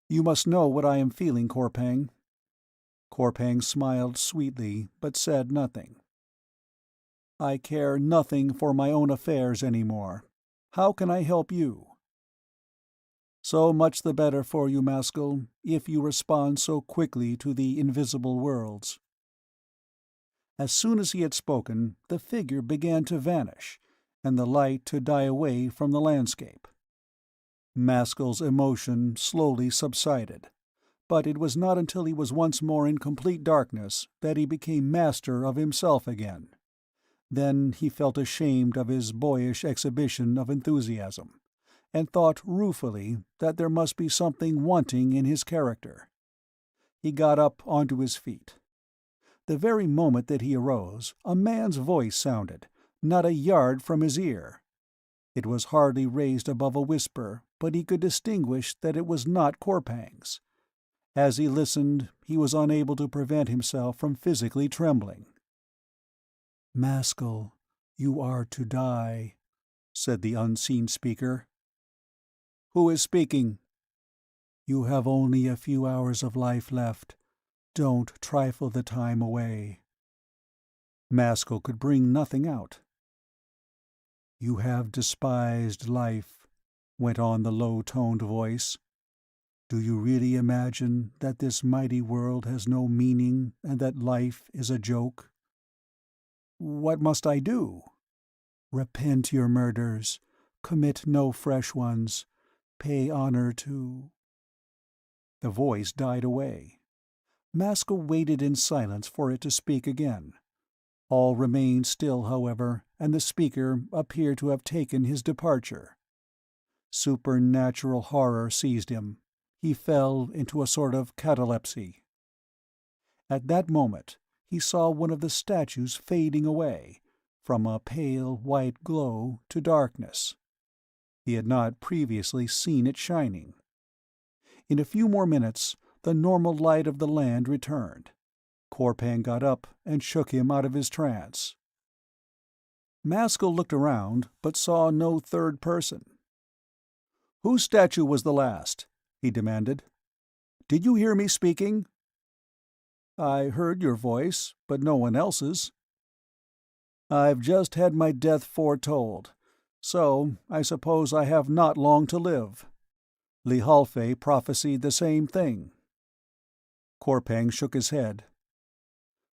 "You must know what I am feeling, Korpang." Korpang smiled sweetly, but said nothing. "I care nothing for my own affairs any more. How can I help you?" "So much the better for you, Maskull, if you respond so quickly to the invisible worlds." As soon as he had spoken, the figure began to vanish, and the light to die away from the landscape. Maskull's emotion slowly subsided, but it was not until he was once more in complete darkness that he became master of himself again. Then he felt ashamed of his boyish exhibition of enthusiasm, and thought ruefully that there must be something wanting in his character. He got up onto his feet. The very moment that he arose, a man's voice sounded, not a yard from his ear. It was hardly raised above a whisper, but he could distinguish that it was not Corpang's. As he listened, he was unable to prevent himself from physically trembling. "Maskull, you are to die," said the unseen speaker. "Who is speaking?" "You have only a few hours of life left. Don't trifle the time away." Maskull could bring nothing out. "You have despised life," went on the low-toned voice. "Do you really imagine that this mighty world has no meaning and that life is a joke?" "What must I do?" "Repent your murders. Commit no fresh ones. Pay honor to—" The voice died away. Maskull waited in silence for it to speak again. All remained still, however, and the speaker appeared to have taken his departure. Supernatural horror seized him. He fell into a sort of catalepsy. At that moment he saw one of the statues fading away, from a pale white glow to darkness. He had not previously seen it shining. In a few more minutes the normal light of the land returned. Corpang got up and shook him out of his trance. Maskull looked around, but saw no third person. "Whose statue was the last?" he demanded. "Did you hear me speaking?" "I heard your voice, but no one else's." "I've just had my death foretold, so I suppose I have not long to live. Lihalfe prophesied the same thing." Corpang shook his head.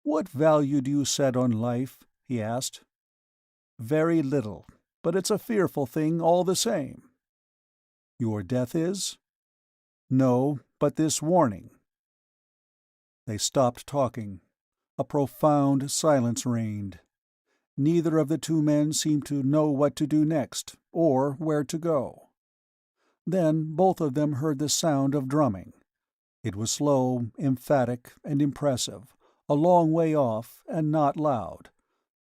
"What value do you set on life?" he asked. "Very little, but it's a fearful thing all the same." "Your death is?" "No, but this warning." They stopped talking. A profound silence reigned. Neither of the two men seemed to know what to do next, or where to go. Then both of them heard the sound of drumming. It was slow, emphatic, and impressive, a long way off and not loud,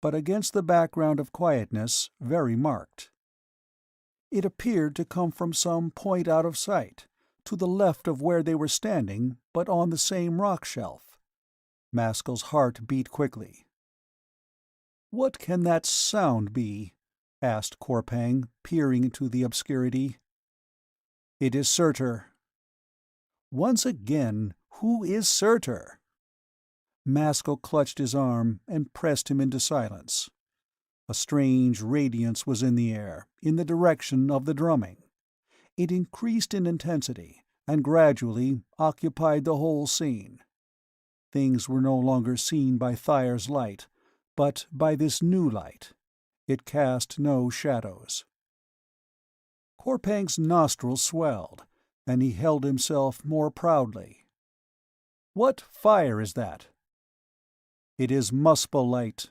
but against the background of quietness very marked. It appeared to come from some point out of sight, to the left of where they were standing, but on the same rock shelf. Maskull's heart beat quickly. "What can that sound be?" asked Corpang, peering into the obscurity. "It is Surtur." "Once again, who is Surtur?" Maskull clutched his arm and pressed him into silence. A strange radiance was in the air, in the direction of the drumming. It increased in intensity, and gradually occupied the whole scene. Things were no longer seen by Thayer's light, but by this new light. It cast no shadows. Corpang's nostrils swelled, and he held himself more proudly. "What fire is that?" "It is Muspel light."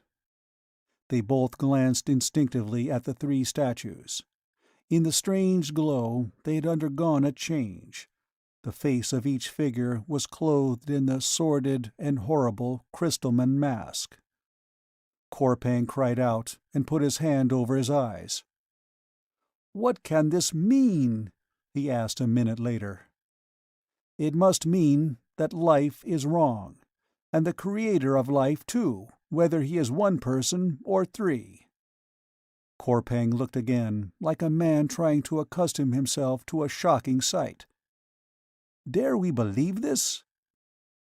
They both glanced instinctively at the three statues. In the strange glow they had undergone a change. The face of each figure was clothed in the sordid and horrible crystalman mask. Corpang cried out and put his hand over his eyes. "What can this mean?" he asked a minute later. "It must mean that life is wrong, and the creator of life too, whether he is one person or three." Corpang looked again, like a man trying to accustom himself to a shocking sight. "Dare we believe this?"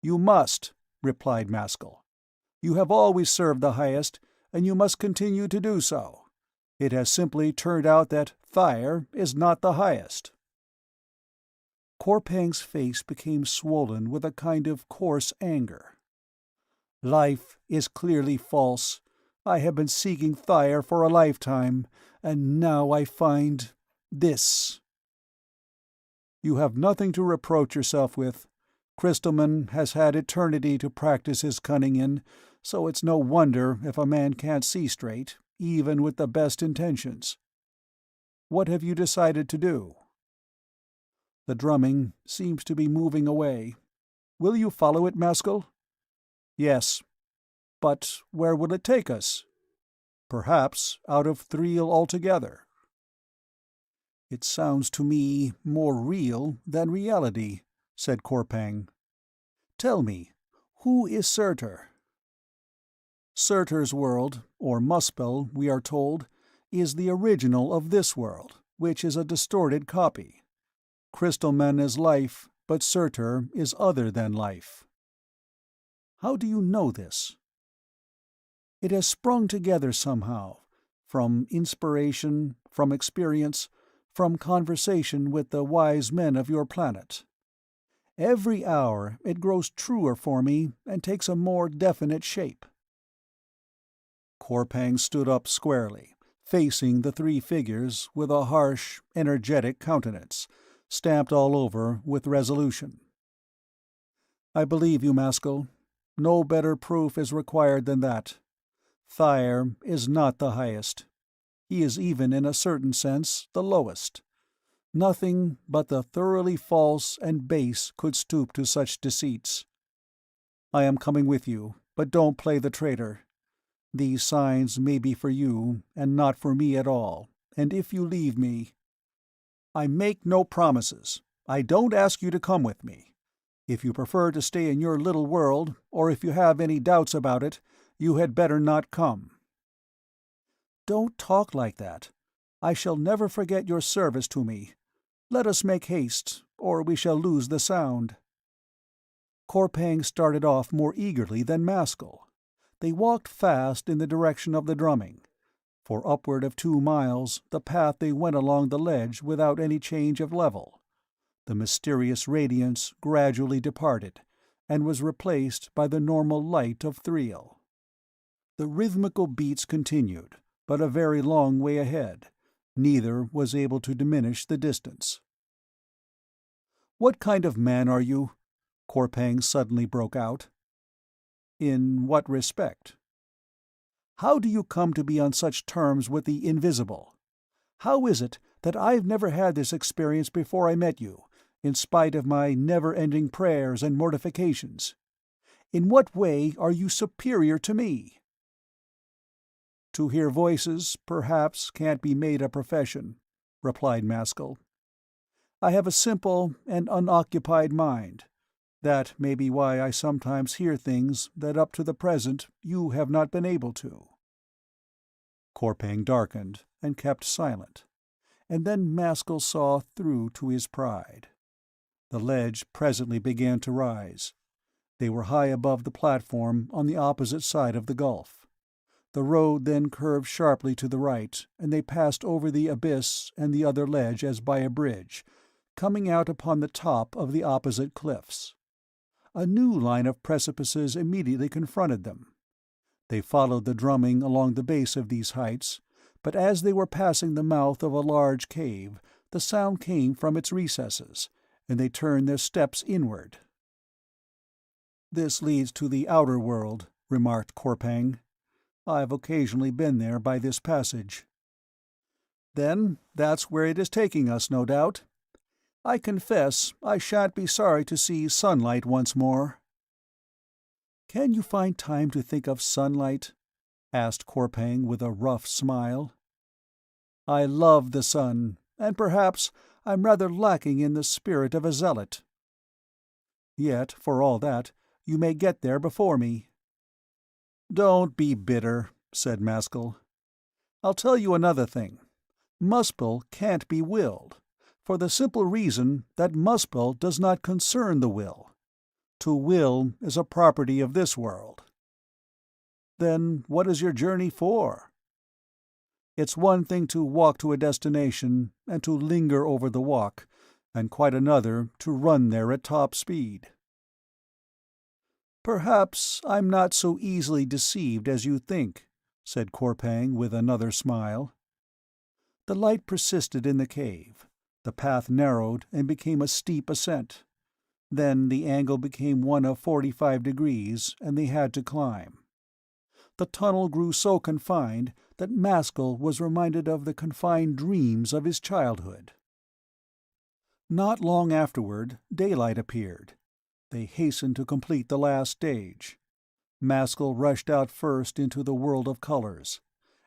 "You must," replied Maskull. "You have always served the Highest, and you must continue to do so. It has simply turned out that Thayer is not the Highest." Corpang's face became swollen with a kind of coarse anger. "Life is clearly false. I have been seeking Thayer for a lifetime, and now I find this." "You have nothing to reproach yourself with. Crystalman has had eternity to practice his cunning in, so it's no wonder if a man can't see straight, even with the best intentions. What have you decided to do?" "The drumming seems to be moving away. Will you follow it, Maskull?" "Yes." "But where will it take us?" "Perhaps out of Thriel altogether." "It sounds to me more real than reality," said Korpang. "Tell me, who is Surtur?" "Surtur's world, or Muspel, we are told, is the original of this world, which is a distorted copy. Crystalman is life, but Surtur is other than life." "How do you know this?" "It has sprung together somehow, from inspiration, from experience, from conversation with the wise men of your planet. Every hour it grows truer for me and takes a more definite shape." Korpang stood up squarely, facing the three figures with a harsh, energetic countenance, stamped all over with resolution. "I believe you, Maskull. No better proof is required than that. Thyre is not the highest. He is even in a certain sense the lowest. Nothing but the thoroughly false and base could stoop to such deceits. I am coming with you, but don't play the traitor. These signs may be for you, and not for me at all, and if you leave me—" "I make no promises. I don't ask you to come with me. If you prefer to stay in your little world, or if you have any doubts about it, you had better not come." "Don't talk like that. I shall never forget your service to me. Let us make haste, or we shall lose the sound." Korpang started off more eagerly than Maskull. They walked fast in the direction of the drumming. For upward of 2 miles the path they went along the ledge without any change of level. The mysterious radiance gradually departed, and was replaced by the normal light of Thriel. The rhythmical beats continued, but a very long way ahead. Neither was able to diminish the distance. "What kind of man are you?" Korpang suddenly broke out. "In what respect?" "How do you come to be on such terms with the invisible? How is it that I've never had this experience before I met you, in spite of my never-ending prayers and mortifications? In what way are you superior to me?" "To hear voices, perhaps, can't be made a profession," replied Maskull. "I have a simple and unoccupied mind. That may be why I sometimes hear things that up to the present you have not been able to." Korpang darkened, and kept silent, and then Maskull saw through to his pride. The ledge presently began to rise. They were high above the platform on the opposite side of the gulf. The road then curved sharply to the right, and they passed over the abyss and the other ledge as by a bridge, coming out upon the top of the opposite cliffs. A new line of precipices immediately confronted them. They followed the drumming along the base of these heights, but as they were passing the mouth of a large cave, the sound came from its recesses, and they turned their steps inward. "This leads to the outer world," remarked Korpang. "I've occasionally been there by this passage." "Then that's where it is taking us, no doubt. I confess I shan't be sorry to see sunlight once more." "Can you find time to think of sunlight?" asked Korpang with a rough smile. "I love the sun, and perhaps I'm rather lacking in the spirit of a zealot." "Yet, for all that, you may get there before me." "Don't be bitter," said Maskull. "I'll tell you another thing. Muspel can't be willed, for the simple reason that Muspel does not concern the will. To will is a property of this world." "Then what is your journey for?" "It's one thing to walk to a destination, and to linger over the walk, and quite another to run there at top speed." "Perhaps I'm not so easily deceived as you think," said Korpang with another smile. The light persisted in the cave. The path narrowed and became a steep ascent. Then the angle became one of 45 degrees, and they had to climb. The tunnel grew so confined that Maskull was reminded of the confined dreams of his childhood. Not long afterward, daylight appeared. They hastened to complete the last stage. Maskull rushed out first into the world of colors,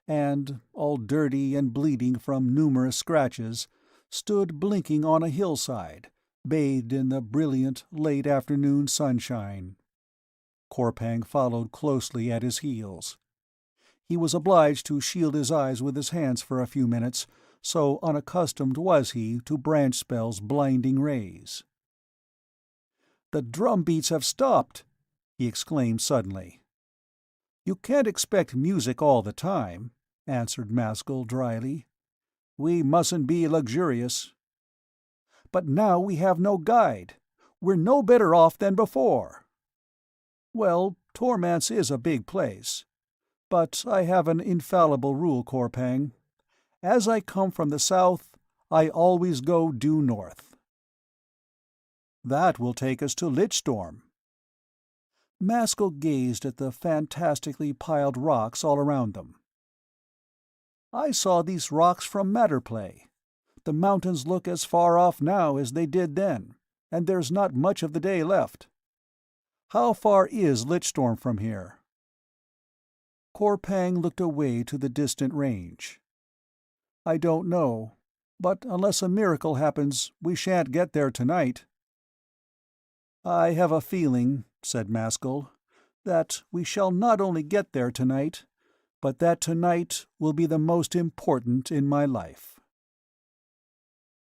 and, all dirty and bleeding from numerous scratches, stood blinking on a hillside, bathed in the brilliant, late afternoon sunshine. Korpang followed closely at his heels. He was obliged to shield his eyes with his hands for a few minutes, so unaccustomed was he to branch spell's blinding rays. "The drum beats have stopped!" he exclaimed suddenly. "You can't expect music all the time," answered Maskull dryly. "We mustn't be luxurious." "But now we have no guide. We're no better off than before." "Well, Tormance is a big place. But I have an infallible rule, Korpang. As I come from the south, I always go due north." "That will take us to Lichtstorm." Maskull gazed at the fantastically piled rocks all around them. "I saw these rocks from Matterplay. The mountains look as far off now as they did then, and there's not much of the day left. How far is Lichtstorm from here?" Korpang looked away to the distant range. "I don't know, but unless a miracle happens, we shan't get there tonight." "I have a feeling," said Maskull, "that we shall not only get there tonight, but that tonight will be the most important in my life."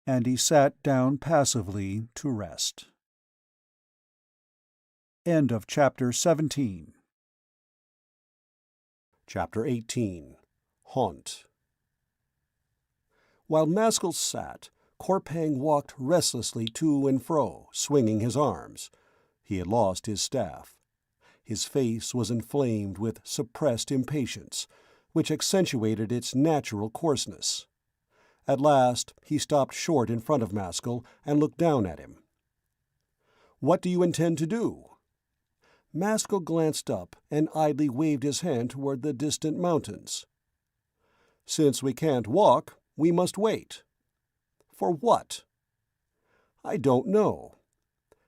And he sat down passively to rest. End of Chapter 17. Chapter 18. Haunt. While Maskull sat, Korpang walked restlessly to and fro, swinging his arms. He had lost his staff. His face was inflamed with suppressed impatience, which accentuated its natural coarseness. At last he stopped short in front of Maskull and looked down at him. "What do you intend to do?" Maskull glanced up and idly waved his hand toward the distant mountains. "Since we can't walk, we must wait." "For what?" "I don't know.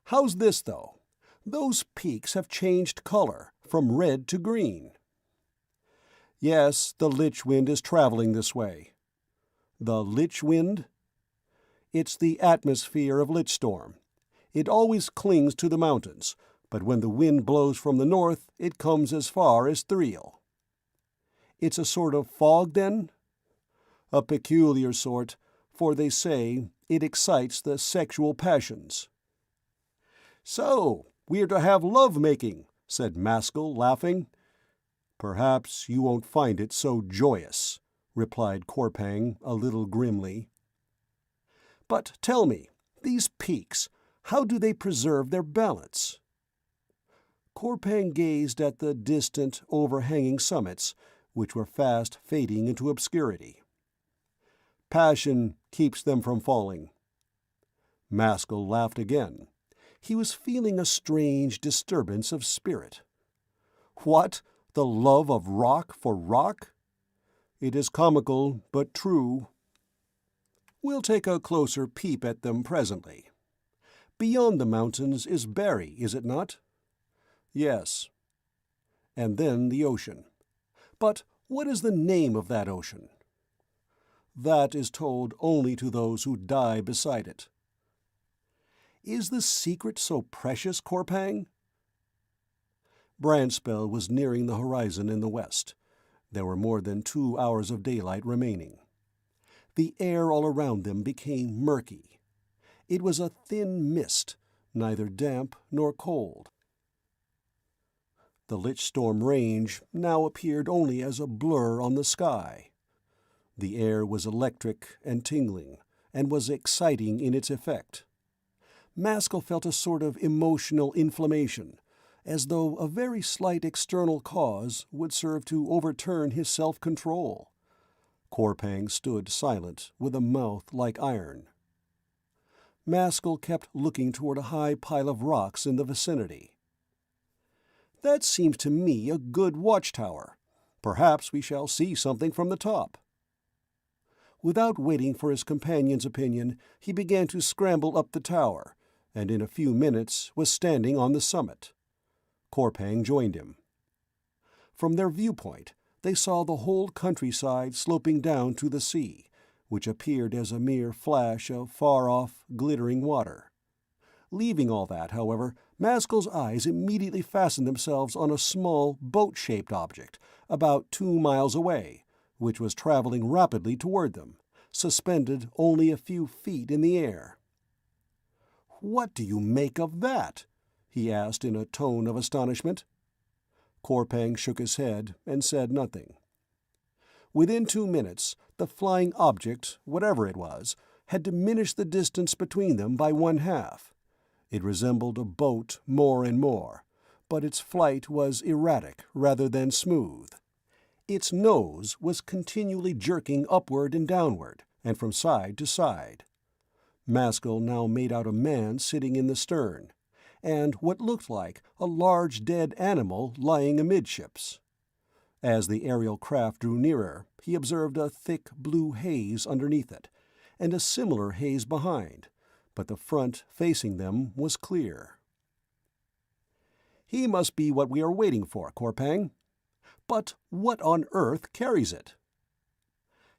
How's this, though? Those peaks have changed color, from red to green." "Yes, the Lich Wind is traveling this way." "The Lich Wind?" "It's the atmosphere of Lichtstorm. It always clings to the mountains, but when the wind blows from the north, it comes as far as Thriel." "It's a sort of fog, then?" "A peculiar sort, for they say it excites the sexual passions." "So we're to have love-making," said Maskull, laughing. "Perhaps you won't find it so joyous," replied Korpang a little grimly. "But tell me, these peaks, how do they preserve their balance?" Korpang gazed at the distant, overhanging summits, which were fast fading into obscurity. "Passion keeps them from falling." Maskull laughed again. He was feeling a strange disturbance of spirit. "What? The love of rock for rock? It is comical, but true. We'll take a closer peep at them presently. Beyond the mountains is Barry, is it not?" "Yes." "And then the ocean. But what is the name of that ocean?" "That is told only to those who die beside it." "Is the secret so precious, Korpang?" Branchspell was nearing the horizon in the west. There were more than 2 hours of daylight remaining. The air all around them became murky. It was a thin mist, neither damp nor cold. The Lichtstorm range now appeared only as a blur on the sky. The air was electric and tingling, and was exciting in its effect. Maskull felt a sort of emotional inflammation, as though a very slight external cause would serve to overturn his self-control. Korpang stood silent, with a mouth like iron. Maskull kept looking toward a high pile of rocks in the vicinity. "That seems to me a good watchtower. Perhaps we shall see something from the top." Without waiting for his companion's opinion, he began to scramble up the tower, and in a few minutes was standing on the summit. Korpang joined him. From their viewpoint, they saw the whole countryside sloping down to the sea, which appeared as a mere flash of far-off, glittering water. Leaving all that, however, Maskull's eyes immediately fastened themselves on a small, boat-shaped object, about 2 miles away, which was traveling rapidly toward them, suspended only a few feet in the air. "What do you make of that?" he asked in a tone of astonishment. Korpang shook his head and said nothing. Within 2 minutes, the flying object, whatever it was, had diminished the distance between them by 1/2. It resembled a boat more and more, but its flight was erratic rather than smooth. Its nose was continually jerking upward and downward, and from side to side. Maskull now made out a man sitting in the stern, and what looked like a large dead animal lying amidships. As the aerial craft drew nearer, he observed a thick blue haze underneath it, and a similar haze behind, but the front facing them was clear. "He must be what we are waiting for, Korpang. But what on earth carries it?"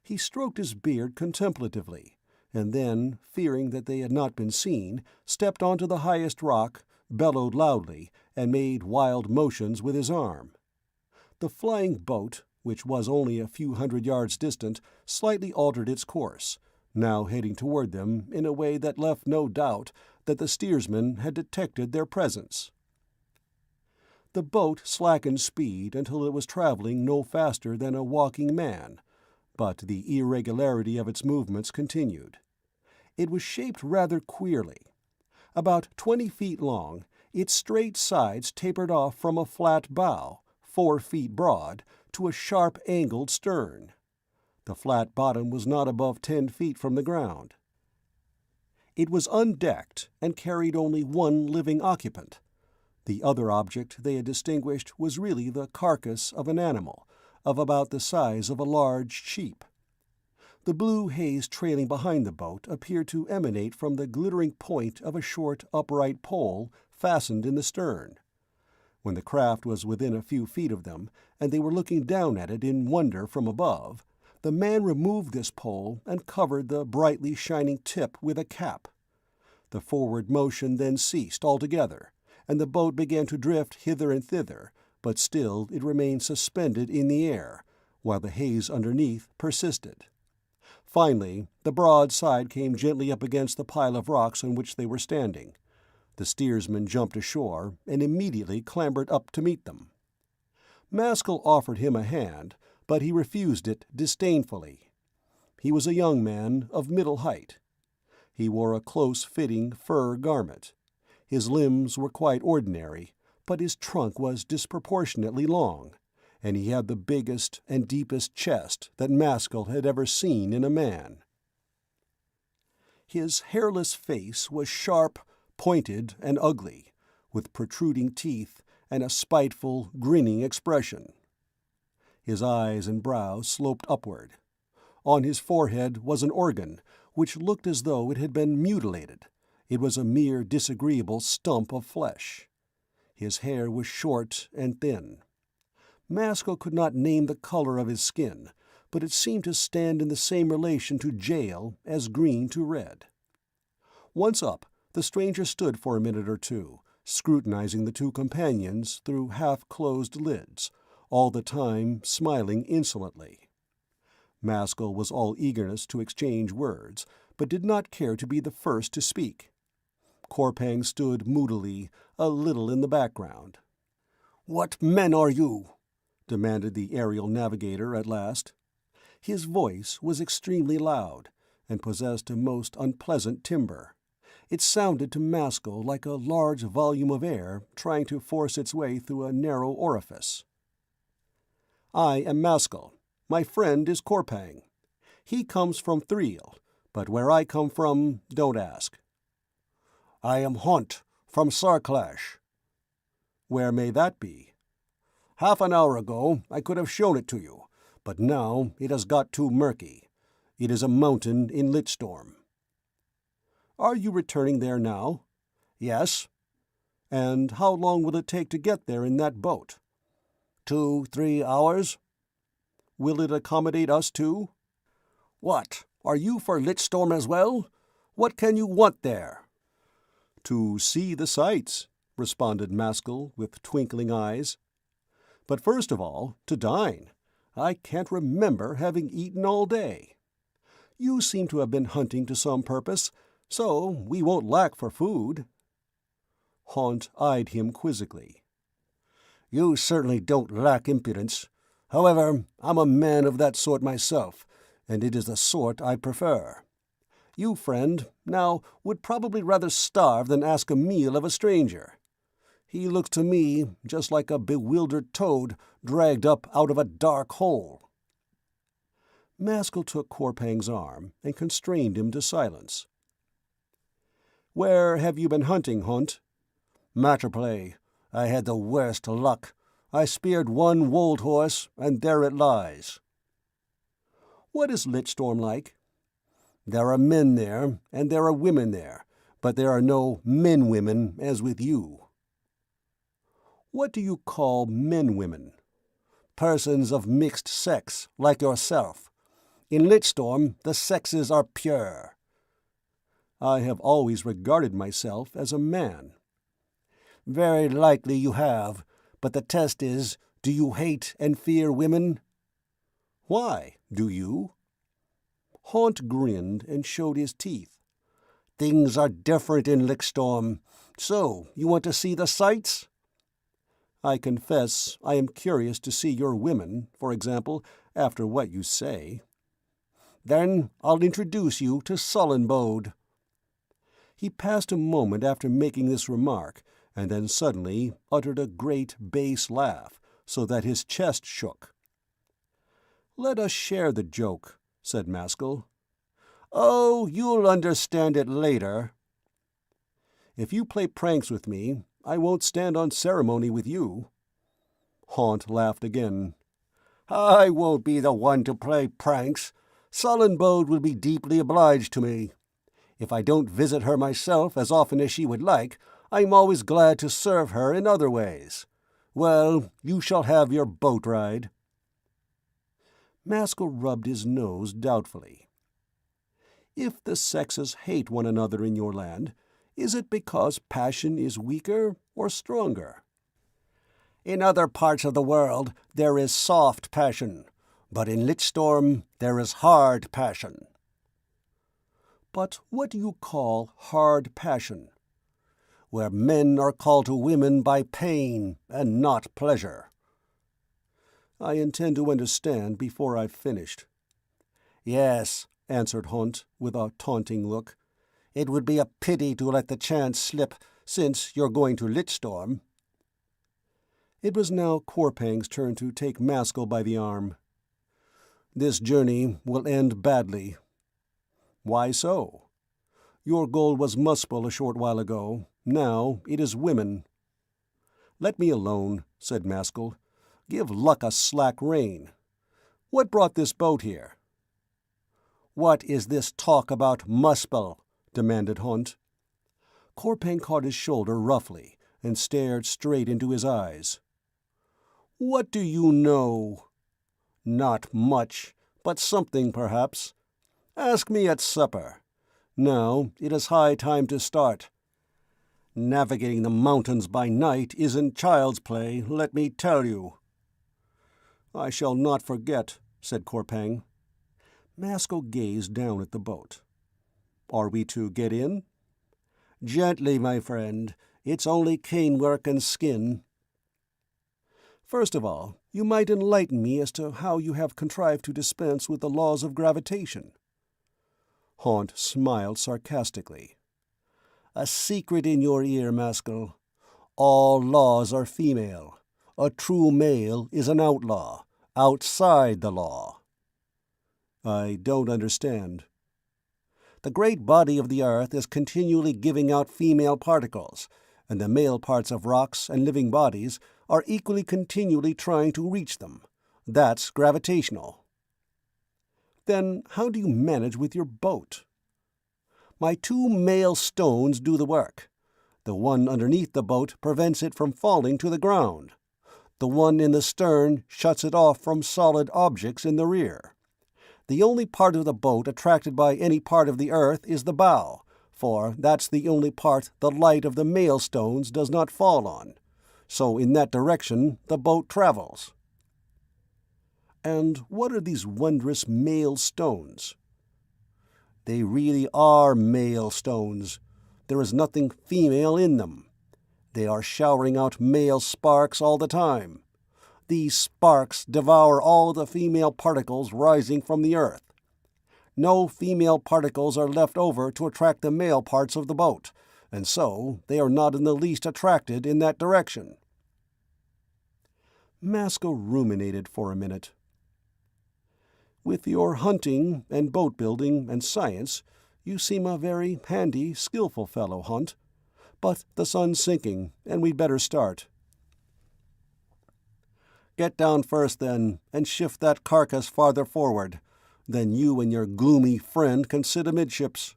He stroked his beard contemplatively, and then, fearing that they had not been seen, stepped onto the highest rock, bellowed loudly, and made wild motions with his arm. The flying boat, which was only a few hundred yards distant, slightly altered its course, now heading toward them in a way that left no doubt that the steersman had detected their presence. The boat slackened speed until it was traveling no faster than a walking man, but the irregularity of its movements continued. It was shaped rather queerly. About 20 feet long, its straight sides tapered off from a flat bow, 4 feet broad, to a sharp-angled stern. The flat bottom was not above 10 feet from the ground. It was undecked and carried only one living occupant. The other object they had distinguished was really the carcass of an animal, of about the size of a large sheep. The blue haze trailing behind the boat appeared to emanate from the glittering point of a short upright pole fastened in the stern. When the craft was within a few feet of them, and they were looking down at it in wonder from above, the man removed this pole and covered the brightly shining tip with a cap. The forward motion then ceased altogether, and the boat began to drift hither and thither, but still it remained suspended in the air, while the haze underneath persisted. Finally, the broad side came gently up against the pile of rocks on which they were standing. The steersman jumped ashore and immediately clambered up to meet them. Maskull offered him a hand, but he refused it disdainfully. He was a young man of middle height. He wore a close-fitting fur garment. His limbs were quite ordinary, but his trunk was disproportionately long, and he had the biggest and deepest chest that Maskull had ever seen in a man. His hairless face was sharp, pointed, and ugly, with protruding teeth and a spiteful, grinning expression. His eyes and brows sloped upward. On his forehead was an organ, which looked as though it had been mutilated. It was a mere disagreeable stump of flesh. His hair was short and thin. Maskull could not name the color of his skin, but it seemed to stand in the same relation to jail as green to red. Once up, the stranger stood for a minute or two, scrutinizing the two companions through half-closed lids, all the time smiling insolently. Maskull was all eagerness to exchange words, but did not care to be the first to speak. Korpang stood moodily, a little in the background. "What men are you?" demanded the aerial navigator at last. His voice was extremely loud, and possessed a most unpleasant timbre. It sounded to Maskull like a large volume of air trying to force its way through a narrow orifice. "I am Maskull. My friend is Korpang. He comes from Thriel, but where I come from, don't ask." "I am Hunt, from Sarklash." "Where may that be?" "Half an hour ago I could have shown it to you, but now it has got too murky. It is a mountain in Litstorm." "Are you returning there now?" "Yes." "And how long will it take to get there in that boat?" 2-3 hours. "Will it accommodate us too?" "What, Are you for Lichtstorm as well? What can you want there?" "To see the sights," responded Maskull with twinkling eyes. "But first of all, to dine. I can't remember having eaten all day. You seem to have been hunting to some purpose, so we won't lack for food." Haunt eyed him quizzically. "You certainly don't lack impudence. However, I'm a man of that sort myself, and it is the sort I prefer. You, friend, now, would probably rather starve than ask a meal of a stranger. He looks to me just like a bewildered toad dragged up out of a dark hole." Maskull took Corpang's arm and constrained him to silence. "Where have you been hunting, Haunt?" "Matter play. I had the worst luck. I speared one wold horse, and there it lies." "What is Lichtstorm like?" "There are men there, and there are women there, but there are no men-women as with you." "What do you call men-women?" "Persons of mixed sex, like yourself. In Lichtstorm, the sexes are pure." "I have always regarded myself as a man." "Very likely you have, but the test is, do you hate and fear women?" "Why? Do you?" Haunt grinned and showed his teeth. "Things are different in Lichtstorm. So, you want to see the sights?" "I confess I am curious to see your women, for example, after what you say." "Then I'll introduce you to Sullenbode." He paused a moment after making this remark, and then suddenly uttered a great bass laugh, so that his chest shook. "Let us share the joke," said Maskull. "Oh, you'll understand it later." "If you play pranks with me, I won't stand on ceremony with you." Haunt laughed again. "I won't be the one to play pranks. Sullenbode will be deeply obliged to me. If I don't visit her myself as often as she would like, I'm always glad to serve her in other ways. Well, you shall have your boat ride." Maskull rubbed his nose doubtfully. "If the sexes hate one another in your land, is it because passion is weaker or stronger?" "In other parts of the world there is soft passion, but in Lichtstorm there is hard passion." "But what do you call hard passion?" "Where men are called to women by pain and not pleasure." "I intend to understand before I've finished." "Yes," answered Haunt, with a taunting look. "It would be a pity to let the chance slip, since you're going to Lichtstorm." It was now Corpang's turn to take Maskull by the arm. "This journey will end badly." "Why so?" "Your goal was Muspel a short while ago. Now it is women." "Let me alone," said Maskull. "Give luck a slack rein. What brought this boat here?" "What is this talk about Muspel?" demanded Haunt. Corpang caught his shoulder roughly and stared straight into his eyes. "What do you know?" "Not much, but something perhaps. Ask me at supper. Now it is high time to start. Navigating the mountains by night isn't child's play, let me tell you." "I shall not forget," said Corpang. Maskull gazed down at the boat. "Are we to get in?" "Gently, my friend. It's only canework and skin." "First of all, you might enlighten me as to how you have contrived to dispense with the laws of gravitation." Haunt smiled sarcastically. "A secret in your ear, Maskull. All laws are female. A true male is an outlaw, outside the law." "I don't understand." "The great body of the earth is continually giving out female particles, and the male parts of rocks and living bodies are equally continually trying to reach them. That's gravitational." "Then how do you manage with your boat?" "My two male stones do the work. The one underneath the boat prevents it from falling to the ground. The one in the stern shuts it off from solid objects in the rear. The only part of the boat attracted by any part of the earth is the bow, for that's the only part the light of the maelstones does not fall on. So in that direction the boat travels." "And what are these wondrous maelstones?" "They really are maelstones. There is nothing female in them. They are showering out male sparks all the time. These sparks devour all the female particles rising from the earth. No female particles are left over to attract the male parts of the boat, and so they are not in the least attracted in that direction." Maskull ruminated for a minute. "With your hunting and boat-building and science, you seem a very handy, skillful fellow, Hunt. But the sun's sinking, and we'd better start." "Get down first, then, and shift that carcass farther forward. Then you and your gloomy friend can sit amidships."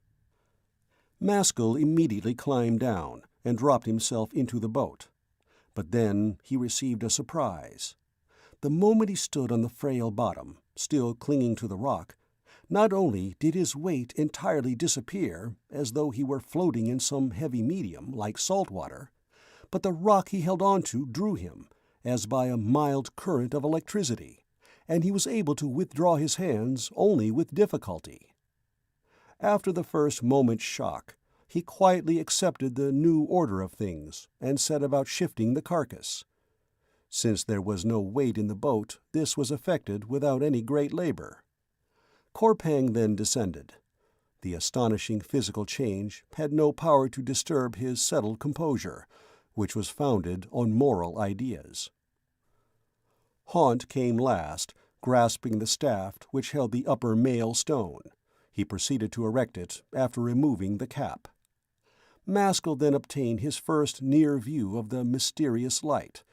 Maskull immediately climbed down and dropped himself into the boat. But then he received a surprise. The moment he stood on the frail bottom, still clinging to the rock, not only did his weight entirely disappear, as though he were floating in some heavy medium, like salt water, but the rock he held on to drew him, as by a mild current of electricity, and he was able to withdraw his hands only with difficulty. After the first moment's shock, he quietly accepted the new order of things, and set about shifting the carcass. Since there was no weight in the boat, this was effected without any great labor. Corpang then descended. The astonishing physical change had no power to disturb his settled composure, which was founded on moral ideas. Haunt came last, grasping the staff which held the upper male stone. He proceeded to erect it, after removing the cap. Maskull then obtained his first near view of the mysterious light,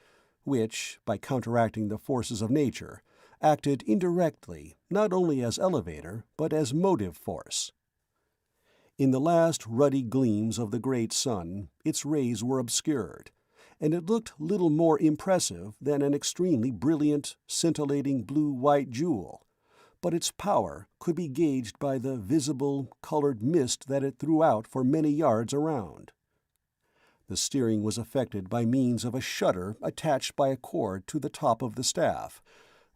which, by counteracting the forces of nature, acted indirectly not only as elevator but as motive force. In the last ruddy gleams of the great sun, its rays were obscured, and it looked little more impressive than an extremely brilliant, scintillating blue-white jewel, but its power could be gauged by the visible, colored mist that it threw out for many yards around. The steering was effected by means of a shutter attached by a cord to the top of the staff,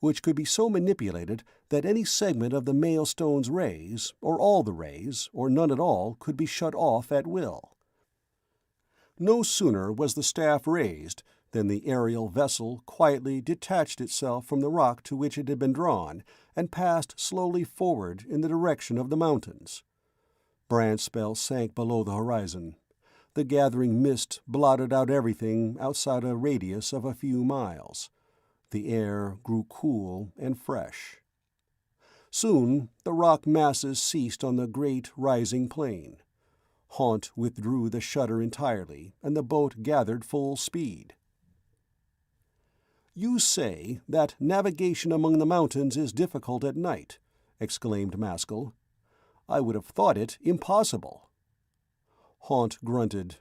which could be so manipulated that any segment of the maelstone's rays, or all the rays, or none at all, could be shut off at will. No sooner was the staff raised than the aerial vessel quietly detached itself from the rock to which it had been drawn, and passed slowly forward in the direction of the mountains. Brandspell sank below the horizon. The gathering mist blotted out everything outside a radius of a few miles. The air grew cool and fresh. Soon the rock masses ceased on the great rising plain. Haunt withdrew the shutter entirely, and the boat gathered full speed. "You say that navigation among the mountains is difficult at night," exclaimed Maskull. "I would have thought it impossible." Haunt grunted.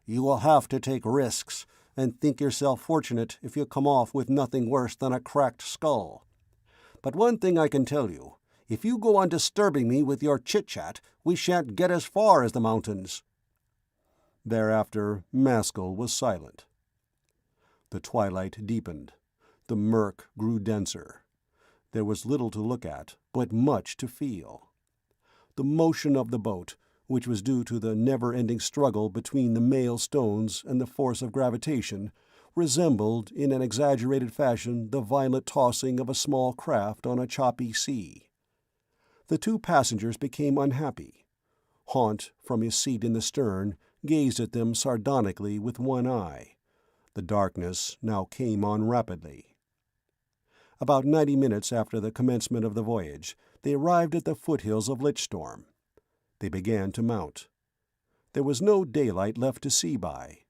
"You will have to take risks, and think yourself fortunate if you come off with nothing worse than a cracked skull. But one thing I can tell you, if you go on disturbing me with your chit-chat, we shan't get as far as the mountains." Thereafter Maskull was silent. The twilight deepened. The murk grew denser. There was little to look at, but much to feel. The motion of the boat, which was due to the never-ending struggle between the maelstones and the force of gravitation, resembled in an exaggerated fashion the violent tossing of a small craft on a choppy sea. The two passengers became unhappy. Haunt, from his seat in the stern, gazed at them sardonically with one eye. The darkness now came on rapidly. About 90 minutes after the commencement of the voyage, they arrived at the foothills of Lichstorm. They began to mount. There was no daylight left to see by.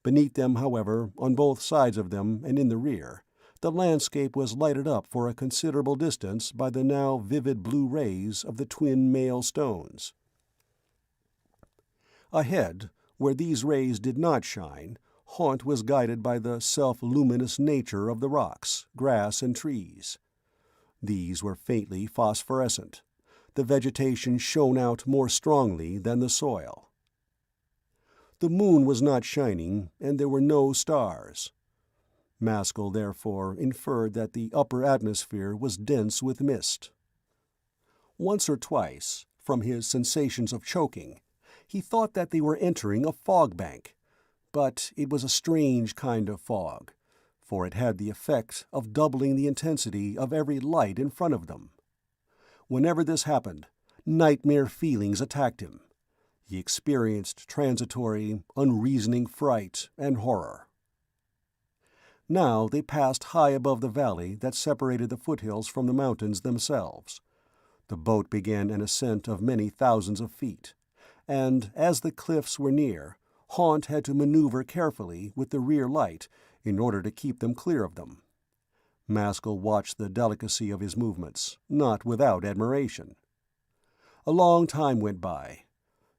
Beneath them, however, on both sides of them and in the rear, the landscape was lighted up for a considerable distance by the now vivid blue rays of the twin maelstones. Ahead, where these rays did not shine, Haunt was guided by the self-luminous nature of the rocks, grass, and trees. These were faintly phosphorescent. The vegetation shone out more strongly than the soil. The moon was not shining, and there were no stars. Maskull therefore inferred that the upper atmosphere was dense with mist. Once or twice, from his sensations of choking, he thought that they were entering a fog bank, but it was a strange kind of fog, for it had the effect of doubling the intensity of every light in front of them. Whenever this happened, nightmare feelings attacked him. He experienced transitory, unreasoning fright and horror. Now they passed high above the valley that separated the foothills from the mountains themselves. The boat began an ascent of many thousands of feet, and as the cliffs were near, Haunt had to maneuver carefully with the rear light in order to keep them clear of them. Maskull watched the delicacy of his movements, not without admiration. A long time went by.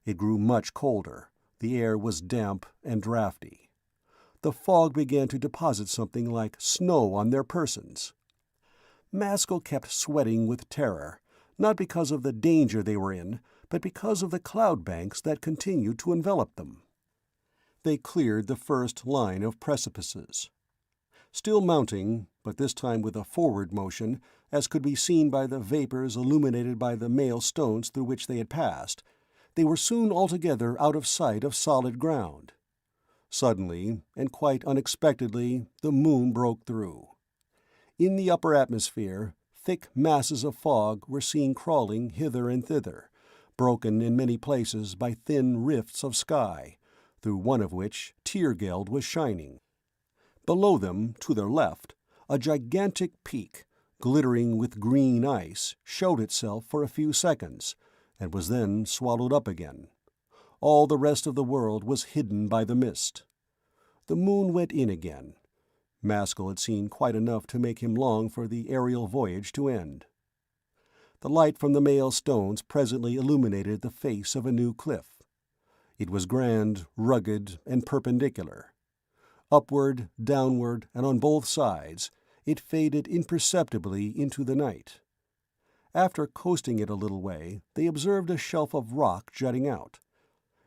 It grew much colder. The air was damp and draughty. The fog began to deposit something like snow on their persons. Maskull kept sweating with terror, not because of the danger they were in, but because of the cloud banks that continued to envelop them. They cleared the first line of precipices. Still mounting, but this time with a forward motion, as could be seen by the vapors illuminated by the mail stones through which they had passed, they were soon altogether out of sight of solid ground. Suddenly, and quite unexpectedly, the moon broke through. In the upper atmosphere, thick masses of fog were seen crawling hither and thither, broken in many places by thin rifts of sky, through one of which Tyrgeld was shining. Below them, to their left, a gigantic peak, glittering with green ice, showed itself for a few seconds, and was then swallowed up again. All the rest of the world was hidden by the mist. The moon went in again. Maskull had seen quite enough to make him long for the aerial voyage to end. The light from the mail stones presently illuminated the face of a new cliff. It was grand, rugged, and perpendicular. Upward, downward, and on both sides, it faded imperceptibly into the night. After coasting it a little way, they observed a shelf of rock jutting out.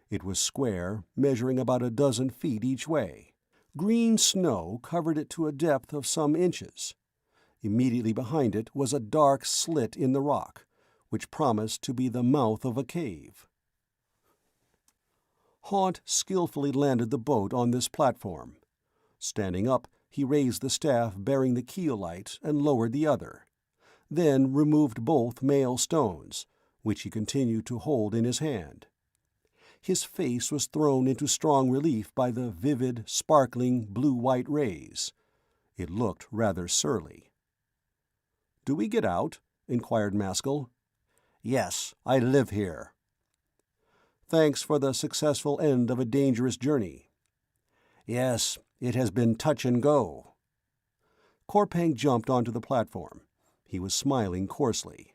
It was square, measuring about a dozen feet each way. Green snow covered it to a depth of some inches. Immediately behind it was a dark slit in the rock, which promised to be the mouth of a cave. Haunt skillfully landed the boat on this platform. Standing up, he raised the staff bearing the keel light and lowered the other, then removed both mail stones, which he continued to hold in his hand. His face was thrown into strong relief by the vivid, sparkling, blue-white rays. It looked rather surly. "Do we get out?" inquired Maskull. "Yes, I live here." "Thanks for the successful end of a dangerous journey." "Yes, it has been touch and go." Korpang jumped onto the platform. He was smiling coarsely.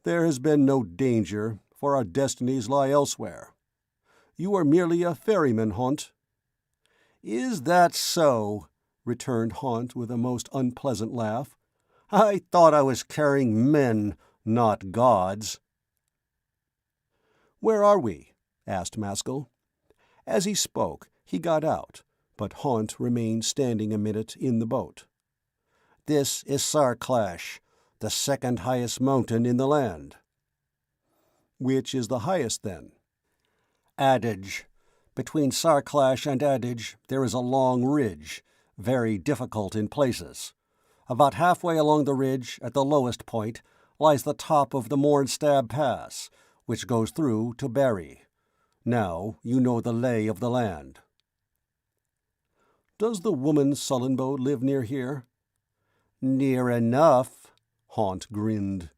"There has been no danger, for our destinies lie elsewhere. You are merely a ferryman, Haunt." "Is that so?" returned Haunt with a most unpleasant laugh. "I thought I was carrying men, not gods." "Where are we?" asked Maskull. As he spoke, he got out, but Haunt remained standing a minute in the boat. "This is Sarklash, the second highest mountain in the land." "Which is the highest, then?" "Adage. Between Sarklash and Adage there is a long ridge, very difficult in places. About halfway along the ridge, at the lowest point, lies the top of the Mornstab Pass, which goes through to Barry. Now you know the lay of the land." "Does the woman Sullenbow live near here?" "Near enough," Haunt grinned.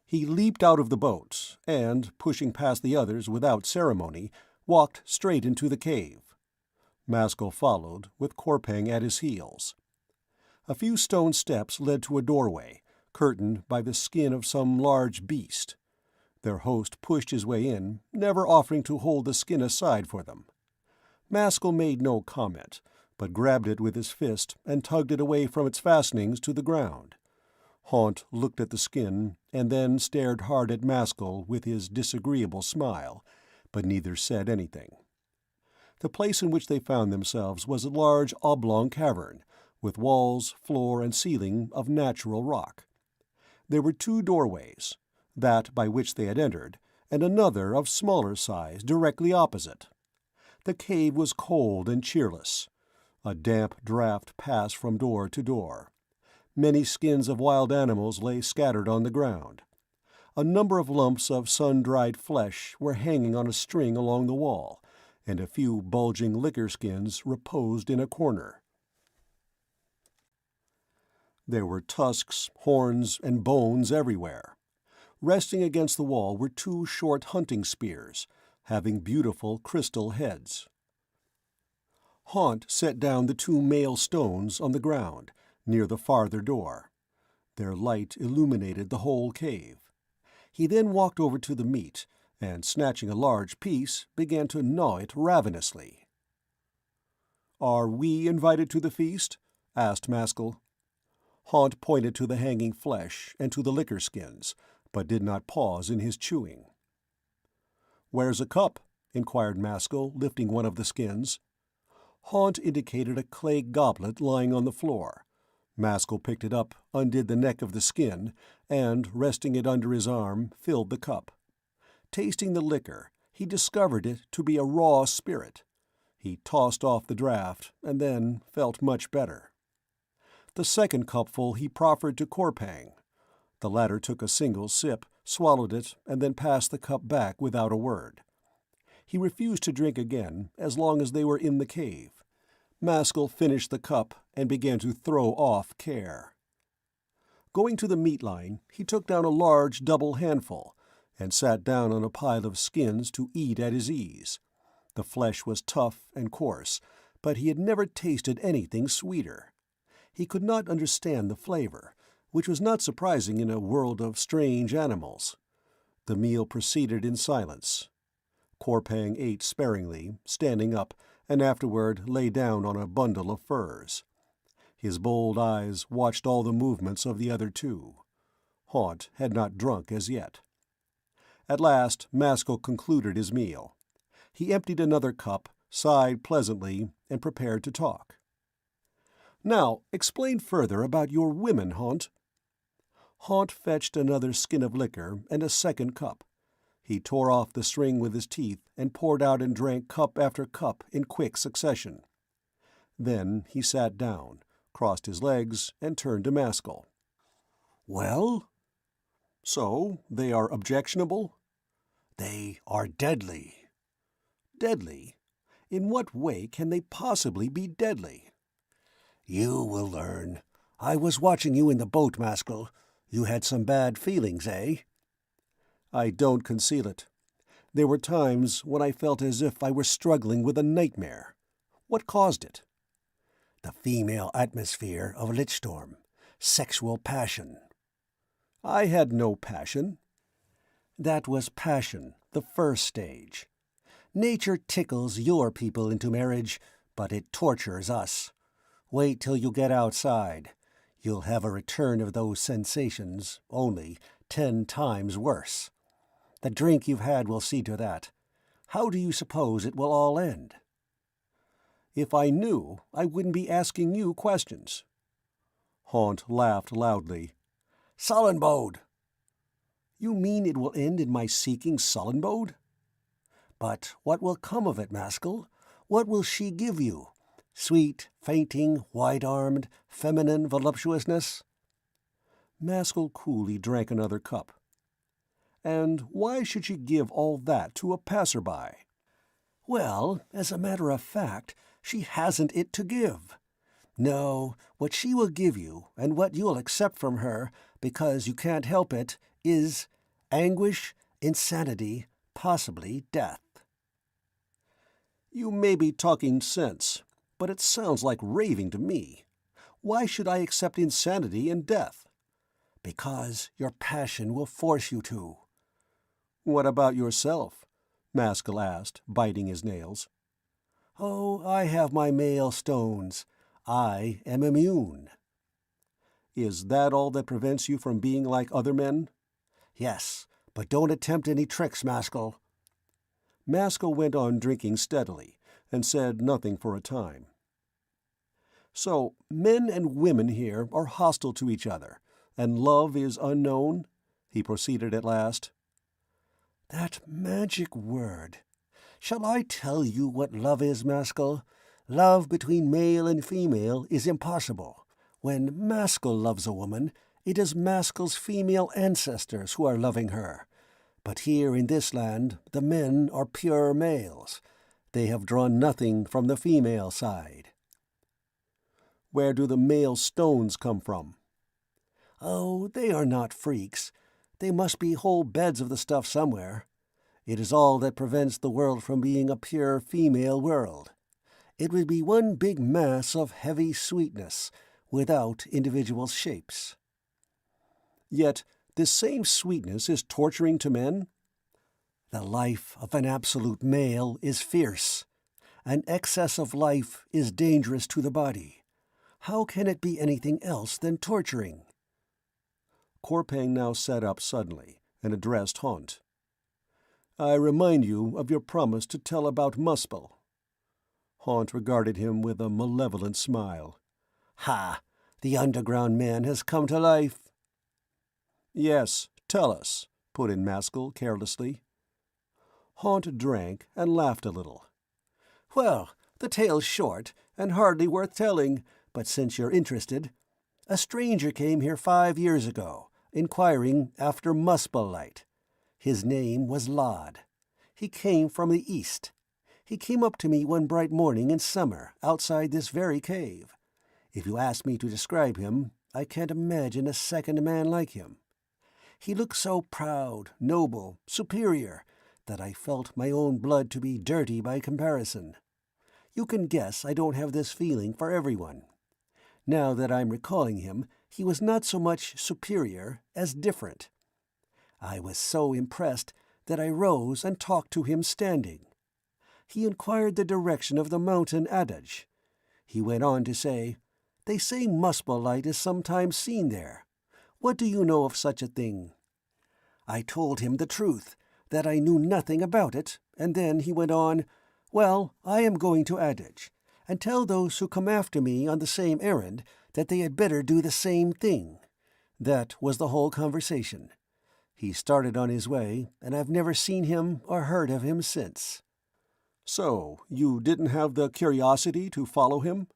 He leaped out of the boat, and, pushing past the others without ceremony, walked straight into the cave. Maskull followed, with Korpang at his heels. A few stone steps led to a doorway, curtained by the skin of some large beast. Their host pushed his way in, never offering to hold the skin aside for them. Maskull made no comment, but grabbed it with his fist and tugged it away from its fastenings to the ground, Haunt looked at the skin, and then stared hard at Maskull with his disagreeable smile, but neither said anything. The place in which they found themselves was a large oblong cavern, with walls, floor, and ceiling of natural rock. There were 2 doorways, that by which they had entered, and another of smaller size directly opposite. The cave was cold and cheerless. A damp draught passed from door to door. Many skins of wild animals lay scattered on the ground. A number of lumps of sun-dried flesh were hanging on a string along the wall, and a few bulging liquor skins reposed in a corner. There were tusks, horns, and bones everywhere. Resting against the wall were 2 short hunting spears, having beautiful crystal heads. Haunt set down the 2 male stones on the ground, near the farther door. Their light illuminated the whole cave. He then walked over to the meat, and snatching a large piece, began to gnaw it ravenously. "Are we invited to the feast?" asked Maskull. Haunt pointed to the hanging flesh and to the liquor skins, but did not pause in his chewing. "Where's a cup?" inquired Maskull, lifting one of the skins. Haunt indicated a clay goblet lying on the floor. Maskull picked it up, undid the neck of the skin, and, resting it under his arm, filled the cup. Tasting the liquor, he discovered it to be a raw spirit. He tossed off the draught, and then felt much better. The second cupful he proffered to Corpang. The latter took a single sip, swallowed it, and then passed the cup back without a word. He refused to drink again as long as they were in the cave. Maskull finished the cup and began to throw off care. Going to the meat line, he took down a large double handful, and sat down on a pile of skins to eat at his ease. The flesh was tough and coarse, but he had never tasted anything sweeter. He could not understand the flavor, which was not surprising in a world of strange animals. The meal proceeded in silence. Corpang ate sparingly, standing up, and afterward lay down on a bundle of furs. His bold eyes watched all the movements of the other 2. Haunt had not drunk as yet. At last Maskull concluded his meal. He emptied another cup, sighed pleasantly, and prepared to talk. "Now, explain further about your women, Haunt." Haunt fetched another skin of liquor and a second cup. He tore off the string with his teeth and poured out and drank cup after cup in quick succession. Then he sat down, crossed his legs, and turned to Maskull. "Well?" "So, they are objectionable?" "They are deadly." "Deadly? In what way can they possibly be deadly?" "You will learn. I was watching you in the boat, Maskull. You had some bad feelings, eh?" "I don't conceal it. There were times when I felt as if I were struggling with a nightmare. What caused it?" "The female atmosphere of Lichtstorm. Sexual passion." "I had no passion." "That was passion, the first stage. Nature tickles your people into marriage, but it tortures us. Wait till you get outside. You'll have a return of those sensations, only 10 times worse. The drink you've had will see to that. How do you suppose it will all end?" "If I knew, I wouldn't be asking you questions." Haunt laughed loudly. "Sullenbode!" "You mean it will end in my seeking Sullenbode?" "But what will come of it, Maskull? What will she give you? Sweet, fainting, white-armed, feminine voluptuousness?" Maskull coolly drank another cup. "And why should she give all that to a passer-by?" "Well, as a matter of fact, she hasn't it to give. No, what she will give you, and what you'll accept from her, because you can't help it, is anguish, insanity, possibly death." "You may be talking sense, but it sounds like raving to me. Why should I accept insanity and death?" "Because your passion will force you to." "What about yourself?" Maskull asked, biting his nails. "Oh, I have my male stones. I am immune." Is that all that prevents you from being like other men?" "Yes, but don't attempt any tricks, Maskull." Maskull went on drinking steadily, and said nothing for a time. "So men and women here are hostile to each other, and love is unknown?" he proceeded at last. "That magic word. Shall I tell you what love is, Maskull? Love between male and female is impossible. When Maskull loves a woman, it is Maskull's female ancestors who are loving her. But here in this land, the men are pure males. They have drawn nothing from the female side." "Where do the male stones come from?" "Oh, they are not freaks. They must be whole beds of the stuff somewhere. It is all that prevents the world from being a pure female world. It would be one big mass of heavy sweetness, without individual shapes." "Yet this same sweetness is torturing to men?" "The life of an absolute male is fierce. An excess of life is dangerous to the body. How can it be anything else than torturing?" Korpang now sat up suddenly, and addressed Haunt. "I remind you of your promise to tell about Maskull." Haunt regarded him with a malevolent smile. "Ha! The underground man has come to life." "Yes, tell us," put in Maskull carelessly. Haunt drank and laughed a little. "Well, the tale's short, and hardly worth telling, but since you're interested, a stranger came here 5 years ago, inquiring after Maskullite. His name was Lod. He came from the east. He came up to me one bright morning in summer, outside this very cave. If you ask me to describe him, I can't imagine a second man like him. He looked so proud, noble, superior, that I felt my own blood to be dirty by comparison. You can guess I don't have this feeling for everyone. Now that I'm recalling him, he was not so much superior as different. I was so impressed that I rose and talked to him standing. He inquired the direction of the mountain adage. He went on to say, 'They say Maskullite is sometimes seen there. What do you know of such a thing?' I told him the truth, that I knew nothing about it, and then he went on, 'Well, I am going to adage, and tell those who come after me on the same errand that they had better do the same thing.' That was the whole conversation. He started on his way, and I've never seen him or heard of him since." "So, you didn't have the curiosity to follow him?"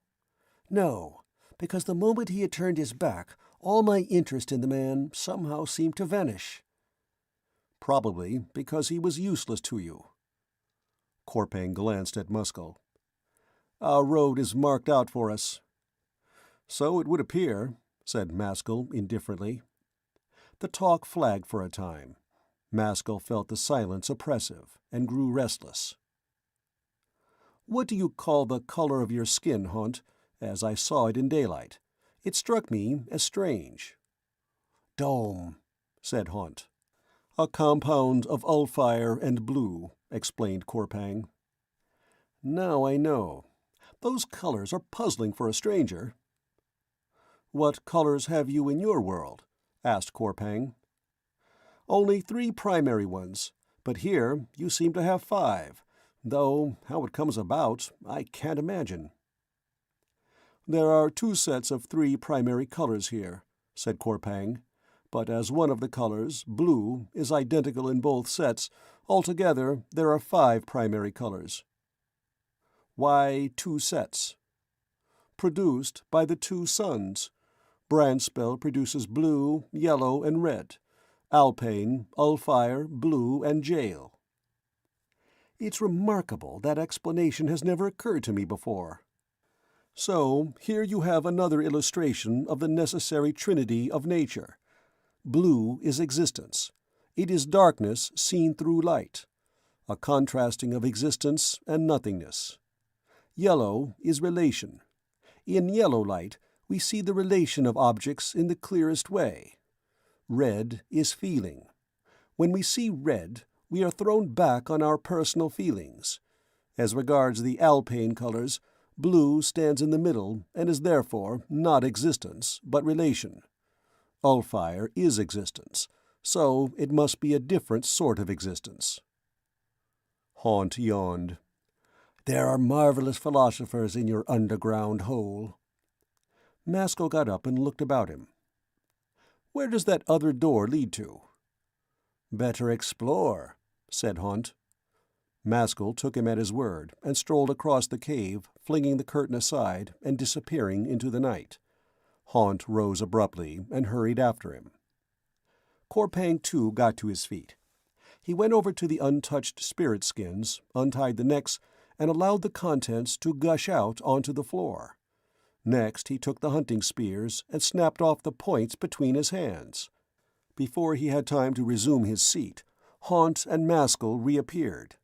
"No, because the moment he had turned his back, all my interest in the man somehow seemed to vanish." "Probably because he was useless to you." Korpang glanced at Maskull. "Our road is marked out for us." "So it would appear," said Maskull indifferently. The talk flagged for a time. Maskull felt the silence oppressive, and grew restless. "What do you call the color of your skin, Haunt, as I saw it in daylight? It struck me as strange." "Dome," said Haunt. "A compound of ulfire and blue," explained Korpang. "Now I know. Those colors are puzzling for a stranger." "What colors have you in your world?" asked Korpang. "Only 3 primary ones, but here you seem to have 5, though how it comes about I can't imagine." "There are 2 sets of 3 primary colors here," said Korpang, "but as one of the colors, blue, is identical in both sets, altogether there are 5 primary colors." "Why 2 sets?" "Produced by the 2 suns. Brandspell produces blue, yellow, and red. Alpane, ulfire, blue, and jail." "It's remarkable that explanation has never occurred to me before." "So here you have another illustration of the necessary trinity of nature. Blue is existence. It is darkness seen through light, a contrasting of existence and nothingness. Yellow is relation. In yellow light, we see the relation of objects in the clearest way. Red is feeling. When we see red, we are thrown back on our personal feelings. As regards the alpane colors, Blue stands in the middle and is therefore not existence, but relation. Ulfire is existence, so it must be a different sort of existence. Haunt yawned. There are marvelous philosophers in your underground hole. Maskull got up and looked about him. Where does that other door lead to? Better explore, said Haunt. Maskull took him at his word and strolled across the cave, flinging the curtain aside and disappearing into the night. Haunt rose abruptly and hurried after him. Corpang, too, got to his feet. He went over to the untouched spirit skins, untied the necks, and allowed the contents to gush out onto the floor. Next he took the hunting spears and snapped off the points between his hands. Before he had time to resume his seat, Haunt and Maskull reappeared.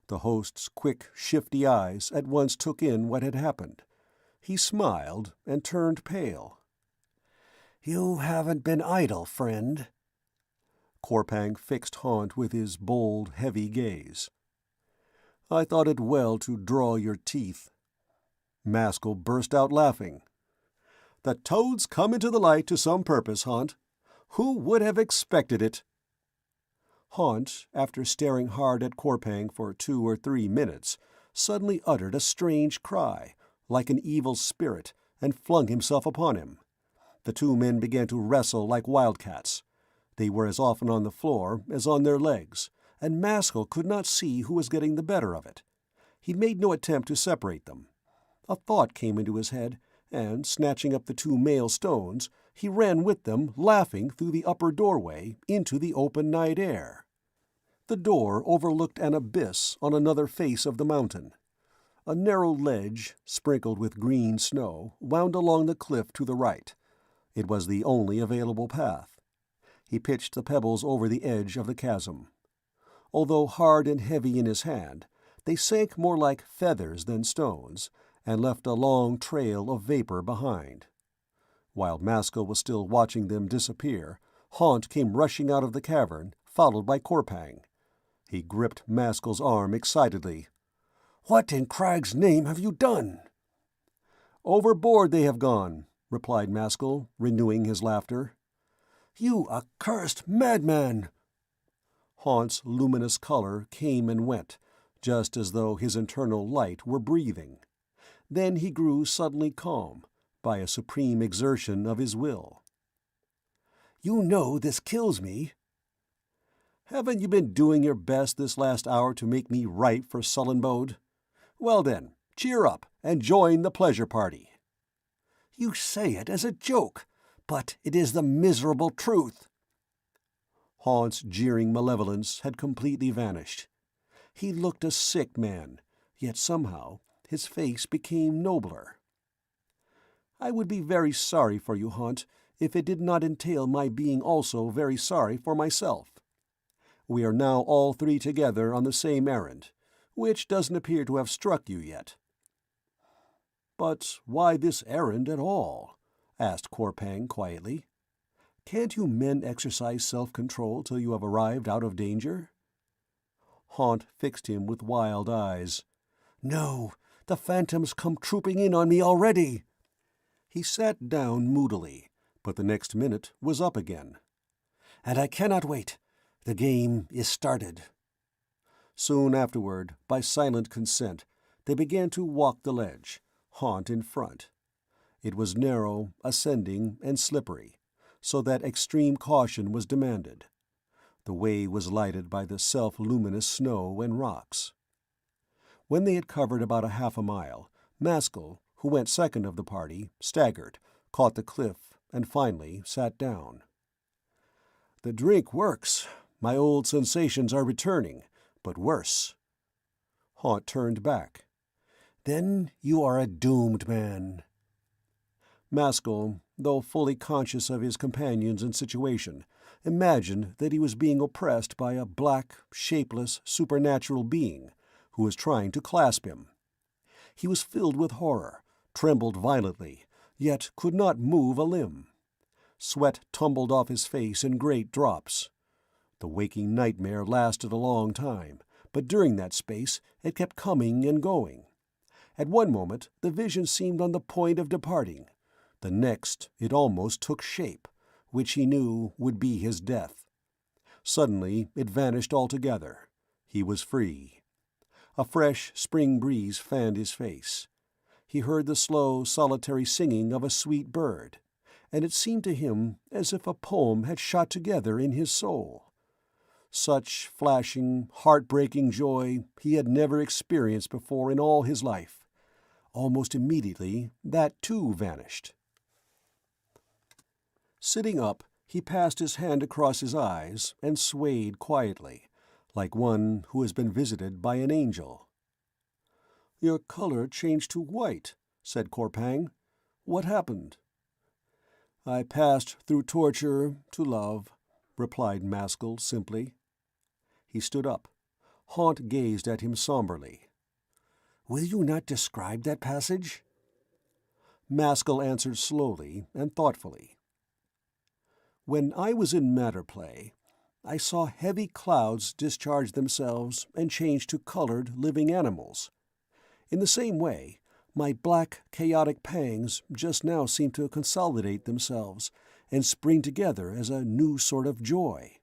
The host's quick, shifty eyes at once took in what had happened. He smiled and turned pale. "You haven't been idle, friend." Corpang fixed Haunt with his bold, heavy gaze. "I thought it well to draw your teeth." Maskull burst out laughing. "The toads come into the light to some purpose, Haunt. Who would have expected it?" Haunt, after staring hard at Corpang for 2 or 3 minutes, suddenly uttered a strange cry, like an evil spirit, and flung himself upon him. The two men began to wrestle like wildcats. They were as often on the floor as on their legs, and Maskull could not see who was getting the better of it. He made no attempt to separate them. A thought came into his head, and, snatching up the 2 male stones, he ran with them, laughing, through the upper doorway into the open night air. The door overlooked an abyss on another face of the mountain. A narrow ledge, sprinkled with green snow, wound along the cliff to the right. It was the only available path. He pitched the pebbles over the edge of the chasm. Although hard and heavy in his hand, they sank more like feathers than stones, and left a long trail of vapor behind. While Maskull was still watching them disappear, Haunt came rushing out of the cavern, followed by Corpang. He gripped Maskull's arm excitedly. "What in Crag's name have you done?" "Overboard they have gone," replied Maskull, renewing his laughter. "You accursed madman!" Haunt's luminous color came and went, just as though his internal light were breathing. Then he grew suddenly calm, by a supreme exertion of his will. "You know this kills me." "Haven't you been doing your best this last hour to make me ripe for Sullenbode? Well then, cheer up and join the pleasure party." "You say it as a joke, but it is the miserable truth." Haunt's jeering malevolence had completely vanished. He looked a sick man, yet somehow his face became nobler. "I would be very sorry for you, Haunt, if it did not entail my being also very sorry for myself. We are now all 3 together on the same errand, which doesn't appear to have struck you yet." "But why this errand at all?" asked Corpang quietly. "Can't you men exercise self-control till you have arrived out of danger?" Haunt fixed him with wild eyes. "No, the phantoms come trooping in on me already." He sat down moodily, but the next minute was up again. "And I cannot wait. The game is started." Soon afterward, by silent consent, they began to walk the ledge, Haunt in front. It was narrow, ascending, and slippery, so that extreme caution was demanded. The way was lighted by the self-luminous snow and rocks. When they had covered about a half a mile, Maskull, who went second of the party, staggered, caught the cliff, and finally sat down. "The drink works. My old sensations are returning, but worse." Haunt turned back. "Then you are a doomed man." Maskull, though fully conscious of his companions and situation, imagined that he was being oppressed by a black, shapeless, supernatural being who was trying to clasp him. He was filled with horror, trembled violently, yet could not move a limb. Sweat tumbled off his face in great drops. The waking nightmare lasted a long time, but during that space it kept coming and going. At one moment the vision seemed on the point of departing. The next it almost took shape, which he knew would be his death. Suddenly it vanished altogether. He was free. A fresh spring breeze fanned his face. He heard the slow, solitary singing of a sweet bird, and it seemed to him as if a poem had shot together in his soul. Such flashing, heart-breaking joy he had never experienced before in all his life. Almost immediately that too vanished. Sitting up, he passed his hand across his eyes and swayed quietly, like one who has been visited by an angel. "Your color changed to white," said Corpang. "What happened?" "I passed through torture to love," replied Maskull simply. He stood up. Haunt gazed at him somberly. "Will you not describe that passage?" Maskull answered slowly and thoughtfully. "When I was in matter play, I saw heavy clouds discharge themselves and change to colored living animals. In the same way, my black, chaotic pangs just now seem to consolidate themselves and spring together as a new sort of joy.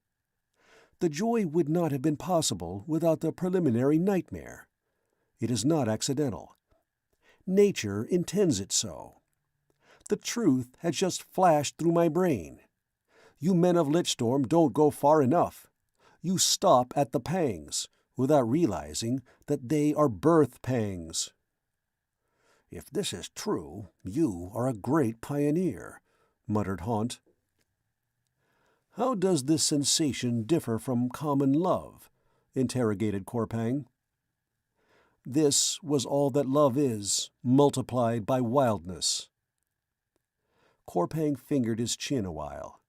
The joy would not have been possible without the preliminary nightmare. It is not accidental. Nature intends it so. The truth has just flashed through my brain. You men of Lichtstorm don't go far enough. You stop at the pangs, without realizing that they are birth pangs." "If this is true, you are a great pioneer," muttered Haunt. "How does this sensation differ from common love?" interrogated Corpang. "This was all that love is, multiplied by wildness." Corpang fingered his chin a while.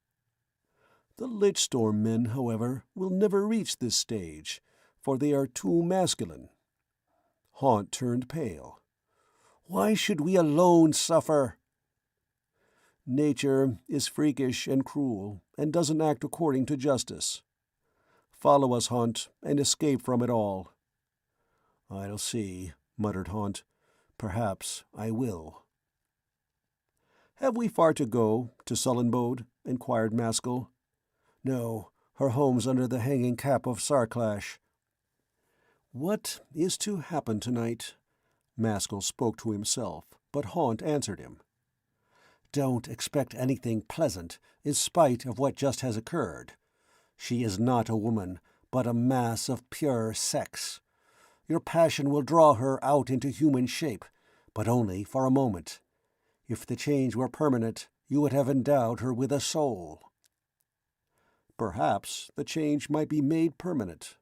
"The Lichtstorm men, however, will never reach this stage, for they are too masculine." Haunt turned pale. "Why should we alone suffer?" "Nature is freakish and cruel, and doesn't act according to justice. Follow us, Haunt, and escape from it all." "I'll see," muttered Haunt. "Perhaps I will." "Have we far to go, to Sullenbode?" inquired Maskull. "No, her home's under the hanging cap of Sarclash." "What is to happen tonight?" Maskull spoke to himself, but Haunt answered him. "Don't expect anything pleasant, in spite of what just has occurred. She is not a woman, but a mass of pure sex. Your passion will draw her out into human shape, but only for a moment. If the change were permanent, you would have endowed her with a soul." "Perhaps the change might be made permanent."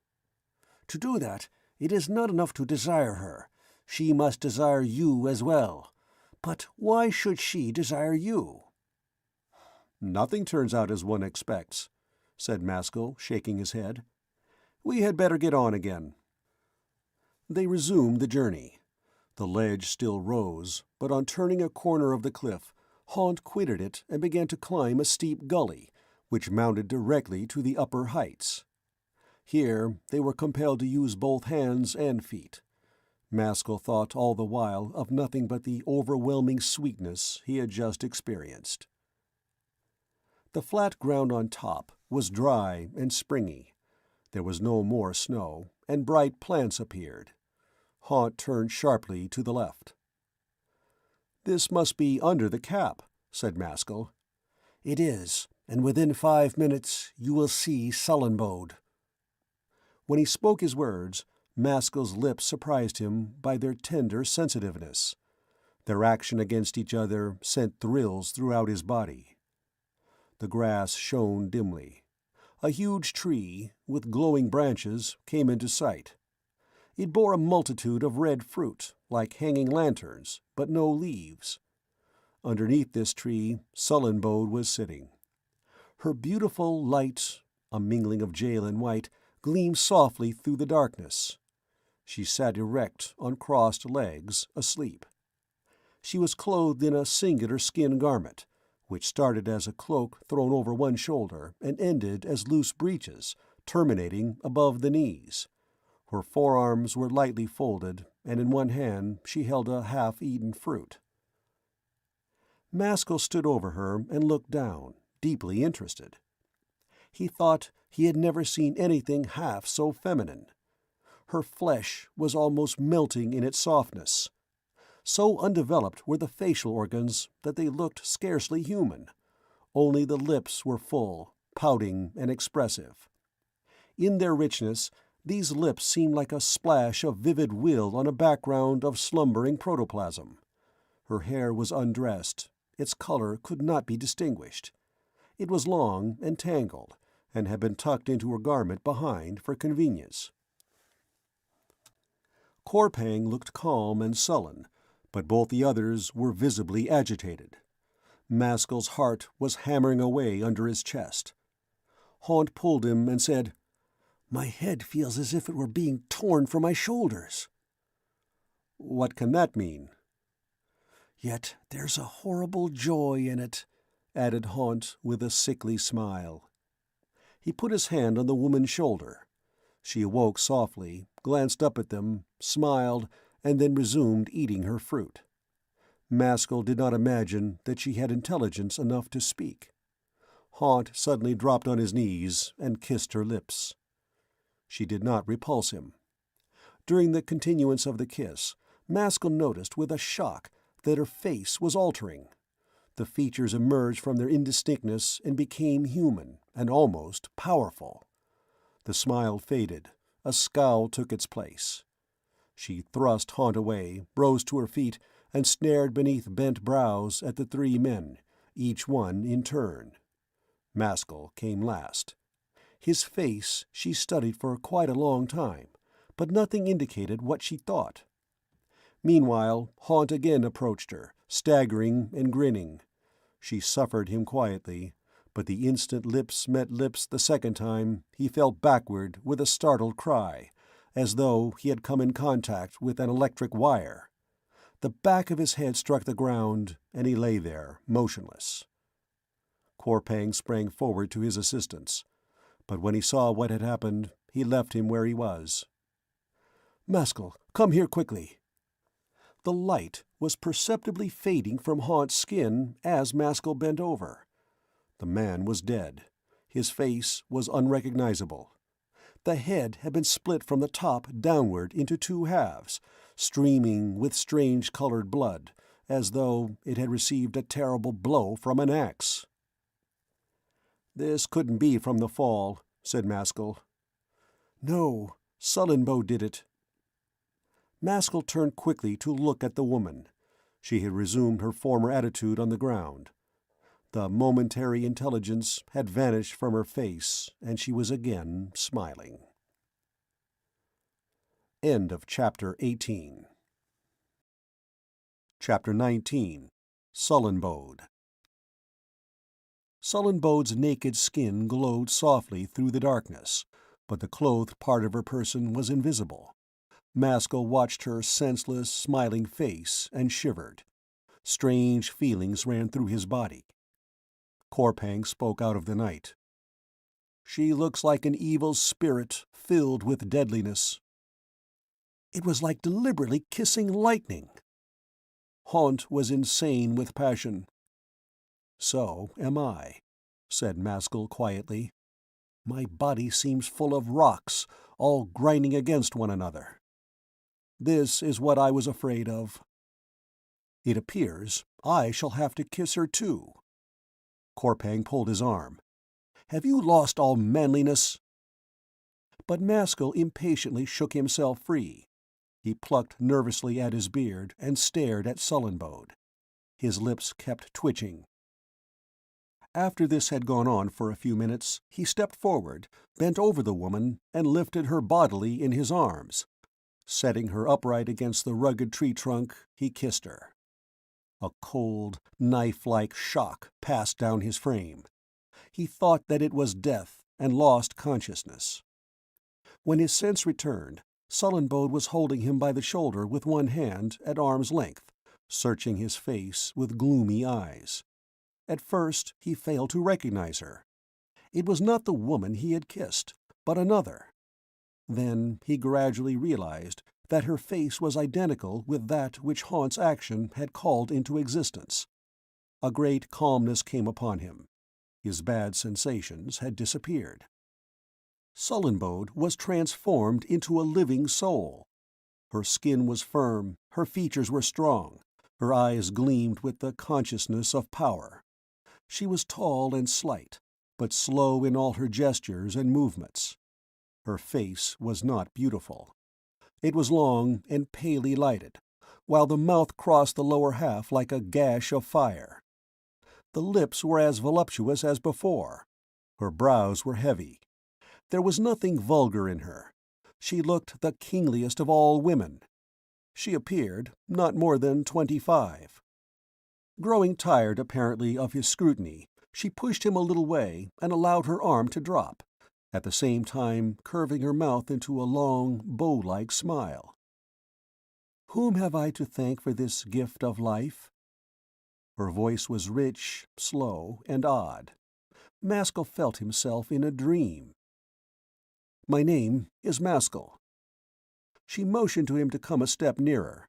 "To do that, it is not enough to desire her. She must desire you as well. But why should she desire you?" "Nothing turns out as one expects," said Maskull, shaking his head. "We had better get on again." They resumed the journey. The ledge still rose, but on turning a corner of the cliff, Haunt quitted it and began to climb a steep gully, which mounted directly to the upper heights. Here they were compelled to use both hands and feet. Maskull thought all the while of nothing but the overwhelming sweetness he had just experienced. The flat ground on top was dry and springy. There was no more snow, and bright plants appeared. Haunt turned sharply to the left. "This must be under the cap," said Maskull. "It is, and within 5 minutes you will see Sullenbode." When he spoke his words, Maskull's lips surprised him by their tender sensitiveness. Their action against each other sent thrills throughout his body. The grass shone dimly. A huge tree, with glowing branches, came into sight. It bore a multitude of red fruit, like hanging lanterns, but no leaves. Underneath this tree, Sullenbode was sitting. Her beautiful light, a mingling of jail and white, gleamed softly through the darkness. She sat erect on crossed legs, asleep. She was clothed in a singular skin garment, which started as a cloak thrown over one shoulder and ended as loose breeches, terminating above the knees. Her forearms were lightly folded, and in one hand she held a half-eaten fruit. Maskull stood over her and looked down, deeply interested. He thought he had never seen anything half so feminine. Her flesh was almost melting in its softness. So undeveloped were the facial organs that they looked scarcely human. Only the lips were full, pouting and expressive. In their richness, these lips seemed like a splash of vivid will on a background of slumbering protoplasm. Her hair was undressed. Its color could not be distinguished. It was long and tangled, and had been tucked into her garment behind for convenience. Corpang looked calm and sullen, but both the others were visibly agitated. Maskull's heart was hammering away under his chest. Haunt pulled him and said, "My head feels as if it were being torn from my shoulders." "What can that mean?" "Yet there's a horrible joy in it," added Haunt with a sickly smile. He put his hand on the woman's shoulder. She awoke softly, glanced up at them, smiled, and then resumed eating her fruit. Maskull did not imagine that she had intelligence enough to speak. Haunt suddenly dropped on his knees and kissed her lips. She did not repulse him. During the continuance of the kiss, Maskull noticed with a shock that her face was altering. The features emerged from their indistinctness and became human and almost powerful. The smile faded. A scowl took its place. She thrust Haunt away, rose to her feet, and stared beneath bent brows at the three men, each one in turn. Maskull came last. His face she studied for quite a long time, but nothing indicated what she thought. Meanwhile, Haunt again approached her, staggering and grinning. She suffered him quietly, but the instant lips met lips the second time, he fell backward with a startled cry, as though he had come in contact with an electric wire. The back of his head struck the ground, and he lay there, motionless. Corpang sprang forward to his assistance, but when he saw what had happened, he left him where he was. "Maskull, come here quickly." The light was perceptibly fading from Haunt's skin as Maskull bent over. The man was dead. His face was unrecognizable. The head had been split from the top downward into two halves, streaming with strange-colored blood, as though it had received a terrible blow from an axe. "This couldn't be from the fall," said Maskull. "No, Sullenbow did it." Maskull turned quickly to look at the woman. She had resumed her former attitude on the ground. The momentary intelligence had vanished from her face, and she was again smiling. End of Chapter 18. Chapter 19. Sullenbowed. Sullenbowed's naked skin glowed softly through the darkness, but the clothed part of her person was invisible. Maskull watched her senseless, smiling face and shivered. Strange feelings ran through his body. Corpang spoke out of the night. "She looks like an evil spirit filled with deadliness." "It was like deliberately kissing lightning." Haunt was insane with passion. "So am I," said Maskull quietly. "My body seems full of rocks, all grinding against one another. This is what I was afraid of. It appears I shall have to kiss her too." Corpang pulled his arm. "Have you lost all manliness?" But Maskull impatiently shook himself free. He plucked nervously at his beard and stared at Sullenbowed. His lips kept twitching. After this had gone on for a few minutes, he stepped forward, bent over the woman, and lifted her bodily in his arms. Setting her upright against the rugged tree trunk, he kissed her. A cold, knife-like shock passed down his frame. He thought that it was death, and lost consciousness. When his sense returned, Sullenbowed was holding him by the shoulder with one hand at arm's length, searching his face with gloomy eyes. At first he failed to recognize her. It was not the woman he had kissed, but another. Then he gradually realized that her face was identical with that which Haunt's action had called into existence. A great calmness came upon him. His bad sensations had disappeared. Sullenbode was transformed into a living soul. Her skin was firm, her features were strong, her eyes gleamed with the consciousness of power. She was tall and slight, but slow in all her gestures and movements. Her face was not beautiful. It was long and palely lighted, while the mouth crossed the lower half like a gash of fire. The lips were as voluptuous as before. Her brows were heavy. There was nothing vulgar in her. She looked the kingliest of all women. She appeared not more than 25. Growing tired, apparently, of his scrutiny, she pushed him a little way and allowed her arm to drop, at the same time curving her mouth into a long, bow-like smile. "Whom have I to thank for this gift of life?" Her voice was rich, slow, and odd. Maskull felt himself in a dream. "My name is Maskull." She motioned to him to come a step nearer.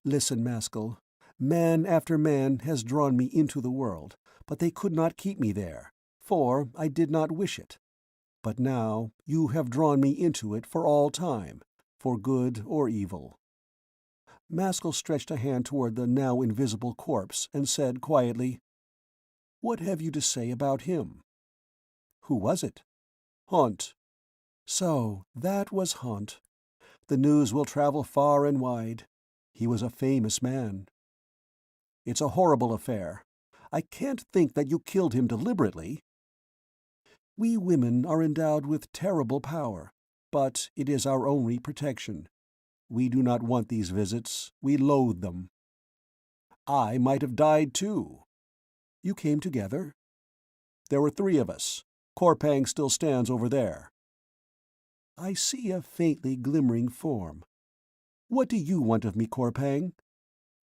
"Listen, Maskull. Man after man has drawn me into the world, but they could not keep me there, for I did not wish it. But now you have drawn me into it for all time, for good or evil." Maskull stretched a hand toward the now invisible corpse and said quietly, "What have you to say about him?" "Who was it?" "Haunt." "So that was Haunt. The news will travel far and wide. He was a famous man." "It's a horrible affair. I can't think that you killed him deliberately." "We women are endowed with terrible power, but it is our only protection. We do not want these visits. We loathe them." "I might have died too." "You came together?" "There were 3 of us. Korpang still stands over there." "I see a faintly glimmering form. What do you want of me, Korpang?"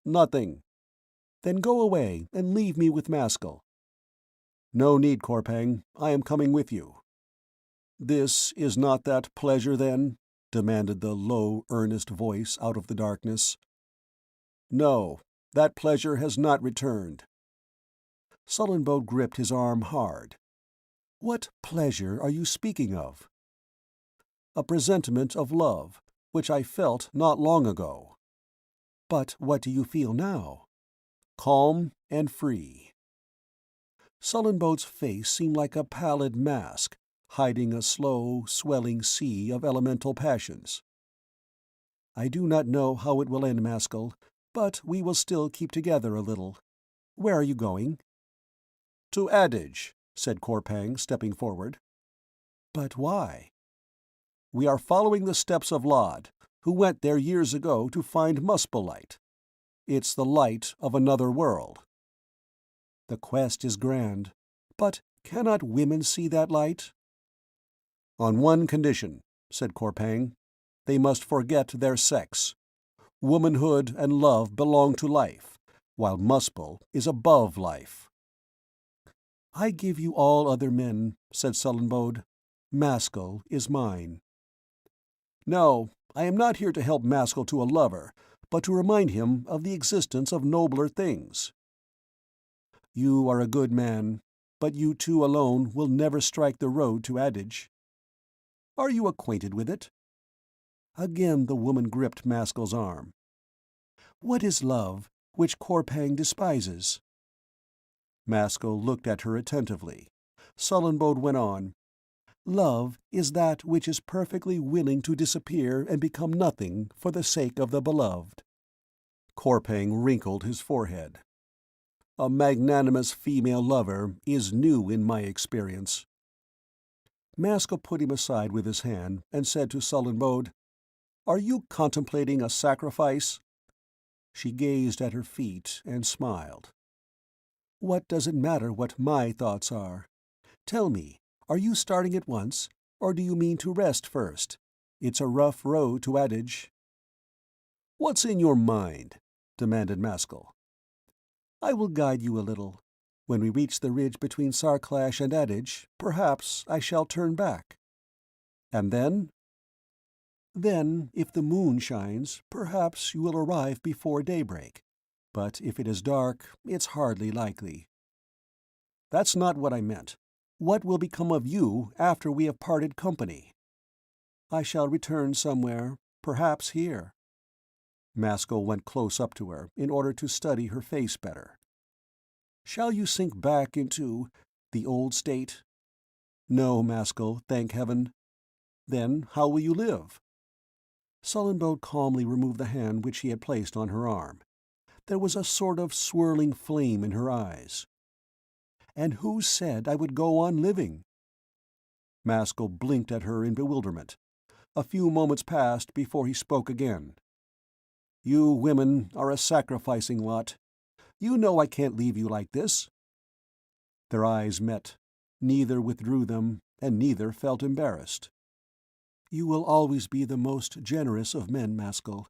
"Nothing." "Then go away and leave me with Maskull." "No need, Korpang. I am coming with you." "This is not that pleasure, then?" demanded the low, earnest voice out of the darkness. "No, that pleasure has not returned." Sullenbode gripped his arm hard. "What pleasure are you speaking of?" "A presentiment of love, which I felt not long ago." "But what do you feel now?" "Calm and free." Sullenbode's face seemed like a pallid mask, hiding a slow, swelling sea of elemental passions. "I do not know how it will end, Maskull, but we will still keep together a little. Where are you going?" "To Adage," said Korpang, stepping forward. "But why?" "We are following the steps of Lod, who went there years ago to find Muspelite. It's the light of another world." "The quest is grand, but cannot women see that light?" "On one condition," said Korpang. "They must forget their sex. Womanhood and love belong to life, while Muspel is above life." "I give you all other men," said Sullenbode. "Maskull is mine." "No, I am not here to help Maskull to a lover, but to remind him of the existence of nobler things." "You are a good man, but you two alone will never strike the road to Adage." "Are you acquainted with it?" Again the woman gripped Maskull's arm. "What is love, which Korpang despises?" Maskull looked at her attentively. Sullenbode went on. "Love is that which is perfectly willing to disappear and become nothing for the sake of the beloved." Korpang wrinkled his forehead. "A magnanimous female lover is new in my experience." Maskull put him aside with his hand and said to Sullenbode, "Are you contemplating a sacrifice?" She gazed at her feet and smiled. "What does it matter what my thoughts are? Tell me, are you starting at once, or do you mean to rest first? It's a rough road to Adage." "What's in your mind?" demanded Maskull. "I will guide you a little. When we reach the ridge between Sarclash and Adage, perhaps I shall turn back." "And then?" Then, if the moon shines, perhaps you will arrive before daybreak. But if it is dark, it's hardly likely. That's not what I meant. What will become of you after we have parted company? I shall return somewhere, perhaps here. Maskull went close up to her in order to study her face better. Shall you sink back into the old state? No, Maskull, thank heaven. Then how will you live? Sullenbode calmly removed the hand which he had placed on her arm. There was a sort of swirling flame in her eyes. And who said I would go on living? Maskull blinked at her in bewilderment. A few moments passed before he spoke again. You women are a sacrificing lot. You know I can't leave you like this. Their eyes met. Neither withdrew them, and neither felt embarrassed. You will always be the most generous of men, Maskull.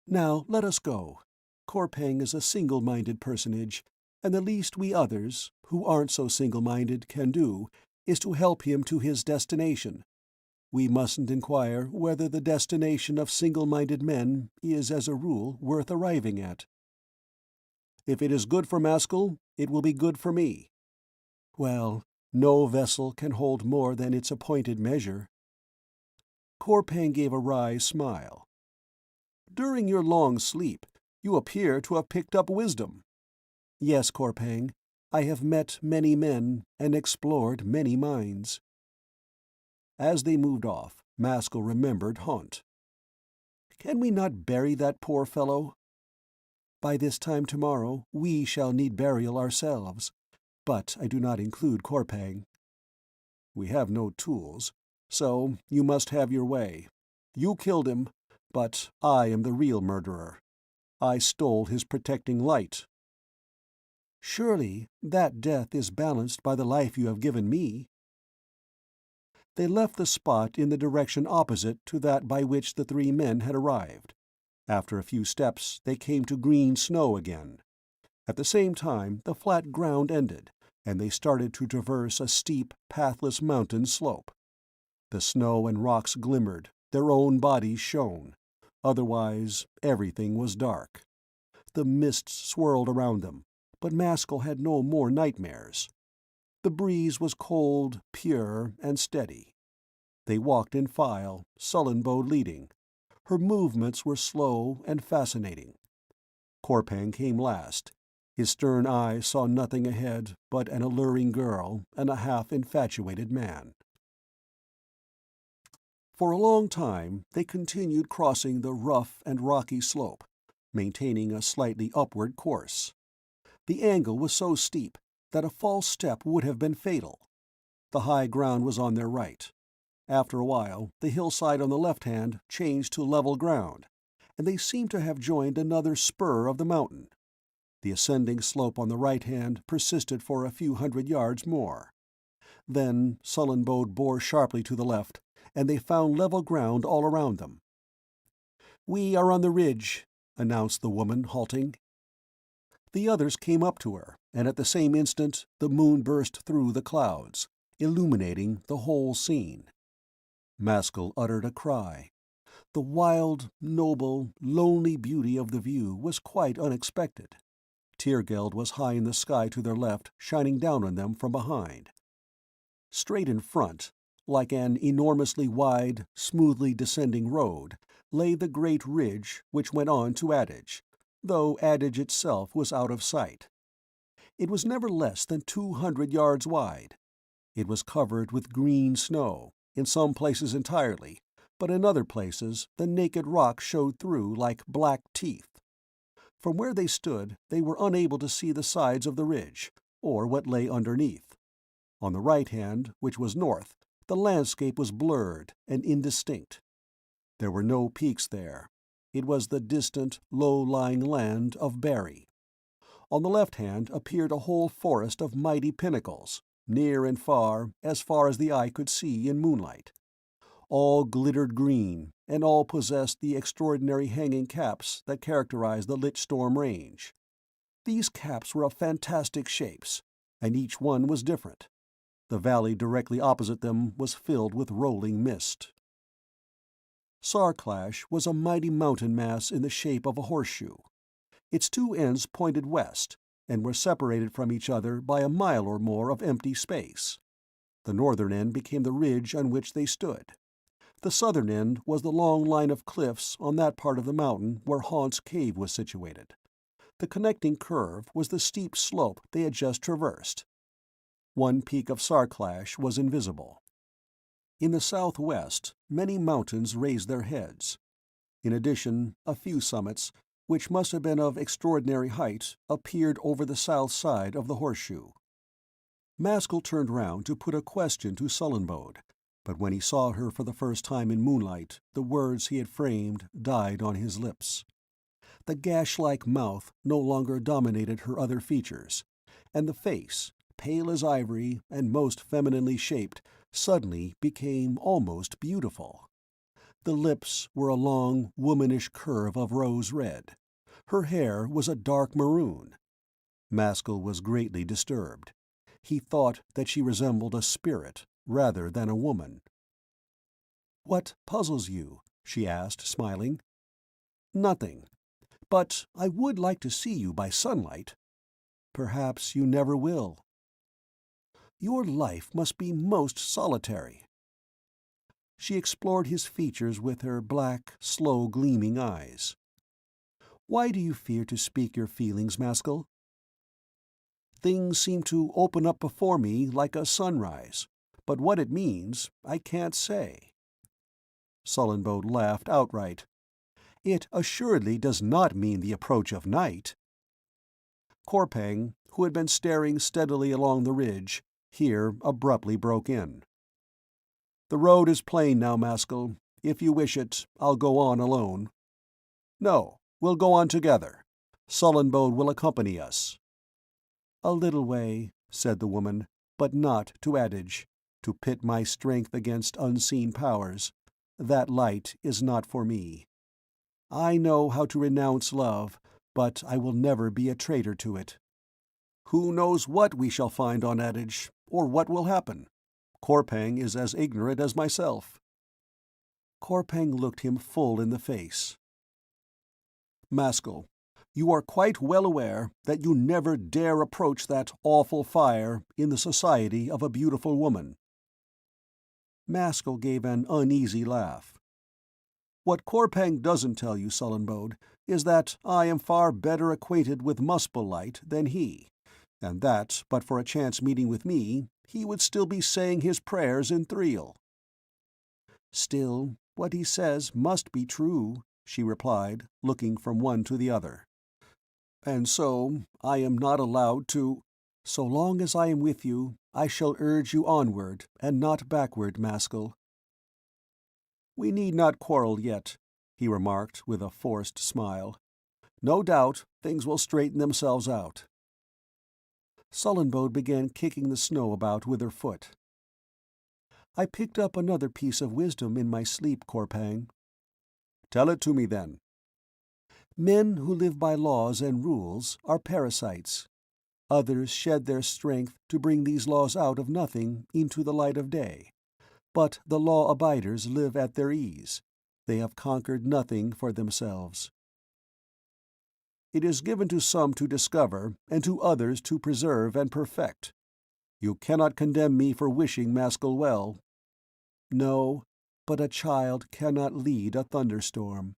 Now let us go. Korpang is a single-minded personage, and the least we others, who aren't so single-minded, can do is to help him to his destination. We mustn't inquire whether the destination of single-minded men is, as a rule, worth arriving at. If it is good for Maskull, it will be good for me. Well, no vessel can hold more than its appointed measure. Korpang gave a wry smile. During your long sleep, you appear to have picked up wisdom. Yes, Korpang, I have met many men and explored many minds. As they moved off, Maskull remembered Haunt. Can we not bury that poor fellow? By this time tomorrow we shall need burial ourselves, but I do not include Korpang. We have no tools, so you must have your way. You killed him, but I am the real murderer. I stole his protecting light. Surely that death is balanced by the life you have given me. They left the spot in the direction opposite to that by which the three men had arrived. After a few steps, they came to green snow again. At the same time, the flat ground ended, and they started to traverse a steep, pathless mountain slope. The snow and rocks glimmered, their own bodies shone. Otherwise, everything was dark. The mists swirled around them, but Maskull had no more nightmares. The breeze was cold, pure, and steady. They walked in file, Sullenbode leading. Her movements were slow and fascinating. Korpang came last. His stern eye saw nothing ahead but an alluring girl and a half-infatuated man. For a long time they continued crossing the rough and rocky slope, maintaining a slightly upward course. The angle was so steep that a false step would have been fatal. The high ground was on their right. After a while, the hillside on the left hand changed to level ground, and they seemed to have joined another spur of the mountain. The ascending slope on the right hand persisted for a few hundred yards more. Then Sullenbode bore sharply to the left, and they found level ground all around them. "We are on the ridge," announced the woman, halting. The others came up to her, and at the same instant the moon burst through the clouds, illuminating the whole scene. Maskull uttered a cry. The wild, noble, lonely beauty of the view was quite unexpected. Tyrgeld was high in the sky to their left, shining down on them from behind. Straight in front, like an enormously wide, smoothly descending road, lay the great ridge which went on to Adage, though Adage itself was out of sight. It was never less than 200 yards wide. It was covered with green snow, in some places entirely, but in other places the naked rock showed through like black teeth. From where they stood, they were unable to see the sides of the ridge, or what lay underneath. On the right hand, which was north, the landscape was blurred and indistinct. There were no peaks there. It was the distant, low-lying land of Barry. On the left hand appeared a whole forest of mighty pinnacles, near and far as the eye could see in moonlight. All glittered green, and all possessed the extraordinary hanging caps that characterize the Lich-Storm range. These caps were of fantastic shapes, and each one was different. The valley directly opposite them was filled with rolling mist. Sarclash was a mighty mountain mass in the shape of a horseshoe. Its two ends pointed west, and were separated from each other by a mile or more of empty space. The northern end became the ridge on which they stood. The southern end was the long line of cliffs on that part of the mountain where Haunt's cave was situated. The connecting curve was the steep slope they had just traversed. One peak of Sarclash was invisible. In the southwest, many mountains raised their heads. In addition, a few summits, which must have been of extraordinary height, appeared over the south side of the horseshoe. Maskull turned round to put a question to Sullenbode, but when he saw her for the first time in moonlight, the words he had framed died on his lips. The gash-like mouth no longer dominated her other features, and the face, pale as ivory and most femininely shaped, suddenly became almost beautiful. The lips were a long, womanish curve of rose red. Her hair was a dark maroon. Maskull was greatly disturbed. He thought that she resembled a spirit rather than a woman. "What puzzles you?" she asked, smiling. "Nothing. But I would like to see you by sunlight." "Perhaps you never will." "Your life must be most solitary." She explored his features with her black, slow gleaming eyes. "Why do you fear to speak your feelings, Maskull?" "Things seem to open up before me like a sunrise, but what it means I can't say." Sullenbode laughed outright. "It assuredly does not mean the approach of night." Korpang, who had been staring steadily along the ridge, here abruptly broke in. "The road is plain now, Maskull. If you wish it, I'll go on alone." "No, we'll go on together. Sullenbode will accompany us." "A little way," said the woman, "but not to adage, to pit my strength against unseen powers. That light is not for me. I know how to renounce love, but I will never be a traitor to it." "Who knows what we shall find on adage, or what will happen? Korpang is as ignorant as myself." Korpang looked him full in the face. "Maskull, you are quite well aware that you never dare approach that awful fire in the society of a beautiful woman." Maskull gave an uneasy laugh. "What Korpang doesn't tell you, Sullenbode, is that I am far better acquainted with Muspellight than he, and that, but for a chance meeting with me, he would still be saying his prayers in Threel." "Still, what he says must be true," she replied, looking from one to the other. "And so I am not allowed to—" "So long as I am with you, I shall urge you onward and not backward, Maskull." "We need not quarrel yet," he remarked with a forced smile. "No doubt things will straighten themselves out." Sullenbode began kicking the snow about with her foot. "I picked up another piece of wisdom in my sleep, Korpang." "Tell it to me, then." "Men who live by laws and rules are parasites. Others shed their strength to bring these laws out of nothing into the light of day. But the law-abiders live at their ease. They have conquered nothing for themselves." "It is given to some to discover, and to others to preserve and perfect. You cannot condemn me for wishing Maskull well." "No, but a child cannot lead a thunderstorm."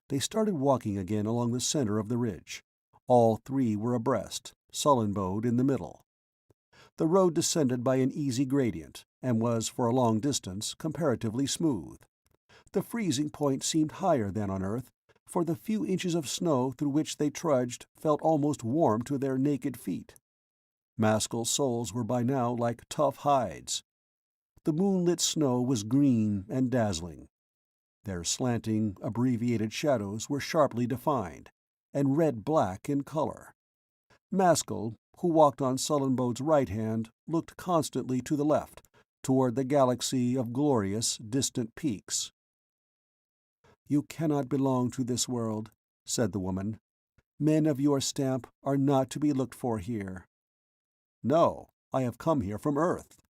They started walking again along the center of the ridge. All three were abreast, Sullenbode in the middle. The road descended by an easy gradient, and was for a long distance comparatively smooth. The freezing point seemed higher than on Earth, for the few inches of snow through which they trudged felt almost warm to their naked feet. Maskull's soles were by now like tough hides. The moonlit snow was green and dazzling. Their slanting, abbreviated shadows were sharply defined, and red-black in color. Maskull, who walked on Sullenbode's right hand, looked constantly to the left, toward the galaxy of glorious, distant peaks. "You cannot belong to this world," said the woman. "Men of your stamp are not to be looked for here." "No, I have come here from Earth."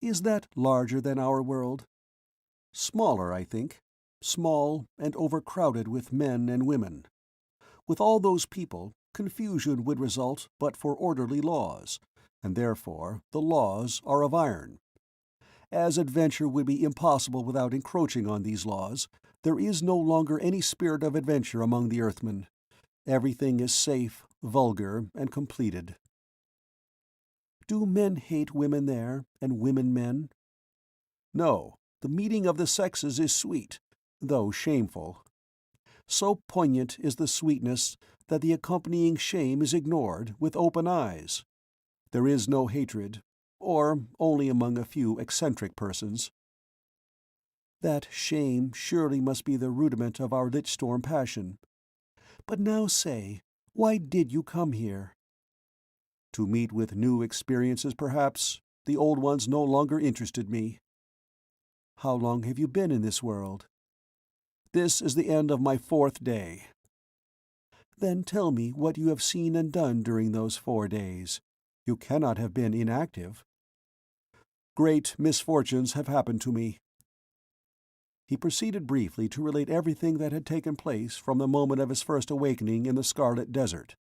"Is that larger than our world?" Smaller, I think. Small and overcrowded with men and women. With all those people, confusion would result but for orderly laws, and therefore the laws are of iron. As adventure would be impossible without encroaching on these laws, there is no longer any spirit of adventure among the Earthmen. Everything is safe, vulgar, and completed. Do men hate women there, and women men? No, the meeting of the sexes is sweet, though shameful. So poignant is the sweetness that the accompanying shame is ignored with open eyes. There is no hatred, or only among a few eccentric persons. That shame surely must be the rudiment of our lich-storm passion. But now say, why did you come here? To meet with new experiences, perhaps. The old ones no longer interested me. How long have you been in this world? This is the end of my 4th day. Then tell me what you have seen and done during those 4 days. You cannot have been inactive. Great misfortunes have happened to me. He proceeded briefly to relate everything that had taken place from the moment of his first awakening in the Scarlet Desert.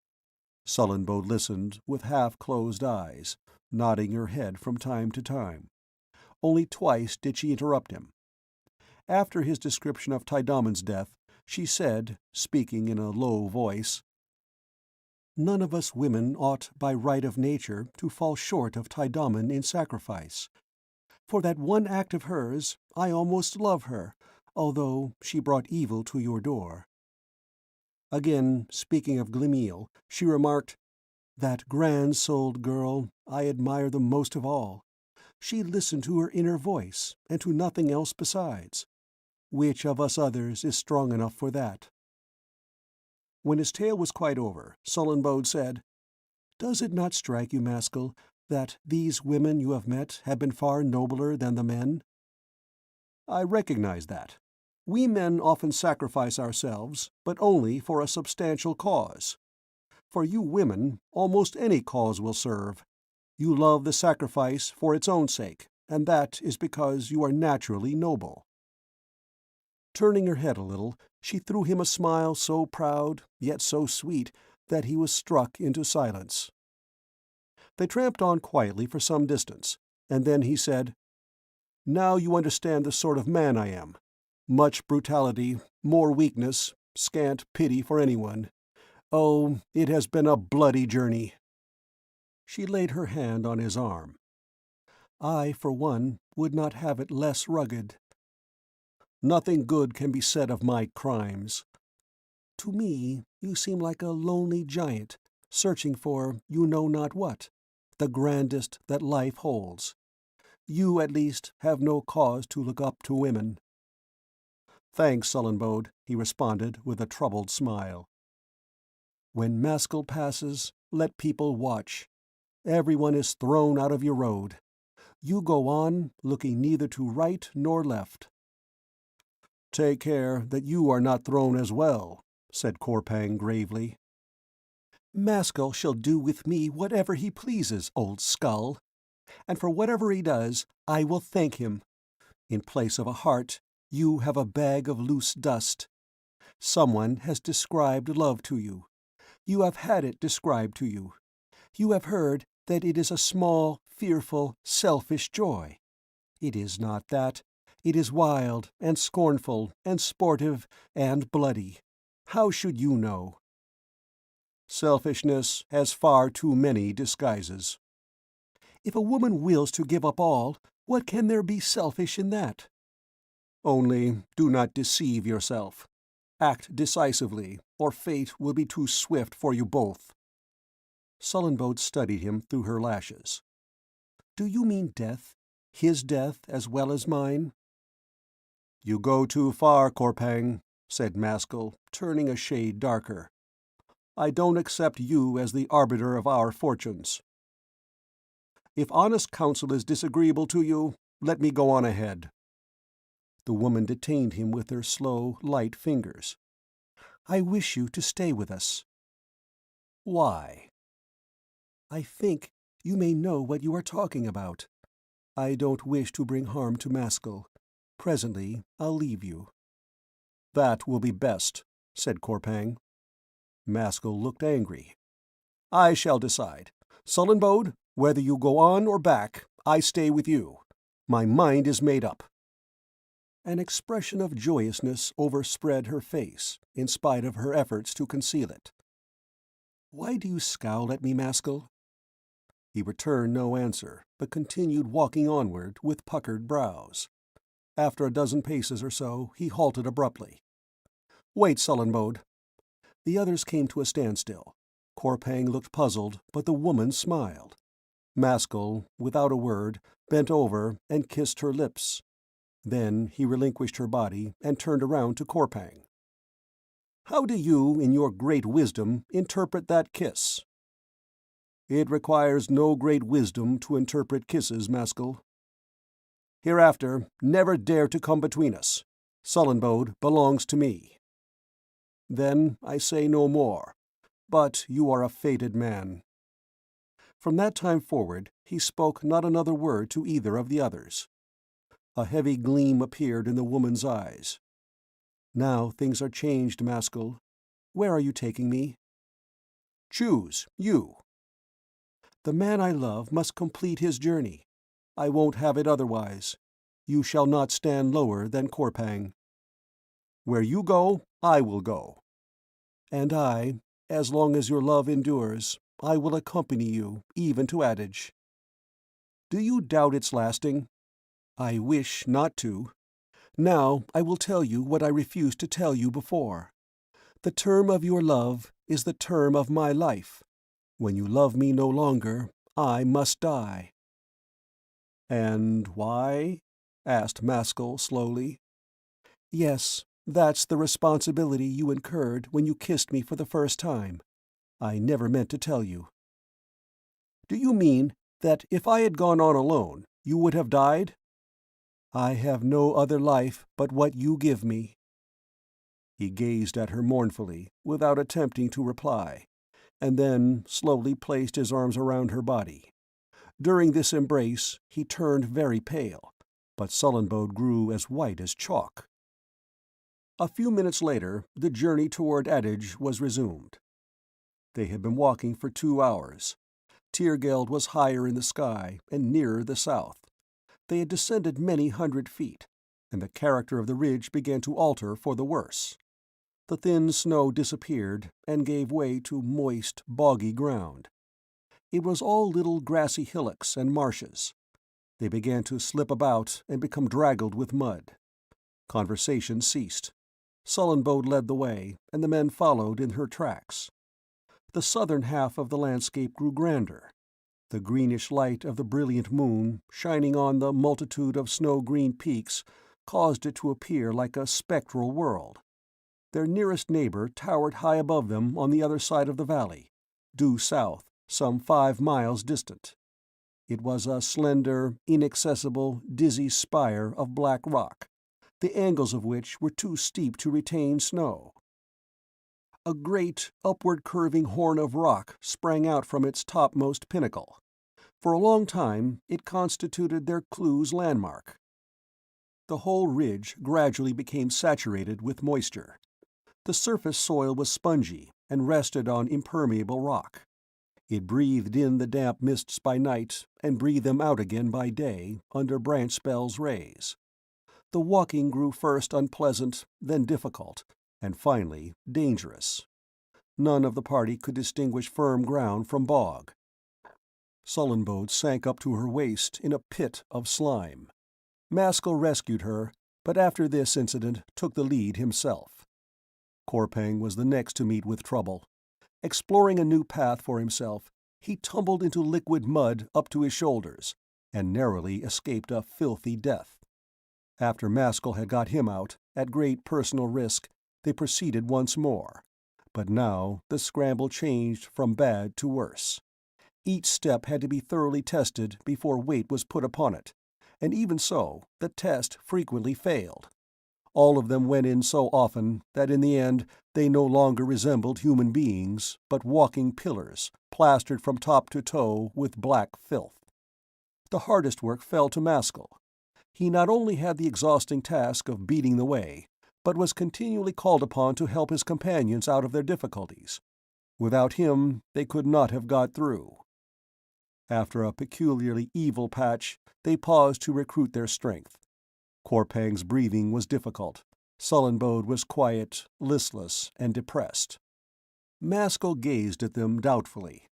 Sullenbode listened with half-closed eyes, nodding her head from time to time. Only twice did she interrupt him. After his description of Tydomon's death, she said, speaking in a low voice, "None of us women ought by right of nature to fall short of Tydomon in sacrifice. For that one act of hers, I almost love her, although she brought evil to your door." Again, speaking of Glimeel, she remarked, "That grand-souled girl I admire the most of all. She listened to her inner voice, and to nothing else besides. Which of us others is strong enough for that?" When his tale was quite over, Sullenbode said, "Does it not strike you, Maskull, that these women you have met have been far nobler than the men?" "I recognize that. We men often sacrifice ourselves, but only for a substantial cause. For you women, almost any cause will serve. You love the sacrifice for its own sake, and that is because you are naturally noble." Turning her head a little, she threw him a smile so proud, yet so sweet, that he was struck into silence. They tramped on quietly for some distance, and then he said, "Now you understand the sort of man I am. Much brutality, more weakness, scant pity for anyone. Oh, it has been a bloody journey." She laid her hand on his arm. "I, for one, would not have it less rugged." "Nothing good can be said of my crimes." "To me, you seem like a lonely giant, searching for you know not what, the grandest that life holds. You, at least, have no cause to look up to women." "Thanks, Sullenbode," he responded with a troubled smile. "When Maskull passes, let people watch. Everyone is thrown out of your road. You go on, looking neither to right nor left." "Take care that you are not thrown as well," said Corpang gravely. "Maskull shall do with me whatever he pleases, old skull. And for whatever he does, I will thank him. In place of a heart, you have a bag of loose dust. Someone has described love to you. You have had it described to you. You have heard that it is a small, fearful, selfish joy. It is not that. It is wild, and scornful, and sportive, and bloody. How should you know?" "Selfishness has far too many disguises." "If a woman wills to give up all, what can there be selfish in that?" "Only do not deceive yourself. Act decisively, or fate will be too swift for you both." Sullenbode studied him through her lashes. "Do you mean death? His death as well as mine?" "You go too far, Corpang," said Maskull, turning a shade darker. "I don't accept you as the arbiter of our fortunes. If honest counsel is disagreeable to you, let me go on ahead." The woman detained him with her slow, light fingers. "I wish you to stay with us." "Why?" "I think you may know what you are talking about. I don't wish to bring harm to Maskull. Presently I'll leave you." "That will be best," said Corpang. Maskull looked angry. "I shall decide. Sullenbode, whether you go on or back, I stay with you. My mind is made up." An expression of joyousness overspread her face, in spite of her efforts to conceal it. "Why do you scowl at me, Maskull?" He returned no answer, but continued walking onward with puckered brows. After a dozen paces or so, he halted abruptly. "Wait, Sullenbode." The others came to a standstill. Corpang looked puzzled, but the woman smiled. Maskull, without a word, bent over and kissed her lips. Then he relinquished her body and turned around to Corpang. "How do you, in your great wisdom, interpret that kiss?" "It requires no great wisdom to interpret kisses, Maskull." "Hereafter, never dare to come between us. Sullenbode belongs to me." "Then I say no more. But you are a fated man." From that time forward he spoke not another word to either of the others. A heavy gleam appeared in the woman's eyes. "Now things are changed, Maskull. Where are you taking me?" "Choose, you." "The man I love must complete his journey. I won't have it otherwise. You shall not stand lower than Corpang." "Where you go, I will go." "And I, as long as your love endures, I will accompany you, even to Adage." "Do you doubt its lasting?" "I wish not to. Now I will tell you what I refused to tell you before. The term of your love is the term of my life. When you love me no longer, I must die." "And why?" asked Maskull slowly. "Yes, that's the responsibility you incurred when you kissed me for the first time. I never meant to tell you." "Do you mean that if I had gone on alone, you would have died?" "I have no other life but what you give me." He gazed at her mournfully, without attempting to reply, and then slowly placed his arms around her body. During this embrace he turned very pale, but Sullenbode grew as white as chalk. A few minutes later the journey toward Adage was resumed. They had been walking for 2 hours. Tyrgeld was higher in the sky and nearer the south. They had descended many hundred feet, and the character of the ridge began to alter for the worse. The thin snow disappeared and gave way to moist, boggy ground. It was all little grassy hillocks and marshes. They began to slip about and become draggled with mud. Conversation ceased. Sullenbode led the way, and the men followed in her tracks. The southern half of the landscape grew grander. The greenish light of the brilliant moon, shining on the multitude of snow-green peaks, caused it to appear like a spectral world. Their nearest neighbor towered high above them on the other side of the valley, due south, some 5 miles distant. It was a slender, inaccessible, dizzy spire of black rock, the angles of which were too steep to retain snow. A great, upward-curving horn of rock sprang out from its topmost pinnacle. For a long time it constituted their clue's landmark. The whole ridge gradually became saturated with moisture. The surface soil was spongy and rested on impermeable rock. It breathed in the damp mists by night and breathed them out again by day under branch spells' rays. The walking grew first unpleasant, then difficult, and finally dangerous. None of the party could distinguish firm ground from bog. Sullenbode sank up to her waist in a pit of slime. Maskull rescued her, but after this incident took the lead himself. Corpang was the next to meet with trouble. Exploring a new path for himself, he tumbled into liquid mud up to his shoulders, and narrowly escaped a filthy death. After Maskull had got him out, at great personal risk, they proceeded once more. But now the scramble changed from bad to worse. Each step had to be thoroughly tested before weight was put upon it, and even so, the test frequently failed. All of them went in so often that in the end they no longer resembled human beings, but walking pillars, plastered from top to toe with black filth. The hardest work fell to Maskull. He not only had the exhausting task of beating the way, but was continually called upon to help his companions out of their difficulties. Without him, they could not have got through. After a peculiarly evil patch, they paused to recruit their strength. Korpang's breathing was difficult. Sullenbode was quiet, listless, and depressed. Maskull gazed at them doubtfully.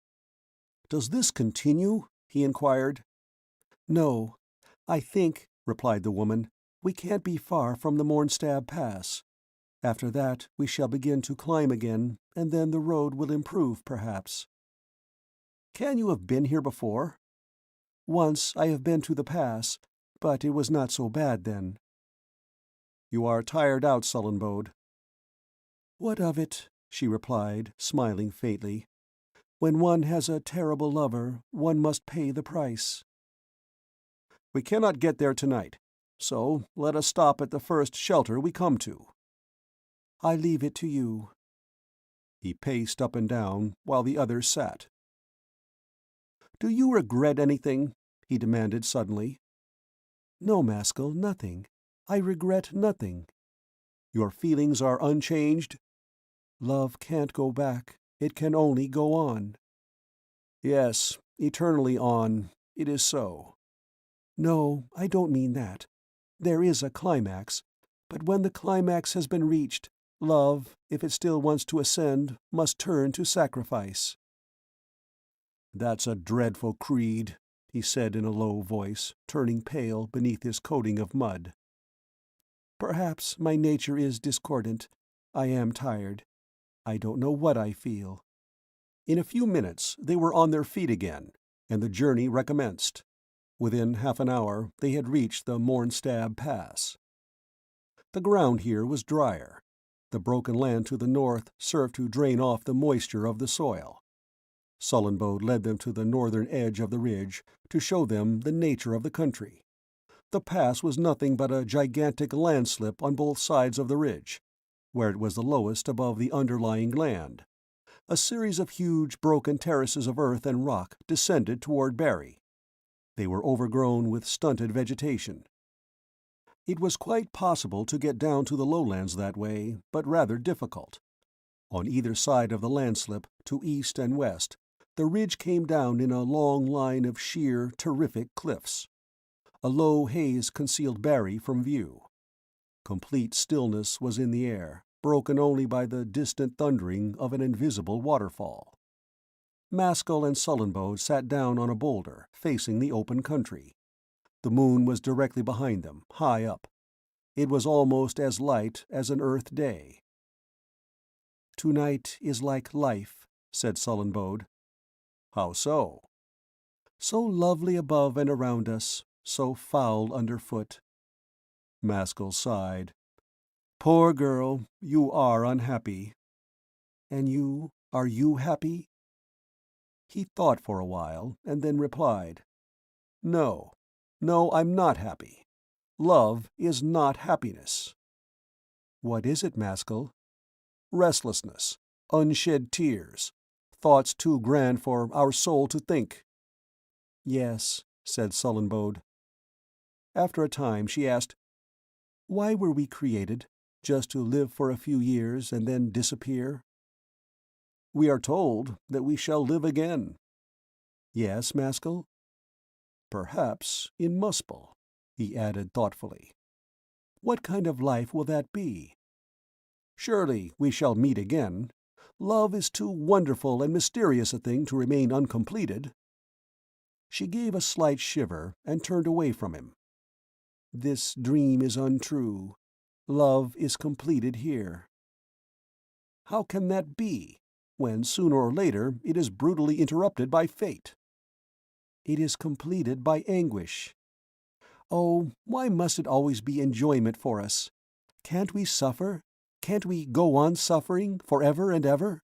"Does this continue?" he inquired. "No. I think," replied the woman, "we can't be far from the Mornstab Pass. After that we shall begin to climb again, and then the road will improve, perhaps." "Can you have been here before?" "Once I have been to the pass, but it was not so bad then." "You are tired out, Sullenbode." "What of it?" she replied, smiling faintly. "When one has a terrible lover, one must pay the price." "We cannot get there tonight, so let us stop at the first shelter we come to." "I leave it to you." He paced up and down, while the others sat. "Do you regret anything?" he demanded suddenly. "No, Maskull, nothing. I regret nothing." "Your feelings are unchanged?" "Love can't go back. It can only go on." "Yes, eternally on. It is so." "No, I don't mean that. There is a climax, but when the climax has been reached, love, if it still wants to ascend, must turn to sacrifice." "That's a dreadful creed," he said in a low voice, turning pale beneath his coating of mud. "Perhaps my nature is discordant. I am tired. I don't know what I feel." In a few minutes they were on their feet again, and the journey recommenced. Within half an hour they had reached the Mornstab Pass. The ground here was drier. The broken land to the north served to drain off the moisture of the soil. Sullenbode led them to the northern edge of the ridge to show them the nature of the country. The pass was nothing but a gigantic landslip on both sides of the ridge, where it was the lowest above the underlying land. A series of huge broken terraces of earth and rock descended toward Barry. They were overgrown with stunted vegetation. It was quite possible to get down to the lowlands that way, but rather difficult. On either side of the landslip, to east and west, the ridge came down in a long line of sheer, terrific cliffs. A low haze concealed Barry from view. Complete stillness was in the air, broken only by the distant thundering of an invisible waterfall. Maskull and Sullenbode sat down on a boulder, facing the open country. The moon was directly behind them, high up. It was almost as light as an Earth day. "Tonight is like life," said Sullenbode. "How so?" "So lovely above and around us, so foul underfoot." Maskull sighed. "Poor girl, you are unhappy." "And you, are you happy?" He thought for a while, and then replied, "No, I'm not happy. Love is not happiness." "What is it, Maskull?" "Restlessness, unshed tears, thoughts too grand for our soul to think." "Yes," said Sullenbode. After a time she asked, "Why were we created? Just to live for a few years and then disappear?" "We are told that we shall live again." "Yes, Maskull?" "Perhaps in Muspel," he added thoughtfully. "What kind of life will that be?" "Surely we shall meet again. Love is too wonderful and mysterious a thing to remain uncompleted." She gave a slight shiver and turned away from him. "This dream is untrue. Love is completed here." "How can that be, when sooner or later it is brutally interrupted by fate?" "It is completed by anguish." "Oh, why must it always be enjoyment for us? Can't we suffer? Can't we go on suffering, forever and ever?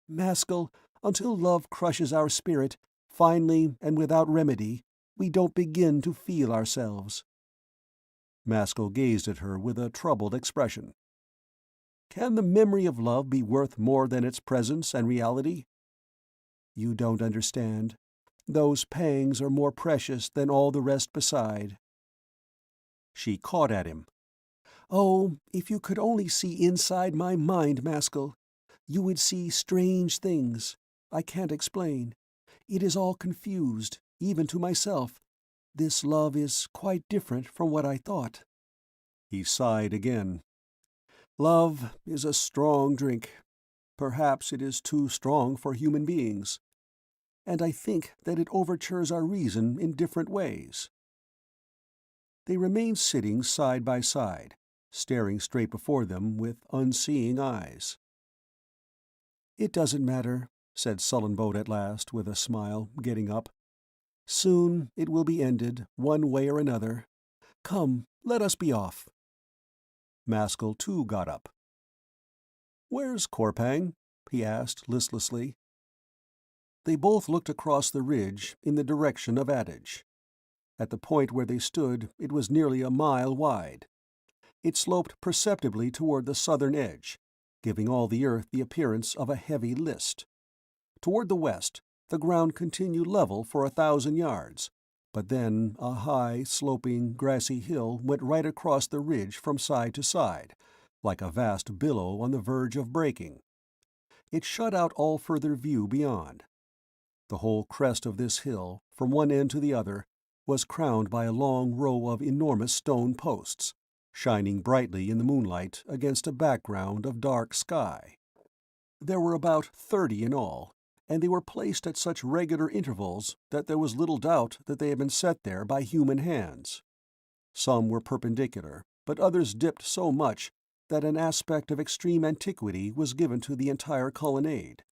Maskull, until love crushes our spirit, finally and without remedy, we don't begin to feel ourselves." Maskull gazed at her with a troubled expression. "Can the memory of love be worth more than its presence and reality?" "You don't understand. Those pangs are more precious than all the rest beside." She caught at him. "Oh, if you could only see inside my mind, Maskull, you would see strange things. I can't explain. It is all confused, even to myself. This love is quite different from what I thought." He sighed again. "Love is a strong drink. Perhaps it is too strong for human beings. And I think that it overtures our reason in different ways." They remained sitting side by side, staring straight before them with unseeing eyes. "It doesn't matter," said Sullenboat at last, with a smile, getting up. "Soon it will be ended, one way or another. Come, let us be off." Maskull too got up. "Where's Korpang?" he asked listlessly. They both looked across the ridge in the direction of Adage. At the point where they stood it was nearly a mile wide. It sloped perceptibly toward the southern edge, giving all the earth the appearance of a heavy list. Toward the west the ground continued level for 1,000 yards, but then a high, sloping, grassy hill went right across the ridge from side to side, like a vast billow on the verge of breaking. It shut out all further view beyond. The whole crest of this hill, from one end to the other, was crowned by a long row of enormous stone posts, shining brightly in the moonlight against a background of dark sky. There were about 30 in all, and they were placed at such regular intervals that there was little doubt that they had been set there by human hands. Some were perpendicular, but others dipped so much that an aspect of extreme antiquity was given to the entire colonnade.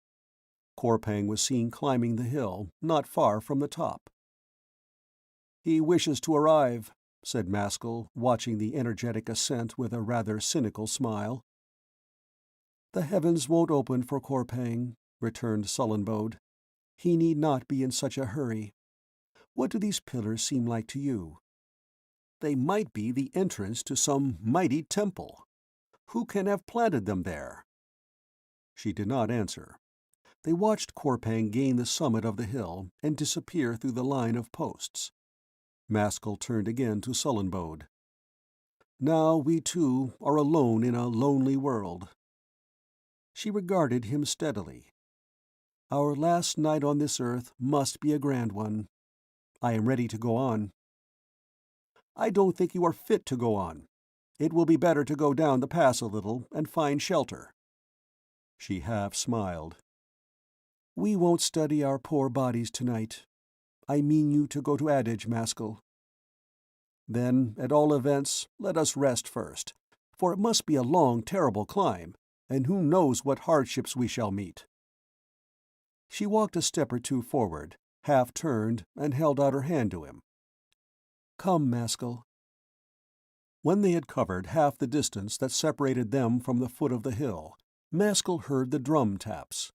Korpang was seen climbing the hill, not far from the top. "He wishes to arrive," said Maskull, watching the energetic ascent with a rather cynical smile. "The heavens won't open for Korpang," returned Sullenbode. "He need not be in such a hurry. What do these pillars seem like to you?" "They might be the entrance to some mighty temple. Who can have planted them there?" She did not answer. They watched Korpang gain the summit of the hill and disappear through the line of posts. Maskull turned again to Sullenbode. "Now we two are alone in a lonely world." She regarded him steadily. "Our last night on this earth must be a grand one. I am ready to go on." "I don't think you are fit to go on. It will be better to go down the pass a little and find shelter." She half smiled. "We won't study our poor bodies tonight. I mean you to go to Adage, Maskull." "Then, at all events, let us rest first, for it must be a long, terrible climb, and who knows what hardships we shall meet." She walked a step or two forward, half turned, and held out her hand to him. "Come, Maskull." When they had covered half the distance that separated them from the foot of the hill, Maskull heard the drum taps.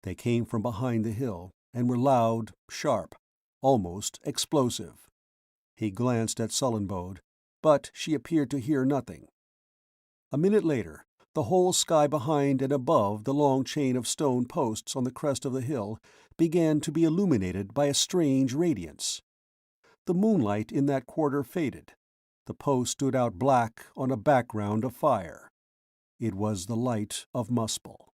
They came from behind the hill, and were loud, sharp, almost explosive. He glanced at Sullenbode, but she appeared to hear nothing. A minute later, the whole sky behind and above the long chain of stone posts on the crest of the hill began to be illuminated by a strange radiance. The moonlight in that quarter faded. The post stood out black on a background of fire. It was the light of Maskull.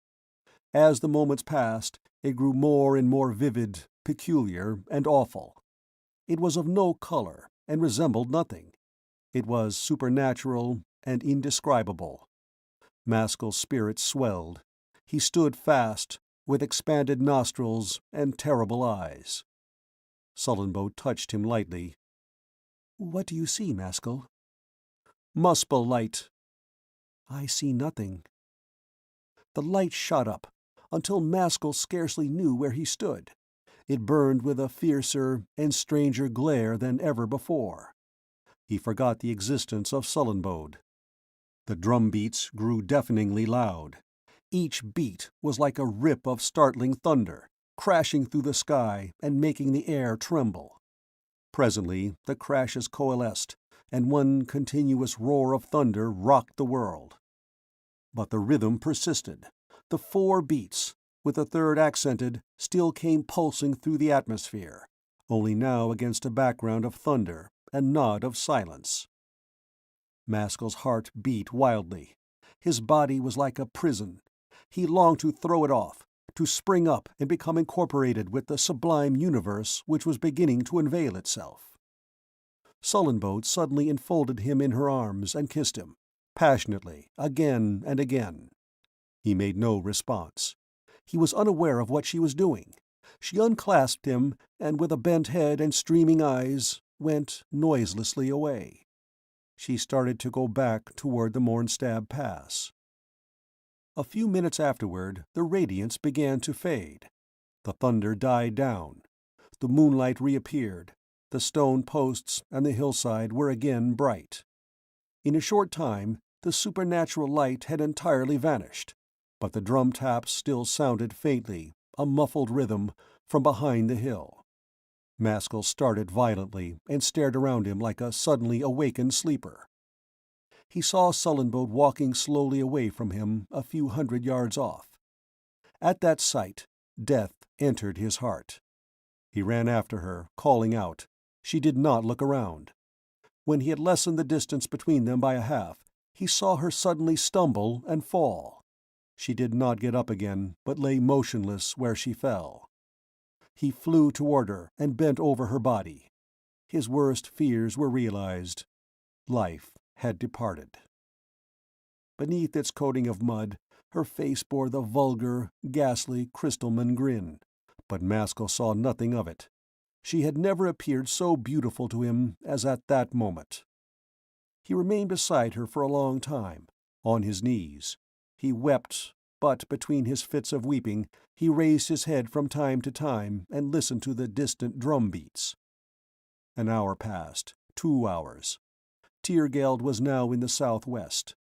As the moments passed, it grew more and more vivid, peculiar, and awful. It was of no color, and resembled nothing. It was supernatural and indescribable. Maskull's spirit swelled. He stood fast, with expanded nostrils and terrible eyes. Sullenbode touched him lightly. "What do you see, Maskull?" "Muspel light." "I see nothing." The light shot up, until Maskull scarcely knew where he stood. It burned with a fiercer and stranger glare than ever before. He forgot the existence of Sullenbode. The drum beats grew deafeningly loud. Each beat was like a rip of startling thunder, crashing through the sky and making the air tremble. Presently the crashes coalesced, and one continuous roar of thunder rocked the world. But the rhythm persisted. The 4 beats, with the third accented, still came pulsing through the atmosphere, only now against a background of thunder and not of silence. Maskull's heart beat wildly. His body was like a prison. He longed to throw it off, to spring up and become incorporated with the sublime universe which was beginning to unveil itself. Sullenboat suddenly enfolded him in her arms and kissed him, passionately, again and again. He made no response. He was unaware of what she was doing. She unclasped him, and with a bent head and streaming eyes, went noiselessly away. She started to go back toward the Mornstab Pass. A few minutes afterward, the radiance began to fade. The thunder died down. The moonlight reappeared. The stone posts and the hillside were again bright. In a short time, the supernatural light had entirely vanished, but the drum taps still sounded faintly, a muffled rhythm, from behind the hill. Maskull started violently and stared around him like a suddenly awakened sleeper. He saw Sullenboat walking slowly away from him a few hundred yards off. At that sight, death entered his heart. He ran after her, calling out. She did not look around. When he had lessened the distance between them by a half, he saw her suddenly stumble and fall. She did not get up again, but lay motionless where she fell. He flew toward her and bent over her body. His worst fears were realized. Life had departed. Beneath its coating of mud, her face bore the vulgar, ghastly crystalman grin, but Maskull saw nothing of it. She had never appeared so beautiful to him as at that moment. He remained beside her for a long time, on his knees. He wept, but between his fits of weeping, he raised his head from time to time and listened to the distant drum beats. An hour passed, 2 hours. Tyrgeld was now in the southwest.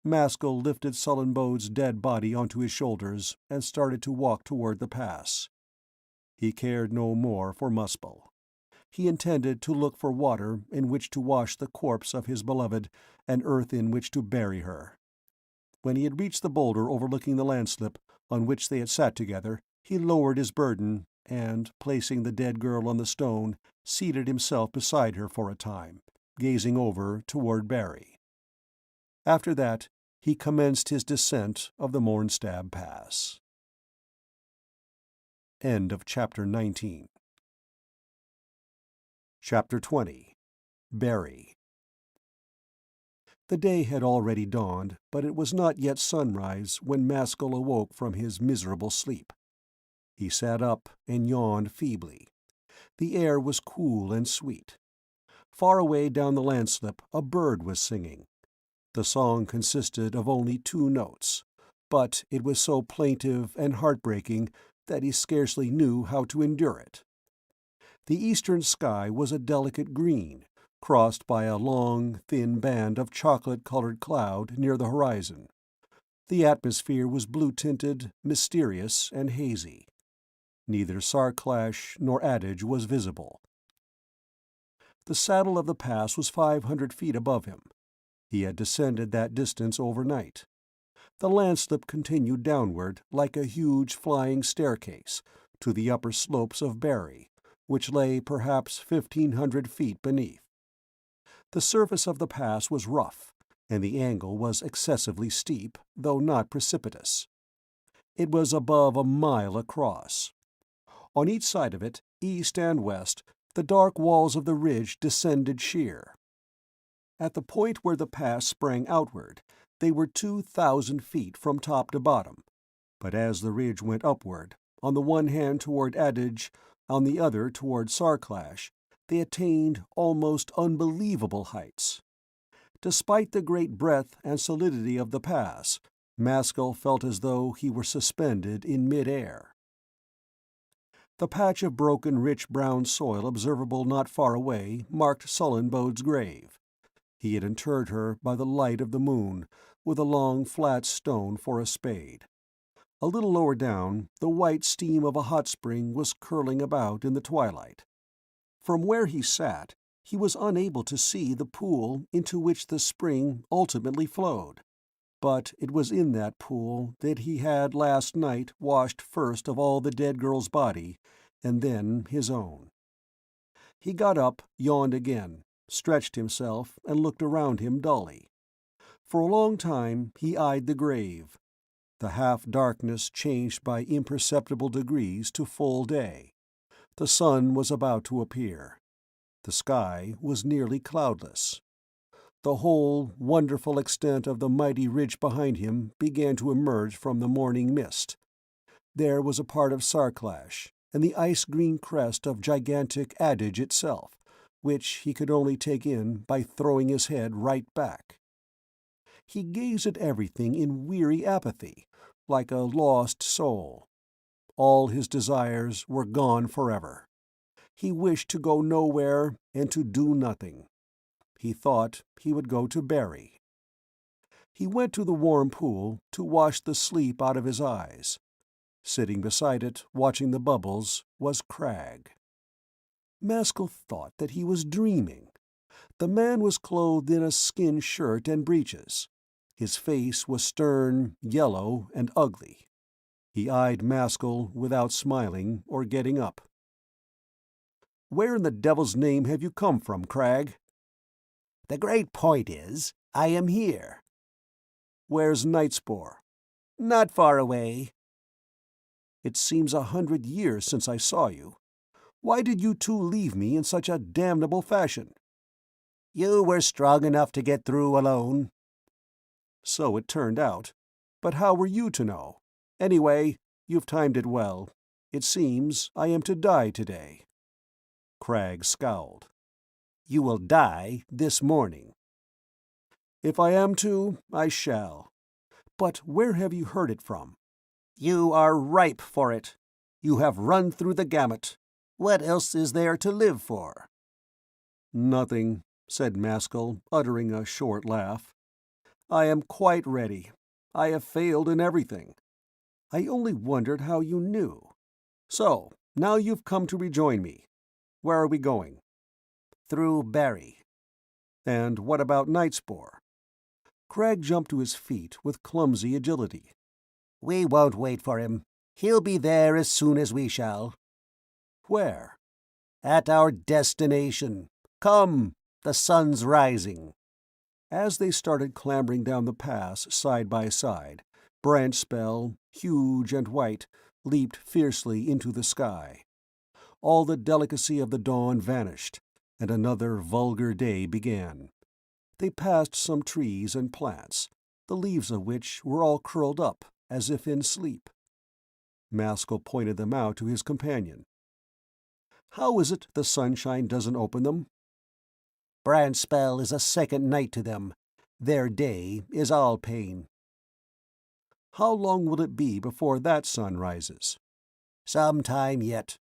Maskull lifted Sullenbode's dead body onto his shoulders and started to walk toward the pass. He cared no more for Muspel. He intended to look for water in which to wash the corpse of his beloved and earth in which to bury her. When he had reached the boulder overlooking the landslip on which they had sat together, he lowered his burden and, placing the dead girl on the stone, seated himself beside her for a time, gazing over toward Barry. After that, he commenced his descent of the Mornstab Pass. End of Chapter 19. Chapter 20. Barry. The day had already dawned, but it was not yet sunrise when Maskull awoke from his miserable sleep. He sat up and yawned feebly. The air was cool and sweet. Far away down the landslip a bird was singing. The song consisted of only 2 notes, but it was so plaintive and heartbreaking that he scarcely knew how to endure it. The eastern sky was a delicate green, crossed by a long, thin band of chocolate-colored cloud near the horizon. The atmosphere was blue-tinted, mysterious, and hazy. Neither Sarclash nor adage was visible. The saddle of the pass was 500 feet above him. He had descended that distance overnight. The landslip continued downward like a huge flying staircase to the upper slopes of Barry, which lay perhaps 1,500 feet beneath. The surface of the pass was rough, and the angle was excessively steep, though not precipitous. It was above a mile across. On each side of it, east and west, the dark walls of the ridge descended sheer. At the point where the pass sprang outward, they were 2,000 feet from top to bottom, but as the ridge went upward, on the one hand toward Adage, on the other toward Sarclash, they attained almost unbelievable heights. Despite the great breadth and solidity of the pass, Maskull felt as though he were suspended in mid-air. The patch of broken rich brown soil observable not far away marked Sullenbode's grave. He had interred her by the light of the moon, with a long flat stone for a spade. A little lower down, the white steam of a hot spring was curling about in the twilight. From where he sat, he was unable to see the pool into which the spring ultimately flowed, but it was in that pool that he had last night washed first of all the dead girl's body, and then his own. He got up, yawned again, stretched himself, and looked around him dully. For a long time he eyed the grave. The half-darkness changed by imperceptible degrees to full day. The sun was about to appear. The sky was nearly cloudless. The whole wonderful extent of the mighty ridge behind him began to emerge from the morning mist. There was a part of Sarclash, and the ice-green crest of gigantic Adage itself, which he could only take in by throwing his head right back. He gazed at everything in weary apathy, like a lost soul. All his desires were gone forever. He wished to go nowhere and to do nothing. He thought he would go to Barry. He went to the warm pool to wash the sleep out of his eyes. Sitting beside it, watching the bubbles, was Cragg. Maskull thought that he was dreaming. The man was clothed in a skin shirt and breeches. His face was stern, yellow, and ugly. He eyed Maskull without smiling or getting up. "Where in the devil's name have you come from, Cragg?" "The great point is, I am here." "Where's Nightspore?" "Not far away." "It seems 100 years since I saw you. Why did you two leave me in such a damnable fashion?" "You were strong enough to get through alone." "So it turned out. But how were you to know? Anyway, you've timed it well. It seems I am to die today." Cragg scowled. "You will die this morning." "If I am to, I shall. But where have you heard it from?" "You are ripe for it. You have run through the gamut. What else is there to live for?" "Nothing," said Maskull, uttering a short laugh. "I am quite ready. I have failed in everything. I only wondered how you knew. So, now you've come to rejoin me. Where are we going?" "Through Barry." "And what about Nightspore?" Cragg jumped to his feet with clumsy agility. "We won't wait for him. He'll be there as soon as we shall." "Where?" "At our destination. Come, the sun's rising." As they started clambering down the pass side by side, Branchspell, huge and white, leaped fiercely into the sky. All the delicacy of the dawn vanished, and another vulgar day began. They passed some trees and plants, the leaves of which were all curled up as if in sleep. Maskull pointed them out to his companion. "How is it the sunshine doesn't open them?" "Branchspell is a second night to them. Their day is all pain." "How long will it be before that sun rises?" "Some time yet."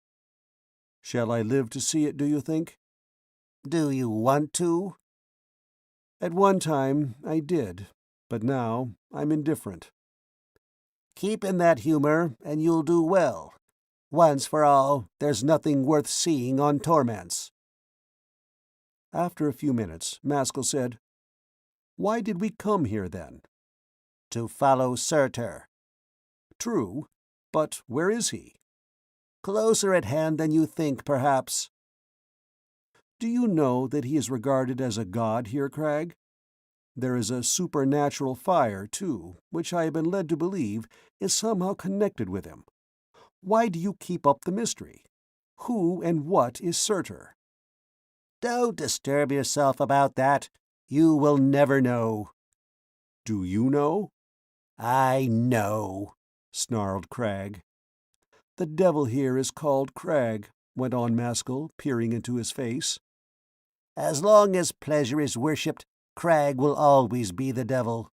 "Shall I live to see it, do you think?" "Do you want to?" "At one time I did, but now I'm indifferent." "Keep in that humor, and you'll do well. Once for all, there's nothing worth seeing on Tormance." After a few minutes, Maskull said, "Why did we come here, then?" "To follow Surtur." "True, but where is he?" "Closer at hand than you think, perhaps." "Do you know that he is regarded as a god here, Cragg? There is a supernatural fire, too, which I have been led to believe is somehow connected with him. Why do you keep up the mystery? Who and what is Surtur?" "Don't disturb yourself about that. You will never know." "Do you know?" "I know," snarled Cragg. "The devil here is called Cragg," went on Maskull, peering into his face. "As long as pleasure is worshipped, Cragg will always be the devil."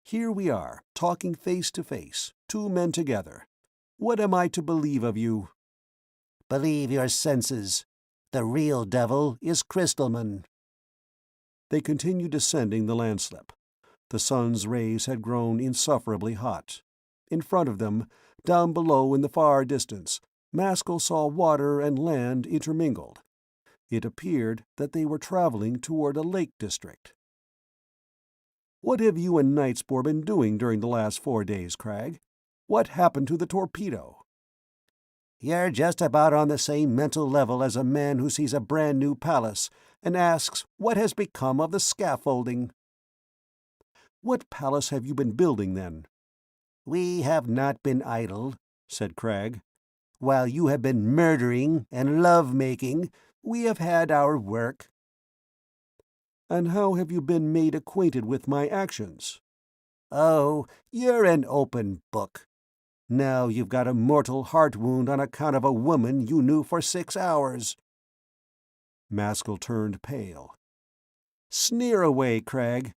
"Here we are, talking face to face, two men together. What am I to believe of you?" "Believe your senses. The real devil is Crystalman." They continued descending the landslip. The sun's rays had grown insufferably hot. In front of them, down below in the far distance, Maskull saw water and land intermingled. It appeared that they were traveling toward a lake district. "What have you and Nightspore been doing during the last 4 days, Cragg? What happened to the torpedo?" "You're just about on the same mental level as a man who sees a brand new palace and asks what has become of the scaffolding. What palace have you been building, then? We have not been idle, said Cragg. While you have been murdering and love-making, we have had our work. And how have you been made acquainted with my actions? Oh, you're an open book. Now you've got a mortal heart wound on account of a woman you knew for 6 hours. Maskull turned pale. Sneer away, Cragg.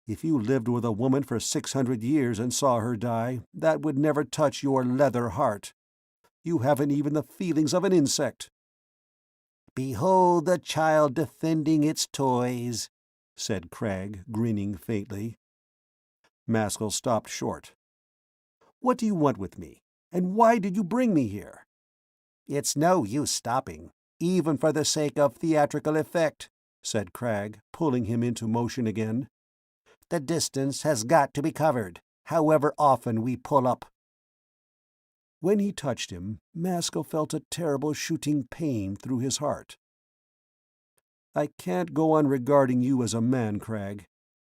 If you lived with a woman for 600 years and saw her die, that would never touch your leather heart. You haven't even the feelings of an insect. Behold the child defending its toys, said Cragg, grinning faintly. Maskull stopped short. What do you want with me, and why did you bring me here? It's no use stopping, even for the sake of theatrical effect, said Cragg, pulling him into motion again. The distance has got to be covered, however often we pull up. When he touched him, Maskull felt a terrible shooting pain through his heart. I can't go on regarding you as a man, Cragg.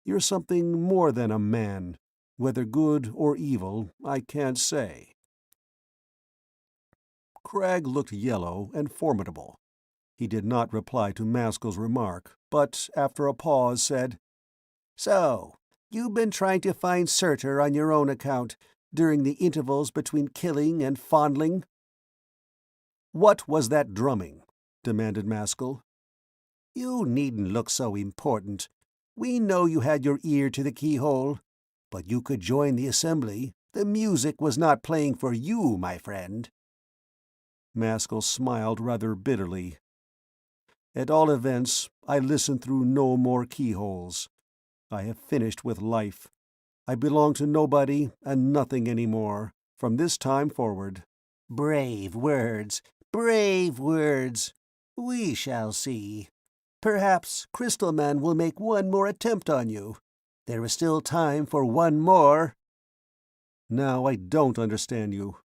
You're something more than a man. Whether good or evil, I can't say. Cragg looked yellow and formidable. He did not reply to Maskull's remark, but after a pause said, So, you've been trying to find Surtur on your own account, during the intervals between killing and fondling? What was that drumming? Demanded Maskull. You needn't look so important. We know you had your ear to the keyhole. But you could join the assembly. The music was not playing for you, my friend. Maskull smiled rather bitterly. At all events, I listen through no more keyholes. I have finished with life. I belong to nobody and nothing any more, from this time forward. Brave words, brave words. We shall see. Perhaps Crystal Man will make one more attempt on you. There is still time for one more. Now I don't understand you.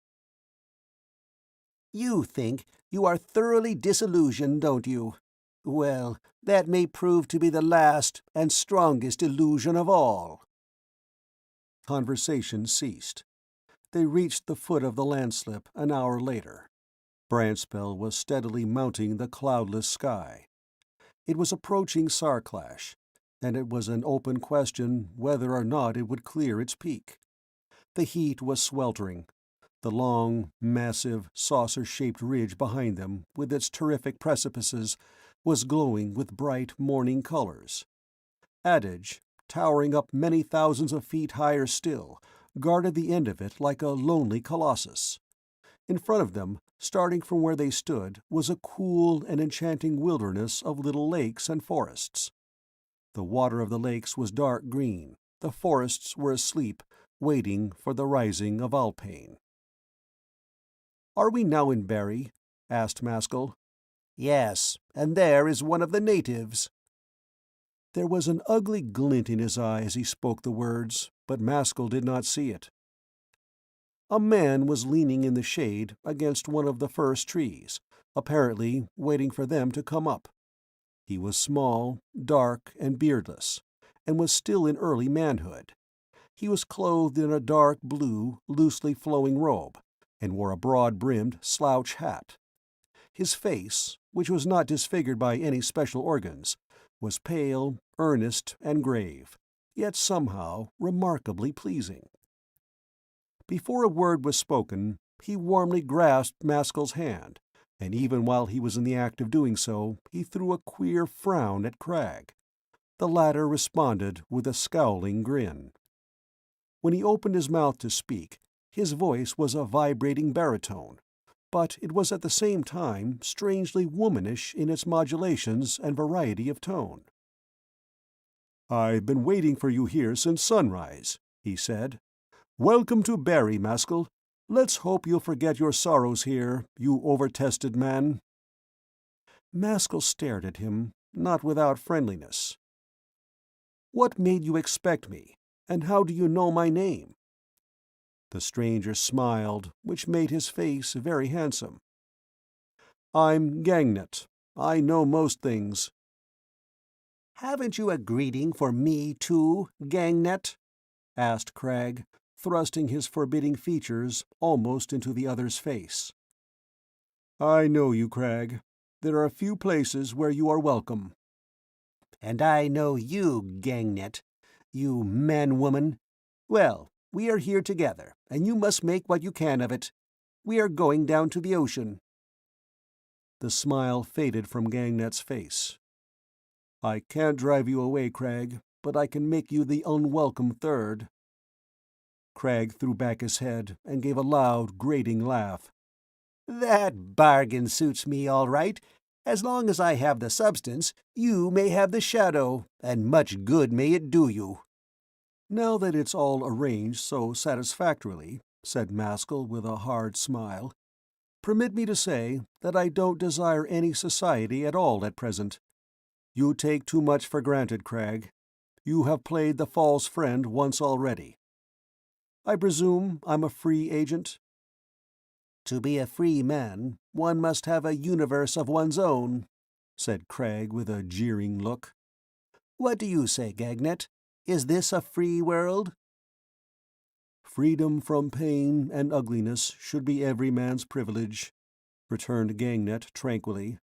You think you are thoroughly disillusioned, don't you? Well, that may prove to be the last and strongest illusion of all. Conversation ceased. They reached the foot of the landslip an hour later. Branchspell was steadily mounting the cloudless sky. It was approaching Sarclash, and it was an open question whether or not it would clear its peak. The heat was sweltering. The long, massive, saucer-shaped ridge behind them, with its terrific precipices, was glowing with bright morning colors. Adage, towering up many thousands of feet higher still, guarded the end of it like a lonely colossus. In front of them, starting from where they stood, was a cool and enchanting wilderness of little lakes and forests. The water of the lakes was dark green, the forests were asleep, waiting for the rising of Alpane. "Are we now in Berry?" asked Maskull. "Yes, and there is one of the natives." There was an ugly glint in his eye as he spoke the words, but Maskull did not see it. A man was leaning in the shade against one of the first trees, apparently waiting for them to come up. He was small, dark, and beardless, and was still in early manhood. He was clothed in a dark blue, loosely flowing robe, and wore a broad-brimmed slouch hat. His face, which was not disfigured by any special organs, was pale, earnest, and grave, yet somehow remarkably pleasing. Before a word was spoken, he warmly grasped Maskull's hand, and even while he was in the act of doing so, he threw a queer frown at Cragg. The latter responded with a scowling grin. When he opened his mouth to speak, his voice was a vibrating baritone, but it was at the same time strangely womanish in its modulations and variety of tone. "I've been waiting for you here since sunrise," he said. "Welcome to Berry, Maskull. Let's hope you'll forget your sorrows here, you over-tested man." Maskull stared at him, not without friendliness. "What made you expect me, and how do you know my name?" The stranger smiled, which made his face very handsome. "I'm Gangnet. I know most things." Haven't you a greeting for me, too, Gangnet? Asked Crag, thrusting his forbidding features almost into the other's face. I know you, Crag. There are a few places where you are welcome. And I know you, Gangnet, you man-woman. Well, we are here together, and you must make what you can of it. We are going down to the ocean. The smile faded from Gangnet's face. I can't drive you away, Crag, but I can make you the unwelcome third. Crag threw back his head and gave a loud, grating laugh. That bargain suits me all right. As long as I have the substance, you may have the shadow, and much good may it do you. Now that it's all arranged so satisfactorily, said Maskull with a hard smile, permit me to say that I don't desire any society at all at present. You take too much for granted, Crag. You have played the false friend once already. I presume I'm a free agent? To be a free man, one must have a universe of one's own, said Crag with a jeering look. What do you say, Gangnet? Is this a free world? Freedom from pain and ugliness should be every man's privilege, returned Gangnet tranquilly.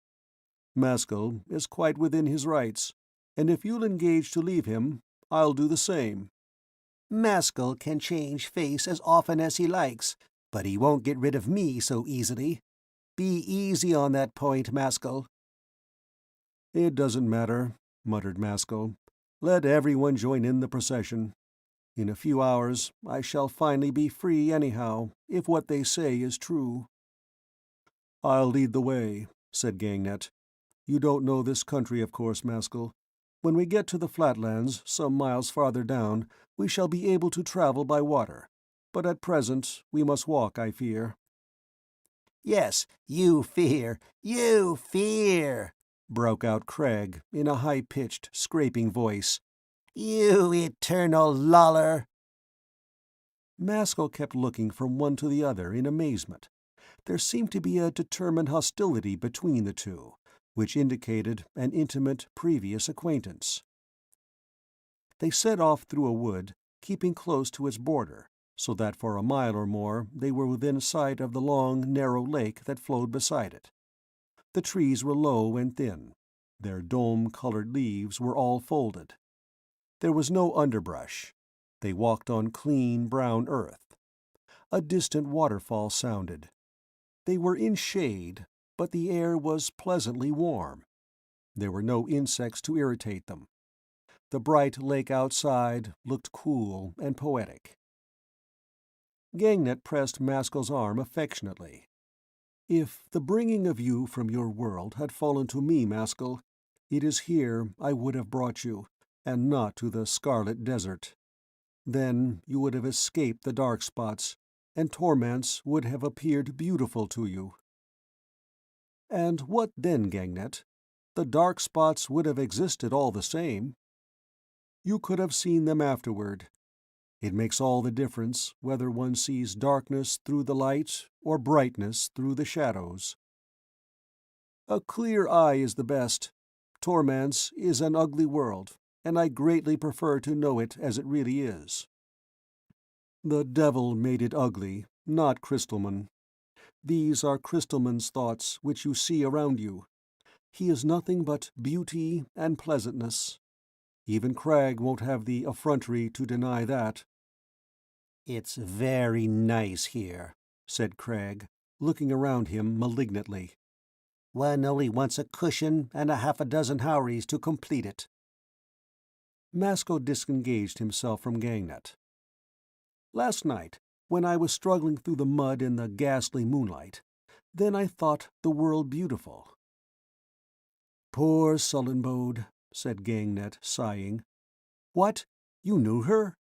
Maskull is quite within his rights, and if you'll engage to leave him, I'll do the same. Maskull can change face as often as he likes, but he won't get rid of me so easily. Be easy on that point, Maskull. It doesn't matter, muttered Maskull. Let everyone join in the procession. In a few hours I shall finally be free anyhow, if what they say is true. I'll lead the way, said Gangnet. You don't know this country, of course, Maskull. When we get to the flatlands, some miles farther down, we shall be able to travel by water. But at present we must walk, I fear. Yes, you fear, broke out Crag in a high-pitched, scraping voice. You eternal loller! Maskull kept looking from one to the other in amazement. There seemed to be a determined hostility between the two, which indicated an intimate previous acquaintance. They set off through a wood, keeping close to its border, so that for a mile or more they were within sight of the long, narrow lake that flowed beside it. The trees were low and thin. Their dome-colored leaves were all folded. There was no underbrush. They walked on clean, brown earth. A distant waterfall sounded. They were in shade, but the air was pleasantly warm. There were no insects to irritate them. The bright lake outside looked cool and poetic. Gangnet pressed Maskull's arm affectionately. If the bringing of you from your world had fallen to me, Maskull, it is here I would have brought you, and not to the Scarlet Desert. Then you would have escaped the dark spots, and Tormance would have appeared beautiful to you. And what then, Gangnet? The dark spots would have existed all the same. You could have seen them afterward. It makes all the difference whether one sees darkness through the light or brightness through the shadows. A clear eye is the best. Tormance is an ugly world, and I greatly prefer to know it as it really is. The devil made it ugly, not Crystalman. These are Crystalman's thoughts which you see around you. He is nothing but beauty and pleasantness. Even Crag won't have the effrontery to deny that. It's very nice here, said Crag, looking around him malignantly. One only wants a cushion and a half a dozen houris to complete it. Maskull disengaged himself from Gangnet. Last night, when I was struggling through the mud in the ghastly moonlight, then I thought the world beautiful. Poor Sullenbode, said Gangnet, sighing. What? You knew her?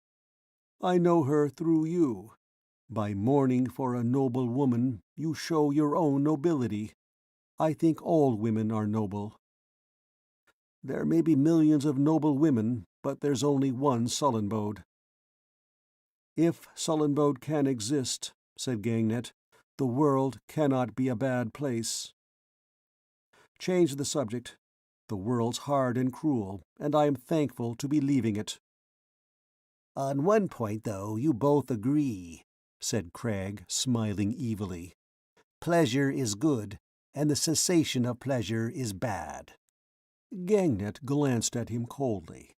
I know her through you. By mourning for a noble woman, you show your own nobility. I think all women are noble. There may be millions of noble women, but there's only one Sullenbode. If Sullenbode can exist, said Gangnet, the world cannot be a bad place. Change the subject. The world's hard and cruel, and I am thankful to be leaving it." "On one point, though, you both agree," said Crag, smiling evilly. "Pleasure is good, and the cessation of pleasure is bad." Gangnet glanced at him coldly.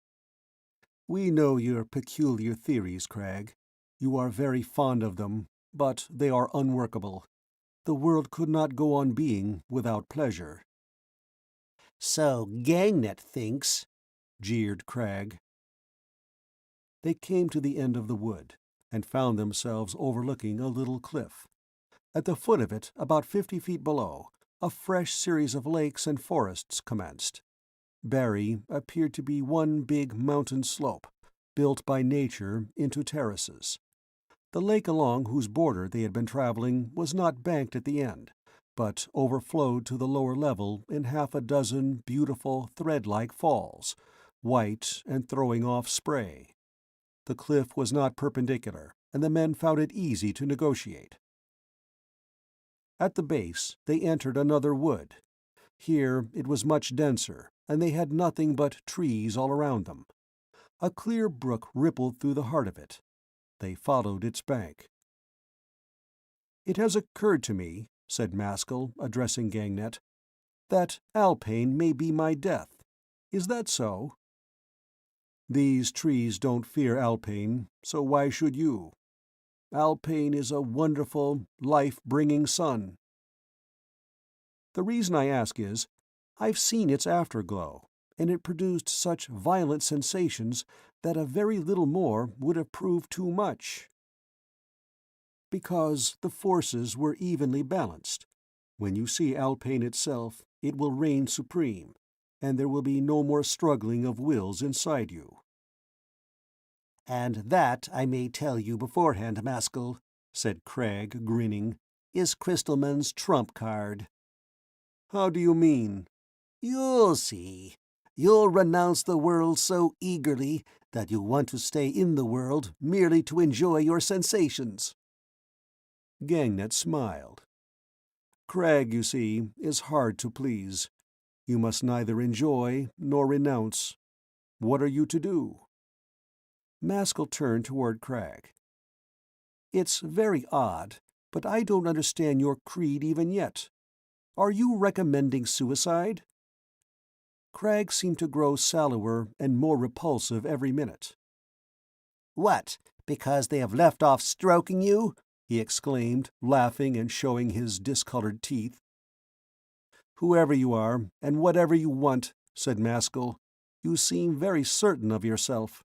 "We know your peculiar theories, Crag. You are very fond of them, but they are unworkable. The world could not go on being without pleasure." "So Gangnet thinks," jeered Crag. They came to the end of the wood, and found themselves overlooking a little cliff. At the foot of it, about 50 feet below, a fresh series of lakes and forests commenced. Barry appeared to be one big mountain slope, built by nature into terraces. The lake along whose border they had been traveling was not banked at the end, but overflowed to the lower level in half a dozen beautiful thread-like falls, white and throwing off spray. The cliff was not perpendicular, and the men found it easy to negotiate. At the base, they entered another wood. Here it was much denser, and they had nothing but trees all around them. A clear brook rippled through the heart of it. They followed its bank. "It has occurred to me," said Maskull, addressing Gangnet, "that Alpane may be my death. Is that so?" "These trees don't fear Alpane, so why should you? Alpane is a wonderful, life-bringing sun." "The reason I ask is, I've seen its afterglow, and it produced such violent sensations that a very little more would have proved too much." "Because the forces were evenly balanced. When you see Alpane itself, it will reign supreme, and there will be no more struggling of wills inside you." "And that, I may tell you beforehand, Maskull," said Crag, grinning, "is Crystalman's trump card." "How do you mean?" "You'll see. You'll renounce the world so eagerly that you'll want to stay in the world merely to enjoy your sensations." Gangnet smiled. "Crag, you see, is hard to please. You must neither enjoy nor renounce. What are you to do?" Maskull turned toward Crag. "It's very odd, but I don't understand your creed even yet. Are you recommending suicide?" Crag seemed to grow sallower and more repulsive every minute. "What, because they have left off stroking you?" he exclaimed, laughing and showing his discolored teeth. "Whoever you are, and whatever you want," said Maskull, "you seem very certain of yourself."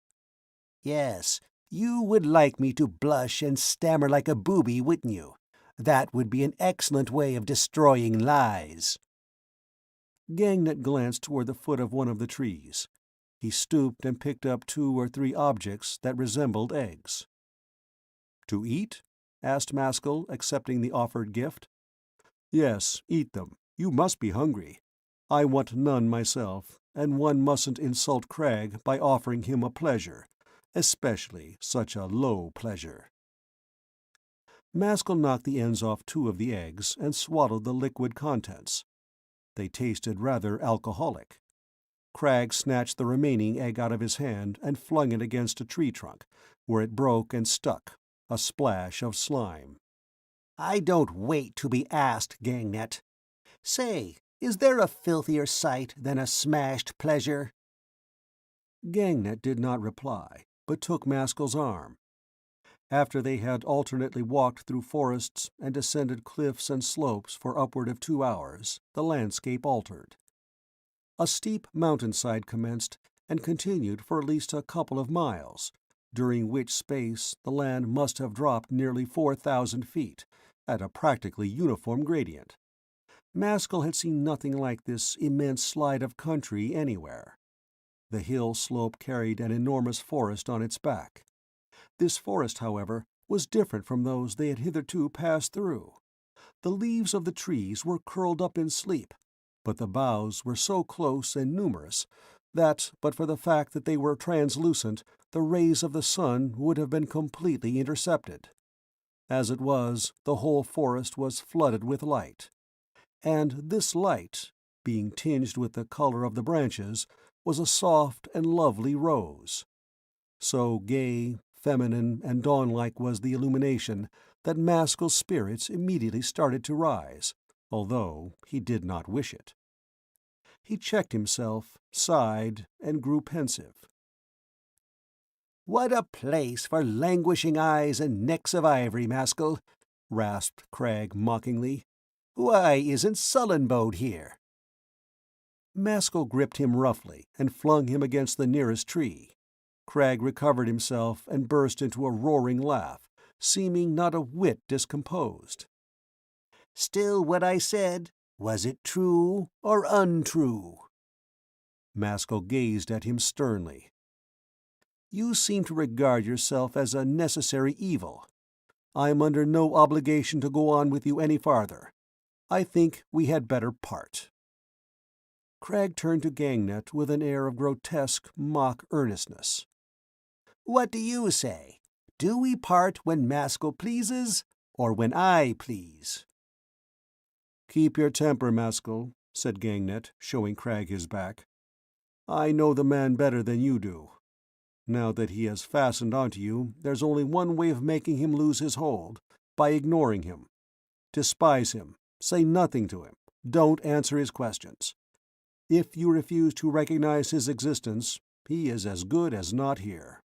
"Yes, you would like me to blush and stammer like a booby, wouldn't you? That would be an excellent way of destroying lies." Gangnet glanced toward the foot of one of the trees. He stooped and picked up 2 or 3 objects that resembled eggs. "To eat?" asked Maskull, accepting the offered gift. "Yes, eat them. You must be hungry. I want none myself, and one mustn't insult Crag by offering him a pleasure, especially such a low pleasure." Maskull knocked the ends off 2 of the eggs and swallowed the liquid contents. They tasted rather alcoholic. Crag snatched the remaining egg out of his hand and flung it against a tree trunk, where it broke and stuck, a splash of slime. "I don't wait to be asked, Gangnet. Say, is there a filthier sight than a smashed pleasure?" Gangnet did not reply, but took Maskull's arm. After they had alternately walked through forests and descended cliffs and slopes for upward of 2 hours, the landscape altered. A steep mountainside commenced and continued for at least a couple of miles, during which space the land must have dropped nearly 4,000 feet, at a practically uniform gradient. Maskull had seen nothing like this immense slide of country anywhere. The hill slope carried an enormous forest on its back. This forest, however, was different from those they had hitherto passed through. The leaves of the trees were curled up in sleep, but the boughs were so close and numerous that, but for the fact that they were translucent, the rays of the sun would have been completely intercepted. As it was, the whole forest was flooded with light. And this light, being tinged with the color of the branches, was a soft and lovely rose. So gay, feminine, and dawn-like was the illumination that Maskull's spirits immediately started to rise, although he did not wish it. He checked himself, sighed, and grew pensive. "What a place for languishing eyes and necks of ivory, Maskull," rasped Crag mockingly. "Why isn't Sullenbode here?" Maskull gripped him roughly and flung him against the nearest tree. Crag recovered himself and burst into a roaring laugh, seeming not a whit discomposed. "Still what I said? Was it true or untrue?" Maskull gazed at him sternly. "You seem to regard yourself as a necessary evil. I am under no obligation to go on with you any farther. I think we had better part." Crag turned to Gangnet with an air of grotesque mock earnestness. "What do you say? Do we part when Maskull pleases, or when I please?" "Keep your temper, Maskull," said Gangnet, showing Crag his back. "I know the man better than you do. Now that he has fastened onto you, there's only one way of making him lose his hold, by ignoring him. Despise him, say nothing to him, don't answer his questions. If you refuse to recognize his existence, he is as good as not here."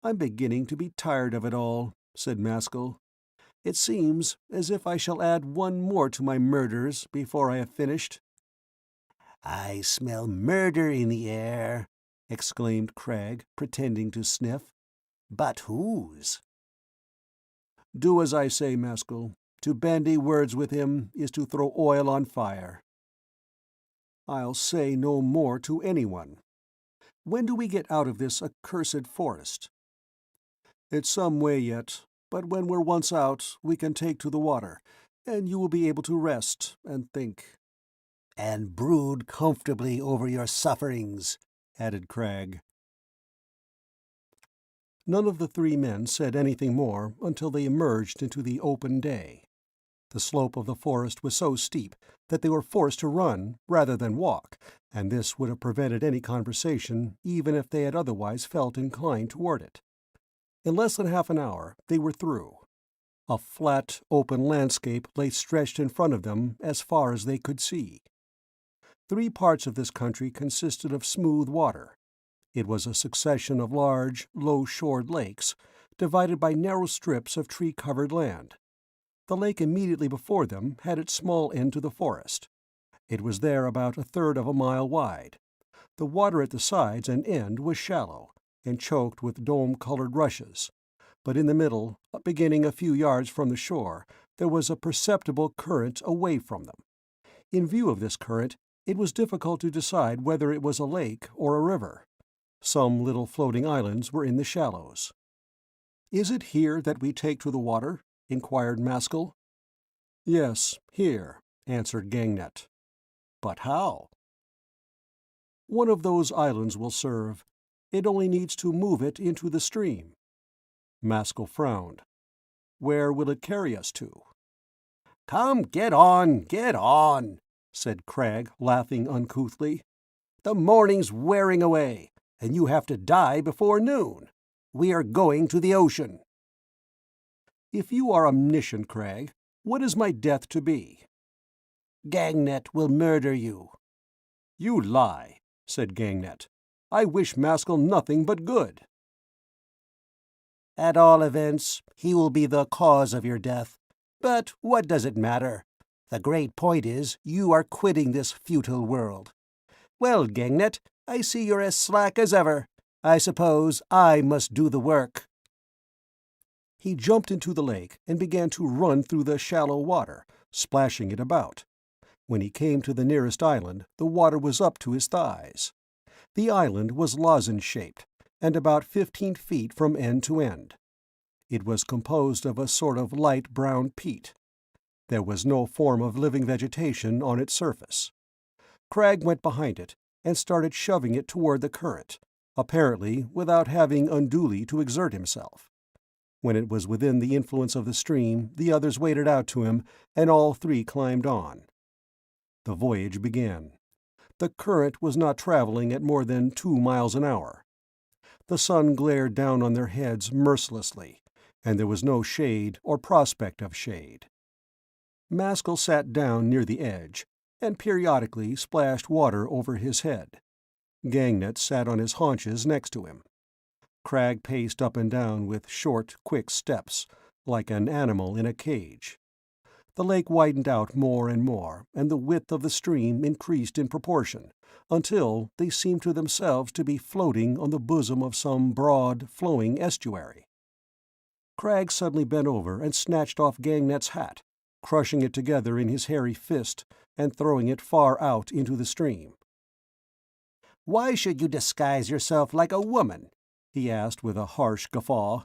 "I'm beginning to be tired of it all," said Maskull. "It seems as if I shall add one more to my murders before I have finished." "I smell murder in the air," exclaimed Crag, pretending to sniff. "But whose?" "Do as I say, Maskull. To bandy words with him is to throw oil on fire." "I'll say no more to anyone. When do we get out of this accursed forest?" "It's some way yet, but when we're once out, we can take to the water, and you will be able to rest and think." "And brood comfortably over your sufferings," added Crag. None of the three men said anything more until they emerged into the open day. The slope of the forest was so steep that they were forced to run rather than walk, and this would have prevented any conversation even if they had otherwise felt inclined toward it. In less than half an hour they were through. A flat, open landscape lay stretched in front of them as far as they could see. 3 parts of this country consisted of smooth water. It was a succession of large, low-shored lakes, divided by narrow strips of tree-covered land. The lake immediately before them had its small end to the forest. It was there about 1/3 of a mile wide. The water at the sides and end was shallow, and choked with dome-colored rushes, but in the middle, beginning a few yards from the shore, there was a perceptible current away from them. In view of this current, it was difficult to decide whether it was a lake or a river. Some little floating islands were in the shallows. "Is it here that we take to the water?" inquired Maskull. "Yes, here," answered Gangnet. "But how?" "One of those islands will serve. It only needs to move it into the stream." Maskull frowned. "Where will it carry us to?" Come, get on," said Crag, laughing uncouthly. "The morning's wearing away, and you have to die before noon. We are going to the ocean." "If you are omniscient, Crag, what is my death to be?" "Gangnet will murder you." "You lie," said Gangnet. "I wish Maskull nothing but good." "At all events, he will be the cause of your death. But what does it matter? The great point is you are quitting this futile world. Well, Gangnet, I see you're as slack as ever. I suppose I must do the work." He jumped into the lake and began to run through the shallow water, splashing it about. When he came to the nearest island, the water was up to his thighs. The island was lozenge-shaped, and about 15 feet from end to end. It was composed of a sort of light brown peat. There was no form of living vegetation on its surface. Crag went behind it and started shoving it toward the current, apparently without having unduly to exert himself. When it was within the influence of the stream, the others waded out to him, and all 3 climbed on. The voyage began. The current was not traveling at more than 2 miles an hour. The sun glared down on their heads mercilessly, and there was no shade or prospect of shade. Maskull sat down near the edge, and periodically splashed water over his head. Gangnet sat on his haunches next to him. Crag paced up and down with short, quick steps, like an animal in a cage. The lake widened out more and more, and the width of the stream increased in proportion, until they seemed to themselves to be floating on the bosom of some broad, flowing estuary. Crag suddenly bent over and snatched off Gangnet's hat, crushing it together in his hairy fist and throwing it far out into the stream. "Why should you disguise yourself like a woman?" he asked with a harsh guffaw.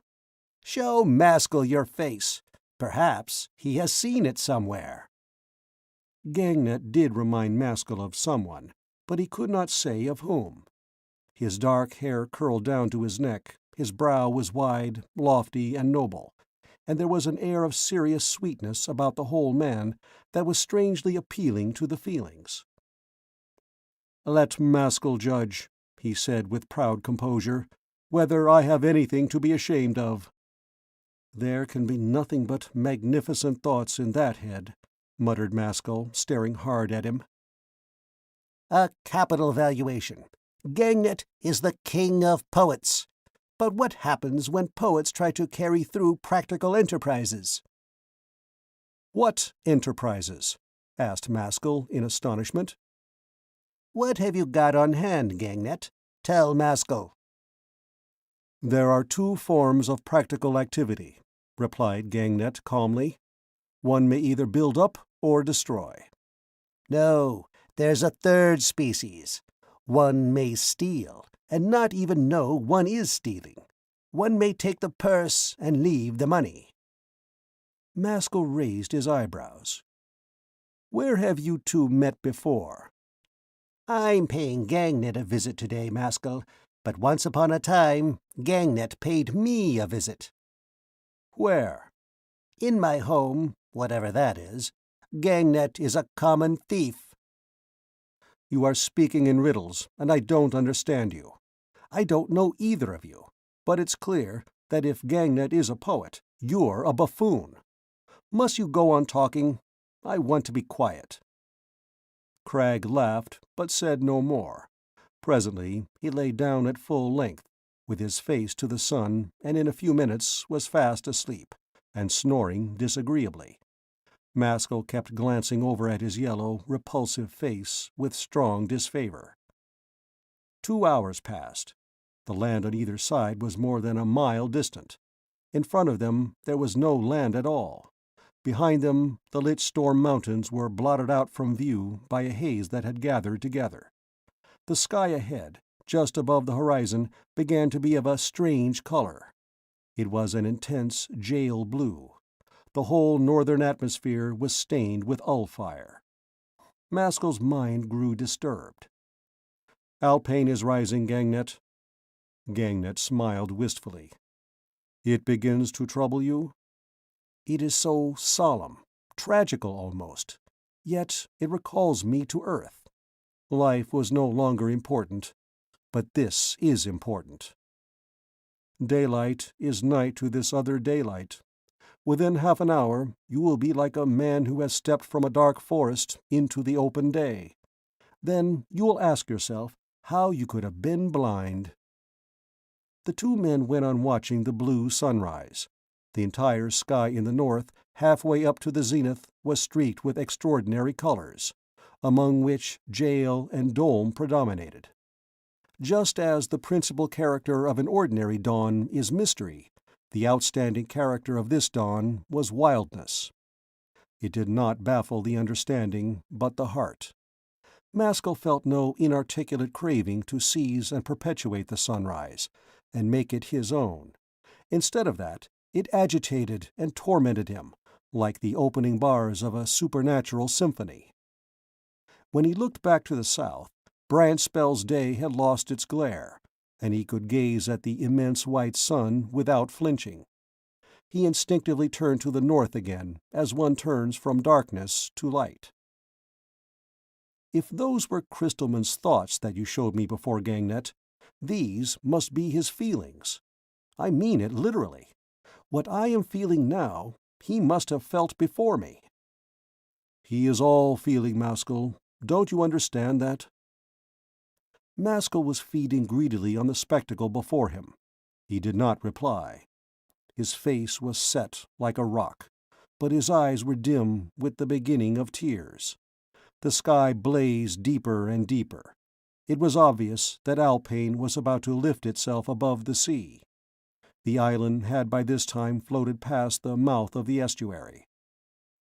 "Show Maskull your face. Perhaps he has seen it somewhere." Gangnet did remind Maskull of someone, but he could not say of whom. His dark hair curled down to his neck, his brow was wide, lofty, and noble, and there was an air of serious sweetness about the whole man that was strangely appealing to the feelings. "Let Maskull judge," he said with proud composure, "whether I have anything to be ashamed of." "There can be nothing but magnificent thoughts in that head," muttered Maskull, staring hard at him. "A capital valuation. Gangnet is the king of poets. But what happens when poets try to carry through practical enterprises?" "What enterprises?" asked Maskull in astonishment. "What have you got on hand, Gangnet? Tell Maskull." "There are 2 forms of practical activity," replied Gangnet calmly. "One may either build up or destroy." "No, there's a third species. One may steal, and not even know one is stealing. One may take the purse and leave the money." Maskull raised his eyebrows. "Where have you 2 met before?" "I'm paying Gangnet a visit today, Maskull, but once upon a time Gangnet paid me a visit." "Where?" "In my home, whatever that is. Gangnet is a common thief." "You are speaking in riddles, and I don't understand you. I don't know either of you, but it's clear that if Gangnet is a poet, you're a buffoon. Must you go on talking? I want to be quiet." Crag laughed, but said no more. Presently he lay down at full length, with his face to the sun, and in a few minutes was fast asleep, and snoring disagreeably. Maskull kept glancing over at his yellow, repulsive face with strong disfavor. 2 hours passed. The land on either side was more than a mile distant. In front of them there was no land at all. Behind them the lit storm mountains were blotted out from view by a haze that had gathered together. The sky ahead, just above the horizon, began to be of a strange color. It was an intense jail blue. The whole northern atmosphere was stained with ulfire. Maskull's mind grew disturbed. "Alpane is rising, Gangnet." Gangnet smiled wistfully. "It begins to trouble you?" "It is so solemn, tragical almost. Yet it recalls me to Earth. Life was no longer important, but this is important. Daylight is night to this other daylight. Within half an hour you will be like a man who has stepped from a dark forest into the open day. Then you will ask yourself how you could have been blind." The 2 men went on watching the blue sunrise. The entire sky in the north, halfway up to the zenith, was streaked with extraordinary colors, among which jail and dome predominated. Just as the principal character of an ordinary dawn is mystery, the outstanding character of this dawn was wildness. It did not baffle the understanding, but the heart. Maskull felt no inarticulate craving to seize and perpetuate the sunrise, and make it his own. Instead of that, it agitated and tormented him, like the opening bars of a supernatural symphony. When he looked back to the south, Brandspell's day had lost its glare, and he could gaze at the immense white sun without flinching. He instinctively turned to the north again, as one turns from darkness to light. If those were Crystalman's thoughts that you showed me before, Gangnet, these must be his feelings. I mean it literally. What I am feeling now, he must have felt before me. He is all feeling, Maskull. Don't you understand that? Maskull was feeding greedily on the spectacle before him. He did not reply. His face was set like a rock, but his eyes were dim with the beginning of tears. The sky blazed deeper and deeper. It was obvious that Alpane was about to lift itself above the sea. The island had by this time floated past the mouth of the estuary.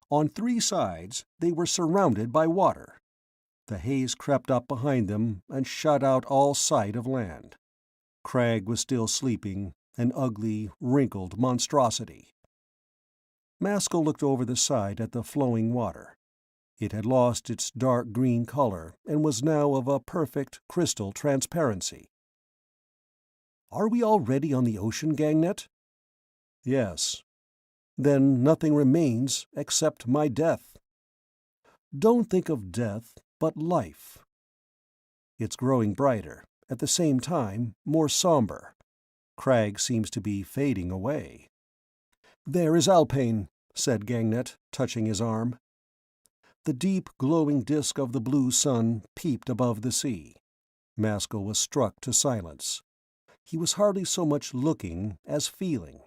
On 3 sides they were surrounded by water. The haze crept up behind them and shut out all sight of land. Crag was still sleeping, an ugly, wrinkled monstrosity. Maskull looked over the side at the flowing water. It had lost its dark green color and was now of a perfect crystal transparency. "Are we already on the ocean, Gangnet?" "Yes." "Then nothing remains except my death." "Don't think of death, but life." It's growing brighter, at the same time more somber. Crag seems to be fading away. "There is Alpane," said Gangnet, touching his arm. The deep, glowing disk of the blue sun peeped above the sea. Maskull was struck to silence. He was hardly so much looking as feeling.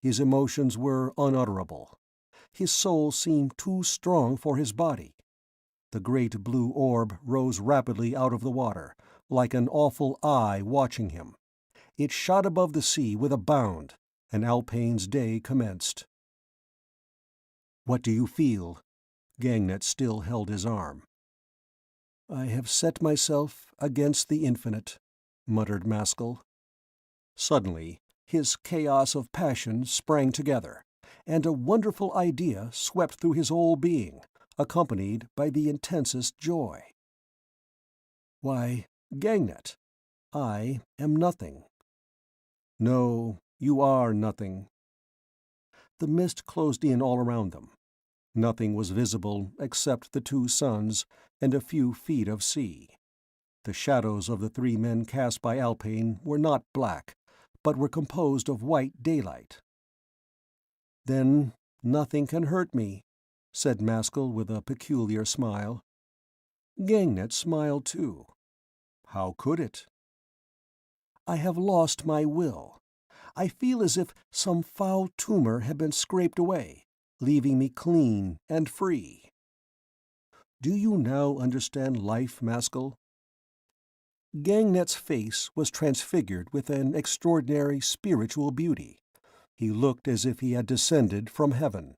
His emotions were unutterable. His soul seemed too strong for his body. The great blue orb rose rapidly out of the water, like an awful eye watching him. It shot above the sea with a bound, and Alpane's day commenced. "What do you feel?" Gangnet still held his arm. "I have set myself against the infinite," muttered Maskull. Suddenly his chaos of passion sprang together, and a wonderful idea swept through his whole being, accompanied by the intensest joy. "Why, Gangnet, I am nothing." "No, you are nothing." The mist closed in all around them. Nothing was visible except the 2 suns and a few feet of sea. The shadows of the 3 men cast by Alpane were not black, but were composed of white daylight. "Then nothing can hurt me," said Maskull with a peculiar smile. Gangnet smiled too. How could it? "I have lost my will. I feel as if some foul tumor had been scraped away, leaving me clean and free." "Do you now understand life, Maskull?" Gangnet's face was transfigured with an extraordinary spiritual beauty. He looked as if he had descended from heaven.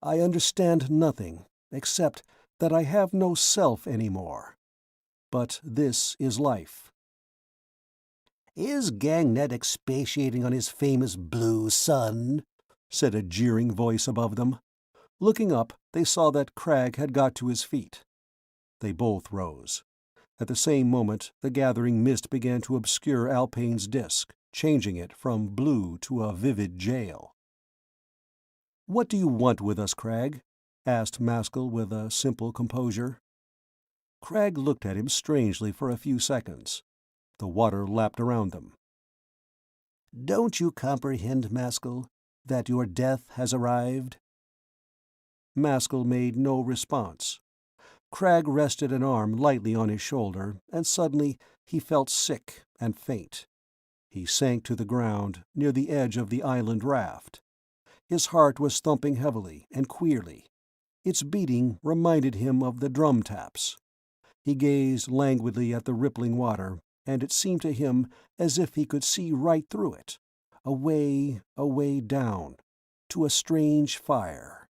"I understand nothing, except that I have no self any more. But this is life." "Is Gangnet expatiating on his famous blue sun?" said a jeering voice above them. Looking up, they saw that Crag had got to his feet. They both rose. At the same moment the gathering mist began to obscure Alpane's disk, changing it from blue to a vivid jail. "What do you want with us, Crag?" asked Maskull with a simple composure. Crag looked at him strangely for a few seconds. The water lapped around them. "Don't you comprehend, Maskull, that your death has arrived?" Maskull made no response. Crag rested an arm lightly on his shoulder, and suddenly he felt sick and faint. He sank to the ground, near the edge of the island raft. His heart was thumping heavily and queerly. Its beating reminded him of the drum taps. He gazed languidly at the rippling water, and it seemed to him as if he could see right through it, away, away down, to a strange fire.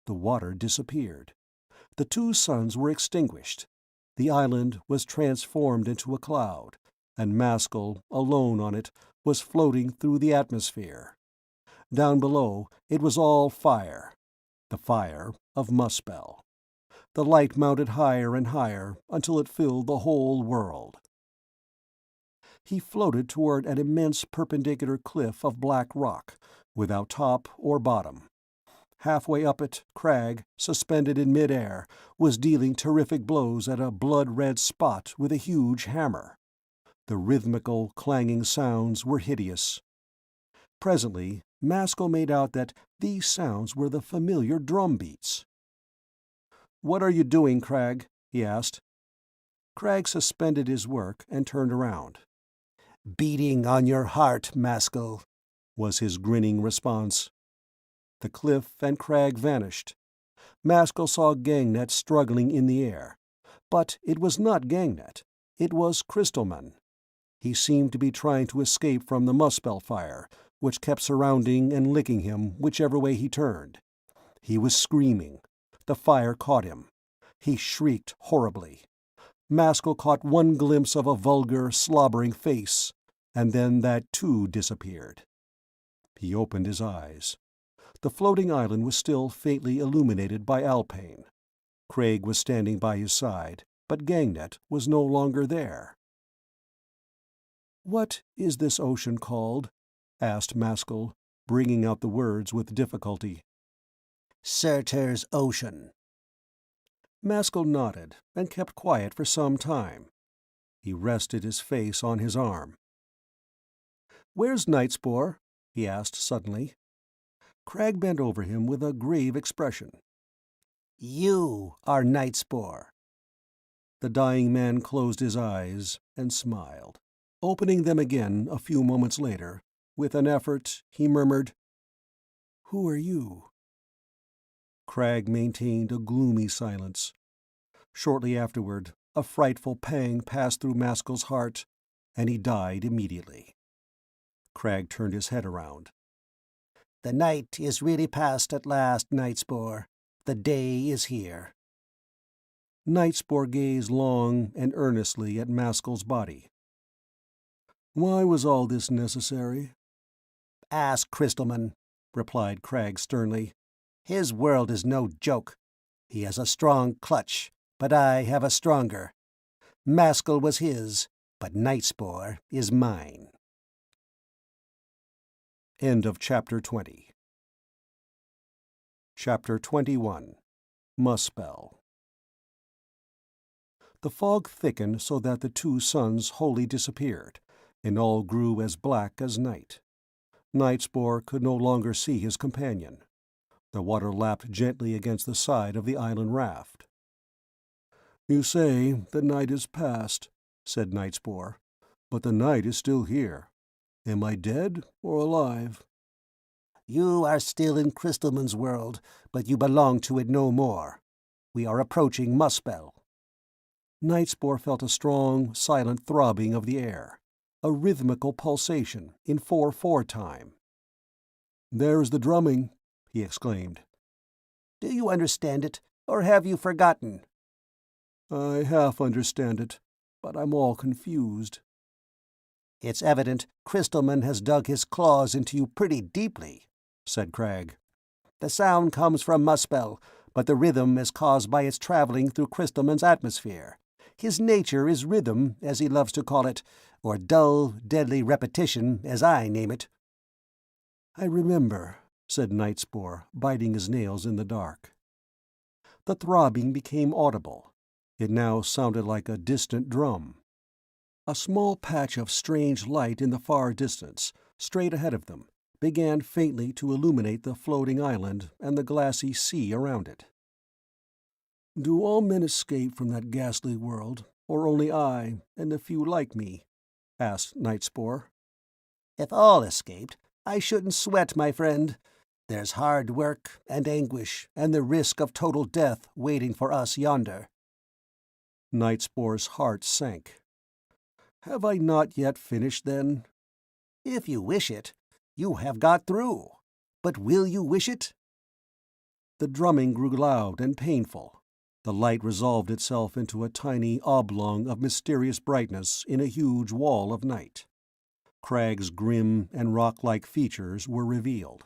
The water disappeared. The 2 suns were extinguished. The island was transformed into a cloud, and Maskull, alone on it, was floating through the atmosphere. Down below it was all fire, the fire of Muspel. The light mounted higher and higher until it filled the whole world. He floated toward an immense perpendicular cliff of black rock, without top or bottom. Halfway up it, Crag, suspended in mid-air, was dealing terrific blows at a blood-red spot with a huge hammer. The rhythmical, clanging sounds were hideous. Presently, Maskull made out that these sounds were the familiar drum beats. "What are you doing, Crag?" he asked. Crag suspended his work and turned around. "Beating on your heart, Maskull," was his grinning response. The cliff and Crag vanished. Maskull saw Gangnet struggling in the air. But it was not Gangnet. It was Crystalman. He seemed to be trying to escape from the muspel fire, which kept surrounding and licking him whichever way he turned. He was screaming. The fire caught him. He shrieked horribly. Maskull caught one glimpse of a vulgar, slobbering face, and then that too disappeared. He opened his eyes. The floating island was still faintly illuminated by Alpane. Craig was standing by his side, but Gangnet was no longer there. "What is this ocean called?" asked Maskull, bringing out the words with difficulty. "Surtur's Ocean." Maskull nodded and kept quiet for some time. He rested his face on his arm. "Where's Nightspore?" he asked suddenly. Crag bent over him with a grave expression. "You are Nightspore." The dying man closed his eyes and smiled. Opening them again a few moments later, with an effort, he murmured, "Who are you?" Crag maintained a gloomy silence. Shortly afterward, a frightful pang passed through Maskull's heart, and he died immediately. Crag turned his head around. "The night is really past at last, Nightspore. The day is here." Nightspore gazed long and earnestly at Maskull's body. "Why was all this necessary?" "Ask Crystalman," replied Crag sternly. "His world is no joke. He has a strong clutch, but I have a stronger. Maskull was his, but Nightspore is mine." End of Chapter 20. Chapter 21. Muspel. The fog thickened so that the two suns wholly disappeared, and all grew as black as night. Nightspore could no longer see his companion. The water lapped gently against the side of the island raft. "You say the night is past," said Nightspore, "but the night is still here. Am I dead or alive?" "You are still in Crystalman's world, but you belong to it no more. We are approaching Muspel." Nightspore felt a strong, silent throbbing of the air, a rhythmical pulsation in 4/4 time. "There's the drumming," he exclaimed. "Do you understand it, or have you forgotten?" "I half understand it, but I'm all confused." "It's evident Crystalman has dug his claws into you pretty deeply," said Crag. "The sound comes from Muspel, but the rhythm is caused by its traveling through Crystalman's atmosphere. His nature is rhythm, as he loves to call it, or dull, deadly repetition, as I name it." "I remember," said Nightspore, biting his nails in the dark. The throbbing became audible. It now sounded like a distant drum. A small patch of strange light in the far distance, straight ahead of them, began faintly to illuminate the floating island and the glassy sea around it. "Do all men escape from that ghastly world, or only I and a few like me?" asked Nightspore. "If all escaped, I shouldn't sweat, my friend. There's hard work and anguish and the risk of total death waiting for us yonder." Nightspore's heart sank. "Have I not yet finished, then?" "If you wish it, you have got through. But will you wish it?" The drumming grew loud and painful. The light resolved itself into a tiny oblong of mysterious brightness in a huge wall of night. Crag's grim and rock-like features were revealed.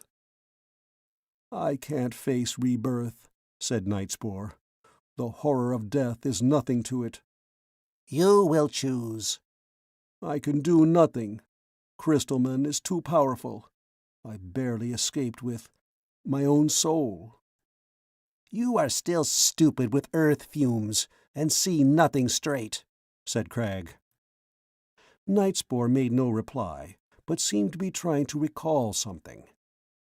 "I can't face rebirth," said Nightspore. "The horror of death is nothing to it." "You will choose." "I can do nothing. Crystalman is too powerful. I barely escaped with my own soul." "You are still stupid with earth fumes, and see nothing straight," said Crag. Nightspore made no reply, but seemed to be trying to recall something.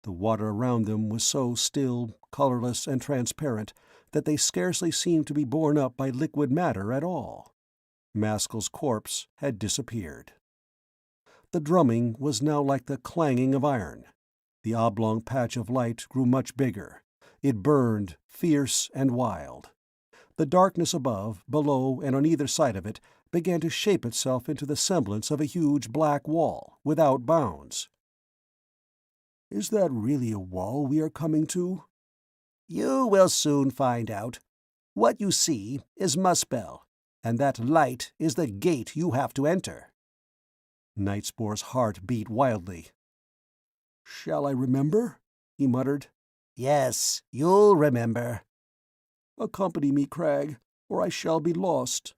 The water around them was so still, colorless, and transparent that they scarcely seemed to be borne up by liquid matter at all. Maskull's corpse had disappeared. The drumming was now like the clanging of iron. The oblong patch of light grew much bigger. It burned, fierce and wild. The darkness above, below, and on either side of it began to shape itself into the semblance of a huge black wall, without bounds. "Is that really a wall we are coming to?" "You will soon find out. What you see is Maskull, and that light is the gate you have to enter." Nightspore's heart beat wildly. "Shall I remember?" he muttered. "Yes, you'll remember." "Accompany me, Crag, or I shall be lost."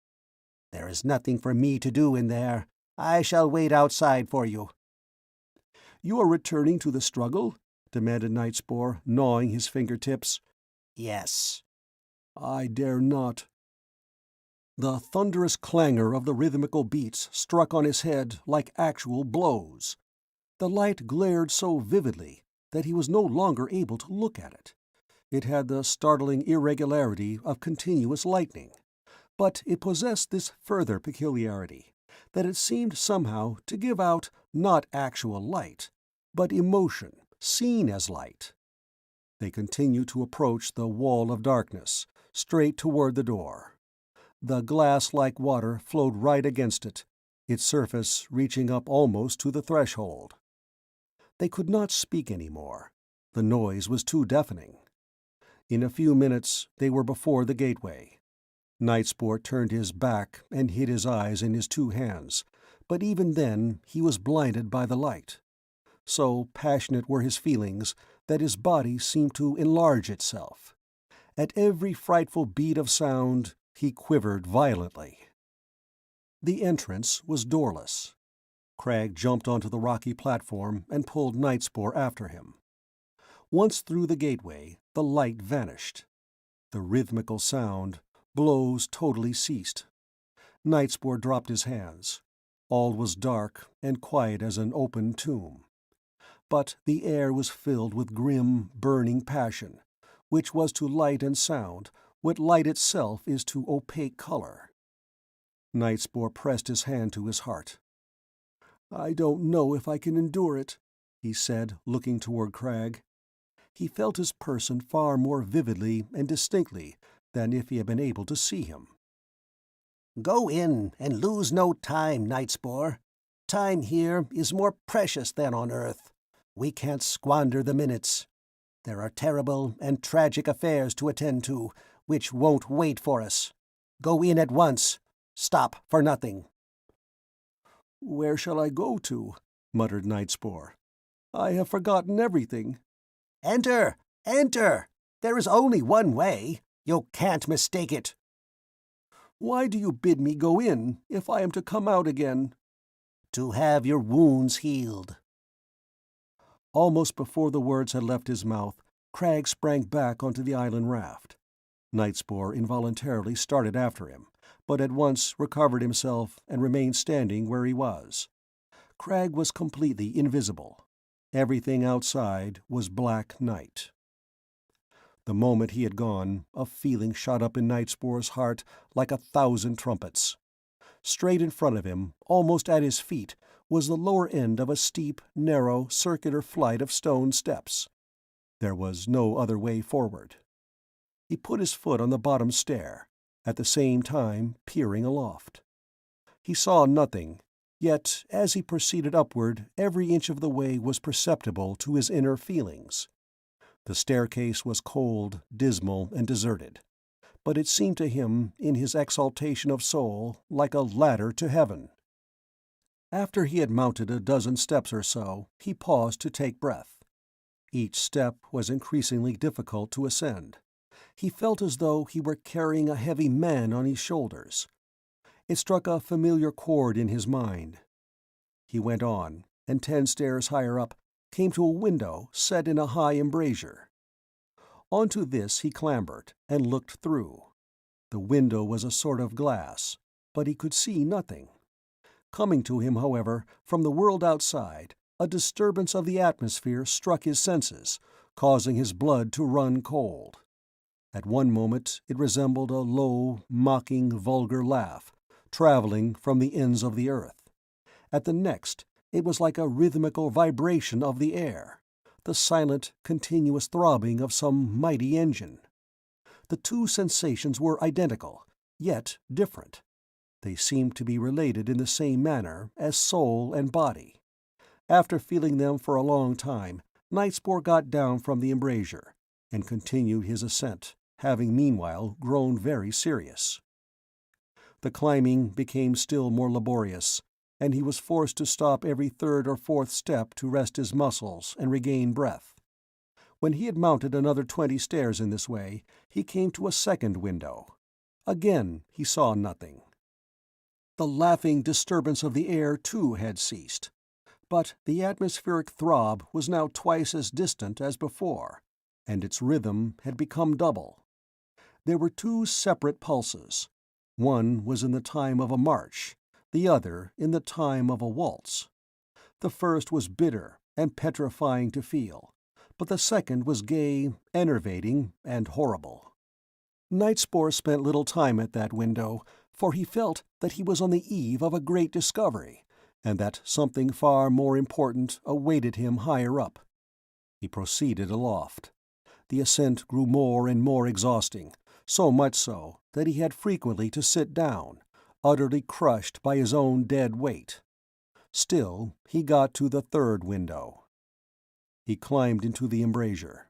"There is nothing for me to do in there. I shall wait outside for you." "You are returning to the struggle?" demanded Nightspore, gnawing his fingertips. "Yes." "I dare not." The thunderous clangor of the rhythmical beats struck on his head like actual blows. The light glared so vividly that he was no longer able to look at it. It had the startling irregularity of continuous lightning, but it possessed this further peculiarity, that it seemed somehow to give out not actual light, but emotion, seen as light. They continued to approach the wall of darkness, straight toward the door. The glass-like water flowed right against it, its surface reaching up almost to the threshold. They could not speak any more. The noise was too deafening. In a few minutes they were before the gateway. Nightspore turned his back and hid his eyes in his two hands, but even then he was blinded by the light. So passionate were his feelings that his body seemed to enlarge itself. At every frightful beat of sound he quivered violently. The entrance was doorless. Crag jumped onto the rocky platform and pulled Nightspore after him. Once through the gateway, the light vanished. The rhythmical sound, blows totally ceased. Nightspore dropped his hands. All was dark and quiet as an open tomb. But the air was filled with grim, burning passion, which was to light and sound what light itself is to opaque color. Nightspore pressed his hand to his heart. "I don't know if I can endure it," he said, looking toward Crag. He felt his person far more vividly and distinctly than if he had been able to see him. "Go in and lose no time, Nightspore. Time here is more precious than on Earth. We can't squander the minutes. There are terrible and tragic affairs to attend to, which won't wait for us. Go in at once. Stop for nothing." "Where shall I go to?" muttered Nightspore. "I have forgotten everything." "Enter! Enter! There is only one way. You can't mistake it." "Why do you bid me go in, if I am to come out again?" "To have your wounds healed." Almost before the words had left his mouth, Crag sprang back onto the island raft. Nightspore involuntarily started after him, but at once recovered himself and remained standing where he was. Crag was completely invisible. Everything outside was black night. The moment he had gone, a feeling shot up in Nightspore's heart like 1,000 trumpets. Straight in front of him, almost at his feet, was the lower end of a steep, narrow, circular flight of stone steps. There was no other way forward. He put his foot on the bottom stair, at the same time peering aloft. He saw nothing, yet as he proceeded upward every inch of the way was perceptible to his inner feelings. The staircase was cold, dismal, and deserted, but it seemed to him, in his exaltation of soul, like a ladder to heaven. After he had mounted a dozen steps or so, he paused to take breath. Each step was increasingly difficult to ascend. He felt as though he were carrying a heavy man on his shoulders. It struck a familiar chord in his mind. He went on, and 10 stairs higher up came to a window set in a high embrasure. Onto this he clambered, and looked through. The window was a sort of glass, but he could see nothing. Coming to him, however, from the world outside, a disturbance of the atmosphere struck his senses, causing his blood to run cold. At one moment it resembled a low, mocking, vulgar laugh, traveling from the ends of the earth. At the next it was like a rhythmical vibration of the air, the silent, continuous throbbing of some mighty engine. The two sensations were identical, yet different. They seemed to be related in the same manner as soul and body. After feeling them for a long time, Nightspore got down from the embrasure, and continued his ascent, having meanwhile grown very serious. The climbing became still more laborious, and he was forced to stop every third or fourth step to rest his muscles and regain breath. When he had mounted another 20 stairs in this way, he came to a second window. Again he saw nothing. The laughing disturbance of the air, too, had ceased, but the atmospheric throb was now twice as distant as before, and its rhythm had become double. There were two separate pulses. One was in the time of a march, the other in the time of a waltz. The first was bitter and petrifying to feel, but the second was gay, enervating, and horrible. Nightspore spent little time at that window, for he felt that he was on the eve of a great discovery, and that something far more important awaited him higher up. He proceeded aloft. The ascent grew more and more exhausting, so much so that he had frequently to sit down, utterly crushed by his own dead weight. Still, he got to the third window. He climbed into the embrasure.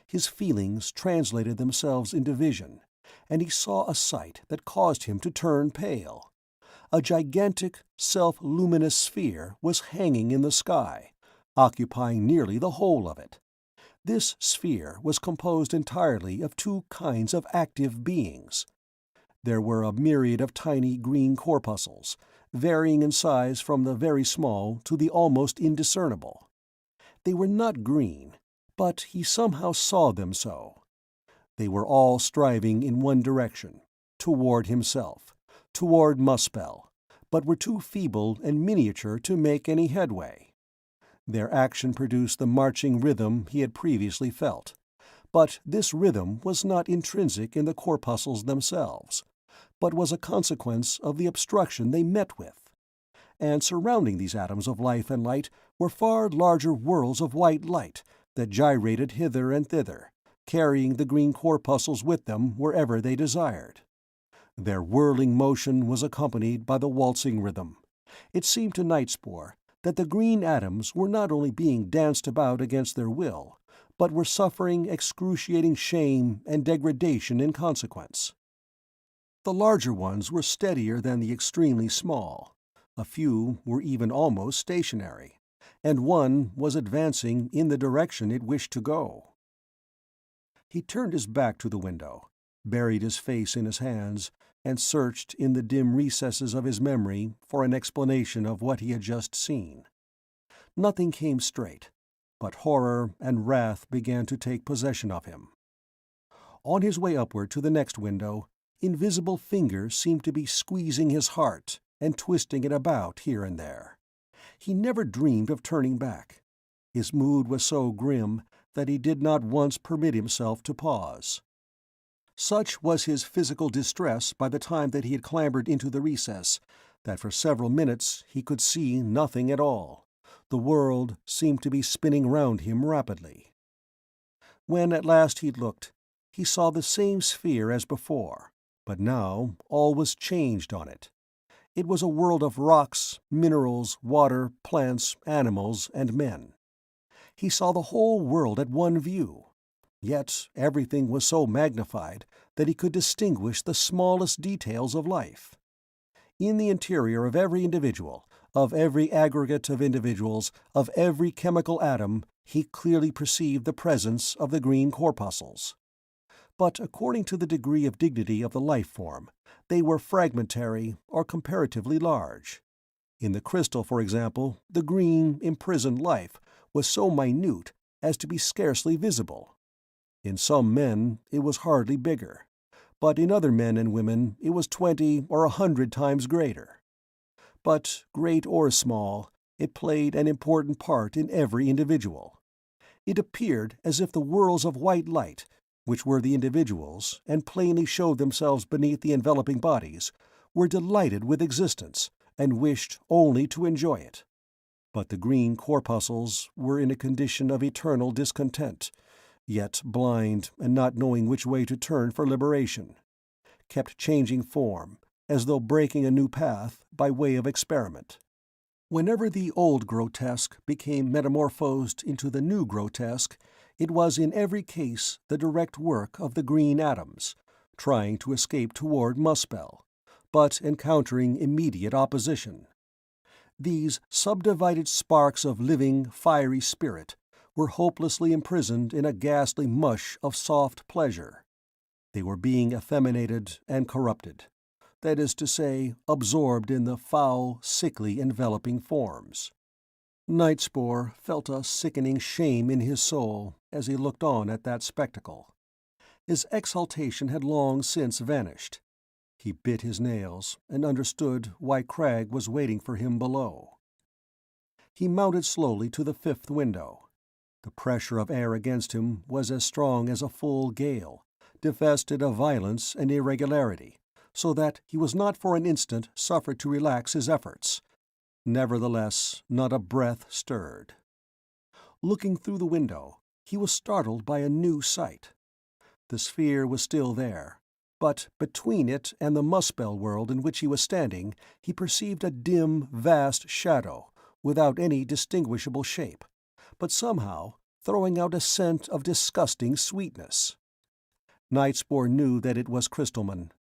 His feelings translated themselves into vision, and he saw a sight that caused him to turn pale. A gigantic, self-luminous sphere was hanging in the sky, occupying nearly the whole of it. This sphere was composed entirely of two kinds of active beings. There were a myriad of tiny green corpuscles, varying in size from the very small to the almost indiscernible. They were not green, but he somehow saw them so. They were all striving in one direction, toward himself, toward Maskull, but were too feeble and miniature to make any headway. Their action produced the marching rhythm he had previously felt, but this rhythm was not intrinsic in the corpuscles themselves, but was a consequence of the obstruction they met with. And surrounding these atoms of life and light were far larger whirls of white light that gyrated hither and thither, carrying the green corpuscles with them wherever they desired. Their whirling motion was accompanied by the waltzing rhythm. It seemed to Nightspore that the green atoms were not only being danced about against their will, but were suffering excruciating shame and degradation in consequence. The larger ones were steadier than the extremely small. A few were even almost stationary, and one was advancing in the direction it wished to go. He turned his back to the window, buried his face in his hands, and searched in the dim recesses of his memory for an explanation of what he had just seen. Nothing came straight, but horror and wrath began to take possession of him. On his way upward to the next window, invisible fingers seemed to be squeezing his heart and twisting it about here and there. He never dreamed of turning back. His mood was so grim that he did not once permit himself to pause. Such was his physical distress by the time that he had clambered into the recess, that for several minutes he could see nothing at all. The world seemed to be spinning round him rapidly. When at last he looked, he saw the same sphere as before, but now all was changed on it. It was a world of rocks, minerals, water, plants, animals, and men. He saw the whole world at one view, yet everything was so magnified that he could distinguish the smallest details of life. In the interior of every individual, of every aggregate of individuals, of every chemical atom, he clearly perceived the presence of the green corpuscles. But according to the degree of dignity of the life form, they were fragmentary or comparatively large. In the crystal, for example, the green, imprisoned life was so minute as to be scarcely visible. In some men it was hardly bigger, but in other men and women it was 20 or 100 times greater. But, great or small, it played an important part in every individual. It appeared as if the whirls of white light, which were the individuals, and plainly showed themselves beneath the enveloping bodies, were delighted with existence, and wished only to enjoy it. But the green corpuscles were in a condition of eternal discontent, yet blind and not knowing which way to turn for liberation, kept changing form, as though breaking a new path by way of experiment. Whenever the old grotesque became metamorphosed into the new grotesque, it was in every case the direct work of the green atoms, trying to escape toward Maskull, but encountering immediate opposition. These subdivided sparks of living, fiery spirit were hopelessly imprisoned in a ghastly mush of soft pleasure. They were being effeminated and corrupted, that is to say, absorbed in the foul, sickly enveloping forms. Nightspore felt a sickening shame in his soul as he looked on at that spectacle. His exultation had long since vanished. He bit his nails and understood why Cragg was waiting for him below. He mounted slowly to the 5th window. The pressure of air against him was as strong as a full gale, divested of violence and irregularity, so that he was not for an instant suffered to relax his efforts. Nevertheless, not a breath stirred. Looking through the window, he was startled by a new sight. The sphere was still there, but between it and the Muspel world in which he was standing he perceived a dim, vast shadow, without any distinguishable shape, but somehow throwing out a scent of disgusting sweetness. Nightspore knew that it was Crystalman.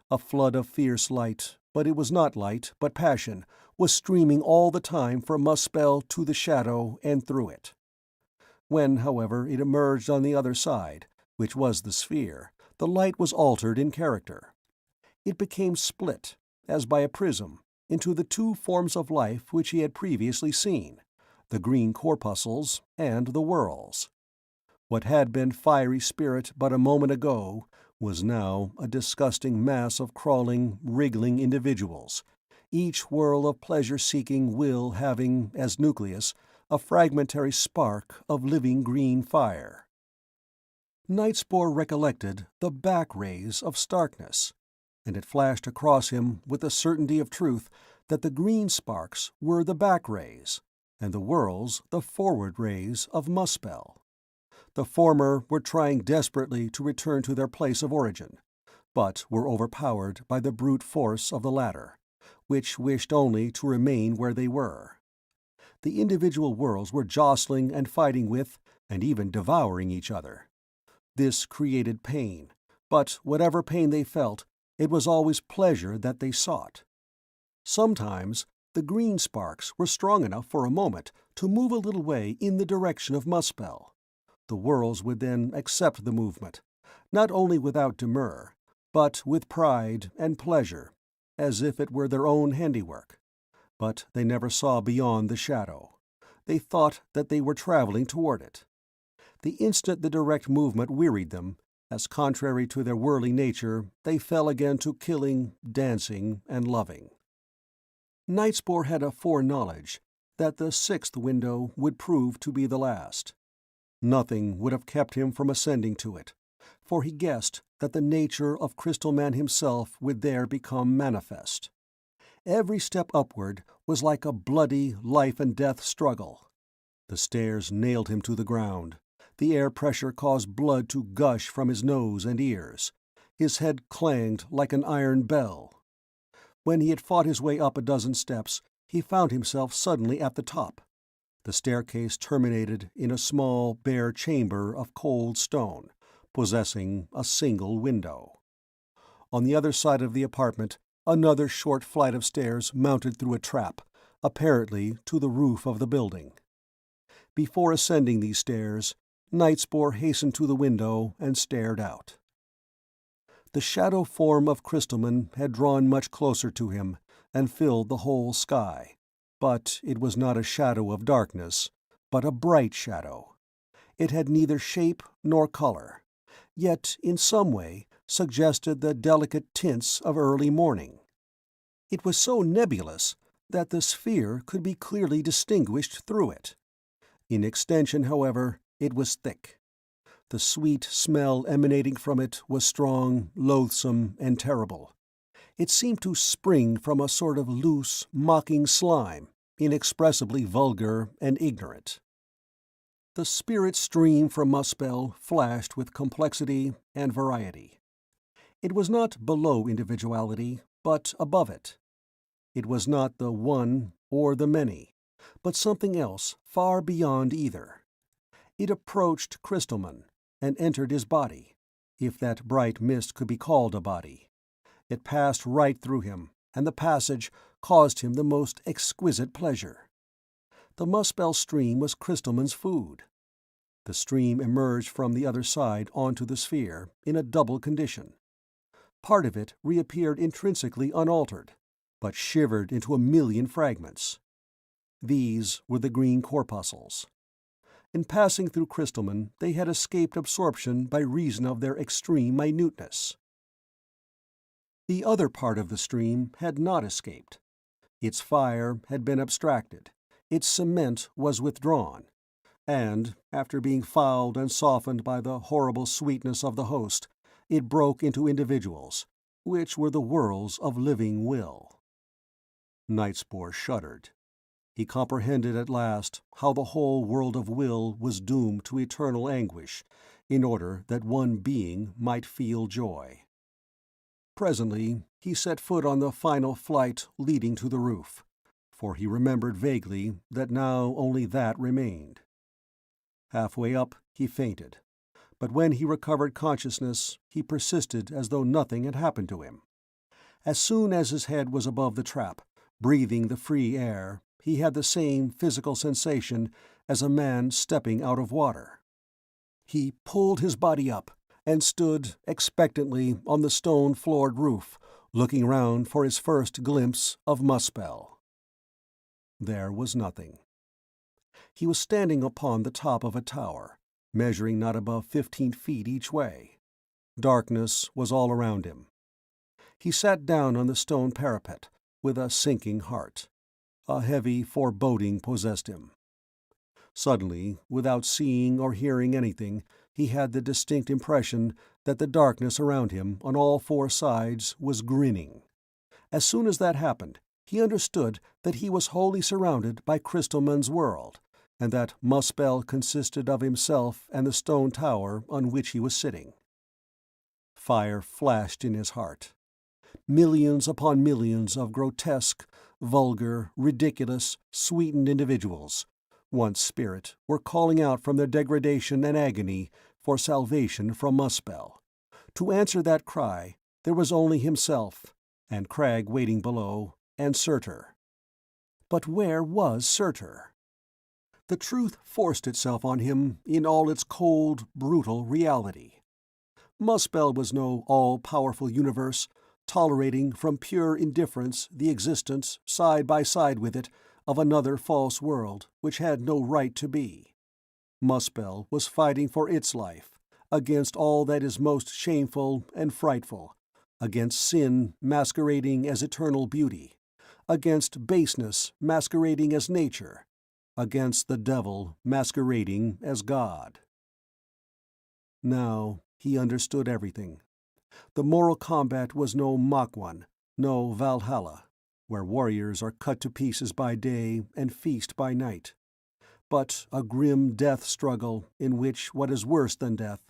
A flood of fierce light, but it was not light, but passion, was streaming all the time from Muspel to the shadow and through it. When, however, it emerged on the other side, which was the sphere, the light was altered in character. It became split, as by a prism, into the two forms of life which he had previously seen, the green corpuscles and the whirls. What had been fiery spirit but a moment ago was now a disgusting mass of crawling, wriggling individuals, each whirl of pleasure-seeking will having, as nucleus, a fragmentary spark of living green fire. Nightspore recollected the back-rays of starkness, and it flashed across him with the certainty of truth that the green sparks were the back-rays, and the whirls the forward rays of Muspel. The former were trying desperately to return to their place of origin, but were overpowered by the brute force of the latter, which wished only to remain where they were. The individual whirls were jostling and fighting with, and even devouring each other. This created pain, but whatever pain they felt, it was always pleasure that they sought. Sometimes the green sparks were strong enough for a moment to move a little way in the direction of Muspel. The whirls would then accept the movement, not only without demur, but with pride and pleasure, as if it were their own handiwork. But they never saw beyond the shadow. They thought that they were traveling toward it. The instant the direct movement wearied them, as contrary to their whirling nature, they fell again to killing, dancing, and loving. Nightspore had a foreknowledge that the 6th window would prove to be the last. Nothing would have kept him from ascending to it, for he guessed that the nature of Crystal Man himself would there become manifest. Every step upward was like a bloody life-and-death struggle. The stairs nailed him to the ground. The air pressure caused blood to gush from his nose and ears. His head clanged like an iron bell. When he had fought his way up a dozen steps, he found himself suddenly at the top. The staircase terminated in a small, bare chamber of cold stone, possessing a single window. On the other side of the apartment, another short flight of stairs mounted through a trap, apparently to the roof of the building. Before ascending these stairs, Nightspore hastened to the window and stared out. The shadow form of Crystalman had drawn much closer to him and filled the whole sky, but it was not a shadow of darkness, but a bright shadow. It had neither shape nor color. yet in some way suggested the delicate tints of early morning. It was so nebulous that the sphere could be clearly distinguished through it. In extension, however, it was thick. The sweet smell emanating from it was strong, loathsome, and terrible. It seemed to spring from a sort of loose, mocking slime, inexpressibly vulgar and ignorant. The spirit stream from Maskull flashed with complexity and variety. It was not below individuality, but above it. It was not the one or the many, but something else far beyond either. It approached Crystalman, and entered his body, if that bright mist could be called a body. It passed right through him, and the passage caused him the most exquisite pleasure. The Maskull stream was Crystalman's food. The stream emerged from the other side onto the sphere in a double condition. Part of it reappeared intrinsically unaltered, but shivered into a million fragments. These were the green corpuscles. In passing through Crystalman, they had escaped absorption by reason of their extreme minuteness. The other part of the stream had not escaped. Its fire had been abstracted, its cement was withdrawn, and, after being fouled and softened by the horrible sweetness of the host, it broke into individuals, which were the worlds of living will. Nightspore shuddered. He comprehended at last how the whole world of will was doomed to eternal anguish, in order that one being might feel joy. Presently he set foot on the final flight leading to the roof, for he remembered vaguely that now only that remained. Halfway up he fainted, but when he recovered consciousness he persisted as though nothing had happened to him. As soon as his head was above the trap, breathing the free air, he had the same physical sensation as a man stepping out of water. He pulled his body up and stood expectantly on the stone-floored roof, looking round for his first glimpse of Maskull. There was nothing. He was standing upon the top of a tower, measuring not above 15 feet each way. Darkness was all around him. He sat down on the stone parapet with a sinking heart. A heavy foreboding possessed him. Suddenly, without seeing or hearing anything, he had the distinct impression that the darkness around him on all four sides was grinning. As soon as that happened, he understood that he was wholly surrounded by Crystalman's world, and that Maskull consisted of himself and the stone tower on which he was sitting. Fire flashed in his heart. Millions upon millions of grotesque, vulgar, ridiculous, sweetened individuals, once spirit, were calling out from their degradation and agony for salvation from Maskull. To answer that cry, there was only himself, and Crag waiting below, and Surtur. But where was Surtur? The truth forced itself on him in all its cold, brutal reality. Maskull was no all-powerful universe, tolerating from pure indifference the existence, side by side with it, of another false world which had no right to be. Maskull was fighting for its life, against all that is most shameful and frightful, against sin masquerading as eternal beauty, against baseness masquerading as nature, against the devil masquerading as God. Now he understood everything. The moral combat was no mock one, no Valhalla, where warriors are cut to pieces by day and feast by night, but a grim death struggle in which what is worse than death,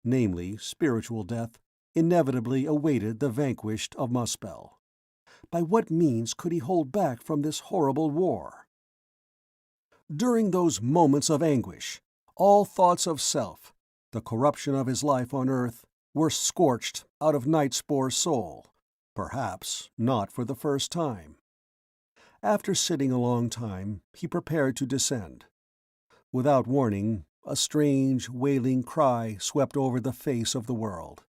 namely spiritual death, inevitably awaited the vanquished of Maskull. By what means could he hold back from this horrible war? During those moments of anguish, all thoughts of self, the corruption of his life on earth, were scorched out of Nightspore's soul, perhaps not for the first time. After sitting a long time, he prepared to descend. Without warning, a strange, wailing cry swept over the face of the world.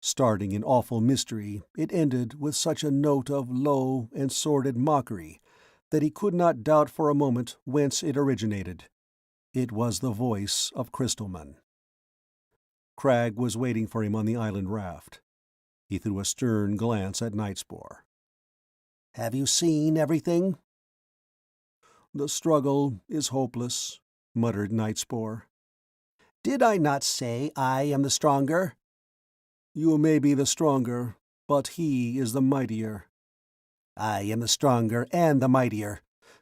Starting in awful mystery, it ended with such a note of low and sordid mockery that he could not doubt for a moment whence it originated. It was the voice of Crystalman. Cragg was waiting for him on the island raft. He threw a stern glance at Nightspore. "Have you seen everything?" "The struggle is hopeless," muttered Nightspore. "Did I not say I am the stronger?" "You may be the stronger, but he is the mightier." "I am the stronger and the mightier.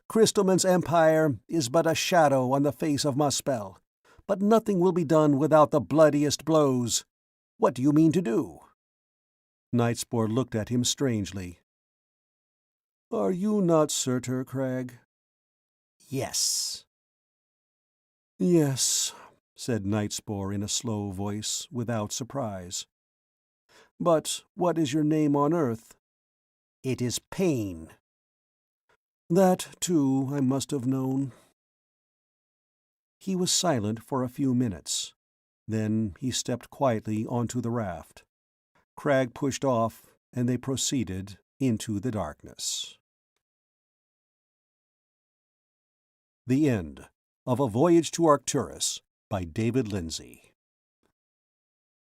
Crystalman's empire is but a shadow on the face of Muspel, but nothing will be done without the bloodiest blows. What do you mean to do?" Nightspore looked at him strangely. "Are you not Surtur, Cragg?" "Yes." "Yes," said Nightspore in a slow voice, without surprise. "But what is your name on Earth?" "It is Pain." "That, too, I must have known." He was silent for a few minutes. Then he stepped quietly onto the raft. Cragg pushed off, and they proceeded into the darkness. The End of A Voyage to Arcturus by David Lindsay.